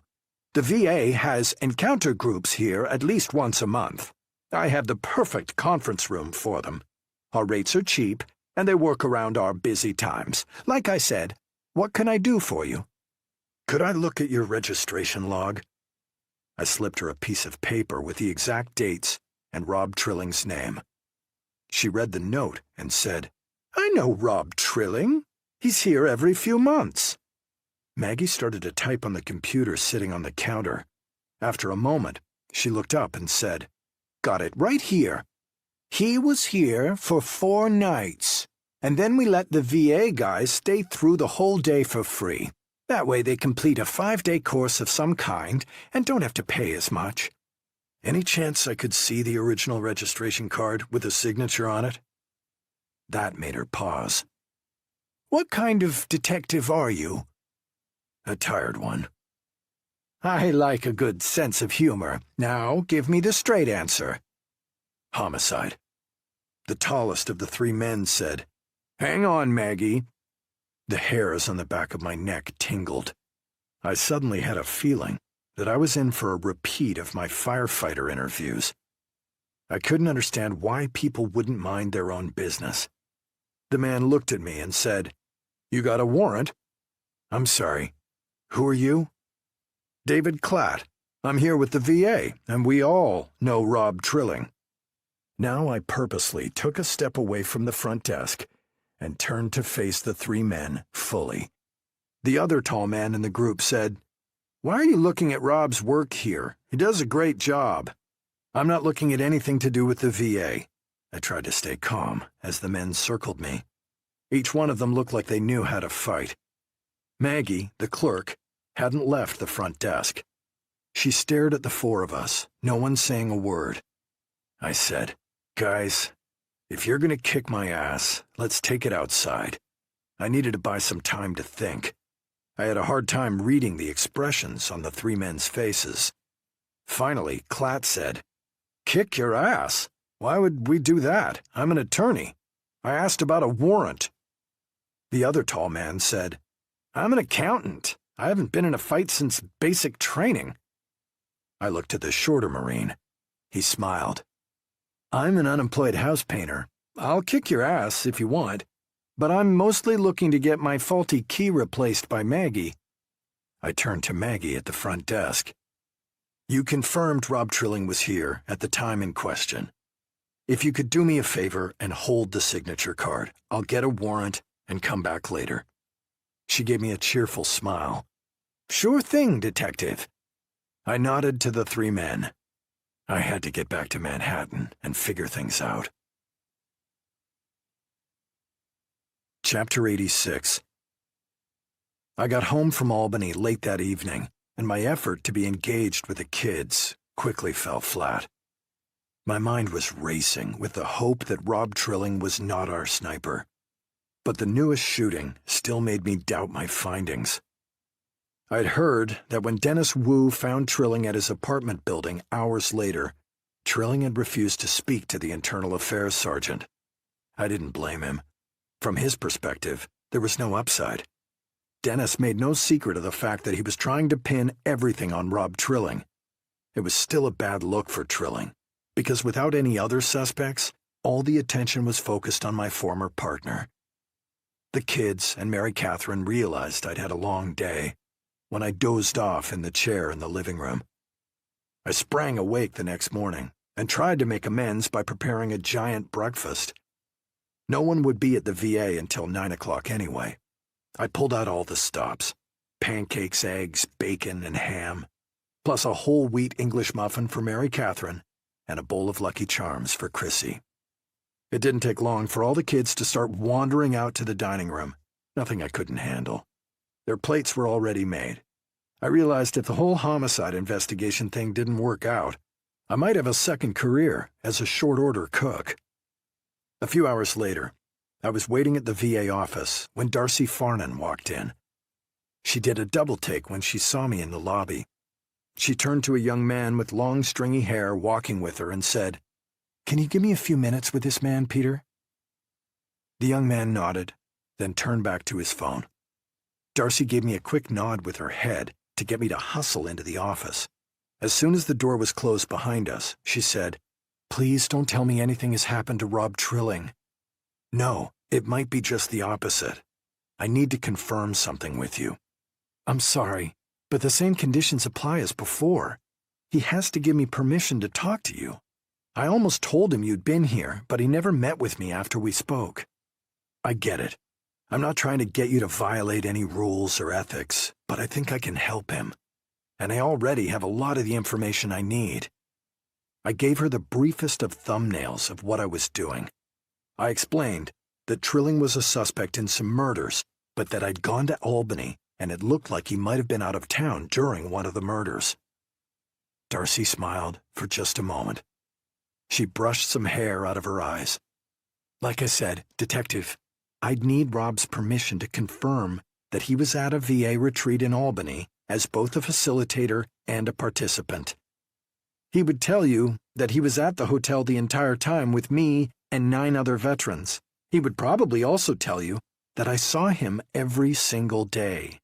The VA has encounter groups here at least once a month. I have the perfect conference room for them. Our rates are cheap, and they work around our busy times. Like I said, what can I do for you? Could I look at your registration log? I slipped her a piece of paper with the exact dates and Rob Trilling's name. She read the note and said, "I know Rob Trilling. He's here every few months." Maggie started to type on the computer sitting on the counter. After a moment, she looked up and said, "Got it right here. He was here for 4 nights, and then we let the VA guys stay through the whole day for free. That way they complete a 5-day course of some kind and don't have to pay as much." Any chance I could see the original registration card with a signature on it? That made her pause. "What kind of detective are you?" "A tired one." "I like a good sense of humor. Now give me the straight answer." "Homicide." The tallest of the 3 men said, "Hang on, Maggie." The hairs on the back of my neck tingled. I suddenly had a feeling that I was in for a repeat of my firefighter interviews. I couldn't understand why people wouldn't mind their own business. The man looked at me and said, "You got a warrant?" "I'm sorry. Who are you?" "David Klatt. I'm here with the VA, and we all know Rob Trilling." Now I purposely took a step away from the front desk and turned to face the three men fully. The other tall man in the group said, "Why are you looking at Rob's work here? He does a great job." "I'm not looking at anything to do with the VA." I tried to stay calm as the men circled me. Each one of them looked like they knew how to fight. Maggie, the clerk, hadn't left the front desk. She stared at the four of us, no one saying a word. I said, "Guys, if you're gonna kick my ass, let's take it outside." I needed to buy some time to think. I had a hard time reading the expressions on the three men's faces. Finally, Klatt said, "Kick your ass? Why would we do that? I'm an attorney. I asked about a warrant." The other tall man said, "I'm an accountant. I haven't been in a fight since basic training." I looked at the shorter Marine. He smiled. "I'm an unemployed house painter. I'll kick your ass if you want, but I'm mostly looking to get my faulty key replaced by Maggie." I turned to Maggie at the front desk. "You confirmed Rob Trilling was here at the time in question. If you could do me a favor and hold the signature card, I'll get a warrant and come back later." She gave me a cheerful smile. "Sure thing, Detective." I nodded to the three men. I had to get back to Manhattan and figure things out. Chapter 86. I got home from Albany late that evening, and my effort to be engaged with the kids quickly fell flat. My mind was racing with the hope that Rob Trilling was not our sniper. But the newest shooting still made me doubt my findings. I'd heard that when Dennis Wu found Trilling at his apartment building hours later, Trilling had refused to speak to the internal affairs sergeant. I didn't blame him. From his perspective, there was no upside. Dennis made no secret of the fact that he was trying to pin everything on Rob Trilling. It was still a bad look for Trilling, because without any other suspects, all the attention was focused on my former partner. The kids and Mary Catherine realized I'd had a long day when I dozed off in the chair in the living room. I sprang awake the next morning and tried to make amends by preparing a giant breakfast. No one would be at the VA until 9 o'clock anyway. I pulled out all the stops: pancakes, eggs, bacon, and ham, plus a whole wheat English muffin for Mary Catherine and a bowl of Lucky Charms for Chrissy. It didn't take long for all the kids to start wandering out to the dining room, nothing I couldn't handle. Their plates were already made. I realized if the whole homicide investigation thing didn't work out, I might have a second career as a short-order cook. A few hours later, I was waiting at the VA office when Darcy Farnan walked in. She did a double-take when she saw me in the lobby. She turned to a young man with long, stringy hair walking with her and said, "Can you give me a few minutes with this man, Peter?" The young man nodded, then turned back to his phone. Darcy gave me a quick nod with her head to get me to hustle into the office. As soon as the door was closed behind us, she said, "Please don't tell me anything has happened to Rob Trilling." "No, it might be just the opposite. I need to confirm something with you." "I'm sorry, but the same conditions apply as before. He has to give me permission to talk to you. I almost told him you'd been here, but he never met with me after we spoke." "I get it. I'm not trying to get you to violate any rules or ethics, but I think I can help him. And I already have a lot of the information I need." I gave her the briefest of thumbnails of what I was doing. I explained that Trilling was a suspect in some murders, but that I'd gone to Albany and it looked like he might have been out of town during one of the murders. Darcy smiled for just a moment. She brushed some hair out of her eyes. "Like I said, Detective, I'd need Rob's permission to confirm that he was at a VA retreat in Albany as both a facilitator and a participant. He would tell you that he was at the hotel the entire time with me and 9 other veterans. He would probably also tell you that I saw him every single day."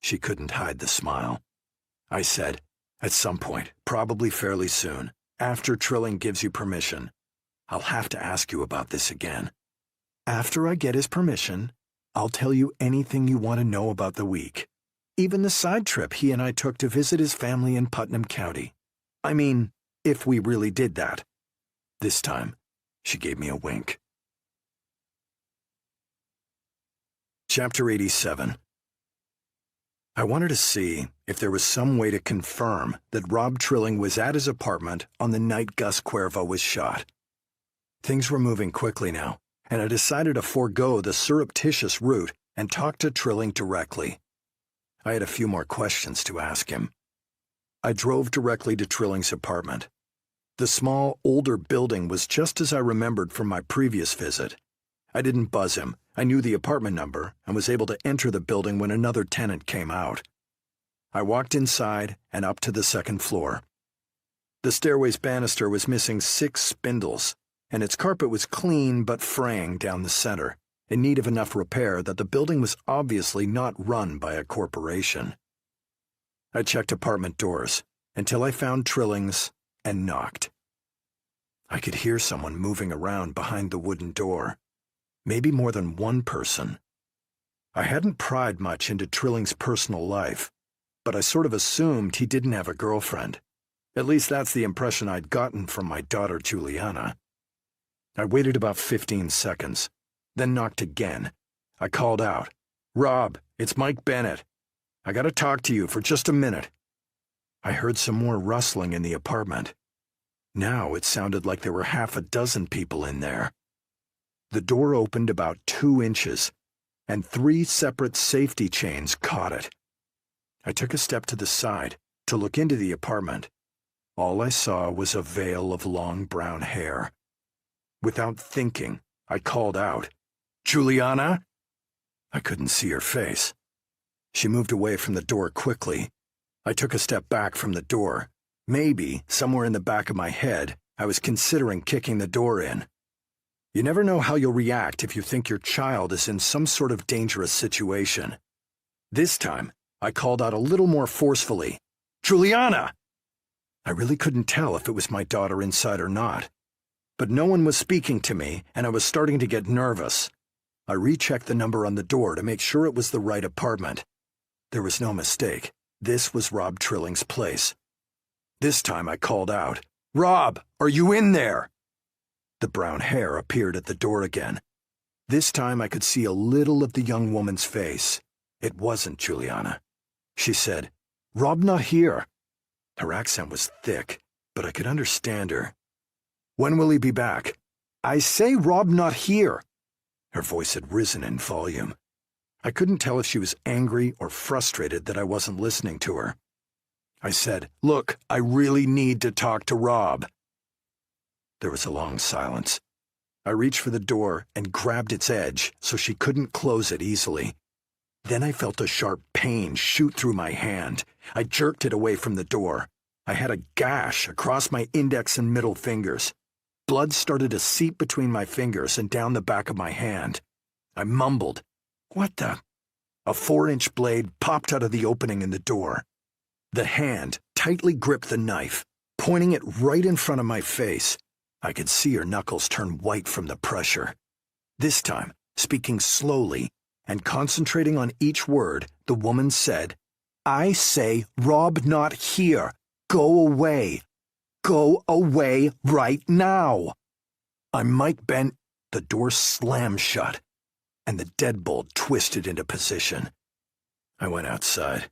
She couldn't hide the smile. I said, "At some point, probably fairly soon, after Trilling gives you permission, I'll have to ask you about this again. After I get his permission, I'll tell you anything you want to know about the week, even the side trip he and I took to visit his family in Putnam County. I mean, if we really did that." This time, she gave me a wink. Chapter 87. I wanted to see if there was some way to confirm that Rob Trilling was at his apartment on the night Gus Cuervo was shot. Things were moving quickly now, and I decided to forego the surreptitious route and talk to Trilling directly. I had a few more questions to ask him. I drove directly to Trilling's apartment. The small, older building was just as I remembered from my previous visit. I didn't buzz him. I knew the apartment number and was able to enter the building when another tenant came out. I walked inside and up to the second floor. The stairway's banister was missing 6 spindles, and its carpet was clean but fraying down the center, in need of enough repair that the building was obviously not run by a corporation. I checked apartment doors until I found Trilling's and knocked. I could hear someone moving around behind the wooden door. Maybe more than one person. I hadn't pried much into Trilling's personal life, but I sort of assumed he didn't have a girlfriend. At least that's the impression I'd gotten from my daughter Juliana. I waited about 15 seconds, then knocked again. I called out, "Rob, it's Mike Bennett. I gotta talk to you for just a minute." I heard some more rustling in the apartment. Now it sounded like there were half a dozen people in there. The door opened about 2 inches, and 3 separate safety chains caught it. I took a step to the side to look into the apartment. All I saw was a veil of long brown hair. Without thinking, I called out, "Juliana?" I couldn't see her face. She moved away from the door quickly. I took a step back from the door. Maybe, somewhere in the back of my head, I was considering kicking the door in. You never know how you'll react if you think your child is in some sort of dangerous situation. This time, I called out a little more forcefully, "Juliana!" I really couldn't tell if it was my daughter inside or not. But no one was speaking to me, and I was starting to get nervous. I rechecked the number on the door to make sure it was the right apartment. There was no mistake. This was Rob Trilling's place. This time I called out, "Rob, are you in there?" The brown hair appeared at the door again. This time I could see a little of the young woman's face. It wasn't Juliana. She said, "Rob not here." Her accent was thick, but I could understand her. "When will he be back?" "I say Rob not here." Her voice had risen in volume. I couldn't tell if she was angry or frustrated that I wasn't listening to her. I said, "Look, I really need to talk to Rob." There was a long silence. I reached for the door and grabbed its edge so she couldn't close it easily. Then I felt a sharp pain shoot through my hand. I jerked it away from the door. I had a gash across my index and middle fingers. Blood started to seep between my fingers and down the back of my hand. I mumbled, "What the?" A 4-inch blade popped out of the opening in the door. The hand tightly gripped the knife, pointing it right in front of my face. I could see her knuckles turn white from the pressure. This time, speaking slowly and concentrating on each word, the woman said, "I say Rob not here. Go away. Go away right now." I'm Mike Bent. The door slammed shut, and the deadbolt twisted into position. I went outside,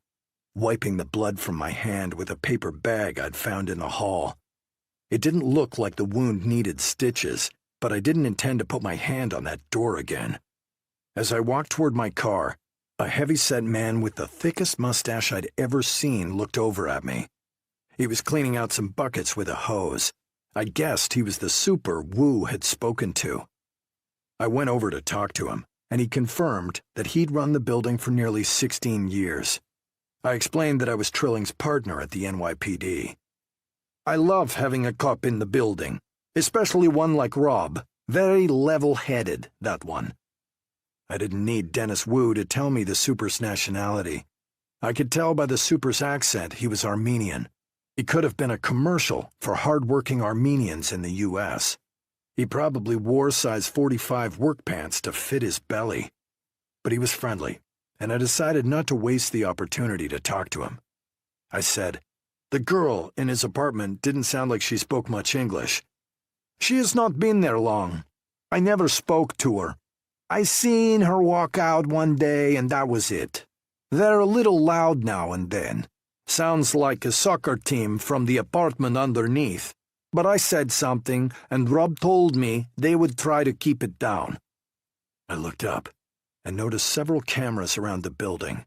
wiping the blood from my hand with a paper bag I'd found in the hall. It didn't look like the wound needed stitches, but I didn't intend to put my hand on that door again. As I walked toward my car, a heavy-set man with the thickest mustache I'd ever seen looked over at me. He was cleaning out some buckets with a hose. I guessed he was the super Wu had spoken to. I went over to talk to him, and he confirmed that he'd run the building for nearly 16 years. I explained that I was Trilling's partner at the NYPD. "I love having a cop in the building, especially one like Rob. Very level-headed, that one." I didn't need Dennis Wu to tell me the super's nationality. I could tell by the super's accent he was Armenian. He could have been a commercial for hard-working Armenians in the U.S. He probably wore size 45 work pants to fit his belly. But he was friendly, and I decided not to waste the opportunity to talk to him. I said, "The girl in his apartment didn't sound like she spoke much English." She has not been there long. I never spoke to her. I seen her walk out one day and that was it. They're a little loud now and then. Sounds like a soccer team from the apartment underneath. But I said something, and Rob told me they would try to keep it down. I looked up and noticed several cameras around the building.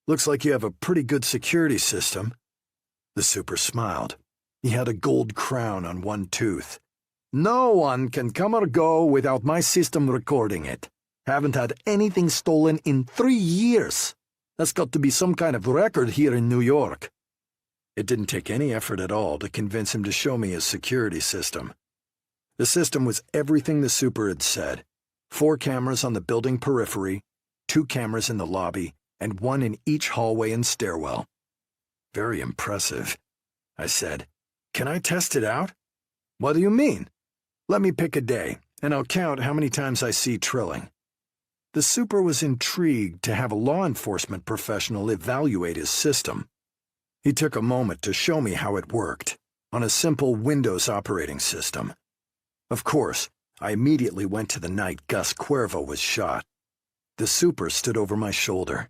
Looks like you have a pretty good security system. The super smiled. He had a gold crown on one tooth. No one can come or go without my system recording it. Haven't had anything stolen in 3 years. That's got to be some kind of record here in New York. It didn't take any effort at all to convince him to show me his security system. The system was everything the super had said. 4 cameras on the building periphery, 2 cameras in the lobby, and 1 in each hallway and stairwell. Very impressive, I said. Can I test it out? What do you mean? Let me pick a day, and I'll count how many times I see trilling. The super was intrigued to have a law enforcement professional evaluate his system. He took a moment to show me how it worked, on a simple Windows operating system. Of course, I immediately went to the night Gus Cuervo was shot. The super stood over my shoulder.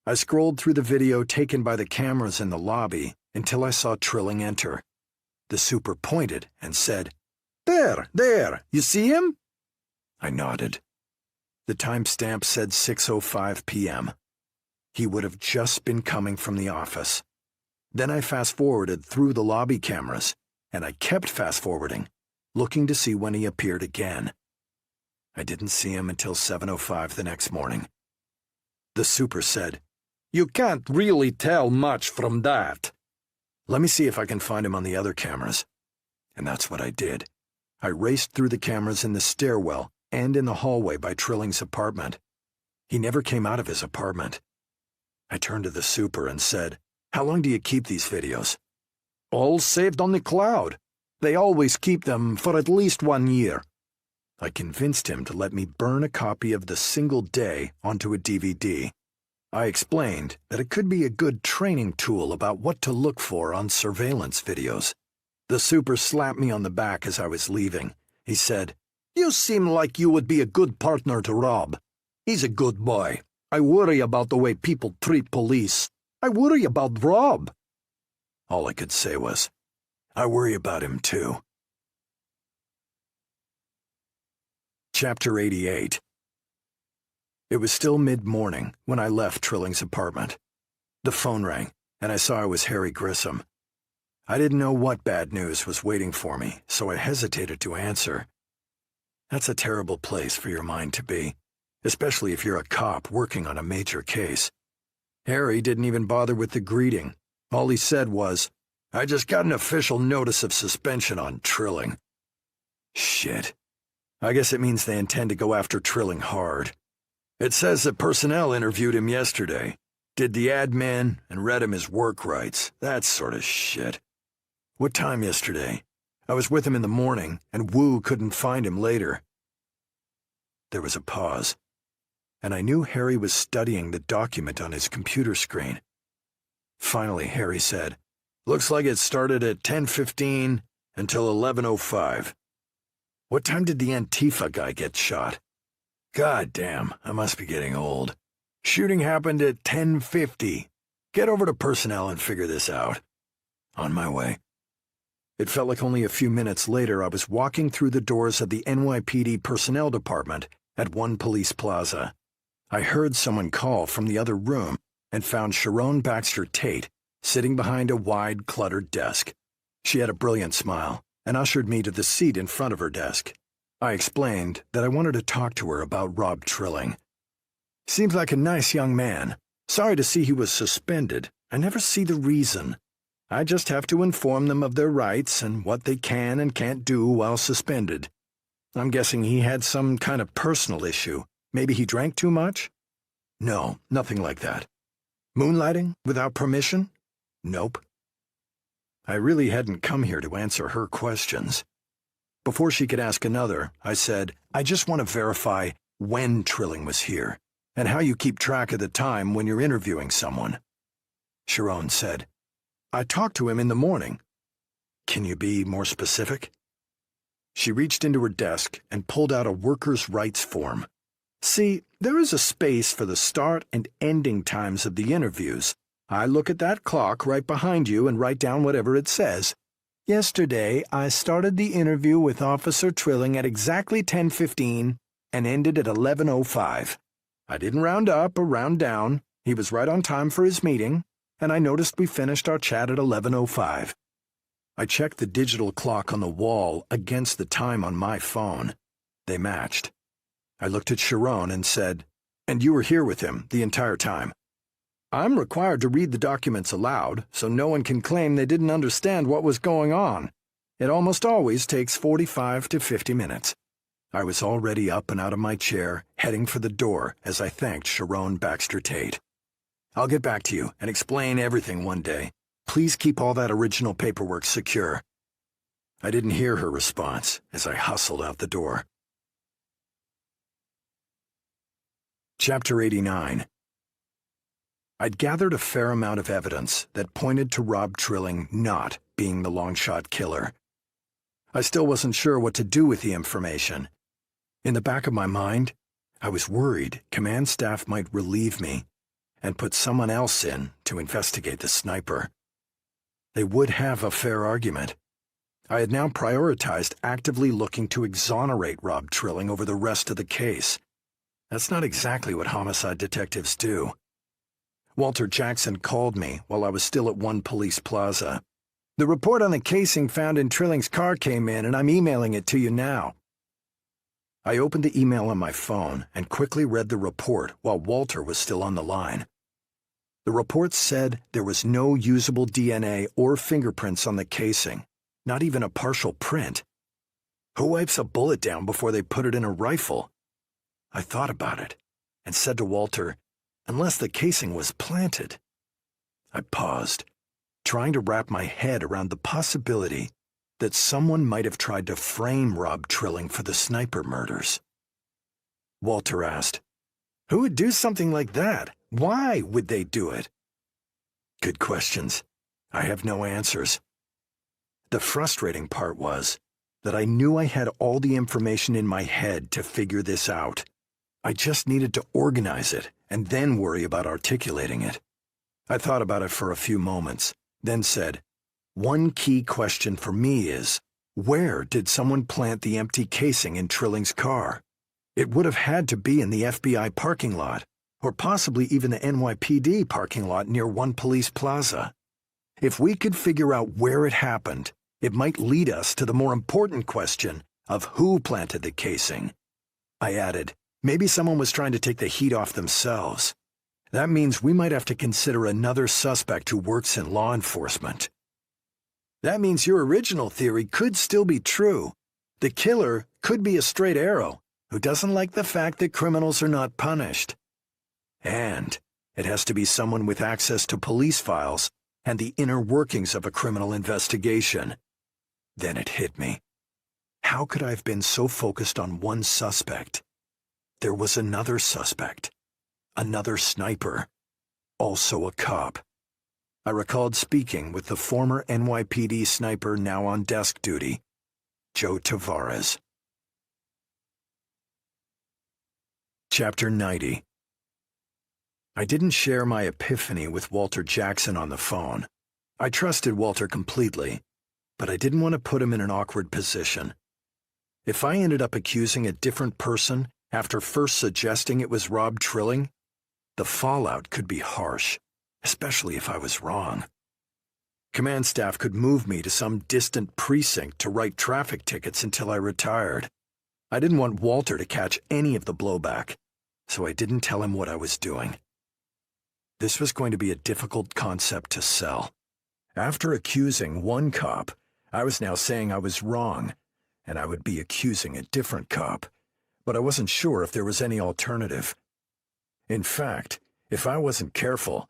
I scrolled through the video taken by the cameras in the lobby until I saw Trilling enter. The super pointed and said, There, you see him?" I nodded. The timestamp said 6:05 p.m. He would have just been coming from the office. Then I fast-forwarded through the lobby cameras, and I kept fast-forwarding, looking to see when he appeared again. I didn't see him until 7:05 the next morning. The super said, "You can't really tell much from that." "Let me see if I can find him on the other cameras." And that's what I did. I raced through the cameras in the stairwell and in the hallway by Trilling's apartment. He never came out of his apartment. I turned to the super and said, "How long do you keep these videos?" "All saved on the cloud. They always keep them for at least 1 year." I convinced him to let me burn a copy of The Single Day onto a DVD. I explained that it could be a good training tool about what to look for on surveillance videos. The super slapped me on the back as I was leaving. He said, "You seem like you would be a good partner to Rob. He's a good boy. I worry about the way people treat police. I worry about Rob." All I could say was, "I worry about him too." Chapter 88. It was still mid-morning when I left Trilling's apartment. The phone rang, and I saw it was Harry Grissom. I didn't know what bad news was waiting for me, so I hesitated to answer. That's a terrible place for your mind to be, especially if you're a cop working on a major case. Harry didn't even bother with the greeting. All he said was, "I just got an official notice of suspension on Trilling." Shit. I guess it means they intend to go after Trilling hard. It says that personnel interviewed him yesterday, did the admin, and read him his work rights, that sort of shit. What time yesterday? I was with him in the morning, and Wu couldn't find him later. There was a pause, and I knew Harry was studying the document on his computer screen. Finally, Harry said, "Looks like it started at 10:15 until 11:05. What time did the Antifa guy get shot? God damn, I must be getting old. Shooting happened at 10:50. Get over to personnel and figure this out." On my way. It felt like only a few minutes later I was walking through the doors of the NYPD personnel department at One Police Plaza. I heard someone call from the other room and found Sharon Baxter Tate sitting behind a wide, cluttered desk. She had a brilliant smile and ushered me to the seat in front of her desk. I explained that I wanted to talk to her about Rob Trilling. Seems like a nice young man. Sorry to see he was suspended. I never see the reason. I just have to inform them of their rights and what they can and can't do while suspended. I'm guessing he had some kind of personal issue. Maybe he drank too much? No, nothing like that. Moonlighting without permission? Nope. I really hadn't come here to answer her questions. Before she could ask another, I said, "I just want to verify when Trilling was here, and how you keep track of the time when you're interviewing someone." Sharon said, "I talked to him in the morning." "Can you be more specific?" She reached into her desk and pulled out a workers' rights form. See, there is a space for the start and ending times of the interviews. I look at that clock right behind you and write down whatever it says. Yesterday, I started the interview with Officer Trilling at exactly 10:15 and ended at 11:05. I didn't round up or round down. He was right on time for his meeting, and I noticed we finished our chat at 11:05. I checked the digital clock on the wall against the time on my phone. They matched. I looked at Sharon and said, "And you were here with him the entire time?" I'm required to read the documents aloud, so no one can claim they didn't understand what was going on. It almost always takes 45 to 50 minutes. I was already up and out of my chair, heading for the door as I thanked Sharon Baxter Tate. I'll get back to you and explain everything one day. Please keep all that original paperwork secure. I didn't hear her response as I hustled out the door. Chapter 89. I'd gathered a fair amount of evidence that pointed to Rob Trilling not being the long-shot killer. I still wasn't sure what to do with the information. In the back of my mind, I was worried command staff might relieve me and put someone else in to investigate the sniper. They would have a fair argument. I had now prioritized actively looking to exonerate Rob Trilling over the rest of the case. That's not exactly what homicide detectives do. Walter Jackson called me while I was still at One Police Plaza. The report on the casing found in Trilling's car came in, and I'm emailing it to you now. I opened the email on my phone and quickly read the report while Walter was still on the line. The report said there was no usable DNA or fingerprints on the casing, not even a partial print. Who wipes a bullet down before they put it in a rifle? I thought about it and said to Walter, unless the casing was planted. I paused, trying to wrap my head around the possibility that someone might have tried to frame Rob Trilling for the sniper murders. Walter asked, "Who would do something like that? Why would they do it?" Good questions. I have no answers. The frustrating part was that I knew I had all the information in my head to figure this out. I just needed to organize it and then worry about articulating it. I thought about it for a few moments, then said, one key question for me is, where did someone plant the empty casing in Trilling's car? It would have had to be in the FBI parking lot, or possibly even the NYPD parking lot near One Police Plaza. If we could figure out where it happened, it might lead us to the more important question of who planted the casing. I added, maybe someone was trying to take the heat off themselves. That means we might have to consider another suspect who works in law enforcement. That means your original theory could still be true. The killer could be a straight arrow who doesn't like the fact that criminals are not punished. And it has to be someone with access to police files and the inner workings of a criminal investigation. Then it hit me. How could I have been so focused on one suspect? There was another suspect, another sniper, also a cop. I recalled speaking with the former NYPD sniper now on desk duty, Joe Tavares. Chapter 90. I didn't share my epiphany with Walter Jackson on the phone. I trusted Walter completely, but I didn't want to put him in an awkward position. If I ended up accusing a different person after first suggesting it was Rob Trilling, the fallout could be harsh, especially if I was wrong. Command staff could move me to some distant precinct to write traffic tickets until I retired. I didn't want Walter to catch any of the blowback, so I didn't tell him what I was doing. This was going to be a difficult concept to sell. After accusing one cop, I was now saying I was wrong, and I would be accusing a different cop, but I wasn't sure if there was any alternative. In fact, if I wasn't careful,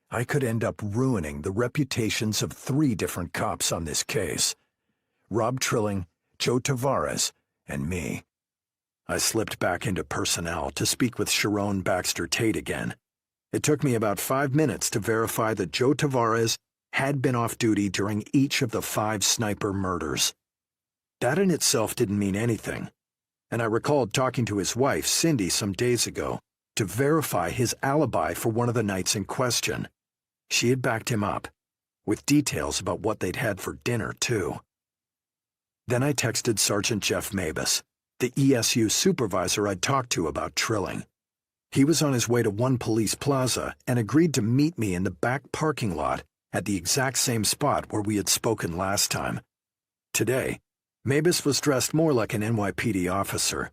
I could end up ruining the reputations of 3 different cops on this case: Rob Trilling, Joe Tavares, and me. I slipped back into personnel to speak with Sharon Baxter Tate again. It took me about 5 minutes to verify that Joe Tavares had been off duty during each of the 5 sniper murders. That in itself didn't mean anything, and I recalled talking to his wife, Cindy, some days ago to verify his alibi for one of the nights in question. She had backed him up, with details about what they'd had for dinner, too. Then I texted Sergeant Jeff Mabus, the ESU supervisor I'd talked to about trilling. He was on his way to One Police Plaza and agreed to meet me in the back parking lot at the exact same spot where we had spoken last time. Today, Mabus was dressed more like an NYPD officer.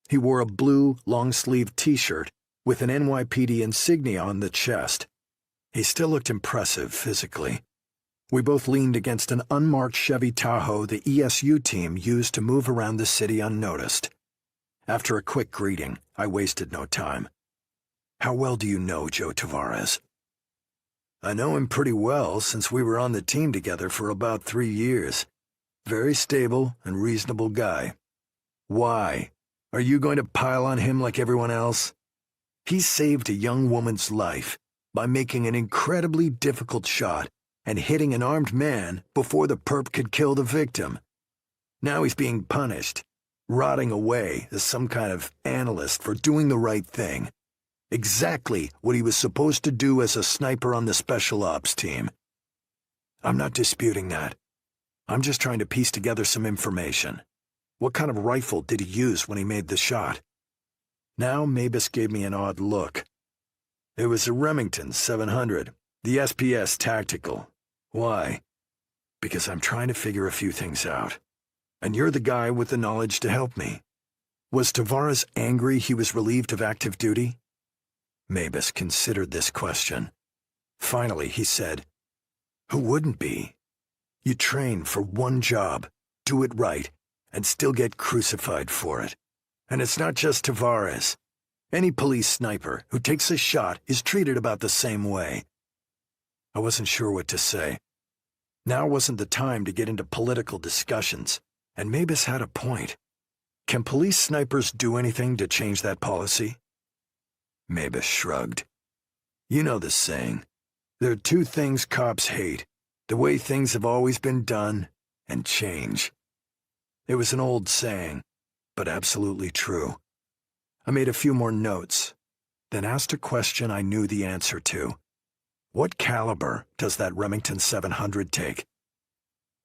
He wore a blue, long-sleeved t-shirt with an NYPD insignia on the chest. He still looked impressive physically. We both leaned against an unmarked Chevy Tahoe the ESU team used to move around the city unnoticed. After a quick greeting, I wasted no time. "How well do you know Joe Tavares?" "I know him pretty well since we were on the team together for about 3 years. Very stable and reasonable guy." "Why? Are you going to pile on him like everyone else?" "He saved a young woman's life by making an incredibly difficult shot and hitting an armed man before the perp could kill the victim. Now he's being punished, rotting away as some kind of analyst for doing the right thing. Exactly what he was supposed to do as a sniper on the special ops team." "I'm not disputing that. I'm just trying to piece together some information. What kind of rifle did he use when he made the shot?" Now Mabus gave me an odd look. "It was a Remington 700, the SPS Tactical. Why?" "Because I'm trying to figure a few things out. And you're the guy with the knowledge to help me. Was Tavares angry he was relieved of active duty?" Mabus considered this question. Finally, he said, "Who wouldn't be? You train for one job, do it right, and still get crucified for it. And it's not just Tavares. Any police sniper who takes a shot is treated about the same way." I wasn't sure what to say. Now wasn't the time to get into political discussions, and Mabus had a point. Can police snipers do anything to change that policy? Mabus shrugged. "You know the saying. There are 2 things cops hate: the way things have always been done, and change." It was an old saying, but absolutely true. I made a few more notes, then asked a question I knew the answer to. "What caliber does that Remington 700 take?"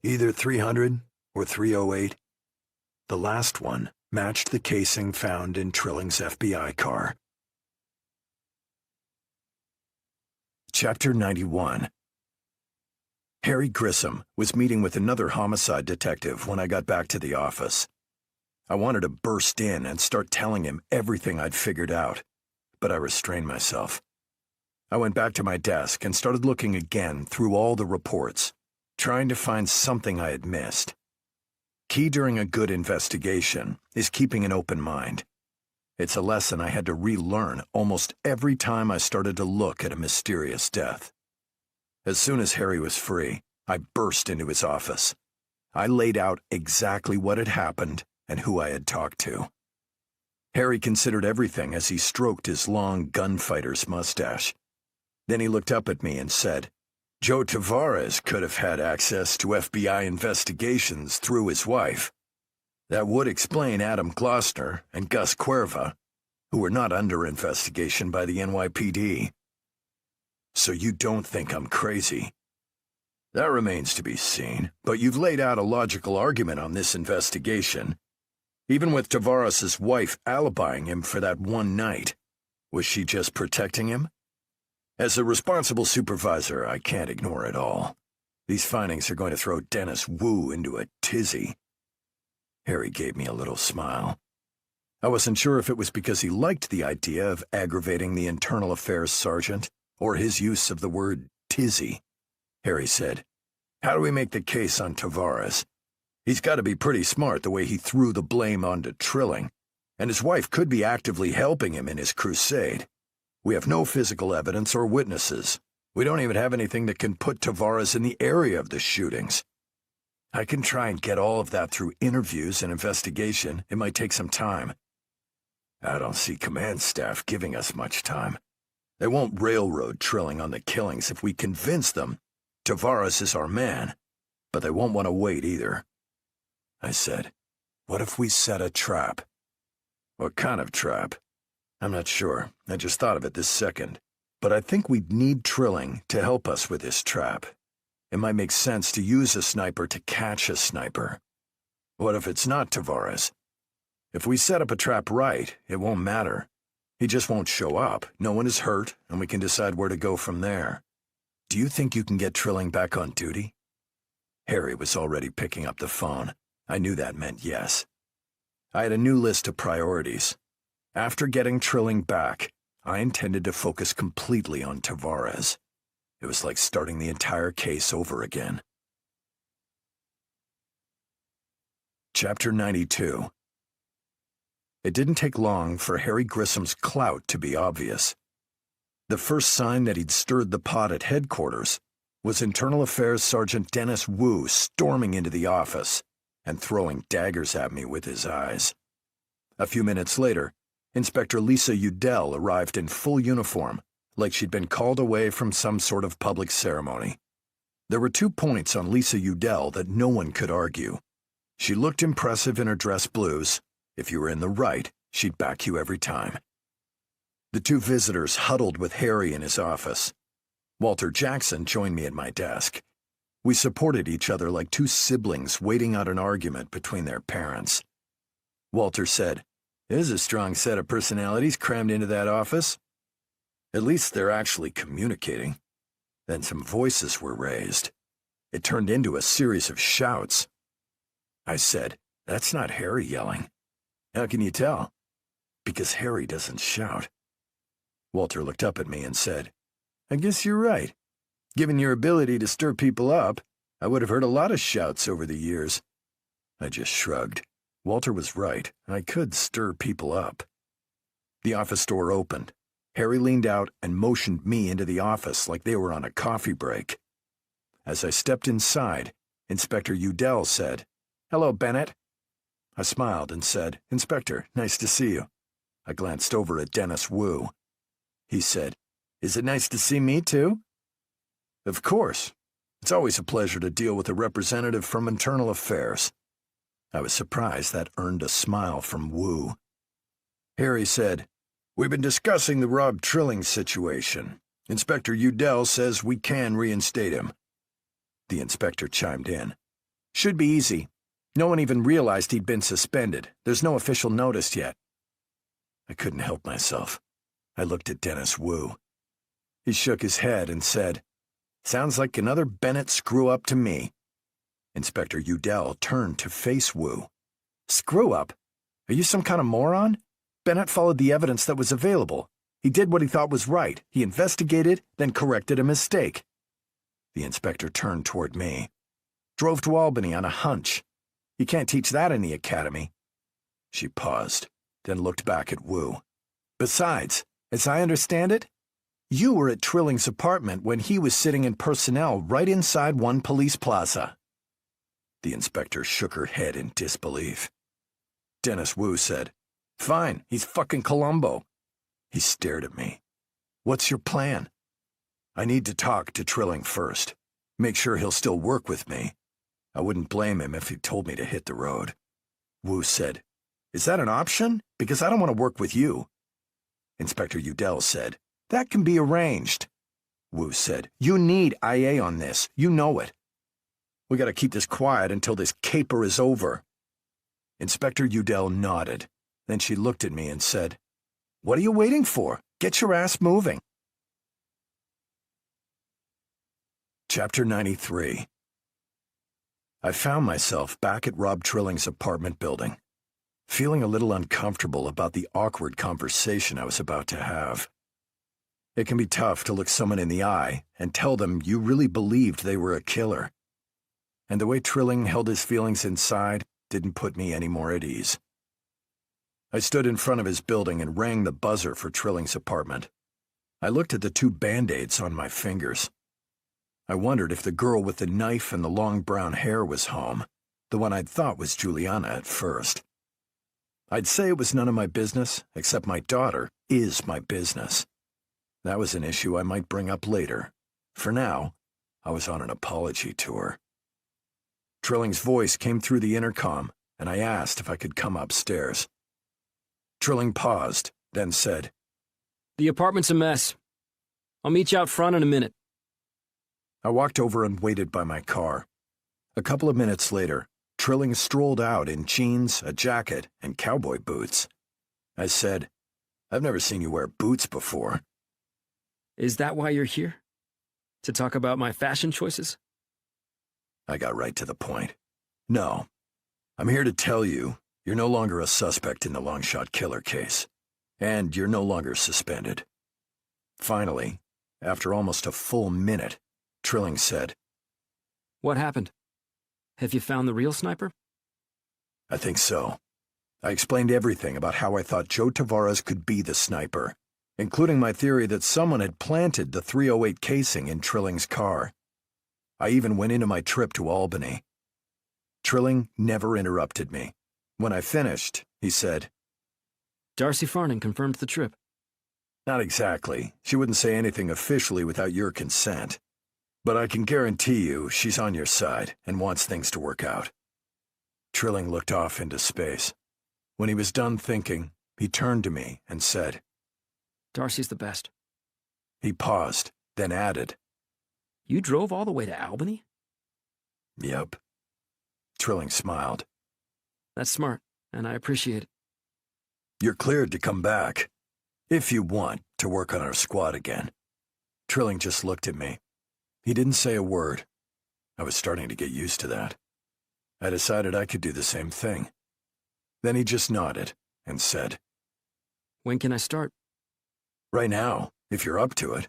"Either 300 or 308. The last one matched the casing found in Trilling's FBI car. Chapter 91. Harry Grissom was meeting with another homicide detective when I got back to the office. I wanted to burst in and start telling him everything I'd figured out, but I restrained myself. I went back to my desk and started looking again through all the reports, trying to find something I had missed. Key during a good investigation is keeping an open mind. It's a lesson I had to relearn almost every time I started to look at a mysterious death. As soon as Harry was free, I burst into his office. I laid out exactly what had happened and who I had talked to. Harry considered everything as he stroked his long gunfighter's mustache. Then he looked up at me and said, "Joe Tavares could have had access to FBI investigations through his wife. That would explain Adam Glossner and Gus Cuerva, who were not under investigation by the NYPD. So you don't think I'm crazy?" "That remains to be seen, but you've laid out a logical argument on this investigation. Even with Tavares' wife alibying him for that one night, was she just protecting him? As a responsible supervisor, I can't ignore it all. These findings are going to throw Dennis Wu into a tizzy." Harry gave me a little smile. I wasn't sure if it was because he liked the idea of aggravating the internal affairs sergeant, or his use of the word tizzy. Harry said, "How do we make the case on Tavares? He's got to be pretty smart the way he threw the blame onto Trilling, and his wife could be actively helping him in his crusade. We have no physical evidence or witnesses. We don't even have anything that can put Tavares in the area of the shootings. I can try and get all of that through interviews and investigation. It might take some time. I don't see command staff giving us much time. They won't railroad Trilling on the killings if we convince them Tavares is our man, but they won't want to wait either." I said. What if we set a trap? What kind of trap? I'm not sure. I just thought of it this second. But I think we'd need Trilling to help us with this trap. It might make sense to use a sniper to catch a sniper. What if it's not Tavares? If we set up a trap right, it won't matter. He just won't show up, no one is hurt, and we can decide where to go from there. Do you think you can get Trilling back on duty? Harry was already picking up the phone. I knew that meant yes. I had a new list of priorities. After getting Trilling back, I intended to focus completely on Tavares. It was like starting the entire case over again. Chapter 92. It didn't take long for Harry Grissom's clout to be obvious. The first sign that he'd stirred the pot at headquarters was Internal Affairs Sergeant Dennis Wu storming into the office and throwing daggers at me with his eyes. A few minutes later, Inspector Lisa Udell arrived in full uniform, like she'd been called away from some sort of public ceremony. There were 2 points on Lisa Udell that no one could argue. She looked impressive in her dress blues. If you were in the right, she'd back you every time. The 2 visitors huddled with Harry in his office. Walter Jackson joined me at my desk. We supported each other like 2 siblings waiting out an argument between their parents. Walter said, "There's a strong set of personalities crammed into that office." At least they're actually communicating. Then some voices were raised. It turned into a series of shouts. I said, "That's not Harry yelling." "How can you tell?" "Because Harry doesn't shout." Walter looked up at me and said, "I guess you're right. Given your ability to stir people up, I would have heard a lot of shouts over the years." I just shrugged. Walter was right. I could stir people up. The office door opened. Harry leaned out and motioned me into the office like they were on a coffee break. As I stepped inside, Inspector Udell said, "Hello, Bennett." I smiled and said, "Inspector, nice to see you." I glanced over at Dennis Wu. He said, "Is it nice to see me, too?" "Of course. It's always a pleasure to deal with a representative from Internal Affairs." I was surprised that earned a smile from Wu. Harry said, "We've been discussing the Rob Trilling situation. Inspector Udell says we can reinstate him." The inspector chimed in. "Should be easy. No one even realized he'd been suspended. There's no official notice yet." I couldn't help myself. I looked at Dennis Wu. He shook his head and said, "Sounds like another Bennett screw-up to me." Inspector Udell turned to face Wu. "Screw-up? Are you some kind of moron? Bennett followed the evidence that was available. He did what he thought was right. He investigated, then corrected a mistake." The inspector turned toward me. "Drove to Albany on a hunch. You can't teach that in the academy." She paused, then looked back at Wu. "Besides, as I understand it, you were at Trilling's apartment when he was sitting in personnel right inside one police plaza." The inspector shook her head in disbelief. Dennis Wu said, "Fine, he's fucking Columbo." He stared at me. "What's your plan?" "I need to talk to Trilling first. Make sure he'll still work with me. I wouldn't blame him if he told me to hit the road." Wu said, "Is that an option? Because I don't want to work with you." Inspector Udell said, "That can be arranged." Wu said, "You need IA on this. You know it. We gotta keep this quiet until this caper is over." Inspector Udell nodded. Then she looked at me and said, "What are you waiting for? Get your ass moving." Chapter 93. I found myself back at Rob Trilling's apartment building, feeling a little uncomfortable about the awkward conversation I was about to have. It can be tough to look someone in the eye and tell them you really believed they were a killer. And the way Trilling held his feelings inside didn't put me any more at ease. I stood in front of his building and rang the buzzer for Trilling's apartment. I looked at the 2 Band-Aids on my fingers. I wondered if the girl with the knife and the long brown hair was home, the one I'd thought was Juliana at first. I'd say it was none of my business, except my daughter is my business. That was an issue I might bring up later. For now, I was on an apology tour. Trilling's voice came through the intercom, and I asked if I could come upstairs. Trilling paused, then said, The apartment's a mess. I'll meet you out front in a minute. I walked over and waited by my car. A couple of minutes later, Trilling strolled out in jeans, a jacket, and cowboy boots. I said, I've never seen you wear boots before. Is that why you're here? To talk about my fashion choices? I got right to the point. No, I'm here to tell you you're no longer a suspect in the Longshot killer case, and you're no longer suspended. Finally, after almost a full minute, Trilling said, What happened? Have you found the real sniper? I think so. I explained everything about how I thought Joe Tavares could be the sniper, including my theory that someone had planted the .308 casing in Trilling's car. I even went into my trip to Albany. Trilling never interrupted me. When I finished, he said, Darcy Farnan confirmed the trip. Not exactly. She wouldn't say anything officially without your consent. But I can guarantee you she's on your side and wants things to work out. Trilling looked off into space. When he was done thinking, he turned to me and said, Darcy's the best. He paused, then added, You drove all the way to Albany? Yep. Trilling smiled. That's smart, and I appreciate it. You're cleared to come back, if you want to work on our squad again. Trilling just looked at me. He didn't say a word. I was starting to get used to that. I decided I could do the same thing. Then he just nodded and said, When can I start? Right now, if you're up to it.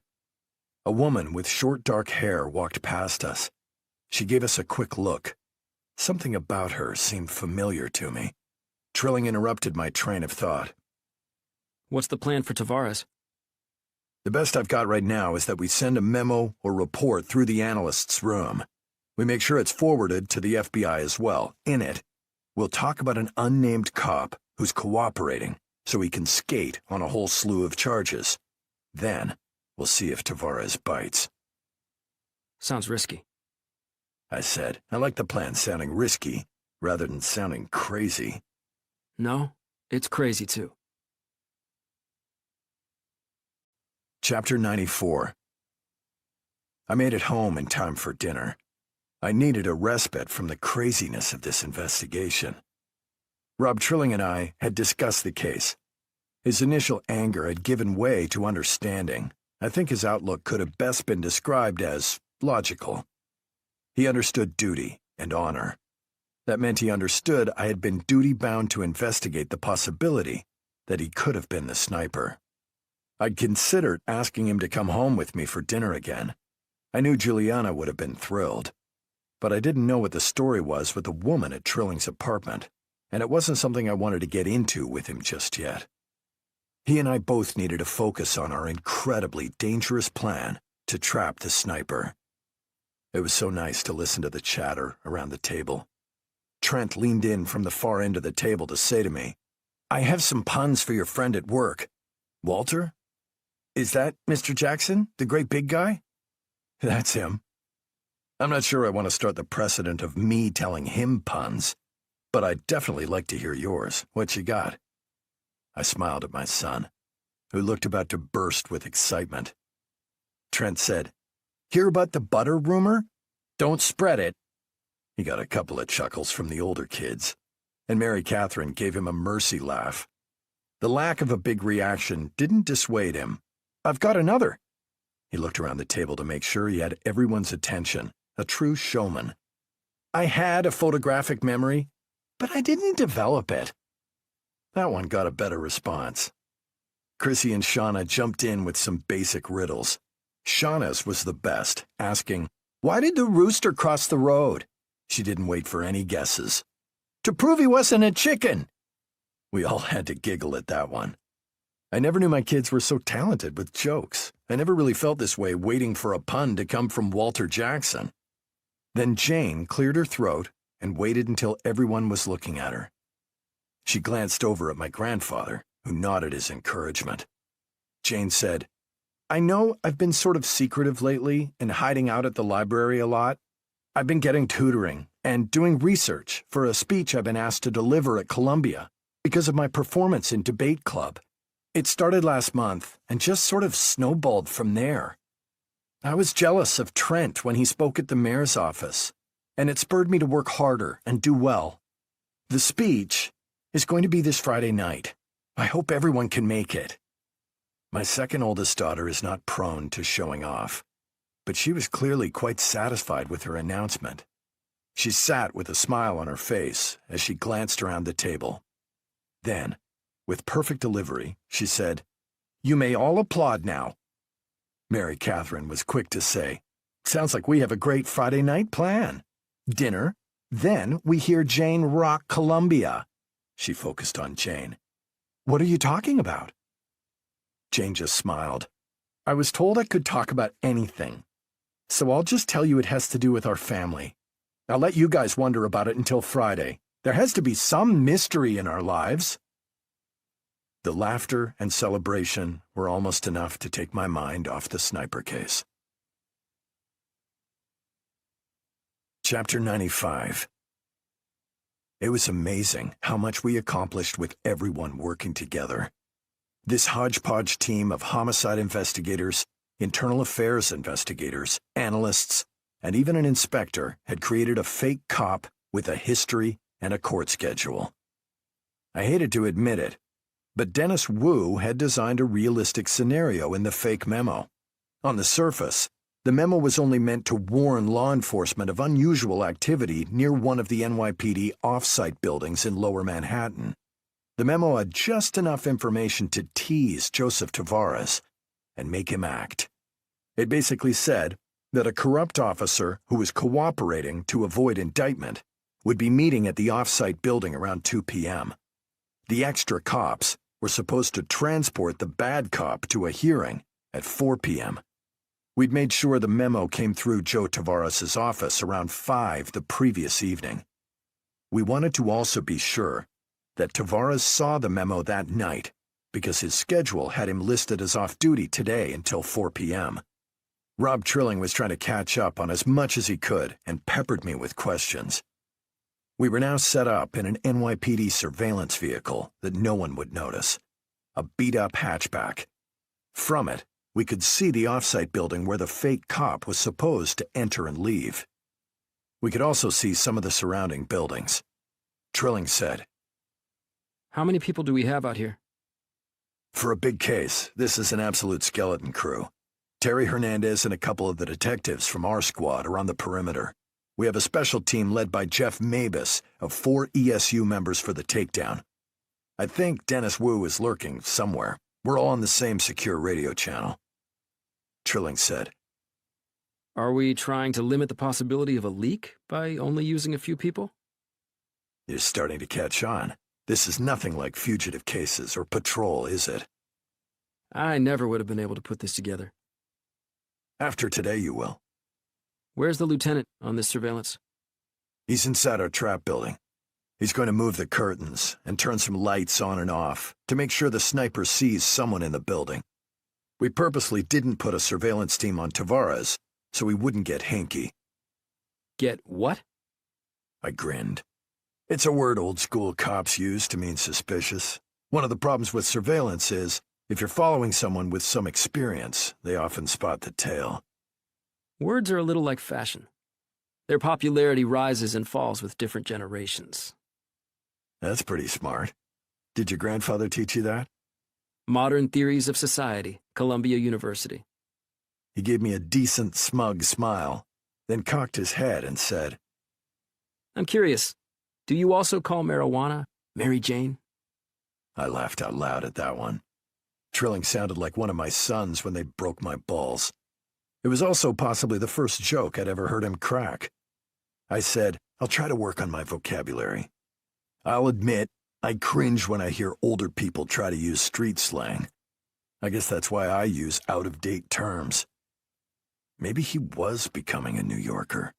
A woman with short dark hair walked past us. She gave us a quick look. Something about her seemed familiar to me. Trilling interrupted my train of thought. What's the plan for Tavares? The best I've got right now is that we send a memo or report through the analyst's room. We make sure it's forwarded to the FBI as well. In it, we'll talk about an unnamed cop who's cooperating so he can skate on a whole slew of charges. Then, we'll see if Tavares bites. Sounds risky. I said. I like the plan sounding risky rather than sounding crazy. No, it's crazy too. Chapter 94. I made it home in time for dinner. I needed a respite from the craziness of this investigation. Rob Trilling and I had discussed the case. His initial anger had given way to understanding. I think his outlook could have best been described as logical. He understood duty and honor. That meant he understood I had been duty-bound to investigate the possibility that he could have been the sniper. I'd considered asking him to come home with me for dinner again. I knew Juliana would have been thrilled. But I didn't know what the story was with the woman at Trilling's apartment, and it wasn't something I wanted to get into with him just yet. He and I both needed to focus on our incredibly dangerous plan to trap the sniper. It was so nice to listen to the chatter around the table. Trent leaned in from the far end of the table to say to me, I have some puns for your friend at work. Walter? Is that Mr. Jackson, the great big guy? That's him. I'm not sure I want to start the precedent of me telling him puns, but I'd definitely like to hear yours. What you got? I smiled at my son, who looked about to burst with excitement. Trent said, Hear about the butter rumor? Don't spread it. He got a couple of chuckles from the older kids, and Mary Catherine gave him a mercy laugh. The lack of a big reaction didn't dissuade him. I've got another. He looked around the table to make sure he had everyone's attention, a true showman. I had a photographic memory, but I didn't develop it. That one got a better response. Chrissy and Shauna jumped in with some basic riddles. Shauna's was the best, asking, Why did the rooster cross the road? She didn't wait for any guesses. To prove he wasn't a chicken. We all had to giggle at that one. I never knew my kids were so talented with jokes. I never really felt this way waiting for a pun to come from Walter Jackson. Then Jane cleared her throat and waited until everyone was looking at her. She glanced over at my grandfather, who nodded his encouragement. Jane said, I know I've been sort of secretive lately and hiding out at the library a lot. I've been getting tutoring, and doing research for a speech I've been asked to deliver at Columbia because of my performance in debate club. It started last month and just sort of snowballed from there. I was jealous of Trent when he spoke at the mayor's office, and it spurred me to work harder and do well. The speech is going to be this Friday night. I hope everyone can make it. My second oldest daughter is not prone to showing off, but she was clearly quite satisfied with her announcement. She sat with a smile on her face as she glanced around the table. Then, with perfect delivery, she said, "You may all applaud now." Mary Catherine was quick to say, "Sounds like we have a great Friday night plan. Dinner, then we hear Jane rock Columbia." She focused on Jane. "What are you talking about?" Jane just smiled. "I was told I could talk about anything, so I'll just tell you it has to do with our family. I'll let you guys wonder about it until Friday. There has to be some mystery in our lives." The laughter and celebration were almost enough to take my mind off the sniper case. Chapter 95. It was amazing how much we accomplished with everyone working together. This hodgepodge team of homicide investigators, internal affairs investigators, analysts, and even an inspector had created a fake cop with a history and a court schedule. I hated to admit it, but Dennis Wu had designed a realistic scenario in the fake memo. On the surface, the memo was only meant to warn law enforcement of unusual activity near one of the NYPD off-site buildings in Lower Manhattan. The memo had just enough information to tease Joseph Tavares and make him act. It basically said that a corrupt officer who was cooperating to avoid indictment would be meeting at the off-site building around 2 p.m. The extra cops were supposed to transport the bad cop to a hearing at 4 p.m. We'd made sure the memo came through Joe Tavares' office around 5 the previous evening. We wanted to also be sure that Tavares saw the memo that night because his schedule had him listed as off-duty today until 4 p.m. Rob Trilling was trying to catch up on as much as he could and peppered me with questions. We were now set up in an NYPD surveillance vehicle that no one would notice, a beat-up hatchback. From it, we could see the off-site building where the fake cop was supposed to enter and leave. We could also see some of the surrounding buildings. Trilling said, How many people do we have out here? "For a big case, this is an absolute skeleton crew. Terry Hernandez and a couple of the detectives from our squad are on the perimeter. We have a special team led by Jeff Mabus of 4 ESU members for the takedown. I think Dennis Wu is lurking somewhere. We're all on the same secure radio channel." Trilling said, Are we trying to limit the possibility of a leak by only using a few people? "You're starting to catch on. This is nothing like fugitive cases or patrol, is it? I never would have been able to put this together. After today you will. Where's the lieutenant on this surveillance? He's inside our trap building. He's going to move the curtains and turn some lights on and off to make sure the sniper sees someone in the building. We purposely didn't put a surveillance team on Tavares so he wouldn't get hinky." Get what? I grinned. It's a word old-school cops use to mean suspicious. One of the problems with surveillance is, if you're following someone with some experience, they often spot the tail. Words are a little like fashion. Their popularity rises and falls with different generations. That's pretty smart. Did your grandfather teach you that? Modern Theories of Society, Columbia University. He gave me a decent, smug smile, then cocked his head and said, I'm curious, do you also call marijuana Mary Jane? I laughed out loud at that one. Trilling sounded like one of my sons when they broke my balls. It was also possibly the first joke I'd ever heard him crack. I said, I'll try to work on my vocabulary. I'll admit, I cringe when I hear older people try to use street slang. I guess that's why I use out-of-date terms. Maybe he was becoming a New Yorker.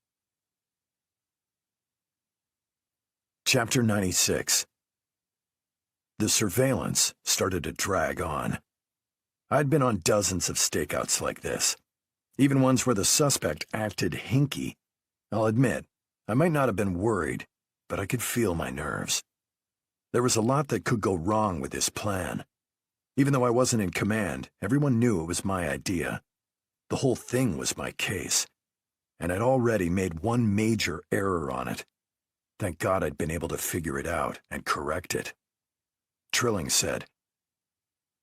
Chapter 96. The surveillance started to drag on. I'd been on dozens of stakeouts like this, even ones where the suspect acted hinky. I'll admit, I might not have been worried, but I could feel my nerves. There was a lot that could go wrong with this plan. Even though I wasn't in command, everyone knew it was my idea. The whole thing was my case, and I'd already made one major error on it. Thank God I'd been able to figure it out and correct it. Trilling said,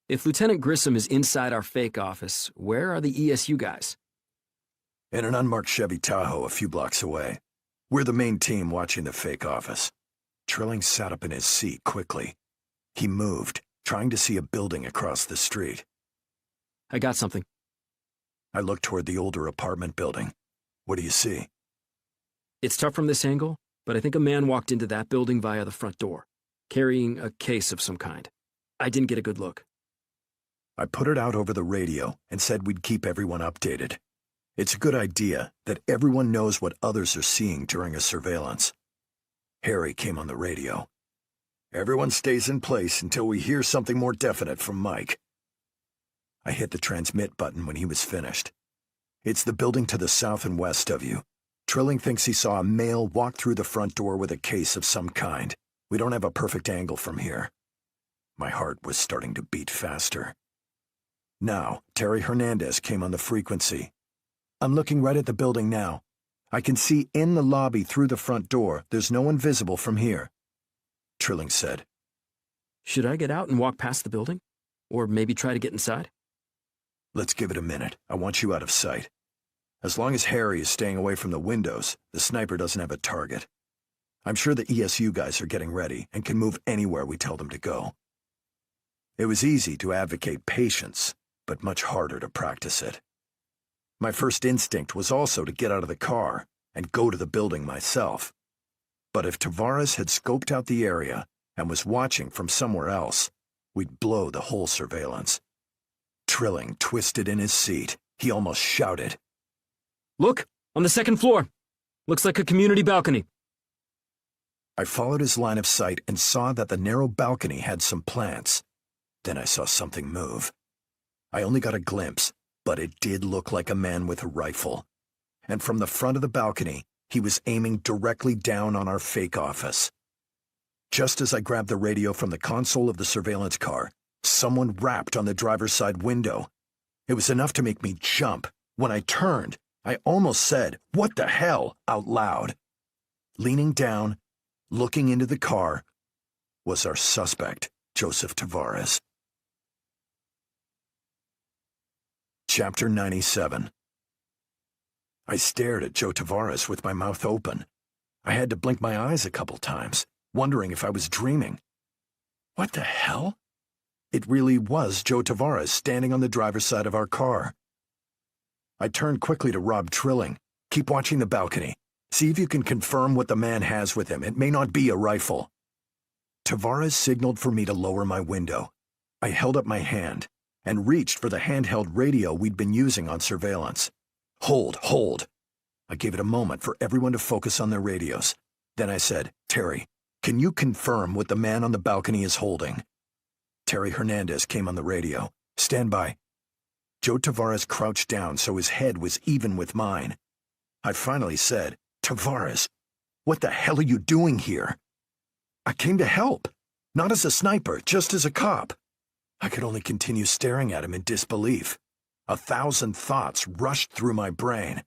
If Lieutenant Grissom is inside our fake office, where are the ESU guys? In an unmarked Chevy Tahoe a few blocks away. We're the main team watching the fake office. Trilling sat up in his seat quickly. He moved, trying to see a building across the street. I got something. I looked toward the older apartment building. What do you see? It's tough from this angle, but I think a man walked into that building via the front door, carrying a case of some kind. I didn't get a good look. I put it out over the radio and said we'd keep everyone updated. It's a good idea that everyone knows what others are seeing during a surveillance. Harry came on the radio. Everyone stays in place until we hear something more definite from Mike. I hit the transmit button when he was finished. It's the building to the south and west of you. Trilling thinks he saw a male walk through the front door with a case of some kind. We don't have a perfect angle from here. My heart was starting to beat faster. Now, Terry Hernandez came on the frequency. I'm looking right at the building now. I can see in the lobby through the front door. There's no one visible from here. Trilling said, Should I get out and walk past the building? Or maybe try to get inside? Let's give it a minute. I want you out of sight. As long as Harry is staying away from the windows, the sniper doesn't have a target. I'm sure the ESU guys are getting ready and can move anywhere we tell them to go. It was easy to advocate patience, but much harder to practice it. My first instinct was also to get out of the car and go to the building myself. But if Tavares had scoped out the area and was watching from somewhere else, we'd blow the whole surveillance. Trilling twisted in his seat. He almost shouted. Look, on the second floor. Looks like a community balcony. I followed his line of sight and saw that the narrow balcony had some plants. Then I saw something move. I only got a glimpse, but it did look like a man with a rifle. And from the front of the balcony, he was aiming directly down on our fake office. Just as I grabbed the radio from the console of the surveillance car, someone rapped on the driver's side window. It was enough to make me jump. When I turned, I almost said, "What the hell?" out loud. Leaning down, looking into the car, was our suspect, Joseph Tavares. Chapter 97. I stared at Joe Tavares with my mouth open. I had to blink my eyes a couple times, wondering if I was dreaming. What the hell? It really was Joe Tavares standing on the driver's side of our car. I turned quickly to Rob Trilling. Keep watching the balcony. See if you can confirm what the man has with him. It may not be a rifle. Tavares signaled for me to lower my window. I held up my hand and reached for the handheld radio we'd been using on surveillance. Hold. I gave it a moment for everyone to focus on their radios. Then I said, Terry, can you confirm what the man on the balcony is holding? Terry Hernandez came on the radio. Stand by. Joe Tavares crouched down so his head was even with mine. I finally said, Tavares, what the hell are you doing here? I came to help. Not as a sniper, just as a cop. I could only continue staring at him in disbelief. 1,000 thoughts rushed through my brain.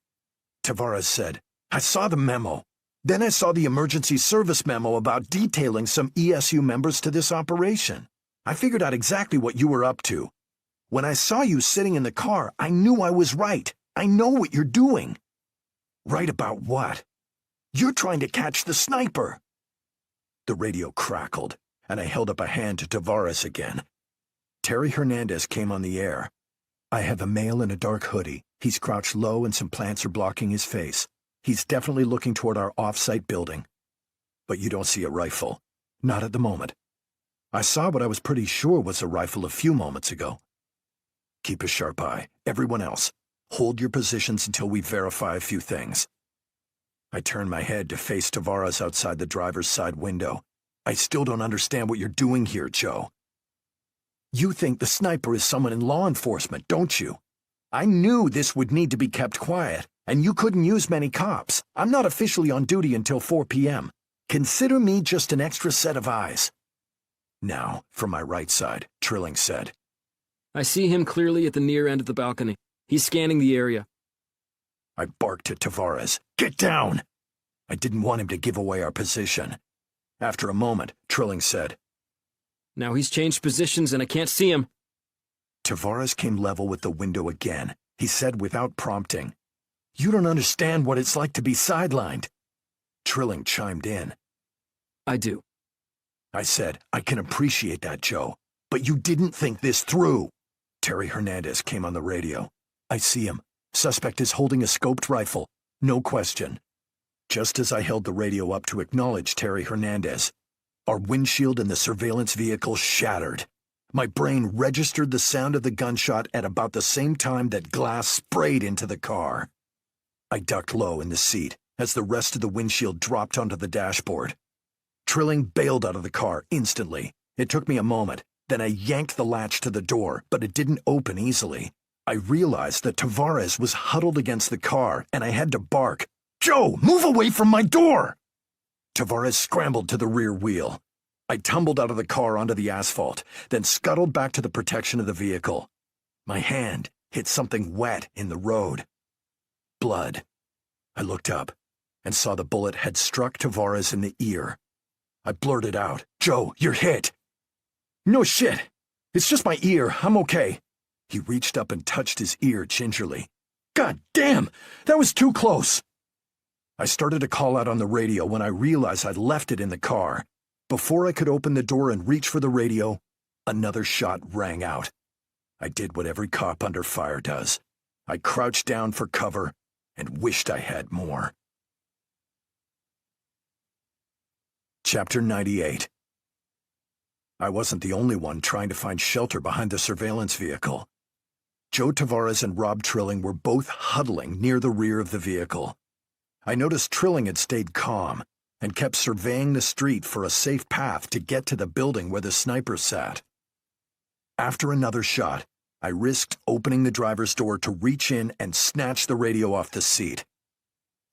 Tavares said, I saw the memo. Then I saw the emergency service memo about detailing some ESU members to this operation. I figured out exactly what you were up to. When I saw you sitting in the car, I knew I was right. I know what you're doing. Right about what? You're trying to catch the sniper. The radio crackled, and I held up a hand to Tavares again. Terry Hernandez came on the air. I have a male in a dark hoodie. He's crouched low and some plants are blocking his face. He's definitely looking toward our off-site building. But you don't see a rifle. Not at the moment. I saw what I was pretty sure was a rifle a few moments ago. Keep a sharp eye. Everyone else, hold your positions until we verify a few things. I turned my head to face Tavares outside the driver's side window. I still don't understand what you're doing here, Joe. You think the sniper is someone in law enforcement, don't you? I knew this would need to be kept quiet, And you couldn't use many cops. I'm not officially on duty until 4 p.m. Consider me just an extra set of eyes. Now, from my right side, Trilling said. I see him clearly at the near end of the balcony. He's scanning the area. I barked at Tavares. Get down! I didn't want him to give away our position. After a moment, Trilling said. Now he's changed positions and I can't see him. Tavares came level with the window again. He said without prompting, You don't understand what it's like to be sidelined. Trilling chimed in. I do. I said, I can appreciate that, Joe, but you didn't think this through. Terry Hernandez came on the radio. I see him. Suspect is holding a scoped rifle. No question. Just as I held the radio up to acknowledge Terry Hernandez, our windshield in the surveillance vehicle shattered. My brain registered the sound of the gunshot at about the same time that glass sprayed into the car. I ducked low in the seat as the rest of the windshield dropped onto the dashboard. Trilling bailed out of the car instantly. It took me a moment. Then I yanked the latch to the door, but it didn't open easily. I realized that Tavares was huddled against the car, and I had to bark, Joe, move away from my door! Tavares scrambled to the rear wheel. I tumbled out of the car onto the asphalt, then scuttled back to the protection of the vehicle. My hand hit something wet in the road. Blood. I looked up and saw the bullet had struck Tavares in the ear. I blurted out, Joe, you're hit! No shit. It's just my ear. I'm okay. He reached up and touched his ear gingerly. God damn! That was too close! I started to call out on the radio when I realized I'd left it in the car. Before I could open the door and reach for the radio, another shot rang out. I did what every cop under fire does. I crouched down for cover and wished I had more. Chapter 98. I wasn't the only one trying to find shelter behind the surveillance vehicle. Joe Tavares and Rob Trilling were both huddling near the rear of the vehicle. I noticed Trilling had stayed calm and kept surveying the street for a safe path to get to the building where the sniper sat. After another shot, I risked opening the driver's door to reach in and snatch the radio off the seat.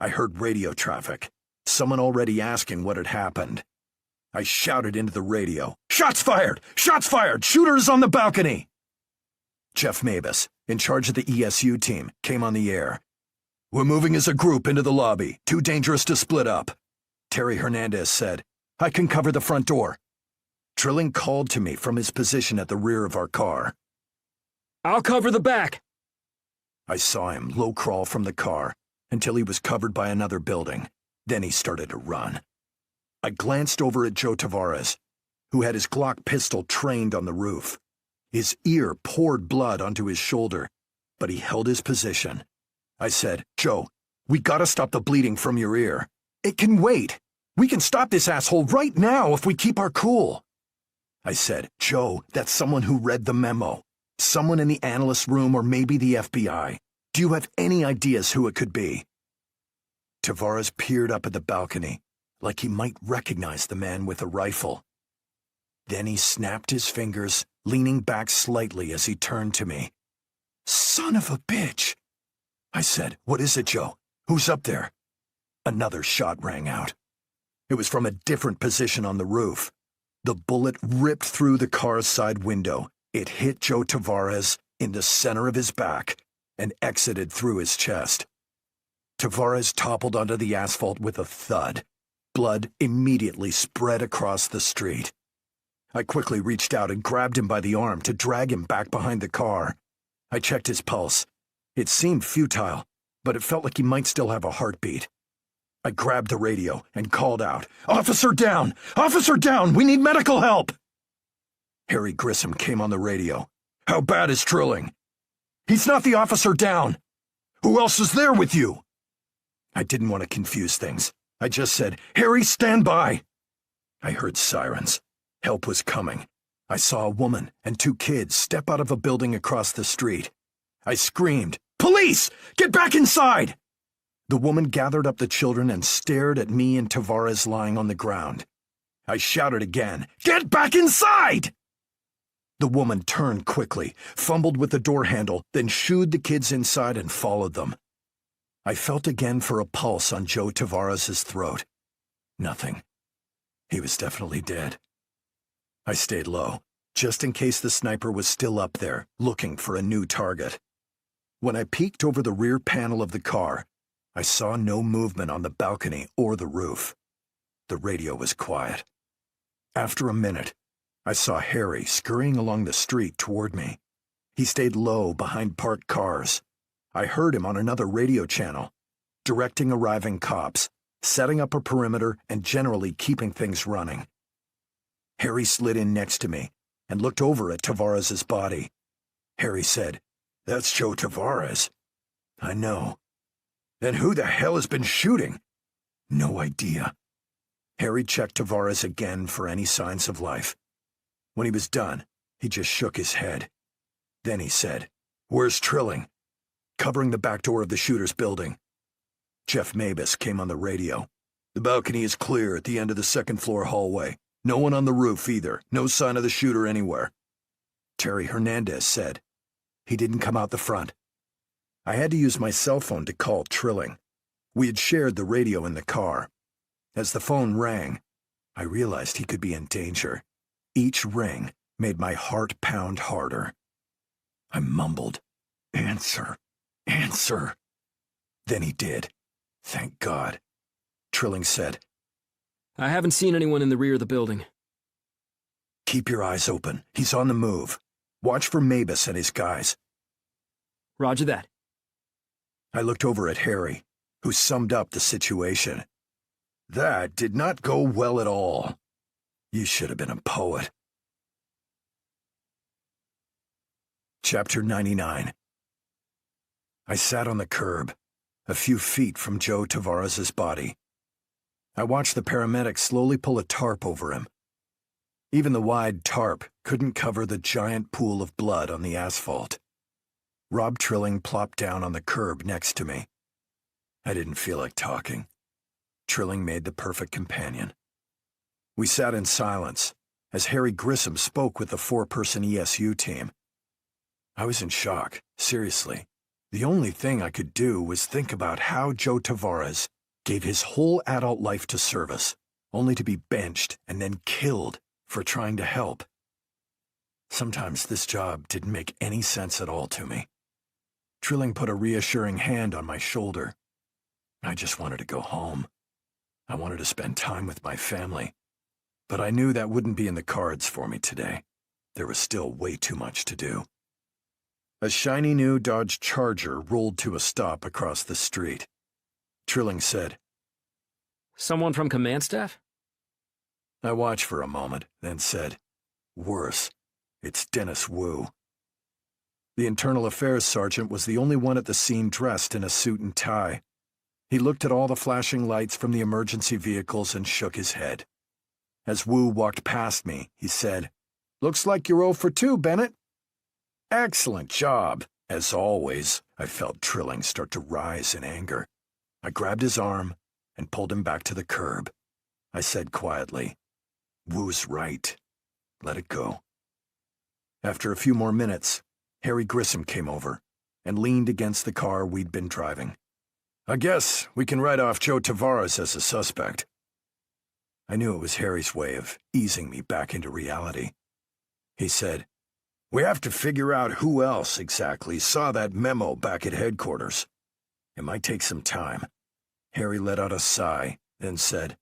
I heard radio traffic, someone already asking what had happened. I shouted into the radio, Shots fired! Shots fired! Shooter is on the balcony! Jeff Mabus, in charge of the ESU team, came on the air. We're moving as a group into the lobby. Too dangerous to split up. Terry Hernandez said, I can cover the front door. Trilling called to me from his position at the rear of our car. I'll cover the back. I saw him low crawl from the car until he was covered by another building. Then he started to run. I glanced over at Joe Tavares, who had his Glock pistol trained on the roof. His ear poured blood onto his shoulder, but he held his position. I said, Joe, we gotta stop the bleeding from your ear. It can wait. We can stop this asshole right now if we keep our cool. I said, Joe, that's someone who read the memo. Someone in the analyst room or maybe the FBI. Do you have any ideas who it could be? Tavares peered up at the balcony, like he might recognize the man with a rifle. Then he snapped his fingers, leaning back slightly as he turned to me. Son of a bitch! I said, What is it, Joe? Who's up there? Another shot rang out. It was from a different position on the roof. The bullet ripped through the car's side window. It hit Joe Tavares in the center of his back and exited through his chest. Tavares toppled onto the asphalt with a thud. Blood immediately spread across the street. I quickly reached out and grabbed him by the arm to drag him back behind the car. I checked his pulse. It seemed futile, but it felt like he might still have a heartbeat. I grabbed the radio and called out, Officer down! Officer down! We need medical help! Harry Grissom came on the radio. How bad is Trilling? He's not the officer down! Who else is there with you? I didn't want to confuse things. I just said, Harry, stand by! I heard sirens. Help was coming. I saw a woman and 2 kids step out of a building across the street. I screamed, Police! Get back inside! The woman gathered up the children and stared at me and Tavares lying on the ground. I shouted again, Get back inside! The woman turned quickly, fumbled with the door handle, then shooed the kids inside and followed them. I felt again for a pulse on Joe Tavares's throat. Nothing. He was definitely dead. I stayed low, just in case the sniper was still up there, looking for a new target. When I peeked over the rear panel of the car, I saw no movement on the balcony or the roof. The radio was quiet. After a minute, I saw Harry scurrying along the street toward me. He stayed low behind parked cars. I heard him on another radio channel, directing arriving cops, setting up a perimeter, and generally keeping things running. Harry slid in next to me and looked over at Tavares's body. Harry said, "That's Joe Tavares." "I know." "Then who the hell has been shooting?" "No idea." Harry checked Tavares again for any signs of life. When he was done, he just shook his head. Then he said, "Where's Trilling?" "Covering the back door of the shooter's building." Jeff Mabus came on the radio. "The balcony is clear at the end of the second-floor hallway. No one on the roof either. No sign of the shooter anywhere." Terry Hernandez said, "He didn't come out the front." I had to use my cell phone to call Trilling. We had shared the radio in the car. As the phone rang, I realized he could be in danger. Each ring made my heart pound harder. I mumbled, "Answer, answer." Then he did. Thank God. Trilling said, I haven't seen anyone in the rear of the building. "Keep your eyes open. He's on the move. Watch for Mabus and his guys." Roger that. I looked over at Harry, who summed up the situation. "That did not go well at all. You should have been a poet." Chapter 99. I sat on the curb, a few feet from Joe Tavares's body. I watched the paramedics slowly pull a tarp over him. Even the wide tarp couldn't cover the giant pool of blood on the asphalt. Rob Trilling plopped down on the curb next to me. I didn't feel like talking. Trilling made the perfect companion. We sat in silence as Harry Grissom spoke with the 4-person ESU team. I was in shock, seriously. The only thing I could do was think about how Joe Tavares gave his whole adult life to service, only to be benched and then killed for trying to help. Sometimes this job didn't make any sense at all to me. Trilling put a reassuring hand on my shoulder. I just wanted to go home. I wanted to spend time with my family. But I knew that wouldn't be in the cards for me today. There was still way too much to do. A shiny new Dodge Charger rolled to a stop across the street. Trilling said, Someone from command staff? I watched for a moment, then said, "Worse. It's Dennis Wu." The Internal Affairs Sergeant was the only one at the scene dressed in a suit and tie. He looked at all the flashing lights from the emergency vehicles and shook his head. As Wu walked past me, he said, "Looks like you're 0 for 2, Bennett." "Excellent job." As always, I felt Trilling start to rise in anger. I grabbed his arm and pulled him back to the curb. I said quietly, "Wu's right. Let it go." After a few more minutes, Harry Grissom came over and leaned against the car we'd been driving. "I guess we can write off Joe Tavares as a suspect." I knew it was Harry's way of easing me back into reality. He said, "We have to figure out who else exactly saw that memo back at headquarters. It might take some time." Harry let out a sigh, then said,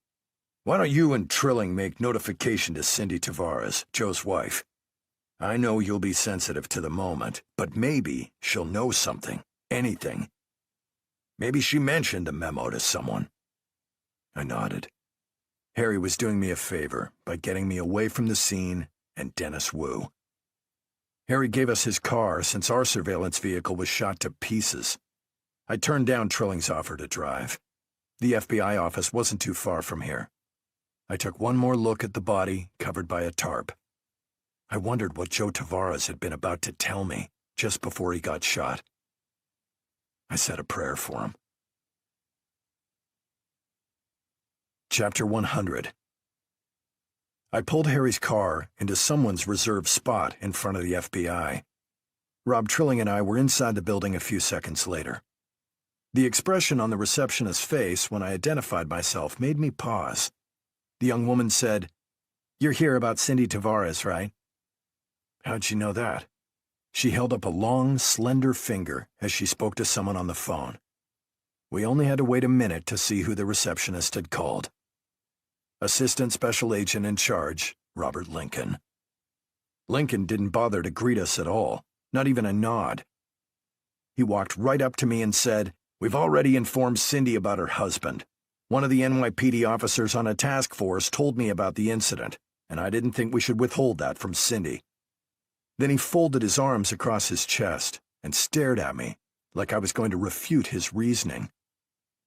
"Why don't you and Trilling make notification to Cindy Tavares, Joe's wife? I know you'll be sensitive to the moment, but maybe she'll know something, anything. Maybe she mentioned the memo to someone." I nodded. Harry was doing me a favor by getting me away from the scene and Dennis Wu. Harry gave us his car since our surveillance vehicle was shot to pieces. I turned down Trilling's offer to drive. The FBI office wasn't too far from here. I took one more look at the body covered by a tarp. I wondered what Joe Tavares had been about to tell me just before he got shot. I said a prayer for him. Chapter 100. I pulled Harry's car into someone's reserved spot in front of the FBI. Rob Trilling and I were inside the building a few seconds later. The expression on the receptionist's face when I identified myself made me pause. The young woman said, "You're here about Cindy Tavares, right?" "How'd you know that?" She held up a long, slender finger as she spoke to someone on the phone. We only had to wait a minute to see who the receptionist had called. Assistant Special Agent in Charge, Robert Lincoln. Lincoln didn't bother to greet us at all, not even a nod. He walked right up to me and said, "We've already informed Cindy about her husband. One of the NYPD officers on a task force told me about the incident, and I didn't think we should withhold that from Cindy." Then he folded his arms across his chest and stared at me like I was going to refute his reasoning.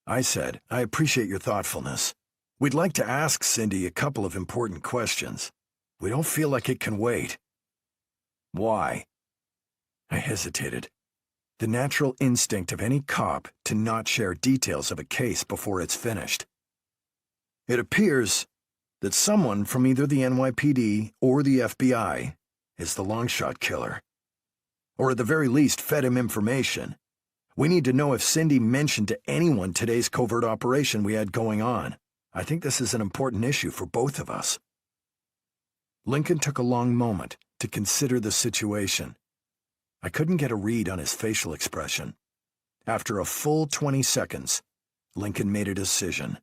I said, "I appreciate your thoughtfulness. We'd like to ask Cindy a couple of important questions. We don't feel like it can wait." "Why?" I hesitated. The natural instinct of any cop to not share details of a case before it's finished. "It appears that someone from either the NYPD or the FBI is the longshot killer. Or at the very least fed him information. We need to know if Cindy mentioned to anyone today's covert operation we had going on. I think this is an important issue for both of us." Lincoln took a long moment to consider the situation. I couldn't get a read on his facial expression. After a full 20 seconds, Lincoln made a decision.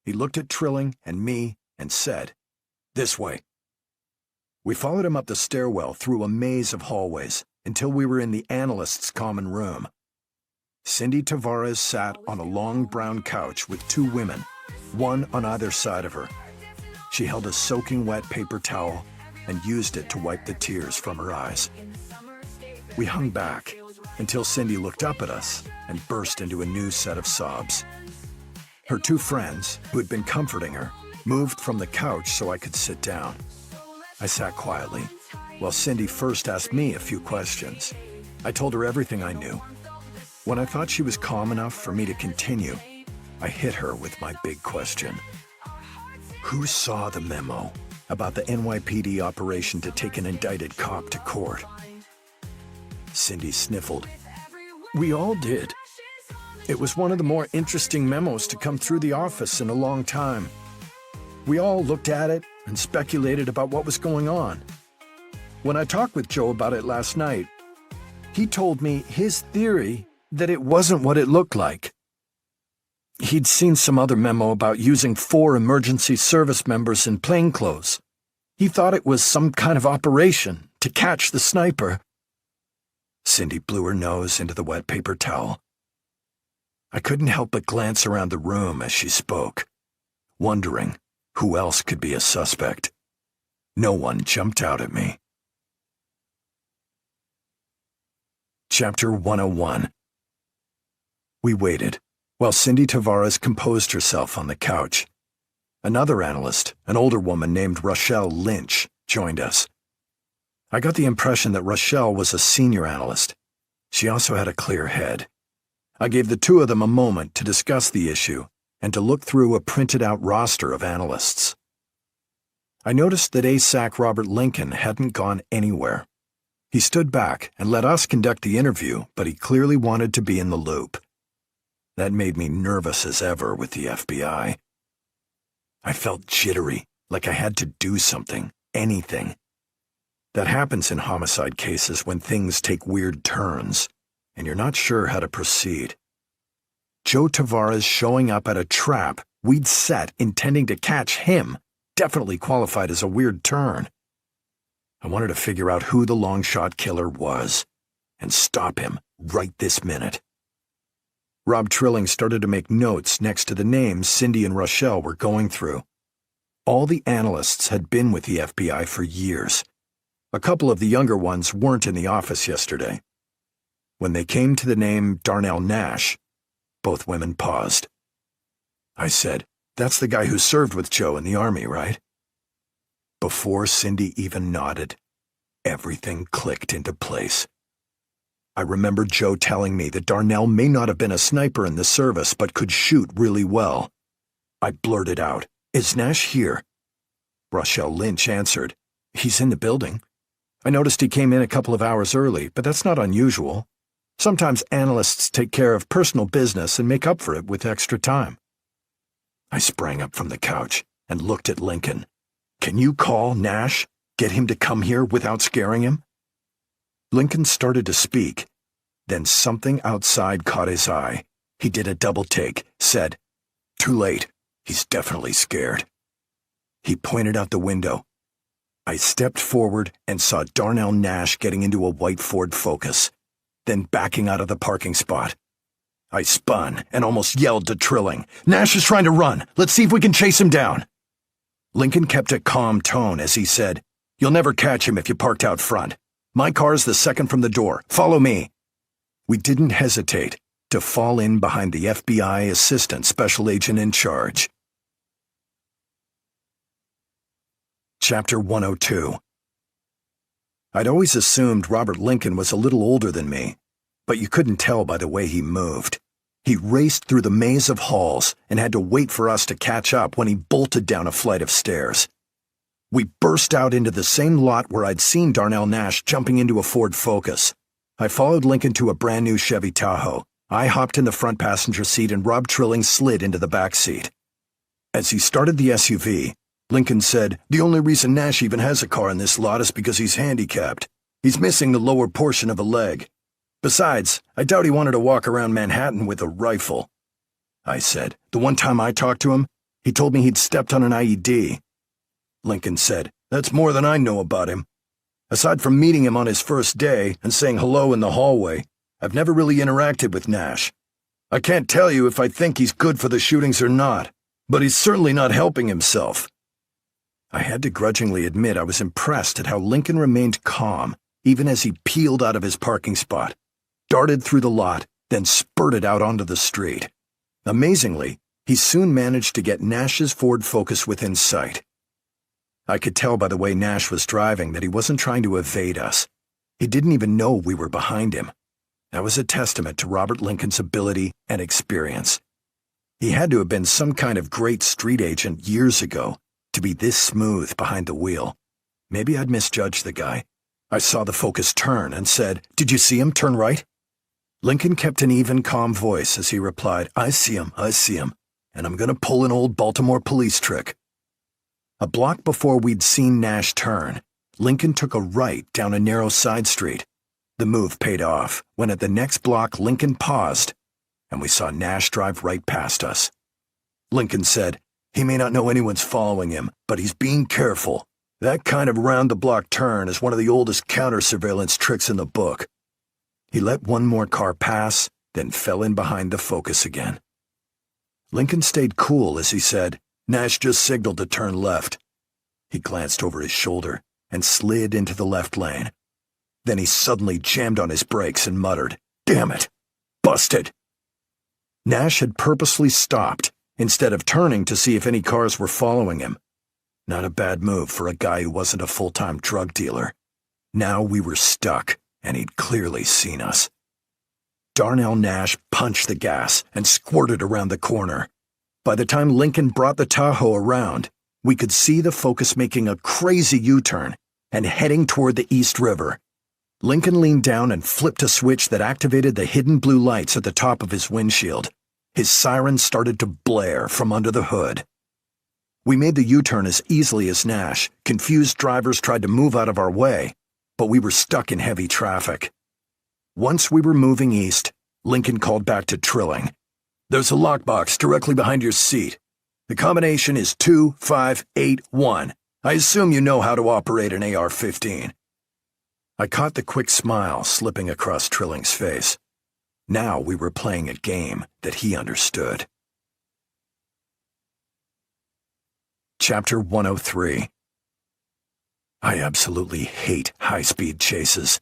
He looked at Trilling and me and said, "This way." We followed him up the stairwell through a maze of hallways until we were in the analyst's common room. Cindy Tavares sat on a long brown couch with two women, one on either side of her. She held a soaking wet paper towel and used it to wipe the tears from her eyes. We hung back until Cindy looked up at us and burst into a new set of sobs. Her two friends, who had been comforting her, moved from the couch so I could sit down. I sat quietly, while Cindy first asked me a few questions. I told her everything I knew. When I thought she was calm enough for me to continue, I hit her with my big question. Who saw the memo about the NYPD operation to take an indicted cop to court? Cindy sniffled. "We all did. It was one of the more interesting memos to come through the office in a long time. We all looked at it and speculated about what was going on. When I talked with Joe about it last night, he told me his theory that it wasn't what it looked like. He'd seen some other memo about using 4 emergency service members in plainclothes. He thought it was some kind of operation to catch the sniper." Cindy blew her nose into the wet paper towel. I couldn't help but glance around the room as she spoke, wondering who else could be a suspect. No one jumped out at me. Chapter 101. We waited, while Cindy Tavares composed herself on the couch. Another analyst, an older woman named Rochelle Lynch, joined us. I got the impression that Rochelle was a senior analyst. She also had a clear head. I gave the two of them a moment to discuss the issue and to look through a printed-out roster of analysts. I noticed that ASAC Robert Lincoln hadn't gone anywhere. He stood back and let us conduct the interview, but he clearly wanted to be in the loop. That made me nervous as ever with the FBI. I felt jittery, like I had to do something, anything. That happens in homicide cases when things take weird turns, and you're not sure how to proceed. Joe Tavares showing up at a trap we'd set intending to catch him definitely qualified as a weird turn. I wanted to figure out who the longshot killer was and stop him right this minute. Rob Trilling started to make notes next to the names Cindy and Rochelle were going through. All the analysts had been with the FBI for years. A couple of the younger ones weren't in the office yesterday. When they came to the name Darnell Nash, both women paused. I said, "That's the guy who served with Joe in the Army, right?" Before Cindy even nodded, everything clicked into place. I remember Joe telling me that Darnell may not have been a sniper in the service, but could shoot really well. I blurted out, "Is Nash here?" Rochelle Lynch answered, "He's in the building. I noticed he came in a couple of hours early, but that's not unusual. Sometimes analysts take care of personal business and make up for it with extra time. I sprang up from the couch and looked at Lincoln. Can you call Nash? Get him to come here without scaring him? Lincoln started to speak. Then something outside caught his eye. He did a double take, said, "Too late. He's definitely scared." He pointed out the window. I stepped forward and saw Darnell Nash getting into a white Ford Focus, then backing out of the parking spot. I spun and almost yelled to Trilling, "Nash is trying to run. Let's see if we can chase him down." Lincoln kept a calm tone as he said, "You'll never catch him if you parked out front. My car's the second from the door. Follow me." We didn't hesitate to fall in behind the FBI assistant special agent in charge. Chapter 102. I'd always assumed Robert Lincoln was a little older than me, but you couldn't tell by the way he moved. He raced through the maze of halls and had to wait for us to catch up when he bolted down a flight of stairs. We burst out into the same lot where I'd seen Darnell Nash jumping into a Ford Focus. I followed Lincoln to a brand new Chevy Tahoe. I hopped in the front passenger seat and Rob Trilling slid into the back seat. As he started the SUV, Lincoln said, "The only reason Nash even has a car in this lot is because he's handicapped. He's missing the lower portion of a leg. Besides, I doubt he wanted to walk around Manhattan with a rifle." I said, "The one time I talked to him, he told me he'd stepped on an IED." Lincoln said, "That's more than I know about him. Aside from meeting him on his first day and saying hello in the hallway, I've never really interacted with Nash. I can't tell you if I think he's good for the shootings or not, but he's certainly not helping himself." I had to grudgingly admit I was impressed at how Lincoln remained calm, even as he peeled out of his parking spot, darted through the lot, then spurted out onto the street. Amazingly, he soon managed to get Nash's Ford Focus within sight. I could tell by the way Nash was driving that he wasn't trying to evade us. He didn't even know we were behind him. That was a testament to Robert Lincoln's ability and experience. He had to have been some kind of great street agent years ago to be this smooth behind the wheel. Maybe I'd misjudged the guy. I saw the Focus turn and said, "Did you see him turn right?" Lincoln kept an even, calm voice as he replied, I see him, and I'm gonna pull an old Baltimore police trick." A block before we'd seen Nash turn, Lincoln took a right down a narrow side street. The move paid off when at the next block Lincoln paused, and we saw Nash drive right past us. Lincoln said, "He may not know anyone's following him, but he's being careful. That kind of round-the-block turn is one of the oldest counter-surveillance tricks in the book." He let one more car pass, then fell in behind the Focus again. Lincoln stayed cool as he said, "Nash just signaled to turn left." He glanced over his shoulder and slid into the left lane. Then he suddenly jammed on his brakes and muttered, "Damn it! Busted!" Nash had purposely stopped instead of turning to see if any cars were following him. Not a bad move for a guy who wasn't a full-time drug dealer. Now we were stuck, and he'd clearly seen us. Darnell Nash punched the gas and squirted around the corner. By the time Lincoln brought the Tahoe around, we could see the Focus making a crazy U-turn and heading toward the East River. Lincoln leaned down and flipped a switch that activated the hidden blue lights at the top of his windshield. His siren started to blare from under the hood. We made the U-turn as easily as Nash. Confused drivers tried to move out of our way, but we were stuck in heavy traffic. Once we were moving east, Lincoln called back to Trilling. "There's a lockbox directly behind your seat. The combination is 2581. I assume you know how to operate an AR-15. I caught the quick smile slipping across Trilling's face. Now we were playing a game that he understood. Chapter 103. I absolutely hate high-speed chases.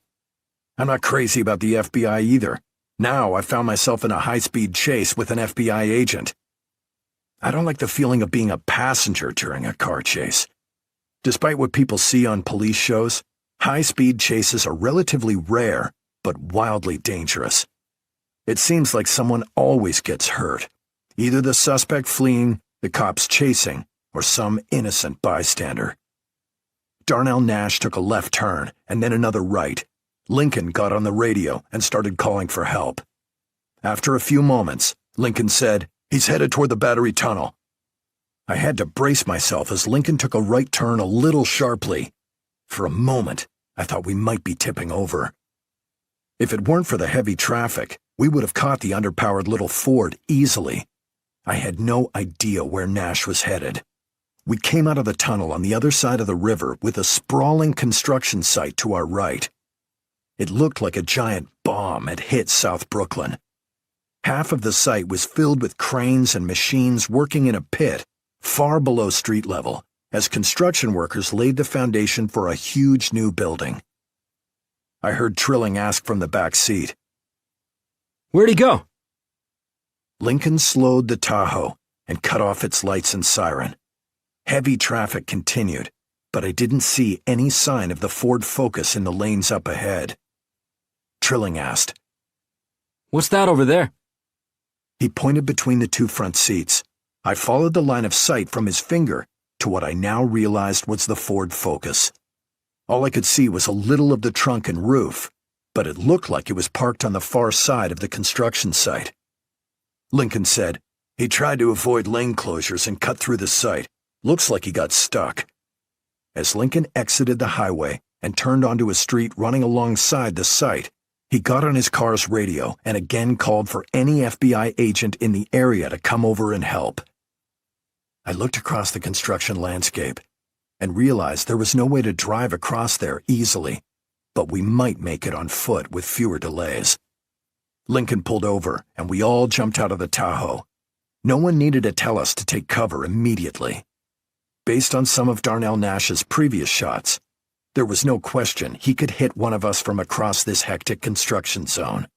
I'm not crazy about the FBI either. Now I found myself in a high-speed chase with an FBI agent. I don't like the feeling of being a passenger during a car chase. Despite what people see on police shows, high-speed chases are relatively rare, but wildly dangerous. It seems like someone always gets hurt, either the suspect fleeing, the cops chasing, or some innocent bystander. Darnell Nash took a left turn and then another right. Lincoln got on the radio and started calling for help. After a few moments, Lincoln said, "He's headed toward the battery tunnel." I had to brace myself as Lincoln took a right turn a little sharply. For a moment, I thought we might be tipping over. If it weren't for the heavy traffic, we would have caught the underpowered little Ford easily. I had no idea where Nash was headed. We came out of the tunnel on the other side of the river with a sprawling construction site to our right. It looked like a giant bomb had hit South Brooklyn. Half of the site was filled with cranes and machines working in a pit far below street level as construction workers laid the foundation for a huge new building. I heard Trilling ask from the back seat, "Where'd he go?" Lincoln slowed the Tahoe and cut off its lights and siren. Heavy traffic continued, but I didn't see any sign of the Ford Focus in the lanes up ahead. Trilling asked, "What's that over there?" He pointed between the two front seats. I followed the line of sight from his finger to what I now realized was the Ford Focus. All I could see was a little of the trunk and roof, but it looked like it was parked on the far side of the construction site. Lincoln said, "He tried to avoid lane closures and cut through the site. Looks like he got stuck." As Lincoln exited the highway and turned onto a street running alongside the site, he got on his car's radio and again called for any FBI agent in the area to come over and help. I looked across the construction landscape and realized there was no way to drive across there easily, but we might make it on foot with fewer delays. Lincoln pulled over and we all jumped out of the Tahoe. No one needed to tell us to take cover immediately. Based on some of Darnell Nash's previous shots, there was no question he could hit one of us from across this hectic construction zone.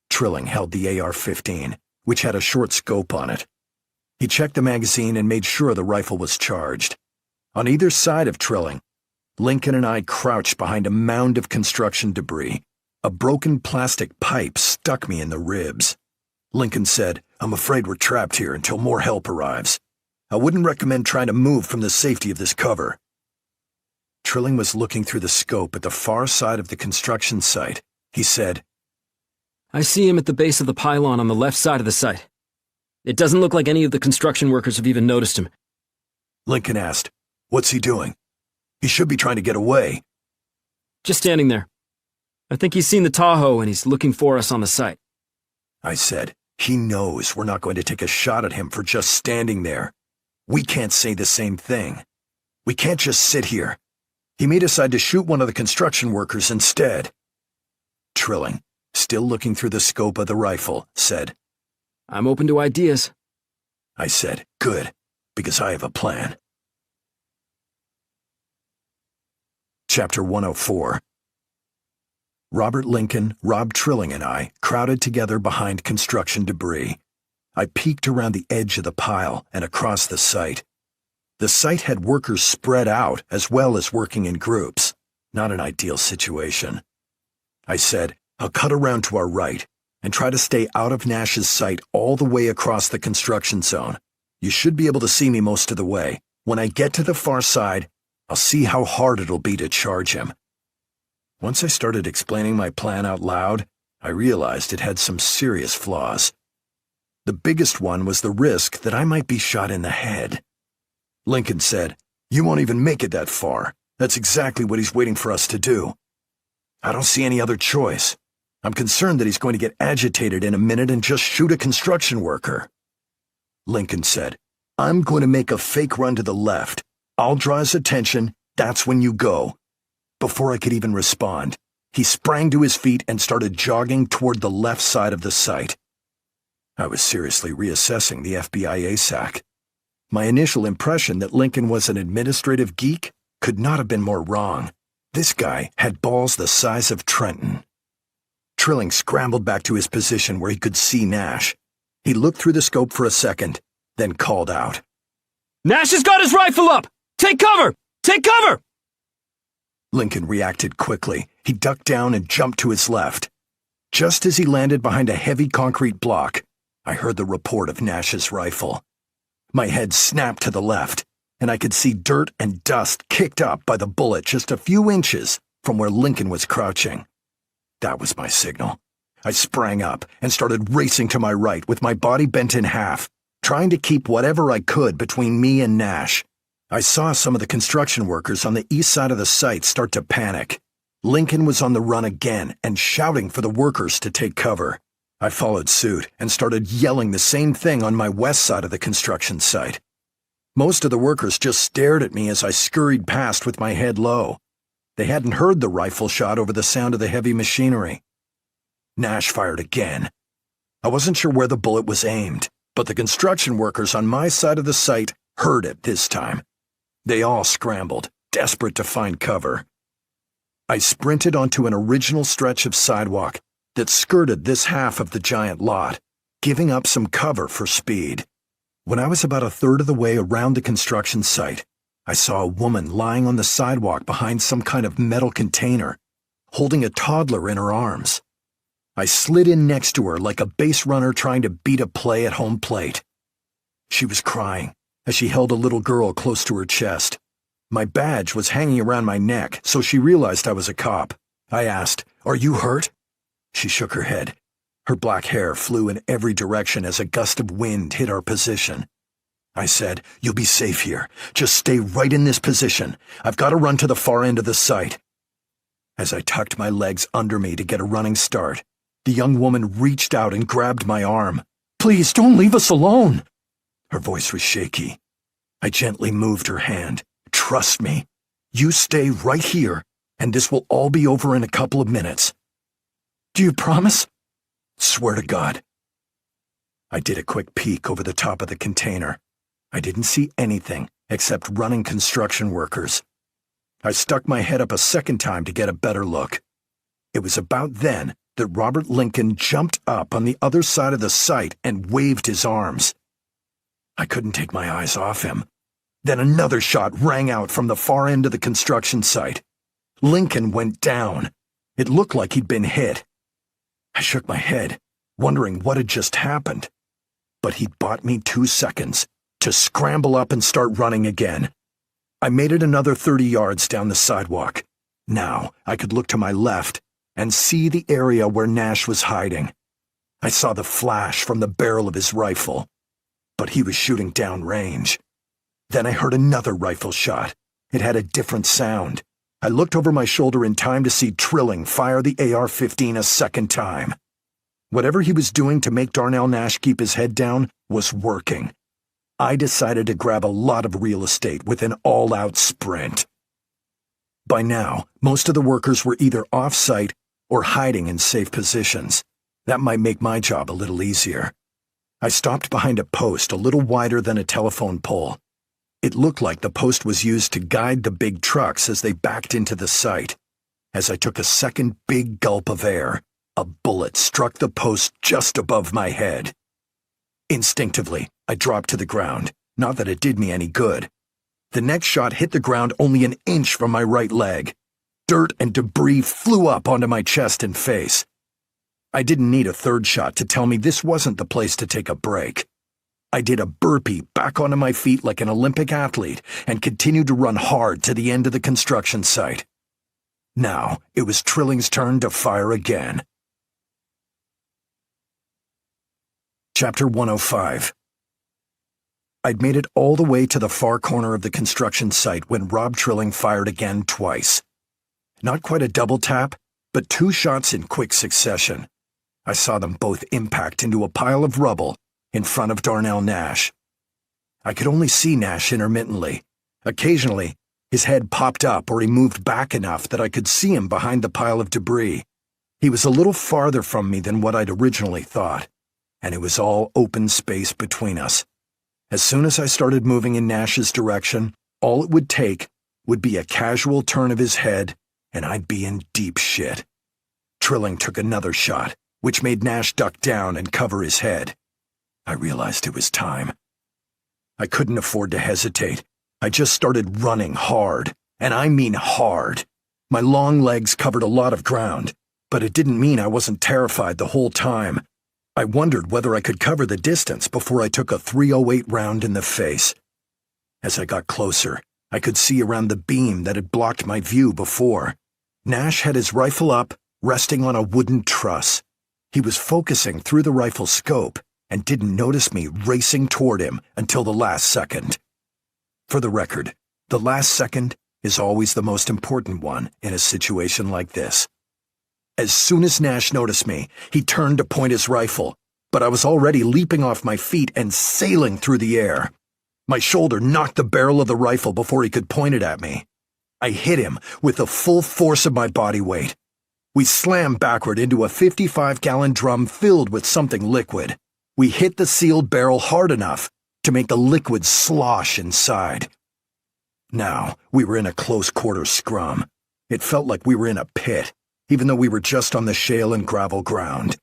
Trilling held the AR-15, which had a short scope on it. He checked the magazine and made sure the rifle was charged. On either side of Trilling, Lincoln and I crouched behind a mound of construction debris. A broken plastic pipe stuck me in the ribs. Lincoln said, "I'm afraid we're trapped here until more help arrives. I wouldn't recommend trying to move from the safety of this cover." Trilling was looking through the scope at the far side of the construction site. He said, "I see him at the base of the pylon on the left side of the site. It doesn't look like any of the construction workers have even noticed him." Lincoln asked, "What's he doing? He should be trying to get away." "Just standing there. I think he's seen the Tahoe and he's looking for us on the site." I said, "He knows we're not going to take a shot at him for just standing there. We can't say the same thing. We can't just sit here. He may decide to shoot one of the construction workers instead." Trilling, still looking through the scope of the rifle, said, "I'm open to ideas." I said, "Good, because I have a plan." Chapter 104. Robert Lincoln, Rob Trilling, and I crowded together behind construction debris. I peeked around the edge of the pile and across the site. The site had workers spread out as well as working in groups. Not an ideal situation. I said, "I'll cut around to our right and try to stay out of Nash's sight all the way across the construction zone. You should be able to see me most of the way. When I get to the far side, I'll see how hard it'll be to charge him." Once I started explaining my plan out loud, I realized it had some serious flaws. The biggest one was the risk that I might be shot in the head. Lincoln said, "You won't even make it that far. That's exactly what he's waiting for us to do." I don't see any other choice. I'm concerned that he's going to get agitated in a minute and just shoot a construction worker. Lincoln said, "I'm going to make a fake run to the left. I'll draw his attention. That's when you go." Before I could even respond, he sprang to his feet and started jogging toward the left side of the site. I was seriously reassessing the FBI ASAC. My initial impression that Lincoln was an administrative geek could not have been more wrong. This guy had balls the size of Trenton. Trilling scrambled back to his position where he could see Nash. He looked through the scope for a second, then called out, "Nash has got his rifle up! Take cover! Take cover!" Lincoln reacted quickly. He ducked down and jumped to his left. Just as he landed behind a heavy concrete block, I heard the report of Nash's rifle. My head snapped to the left, and I could see dirt and dust kicked up by the bullet just a few inches from where Lincoln was crouching. That was my signal. I sprang up and started racing to my right with my body bent in half, trying to keep whatever I could between me and Nash. I saw some of the construction workers on the east side of the site start to panic. Lincoln was on the run again and shouting for the workers to take cover. I followed suit and started yelling the same thing on my west side of the construction site. Most of the workers just stared at me as I scurried past with my head low. They hadn't heard the rifle shot over the sound of the heavy machinery. Nash fired again. I wasn't sure where the bullet was aimed, but the construction workers on my side of the site heard it this time. They all scrambled, desperate to find cover. I sprinted onto an original stretch of sidewalk that skirted this half of the giant lot, giving up some cover for speed. When I was about a third of the way around the construction site, I saw a woman lying on the sidewalk behind some kind of metal container, holding a toddler in her arms. I slid in next to her like a base runner trying to beat a play at home plate. She was crying as she held a little girl close to her chest. My badge was hanging around my neck, so she realized I was a cop. I asked, "Are you hurt?" She shook her head. Her black hair flew in every direction as a gust of wind hit our position. I said, "You'll be safe here. Just stay right in this position. I've got to run to the far end of the site." As I tucked my legs under me to get a running start, the young woman reached out and grabbed my arm. "Please, don't leave us alone." Her voice was shaky. I gently moved her hand. "Trust me. You stay right here, and this will all be over in a couple of minutes." "Do you promise?" "Swear to God." I did a quick peek over the top of the container. I didn't see anything except running construction workers. I stuck my head up a second time to get a better look. It was about then that Robert Lincoln jumped up on the other side of the site and waved his arms. I couldn't take my eyes off him. Then another shot rang out from the far end of the construction site. Lincoln went down. It looked like he'd been hit. I shook my head, wondering what had just happened. But he'd bought me 2 seconds to scramble up and start running again. I made it another 30 yards down the sidewalk. Now I could look to my left and see the area where Nash was hiding. I saw the flash from the barrel of his rifle, but he was shooting downrange. Then I heard another rifle shot. It had a different sound. I looked over my shoulder in time to see Trilling fire the AR-15 a second time. Whatever he was doing to make Darnell Nash keep his head down was working. I decided to grab a lot of real estate with an all-out sprint. By now, most of the workers were either off-site or hiding in safe positions. That might make my job a little easier. I stopped behind a post a little wider than a telephone pole. It looked like the post was used to guide the big trucks as they backed into the site. As I took a second big gulp of air, a bullet struck the post just above my head. Instinctively, I dropped to the ground, not that it did me any good. The next shot hit the ground only an inch from my right leg. Dirt and debris flew up onto my chest and face. I didn't need a third shot to tell me this wasn't the place to take a break. I did a burpee back onto my feet like an Olympic athlete and continued to run hard to the end of the construction site. Now it was Trilling's turn to fire again. Chapter 105. I'd made it all the way to the far corner of the construction site when Rob Trilling fired again twice. Not quite a double tap, but 2 shots in quick succession. I saw them both impact into a pile of rubble in front of Darnell Nash. I could only see Nash intermittently. Occasionally, his head popped up or he moved back enough that I could see him behind the pile of debris. He was a little farther from me than what I'd originally thought, and it was all open space between us. As soon as I started moving in Nash's direction, all it would take would be a casual turn of his head, and I'd be in deep shit. Trilling took another shot, which made Nash duck down and cover his head. I realized it was time. I couldn't afford to hesitate. I just started running hard, and I mean hard. My long legs covered a lot of ground, but it didn't mean I wasn't terrified the whole time. I wondered whether I could cover the distance before I took a .308 round in the face. As I got closer, I could see around the beam that had blocked my view before. Nash had his rifle up, resting on a wooden truss. He was focusing through the rifle's scope and didn't notice me racing toward him until the last second. For the record, the last second is always the most important one in a situation like this. As soon as Nash noticed me, he turned to point his rifle, but I was already leaping off my feet and sailing through the air. My shoulder knocked the barrel of the rifle before he could point it at me. I hit him with the full force of my body weight. We slammed backward into a 55-gallon drum filled with something liquid. We hit the sealed barrel hard enough to make the liquid slosh inside. Now, we were in a close-quarter scrum. It felt like we were in a pit, even though we were just on the shale and gravel ground.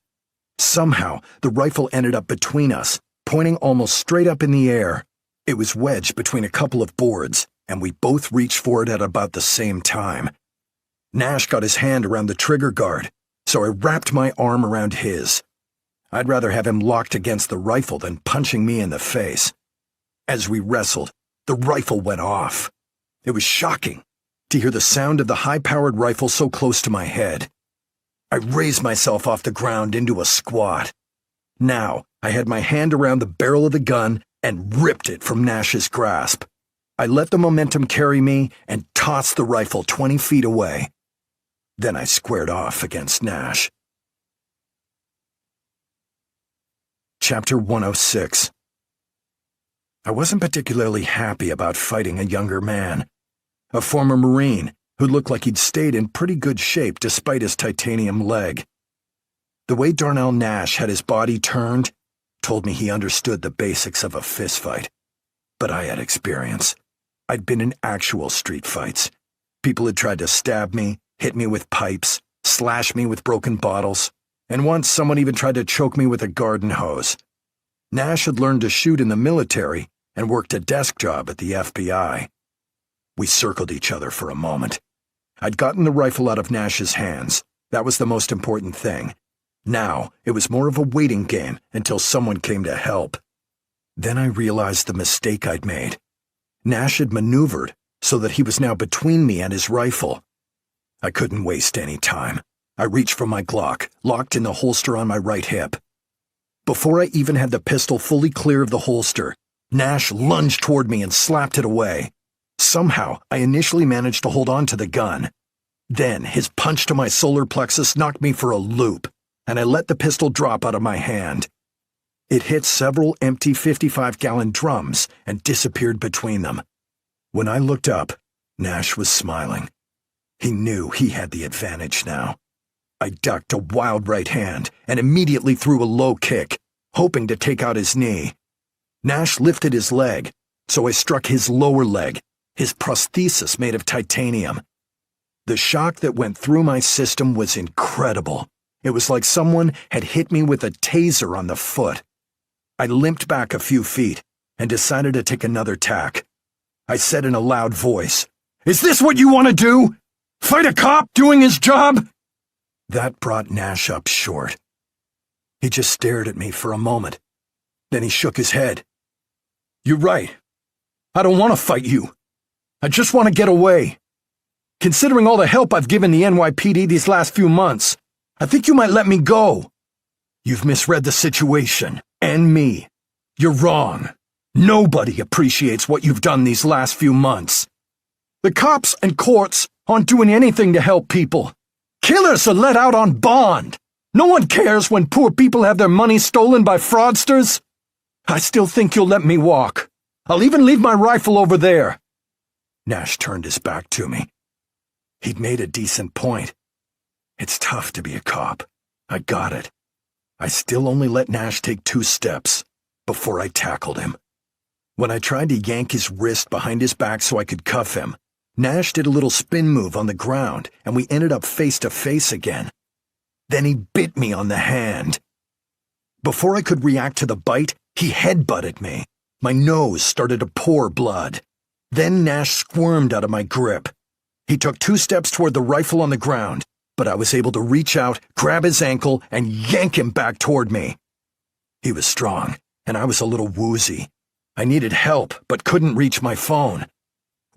Somehow, the rifle ended up between us, pointing almost straight up in the air. It was wedged between a couple of boards, and we both reached for it at about the same time. Nash got his hand around the trigger guard, so I wrapped my arm around his. I'd rather have him locked against the rifle than punching me in the face. As we wrestled, the rifle went off. It was shocking to hear the sound of the high-powered rifle so close to my head. I raised myself off the ground into a squat. Now, I had my hand around the barrel of the gun and ripped it from Nash's grasp. I let the momentum carry me and tossed the rifle 20 feet away. Then I squared off against Nash. Chapter 106. I wasn't particularly happy about fighting a younger man, a former Marine who looked like he'd stayed in pretty good shape despite his titanium leg. The way Darnell Nash had his body turned told me he understood the basics of a fistfight. But I had experience. I'd been in actual street fights. People had tried to stab me, hit me with pipes, slash me with broken bottles, and once someone even tried to choke me with a garden hose. Nash had learned to shoot in the military and worked a desk job at the FBI. We circled each other for a moment. I'd gotten the rifle out of Nash's hands. That was the most important thing. Now, it was more of a waiting game until someone came to help. Then I realized the mistake I'd made. Nash had maneuvered so that he was now between me and his rifle. I couldn't waste any time. I reached for my Glock, locked in the holster on my right hip. Before I even had the pistol fully clear of the holster, Nash lunged toward me and slapped it away. Somehow, I initially managed to hold on to the gun. Then, his punch to my solar plexus knocked me for a loop, and I let the pistol drop out of my hand. It hit several empty 55-gallon drums and disappeared between them. When I looked up, Nash was smiling. He knew he had the advantage now. I ducked a wild right hand and immediately threw a low kick, hoping to take out his knee. Nash lifted his leg, so I struck his lower leg, his prosthesis made of titanium. The shock that went through my system was incredible. It was like someone had hit me with a taser on the foot. I limped back a few feet and decided to take another tack. I said in a loud voice, "Is this what you want to do? Fight a cop doing his job?" That brought Nash up short. He just stared at me for a moment. Then he shook his head. "You're right. I don't want to fight you. I just want to get away. Considering all the help I've given the NYPD these last few months, I think you might let me go. You've misread the situation, and me. You're wrong. Nobody appreciates what you've done these last few months. The cops and courts aren't doing anything to help people. Killers are let out on bond. No one cares when poor people have their money stolen by fraudsters. I still think you'll let me walk. I'll even leave my rifle over there." Nash turned his back to me. He'd made a decent point. It's tough to be a cop. I got it. I still only let Nash take 2 steps before I tackled him. When I tried to yank his wrist behind his back so I could cuff him, Nash did a little spin move on the ground, and we ended up face to face again. Then he bit me on the hand. Before I could react to the bite, he headbutted me. My nose started to pour blood. Then Nash squirmed out of my grip. He took 2 steps toward the rifle on the ground, but I was able to reach out, grab his ankle, and yank him back toward me. He was strong, and I was a little woozy. I needed help, but couldn't reach my phone.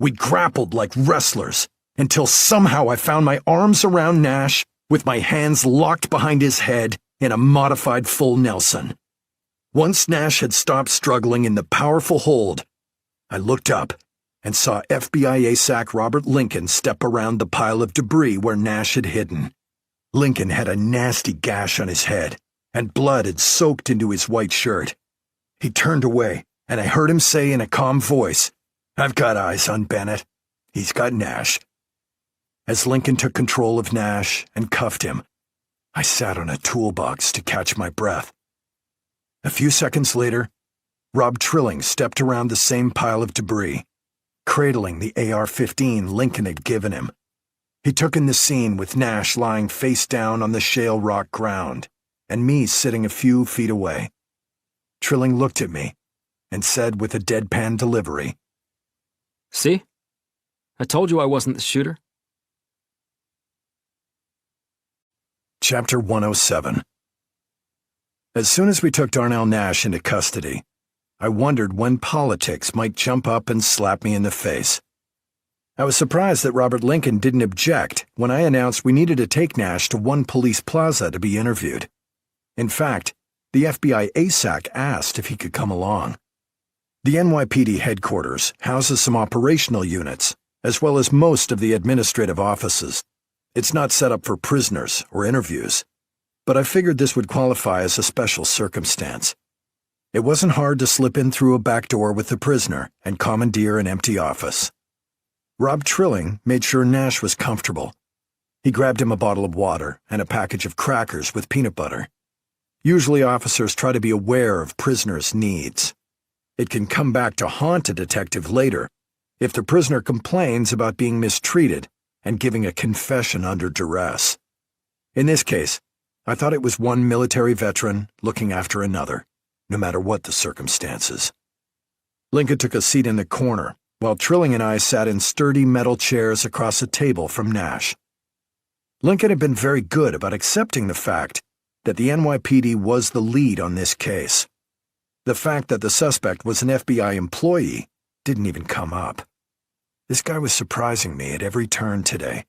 We grappled like wrestlers, until somehow I found my arms around Nash with my hands locked behind his head in a modified full Nelson. Once Nash had stopped struggling in the powerful hold, I looked up and saw FBI ASAC Robert Lincoln step around the pile of debris where Nash had hidden. Lincoln had a nasty gash on his head, and blood had soaked into his white shirt. He turned away, and I heard him say in a calm voice, "I've got eyes on Bennett. He's got Nash." As Lincoln took control of Nash and cuffed him, I sat on a toolbox to catch my breath. A few seconds later, Rob Trilling stepped around the same pile of debris, cradling the AR-15 Lincoln had given him. He took in the scene with Nash lying face down on the shale rock ground, and me sitting a few feet away. Trilling looked at me and said with a deadpan delivery, "See? I told you I wasn't the shooter." Chapter 107. As soon as we took Darnell Nash into custody, I wondered when politics might jump up and slap me in the face. I was surprised that Robert Lincoln didn't object when I announced we needed to take Nash to One Police Plaza to be interviewed. In fact, the FBI ASAC asked if he could come along. The NYPD headquarters houses some operational units, as well as most of the administrative offices. It's not set up for prisoners or interviews, but I figured this would qualify as a special circumstance. It wasn't hard to slip in through a back door with the prisoner and commandeer an empty office. Rob Trilling made sure Nash was comfortable. He grabbed him a bottle of water and a package of crackers with peanut butter. Usually officers try to be aware of prisoners' needs. It can come back to haunt a detective later if the prisoner complains about being mistreated and giving a confession under duress. In this case, I thought it was one military veteran looking after another, no matter what the circumstances. Lincoln took a seat in the corner, while Trilling and I sat in sturdy metal chairs across a table from Nash. Lincoln had been very good about accepting the fact that the NYPD was the lead on this case. The fact that the suspect was an FBI employee didn't even come up. This guy was surprising me at every turn today.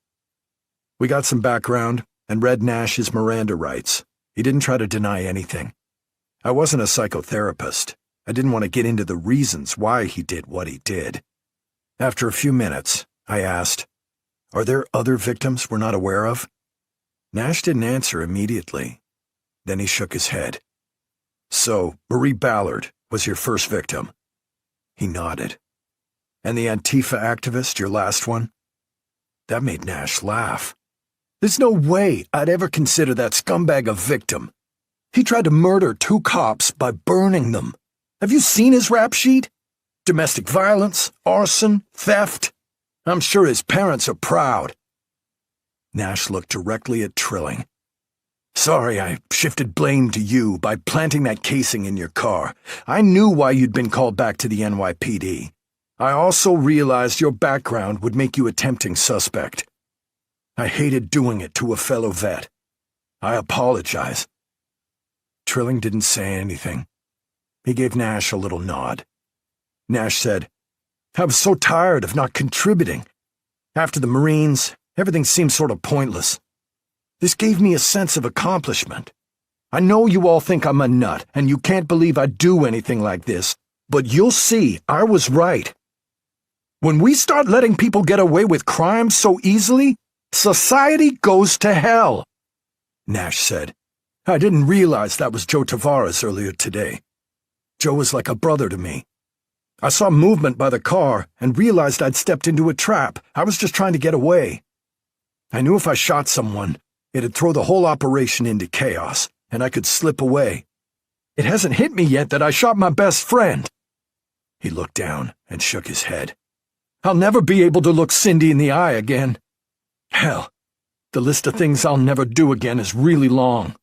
We got some background and read Nash's Miranda rights. He didn't try to deny anything. I wasn't a psychotherapist. I didn't want to get into the reasons why he did what he did. After a few minutes, I asked, "Are there other victims we're not aware of?" Nash didn't answer immediately. Then he shook his head. "So, Marie Ballard was your first victim?" He nodded. "And the Antifa activist, your last one?" That made Nash laugh. "There's no way I'd ever consider that scumbag a victim. He tried to murder 2 cops by burning them. Have you seen his rap sheet? Domestic violence, arson, theft. I'm sure his parents are proud." Nash looked directly at Trilling. "Sorry I shifted blame to you by planting that casing in your car. I knew why you'd been called back to the NYPD. I also realized your background would make you a tempting suspect. I hated doing it to a fellow vet. I apologize." Trilling didn't say anything. He gave Nash a little nod. Nash said, "I was so tired of not contributing. After the Marines, everything seemed sort of pointless. This gave me a sense of accomplishment. I know you all think I'm a nut, and you can't believe I'd do anything like this, but you'll see I was right. When we start letting people get away with crimes so easily, society goes to hell." Nash said, "I didn't realize that was Joe Tavares earlier today. Joe was like a brother to me. I saw movement by the car and realized I'd stepped into a trap. I was just trying to get away. I knew if I shot someone, it'd throw the whole operation into chaos, and I could slip away. It hasn't hit me yet that I shot my best friend." He looked down and shook his head. "I'll never be able to look Cindy in the eye again. Hell, the list of things I'll never do again is really long."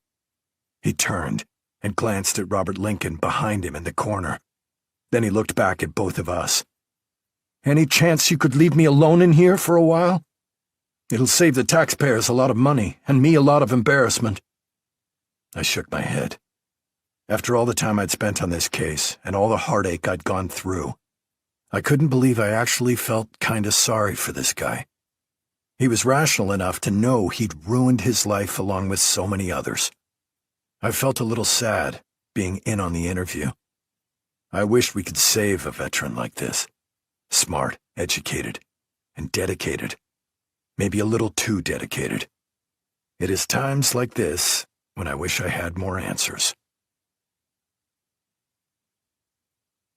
He turned and glanced at Robert Lincoln behind him in the corner. Then he looked back at both of us. "Any chance you could leave me alone in here for a while? It'll save the taxpayers a lot of money and me a lot of embarrassment." I shook my head. After all the time I'd spent on this case and all the heartache I'd gone through, I couldn't believe I actually felt kinda sorry for this guy. He was rational enough to know he'd ruined his life along with so many others. I felt a little sad being in on the interview. I wished we could save a veteran like this. Smart, educated, and dedicated. Maybe a little too dedicated. It is times like this when I wish I had more answers.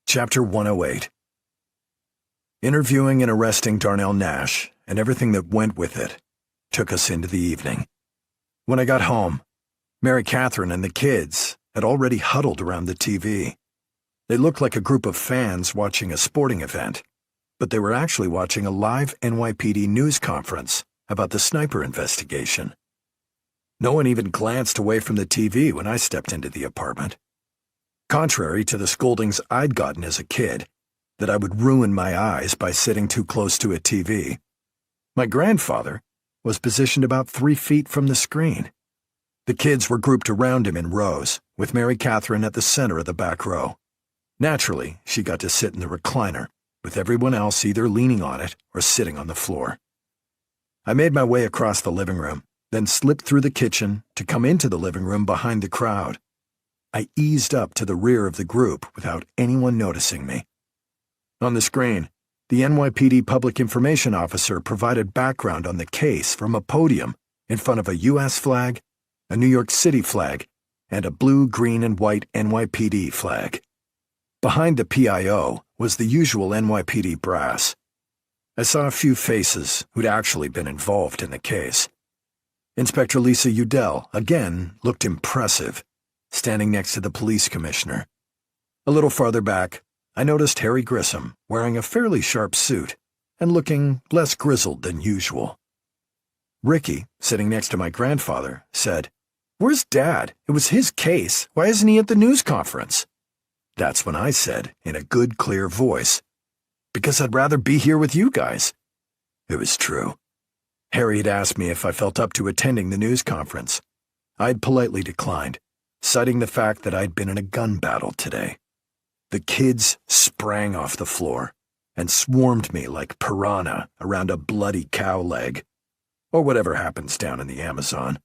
Chapter 108. Interviewing and arresting Darnell Nash, and everything that went with it, took us into the evening. When I got home, Mary Catherine and the kids had already huddled around the TV. They looked like a group of fans watching a sporting event, but they were actually watching a live NYPD news conference about the sniper investigation. No one even glanced away from the TV when I stepped into the apartment. Contrary to the scoldings I'd gotten as a kid, that I would ruin my eyes by sitting too close to a TV, my grandfather was positioned about 3 feet from the screen. The kids were grouped around him in rows, with Mary Catherine at the center of the back row. Naturally, she got to sit in the recliner, with everyone else either leaning on it or sitting on the floor. I made my way across the living room, then slipped through the kitchen to come into the living room behind the crowd. I eased up to the rear of the group without anyone noticing me. On the screen, the NYPD public information officer provided background on the case from a podium in front of a U.S. flag, a New York City flag, and a blue, green, and white NYPD flag. Behind the PIO was the usual NYPD brass. I saw a few faces who'd actually been involved in the case. Inspector Lisa Udell, again, looked impressive, standing next to the police commissioner. A little farther back, I noticed Harry Grissom wearing a fairly sharp suit and looking less grizzled than usual. Ricky, sitting next to my grandfather, said, "Where's Dad? It was his case. Why isn't he at the news conference?" That's when I said, in a good, clear voice, "Because I'd rather be here with you guys." It was true. Harry had asked me if I felt up to attending the news conference. I'd politely declined, citing the fact that I'd been in a gun battle today. The kids sprang off the floor and swarmed me like piranha around a bloody cow leg, or whatever happens down in the Amazon.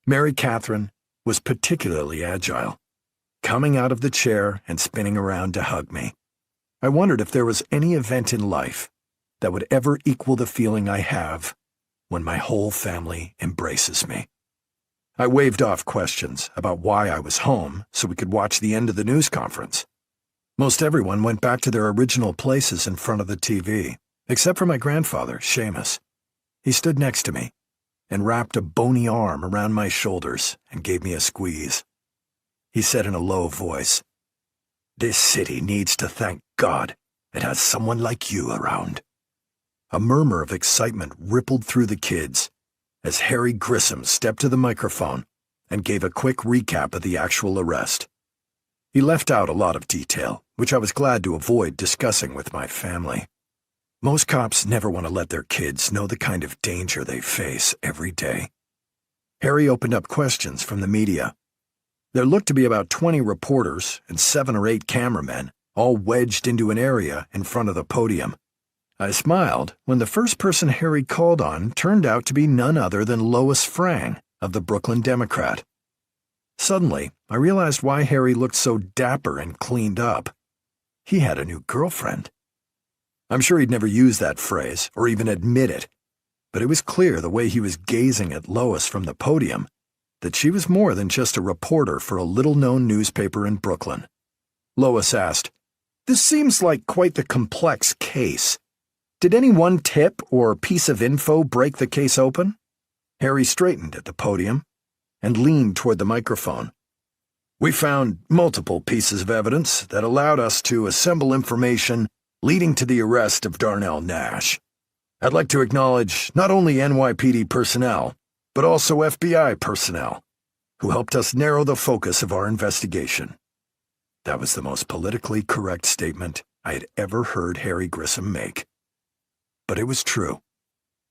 Mary Catherine was particularly agile, coming out of the chair and spinning around to hug me. I wondered if there was any event in life that would ever equal the feeling I have when my whole family embraces me. I waved off questions about why I was home so we could watch the end of the news conference. Most everyone went back to their original places in front of the TV, except for my grandfather, Seamus. He stood next to me and wrapped a bony arm around my shoulders and gave me a squeeze. He said in a low voice, "This city needs to thank God it has someone like you around." A murmur of excitement rippled through the kids as Harry Grissom stepped to the microphone and gave a quick recap of the actual arrest. He left out a lot of detail, which I was glad to avoid discussing with my family. Most cops never want to let their kids know the kind of danger they face every day. Harry opened up questions from the media. There looked to be about 20 reporters and 7 or 8 cameramen, all wedged into an area in front of the podium. I smiled when the first person Harry called on turned out to be none other than Lois Frang of the Brooklyn Democrat. Suddenly, I realized why Harry looked so dapper and cleaned up. He had a new girlfriend. I'm sure he'd never use that phrase or even admit it, but it was clear the way he was gazing at Lois from the podium that she was more than just a reporter for a little-known newspaper in Brooklyn. Lois asked, "This seems like quite the complex case. Did any one tip or piece of info break the case open?" Harry straightened at the podium and leaned toward the microphone. "We found multiple pieces of evidence that allowed us to assemble information leading to the arrest of Darnell Nash. I'd like to acknowledge not only NYPD personnel, but also FBI personnel, who helped us narrow the focus of our investigation." That was the most politically correct statement I had ever heard Harry Grissom make. But it was true.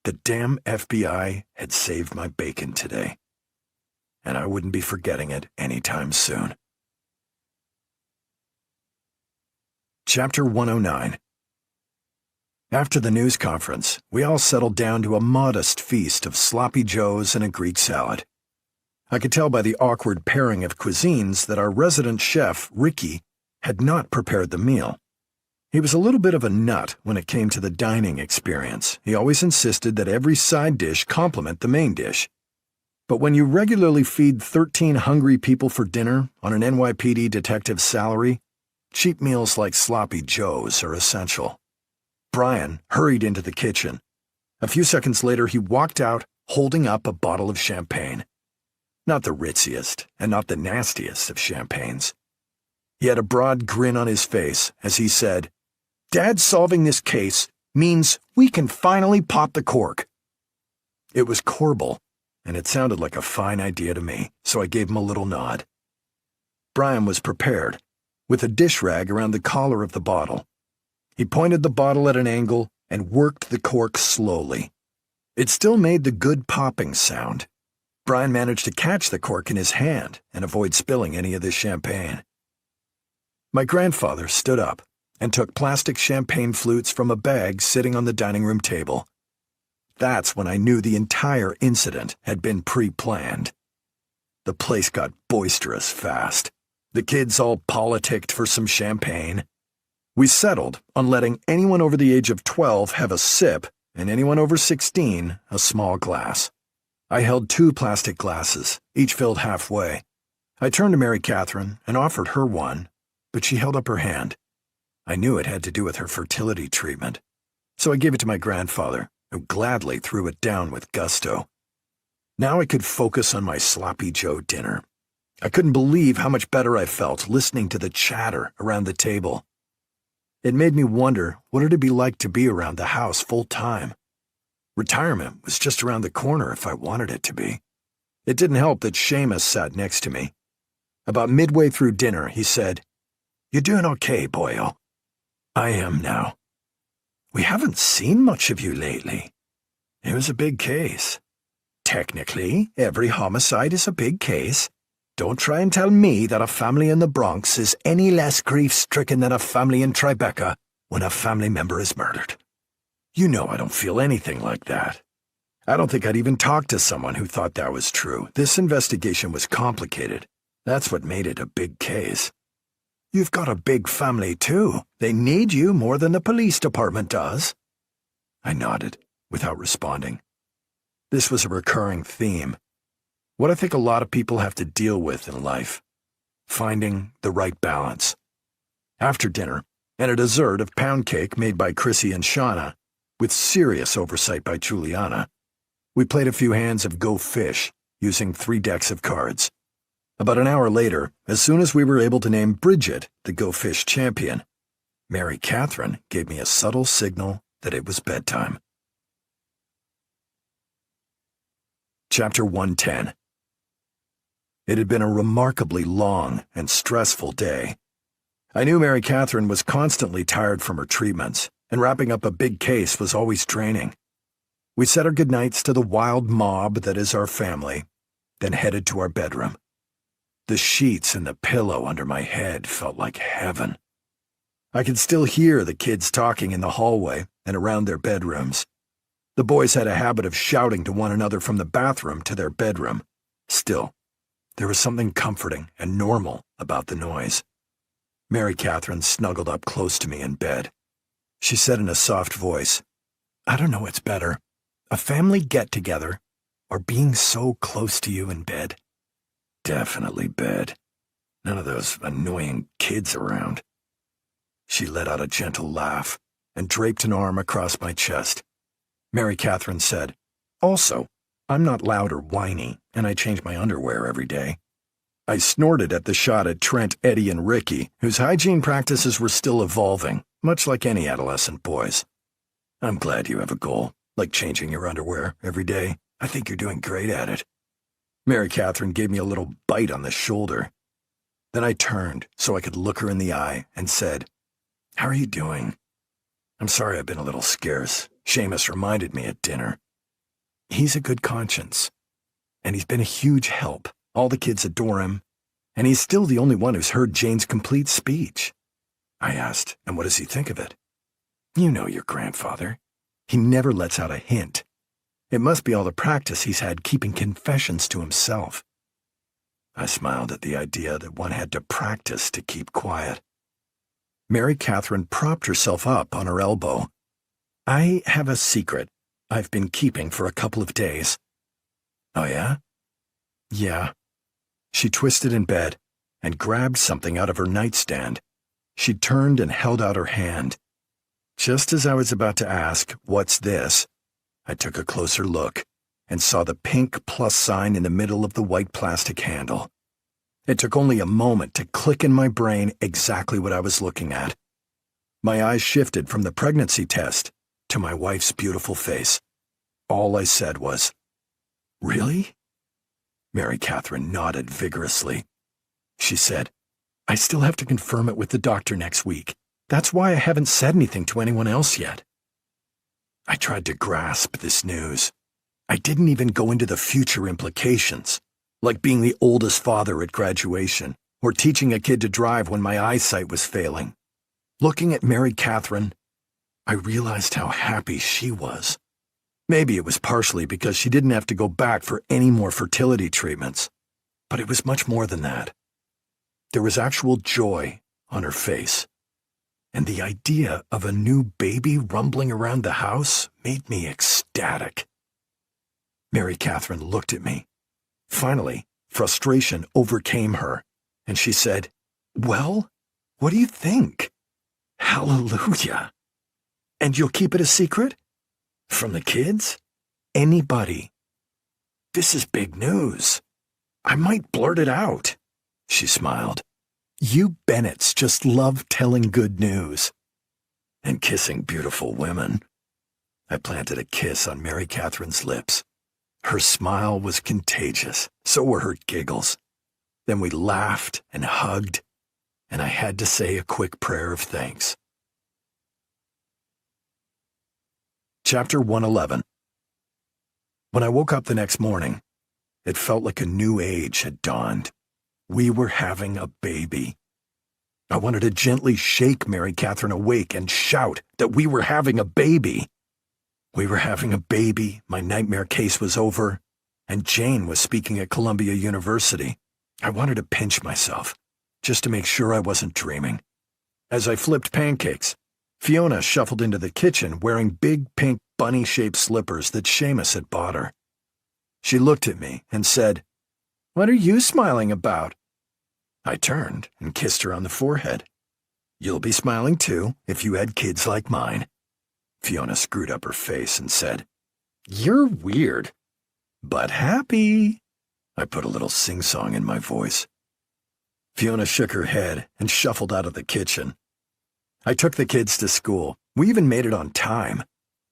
The damn FBI had saved my bacon today, and I wouldn't be forgetting it anytime soon. Chapter 109. After the news conference, we all settled down to a modest feast of sloppy joes and a Greek salad. I could tell by the awkward pairing of cuisines that our resident chef, Ricky, had not prepared the meal. He was a little bit of a nut when it came to the dining experience. He always insisted that every side dish complement the main dish. But when you regularly feed 13 hungry people for dinner on an NYPD detective's salary, cheap meals like sloppy joes are essential. Brian hurried into the kitchen. A few seconds later, he walked out holding up a bottle of champagne. Not the ritziest and not the nastiest of champagnes. He had a broad grin on his face as he said, "Dad solving this case means we can finally pop the cork." It was Corbel, and it sounded like a fine idea to me, so I gave him a little nod. Brian was prepared, with a dish rag around the collar of the bottle. He pointed the bottle at an angle and worked the cork slowly. It still made the good popping sound. Brian managed to catch the cork in his hand and avoid spilling any of the champagne. My grandfather stood up and took plastic champagne flutes from a bag sitting on the dining room table. That's when I knew the entire incident had been pre-planned. The place got boisterous fast. The kids all politicked for some champagne. We settled on letting anyone over the age of 12 have a sip and anyone over 16 a small glass. I held 2 plastic glasses, each filled halfway. I turned to Mary Catherine and offered her one, but she held up her hand. I knew it had to do with her fertility treatment, so I gave it to my grandfather, who gladly threw it down with gusto. Now I could focus on my sloppy joe dinner. I couldn't believe how much better I felt listening to the chatter around the table. It made me wonder what it'd be like to be around the house full time. Retirement was just around the corner if I wanted it to be. It didn't help that Seamus sat next to me. About midway through dinner, he said, "You doing okay, boyo?" "I am now." "We haven't seen much of you lately." "It was a big case." "Technically, every homicide is a big case. Don't try and tell me that a family in the Bronx is any less grief-stricken than a family in Tribeca when a family member is murdered. You know I don't feel anything like that. I don't think I'd even talk to someone who thought that was true. This investigation was complicated. That's what made it a big case." "You've got a big family, too. They need you more than the police department does." I nodded, without responding. This was a recurring theme. What I think a lot of people have to deal with in life. Finding the right balance. After dinner, and a dessert of pound cake made by Chrissy and Shauna, with serious oversight by Juliana, we played a few hands of Go Fish, using 3 decks of cards. About an hour later, as soon as we were able to name Bridget the Go Fish champion, Mary Catherine gave me a subtle signal that it was bedtime. Chapter 110. It had been a remarkably long and stressful day. I knew Mary Catherine was constantly tired from her treatments, and wrapping up a big case was always draining. We said our goodnights to the wild mob that is our family, then headed to our bedroom. The sheets and the pillow under my head felt like heaven. I could still hear the kids talking in the hallway and around their bedrooms. The boys had a habit of shouting to one another from the bathroom to their bedroom. Still, there was something comforting and normal about the noise. Mary Catherine snuggled up close to me in bed. She said in a soft voice, "I don't know what's better, a family get-together or being so close to you in bed." "Definitely bed. None of those annoying kids around." She let out a gentle laugh and draped an arm across my chest. Mary Catherine said, "Also, I'm not loud or whiny, and I change my underwear every day." I snorted at the shot at Trent, Eddie, and Ricky, whose hygiene practices were still evolving, much like any adolescent boys. "I'm glad you have a goal, like changing your underwear every day. I think you're doing great at it." Mary Catherine gave me a little bite on the shoulder. Then I turned so I could look her in the eye and said, "How are you doing? I'm sorry I've been a little scarce. Seamus reminded me at dinner. He's a good conscience, and he's been a huge help. All the kids adore him, and he's still the only one who's heard Jane's complete speech." I asked, "And what does he think of it?" You know your grandfather. He never lets out a hint. It must be all the practice he's had keeping confessions to himself. I smiled at the idea that one had to practice to keep quiet. Mary Catherine propped herself up on her elbow. I have a secret I've been keeping for a couple of days. Oh, yeah? Yeah. She twisted in bed and grabbed something out of her nightstand. She turned and held out her hand. Just as I was about to ask, "What's this?" I took a closer look and saw the pink plus sign in the middle of the white plastic handle. It took only a moment to click in my brain exactly what I was looking at. My eyes shifted from the pregnancy test to my wife's beautiful face. All I said was, "Really?" Mary Catherine nodded vigorously. She said, "I still have to confirm it with the doctor next week. That's why I haven't said anything to anyone else yet." I tried to grasp this news. I didn't even go into the future implications, like being the oldest father at graduation, or teaching a kid to drive when my eyesight was failing. Looking at Mary Catherine, I realized how happy she was. Maybe it was partially because she didn't have to go back for any more fertility treatments, but it was much more than that. There was actual joy on her face, and the idea of a new baby rumbling around the house made me ecstatic. Mary Catherine looked at me. Finally, frustration overcame her, and she said, "Well, what do you think?" Hallelujah. "And you'll keep it a secret? From the kids? Anybody?" "This is big news. I might blurt it out." She smiled. "You Bennetts just love telling good news. And kissing beautiful women." I planted a kiss on Mary Catherine's lips. Her smile was contagious, so were her giggles. Then we laughed and hugged, and I had to say a quick prayer of thanks. Chapter 111. When I woke up the next morning, it felt like a new age had dawned. We were having a baby. I wanted to gently shake Mary Catherine awake and shout that we were having a baby. We were having a baby, my nightmare case was over, and Jane was speaking at Columbia University. I wanted to pinch myself, just to make sure I wasn't dreaming. As I flipped pancakes, Fiona shuffled into the kitchen wearing big pink bunny-shaped slippers that Seamus had bought her. She looked at me and said, "What are you smiling about?" I turned and kissed her on the forehead. "You'll be smiling too if you had kids like mine." Fiona screwed up her face and said, "You're weird, but happy." I put a little sing-song in my voice. Fiona shook her head and shuffled out of the kitchen. I took the kids to school. We even made it on time.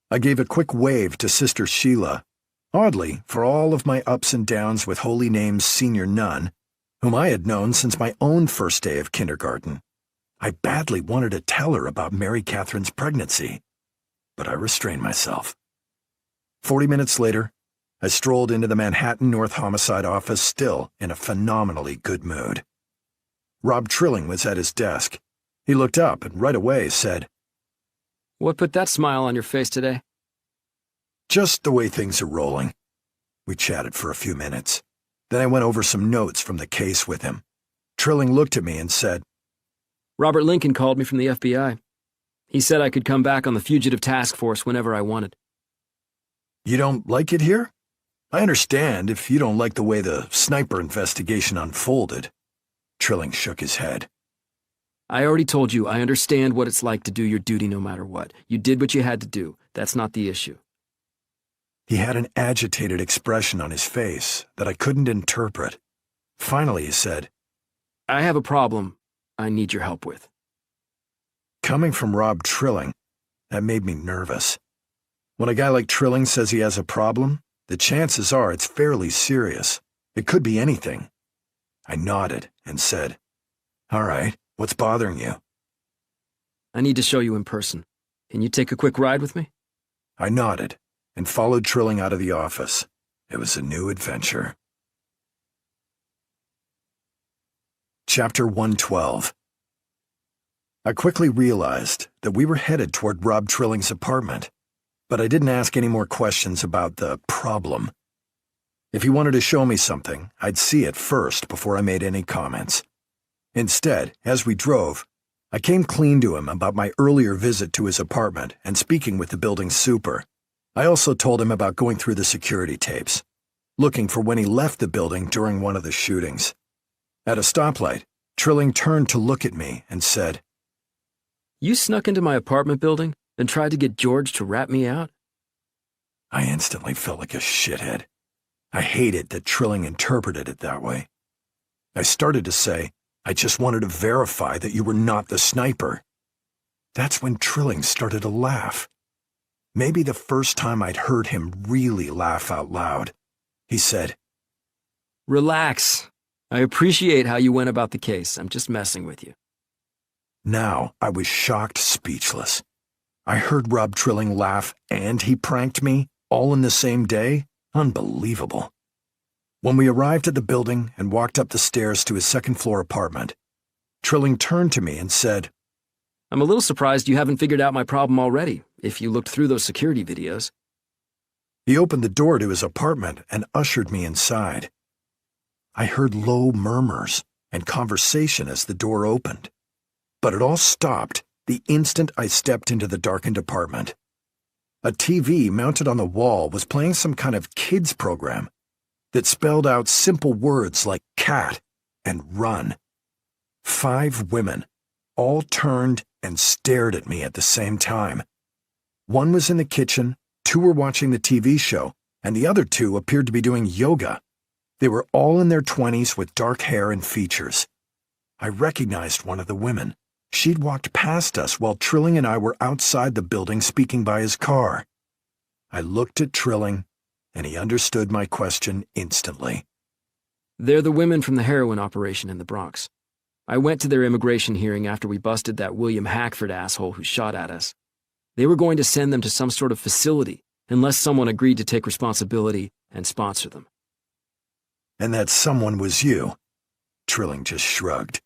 I gave a quick wave to Sister Sheila. Oddly, for all of my ups and downs with Holy Name's senior nun, whom I had known since my own first day of kindergarten, I badly wanted to tell her about Mary Catherine's pregnancy, but I restrained myself. 40 minutes later, I strolled into the Manhattan North Homicide office still in a phenomenally good mood. Rob Trilling was at his desk. He looked up and right away said, What put that smile on your face today? "Just the way things are rolling." We chatted for a few minutes. Then I went over some notes from the case with him. Trilling looked at me and said, Robert Lincoln called me from the FBI. He said I could come back on the fugitive task force whenever I wanted. "You don't like it here? I understand if you don't like the way the sniper investigation unfolded." Trilling shook his head. I already told you I understand what it's like to do your duty no matter what. You did what you had to do. That's not the issue. He had an agitated expression on his face that I couldn't interpret. Finally, he said, I have a problem I need your help with. Coming from Rob Trilling, that made me nervous. When a guy like Trilling says he has a problem, the chances are it's fairly serious. It could be anything. I nodded and said, "All right, what's bothering you?" I need to show you in person. Can you take a quick ride with me? I nodded and followed Trilling out of the office. It was a new adventure. Chapter 112. I quickly realized that we were headed toward Rob Trilling's apartment, but I didn't ask any more questions about the problem. If he wanted to show me something, I'd see it first before I made any comments. Instead, as we drove, I came clean to him about my earlier visit to his apartment and speaking with the building's super. I also told him about going through the security tapes, looking for when he left the building during one of the shootings. At a stoplight, Trilling turned to look at me and said, "You snuck into my apartment building and tried to get George to rat me out?" I instantly felt like a shithead. I hated that Trilling interpreted it that way. I started to say, I just wanted to verify that you were not the sniper. That's when Trilling started to laugh. Maybe the first time I'd heard him really laugh out loud. He said, "Relax. I appreciate how you went about the case. I'm just messing with you." Now I was shocked speechless. I heard Rob Trilling laugh and he pranked me, all in the same day? Unbelievable. When we arrived at the building and walked up the stairs to his second-floor apartment, Trilling turned to me and said, "I'm a little surprised you haven't figured out my problem already, if you looked through those security videos." He opened the door to his apartment and ushered me inside. I heard low murmurs and conversation as the door opened, but it all stopped the instant I stepped into the darkened apartment. A TV mounted on the wall was playing some kind of kids program that spelled out simple words like cat and run. 5 women, all turned and stared at me at the same time. One was in the kitchen, 2 were watching the TV show, and the other 2 appeared to be doing yoga. They were all in their 20s with dark hair and features. I recognized one of the women. She'd walked past us while Trilling and I were outside the building speaking by his car. I looked at Trilling, and he understood my question instantly. "They're the women from the heroin operation in the Bronx. I went to their immigration hearing after we busted that William Hackford asshole who shot at us. They were going to send them to some sort of facility unless someone agreed to take responsibility and sponsor them." And that someone was you. Trilling just shrugged.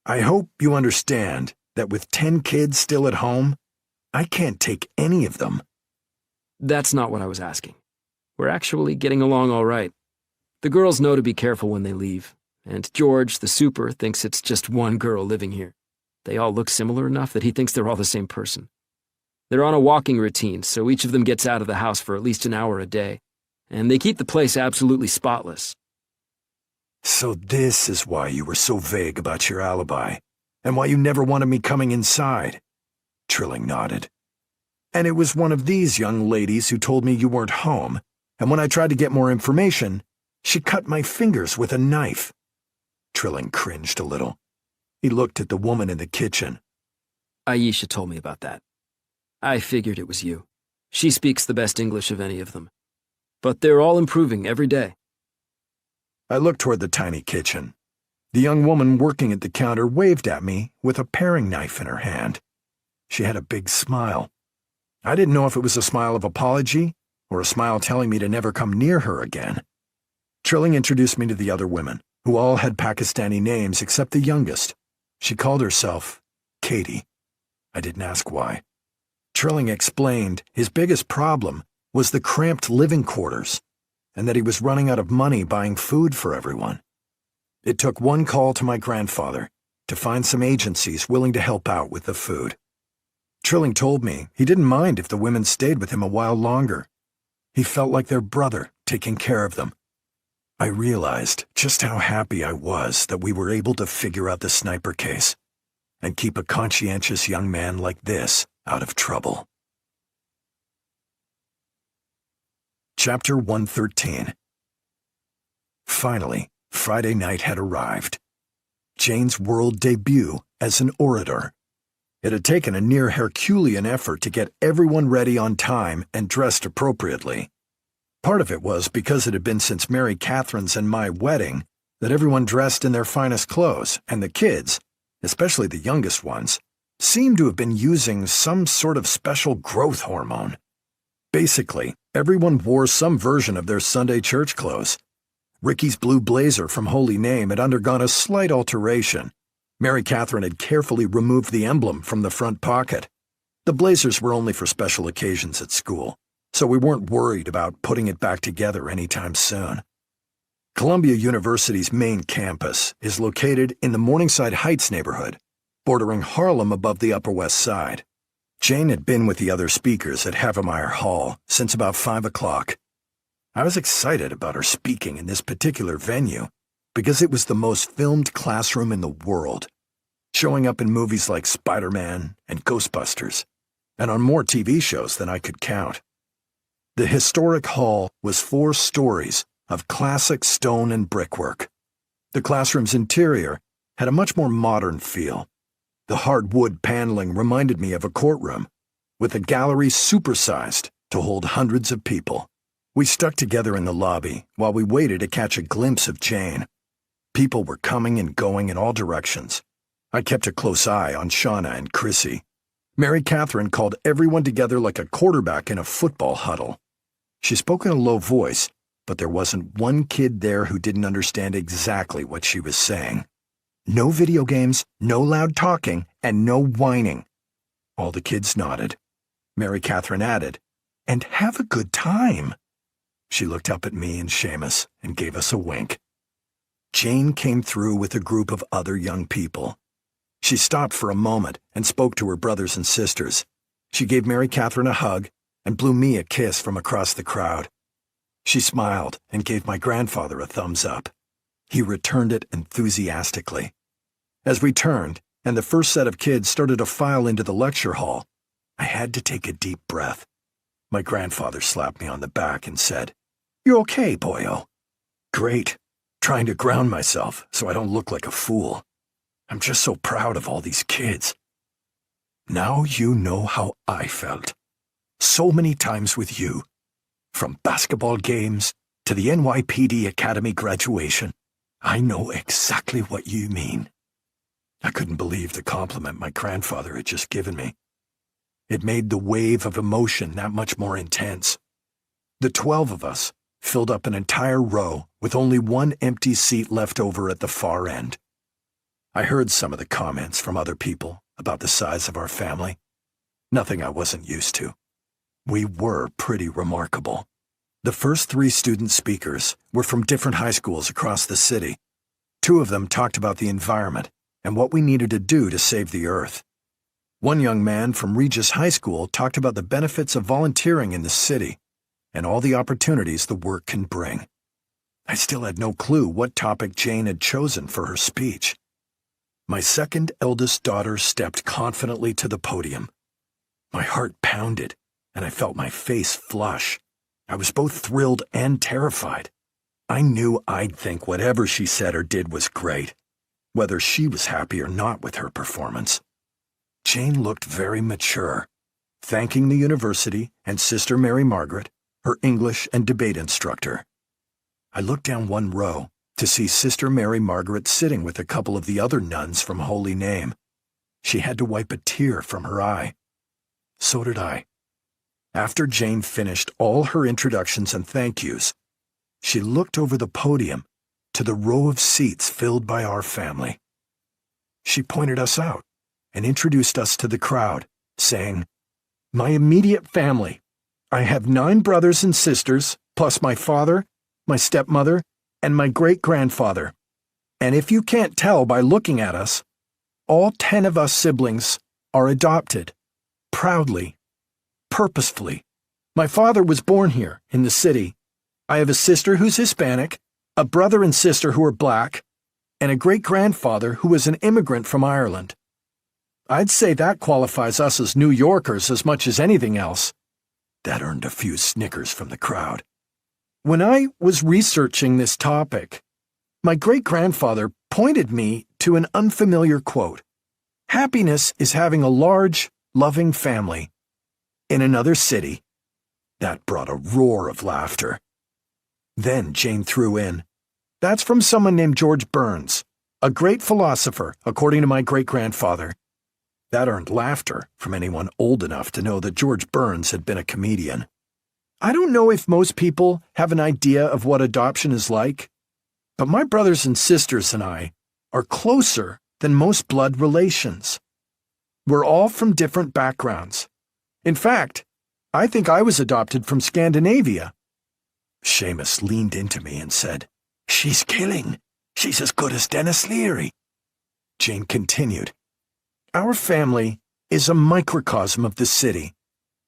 I hope you understand that with 10 kids still at home, I can't take any of them. "That's not what I was asking. We're actually getting along all right. The girls know to be careful when they leave, and George, the super, thinks it's just one girl living here. They all look similar enough that he thinks they're all the same person. They're on a walking routine, so each of them gets out of the house for at least an hour a day, and they keep the place absolutely spotless." So this is why you were so vague about your alibi, and why you never wanted me coming inside. Trilling nodded. And it was one of these young ladies who told me you weren't home, and when I tried to get more information, she cut my fingers with a knife. Trilling cringed a little. He looked at the woman in the kitchen. "Aisha told me about that. I figured it was you. She speaks the best English of any of them. But they're all improving every day." I looked toward the tiny kitchen. The young woman working at the counter waved at me with a paring knife in her hand. She had a big smile. I didn't know if it was a smile of apology or a smile telling me to never come near her again. Trilling introduced me to the other women, who all had Pakistani names except the youngest. She called herself Katie. I didn't ask why. Trilling explained his biggest problem was the cramped living quarters, and that he was running out of money buying food for everyone. It took one call to my grandfather to find some agencies willing to help out with the food. Trilling told me he didn't mind if the women stayed with him a while longer. He felt like their brother taking care of them. I realized just how happy I was that we were able to figure out the sniper case and keep a conscientious young man like this out of trouble. Chapter 113. Finally, Friday night had arrived. Jane's world debut as an orator. It had taken a near Herculean effort to get everyone ready on time and dressed appropriately. Part of it was because it had been since Mary Catherine's and my wedding that everyone dressed in their finest clothes, and the kids, especially the youngest ones, seemed to have been using some sort of special growth hormone. Basically, everyone wore some version of their Sunday church clothes. Ricky's blue blazer from Holy Name had undergone a slight alteration, Mary Catherine had carefully removed the emblem from the front pocket. The blazers were only for special occasions at school, so we weren't worried about putting it back together anytime soon. Columbia University's main campus is located in the Morningside Heights neighborhood, bordering Harlem above the Upper West Side. Jane had been with the other speakers at Havemeyer Hall since about 5 o'clock. I was excited about her speaking in this particular venue because it was the most filmed classroom in the world, showing up in movies like Spider-Man and Ghostbusters, and on more TV shows than I could count. The historic hall was 4 stories of classic stone and brickwork. The classroom's interior had a much more modern feel. The hardwood paneling reminded me of a courtroom, with a gallery supersized to hold hundreds of people. We stuck together in the lobby while we waited to catch a glimpse of Jane. People were coming and going in all directions. I kept a close eye on Shauna and Chrissy. Mary Catherine called everyone together like a quarterback in a football huddle. She spoke in a low voice, but there wasn't one kid there who didn't understand exactly what she was saying. No video games, no loud talking, and no whining. All the kids nodded. Mary Catherine added, "And have a good time." She looked up at me and Seamus and gave us a wink. Jane came through with a group of other young people. She stopped for a moment and spoke to her brothers and sisters. She gave Mary Catherine a hug and blew me a kiss from across the crowd. She smiled and gave my grandfather a thumbs up. He returned it enthusiastically. As we turned, and the first set of kids started to file into the lecture hall, I had to take a deep breath. My grandfather slapped me on the back and said, "You're okay, boyo." "Great. Trying to ground myself so I don't look like a fool. I'm just so proud of all these kids." Now you know how I felt. So many times with you. From basketball games to the NYPD Academy graduation, I know exactly what you mean. I couldn't believe the compliment my grandfather had just given me. It made the wave of emotion that much more intense. The 12 of us filled up an entire row with only one empty seat left over at the far end. I heard some of the comments from other people about the size of our family. Nothing I wasn't used to. We were pretty remarkable. The first 3 student speakers were from different high schools across the city. 2 of them talked about the environment and what we needed to do to save the earth. One young man from Regis High School talked about the benefits of volunteering in the city and all the opportunities the work can bring. I still had no clue what topic Jane had chosen for her speech. My second eldest daughter stepped confidently to the podium. My heart pounded, and I felt my face flush. I was both thrilled and terrified. I knew I'd think whatever she said or did was great, whether she was happy or not with her performance. Jane looked very mature, thanking the university and Sister Mary Margaret, her English and debate instructor. I looked down one row to see Sister Mary Margaret sitting with a couple of the other nuns from Holy Name. She had to wipe a tear from her eye. So did I. After Jane finished all her introductions and thank yous, she looked over the podium to the row of seats filled by our family. She pointed us out and introduced us to the crowd, saying, "My immediate family. I have 9 brothers and sisters, plus my father, my stepmother, and my great-grandfather. And if you can't tell by looking at us, all 10 of us siblings are adopted, proudly, purposefully. My father was born here, in the city. I have a sister who's Hispanic, a brother and sister who are black, and a great-grandfather who was an immigrant from Ireland. I'd say that qualifies us as New Yorkers as much as anything else." That earned a few snickers from the crowd. When I was researching this topic, my great-grandfather pointed me to an unfamiliar quote. "Happiness is having a large, loving family in another city." That brought a roar of laughter. Then Jane threw in, "That's from someone named George Burns, a great philosopher, according to my great-grandfather." That earned laughter from anyone old enough to know that George Burns had been a comedian. I don't know if most people have an idea of what adoption is like, but my brothers and sisters and I are closer than most blood relations. We're all from different backgrounds. In fact, I think I was adopted from Scandinavia." Seamus leaned into me and said, "She's killing. She's as good as Dennis Leary." Jane continued, "Our family is a microcosm of the city.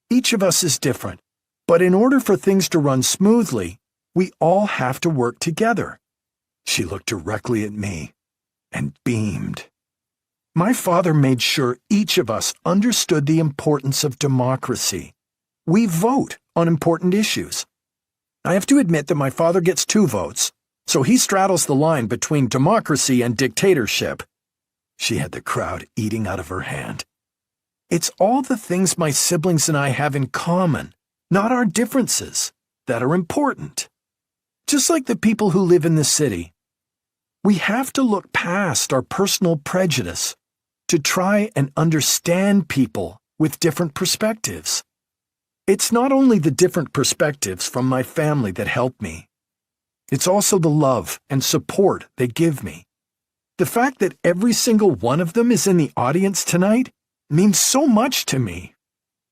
Each of us is different, but in order for things to run smoothly, we all have to work together." She looked directly at me and beamed. "My father made sure each of us understood the importance of democracy. We vote on important issues. I have to admit that my father gets 2 votes, so he straddles the line between democracy and dictatorship." She had the crowd eating out of her hand. "It's all the things my siblings and I have in common, not our differences, that are important. Just like the people who live in the city. We have to look past our personal prejudice to try and understand people with different perspectives. It's not only the different perspectives from my family that help me. It's also the love and support they give me. The fact that every single one of them is in the audience tonight means so much to me.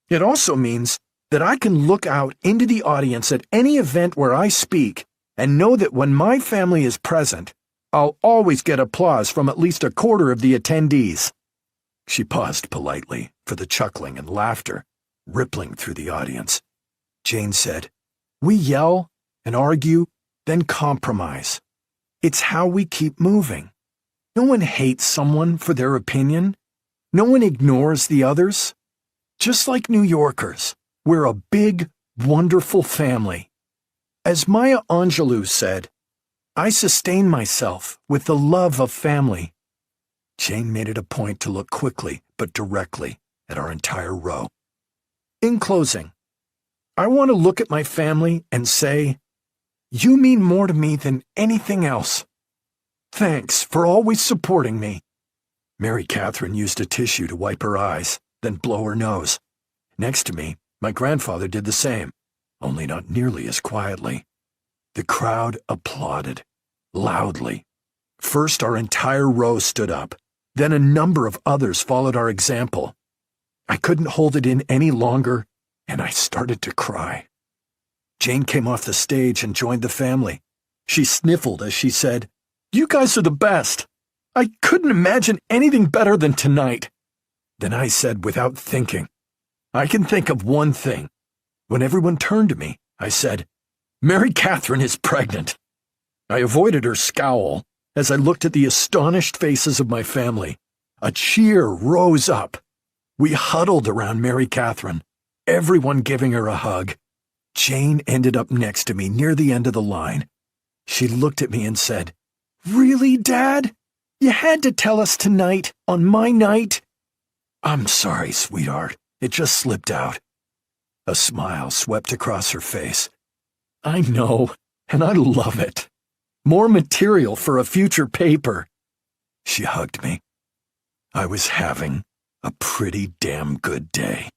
It also means that I can look out into the audience at any event where I speak and know that when my family is present, I'll always get applause from at least a quarter of the attendees." She paused politely for the chuckling and laughter rippling through the audience. Jane said, "We yell and argue, then compromise. It's how we keep moving. No one hates someone for their opinion. No one ignores the others. Just like New Yorkers, we're a big, wonderful family. As Maya Angelou said, I sustain myself with the love of family." Jane made it a point to look quickly but directly at our entire row. "In closing, I want to look at my family and say, you mean more to me than anything else. Thanks for always supporting me." Mary Catherine used a tissue to wipe her eyes, then blow her nose. Next to me, my grandfather did the same, only not nearly as quietly. The crowd applauded, loudly. First, our entire row stood up. Then a number of others followed our example. I couldn't hold it in any longer, and I started to cry. Jane came off the stage and joined the family. She sniffled as she said, "You guys are the best. I couldn't imagine anything better than tonight." Then I said without thinking, "I can think of one thing." When everyone turned to me, I said, "Mary Catherine is pregnant." I avoided her scowl as I looked at the astonished faces of my family. A cheer rose up. We huddled around Mary Catherine, everyone giving her a hug. Jane ended up next to me near the end of the line. She looked at me and said, "Really, Dad? You had to tell us tonight, on my night?" "I'm sorry, sweetheart. It just slipped out." A smile swept across her face. "I know, and I love it. More material for a future paper." She hugged me. I was having a pretty damn good day.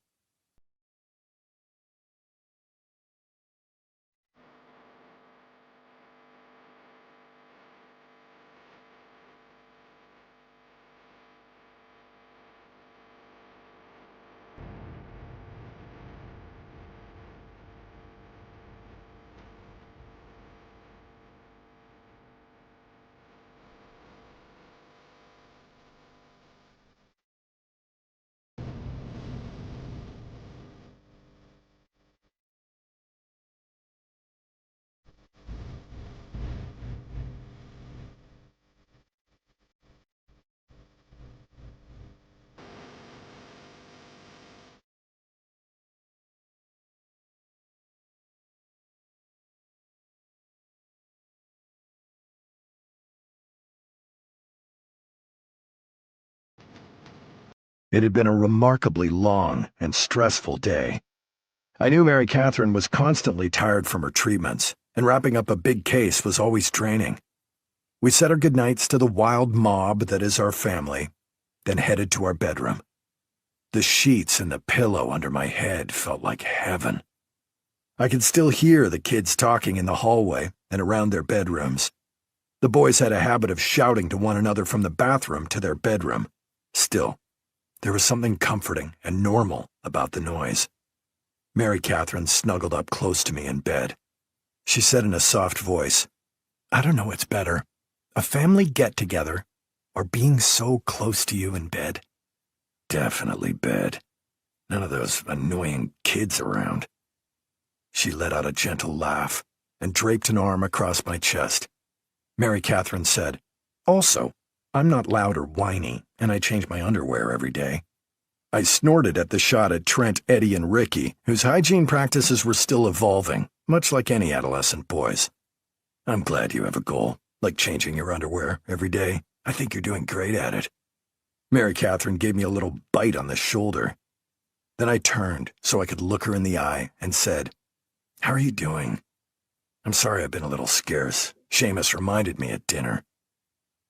It had been a remarkably long and stressful day. I knew Mary Catherine was constantly tired from her treatments, and wrapping up a big case was always draining. We said our goodnights to the wild mob that is our family, then headed to our bedroom. The sheets and the pillow under my head felt like heaven. I could still hear the kids talking in the hallway and around their bedrooms. The boys had a habit of shouting to one another from the bathroom to their bedroom. Still, there was something comforting and normal about the noise. Mary Catherine snuggled up close to me in bed. She said in a soft voice, "I don't know what's better, a family get-together or being so close to you in bed." "Definitely bed. None of those annoying kids around." She let out a gentle laugh and draped an arm across my chest. Mary Catherine said, "Also, I'm not loud or whiny, and I change my underwear every day." I snorted at the shot at Trent, Eddie, and Ricky, whose hygiene practices were still evolving, much like any adolescent boys. "I'm glad you have a goal, like changing your underwear every day. I think you're doing great at it." Mary Catherine gave me a little bite on the shoulder. Then I turned so I could look her in the eye and said, "How are you doing? I'm sorry I've been a little scarce. Seamus reminded me at dinner.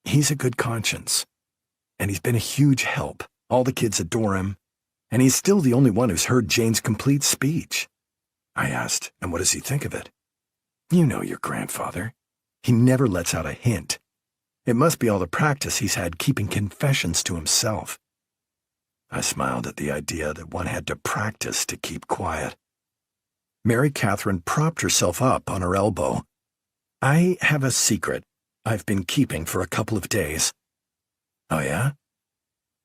He's a good conscience, and he's been a huge help. All the kids adore him, and he's still the only one who's heard Jane's complete speech." I asked, "And what does he think of it?" "You know your grandfather. He never lets out a hint. It must be all the practice he's had keeping confessions to himself." I smiled at the idea that one had to practice to keep quiet. Mary Catherine propped herself up on her elbow. "I have a secret I've been keeping for a couple of days." "Oh, yeah?"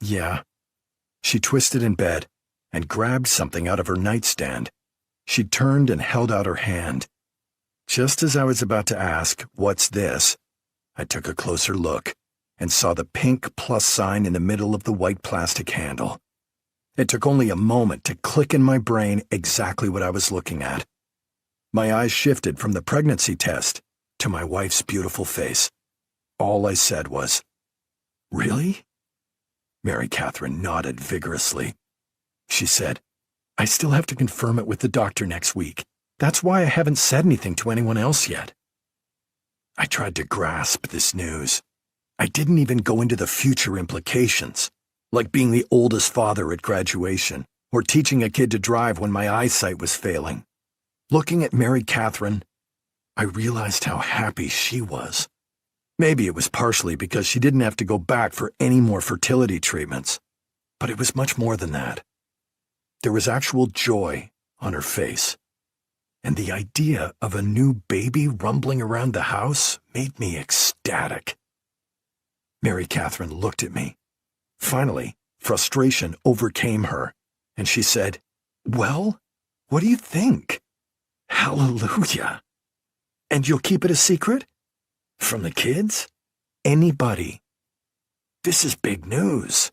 "Yeah." She twisted in bed and grabbed something out of her nightstand. She turned and held out her hand. Just as I was about to ask, "What's this?" I took a closer look and saw the pink plus sign in the middle of the white plastic handle. It took only a moment to click in my brain exactly what I was looking at. My eyes shifted from the pregnancy test to my wife's beautiful face. All I said was, "Really?" Mary Catherine nodded vigorously. She said, "I still have to confirm it with the doctor next week. That's why I haven't said anything to anyone else yet." I tried to grasp this news. I didn't even go into the future implications, like being the oldest father at graduation, or teaching a kid to drive when my eyesight was failing. Looking at Mary Catherine, I realized how happy she was. Maybe it was partially because she didn't have to go back for any more fertility treatments, but it was much more than that. There was actual joy on her face, and the idea of a new baby rumbling around the house made me ecstatic. Mary Catherine looked at me. Finally, frustration overcame her, and she said, "Well, what do you think?" "Hallelujah." "And you'll keep it a secret? From the kids? Anybody?" "This is big news.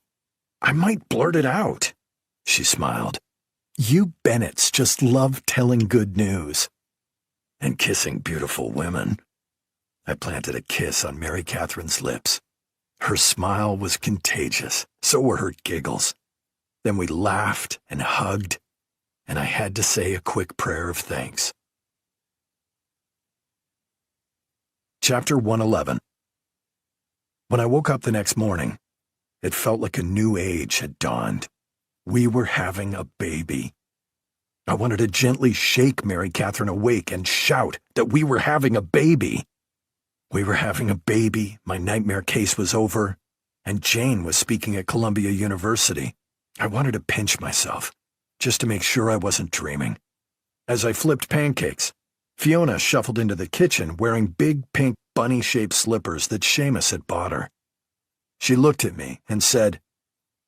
I might blurt it out." She smiled. "You Bennetts just love telling good news. And kissing beautiful women." I planted a kiss on Mary Catherine's lips. Her smile was contagious, so were her giggles. Then we laughed and hugged, and I had to say a quick prayer of thanks. Chapter 111. When I woke up the next morning, it felt like a new age had dawned. We were having a baby. I wanted to gently shake Mary Catherine awake and shout that we were having a baby. We were having a baby, my nightmare case was over, and Jane was speaking at Columbia University. I wanted to pinch myself, just to make sure I wasn't dreaming. As I flipped pancakes, Fiona shuffled into the kitchen wearing big pink bunny-shaped slippers that Seamus had bought her. She looked at me and said,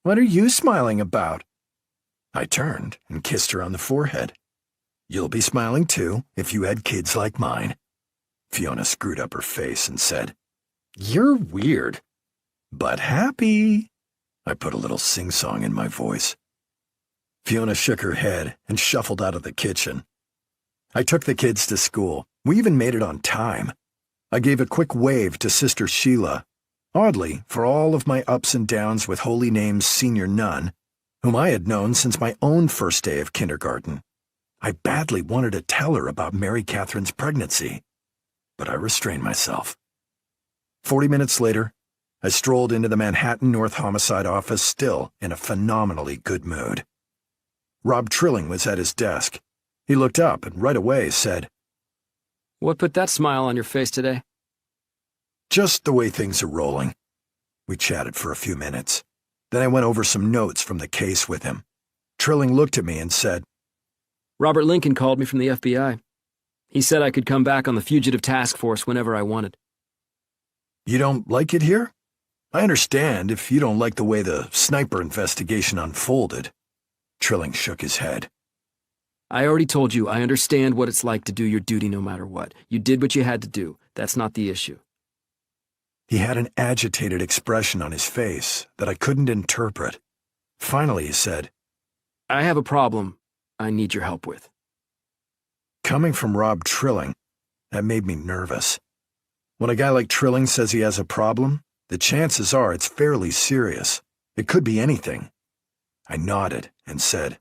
"What are you smiling about?" I turned and kissed her on the forehead. "You'll be smiling too if you had kids like mine." Fiona screwed up her face and said, "You're weird, but happy." I put a little sing-song in my voice. Fiona shook her head and shuffled out of the kitchen. I took the kids to school. We even made it on time. I gave a quick wave to Sister Sheila. Oddly, for all of my ups and downs with Holy Name's senior nun, whom I had known since my own first day of kindergarten, I badly wanted to tell her about Mary Catherine's pregnancy, but I restrained myself. 40 minutes later, I strolled into the Manhattan North Homicide office still in a phenomenally good mood. Rob Trilling was at his desk. He looked up and right away said, What put that smile on your face today? Just the way things are rolling. We chatted for a few minutes. Then I went over some notes from the case with him. Trilling looked at me and said, Robert Lincoln called me from the FBI. He said I could come back on the fugitive task force whenever I wanted. You don't like it here? I understand if you don't like the way the sniper investigation unfolded. Trilling shook his head. I already told you I understand what it's like to do your duty no matter what. You did what you had to do. That's not the issue. He had an agitated expression on his face that I couldn't interpret. Finally, he said, I have a problem I need your help with. Coming from Rob Trilling, that made me nervous. When a guy like Trilling says he has a problem, the chances are it's fairly serious. It could be anything. I nodded and said,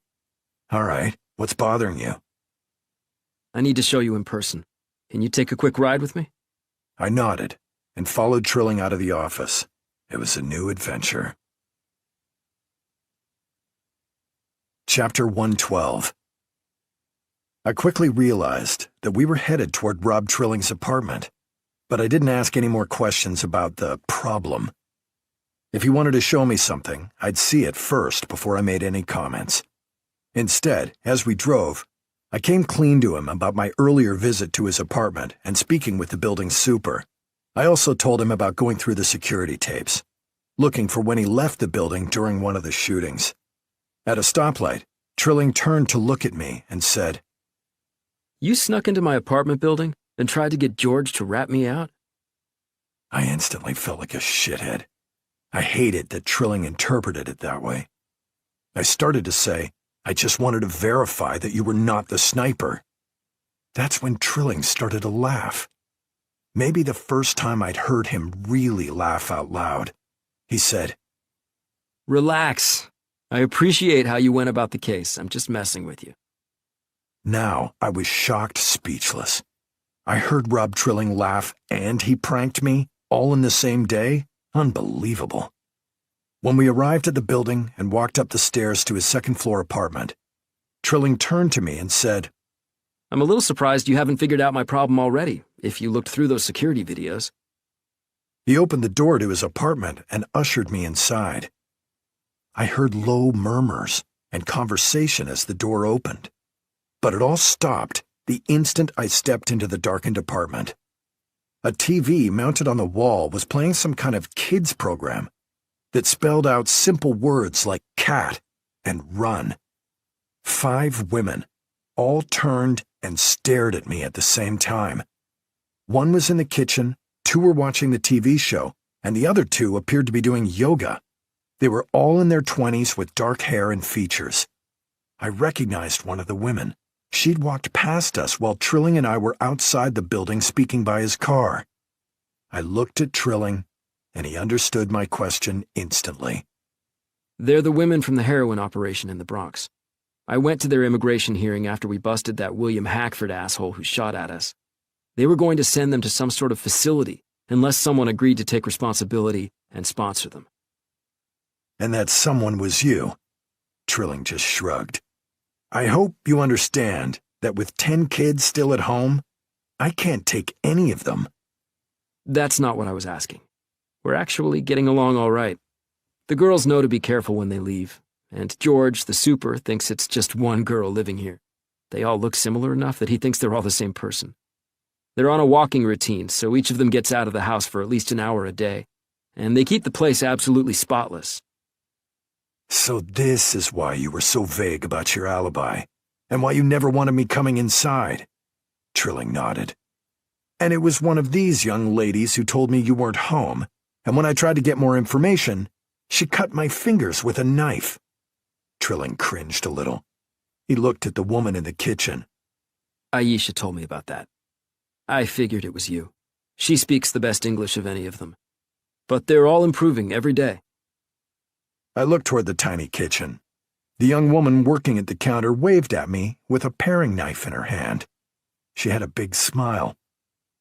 All right, what's bothering you? I need to show you in person. Can you take a quick ride with me? I nodded and followed Trilling out of the office. It was a new adventure. Chapter 112. I quickly realized that we were headed toward Rob Trilling's apartment, but I didn't ask any more questions about the problem. If he wanted to show me something, I'd see it first before I made any comments. Instead, as we drove, I came clean to him about my earlier visit to his apartment and speaking with the building super. I also told him about going through the security tapes, looking for when he left the building during one of the shootings. At a stoplight, Trilling turned to look at me and said, You snuck into my apartment building and tried to get George to rat me out? I instantly felt like a shithead. I hated that Trilling interpreted it that way. I started to say, I just wanted to verify that you were not the sniper. That's when Trilling started to laugh. Maybe the first time I'd heard him really laugh out loud. He said, Relax. I appreciate how you went about the case. I'm just messing with you. Now I was shocked speechless. I heard Rob Trilling laugh and he pranked me, all in the same day? Unbelievable. When we arrived at the building and walked up the stairs to his second-floor apartment, Trilling turned to me and said, I'm a little surprised you haven't figured out my problem already, if you looked through those security videos. He opened the door to his apartment and ushered me inside. I heard low murmurs and conversation as the door opened, but it all stopped the instant I stepped into the darkened apartment. A TV mounted on the wall was playing some kind of kids program that spelled out simple words like cat and run. 5 women, all turned and stared at me at the same time. One was in the kitchen, 2 were watching the TV show, and the other 2 appeared to be doing yoga. They were all in their 20s with dark hair and features. I recognized one of the women. She'd walked past us while Trilling and I were outside the building speaking by his car. I looked at Trilling, and he understood my question instantly. They're the women from the heroin operation in the Bronx. I went to their immigration hearing after we busted that William Hackford asshole who shot at us. They were going to send them to some sort of facility unless someone agreed to take responsibility and sponsor them. And that someone was you. Trilling just shrugged. I hope you understand that with 10 kids still at home, I can't take any of them. That's not what I was asking. We're actually getting along all right. The girls know to be careful when they leave, and George, the super, thinks it's just one girl living here. They all look similar enough that he thinks they're all the same person. They're on a walking routine, so each of them gets out of the house for at least an hour a day, and they keep the place absolutely spotless. So this is why you were so vague about your alibi, and why you never wanted me coming inside. Trilling nodded. And it was one of these young ladies who told me you weren't home, and when I tried to get more information, she cut my fingers with a knife. Trilling cringed a little. He looked at the woman in the kitchen. Aisha told me about that. I figured it was you. She speaks the best English of any of them. But they're all improving every day. I looked toward the tiny kitchen. The young woman working at the counter waved at me with a paring knife in her hand. She had a big smile.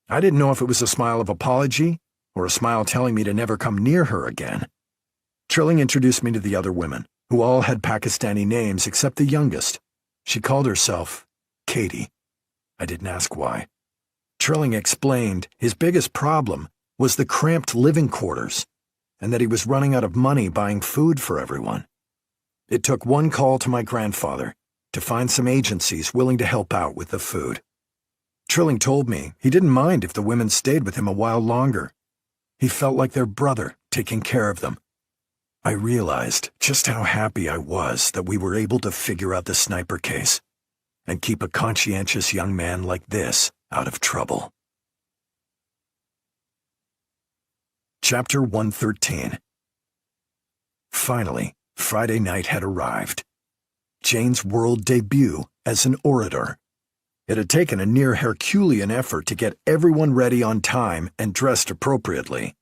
I didn't know if it was a smile of apology or a smile telling me to never come near her again. Trilling introduced me to the other women, who all had Pakistani names except the youngest. She called herself Katie. I didn't ask why. Trilling explained his biggest problem was the cramped living quarters, and that he was running out of money buying food for everyone. It took one call to my grandfather to find some agencies willing to help out with the food. Trilling told me he didn't mind if the women stayed with him a while longer. He felt like their brother taking care of them. I realized just how happy I was that we were able to figure out the sniper case and keep a conscientious young man like this out of trouble. Chapter 113. Finally, Friday night had arrived. Jane's world debut as an orator. It had taken a near Herculean effort to get everyone ready on time and dressed appropriately.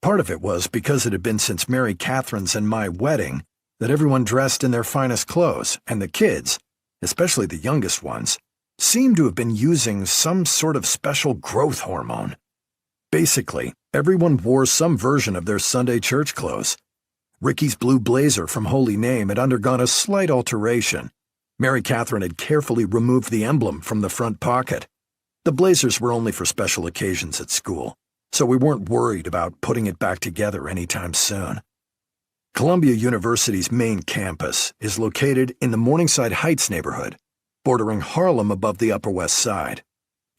Part of it was because it had been since Mary Catherine's and my wedding that everyone dressed in their finest clothes, and the kids, especially the youngest ones, seemed to have been using some sort of special growth hormone. Basically, everyone wore some version of their Sunday church clothes. Ricky's blue blazer from Holy Name had undergone a slight alteration. Mary Catherine had carefully removed the emblem from the front pocket. The blazers were only for special occasions at school, so we weren't worried about putting it back together anytime soon. Columbia University's main campus is located in the Morningside Heights neighborhood, bordering Harlem above the Upper West Side.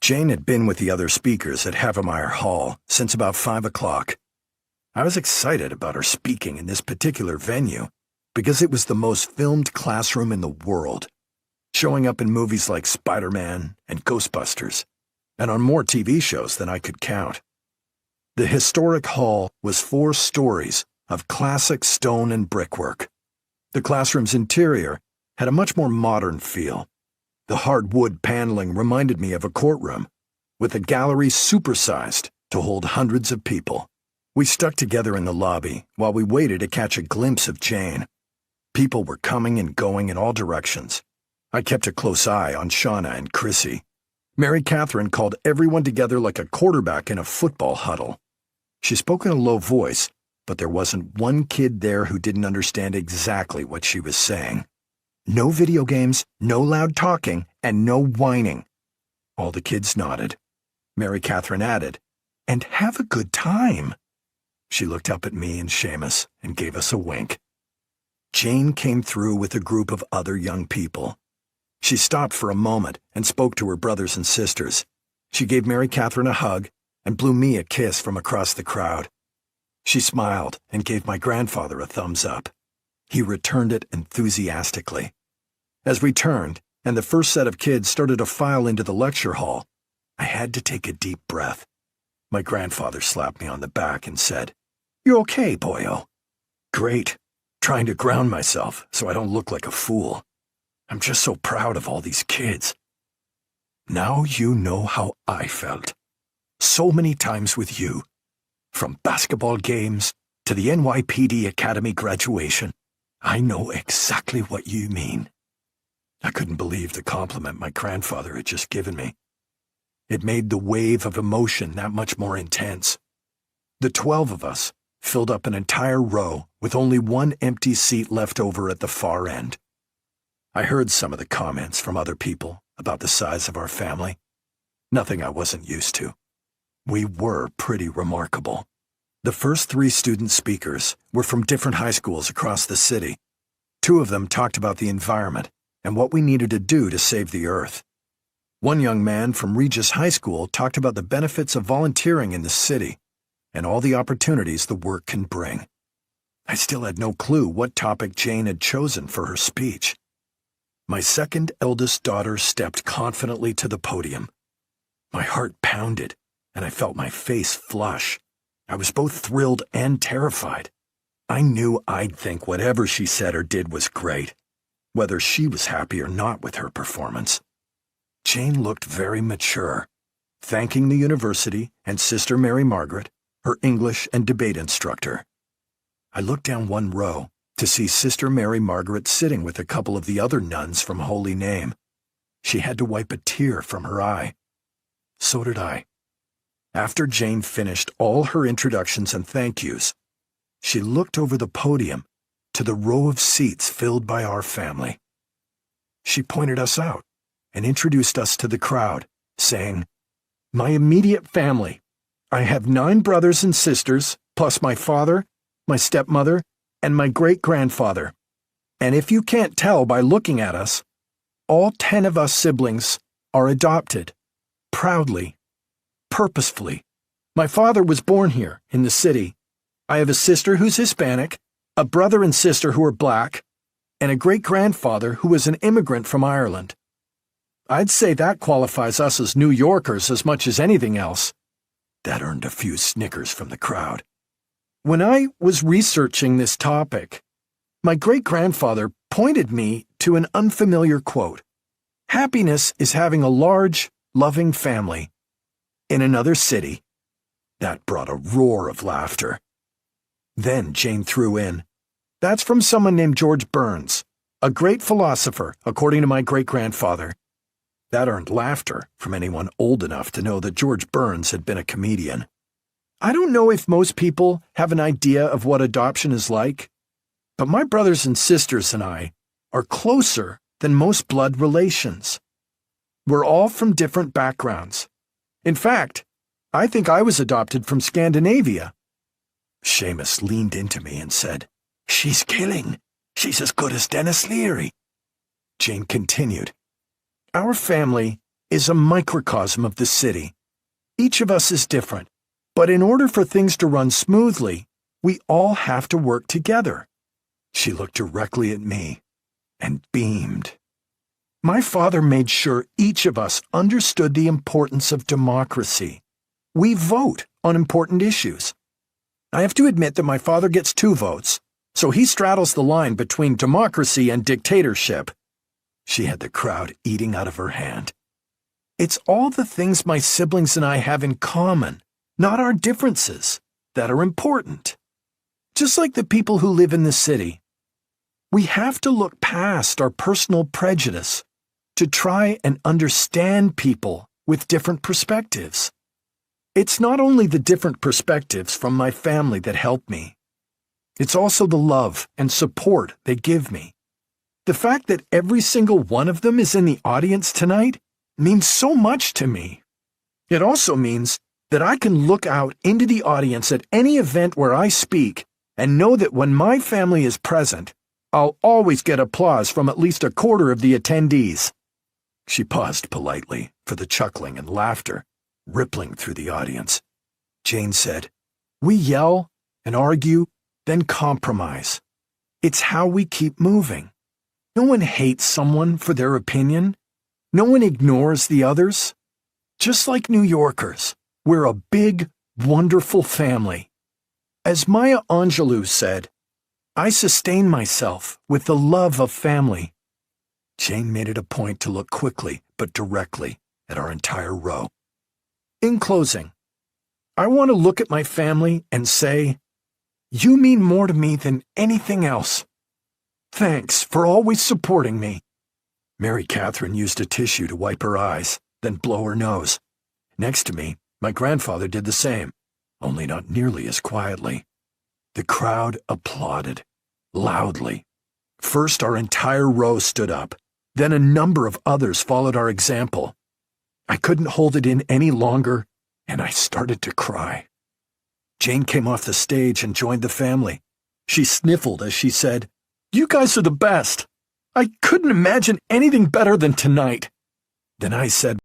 Jane had been with the other speakers at Havemeyer Hall since about 5 o'clock. I was excited about her speaking in this particular venue because it was the most filmed classroom in the world, showing up in movies like Spider-Man and Ghostbusters, and on more TV shows than I could count. The historic hall was 4 stories of classic stone and brickwork. The classroom's interior had a much more modern feel. The hardwood paneling reminded me of a courtroom, with the gallery supersized to hold hundreds of people. We stuck together in the lobby while we waited to catch a glimpse of Jane. People were coming and going in all directions. I kept a close eye on Shauna and Chrissy. Mary Catherine called everyone together like a quarterback in a football huddle. She spoke in a low voice, but there wasn't one kid there who didn't understand exactly what she was saying. No video games, no loud talking, and no whining. All the kids nodded. Mary Catherine added, "And have a good time." She looked up at me and Seamus and gave us a wink. Jane came through with a group of other young people. She stopped for a moment and spoke to her brothers and sisters. She gave Mary Catherine a hug and blew me a kiss from across the crowd. She smiled and gave my grandfather a thumbs up. He returned it enthusiastically. As we turned, and the first set of kids started to file into the lecture hall, I had to take a deep breath. My grandfather slapped me on the back and said, "You okay, boyo?" "Great. Trying to ground myself so I don't look like a fool. I'm just so proud of all these kids." Now you know how I felt. So many times with you. From basketball games to the NYPD Academy graduation, I know exactly what you mean. I couldn't believe the compliment my grandfather had just given me. It made the wave of emotion that much more intense. The 12 of us filled up an entire row with only one empty seat left over at the far end. I heard some of the comments from other people about the size of our family. Nothing I wasn't used to. We were pretty remarkable. The first 3 student speakers were from different high schools across the city. 2 of them talked about the environment and what we needed to do to save the earth. One young man from Regis High School talked about the benefits of volunteering in the city and all the opportunities the work can bring. I still had no clue what topic Jane had chosen for her speech. My second eldest daughter stepped confidently to the podium. My heart pounded, and I felt my face flush. I was both thrilled and terrified. I knew I'd think whatever she said or did was great, whether she was happy or not with her performance. Jane looked very mature, thanking the university and Sister Mary Margaret, her English and debate instructor. I looked down one row to see Sister Mary Margaret sitting with a couple of the other nuns from Holy Name. She had to wipe a tear from her eye. So did I. After Jane finished all her introductions and thank yous, she looked over the podium to the row of seats filled by our family. She pointed us out and introduced us to the crowd, saying, "My immediate family, I have 9 brothers and sisters, plus my father, my stepmother, and my great-grandfather. And if you can't tell by looking at us, all 10 of us siblings are adopted, proudly, purposefully. My father was born here, in the city. I have a sister who's Hispanic, a brother and sister who are black, and a great-grandfather who was an immigrant from Ireland. I'd say that qualifies us as New Yorkers as much as anything else. That earned a few snickers from the crowd. When I was researching this topic, my great-grandfather pointed me to an unfamiliar quote. Happiness is having a large, loving family in another city. That brought a roar of laughter. Then Jane threw in, that's from someone named George Burns, a great philosopher, according to my great-grandfather. That earned laughter from anyone old enough to know that George Burns had been a comedian. I don't know if most people have an idea of what adoption is like, but my brothers and sisters and I are closer than most blood relations. We're all from different backgrounds. In fact, I think I was adopted from Scandinavia. Seamus leaned into me and said, "She's killing. She's as good as Dennis Leary." Jane continued, "Our family is a microcosm of the city. Each of us is different, but in order for things to run smoothly, we all have to work together." She looked directly at me and beamed. My father made sure each of us understood the importance of democracy. We vote on important issues. I have to admit that my father gets 2 votes, so he straddles the line between democracy and dictatorship. She had the crowd eating out of her hand. It's all the things my siblings and I have in common, not our differences, that are important. Just like the people who live in the city. We have to look past our personal prejudice to try and understand people with different perspectives. It's not only the different perspectives from my family that help me. It's also the love and support they give me. The fact that every single one of them is in the audience tonight means so much to me. It also means that I can look out into the audience at any event where I speak and know that when my family is present, I'll always get applause from at least a quarter of the attendees. She paused politely for the chuckling and laughter rippling through the audience. Jane said, "We yell and argue, then compromise. It's how we keep moving. No one hates someone for their opinion. No one ignores the others. Just like New Yorkers, we're a big, wonderful family. As Maya Angelou said, I sustain myself with the love of family." Jane made it a point to look quickly but directly at our entire row. In closing, I want to look at my family and say, you mean more to me than anything else. Thanks for always supporting me. Mary Catherine used a tissue to wipe her eyes, then blow her nose. Next to me, my grandfather did the same, only not nearly as quietly. The crowd applauded, loudly. First, our entire row stood up. Then a number of others followed our example. I couldn't hold it in any longer, and I started to cry. Jane came off the stage and joined the family. She sniffled as she said, "You guys are the best. I couldn't imagine anything better than tonight." Then I said,